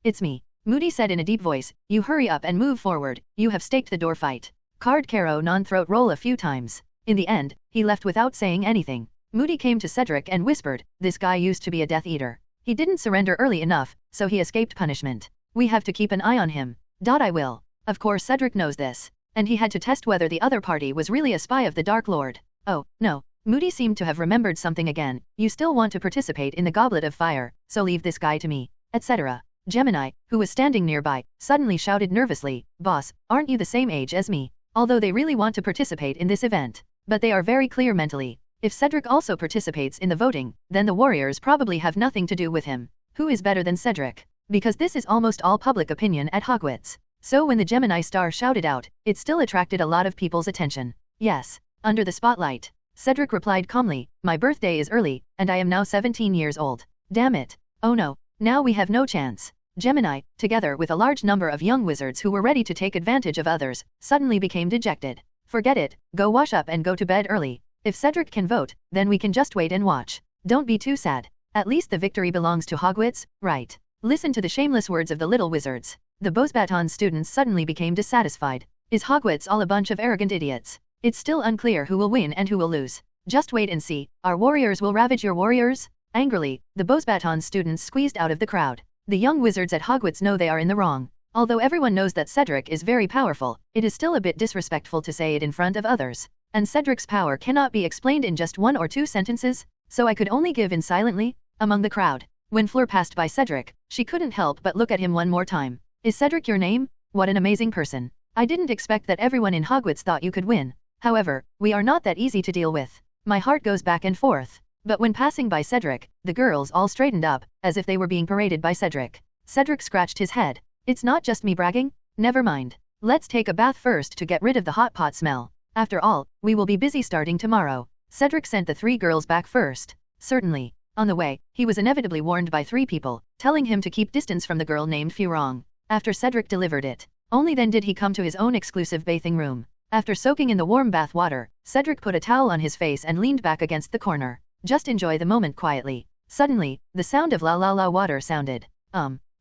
It's me. Moody said in a deep voice, you hurry up and move forward, you have staked the door fight. Card Caro non-throat roll a few times. In the end, he left without saying anything. Moody came to Cedric and whispered, this guy used to be a Death Eater. He didn't surrender early enough, so he escaped punishment. We have to keep an eye on him. I will. Of course Cedric knows this, and he had to test whether the other party was really a spy of the Dark Lord. Oh, no. Moody seemed to have remembered something again. You still want to participate in the Goblet of Fire, so leave this guy to me, etc. Gemini, who was standing nearby, suddenly shouted nervously, Boss, aren't you the same age as me? Although they really want to participate in this event. But they are very clear mentally. If Cedric also participates in the voting, then the warriors probably have nothing to do with him. Who is better than Cedric? Because this is almost all public opinion at Hogwarts. So when the Gemini star shouted out, it still attracted a lot of people's attention. Yes, under the spotlight. Cedric replied calmly, my birthday is early, and I am now 17 years old. Damn it. Oh no, now we have no chance. Gemini, together with a large number of young wizards who were ready to take advantage of others, suddenly became dejected. Forget it, go wash up and go to bed early. If Cedric can vote, then we can just wait and watch. Don't be too sad. At least the victory belongs to Hogwarts, right? Listen to the shameless words of the little wizards. The Beauxbatons students suddenly became dissatisfied. Is Hogwarts all a bunch of arrogant idiots? It's still unclear who will win and who will lose. Just wait and see. Our warriors will ravage your warriors? Angrily, the Beauxbatons students squeezed out of the crowd. The young wizards at Hogwarts know they are in the wrong. Although everyone knows that Cedric is very powerful, it is still a bit disrespectful to say it in front of others. And Cedric's power cannot be explained in just 1 or 2 sentences, so I could only give in silently, among the crowd. When Fleur passed by Cedric, she couldn't help but look at him one more time. Is Cedric your name? What an amazing person. I didn't expect that everyone in Hogwarts thought you could win. However, we are not that easy to deal with. My heart goes back and forth. But when passing by Cedric, the girls all straightened up, as if they were being paraded by Cedric. Cedric scratched his head. It's not just me bragging? Never mind. Let's take a bath first to get rid of the hot pot smell. After all, we will be busy starting tomorrow. Cedric sent the 3 girls back first. Certainly. On the way, he was inevitably warned by 3 people, telling him to keep distance from the girl named Furong. After Cedric delivered it, only then did he come to his own exclusive bathing room. After soaking in the warm bath water, Cedric put a towel on his face and leaned back against the corner. Just enjoy the moment quietly. Suddenly, the sound of la la la water sounded.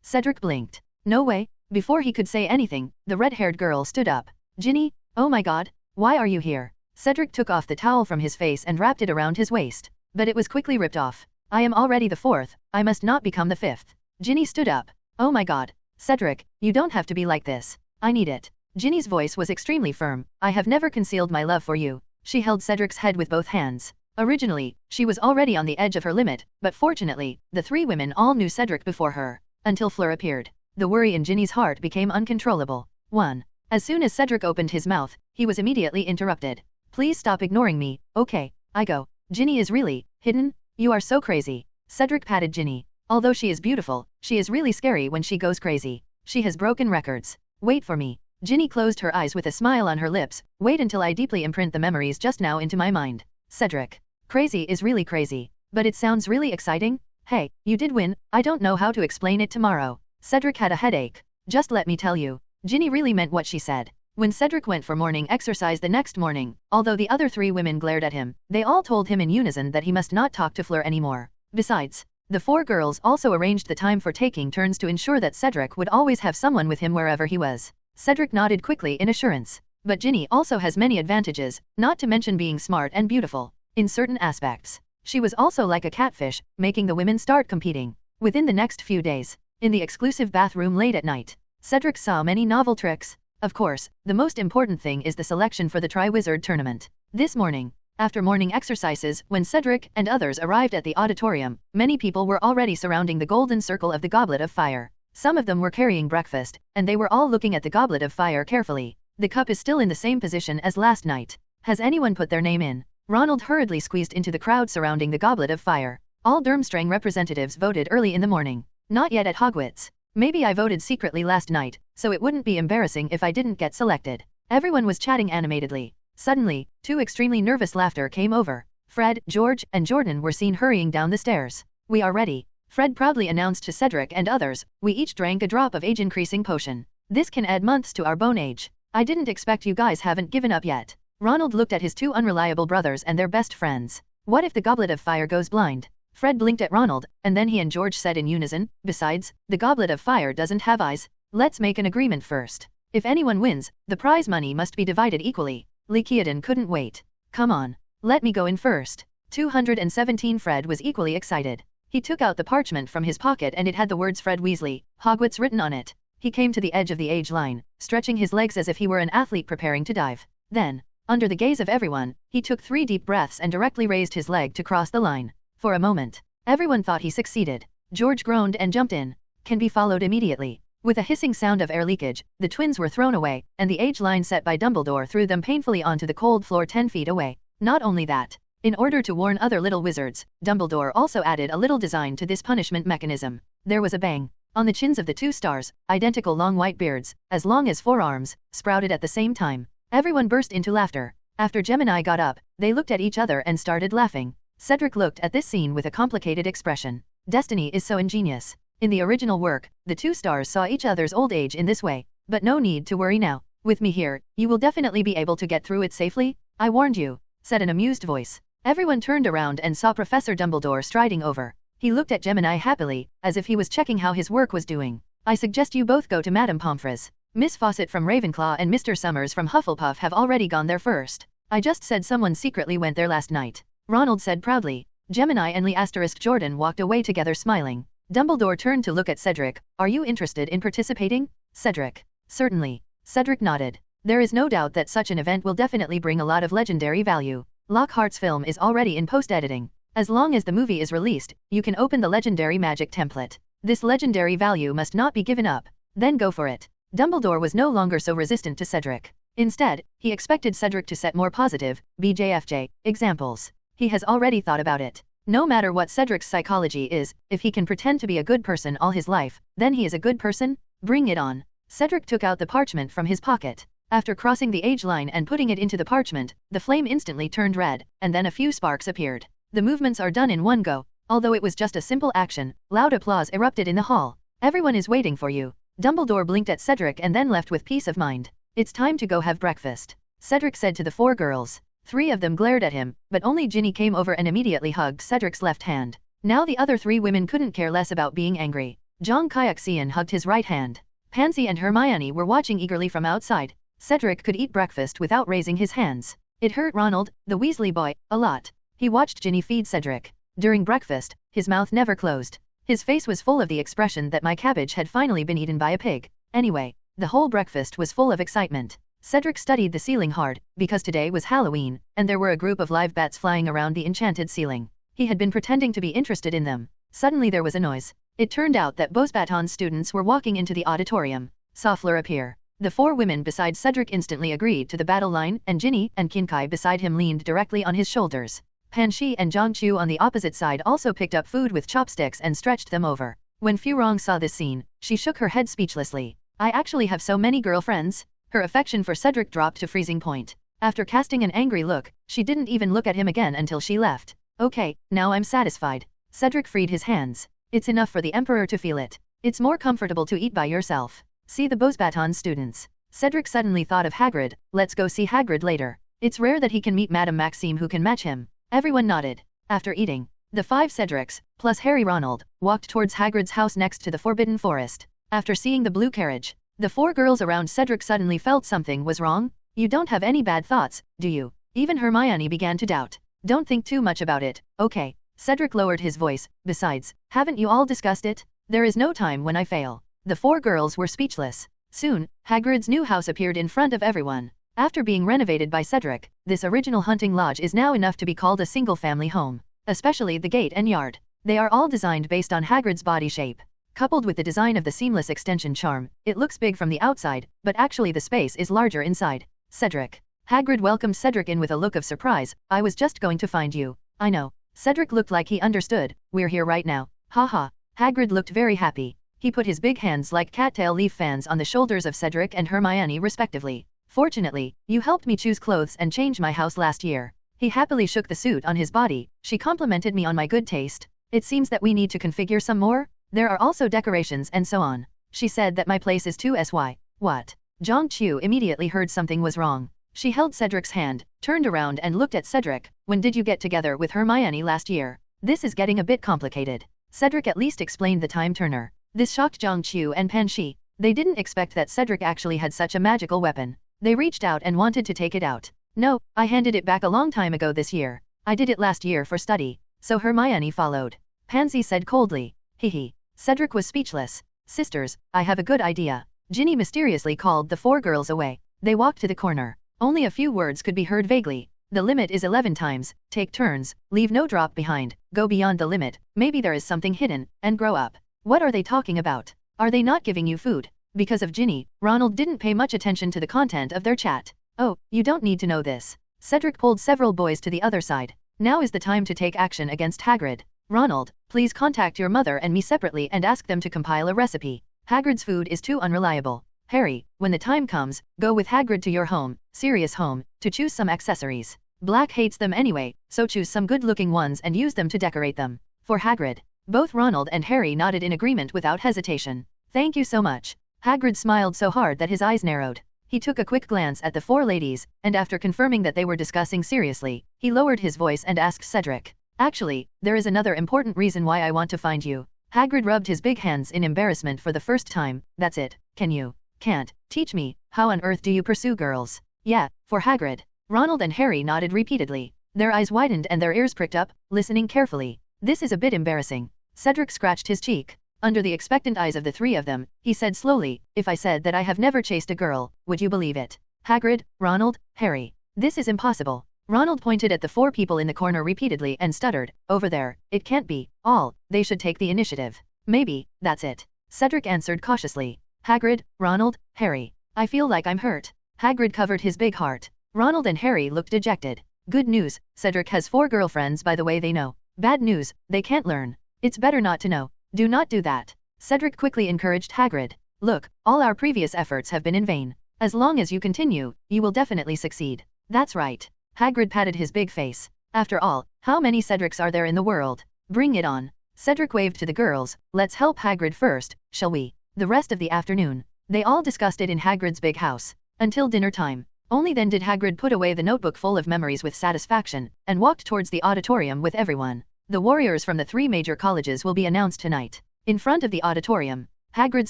Cedric blinked. No way. Before he could say anything, the red-haired girl stood up. Ginny, oh my god, why are you here? Cedric took off the towel from his face and wrapped it around his waist. But it was quickly ripped off. I am already the 4th, I must not become the 5th. Ginny stood up. Oh my god. Cedric, you don't have to be like this. I need it. Ginny's voice was extremely firm. I have never concealed my love for you. She held Cedric's head with both hands. Originally, she was already on the edge of her limit, but fortunately, the three women all knew Cedric before her. Until Fleur appeared. The worry in Ginny's heart became uncontrollable. 1. As soon as Cedric opened his mouth, he was immediately interrupted. Please stop ignoring me, okay, I go. Ginny is really hidden? You are so crazy. Cedric patted Ginny. Although she is beautiful, she is really scary when she goes crazy. She has broken records. Wait for me. Ginny closed her eyes with a smile on her lips. Wait until I deeply imprint the memories just now into my mind. Cedric. Crazy is really crazy. But it sounds really exciting. Hey, you did win. I don't know how to explain it tomorrow. Cedric had a headache. Just let me tell you. Ginny really meant what she said. When Cedric went for morning exercise the next morning, although the other three women glared at him, they all told him in unison that he must not talk to Fleur anymore. Besides, the four girls also arranged the time for taking turns to ensure that Cedric would always have someone with him wherever he was. Cedric nodded quickly in assurance. But Ginny also has many advantages, not to mention being smart and beautiful. In certain aspects, she was also like a catfish, making the women start competing. Within the next few days, in the exclusive bathroom late at night, Cedric saw many novel tricks. Of course, the most important thing is the selection for the Triwizard Tournament. This morning, after morning exercises, when Cedric and others arrived at the auditorium, many people were already surrounding the golden circle of the Goblet of Fire. Some of them were carrying breakfast, and they were all looking at the Goblet of Fire carefully. The cup is still in the same position as last night. Has anyone put their name in? Ronald hurriedly squeezed into the crowd surrounding the Goblet of Fire. All Durmstrang representatives voted early in the morning. Not yet at Hogwarts. Maybe I voted secretly last night, so it wouldn't be embarrassing if I didn't get selected. Everyone was chatting animatedly. Suddenly, two extremely nervous laughter came over. Fred, George, and Jordan were seen hurrying down the stairs. We are ready. Fred proudly announced to Cedric and others. We each drank a drop of age-increasing potion. This can add months to our bone age. I didn't expect you guys haven't given up yet. Ronald looked at his two unreliable brothers and their best friends. What if the Goblet of Fire goes blind? Fred blinked at Ronald, and then he and George said in unison, besides, the Goblet of Fire doesn't have eyes. Let's make an agreement first. If anyone wins, the prize money must be divided equally. Lyciaden couldn't wait. Come on. Let me go in first. 217 Fred was equally excited. He took out the parchment from his pocket and it had the words Fred Weasley, Hogwarts written on it. He came to the edge of the age line, stretching his legs as if he were an athlete preparing to dive. Then, under the gaze of everyone, he took 3 deep breaths and directly raised his leg to cross the line. For a moment, everyone thought he succeeded. George groaned and jumped in. Can be followed immediately. With a hissing sound of air leakage, the twins were thrown away, and the age line set by Dumbledore threw them painfully onto the cold floor 10 feet away. Not only that, in order to warn other little wizards, Dumbledore also added a little design to this punishment mechanism. There was a bang. On the chins of the 2 stars, identical long white beards, as long as forearms, sprouted at the same time. Everyone burst into laughter. After Gemini got up, they looked at each other and started laughing. Cedric looked at this scene with a complicated expression. Destiny is so ingenious. In the original work, the 2 stars saw each other's old age in this way. But no need to worry now. With me here, you will definitely be able to get through it safely. I warned you, said an amused voice. Everyone turned around and saw Professor Dumbledore striding over. He looked at Gemini happily, as if he was checking how his work was doing. I suggest you both go to Madame Pomfrey's. Miss Fawcett from Ravenclaw and Mr. Summers from Hufflepuff have already gone there first. I just said someone secretly went there last night. Ronald said proudly. Gemini and Lee * Jordan walked away together smiling. Dumbledore turned to look at Cedric. Are you interested in participating? Cedric. Certainly. Cedric nodded. There is no doubt that such an event will definitely bring a lot of legendary value. Lockhart's film is already in post-editing. As long as the movie is released, you can open the legendary magic template. This legendary value must not be given up. Then go for it. Dumbledore was no longer so resistant to Cedric. Instead, he expected Cedric to set more positive, BJFJ, examples. He has already thought about it. No matter what Cedric's psychology is, if he can pretend to be a good person all his life, then he is a good person? Bring it on. Cedric took out the parchment from his pocket. After crossing the age line and putting it into the parchment, the flame instantly turned red, and then a few sparks appeared. The movements are done in one go. Although it was just a simple action, loud applause erupted in the hall. Everyone is waiting for you. Dumbledore blinked at Cedric and then left with peace of mind. It's time to go have breakfast, Cedric said to the 4 girls. 3 of them glared at him, but only Ginny came over and immediately hugged Cedric's left hand. Now the other 3 women couldn't care less about being angry. Jong Kyaxian hugged his right hand. Pansy and Hermione were watching eagerly from outside. Cedric could eat breakfast without raising his hands. It hurt Ronald, the Weasley boy, a lot. He watched Ginny feed Cedric. During breakfast, his mouth never closed. His face was full of the expression that my cabbage had finally been eaten by a pig. Anyway, the whole breakfast was full of excitement. Cedric studied the ceiling hard, because today was Halloween, and there were a group of live bats flying around the enchanted ceiling. He had been pretending to be interested in them. Suddenly there was a noise. It turned out that Beauxbatons students were walking into the auditorium. Saw Fleur appear. The 4 women beside Cedric instantly agreed to the battle line, and Ginny and Kinkai beside him leaned directly on his shoulders. Panshi and Zhongqiu on the opposite side also picked up food with chopsticks and stretched them over. When Furong saw this scene, she shook her head speechlessly. I actually have so many girlfriends? Her affection for Cedric dropped to freezing point. After casting an angry look, she didn't even look at him again until she left. Okay, now I'm satisfied. Cedric freed his hands. It's enough for the Emperor to feel it. It's more comfortable to eat by yourself. See the Beauxbatons students. Cedric suddenly thought of Hagrid. Let's go see Hagrid later. It's rare that he can meet Madame Maxime who can match him. Everyone nodded. After eating, the 5 Cedrics, plus Harry Ronald, walked towards Hagrid's house next to the Forbidden Forest. After seeing the blue carriage, the 4 girls around Cedric suddenly felt something was wrong. You don't have any bad thoughts, do you? Even Hermione began to doubt. Don't think too much about it, okay? Cedric lowered his voice. Besides, haven't you all discussed it? There is no time when I fail. The 4 girls were speechless. Soon, Hagrid's new house appeared in front of everyone. After being renovated by Cedric, this original hunting lodge is now enough to be called a single-family home. Especially the gate and yard. They are all designed based on Hagrid's body shape. Coupled with the design of the seamless extension charm, it looks big from the outside, but actually the space is larger inside. Cedric. Hagrid welcomed Cedric in with a look of surprise. I was just going to find you. I know. Cedric looked like he understood. We're here right now. Haha. Hagrid looked very happy. He put his big hands like cattail leaf fans on the shoulders of Cedric and Hermione respectively. Fortunately, you helped me choose clothes and change my house last year. He happily shook the suit on his body. She complimented me on my good taste. It seems that we need to configure some more. There are also decorations and so on. She said that my place is too sy. What? Zhongqiu immediately heard something was wrong. She held Cedric's hand, turned around and looked at Cedric. When did you get together with Hermione last year? This is getting a bit complicated. Cedric at least explained the time turner. This shocked Zhongqiu and Panshi. They didn't expect that Cedric actually had such a magical weapon. They reached out and wanted to take it out. No, I handed it back a long time ago this year. I did it last year for study. So Hermione followed. Pansy said coldly. Hehe. Cedric was speechless. Sisters, I have a good idea. Ginny mysteriously called the 4 girls away. They walked to the corner. Only a few words could be heard vaguely. The limit is 11 times. Take turns. Leave no drop behind. Go beyond the limit. Maybe there is something hidden. And grow up. What are they talking about? Are they not giving you food? Because of Ginny, Ronald didn't pay much attention to the content of their chat. Oh, you don't need to know this. Cedric pulled several boys to the other side. Now is the time to take action against Hagrid. Ronald, please contact your mother and me separately and ask them to compile a recipe. Hagrid's food is too unreliable. Harry, when the time comes, go with Hagrid to your home, Sirius home, to choose some accessories. Black hates them anyway, so choose some good-looking ones and use them to decorate them. For Hagrid. Both Ronald and Harry nodded in agreement without hesitation. Thank you so much. Hagrid smiled so hard that his eyes narrowed. He took a quick glance at the 4 ladies, and after confirming that they were discussing seriously, he lowered his voice and asked Cedric. Actually, there is another important reason why I want to find you. Hagrid rubbed his big hands in embarrassment for the first time. That's it. Can you? Can't. Teach me. How on earth do you pursue girls? Yeah, for Hagrid. Ronald and Harry nodded repeatedly. Their eyes widened and their ears pricked up, listening carefully. This is a bit embarrassing. Cedric scratched his cheek. Under the expectant eyes of the 3 of them, he said slowly, if I said that I have never chased a girl, would you believe it? Hagrid, Ronald, Harry. This is impossible. Ronald pointed at the 4 people in the corner repeatedly and stuttered, over there, it can't be, all, they should take the initiative. Maybe, that's it. Cedric answered cautiously. Hagrid, Ronald, Harry. I feel like I'm hurt. Hagrid covered his big heart. Ronald and Harry looked dejected. Good news, Cedric has 4 girlfriends by the way they know. Bad news, they can't learn. It's better not to know. Do not do that. Cedric quickly encouraged Hagrid. Look, all our previous efforts have been in vain. As long as you continue, you will definitely succeed. That's right. Hagrid patted his big face. After all, how many Cedrics are there in the world? Bring it on. Cedric waved to the girls. Let's help Hagrid first, shall we? The rest of the afternoon, they all discussed it in Hagrid's big house. Until dinner time. Only then did Hagrid put away the notebook full of memories with satisfaction, and walked towards the auditorium with everyone. The warriors from the 3 major colleges will be announced tonight. In front of the auditorium, Hagrid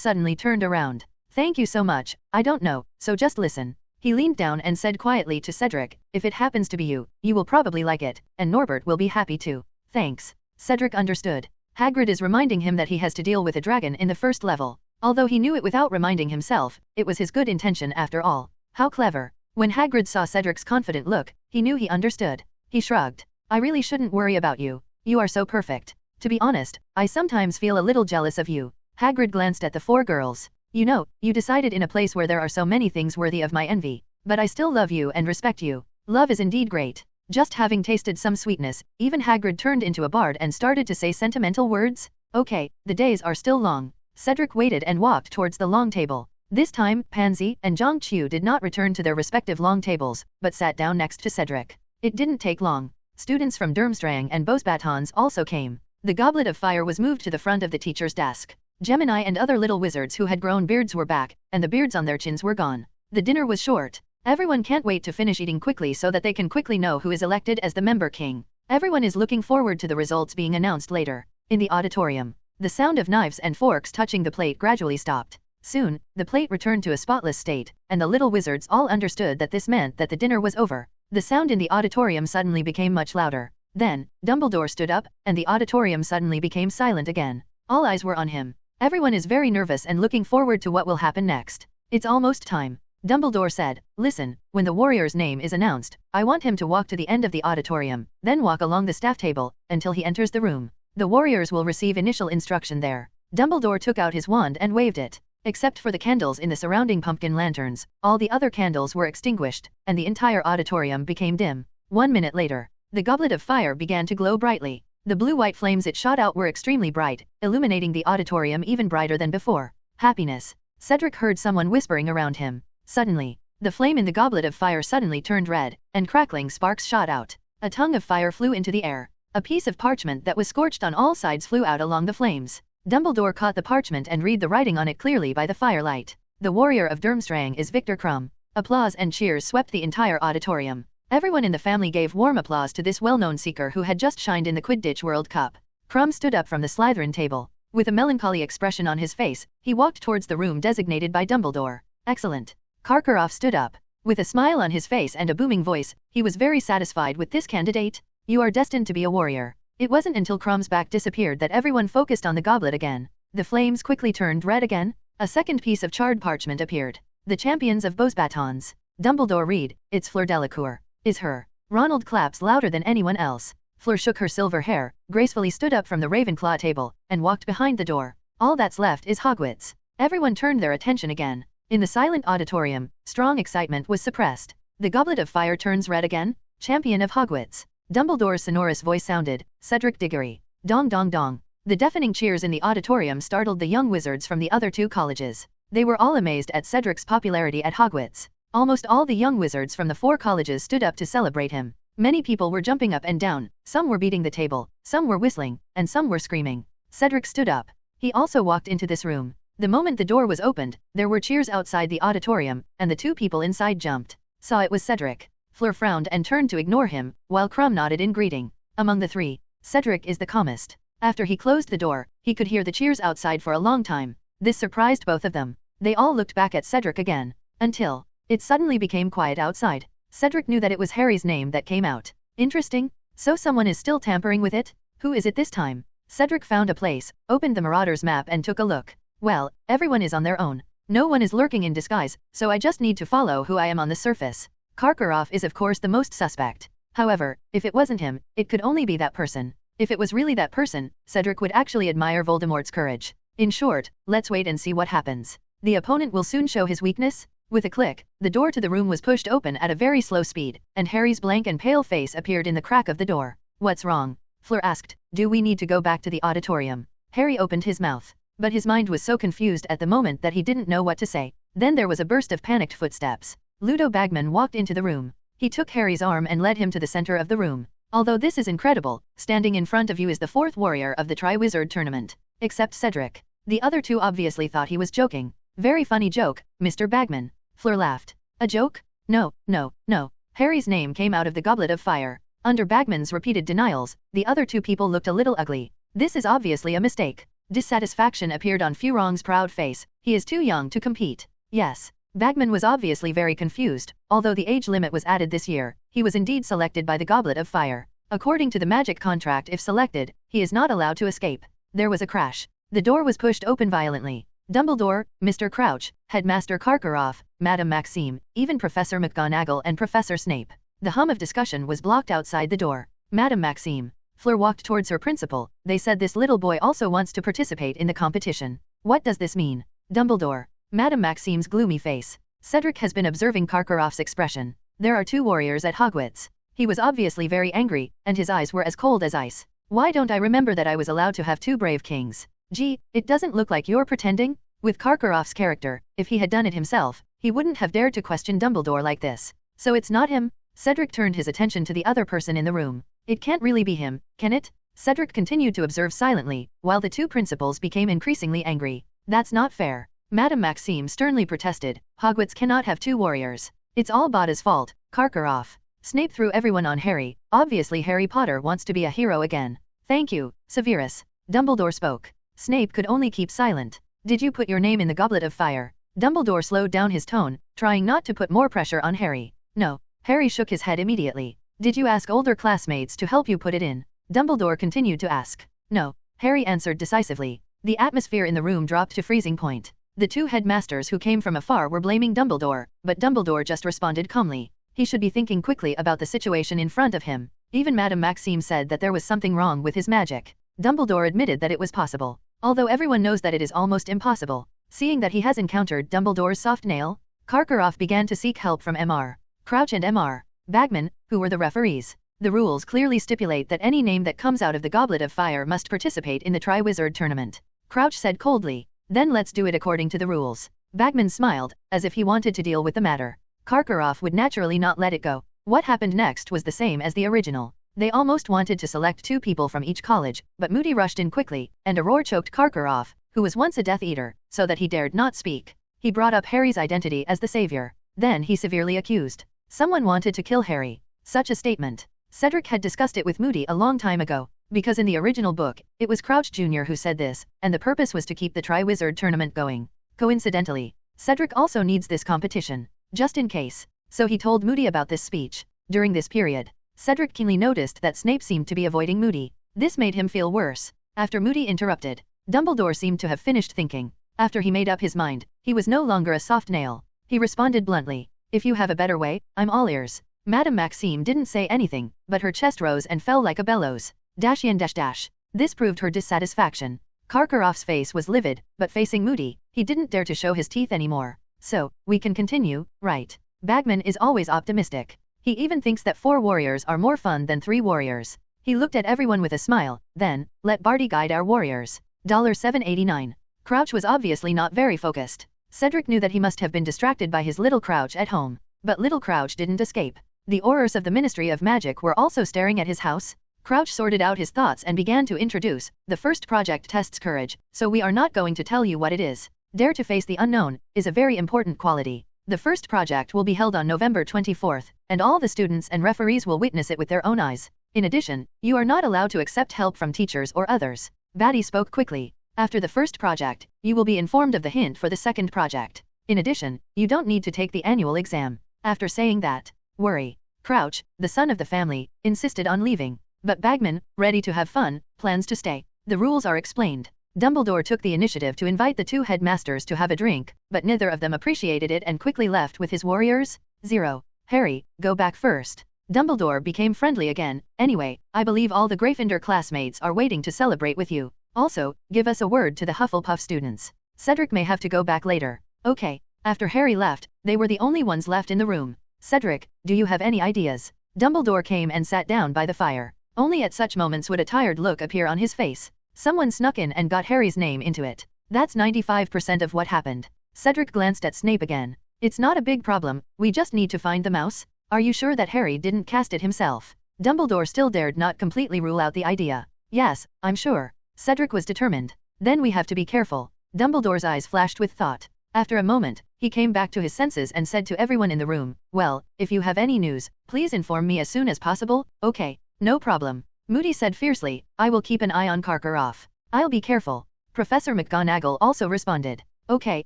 suddenly turned around. Thank you so much, I don't know, so just listen. He leaned down and said quietly to Cedric, if it happens to be you, you will probably like it, and Norbert will be happy too. Thanks. Cedric understood. Hagrid is reminding him that he has to deal with a dragon in the 1st level. Although he knew it without reminding himself, it was his good intention after all. How clever. When Hagrid saw Cedric's confident look, he knew he understood. He shrugged. I really shouldn't worry about you. You are so perfect. To be honest, I sometimes feel a little jealous of you. Hagrid glanced at the 4 girls. You know, you decided in a place where there are so many things worthy of my envy. But I still love you and respect you. Love is indeed great. Just having tasted some sweetness, even Hagrid turned into a bard and started to say sentimental words. Okay, the days are still long. Cedric waited and walked towards the long table. This time, Pansy and Zhang Qiu did not return to their respective long tables, but sat down next to Cedric. It didn't take long. Students from Durmstrang and Beauxbatons also came. The Goblet of Fire was moved to the front of the teacher's desk. Gemini and other little wizards who had grown beards were back, and the beards on their chins were gone. The dinner was short. Everyone can't wait to finish eating quickly so that they can quickly know who is elected as the member king. Everyone is looking forward to the results being announced later. In the auditorium, the sound of knives and forks touching the plate gradually stopped. Soon, the plate returned to a spotless state, and the little wizards all understood that this meant that the dinner was over. The sound in the auditorium suddenly became much louder. Then, Dumbledore stood up, and the auditorium suddenly became silent again. All eyes were on him. Everyone is very nervous and looking forward to what will happen next. It's almost time. Dumbledore said, listen, when the warrior's name is announced, I want him to walk to the end of the auditorium, then walk along the staff table, until he enters the room. The warriors will receive initial instruction there. Dumbledore took out his wand and waved it. Except for the candles in the surrounding pumpkin lanterns, all the other candles were extinguished, and the entire auditorium became dim. 1 minute later, the Goblet of Fire began to glow brightly. The blue-white flames it shot out were extremely bright, illuminating the auditorium even brighter than before. Happiness. Cedric heard someone whispering around him. Suddenly, the flame in the Goblet of Fire suddenly turned red, and crackling sparks shot out. A tongue of fire flew into the air. A piece of parchment that was scorched on all sides flew out along the flames. Dumbledore caught the parchment and read the writing on it clearly by the firelight. The warrior of Durmstrang is Victor Krum. Applause and cheers swept the entire auditorium. Everyone in the family gave warm applause to this well-known seeker who had just shined in the Quidditch World Cup. Krum stood up from the Slytherin table. With a melancholy expression on his face, he walked towards the room designated by Dumbledore. Excellent. Karkaroff stood up. With a smile on his face and a booming voice, he was very satisfied with this candidate. You are destined to be a warrior. It wasn't until Krum's back disappeared that everyone focused on the goblet again. The flames quickly turned red again. A second piece of charred parchment appeared. The champions of Beauxbatons. Dumbledore read, it's Fleur Delacour. Is her. Ronald claps louder than anyone else. Fleur shook her silver hair, gracefully stood up from the Ravenclaw table, and walked behind the door. All that's left is Hogwarts. Everyone turned their attention again. In the silent auditorium, strong excitement was suppressed. The Goblet of Fire turns red again. Champion of Hogwarts. Dumbledore's sonorous voice sounded, Cedric Diggory. Dong dong dong. The deafening cheers in the auditorium startled the young wizards from the other 2 colleges. They were all amazed at Cedric's popularity at Hogwarts. Almost all the young wizards from the 4 colleges stood up to celebrate him. Many people were jumping up and down, some were beating the table, some were whistling, and some were screaming. Cedric stood up. He also walked into this room. The moment the door was opened, there were cheers outside the auditorium, and the 2 people inside jumped. Saw it was Cedric. Fleur frowned and turned to ignore him, while Krum nodded in greeting. Among the 3, Cedric is the calmest. After he closed the door, he could hear the cheers outside for a long time. This surprised both of them. They all looked back at Cedric again. Until it suddenly became quiet outside. Cedric knew that it was Harry's name that came out. Interesting. So someone is still tampering with it? Who is it this time? Cedric found a place, opened the Marauder's map and took a look. Well, everyone is on their own. No one is lurking in disguise, so I just need to follow who I am on the surface. Karkaroff is of course the most suspect. However, if it wasn't him, it could only be that person. If it was really that person, Cedric would actually admire Voldemort's courage. In short, let's wait and see what happens. The opponent will soon show his weakness. With a click, the door to the room was pushed open at a very slow speed, and Harry's blank and pale face appeared in the crack of the door. What's wrong? Fleur asked. Do we need to go back to the auditorium? Harry opened his mouth, but his mind was so confused at the moment that he didn't know what to say. Then there was a burst of panicked footsteps. Ludo Bagman walked into the room. He took Harry's arm and led him to the center of the room. Although this is incredible, standing in front of you is the 4th warrior of the Triwizard Tournament. Except Cedric. The other 2 obviously thought he was joking. Very funny joke, Mr. Bagman. Fleur laughed. A joke? No, no, no. Harry's name came out of the Goblet of Fire. Under Bagman's repeated denials, the other 2 people looked a little ugly. This is obviously a mistake. Dissatisfaction appeared on Furong's proud face. He is too young to compete. Yes. Bagman was obviously very confused. Although the age limit was added this year, he was indeed selected by the Goblet of Fire. According to the magic contract, if selected, he is not allowed to escape. There was a crash. The door was pushed open violently. Dumbledore, Mr. Crouch, Headmaster Karkaroff, Madame Maxime, even Professor McGonagall and Professor Snape. The hum of discussion was blocked outside the door. Madame Maxime. Fleur walked towards her principal. They said this little boy also wants to participate in the competition. What does this mean? Dumbledore. Madame Maxime's gloomy face. Cedric has been observing Karkaroff's expression. There are 2 warriors at Hogwarts. He was obviously very angry, and his eyes were as cold as ice. Why don't I remember that I was allowed to have 2 brave kings? Gee, it doesn't look like you're pretending? With Karkaroff's character, if he had done it himself, he wouldn't have dared to question Dumbledore like this. So it's not him? Cedric turned his attention to the other person in the room. It can't really be him, can it? Cedric continued to observe silently, while the 2 principals became increasingly angry. That's not fair. Madame Maxime sternly protested. Hogwarts cannot have 2 warriors. It's all Bada's fault. Karkaroff. Snape threw everyone on Harry. Obviously Harry Potter wants to be a hero again. Thank you, Severus. Dumbledore spoke. Snape could only keep silent. Did you put your name in the Goblet of Fire? Dumbledore slowed down his tone, trying not to put more pressure on Harry. No. Harry shook his head immediately. Did you ask older classmates to help you put it in? Dumbledore continued to ask. No. Harry answered decisively. The atmosphere in the room dropped to freezing point. The 2 headmasters who came from afar were blaming Dumbledore, but Dumbledore just responded calmly. He should be thinking quickly about the situation in front of him. Even Madame Maxime said that there was something wrong with his magic. Dumbledore admitted that it was possible, although everyone knows that it is almost impossible. Seeing that he has encountered Dumbledore's soft nail, Karkaroff began to seek help from Mr. Crouch and Mr. Bagman, who were the referees. The rules clearly stipulate that any name that comes out of the Goblet of Fire must participate in the Triwizard Tournament. Crouch said coldly. Then let's do it according to the rules. Bagman smiled, as if he wanted to deal with the matter. Karkaroff would naturally not let it go. What happened next was the same as the original. They almost wanted to select 2 people from each college, but Moody rushed in quickly, and a roar choked Karkaroff, who was once a Death Eater, so that he dared not speak. He brought up Harry's identity as the savior. Then he severely accused. Someone wanted to kill Harry. Such a statement. Cedric had discussed it with Moody a long time ago, because in the original book, it was Crouch Jr. who said this, and the purpose was to keep the Triwizard Tournament going. Coincidentally, Cedric also needs this competition, just in case. So he told Moody about this speech. During this period, Cedric keenly noticed that Snape seemed to be avoiding Moody. This made him feel worse. After Moody interrupted, Dumbledore seemed to have finished thinking. After he made up his mind, he was no longer a soft nail. He responded bluntly. If you have a better way, I'm all ears. Madame Maxime didn't say anything, but her chest rose and fell like a bellows. Dashian dash dash. This proved her dissatisfaction. Karkaroff's face was livid, but facing Moody, he didn't dare to show his teeth anymore. So, we can continue, right? Bagman is always optimistic. He even thinks that 4 warriors are more fun than 3 warriors. He looked at everyone with a smile. Then, let Barty guide our warriors. $7.89. Crouch was obviously not very focused. Cedric knew that he must have been distracted by his little Crouch at home. But little Crouch didn't escape. The Aurors of the Ministry of Magic were also staring at his house. Crouch sorted out his thoughts and began to introduce. The first project tests courage, so we are not going to tell you what it is. Dare to face the unknown is a very important quality. The first project will be held on November 24th, and all the students and referees will witness it with their own eyes. In addition, you are not allowed to accept help from teachers or others. Batty spoke quickly. After the first project, you will be informed of the hint for the second project. In addition, you don't need to take the annual exam. After saying that, Worry. Crouch, the son of the family, insisted on leaving. But Bagman, ready to have fun, plans to stay. The rules are explained. Dumbledore took the initiative to invite the 2 headmasters to have a drink, but neither of them appreciated it and quickly left with his warriors. 0. Harry, go back first. Dumbledore became friendly again. Anyway, I believe all the Gryffindor classmates are waiting to celebrate with you. Also, give us a word to the Hufflepuff students. Cedric may have to go back later. Okay. After Harry left, they were the only ones left in the room. Cedric, do you have any ideas? Dumbledore came and sat down by the fire. Only at such moments would a tired look appear on his face. Someone snuck in and got Harry's name into it. That's 95% of what happened. Cedric glanced at Snape again. It's not a big problem, we just need to find the mouse. Are you sure that Harry didn't cast it himself? Dumbledore still dared not completely rule out the idea. Yes, I'm sure. Cedric was determined. Then we have to be careful. Dumbledore's eyes flashed with thought. After a moment, he came back to his senses and said to everyone in the room, well, if you have any news, please inform me as soon as possible. Okay, no problem. Moody said fiercely, I will keep an eye on Karkaroff. I'll be careful. Professor McGonagall also responded. Okay,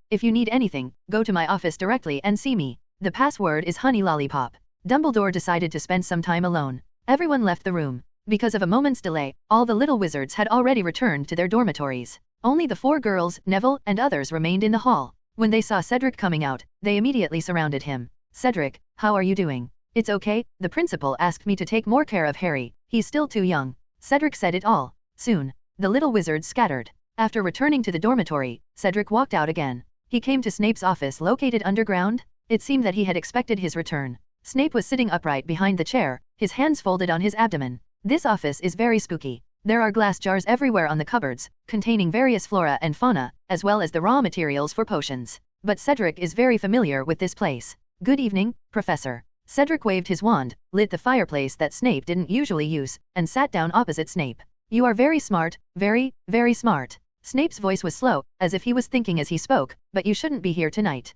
if you need anything, go to my office directly and see me. The password is Honey Lollipop. Dumbledore decided to spend some time alone. Everyone left the room. Because of a moment's delay, all the little wizards had already returned to their dormitories. Only the 4 girls, Neville, and others remained in the hall. When they saw Cedric coming out, they immediately surrounded him. Cedric, how are you doing? It's okay, the principal asked me to take more care of Harry, he's still too young. Cedric said it all. Soon, the little wizards scattered. After returning to the dormitory, Cedric walked out again. He came to Snape's office located underground. It seemed that he had expected his return. Snape was sitting upright behind the chair, his hands folded on his abdomen. This office is very spooky. There are glass jars everywhere on the cupboards, containing various flora and fauna, as well as the raw materials for potions. But Cedric is very familiar with this place. Good evening, Professor. Cedric waved his wand, lit the fireplace that Snape didn't usually use, and sat down opposite Snape. You are very smart, very, very smart. Snape's voice was slow, as if he was thinking as he spoke, but you shouldn't be here tonight.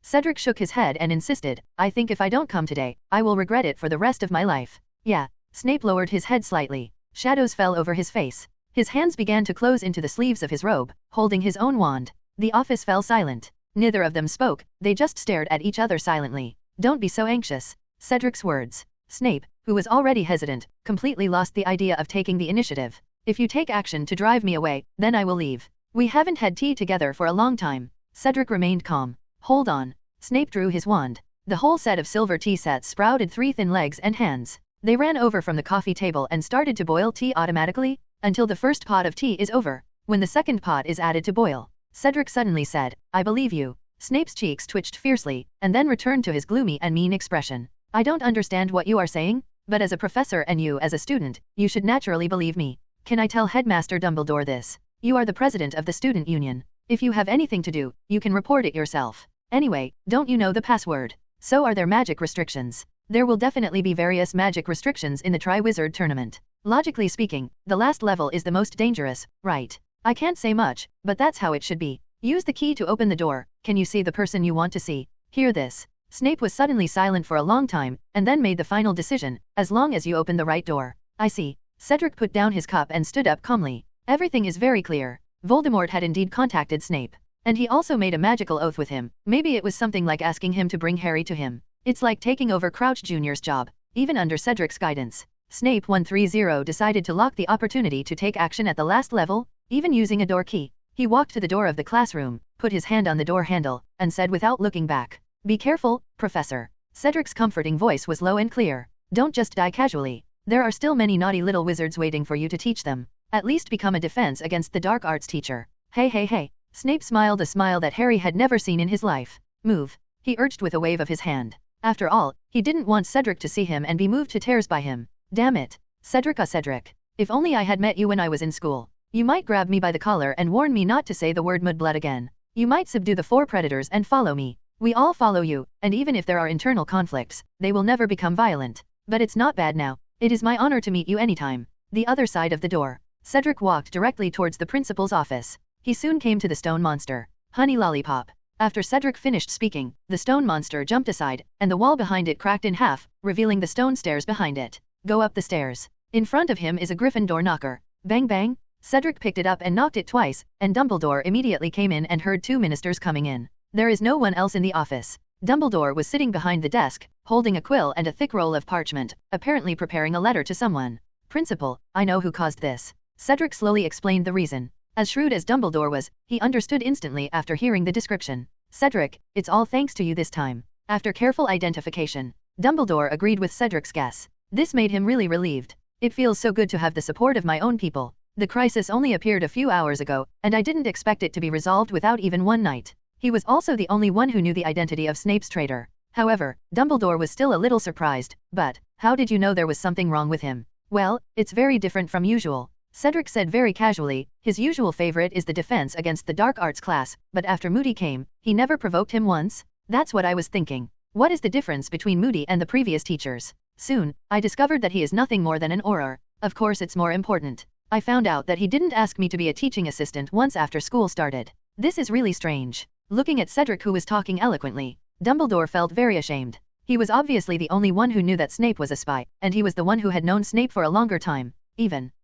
Cedric shook his head and insisted, I think if I don't come today, I will regret it for the rest of my life. Yeah. Snape lowered his head slightly. Shadows fell over his face. His hands began to close into the sleeves of his robe, holding his own wand. The office fell silent. Neither of them spoke, they just stared at each other silently. Don't be so anxious. Cedric's words. Snape, who was already hesitant, completely lost the idea of taking the initiative. If you take action to drive me away, then I will leave. We haven't had tea together for a long time. Cedric remained calm. Hold on. Snape drew his wand. The whole set of silver tea sets sprouted 3 thin legs and hands. They ran over from the coffee table and started to boil tea automatically, until the first pot of tea is over. When the second pot is added to boil, Cedric suddenly said, I believe you. Snape's cheeks twitched fiercely, and then returned to his gloomy and mean expression. I don't understand what you are saying, but as a professor and you as a student, you should naturally believe me. Can I tell Headmaster Dumbledore this? You are the president of the student union. If you have anything to do, you can report it yourself. Anyway, don't you know the password? So are there magic restrictions? There will definitely be various magic restrictions in the Triwizard Tournament. Logically speaking, the last level is the most dangerous, right? I can't say much, but that's how it should be. Use the key to open the door. Can you see the person you want to see? Hear this. Snape was suddenly silent for a long time, and then made the final decision, as long as you open the right door. I see. Cedric put down his cup and stood up calmly. Everything is very clear. Voldemort had indeed contacted Snape. And he also made a magical oath with him. Maybe it was something like asking him to bring Harry to him. It's like taking over Crouch Jr.'s job, even under Cedric's guidance. Snape 130 decided to lock the opportunity to take action at the last level, even using a door key. He walked to the door of the classroom, put his hand on the door handle, and said without looking back, Be careful, Professor. Cedric's comforting voice was low and clear. Don't just die casually. There are still many naughty little wizards waiting for you to teach them. At least become a defense against the dark arts teacher. Hey. Snape smiled a smile that Harry had never seen in his life. Move. He urged with a wave of his hand. After all, he didn't want Cedric to see him and be moved to tears by him. Damn it. Cedric. If only I had met you when I was in school. You might grab me by the collar and warn me not to say the word mudblood again. You might subdue the 4 predators and follow me. We all follow you, and even if there are internal conflicts, they will never become violent. But it's not bad now. It is my honor to meet you anytime. The other side of the door. Cedric walked directly towards the principal's office. He soon came to the stone monster. Honey Lollipop. After Cedric finished speaking, the stone monster jumped aside, and the wall behind it cracked in half, revealing the stone stairs behind it. Go up the stairs. In front of him is a griffin door knocker. Bang bang. Cedric picked it up and knocked it twice, and Dumbledore immediately came in and heard 2 ministers coming in. There is no one else in the office. Dumbledore was sitting behind the desk, holding a quill and a thick roll of parchment, apparently preparing a letter to someone. Principal, I know who caused this. Cedric slowly explained the reason. As shrewd as Dumbledore was, he understood instantly after hearing the description. Cedric, it's all thanks to you this time. After careful identification, Dumbledore agreed with Cedric's guess. This made him really relieved. It feels so good to have the support of my own people. The crisis only appeared a few hours ago, and I didn't expect it to be resolved without even one night. He was also the only one who knew the identity of Snape's traitor. However, Dumbledore was still a little surprised. But, how did you know there was something wrong with him? Well, it's very different from usual. Cedric said very casually. His usual favorite is the defense against the dark arts class, but after Moody came, he never provoked him once. That's what I was thinking. What is the difference between Moody and the previous teachers? Soon, I discovered that he is nothing more than an Auror. Of course it's more important. I found out that he didn't ask me to be a teaching assistant once after school started. This is really strange. Looking at Cedric, who was talking eloquently, Dumbledore felt very ashamed. He was obviously the only one who knew that Snape was a spy, and he was the one who had known Snape for a longer time.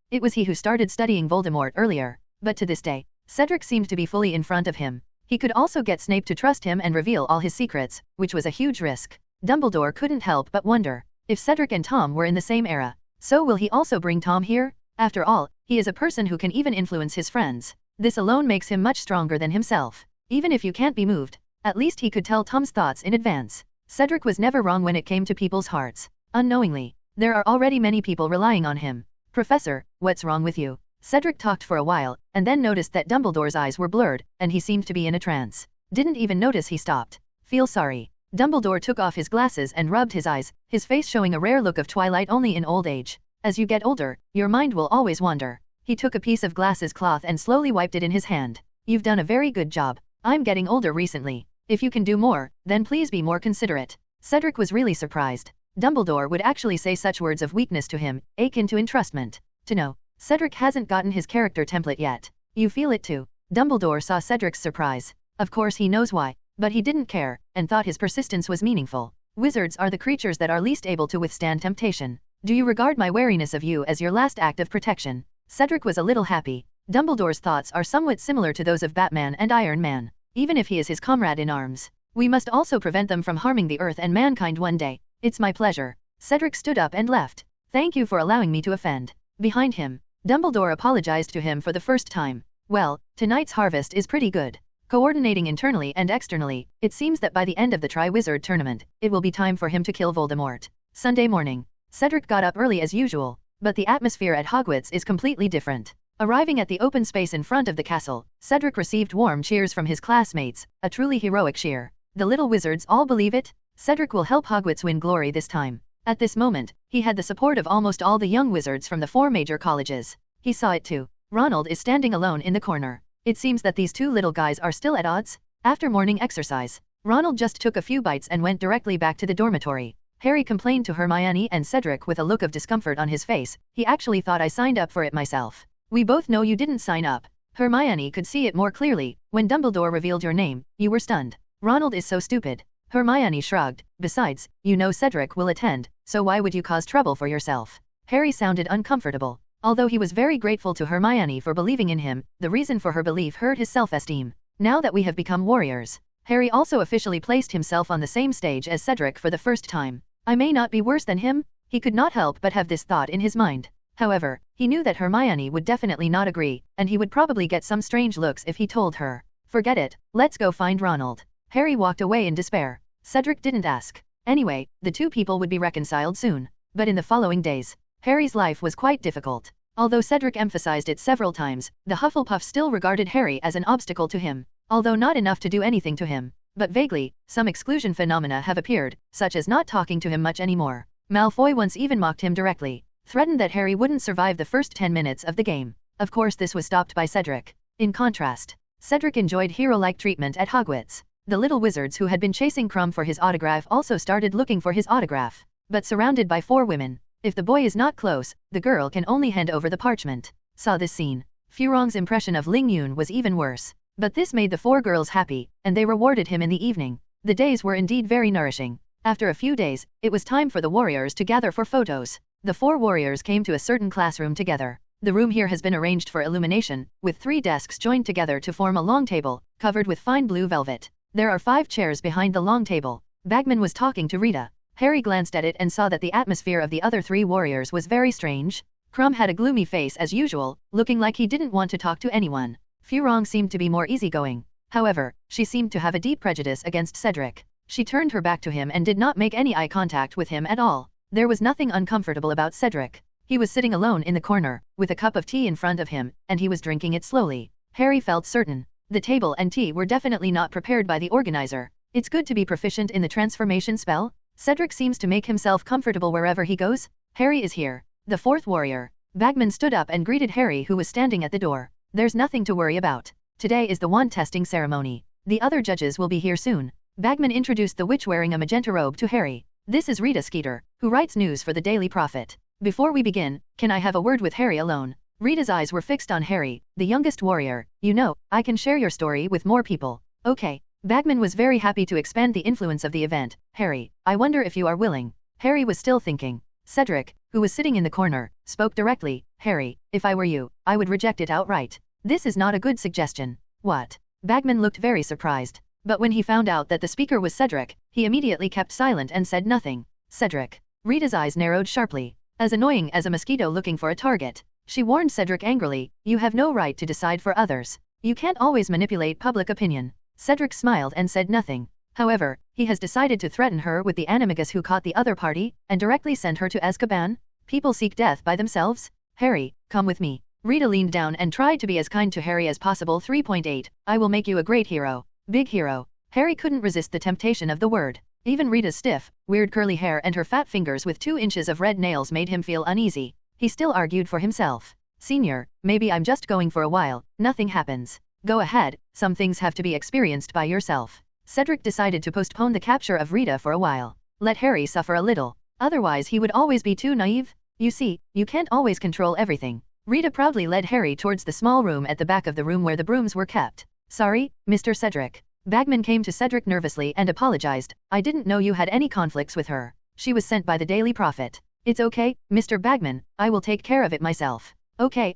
It was he who started studying Voldemort earlier. But to this day, Cedric seemed to be fully in front of him. He could also get Snape to trust him and reveal all his secrets, which was a huge risk. Dumbledore couldn't help but wonder, if Cedric and Tom were in the same era, so will he also bring Tom here? After all, he is a person who can even influence his friends. This alone makes him much stronger than himself. Even if you can't be moved, at least he could tell Tom's thoughts in advance. Cedric was never wrong when it came to people's hearts. Unknowingly, there are already many people relying on him. Professor, what's wrong with you? Cedric talked for a while, and then noticed that Dumbledore's eyes were blurred, and he seemed to be in a trance. Didn't even notice he stopped. Feel sorry. Dumbledore took off his glasses and rubbed his eyes, his face showing a rare look of twilight only in old age. As you get older, your mind will always wander. He took a piece of glasses cloth and slowly wiped it in his hand. You've done a very good job. I'm getting older recently. If you can do more, then please be more considerate. Cedric was really surprised. Dumbledore would actually say such words of weakness to him, akin to entrustment. To know, Cedric hasn't gotten his character template yet. You feel it too. Dumbledore saw Cedric's surprise. Of course he knows why, but he didn't care, and thought his persistence was meaningful. Wizards are the creatures that are least able to withstand temptation. Do you regard my wariness of you as your last act of protection? Cedric was a little happy. Dumbledore's thoughts are somewhat similar to those of Batman and Iron Man. Even if he is his comrade in arms, we must also prevent them from harming the Earth and mankind one day. It's my pleasure. Cedric stood up and left. Thank you for allowing me to offend. Behind him, Dumbledore apologized to him for the first time. Well, tonight's harvest is pretty good. Coordinating internally and externally, it seems that by the end of the Triwizard Tournament, it will be time for him to kill Voldemort. Sunday morning. Cedric got up early as usual, but the atmosphere at Hogwarts is completely different. Arriving at the open space in front of the castle, Cedric received warm cheers from his classmates, a truly heroic cheer. The little wizards all believe it? Cedric will help Hogwarts win glory this time. At this moment, he had the support of almost all the young wizards from the 4 major colleges. He saw it too. Ronald is standing alone in the corner. It seems that these two little guys are still at odds. After morning exercise, Ronald just took a few bites and went directly back to the dormitory. Harry complained to Hermione and Cedric with a look of discomfort on his face. He actually thought I signed up for it myself. We both know you didn't sign up. Hermione could see it more clearly. When Dumbledore revealed your name, you were stunned. Ronald is so stupid. Hermione shrugged. Besides, you know Cedric will attend, so why would you cause trouble for yourself? Harry sounded uncomfortable. Although he was very grateful to Hermione for believing in him, the reason for her belief hurt his self-esteem. Now that we have become warriors, Harry also officially placed himself on the same stage as Cedric for the first time. I may not be worse than him? He could not help but have this thought in his mind. However, he knew that Hermione would definitely not agree, and he would probably get some strange looks if he told her. Forget it, let's go find Ronald. Harry walked away in despair. Cedric didn't ask. Anyway, the two people would be reconciled soon. But in the following days, Harry's life was quite difficult. Although Cedric emphasized it several times, the Hufflepuff still regarded Harry as an obstacle to him. Although not enough to do anything to him, but vaguely, some exclusion phenomena have appeared, such as not talking to him much anymore. Malfoy once even mocked him directly, threatened that Harry wouldn't survive the first 10 minutes of the game. Of course this was stopped by Cedric. In contrast, Cedric enjoyed hero-like treatment at Hogwarts. The little wizards who had been chasing Crumb for his autograph also started looking for his autograph. But surrounded by 4 women, if the boy is not close, the girl can only hand over the parchment. Saw this scene. Furong's impression of Ling Yun was even worse. But this made the 4 girls happy, and they rewarded him in the evening. The days were indeed very nourishing. After a few days, it was time for the warriors to gather for photos. The 4 warriors came to a certain classroom together. The room here has been arranged for illumination, with 3 desks joined together to form a long table, covered with fine blue velvet. There are 5 chairs behind the long table. Bagman was talking to Rita. Harry glanced at it and saw that the atmosphere of the other 3 warriors was very strange. Crumb had a gloomy face as usual, looking like he didn't want to talk to anyone. Furong seemed to be more easygoing. However, she seemed to have a deep prejudice against Cedric. She turned her back to him and did not make any eye contact with him at all. There was nothing uncomfortable about Cedric. He was sitting alone in the corner, with a cup of tea in front of him, and he was drinking it slowly. Harry felt certain. The table and tea were definitely not prepared by the organizer. It's good to be proficient in the transformation spell. Cedric seems to make himself comfortable wherever he goes. Harry is here. The 4th warrior. Bagman stood up and greeted Harry, who was standing at the door. There's nothing to worry about. Today is the wand testing ceremony. The other judges will be here soon. Bagman introduced the witch wearing a magenta robe to Harry. This is Rita Skeeter, who writes news for the Daily Prophet. Before we begin, can I have a word with Harry alone? Rita's eyes were fixed on Harry, the youngest warrior. You know, I can share your story with more people. Okay. Bagman was very happy to expand the influence of the event. Harry, I wonder if you are willing. Harry was still thinking. Cedric, who was sitting in the corner, spoke directly. Harry, if I were you, I would reject it outright. This is not a good suggestion. What? Bagman looked very surprised. But when he found out that the speaker was Cedric, he immediately kept silent and said nothing. Cedric. Rita's eyes narrowed sharply. As annoying as a mosquito looking for a target. She warned Cedric angrily, you have no right to decide for others. You can't always manipulate public opinion. Cedric smiled and said nothing. However, he has decided to threaten her with the animagus who caught the other party, and directly send her to Azkaban? People seek death by themselves? Harry, come with me. Rita leaned down and tried to be as kind to Harry as possible. 3.8 I will make you a great hero. Big hero. Harry couldn't resist the temptation of the word. Even Rita's stiff, weird curly hair and her fat fingers with 2 inches of red nails made him feel uneasy. He still argued for himself. Senior, maybe I'm just going for a while, nothing happens. Go ahead, some things have to be experienced by yourself. Cedric decided to postpone the capture of Rita for a while. Let Harry suffer a little. Otherwise he would always be too naive. You see, you can't always control everything. Rita proudly led Harry towards the small room at the back of the room where the brooms were kept. Sorry, Mr. Cedric. Bagman came to Cedric nervously and apologized. I didn't know you had any conflicts with her. She was sent by the Daily Prophet. It's okay, Mr. Bagman, I will take care of it myself. Okay.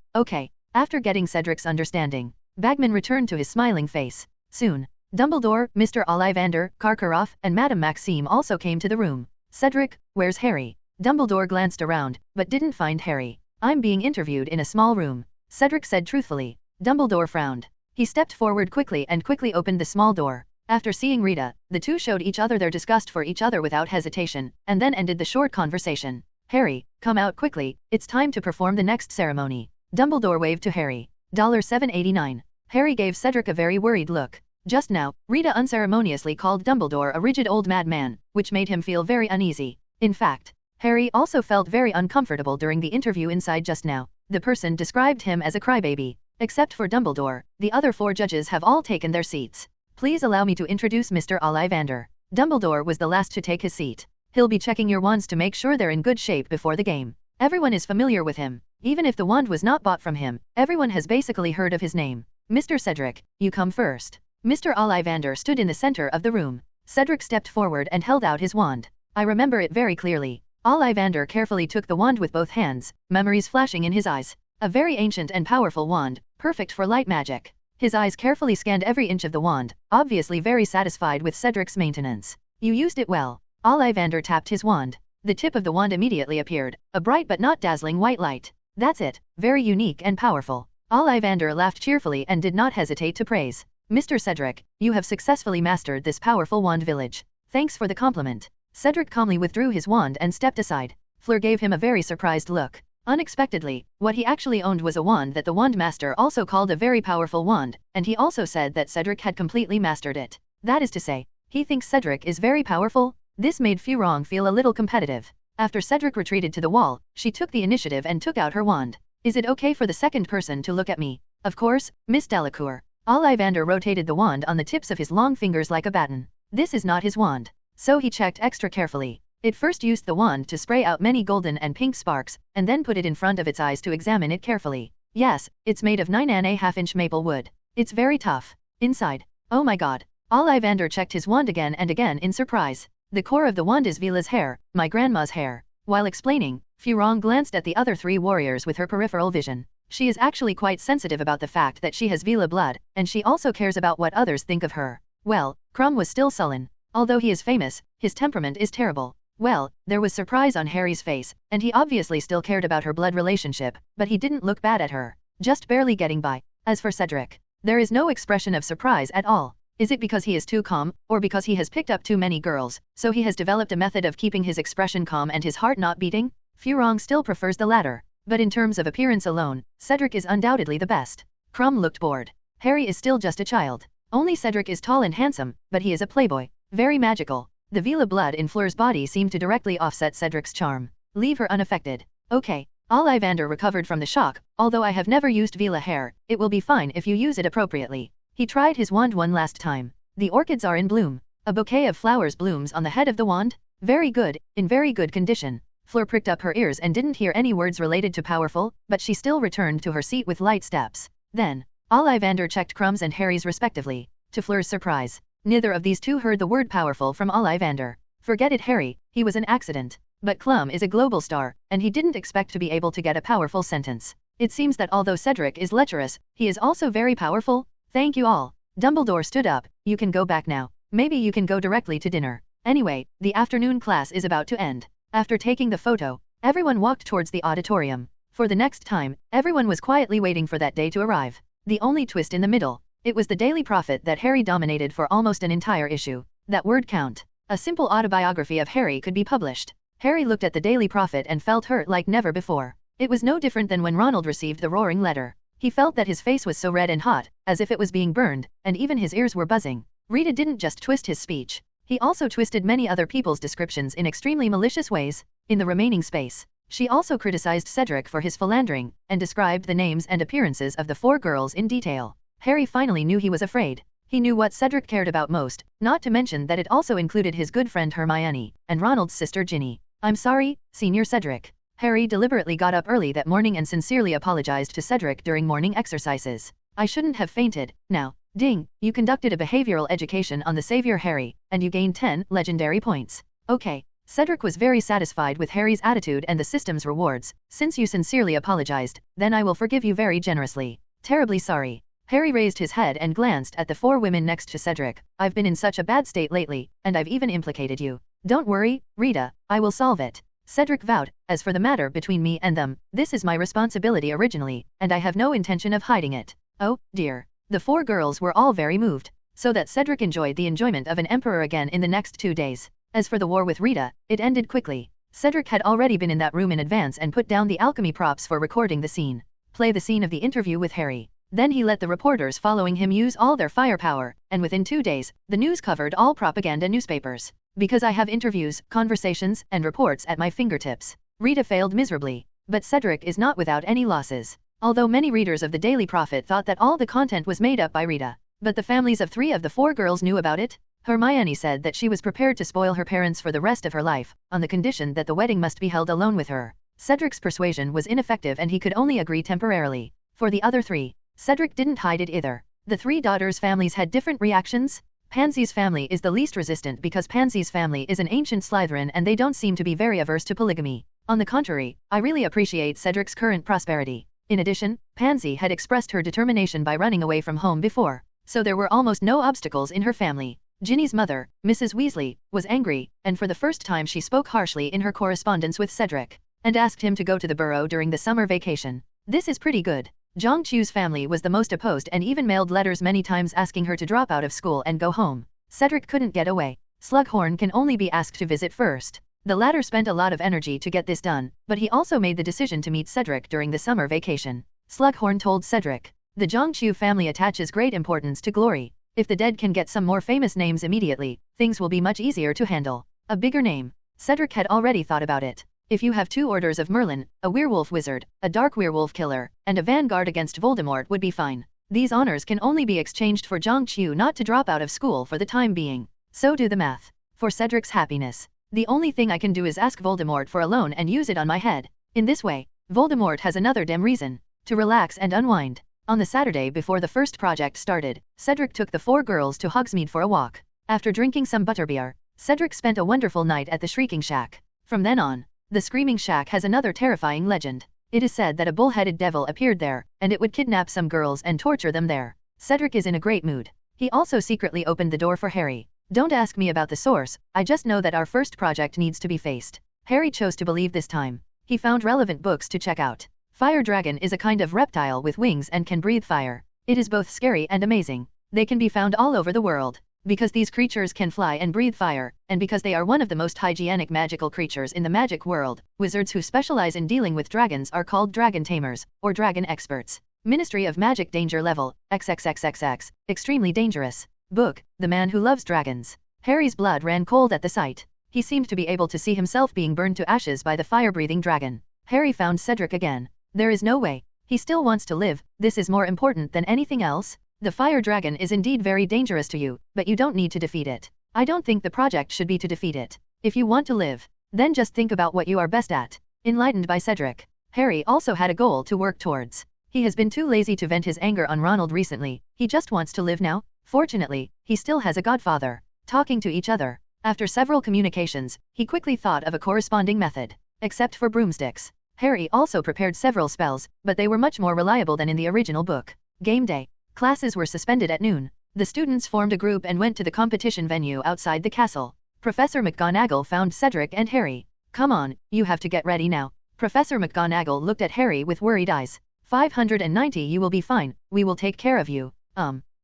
After getting Cedric's understanding, Bagman returned to his smiling face. Soon, Dumbledore, Mr. Ollivander, Karkaroff, and Madame Maxime also came to the room. Cedric, where's Harry? Dumbledore glanced around, but didn't find Harry. I'm being interviewed in a small room, Cedric said truthfully. Dumbledore frowned. He stepped forward quickly and quickly opened the small door. After seeing Rita, the two showed each other their disgust for each other without hesitation, and then ended the short conversation. Harry, come out quickly, it's time to perform the next ceremony. Dumbledore waved to Harry. $7.89. Harry gave Cedric a very worried look. Just now, Rita unceremoniously called Dumbledore a rigid old madman, which made him feel very uneasy. In fact, Harry also felt very uncomfortable during the interview inside just now. The person described him as a crybaby. Except for Dumbledore, the other 4 judges have all taken their seats. Please allow me to introduce Mr. Ollivander. Dumbledore was the last to take his seat. He'll be checking your wands to make sure they're in good shape before the game. Everyone is familiar with him. Even if the wand was not bought from him, everyone has basically heard of his name. Mr. Cedric, you come first. Mr. Ollivander stood in the center of the room. Cedric stepped forward and held out his wand. I remember it very clearly. Ollivander carefully took the wand with both hands, memories flashing in his eyes. A very ancient and powerful wand, perfect for light magic. His eyes carefully scanned every inch of the wand, obviously very satisfied with Cedric's maintenance. You used it well. Ollivander tapped his wand. The tip of the wand immediately appeared, a bright but not dazzling white light. That's it, very unique and powerful. Ollivander laughed cheerfully and did not hesitate to praise. Mr. Cedric, you have successfully mastered this powerful wand village. Thanks for the compliment. Cedric calmly withdrew his wand and stepped aside. Fleur gave him a very surprised look. Unexpectedly, what he actually owned was a wand that the wand master also called a very powerful wand, and he also said that Cedric had completely mastered it. That is to say, he thinks Cedric is very powerful? This made Furong feel a little competitive. After Cedric retreated to the wall, she took the initiative and took out her wand. Is it okay for the second person to look at me? Of course, Miss Delacour. Ollivander rotated the wand on the tips of his long fingers like a baton. This is not his wand. So he checked extra carefully. It first used the wand to spray out many golden and pink sparks, and then put it in front of its eyes to examine it carefully. Yes, it's made of 9.5-inch maple wood. It's very tough. Inside. Oh my god. Ollivander checked his wand again and again in surprise. The core of the wand is Vila's hair, my grandma's hair. While explaining, Furong glanced at the other 3 warriors with her peripheral vision. She is actually quite sensitive about the fact that she has Vila blood, and she also cares about what others think of her. Well, Crumb was still sullen. Although he is famous, his temperament is terrible. Well, there was surprise on Harry's face, and he obviously still cared about her blood relationship, but he didn't look bad at her. Just barely getting by. As for Cedric, there is no expression of surprise at all. Is it because he is too calm, or because he has picked up too many girls, so he has developed a method of keeping his expression calm and his heart not beating? Furong still prefers the latter. But in terms of appearance alone, Cedric is undoubtedly the best. Crumb looked bored. Harry is still just a child. Only Cedric is tall and handsome, but he is a playboy. Very magical. The Vila blood in Fleur's body seemed to directly offset Cedric's charm. Leave her unaffected. Okay. Ollivander recovered from the shock. Although I have never used Vila hair, it will be fine if you use it appropriately. He tried his wand one last time. The orchids are in bloom. A bouquet of flowers blooms on the head of the wand. Very good, in very good condition. Fleur pricked up her ears and didn't hear any words related to powerful, but she still returned to her seat with light steps. Then, Ollivander checked Crumb's and Harry's respectively. To Fleur's surprise, neither of these two heard the word powerful from Ollivander. Forget it, Harry, he was an accident. But Clum is a global star, and he didn't expect to be able to get a powerful sentence. It seems that although Cedric is lecherous, he is also very powerful. Thank you all. Dumbledore stood up. You can go back now. Maybe you can go directly to dinner. Anyway, the afternoon class is about to end. After taking the photo, everyone walked towards the auditorium. For the next time, everyone was quietly waiting for that day to arrive. The only twist in the middle. It was the Daily Prophet that Harry dominated for almost an entire issue. That word count. A simple autobiography of Harry could be published. Harry looked at the Daily Prophet and felt hurt like never before. It was no different than when Ronald received the roaring letter. He felt that his face was so red and hot, as if it was being burned, and even his ears were buzzing. Rita didn't just twist his speech. He also twisted many other people's descriptions in extremely malicious ways. In the remaining space, she also criticized Cedric for his philandering, and described the names and appearances of the 4 girls in detail. Harry finally knew he was afraid. He knew what Cedric cared about most, not to mention that it also included his good friend Hermione, and Ronald's sister Ginny. "I'm sorry, Senior Cedric." Harry deliberately got up early that morning and sincerely apologized to Cedric during morning exercises. "I shouldn't have fainted. Now, ding, you conducted a behavioral education on the Savior Harry, and you gained 10 legendary points. Okay." Cedric was very satisfied with Harry's attitude and the system's rewards. "Since you sincerely apologized, then I will forgive you very generously." "Terribly sorry." Harry raised his head and glanced at the 4 women next to Cedric. "I've been in such a bad state lately, and I've even implicated you." "Don't worry, Rita, I will solve it." Cedric vowed. "As for the matter between me and them, this is my responsibility originally, and I have no intention of hiding it." "Oh, dear." The 4 girls were all very moved, so that Cedric enjoyed the enjoyment of an emperor again in the next 2 days. As for the war with Rita, it ended quickly. Cedric had already been in that room in advance and put down the alchemy props for recording the scene. Play the scene of the interview with Harry. Then he let the reporters following him use all their firepower, and within 2 days, the news covered all propaganda newspapers. "Because I have interviews, conversations, and reports at my fingertips." Rita failed miserably. But Cedric is not without any losses. Although many readers of the Daily Prophet thought that all the content was made up by Rita. But the families of 3 of the 4 girls knew about it. Hermione said that she was prepared to spoil her parents for the rest of her life, on the condition that the wedding must be held alone with her. Cedric's persuasion was ineffective and he could only agree temporarily. For the other 3, Cedric didn't hide it either. The 3 daughters' families had different reactions. Pansy's family is the least resistant because Pansy's family is an ancient Slytherin and they don't seem to be very averse to polygamy. On the contrary, I really appreciate Cedric's current prosperity. In addition, Pansy had expressed her determination by running away from home before, so there were almost no obstacles in her family. Ginny's mother, Mrs. Weasley, was angry, and for the first time she spoke harshly in her correspondence with Cedric, and asked him to go to the Burrow during the summer vacation. This is pretty good. Zhang Chu's family was the most opposed and even mailed letters many times asking her to drop out of school and go home. Cedric couldn't get away. Slughorn can only be asked to visit first. The latter spent a lot of energy to get this done, but he also made the decision to meet Cedric during the summer vacation. Slughorn told Cedric, "The Zhang Chu family attaches great importance to glory. If the dead can get some more famous names immediately, things will be much easier to handle. A bigger name." Cedric had already thought about it. If you have 2 orders of Merlin, a werewolf wizard, a dark werewolf killer, and a vanguard against Voldemort would be fine. These honors can only be exchanged for Zhang Chu not to drop out of school for the time being. So do the math. For Cedric's happiness, the only thing I can do is ask Voldemort for a loan and use it on my head. In this way, Voldemort has another damn reason to relax and unwind. On the Saturday before the first project started, Cedric took the 4 girls to Hogsmeade for a walk. After drinking some butterbeer, Cedric spent a wonderful night at the Shrieking Shack. From then on, the Screaming Shack has another terrifying legend. It is said that a bull-headed devil appeared there, and it would kidnap some girls and torture them there. Cedric is in a great mood. He also secretly opened the door for Harry. "Don't ask me about the source, I just know that our first project needs to be faced." Harry chose to believe this time. He found relevant books to check out. Fire Dragon is a kind of reptile with wings and can breathe fire. It is both scary and amazing. They can be found all over the world. Because these creatures can fly and breathe fire, and because they are one of the most hygienic magical creatures in the magic world, wizards who specialize in dealing with dragons are called dragon tamers, or dragon experts. Ministry of Magic Danger Level, XXXXX, extremely dangerous. Book, The Man Who Loves Dragons. Harry's blood ran cold at the sight. He seemed to be able to see himself being burned to ashes by the fire-breathing dragon. Harry found Cedric again. There is no way. He still wants to live, this is more important than anything else. The fire dragon is indeed very dangerous to you, but you don't need to defeat it. I don't think the project should be to defeat it. If you want to live, then just think about what you are best at. Enlightened by Cedric, Harry also had a goal to work towards. He has been too lazy to vent his anger on Ronald recently, he just wants to live now. Fortunately, he still has a godfather. Talking to each other. After several communications, he quickly thought of a corresponding method. Except for broomsticks. Harry also prepared several spells, but they were much more reliable than in the original book. Game day. Classes were suspended at noon. The students formed a group and went to the competition venue outside the castle. Professor McGonagall found Cedric and Harry. "Come on, you have to get ready now." Professor McGonagall looked at Harry with worried eyes. 590. You will be fine, we will take care of you.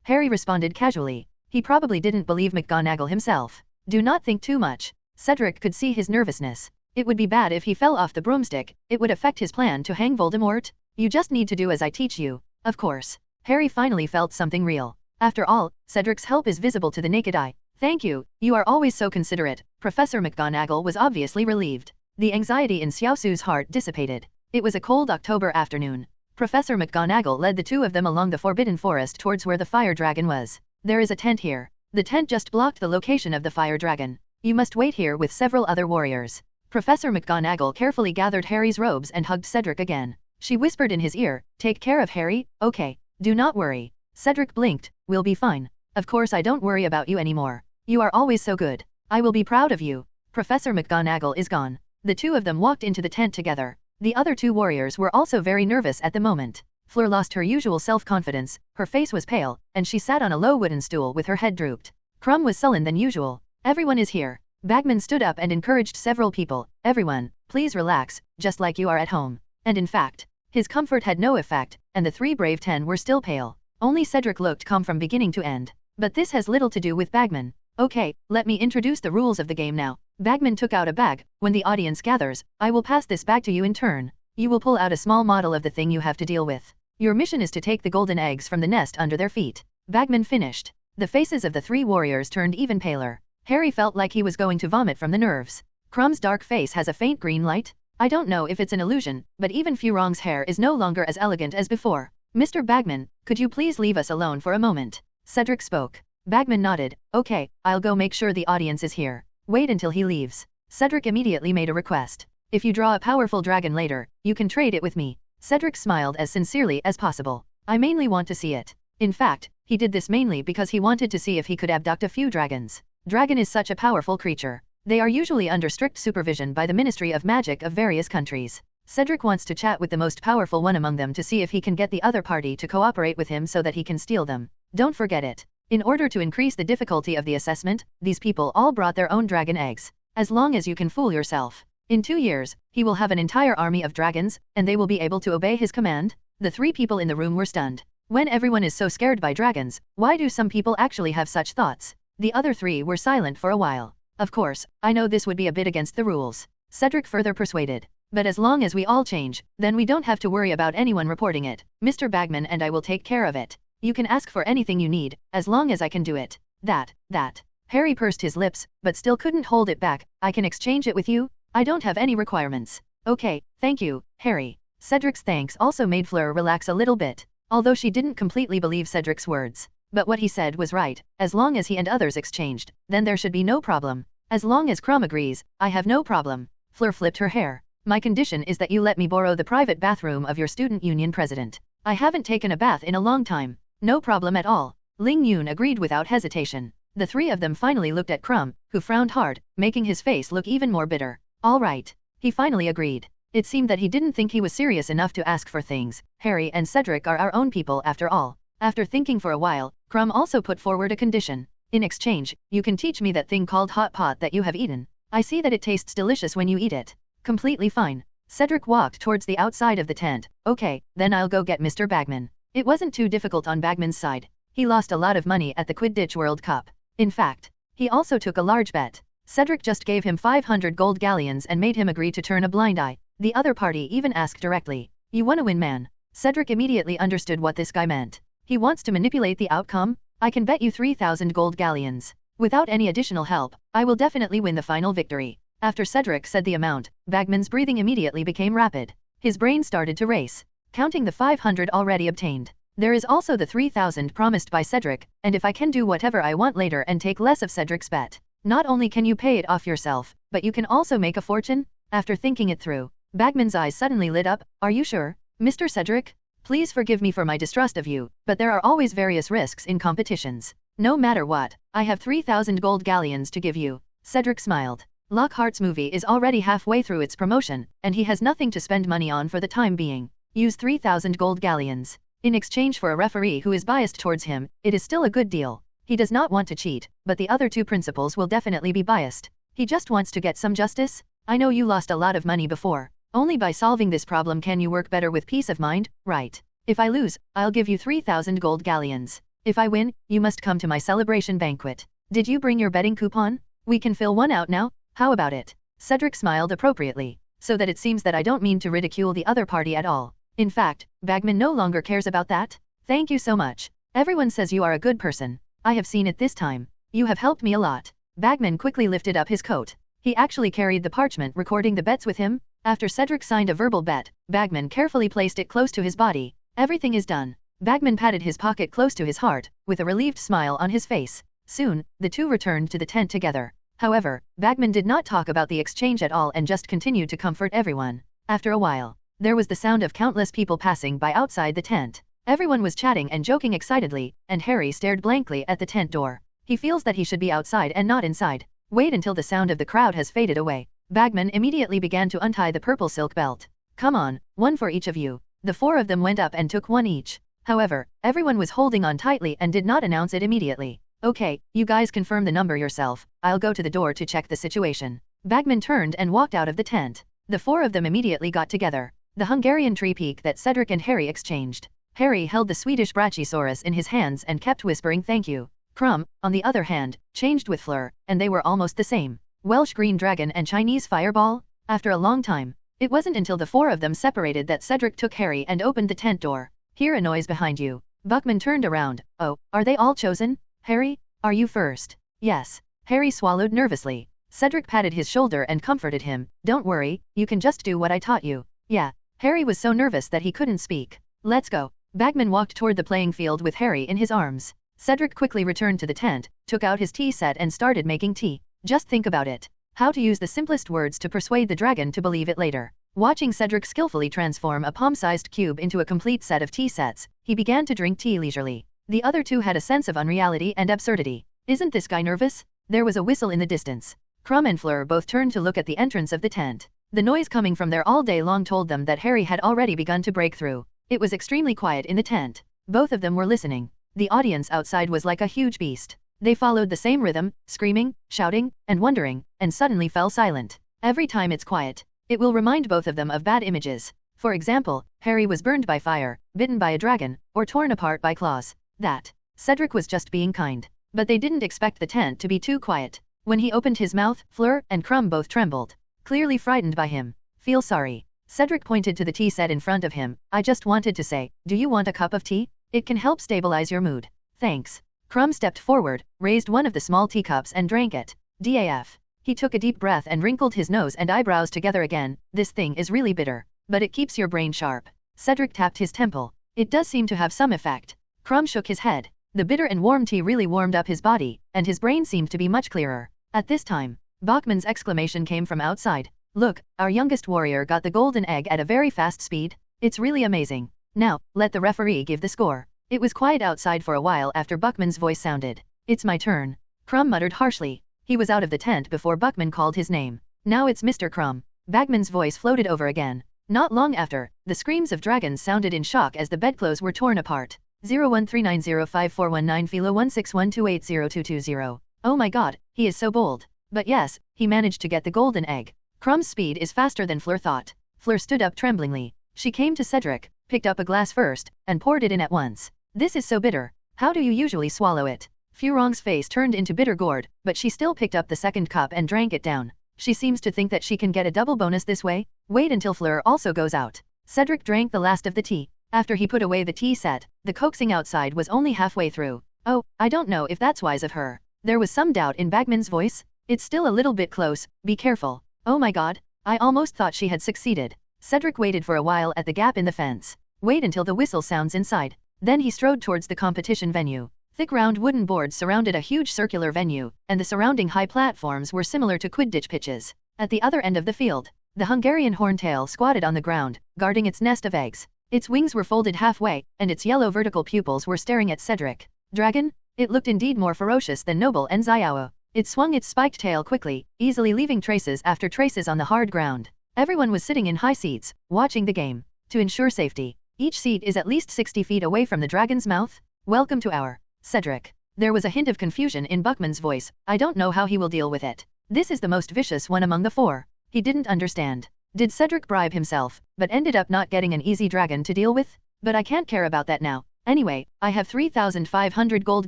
Harry responded casually. He probably didn't believe McGonagall himself. Do not think too much. Cedric could see his nervousness. It would be bad if he fell off the broomstick, it would affect his plan to hang Voldemort. You just need to do as I teach you. Of course. Harry finally felt something real. After all, Cedric's help is visible to the naked eye. Thank you, you are always so considerate. Professor McGonagall was obviously relieved. The anxiety in Xiaosu's heart dissipated. It was a cold October afternoon. Professor McGonagall led the two of them along the Forbidden Forest towards where the fire dragon was. There is a tent here. The tent just blocked the location of the fire dragon. You must wait here with several other warriors. Professor McGonagall carefully gathered Harry's robes and hugged Cedric again. She whispered in his ear, "Take care of Harry, okay? Do not worry." Cedric blinked, "We'll be fine. Of course I don't worry about you anymore. You are always so good. I will be proud of you." Professor McGonagall is gone. The two of them walked into the tent together. The other two warriors were also very nervous at the moment. Fleur lost her usual self-confidence, her face was pale, and she sat on a low wooden stool with her head drooped. Crumb was sullen than usual. "Everyone is here." Bagman stood up and encouraged several people. "Everyone, please relax, just like you are at home." And in fact, his comfort had no effect, and the three brave 10 were still pale. Only Cedric looked calm from beginning to end. But this has little to do with Bagman. "Okay, let me introduce the rules of the game now." Bagman took out a bag. "When the audience gathers, I will pass this bag to you in turn. You will pull out a small model of the thing you have to deal with. Your mission is to take the golden eggs from the nest under their feet." Bagman finished. The faces of the three warriors turned even paler. Harry felt like he was going to vomit from the nerves. Crumb's dark face has a faint green light. I don't know if it's an illusion, but even Furong's hair is no longer as elegant as before. "Mr. Bagman, could you please leave us alone for a moment?" Cedric spoke. Bagman nodded. "Okay, I'll go make sure the audience is here. Wait until he leaves." Cedric immediately made a request. "If you draw a powerful dragon later, you can trade it with me." Cedric smiled as sincerely as possible. "I mainly want to see it." In fact, he did this mainly because he wanted to see if he could abduct a few dragons. Dragon is such a powerful creature. They are usually under strict supervision by the Ministry of Magic of various countries. Cedric wants to chat with the most powerful one among them to see if he can get the other party to cooperate with him so that he can steal them. Don't forget it. In order to increase the difficulty of the assessment, these people all brought their own dragon eggs. As long as you can fool yourself. In 2 years, he will have an entire army of dragons, and they will be able to obey his command. The three people in the room were stunned. When everyone is so scared by dragons, why do some people actually have such thoughts? The other three were silent for a while. "Of course, I know this would be a bit against the rules," Cedric further persuaded. "But as long as we all change, then we don't have to worry about anyone reporting it. Mr. Bagman and I will take care of it. You can ask for anything you need, as long as I can do it." That. Harry pursed his lips, but still couldn't hold it back. "I can exchange it with you? I don't have any requirements." "Okay, thank you, Harry." Cedric's thanks also made Fleur relax a little bit, although she didn't completely believe Cedric's words. But what he said was right. As long as he and others exchanged, then there should be no problem. As long as Crumb agrees, I have no problem. Fleur flipped her hair. "My condition is that you let me borrow the private bathroom of your student union president. I haven't taken a bath in a long time." "No problem at all." Ling Yun agreed without hesitation. The three of them finally looked at Crumb, who frowned hard, making his face look even more bitter. "All right." He finally agreed. It seemed that he didn't think he was serious enough to ask for things. Harry and Cedric are our own people after all. After thinking for a while, Crumb also put forward a condition. "In exchange, you can teach me that thing called hot pot that you have eaten. I see that it tastes delicious when you eat it." "Completely fine." Cedric walked towards the outside of the tent. "Okay, then I'll go get Mr. Bagman." It wasn't too difficult on Bagman's side. He lost a lot of money at the Quidditch World Cup. In fact, he also took a large bet. Cedric just gave him 500 gold galleons and made him agree to turn a blind eye. The other party even asked directly, "You wanna win, man?" Cedric immediately understood what this guy meant. He wants to manipulate the outcome? "I can bet you 3,000 gold galleons. Without any additional help, I will definitely win the final victory." After Cedric said the amount, Bagman's breathing immediately became rapid. His brain started to race, counting the 500 already obtained. There is also the 3,000 promised by Cedric, and if I can do whatever I want later and take less of Cedric's bet, not only can you pay it off yourself, but you can also make a fortune? After thinking it through, Bagman's eyes suddenly lit up. "Are you sure, Mr. Cedric? Please forgive me for my distrust of you, but there are always various risks in competitions. No matter what, I have 3,000 gold galleons to give you." Cedric smiled. Lockhart's movie is already halfway through its promotion, and he has nothing to spend money on for the time being. Use 3,000 gold galleons. In exchange for a referee who is biased towards him, it is still a good deal. He does not want to cheat, but the other two principals will definitely be biased. He just wants to get some justice. "I know you lost a lot of money before. Only by solving this problem can you work better with peace of mind, right? If I lose, I'll give you 3,000 gold galleons. If I win, you must come to my celebration banquet. Did you bring your betting coupon? We can fill one out now, how about it? Cedric smiled appropriately, so that it seems that I don't mean to ridicule the other party at all. In fact, Bagman no longer cares about that. Thank you so much. Everyone says you are a good person. I have seen it this time. You have helped me a lot. Bagman quickly lifted up his coat. He actually carried the parchment recording the bets with him. After Cedric signed a verbal bet, Bagman carefully placed it close to his body. Everything is done. Bagman patted his pocket close to his heart, with a relieved smile on his face. Soon, the two returned to the tent together. However, Bagman did not talk about the exchange at all and just continued to comfort everyone. After a while, there was the sound of countless people passing by outside the tent. Everyone was chatting and joking excitedly, and Harry stared blankly at the tent door. He feels that he should be outside and not inside. Wait until the sound of the crowd has faded away. Bagman immediately began to untie the purple silk belt. Come on, one for each of you. The four of them went up and took one each. However, everyone was holding on tightly and did not announce it immediately. Okay, you guys confirm the number yourself. I'll go to the door to check the situation. Bagman turned and walked out of the tent. The four of them immediately got together. The Hungarian tree peak that Cedric and Harry exchanged. Harry held the Swedish Brachiosaurus in his hands and kept whispering thank you. Crumb, on the other hand, changed with Fleur, and they were almost the same. Welsh green dragon and Chinese fireball? After a long time. It wasn't until the four of them separated that Cedric took Harry and opened the tent door. Hear a noise behind you. Buckman turned around. Oh, are they all chosen? Harry, are you first? Yes. Harry swallowed nervously. Cedric patted his shoulder and comforted him. Don't worry, you can just do what I taught you. Yeah. Harry was so nervous that he couldn't speak. Let's go. Bagman walked toward the playing field with Harry in his arms. Cedric quickly returned to the tent, took out his tea set and started making tea. Just think about it. How to use the simplest words to persuade the dragon to believe it later. Watching Cedric skillfully transform a palm-sized cube into a complete set of tea sets, he began to drink tea leisurely. The other two had a sense of unreality and absurdity. Isn't this guy nervous? There was a whistle in the distance. Crumb and Fleur both turned to look at the entrance of the tent. The noise coming from there all day long told them that Harry had already begun to break through. It was extremely quiet in the tent. Both of them were listening. The audience outside was like a huge beast. They followed the same rhythm, screaming, shouting, and wondering, and suddenly fell silent. Every time it's quiet, it will remind both of them of bad images. For example, Harry was burned by fire, bitten by a dragon, or torn apart by claws. That. Cedric was just being kind. But they didn't expect the tent to be too quiet. When he opened his mouth, Fleur and Crumb both trembled, clearly frightened by him. Feel sorry. Cedric pointed to the tea set in front of him. I just wanted to say, do you want a cup of tea? It can help stabilize your mood. Thanks. Crumb stepped forward, raised one of the small teacups and drank it. DAF. He took a deep breath and wrinkled his nose and eyebrows together again. This thing is really bitter. But it keeps your brain sharp. Cedric tapped his temple. It does seem to have some effect. Crumb shook his head. The bitter and warm tea really warmed up his body, and his brain seemed to be much clearer. At this time, Bachman's exclamation came from outside. Look, our youngest warrior got the golden egg at a very fast speed. It's really amazing. Now, let the referee give the score. It was quiet outside for a while after Bachman's voice sounded. It's my turn. Crumb muttered harshly. He was out of the tent before Bachman called his name. Now it's Mr. Crumb. Bagman's voice floated over again. Not long after, the screams of dragons sounded in shock as the bedclothes were torn apart. 0139054119 Philo 161280220. Oh my god, he is so bold. But yes, he managed to get the golden egg. Crumb's speed is faster than Fleur thought. Fleur stood up tremblingly. She came to Cedric, picked up a glass first, and poured it in at once. This is so bitter. How do you usually swallow it? Furong's face turned into bitter gourd, but she still picked up the second cup and drank it down. She seems to think that she can get a double bonus this way. Wait until Fleur also goes out. Cedric drank the last of the tea. After he put away the tea set, the coaxing outside was only halfway through. Oh, I don't know if that's wise of her. There was some doubt in Bagman's voice. It's still a little bit close, be careful. Oh my god, I almost thought she had succeeded. Cedric waited for a while at the gap in the fence. Wait until the whistle sounds inside. Then he strode towards the competition venue. Thick round wooden boards surrounded a huge circular venue, and the surrounding high platforms were similar to Quidditch pitches. At the other end of the field, the Hungarian horntail squatted on the ground, guarding its nest of eggs. Its wings were folded halfway, and its yellow vertical pupils were staring at Cedric. Dragon? It looked indeed more ferocious than noble and Xiao. It swung its spiked tail quickly, easily leaving traces after traces on the hard ground. Everyone was sitting in high seats, watching the game. To ensure safety, each seat is at least 60 feet away from the dragon's mouth. Welcome to our Cedric. There was a hint of confusion in Bachman's voice. I don't know how he will deal with it. This is the most vicious one among the four. He didn't understand. Did Cedric bribe himself, but ended up not getting an easy dragon to deal with? But I can't care about that now. Anyway, I have 3,500 gold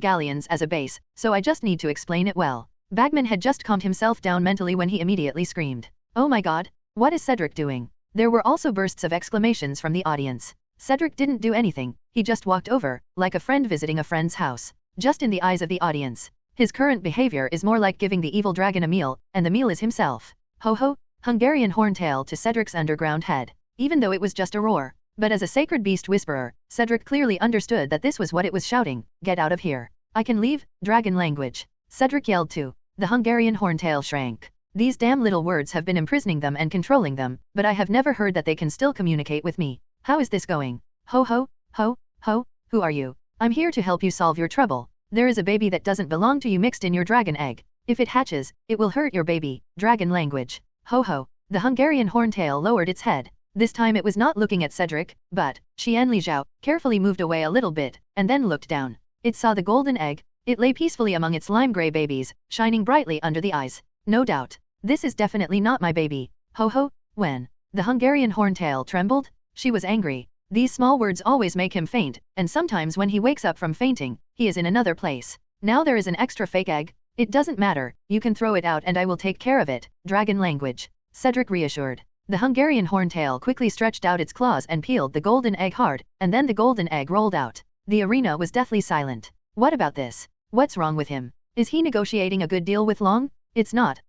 galleons as a base, so I just need to explain it well. Bagman had just calmed himself down mentally when he immediately screamed. Oh my god, what is Cedric doing? There were also bursts of exclamations from the audience. Cedric didn't do anything, he just walked over, like a friend visiting a friend's house. Just in the eyes of the audience, his current behavior is more like giving the evil dragon a meal, and the meal is himself. Ho ho, Hungarian horntail to Cedric's underground head. Even though it was just a roar. But as a sacred beast whisperer, Cedric clearly understood that this was what it was shouting, get out of here. I can leave, dragon language. Cedric yelled too. The Hungarian horntail shrank. These damn little words have been imprisoning them and controlling them, but I have never heard that they can still communicate with me. How is this going? Ho ho, ho, ho, who are you? I'm here to help you solve your trouble. There is a baby that doesn't belong to you mixed in your dragon egg. If it hatches, it will hurt your baby, dragon language. Ho ho, the Hungarian horntail lowered its head. This time it was not looking at Cedric, but, Xian Li Zhao, carefully moved away a little bit, and then looked down. It saw the golden egg. It lay peacefully among its lime-gray babies, shining brightly under the eyes. No doubt. This is definitely not my baby. Ho ho, when? The Hungarian horntail trembled. She was angry. These small words always make him faint, and sometimes when he wakes up from fainting, he is in another place. Now there is an extra fake egg. It doesn't matter, you can throw it out and I will take care of it, dragon language. Cedric reassured. The Hungarian horntail quickly stretched out its claws and peeled the golden egg hard, and then the golden egg rolled out. The arena was deathly silent. What about this? What's wrong with him? Is he negotiating a good deal with Long? It's not,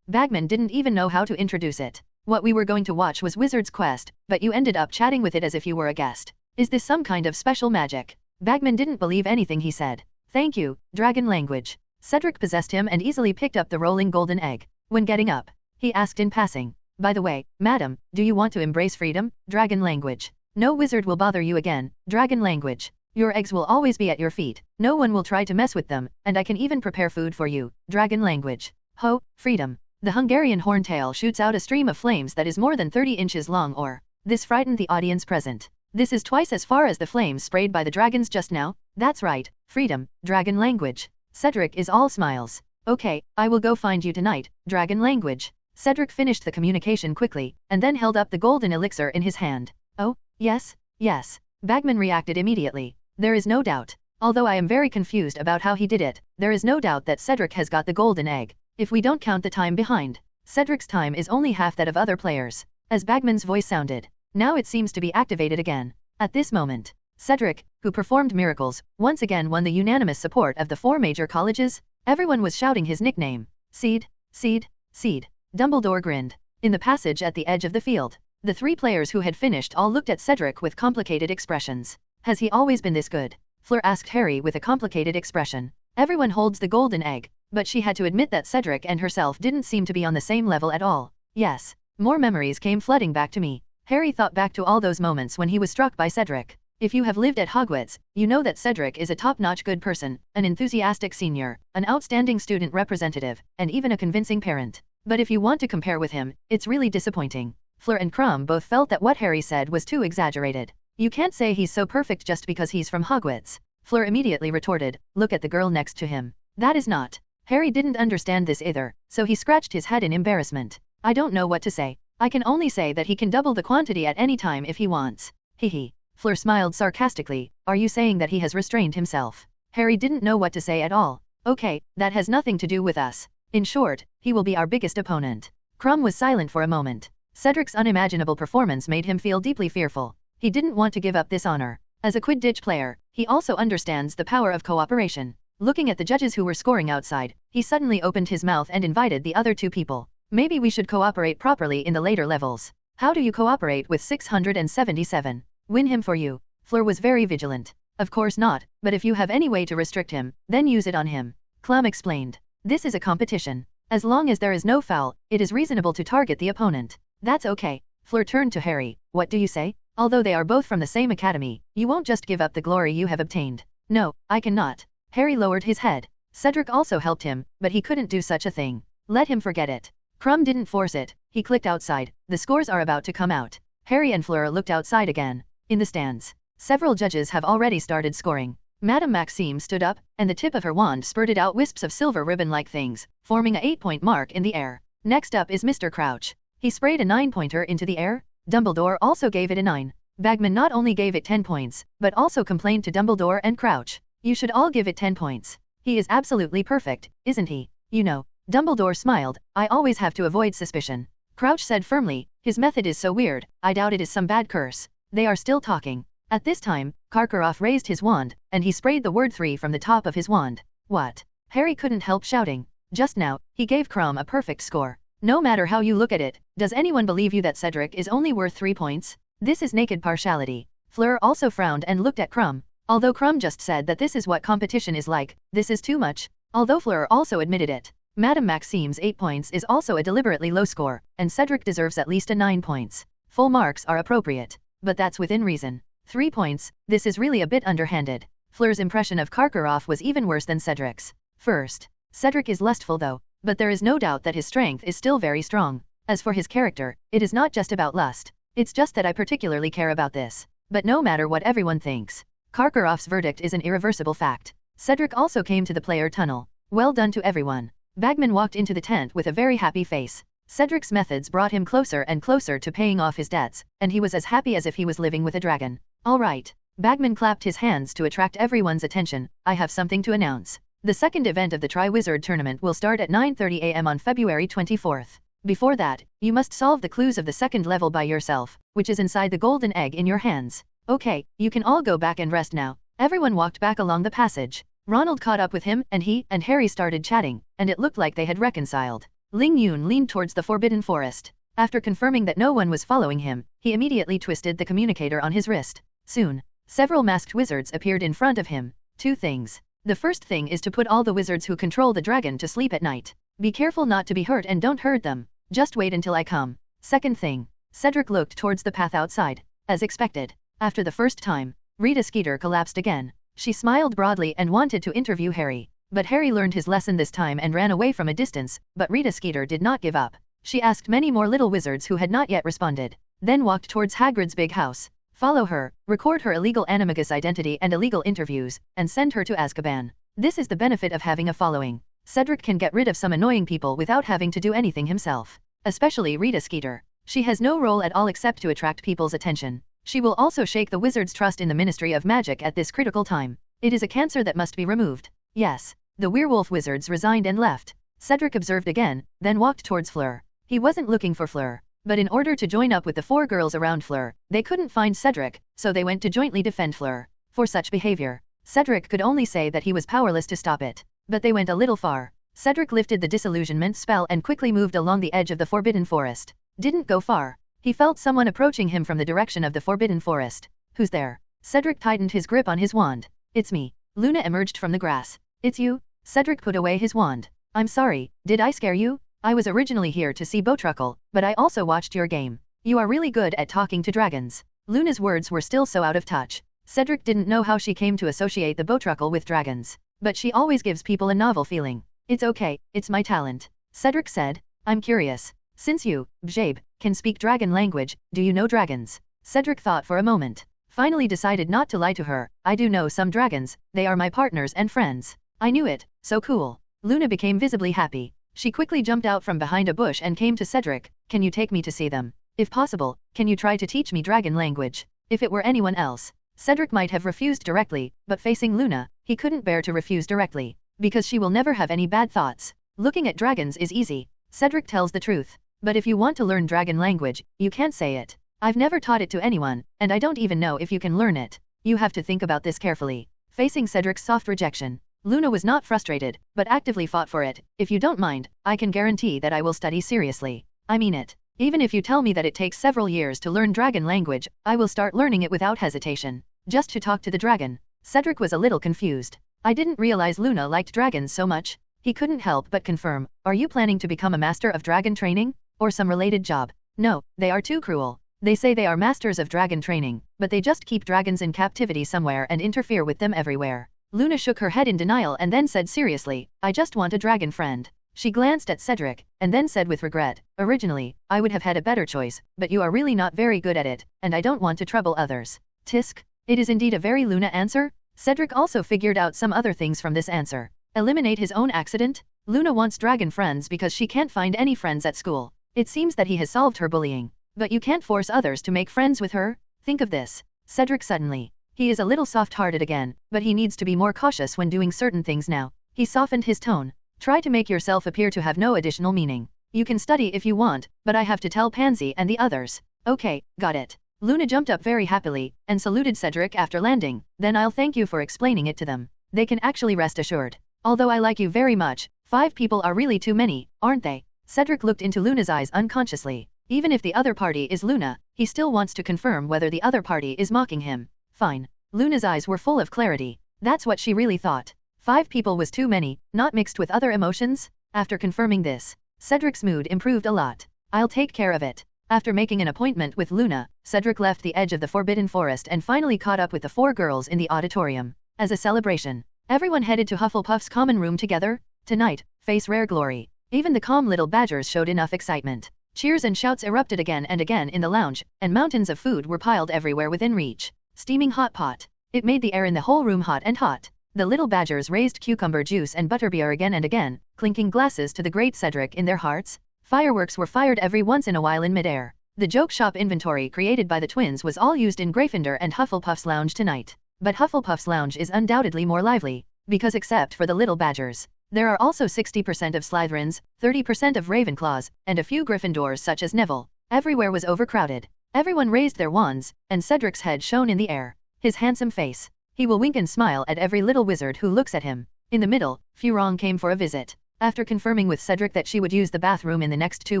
Bagman didn't even know how to introduce it. What we were going to watch was Wizard's Quest, but you ended up chatting with it as if you were a guest. Is this some kind of special magic? Bagman didn't believe anything he said. Thank you, dragon language. Cedric possessed him and easily picked up the rolling golden egg. When getting up, he asked in passing. By the way, madam, do you want to embrace freedom? Dragon language. No wizard will bother you again, dragon language. Your eggs will always be at your feet, no one will try to mess with them, and I can even prepare food for you, dragon language. Ho, freedom. The Hungarian horntail shoots out a stream of flames that is more than 30 inches long or. This frightened the audience present. This is twice as far as the flames sprayed by the dragons just now. That's right, freedom, dragon language. Cedric is all smiles. Okay, I will go find you tonight, dragon language. Cedric finished the communication quickly, and then held up the golden elixir in his hand. Oh, yes, yes. Bagman reacted immediately. There is no doubt. Although I am very confused about how he did it, there is no doubt that Cedric has got the golden egg. If we don't count the time behind, Cedric's time is only half that of other players. As Bagman's voice sounded, now it seems to be activated again. At this moment, Cedric, who performed miracles, once again won the unanimous support of the 4 major colleges. Everyone was shouting his nickname. Seed, Seed, Seed. Dumbledore grinned. In the passage at the edge of the field, the 3 players who had finished all looked at Cedric with complicated expressions. Has he always been this good? Fleur asked Harry with a complicated expression. Everyone holds the golden egg, but she had to admit that Cedric and herself didn't seem to be on the same level at all. Yes. More memories came flooding back to me. Harry thought back to all those moments when he was struck by Cedric. If you have lived at Hogwarts, you know that Cedric is a top-notch good person, an enthusiastic senior, an outstanding student representative, and even a convincing parent. But if you want to compare with him, it's really disappointing. Fleur and Crumb both felt that what Harry said was too exaggerated. You can't say he's so perfect just because he's from Hogwarts. Fleur immediately retorted, look at the girl next to him. That is not. Harry didn't understand this either, so he scratched his head in embarrassment. I don't know what to say. I can only say that he can double the quantity at any time if he wants. Hee. Fleur smiled sarcastically. Are you saying that he has restrained himself? Harry didn't know what to say at all. Okay, that has nothing to do with us. In short, he will be our biggest opponent. Crumb was silent for a moment. Cedric's unimaginable performance made him feel deeply fearful. He didn't want to give up this honor. As a Quidditch player, he also understands the power of cooperation. Looking at the judges who were scoring outside, he suddenly opened his mouth and invited the other 2 people. Maybe we should cooperate properly in the later levels. How do you cooperate with 677? Win him for you. Fleur was very vigilant. Of course not, but if you have any way to restrict him, then use it on him. Clum explained. This is a competition. As long as there is no foul, it is reasonable to target the opponent. That's okay. Fleur turned to Harry. What do you say? Although they are both from the same academy, you won't just give up the glory you have obtained. No, I cannot. Harry lowered his head. Cedric also helped him, but he couldn't do such a thing. Let him forget it. Crumb didn't force it. He clicked outside. The scores are about to come out. Harry and Fleur looked outside again. In the stands, several judges have already started scoring. Madame Maxime stood up, and the tip of her wand spurted out wisps of silver ribbon-like things, forming a 8-point mark in the air. Next up is Mr. Crouch. He sprayed a 9-pointer into the air. Dumbledore also gave it a 9. Bagman not only gave it 10 points, but also complained to Dumbledore and Crouch. You should all give it 10 points. He is absolutely perfect, isn't he? You know. Dumbledore smiled. I always have to avoid suspicion. Crouch said firmly, his method is so weird, I doubt it is some bad curse. They are still talking. At this time, Karkaroff raised his wand, and he sprayed the word 3 from the top of his wand. What? Harry couldn't help shouting. Just now, he gave Crumb a perfect score. No matter how you look at it, does anyone believe you that Cedric is only worth 3 points? This is naked partiality. Fleur also frowned and looked at Crumb. Although Crumb just said that this is what competition is like, this is too much. Although Fleur also admitted it. Madame Maxime's 8 points is also a deliberately low score, and Cedric deserves at least a 9 points. Full marks are appropriate. But that's within reason. 3 points, this is really a bit underhanded. Fleur's impression of Karkaroff was even worse than Cedric's. First, Cedric is lustful though, but there is no doubt that his strength is still very strong. As for his character, it is not just about lust. It's just that I particularly care about this. But no matter what everyone thinks, Karkaroff's verdict is an irreversible fact. Cedric also came to the player tunnel. Well done to everyone. Bagman walked into the tent with a very happy face. Cedric's methods brought him closer and closer to paying off his debts, and he was as happy as if he was living with a dragon. All right. Bagman clapped his hands to attract everyone's attention. I have something to announce. The second event of the Triwizard Tournament will start at 9:30 a.m. on February 24th. Before that, you must solve the clues of the second level by yourself, which is inside the golden egg in your hands. Okay, you can all go back and rest now. Everyone walked back along the passage. Ronald caught up with him, and he and Harry started chatting, and it looked like they had reconciled. Ling Yun leaned towards the Forbidden Forest. After confirming that no one was following him, he immediately twisted the communicator on his wrist. Soon, several masked wizards appeared in front of him. 2 things. The first thing is to put all the wizards who control the dragon to sleep at night. Be careful not to be hurt and don't hurt them. Just wait until I come. Second thing. Cedric looked towards the path outside. As expected. After the first time, Rita Skeeter collapsed again. She smiled broadly and wanted to interview Harry. But Harry learned his lesson this time and ran away from a distance, but Rita Skeeter did not give up. She asked many more little wizards who had not yet responded. Then walked towards Hagrid's big house. Follow her, record her illegal animagus identity and illegal interviews, and send her to Azkaban. This is the benefit of having a following. Cedric can get rid of some annoying people without having to do anything himself. Especially Rita Skeeter. She has no role at all except to attract people's attention. She will also shake the wizards' trust in the Ministry of Magic at this critical time. It is a cancer that must be removed. Yes. The werewolf wizards resigned and left. Cedric observed again, then walked towards Fleur. He wasn't looking for Fleur. But in order to join up with the 4 girls around Fleur, they couldn't find Cedric, so they went to jointly defend Fleur. For such behavior, Cedric could only say that he was powerless to stop it. But they went a little far. Cedric lifted the disillusionment spell and quickly moved along the edge of the Forbidden Forest. Didn't go far. He felt someone approaching him from the direction of the Forbidden Forest. Who's there? Cedric tightened his grip on his wand. It's me. Luna emerged from the grass. It's you? Cedric put away his wand. I'm sorry, did I scare you? I was originally here to see Bowtruckle, but I also watched your game. You are really good at talking to dragons. Luna's words were still so out of touch. Cedric didn't know how she came to associate the Bowtruckle with dragons. But she always gives people a novel feeling. It's okay, it's my talent. Cedric said. I'm curious. Since you, Bjabe, can speak dragon language, do you know dragons? Cedric thought for a moment. Finally decided not to lie to her. I do know some dragons, they are my partners and friends. I knew it, so cool. Luna became visibly happy. She quickly jumped out from behind a bush and came to Cedric. Can you take me to see them? If possible, can you try to teach me dragon language? If it were anyone else, Cedric might have refused directly, but facing Luna, he couldn't bear to refuse directly. Because she will never have any bad thoughts. Looking at dragons is easy. Cedric tells the truth. But if you want to learn dragon language, you can't say it. I've never taught it to anyone, and I don't even know if you can learn it. You have to think about this carefully. Facing Cedric's soft rejection, Luna was not frustrated, but actively fought for it. If you don't mind, I can guarantee that I will study seriously. I mean it. Even if you tell me that it takes several years to learn dragon language, I will start learning it without hesitation. Just to talk to the dragon. Cedric was a little confused. I didn't realize Luna liked dragons so much. He couldn't help but confirm. Are you planning to become a master of dragon training? Or some related job? No, they are too cruel. They say they are masters of dragon training, but they just keep dragons in captivity somewhere and interfere with them everywhere. Luna shook her head in denial and then said seriously, I just want a dragon friend. She glanced at Cedric, and then said with regret, originally, I would have had a better choice, but you are really not very good at it, and I don't want to trouble others. Tisk. It is indeed a very Luna answer. Cedric also figured out some other things from this answer. Eliminate his own accident? Luna wants dragon friends because she can't find any friends at school. It seems that he has solved her bullying. But you can't force others to make friends with her. Think of this. Cedric suddenly. He is a little soft-hearted again, but he needs to be more cautious when doing certain things now. He softened his tone. Try to make yourself appear to have no additional meaning. You can study if you want, but I have to tell Pansy and the others. Okay, got it. Luna jumped up very happily, and saluted Cedric after landing. Then I'll thank you for explaining it to them. They can actually rest assured. Although I like you very much, 5 people are really too many, aren't they? Cedric looked into Luna's eyes unconsciously. Even if the other party is Luna, he still wants to confirm whether the other party is mocking him. Fine. Luna's eyes were full of clarity. That's what she really thought. 5 people was too many, not mixed with other emotions? After confirming this, Cedric's mood improved a lot. I'll take care of it. After making an appointment with Luna, Cedric left the edge of the Forbidden Forest and finally caught up with the 4 girls in the auditorium. As a celebration, everyone headed to Hufflepuff's common room together. Tonight, face rare glory. Even the calm little badgers showed enough excitement. Cheers and shouts erupted again and again in the lounge, and mountains of food were piled everywhere within reach. Steaming hot pot. It made the air in the whole room hot and hot. The little badgers raised cucumber juice and butterbeer again and again, clinking glasses to the great Cedric in their hearts. Fireworks were fired every once in a while in midair. The joke shop inventory created by the twins was all used in Gryffindor and Hufflepuff's lounge tonight. But Hufflepuff's lounge is undoubtedly more lively, because except for the little badgers, there are also 60% of Slytherins, 30% of Ravenclaws, and a few Gryffindors such as Neville. Everywhere was overcrowded. Everyone raised their wands, and Cedric's head shone in the air. His handsome face. He will wink and smile at every little wizard who looks at him. In the middle, Furong came for a visit. After confirming with Cedric that she would use the bathroom in the next 2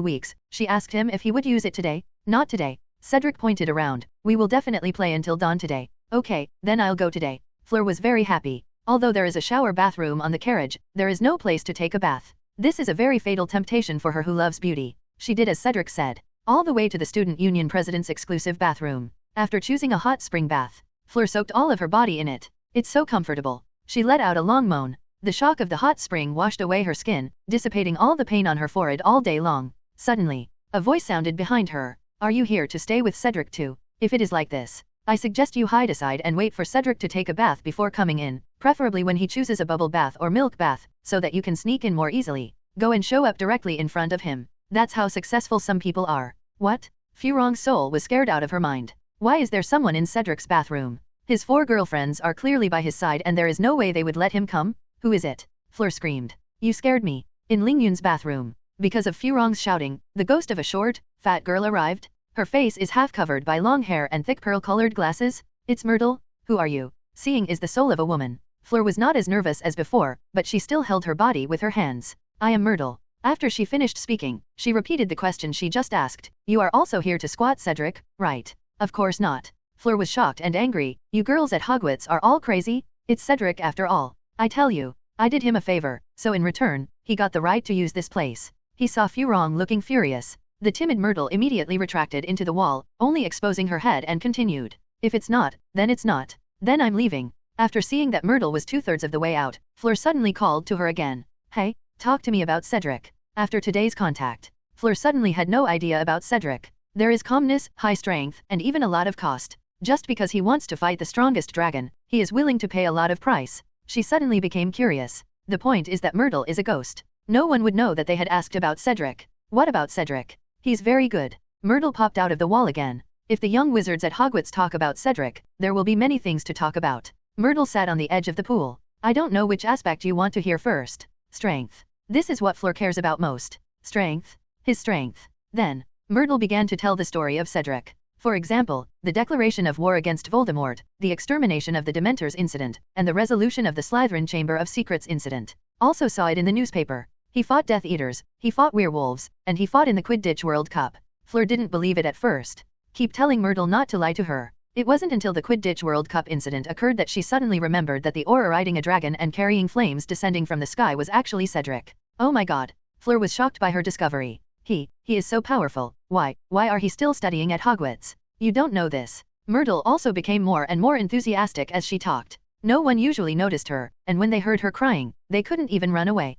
weeks, she asked him if he would use it today. Not today. Cedric pointed around. We will definitely play until dawn today. Okay, then I'll go today. Fleur was very happy. Although there is a shower bathroom on the carriage, there is no place to take a bath. This is a very fatal temptation for her who loves beauty. She did as Cedric said. All the way to the Student Union President's exclusive bathroom. After choosing a hot spring bath, Fleur soaked all of her body in it. It's so comfortable. She let out a long moan. The shock of the hot spring washed away her skin, dissipating all the pain on her forehead all day long. Suddenly, a voice sounded behind her. Are you here to stay with Cedric too? If it is like this, I suggest you hide aside and wait for Cedric to take a bath before coming in, preferably when he chooses a bubble bath or milk bath, so that you can sneak in more easily. Go and show up directly in front of him. That's how successful some people are. What? Furong's soul was scared out of her mind. Why is there someone in Cedric's bathroom? His 4 girlfriends are clearly by his side and there is no way they would let him come? Who is it? Fleur screamed. You scared me. In Lingyun's bathroom. Because of Furong's shouting, the ghost of a short, fat girl arrived. Her face is half covered by long hair and thick pearl-colored glasses. It's Myrtle. Who are you? Seeing is the soul of a woman. Fleur was not as nervous as before, but she still held her body with her hands. I am Myrtle. After she finished speaking, she repeated the question she just asked. You are also here to squat Cedric, right? Of course not. Fleur was shocked and angry. You girls at Hogwarts are all crazy? It's Cedric after all. I tell you, I did him a favor, so in return, he got the right to use this place. He saw Furong looking furious. The timid Myrtle immediately retracted into the wall, only exposing her head and continued. If it's not, then it's not. Then I'm leaving. After seeing that Myrtle was 2/3 of the way out, Fleur suddenly called to her again. Hey, talk to me about Cedric. After today's contact, Fleur suddenly had no idea about Cedric. There is calmness, high strength, and even a lot of cost. Just because he wants to fight the strongest dragon, he is willing to pay a lot of price. She suddenly became curious. The point is that Myrtle is a ghost. No one would know that they had asked about Cedric. What about Cedric? He's very good. Myrtle popped out of the wall again. If the young wizards at Hogwarts talk about Cedric, there will be many things to talk about. Myrtle sat on the edge of the pool. I don't know which aspect you want to hear first. Strength. This is what Fleur cares about most. Strength. His strength. Then, Myrtle began to tell the story of Cedric. For example, the declaration of war against Voldemort, the extermination of the Dementors incident, and the resolution of the Slytherin Chamber of Secrets incident. Also saw it in the newspaper. He fought Death Eaters, he fought werewolves, and he fought in the Quidditch World Cup. Fleur didn't believe it at first. Keep telling Myrtle not to lie to her. It wasn't until the Quidditch World Cup incident occurred that she suddenly remembered that the aura riding a dragon and carrying flames descending from the sky was actually Cedric. Oh my god. Fleur was shocked by her discovery. He is so powerful. Why are he still studying at Hogwarts? You don't know this. Myrtle also became more and more enthusiastic as she talked. No one usually noticed her, and when they heard her crying, they couldn't even run away.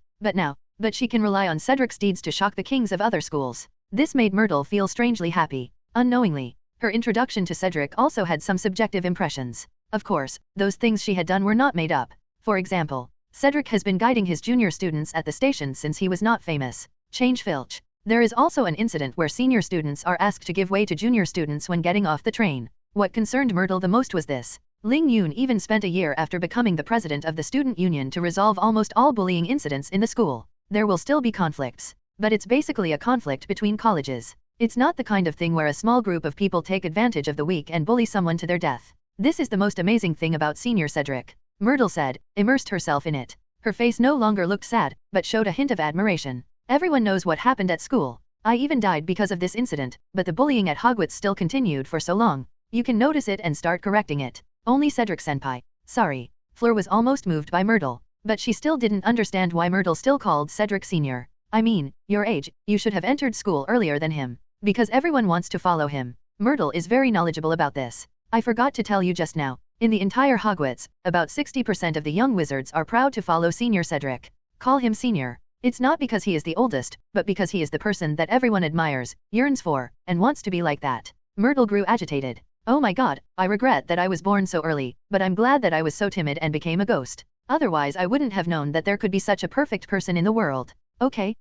But she can rely on Cedric's deeds to shock the kings of other schools. This made Myrtle feel strangely happy. Unknowingly, her introduction to Cedric also had some subjective impressions. Of course, those things she had done were not made up. For example, Cedric has been guiding his junior students at the station since he was not famous. Change Filch. There is also an incident where senior students are asked to give way to junior students when getting off the train. What concerned Myrtle the most was this. Ling Yun even spent a year after becoming the president of the student union to resolve almost all bullying incidents in the school. There will still be conflicts, but it's basically a conflict between colleges. It's not the kind of thing where a small group of people take advantage of the weak and bully someone to their death. This is the most amazing thing about Senior Cedric, Myrtle said, immersed herself in it. Her face no longer looked sad, but showed a hint of admiration. Everyone knows what happened at school. I even died because of this incident, but the bullying at Hogwarts still continued for so long. You can notice it and start correcting it. Only Cedric senpai. Sorry. Fleur was almost moved by Myrtle, but she still didn't understand why Myrtle still called Cedric Senior. I mean, your age, you should have entered school earlier than him. Because everyone wants to follow him. Myrtle is very knowledgeable about this. I forgot to tell you just now. In the entire Hogwarts, about 60% of the young wizards are proud to follow Senior Cedric. Call him Senior. It's not because he is the oldest, but because he is the person that everyone admires, yearns for, and wants to be like that. Myrtle grew agitated. Oh my god, I regret that I was born so early, but I'm glad that I was so timid and became a ghost. Otherwise I wouldn't have known that there could be such a perfect person in the world. Okay,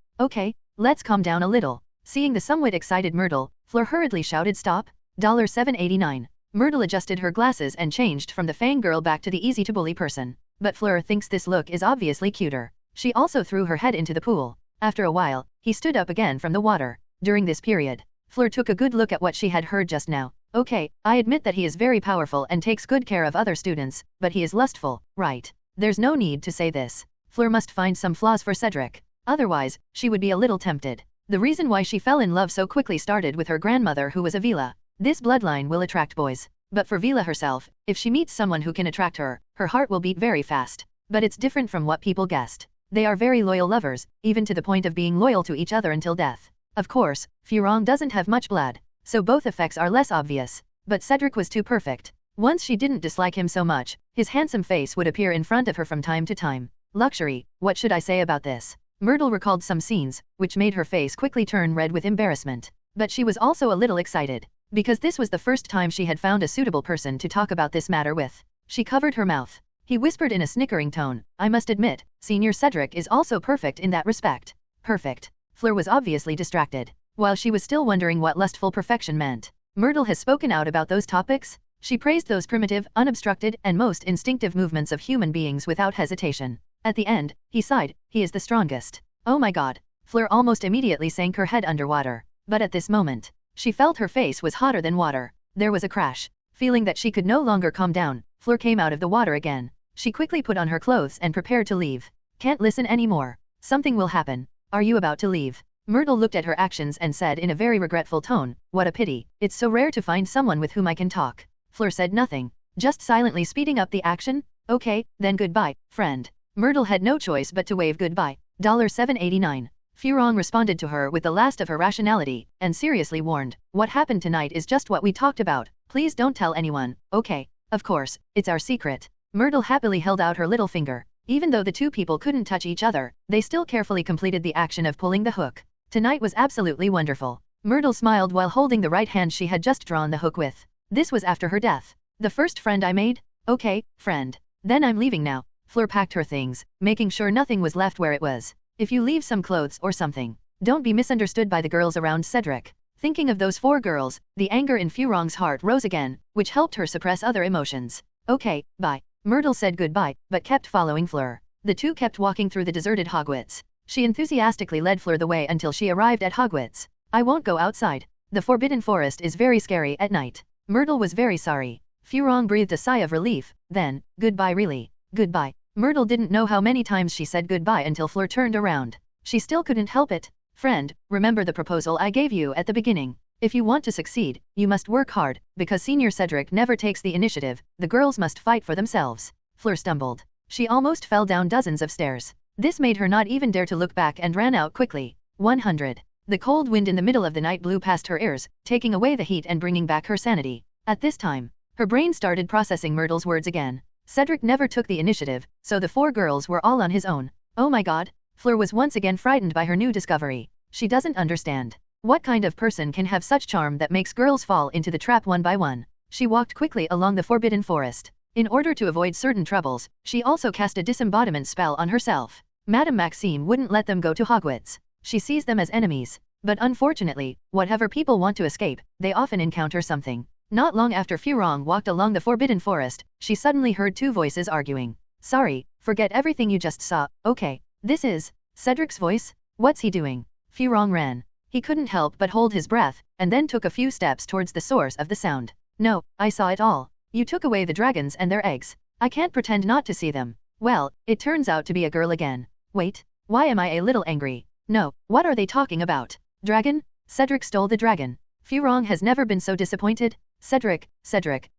let's calm down a little. Seeing the somewhat excited Myrtle, Fleur hurriedly shouted stop. $7.89. Myrtle adjusted her glasses and changed from the fangirl back to the easy-to-bully person. But Fleur thinks this look is obviously cuter. She also threw her head into the pool. After a while, he stood up again from the water. During this period, Fleur took a good look at what she had heard just now. Okay, I admit that he is very powerful and takes good care of other students, but he is lustful, right? There's no need to say this. Fleur must find some flaws for Cedric. Otherwise, she would be a little tempted. The reason why she fell in love so quickly started with her grandmother who was a Vila. This bloodline will attract boys. But for Vila herself, if she meets someone who can attract her, her heart will beat very fast. But it's different from what people guessed. They are very loyal lovers, even to the point of being loyal to each other until death. Of course, Furong doesn't have much blood, so both effects are less obvious. But Cedric was too perfect. Once she didn't dislike him so much, his handsome face would appear in front of her from time to time. Luxury, what should I say about this? Myrtle recalled some scenes, which made her face quickly turn red with embarrassment. But she was also a little excited, because this was the first time she had found a suitable person to talk about this matter with. She covered her mouth. He whispered in a snickering tone, I must admit, Senior Cedric is also perfect in that respect. Perfect. Fleur was obviously distracted. While she was still wondering what lustful perfection meant, Myrtle has spoken out about those topics. She praised those primitive, unobstructed, and most instinctive movements of human beings without hesitation. At the end, he sighed, he is the strongest. Oh my god. Fleur almost immediately sank her head underwater. But at this moment, she felt her face was hotter than water. There was a crash. Feeling that she could no longer calm down, Fleur came out of the water again. She quickly put on her clothes and prepared to leave. Can't listen anymore. Something will happen. Are you about to leave? Myrtle looked at her actions and said in a very regretful tone, what a pity. It's so rare to find someone with whom I can talk. Fleur said nothing, just silently speeding up the action. Okay, then goodbye, friend. Myrtle had no choice but to wave goodbye. $7.89. Furong responded to her with the last of her rationality, and seriously warned, what happened tonight is just what we talked about. Please don't tell anyone, okay? Of course, it's our secret. Myrtle happily held out her little finger. Even though the two people couldn't touch each other, they still carefully completed the action of pulling the hook. Tonight was absolutely wonderful. Myrtle smiled while holding the right hand she had just drawn the hook with. This was after her death. The first friend I made? Okay, friend. Then I'm leaving now. Fleur packed her things, making sure nothing was left where it was. If you leave some clothes or something, don't be misunderstood by the girls around Cedric. Thinking of those 4 girls, the anger in Furong's heart rose again, which helped her suppress other emotions. Okay, bye. Myrtle said goodbye, but kept following Fleur. The two kept walking through the deserted Hogwarts. She enthusiastically led Fleur the way until she arrived at Hogwarts. I won't go outside. The Forbidden Forest is very scary at night. Myrtle was very sorry. Furong breathed a sigh of relief, then, goodbye really. Goodbye. Myrtle didn't know how many times she said goodbye until Fleur turned around. She still couldn't help it. Friend, remember the proposal I gave you at the beginning. If you want to succeed, you must work hard, because Senior Cedric never takes the initiative, the girls must fight for themselves. Fleur stumbled. She almost fell down dozens of stairs. This made her not even dare to look back and ran out quickly. 100. The cold wind in the middle of the night blew past her ears, taking away the heat and bringing back her sanity. At this time, her brain started processing Myrtle's words again. Cedric never took the initiative, so the 4 girls were all on his own. Oh my god. Fleur was once again frightened by her new discovery. She doesn't understand. What kind of person can have such charm that makes girls fall into the trap one by one? She walked quickly along the Forbidden Forest. In order to avoid certain troubles, she also cast a disembodiment spell on herself. Madame Maxime wouldn't let them go to Hogwarts. She sees them as enemies. But unfortunately, whatever people want to escape, they often encounter something. Not long after Furong walked along the Forbidden Forest, she suddenly heard two voices arguing. Sorry, forget everything you just saw, okay. This is Cedric's voice? What's he doing? Furong ran. He couldn't help but hold his breath, and then took a few steps towards the source of the sound. No, I saw it all. You took away the dragons and their eggs. I can't pretend not to see them. Well, it turns out to be a girl again. Wait, why am I a little angry? No, what are they talking about? Dragon? Cedric stole the dragon. Furong has never been so disappointed. Cedric,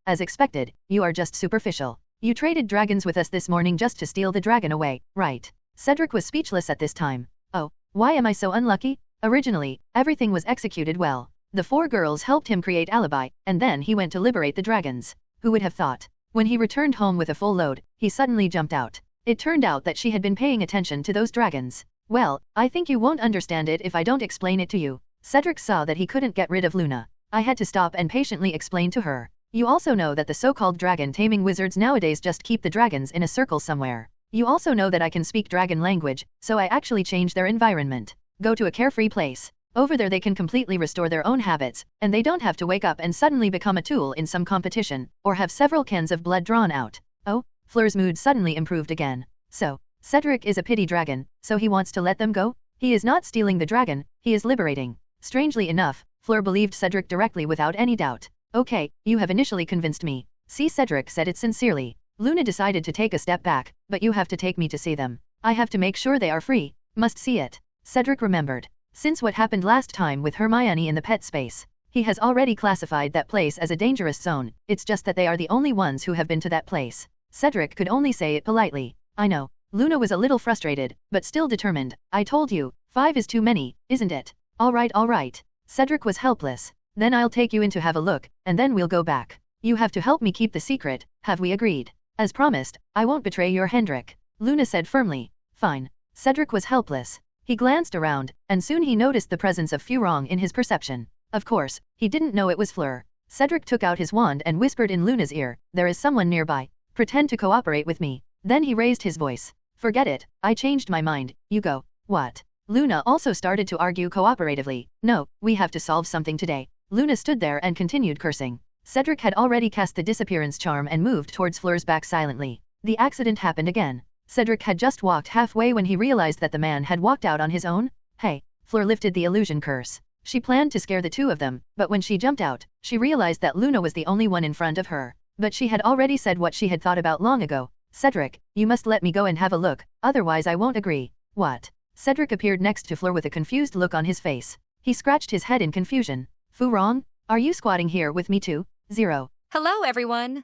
as expected, you are just superficial. You traded dragons with us this morning just to steal the dragon away, right? Cedric was speechless at this time. Oh, why am I so unlucky? Originally, everything was executed well. The four girls helped him create alibi, and then he went to liberate the dragons. Who would have thought? When he returned home with a full load, he suddenly jumped out. It turned out that she had been paying attention to those dragons. Well, I think you won't understand it if I don't explain it to you. Cedric saw that he couldn't get rid of Luna. I had to stop and patiently explain to her. You also know that the so-called dragon-taming wizards nowadays just keep the dragons in a circle somewhere. You also know that I can speak dragon language, so I actually changed their environment. Go to a carefree place. Over there they can completely restore their own habits, and they don't have to wake up and suddenly become a tool in some competition, or have several cans of blood drawn out. Oh, Fleur's mood suddenly improved again. So, Cedric is a pity dragon, so he wants to let them go? He is not stealing the dragon, he is liberating. Strangely enough, Fleur believed Cedric directly without any doubt. Okay, you have initially convinced me. See, Cedric said it sincerely. Luna decided to take a step back, but you have to take me to see them. I have to make sure they are free. Must see it. Cedric remembered. Since what happened last time with Hermione in the pet space, he has already classified that place as a dangerous zone. It's just that they are the only ones who have been to that place. Cedric could only say it politely. I know. Luna was a little frustrated, but still determined. I told you, 5 is too many, isn't it? All right. Cedric was helpless. Then I'll take you in to have a look, and then we'll go back. You have to help me keep the secret, have we agreed? As promised, I won't betray your Hendrik. Luna said firmly. Fine. Cedric was helpless. He glanced around, and soon he noticed the presence of Furong in his perception. Of course, he didn't know it was Fleur. Cedric took out his wand and whispered in Luna's ear, there is someone nearby. Pretend to cooperate with me. Then he raised his voice. Forget it, I changed my mind, you go. What? Luna also started to argue cooperatively. No, we have to solve something today. Luna stood there and continued cursing. Cedric had already cast the disappearance charm and moved towards Fleur's back silently. The accident happened again. Cedric had just walked halfway when he realized that the man had walked out on his own. Hey, Fleur lifted the illusion curse. She planned to scare the two of them, but when she jumped out, she realized that Luna was the only one in front of her. But she had already said what she had thought about long ago. Cedric, you must let me go and have a look, otherwise I won't agree. What? Cedric appeared next to Fleur with a confused look on his face. He scratched his head in confusion. Furong, are you squatting here with me too? 0. Hello, everyone.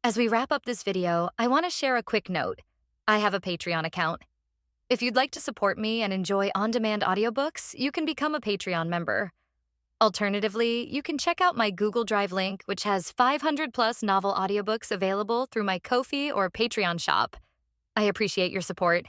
As we wrap up this video, I want to share a quick note. I have a Patreon account. If you'd like to support me and enjoy on-demand audiobooks, you can become a Patreon member. Alternatively, you can check out my Google Drive link, which has 500+ novel audiobooks available through my Ko-fi or Patreon shop. I appreciate your support.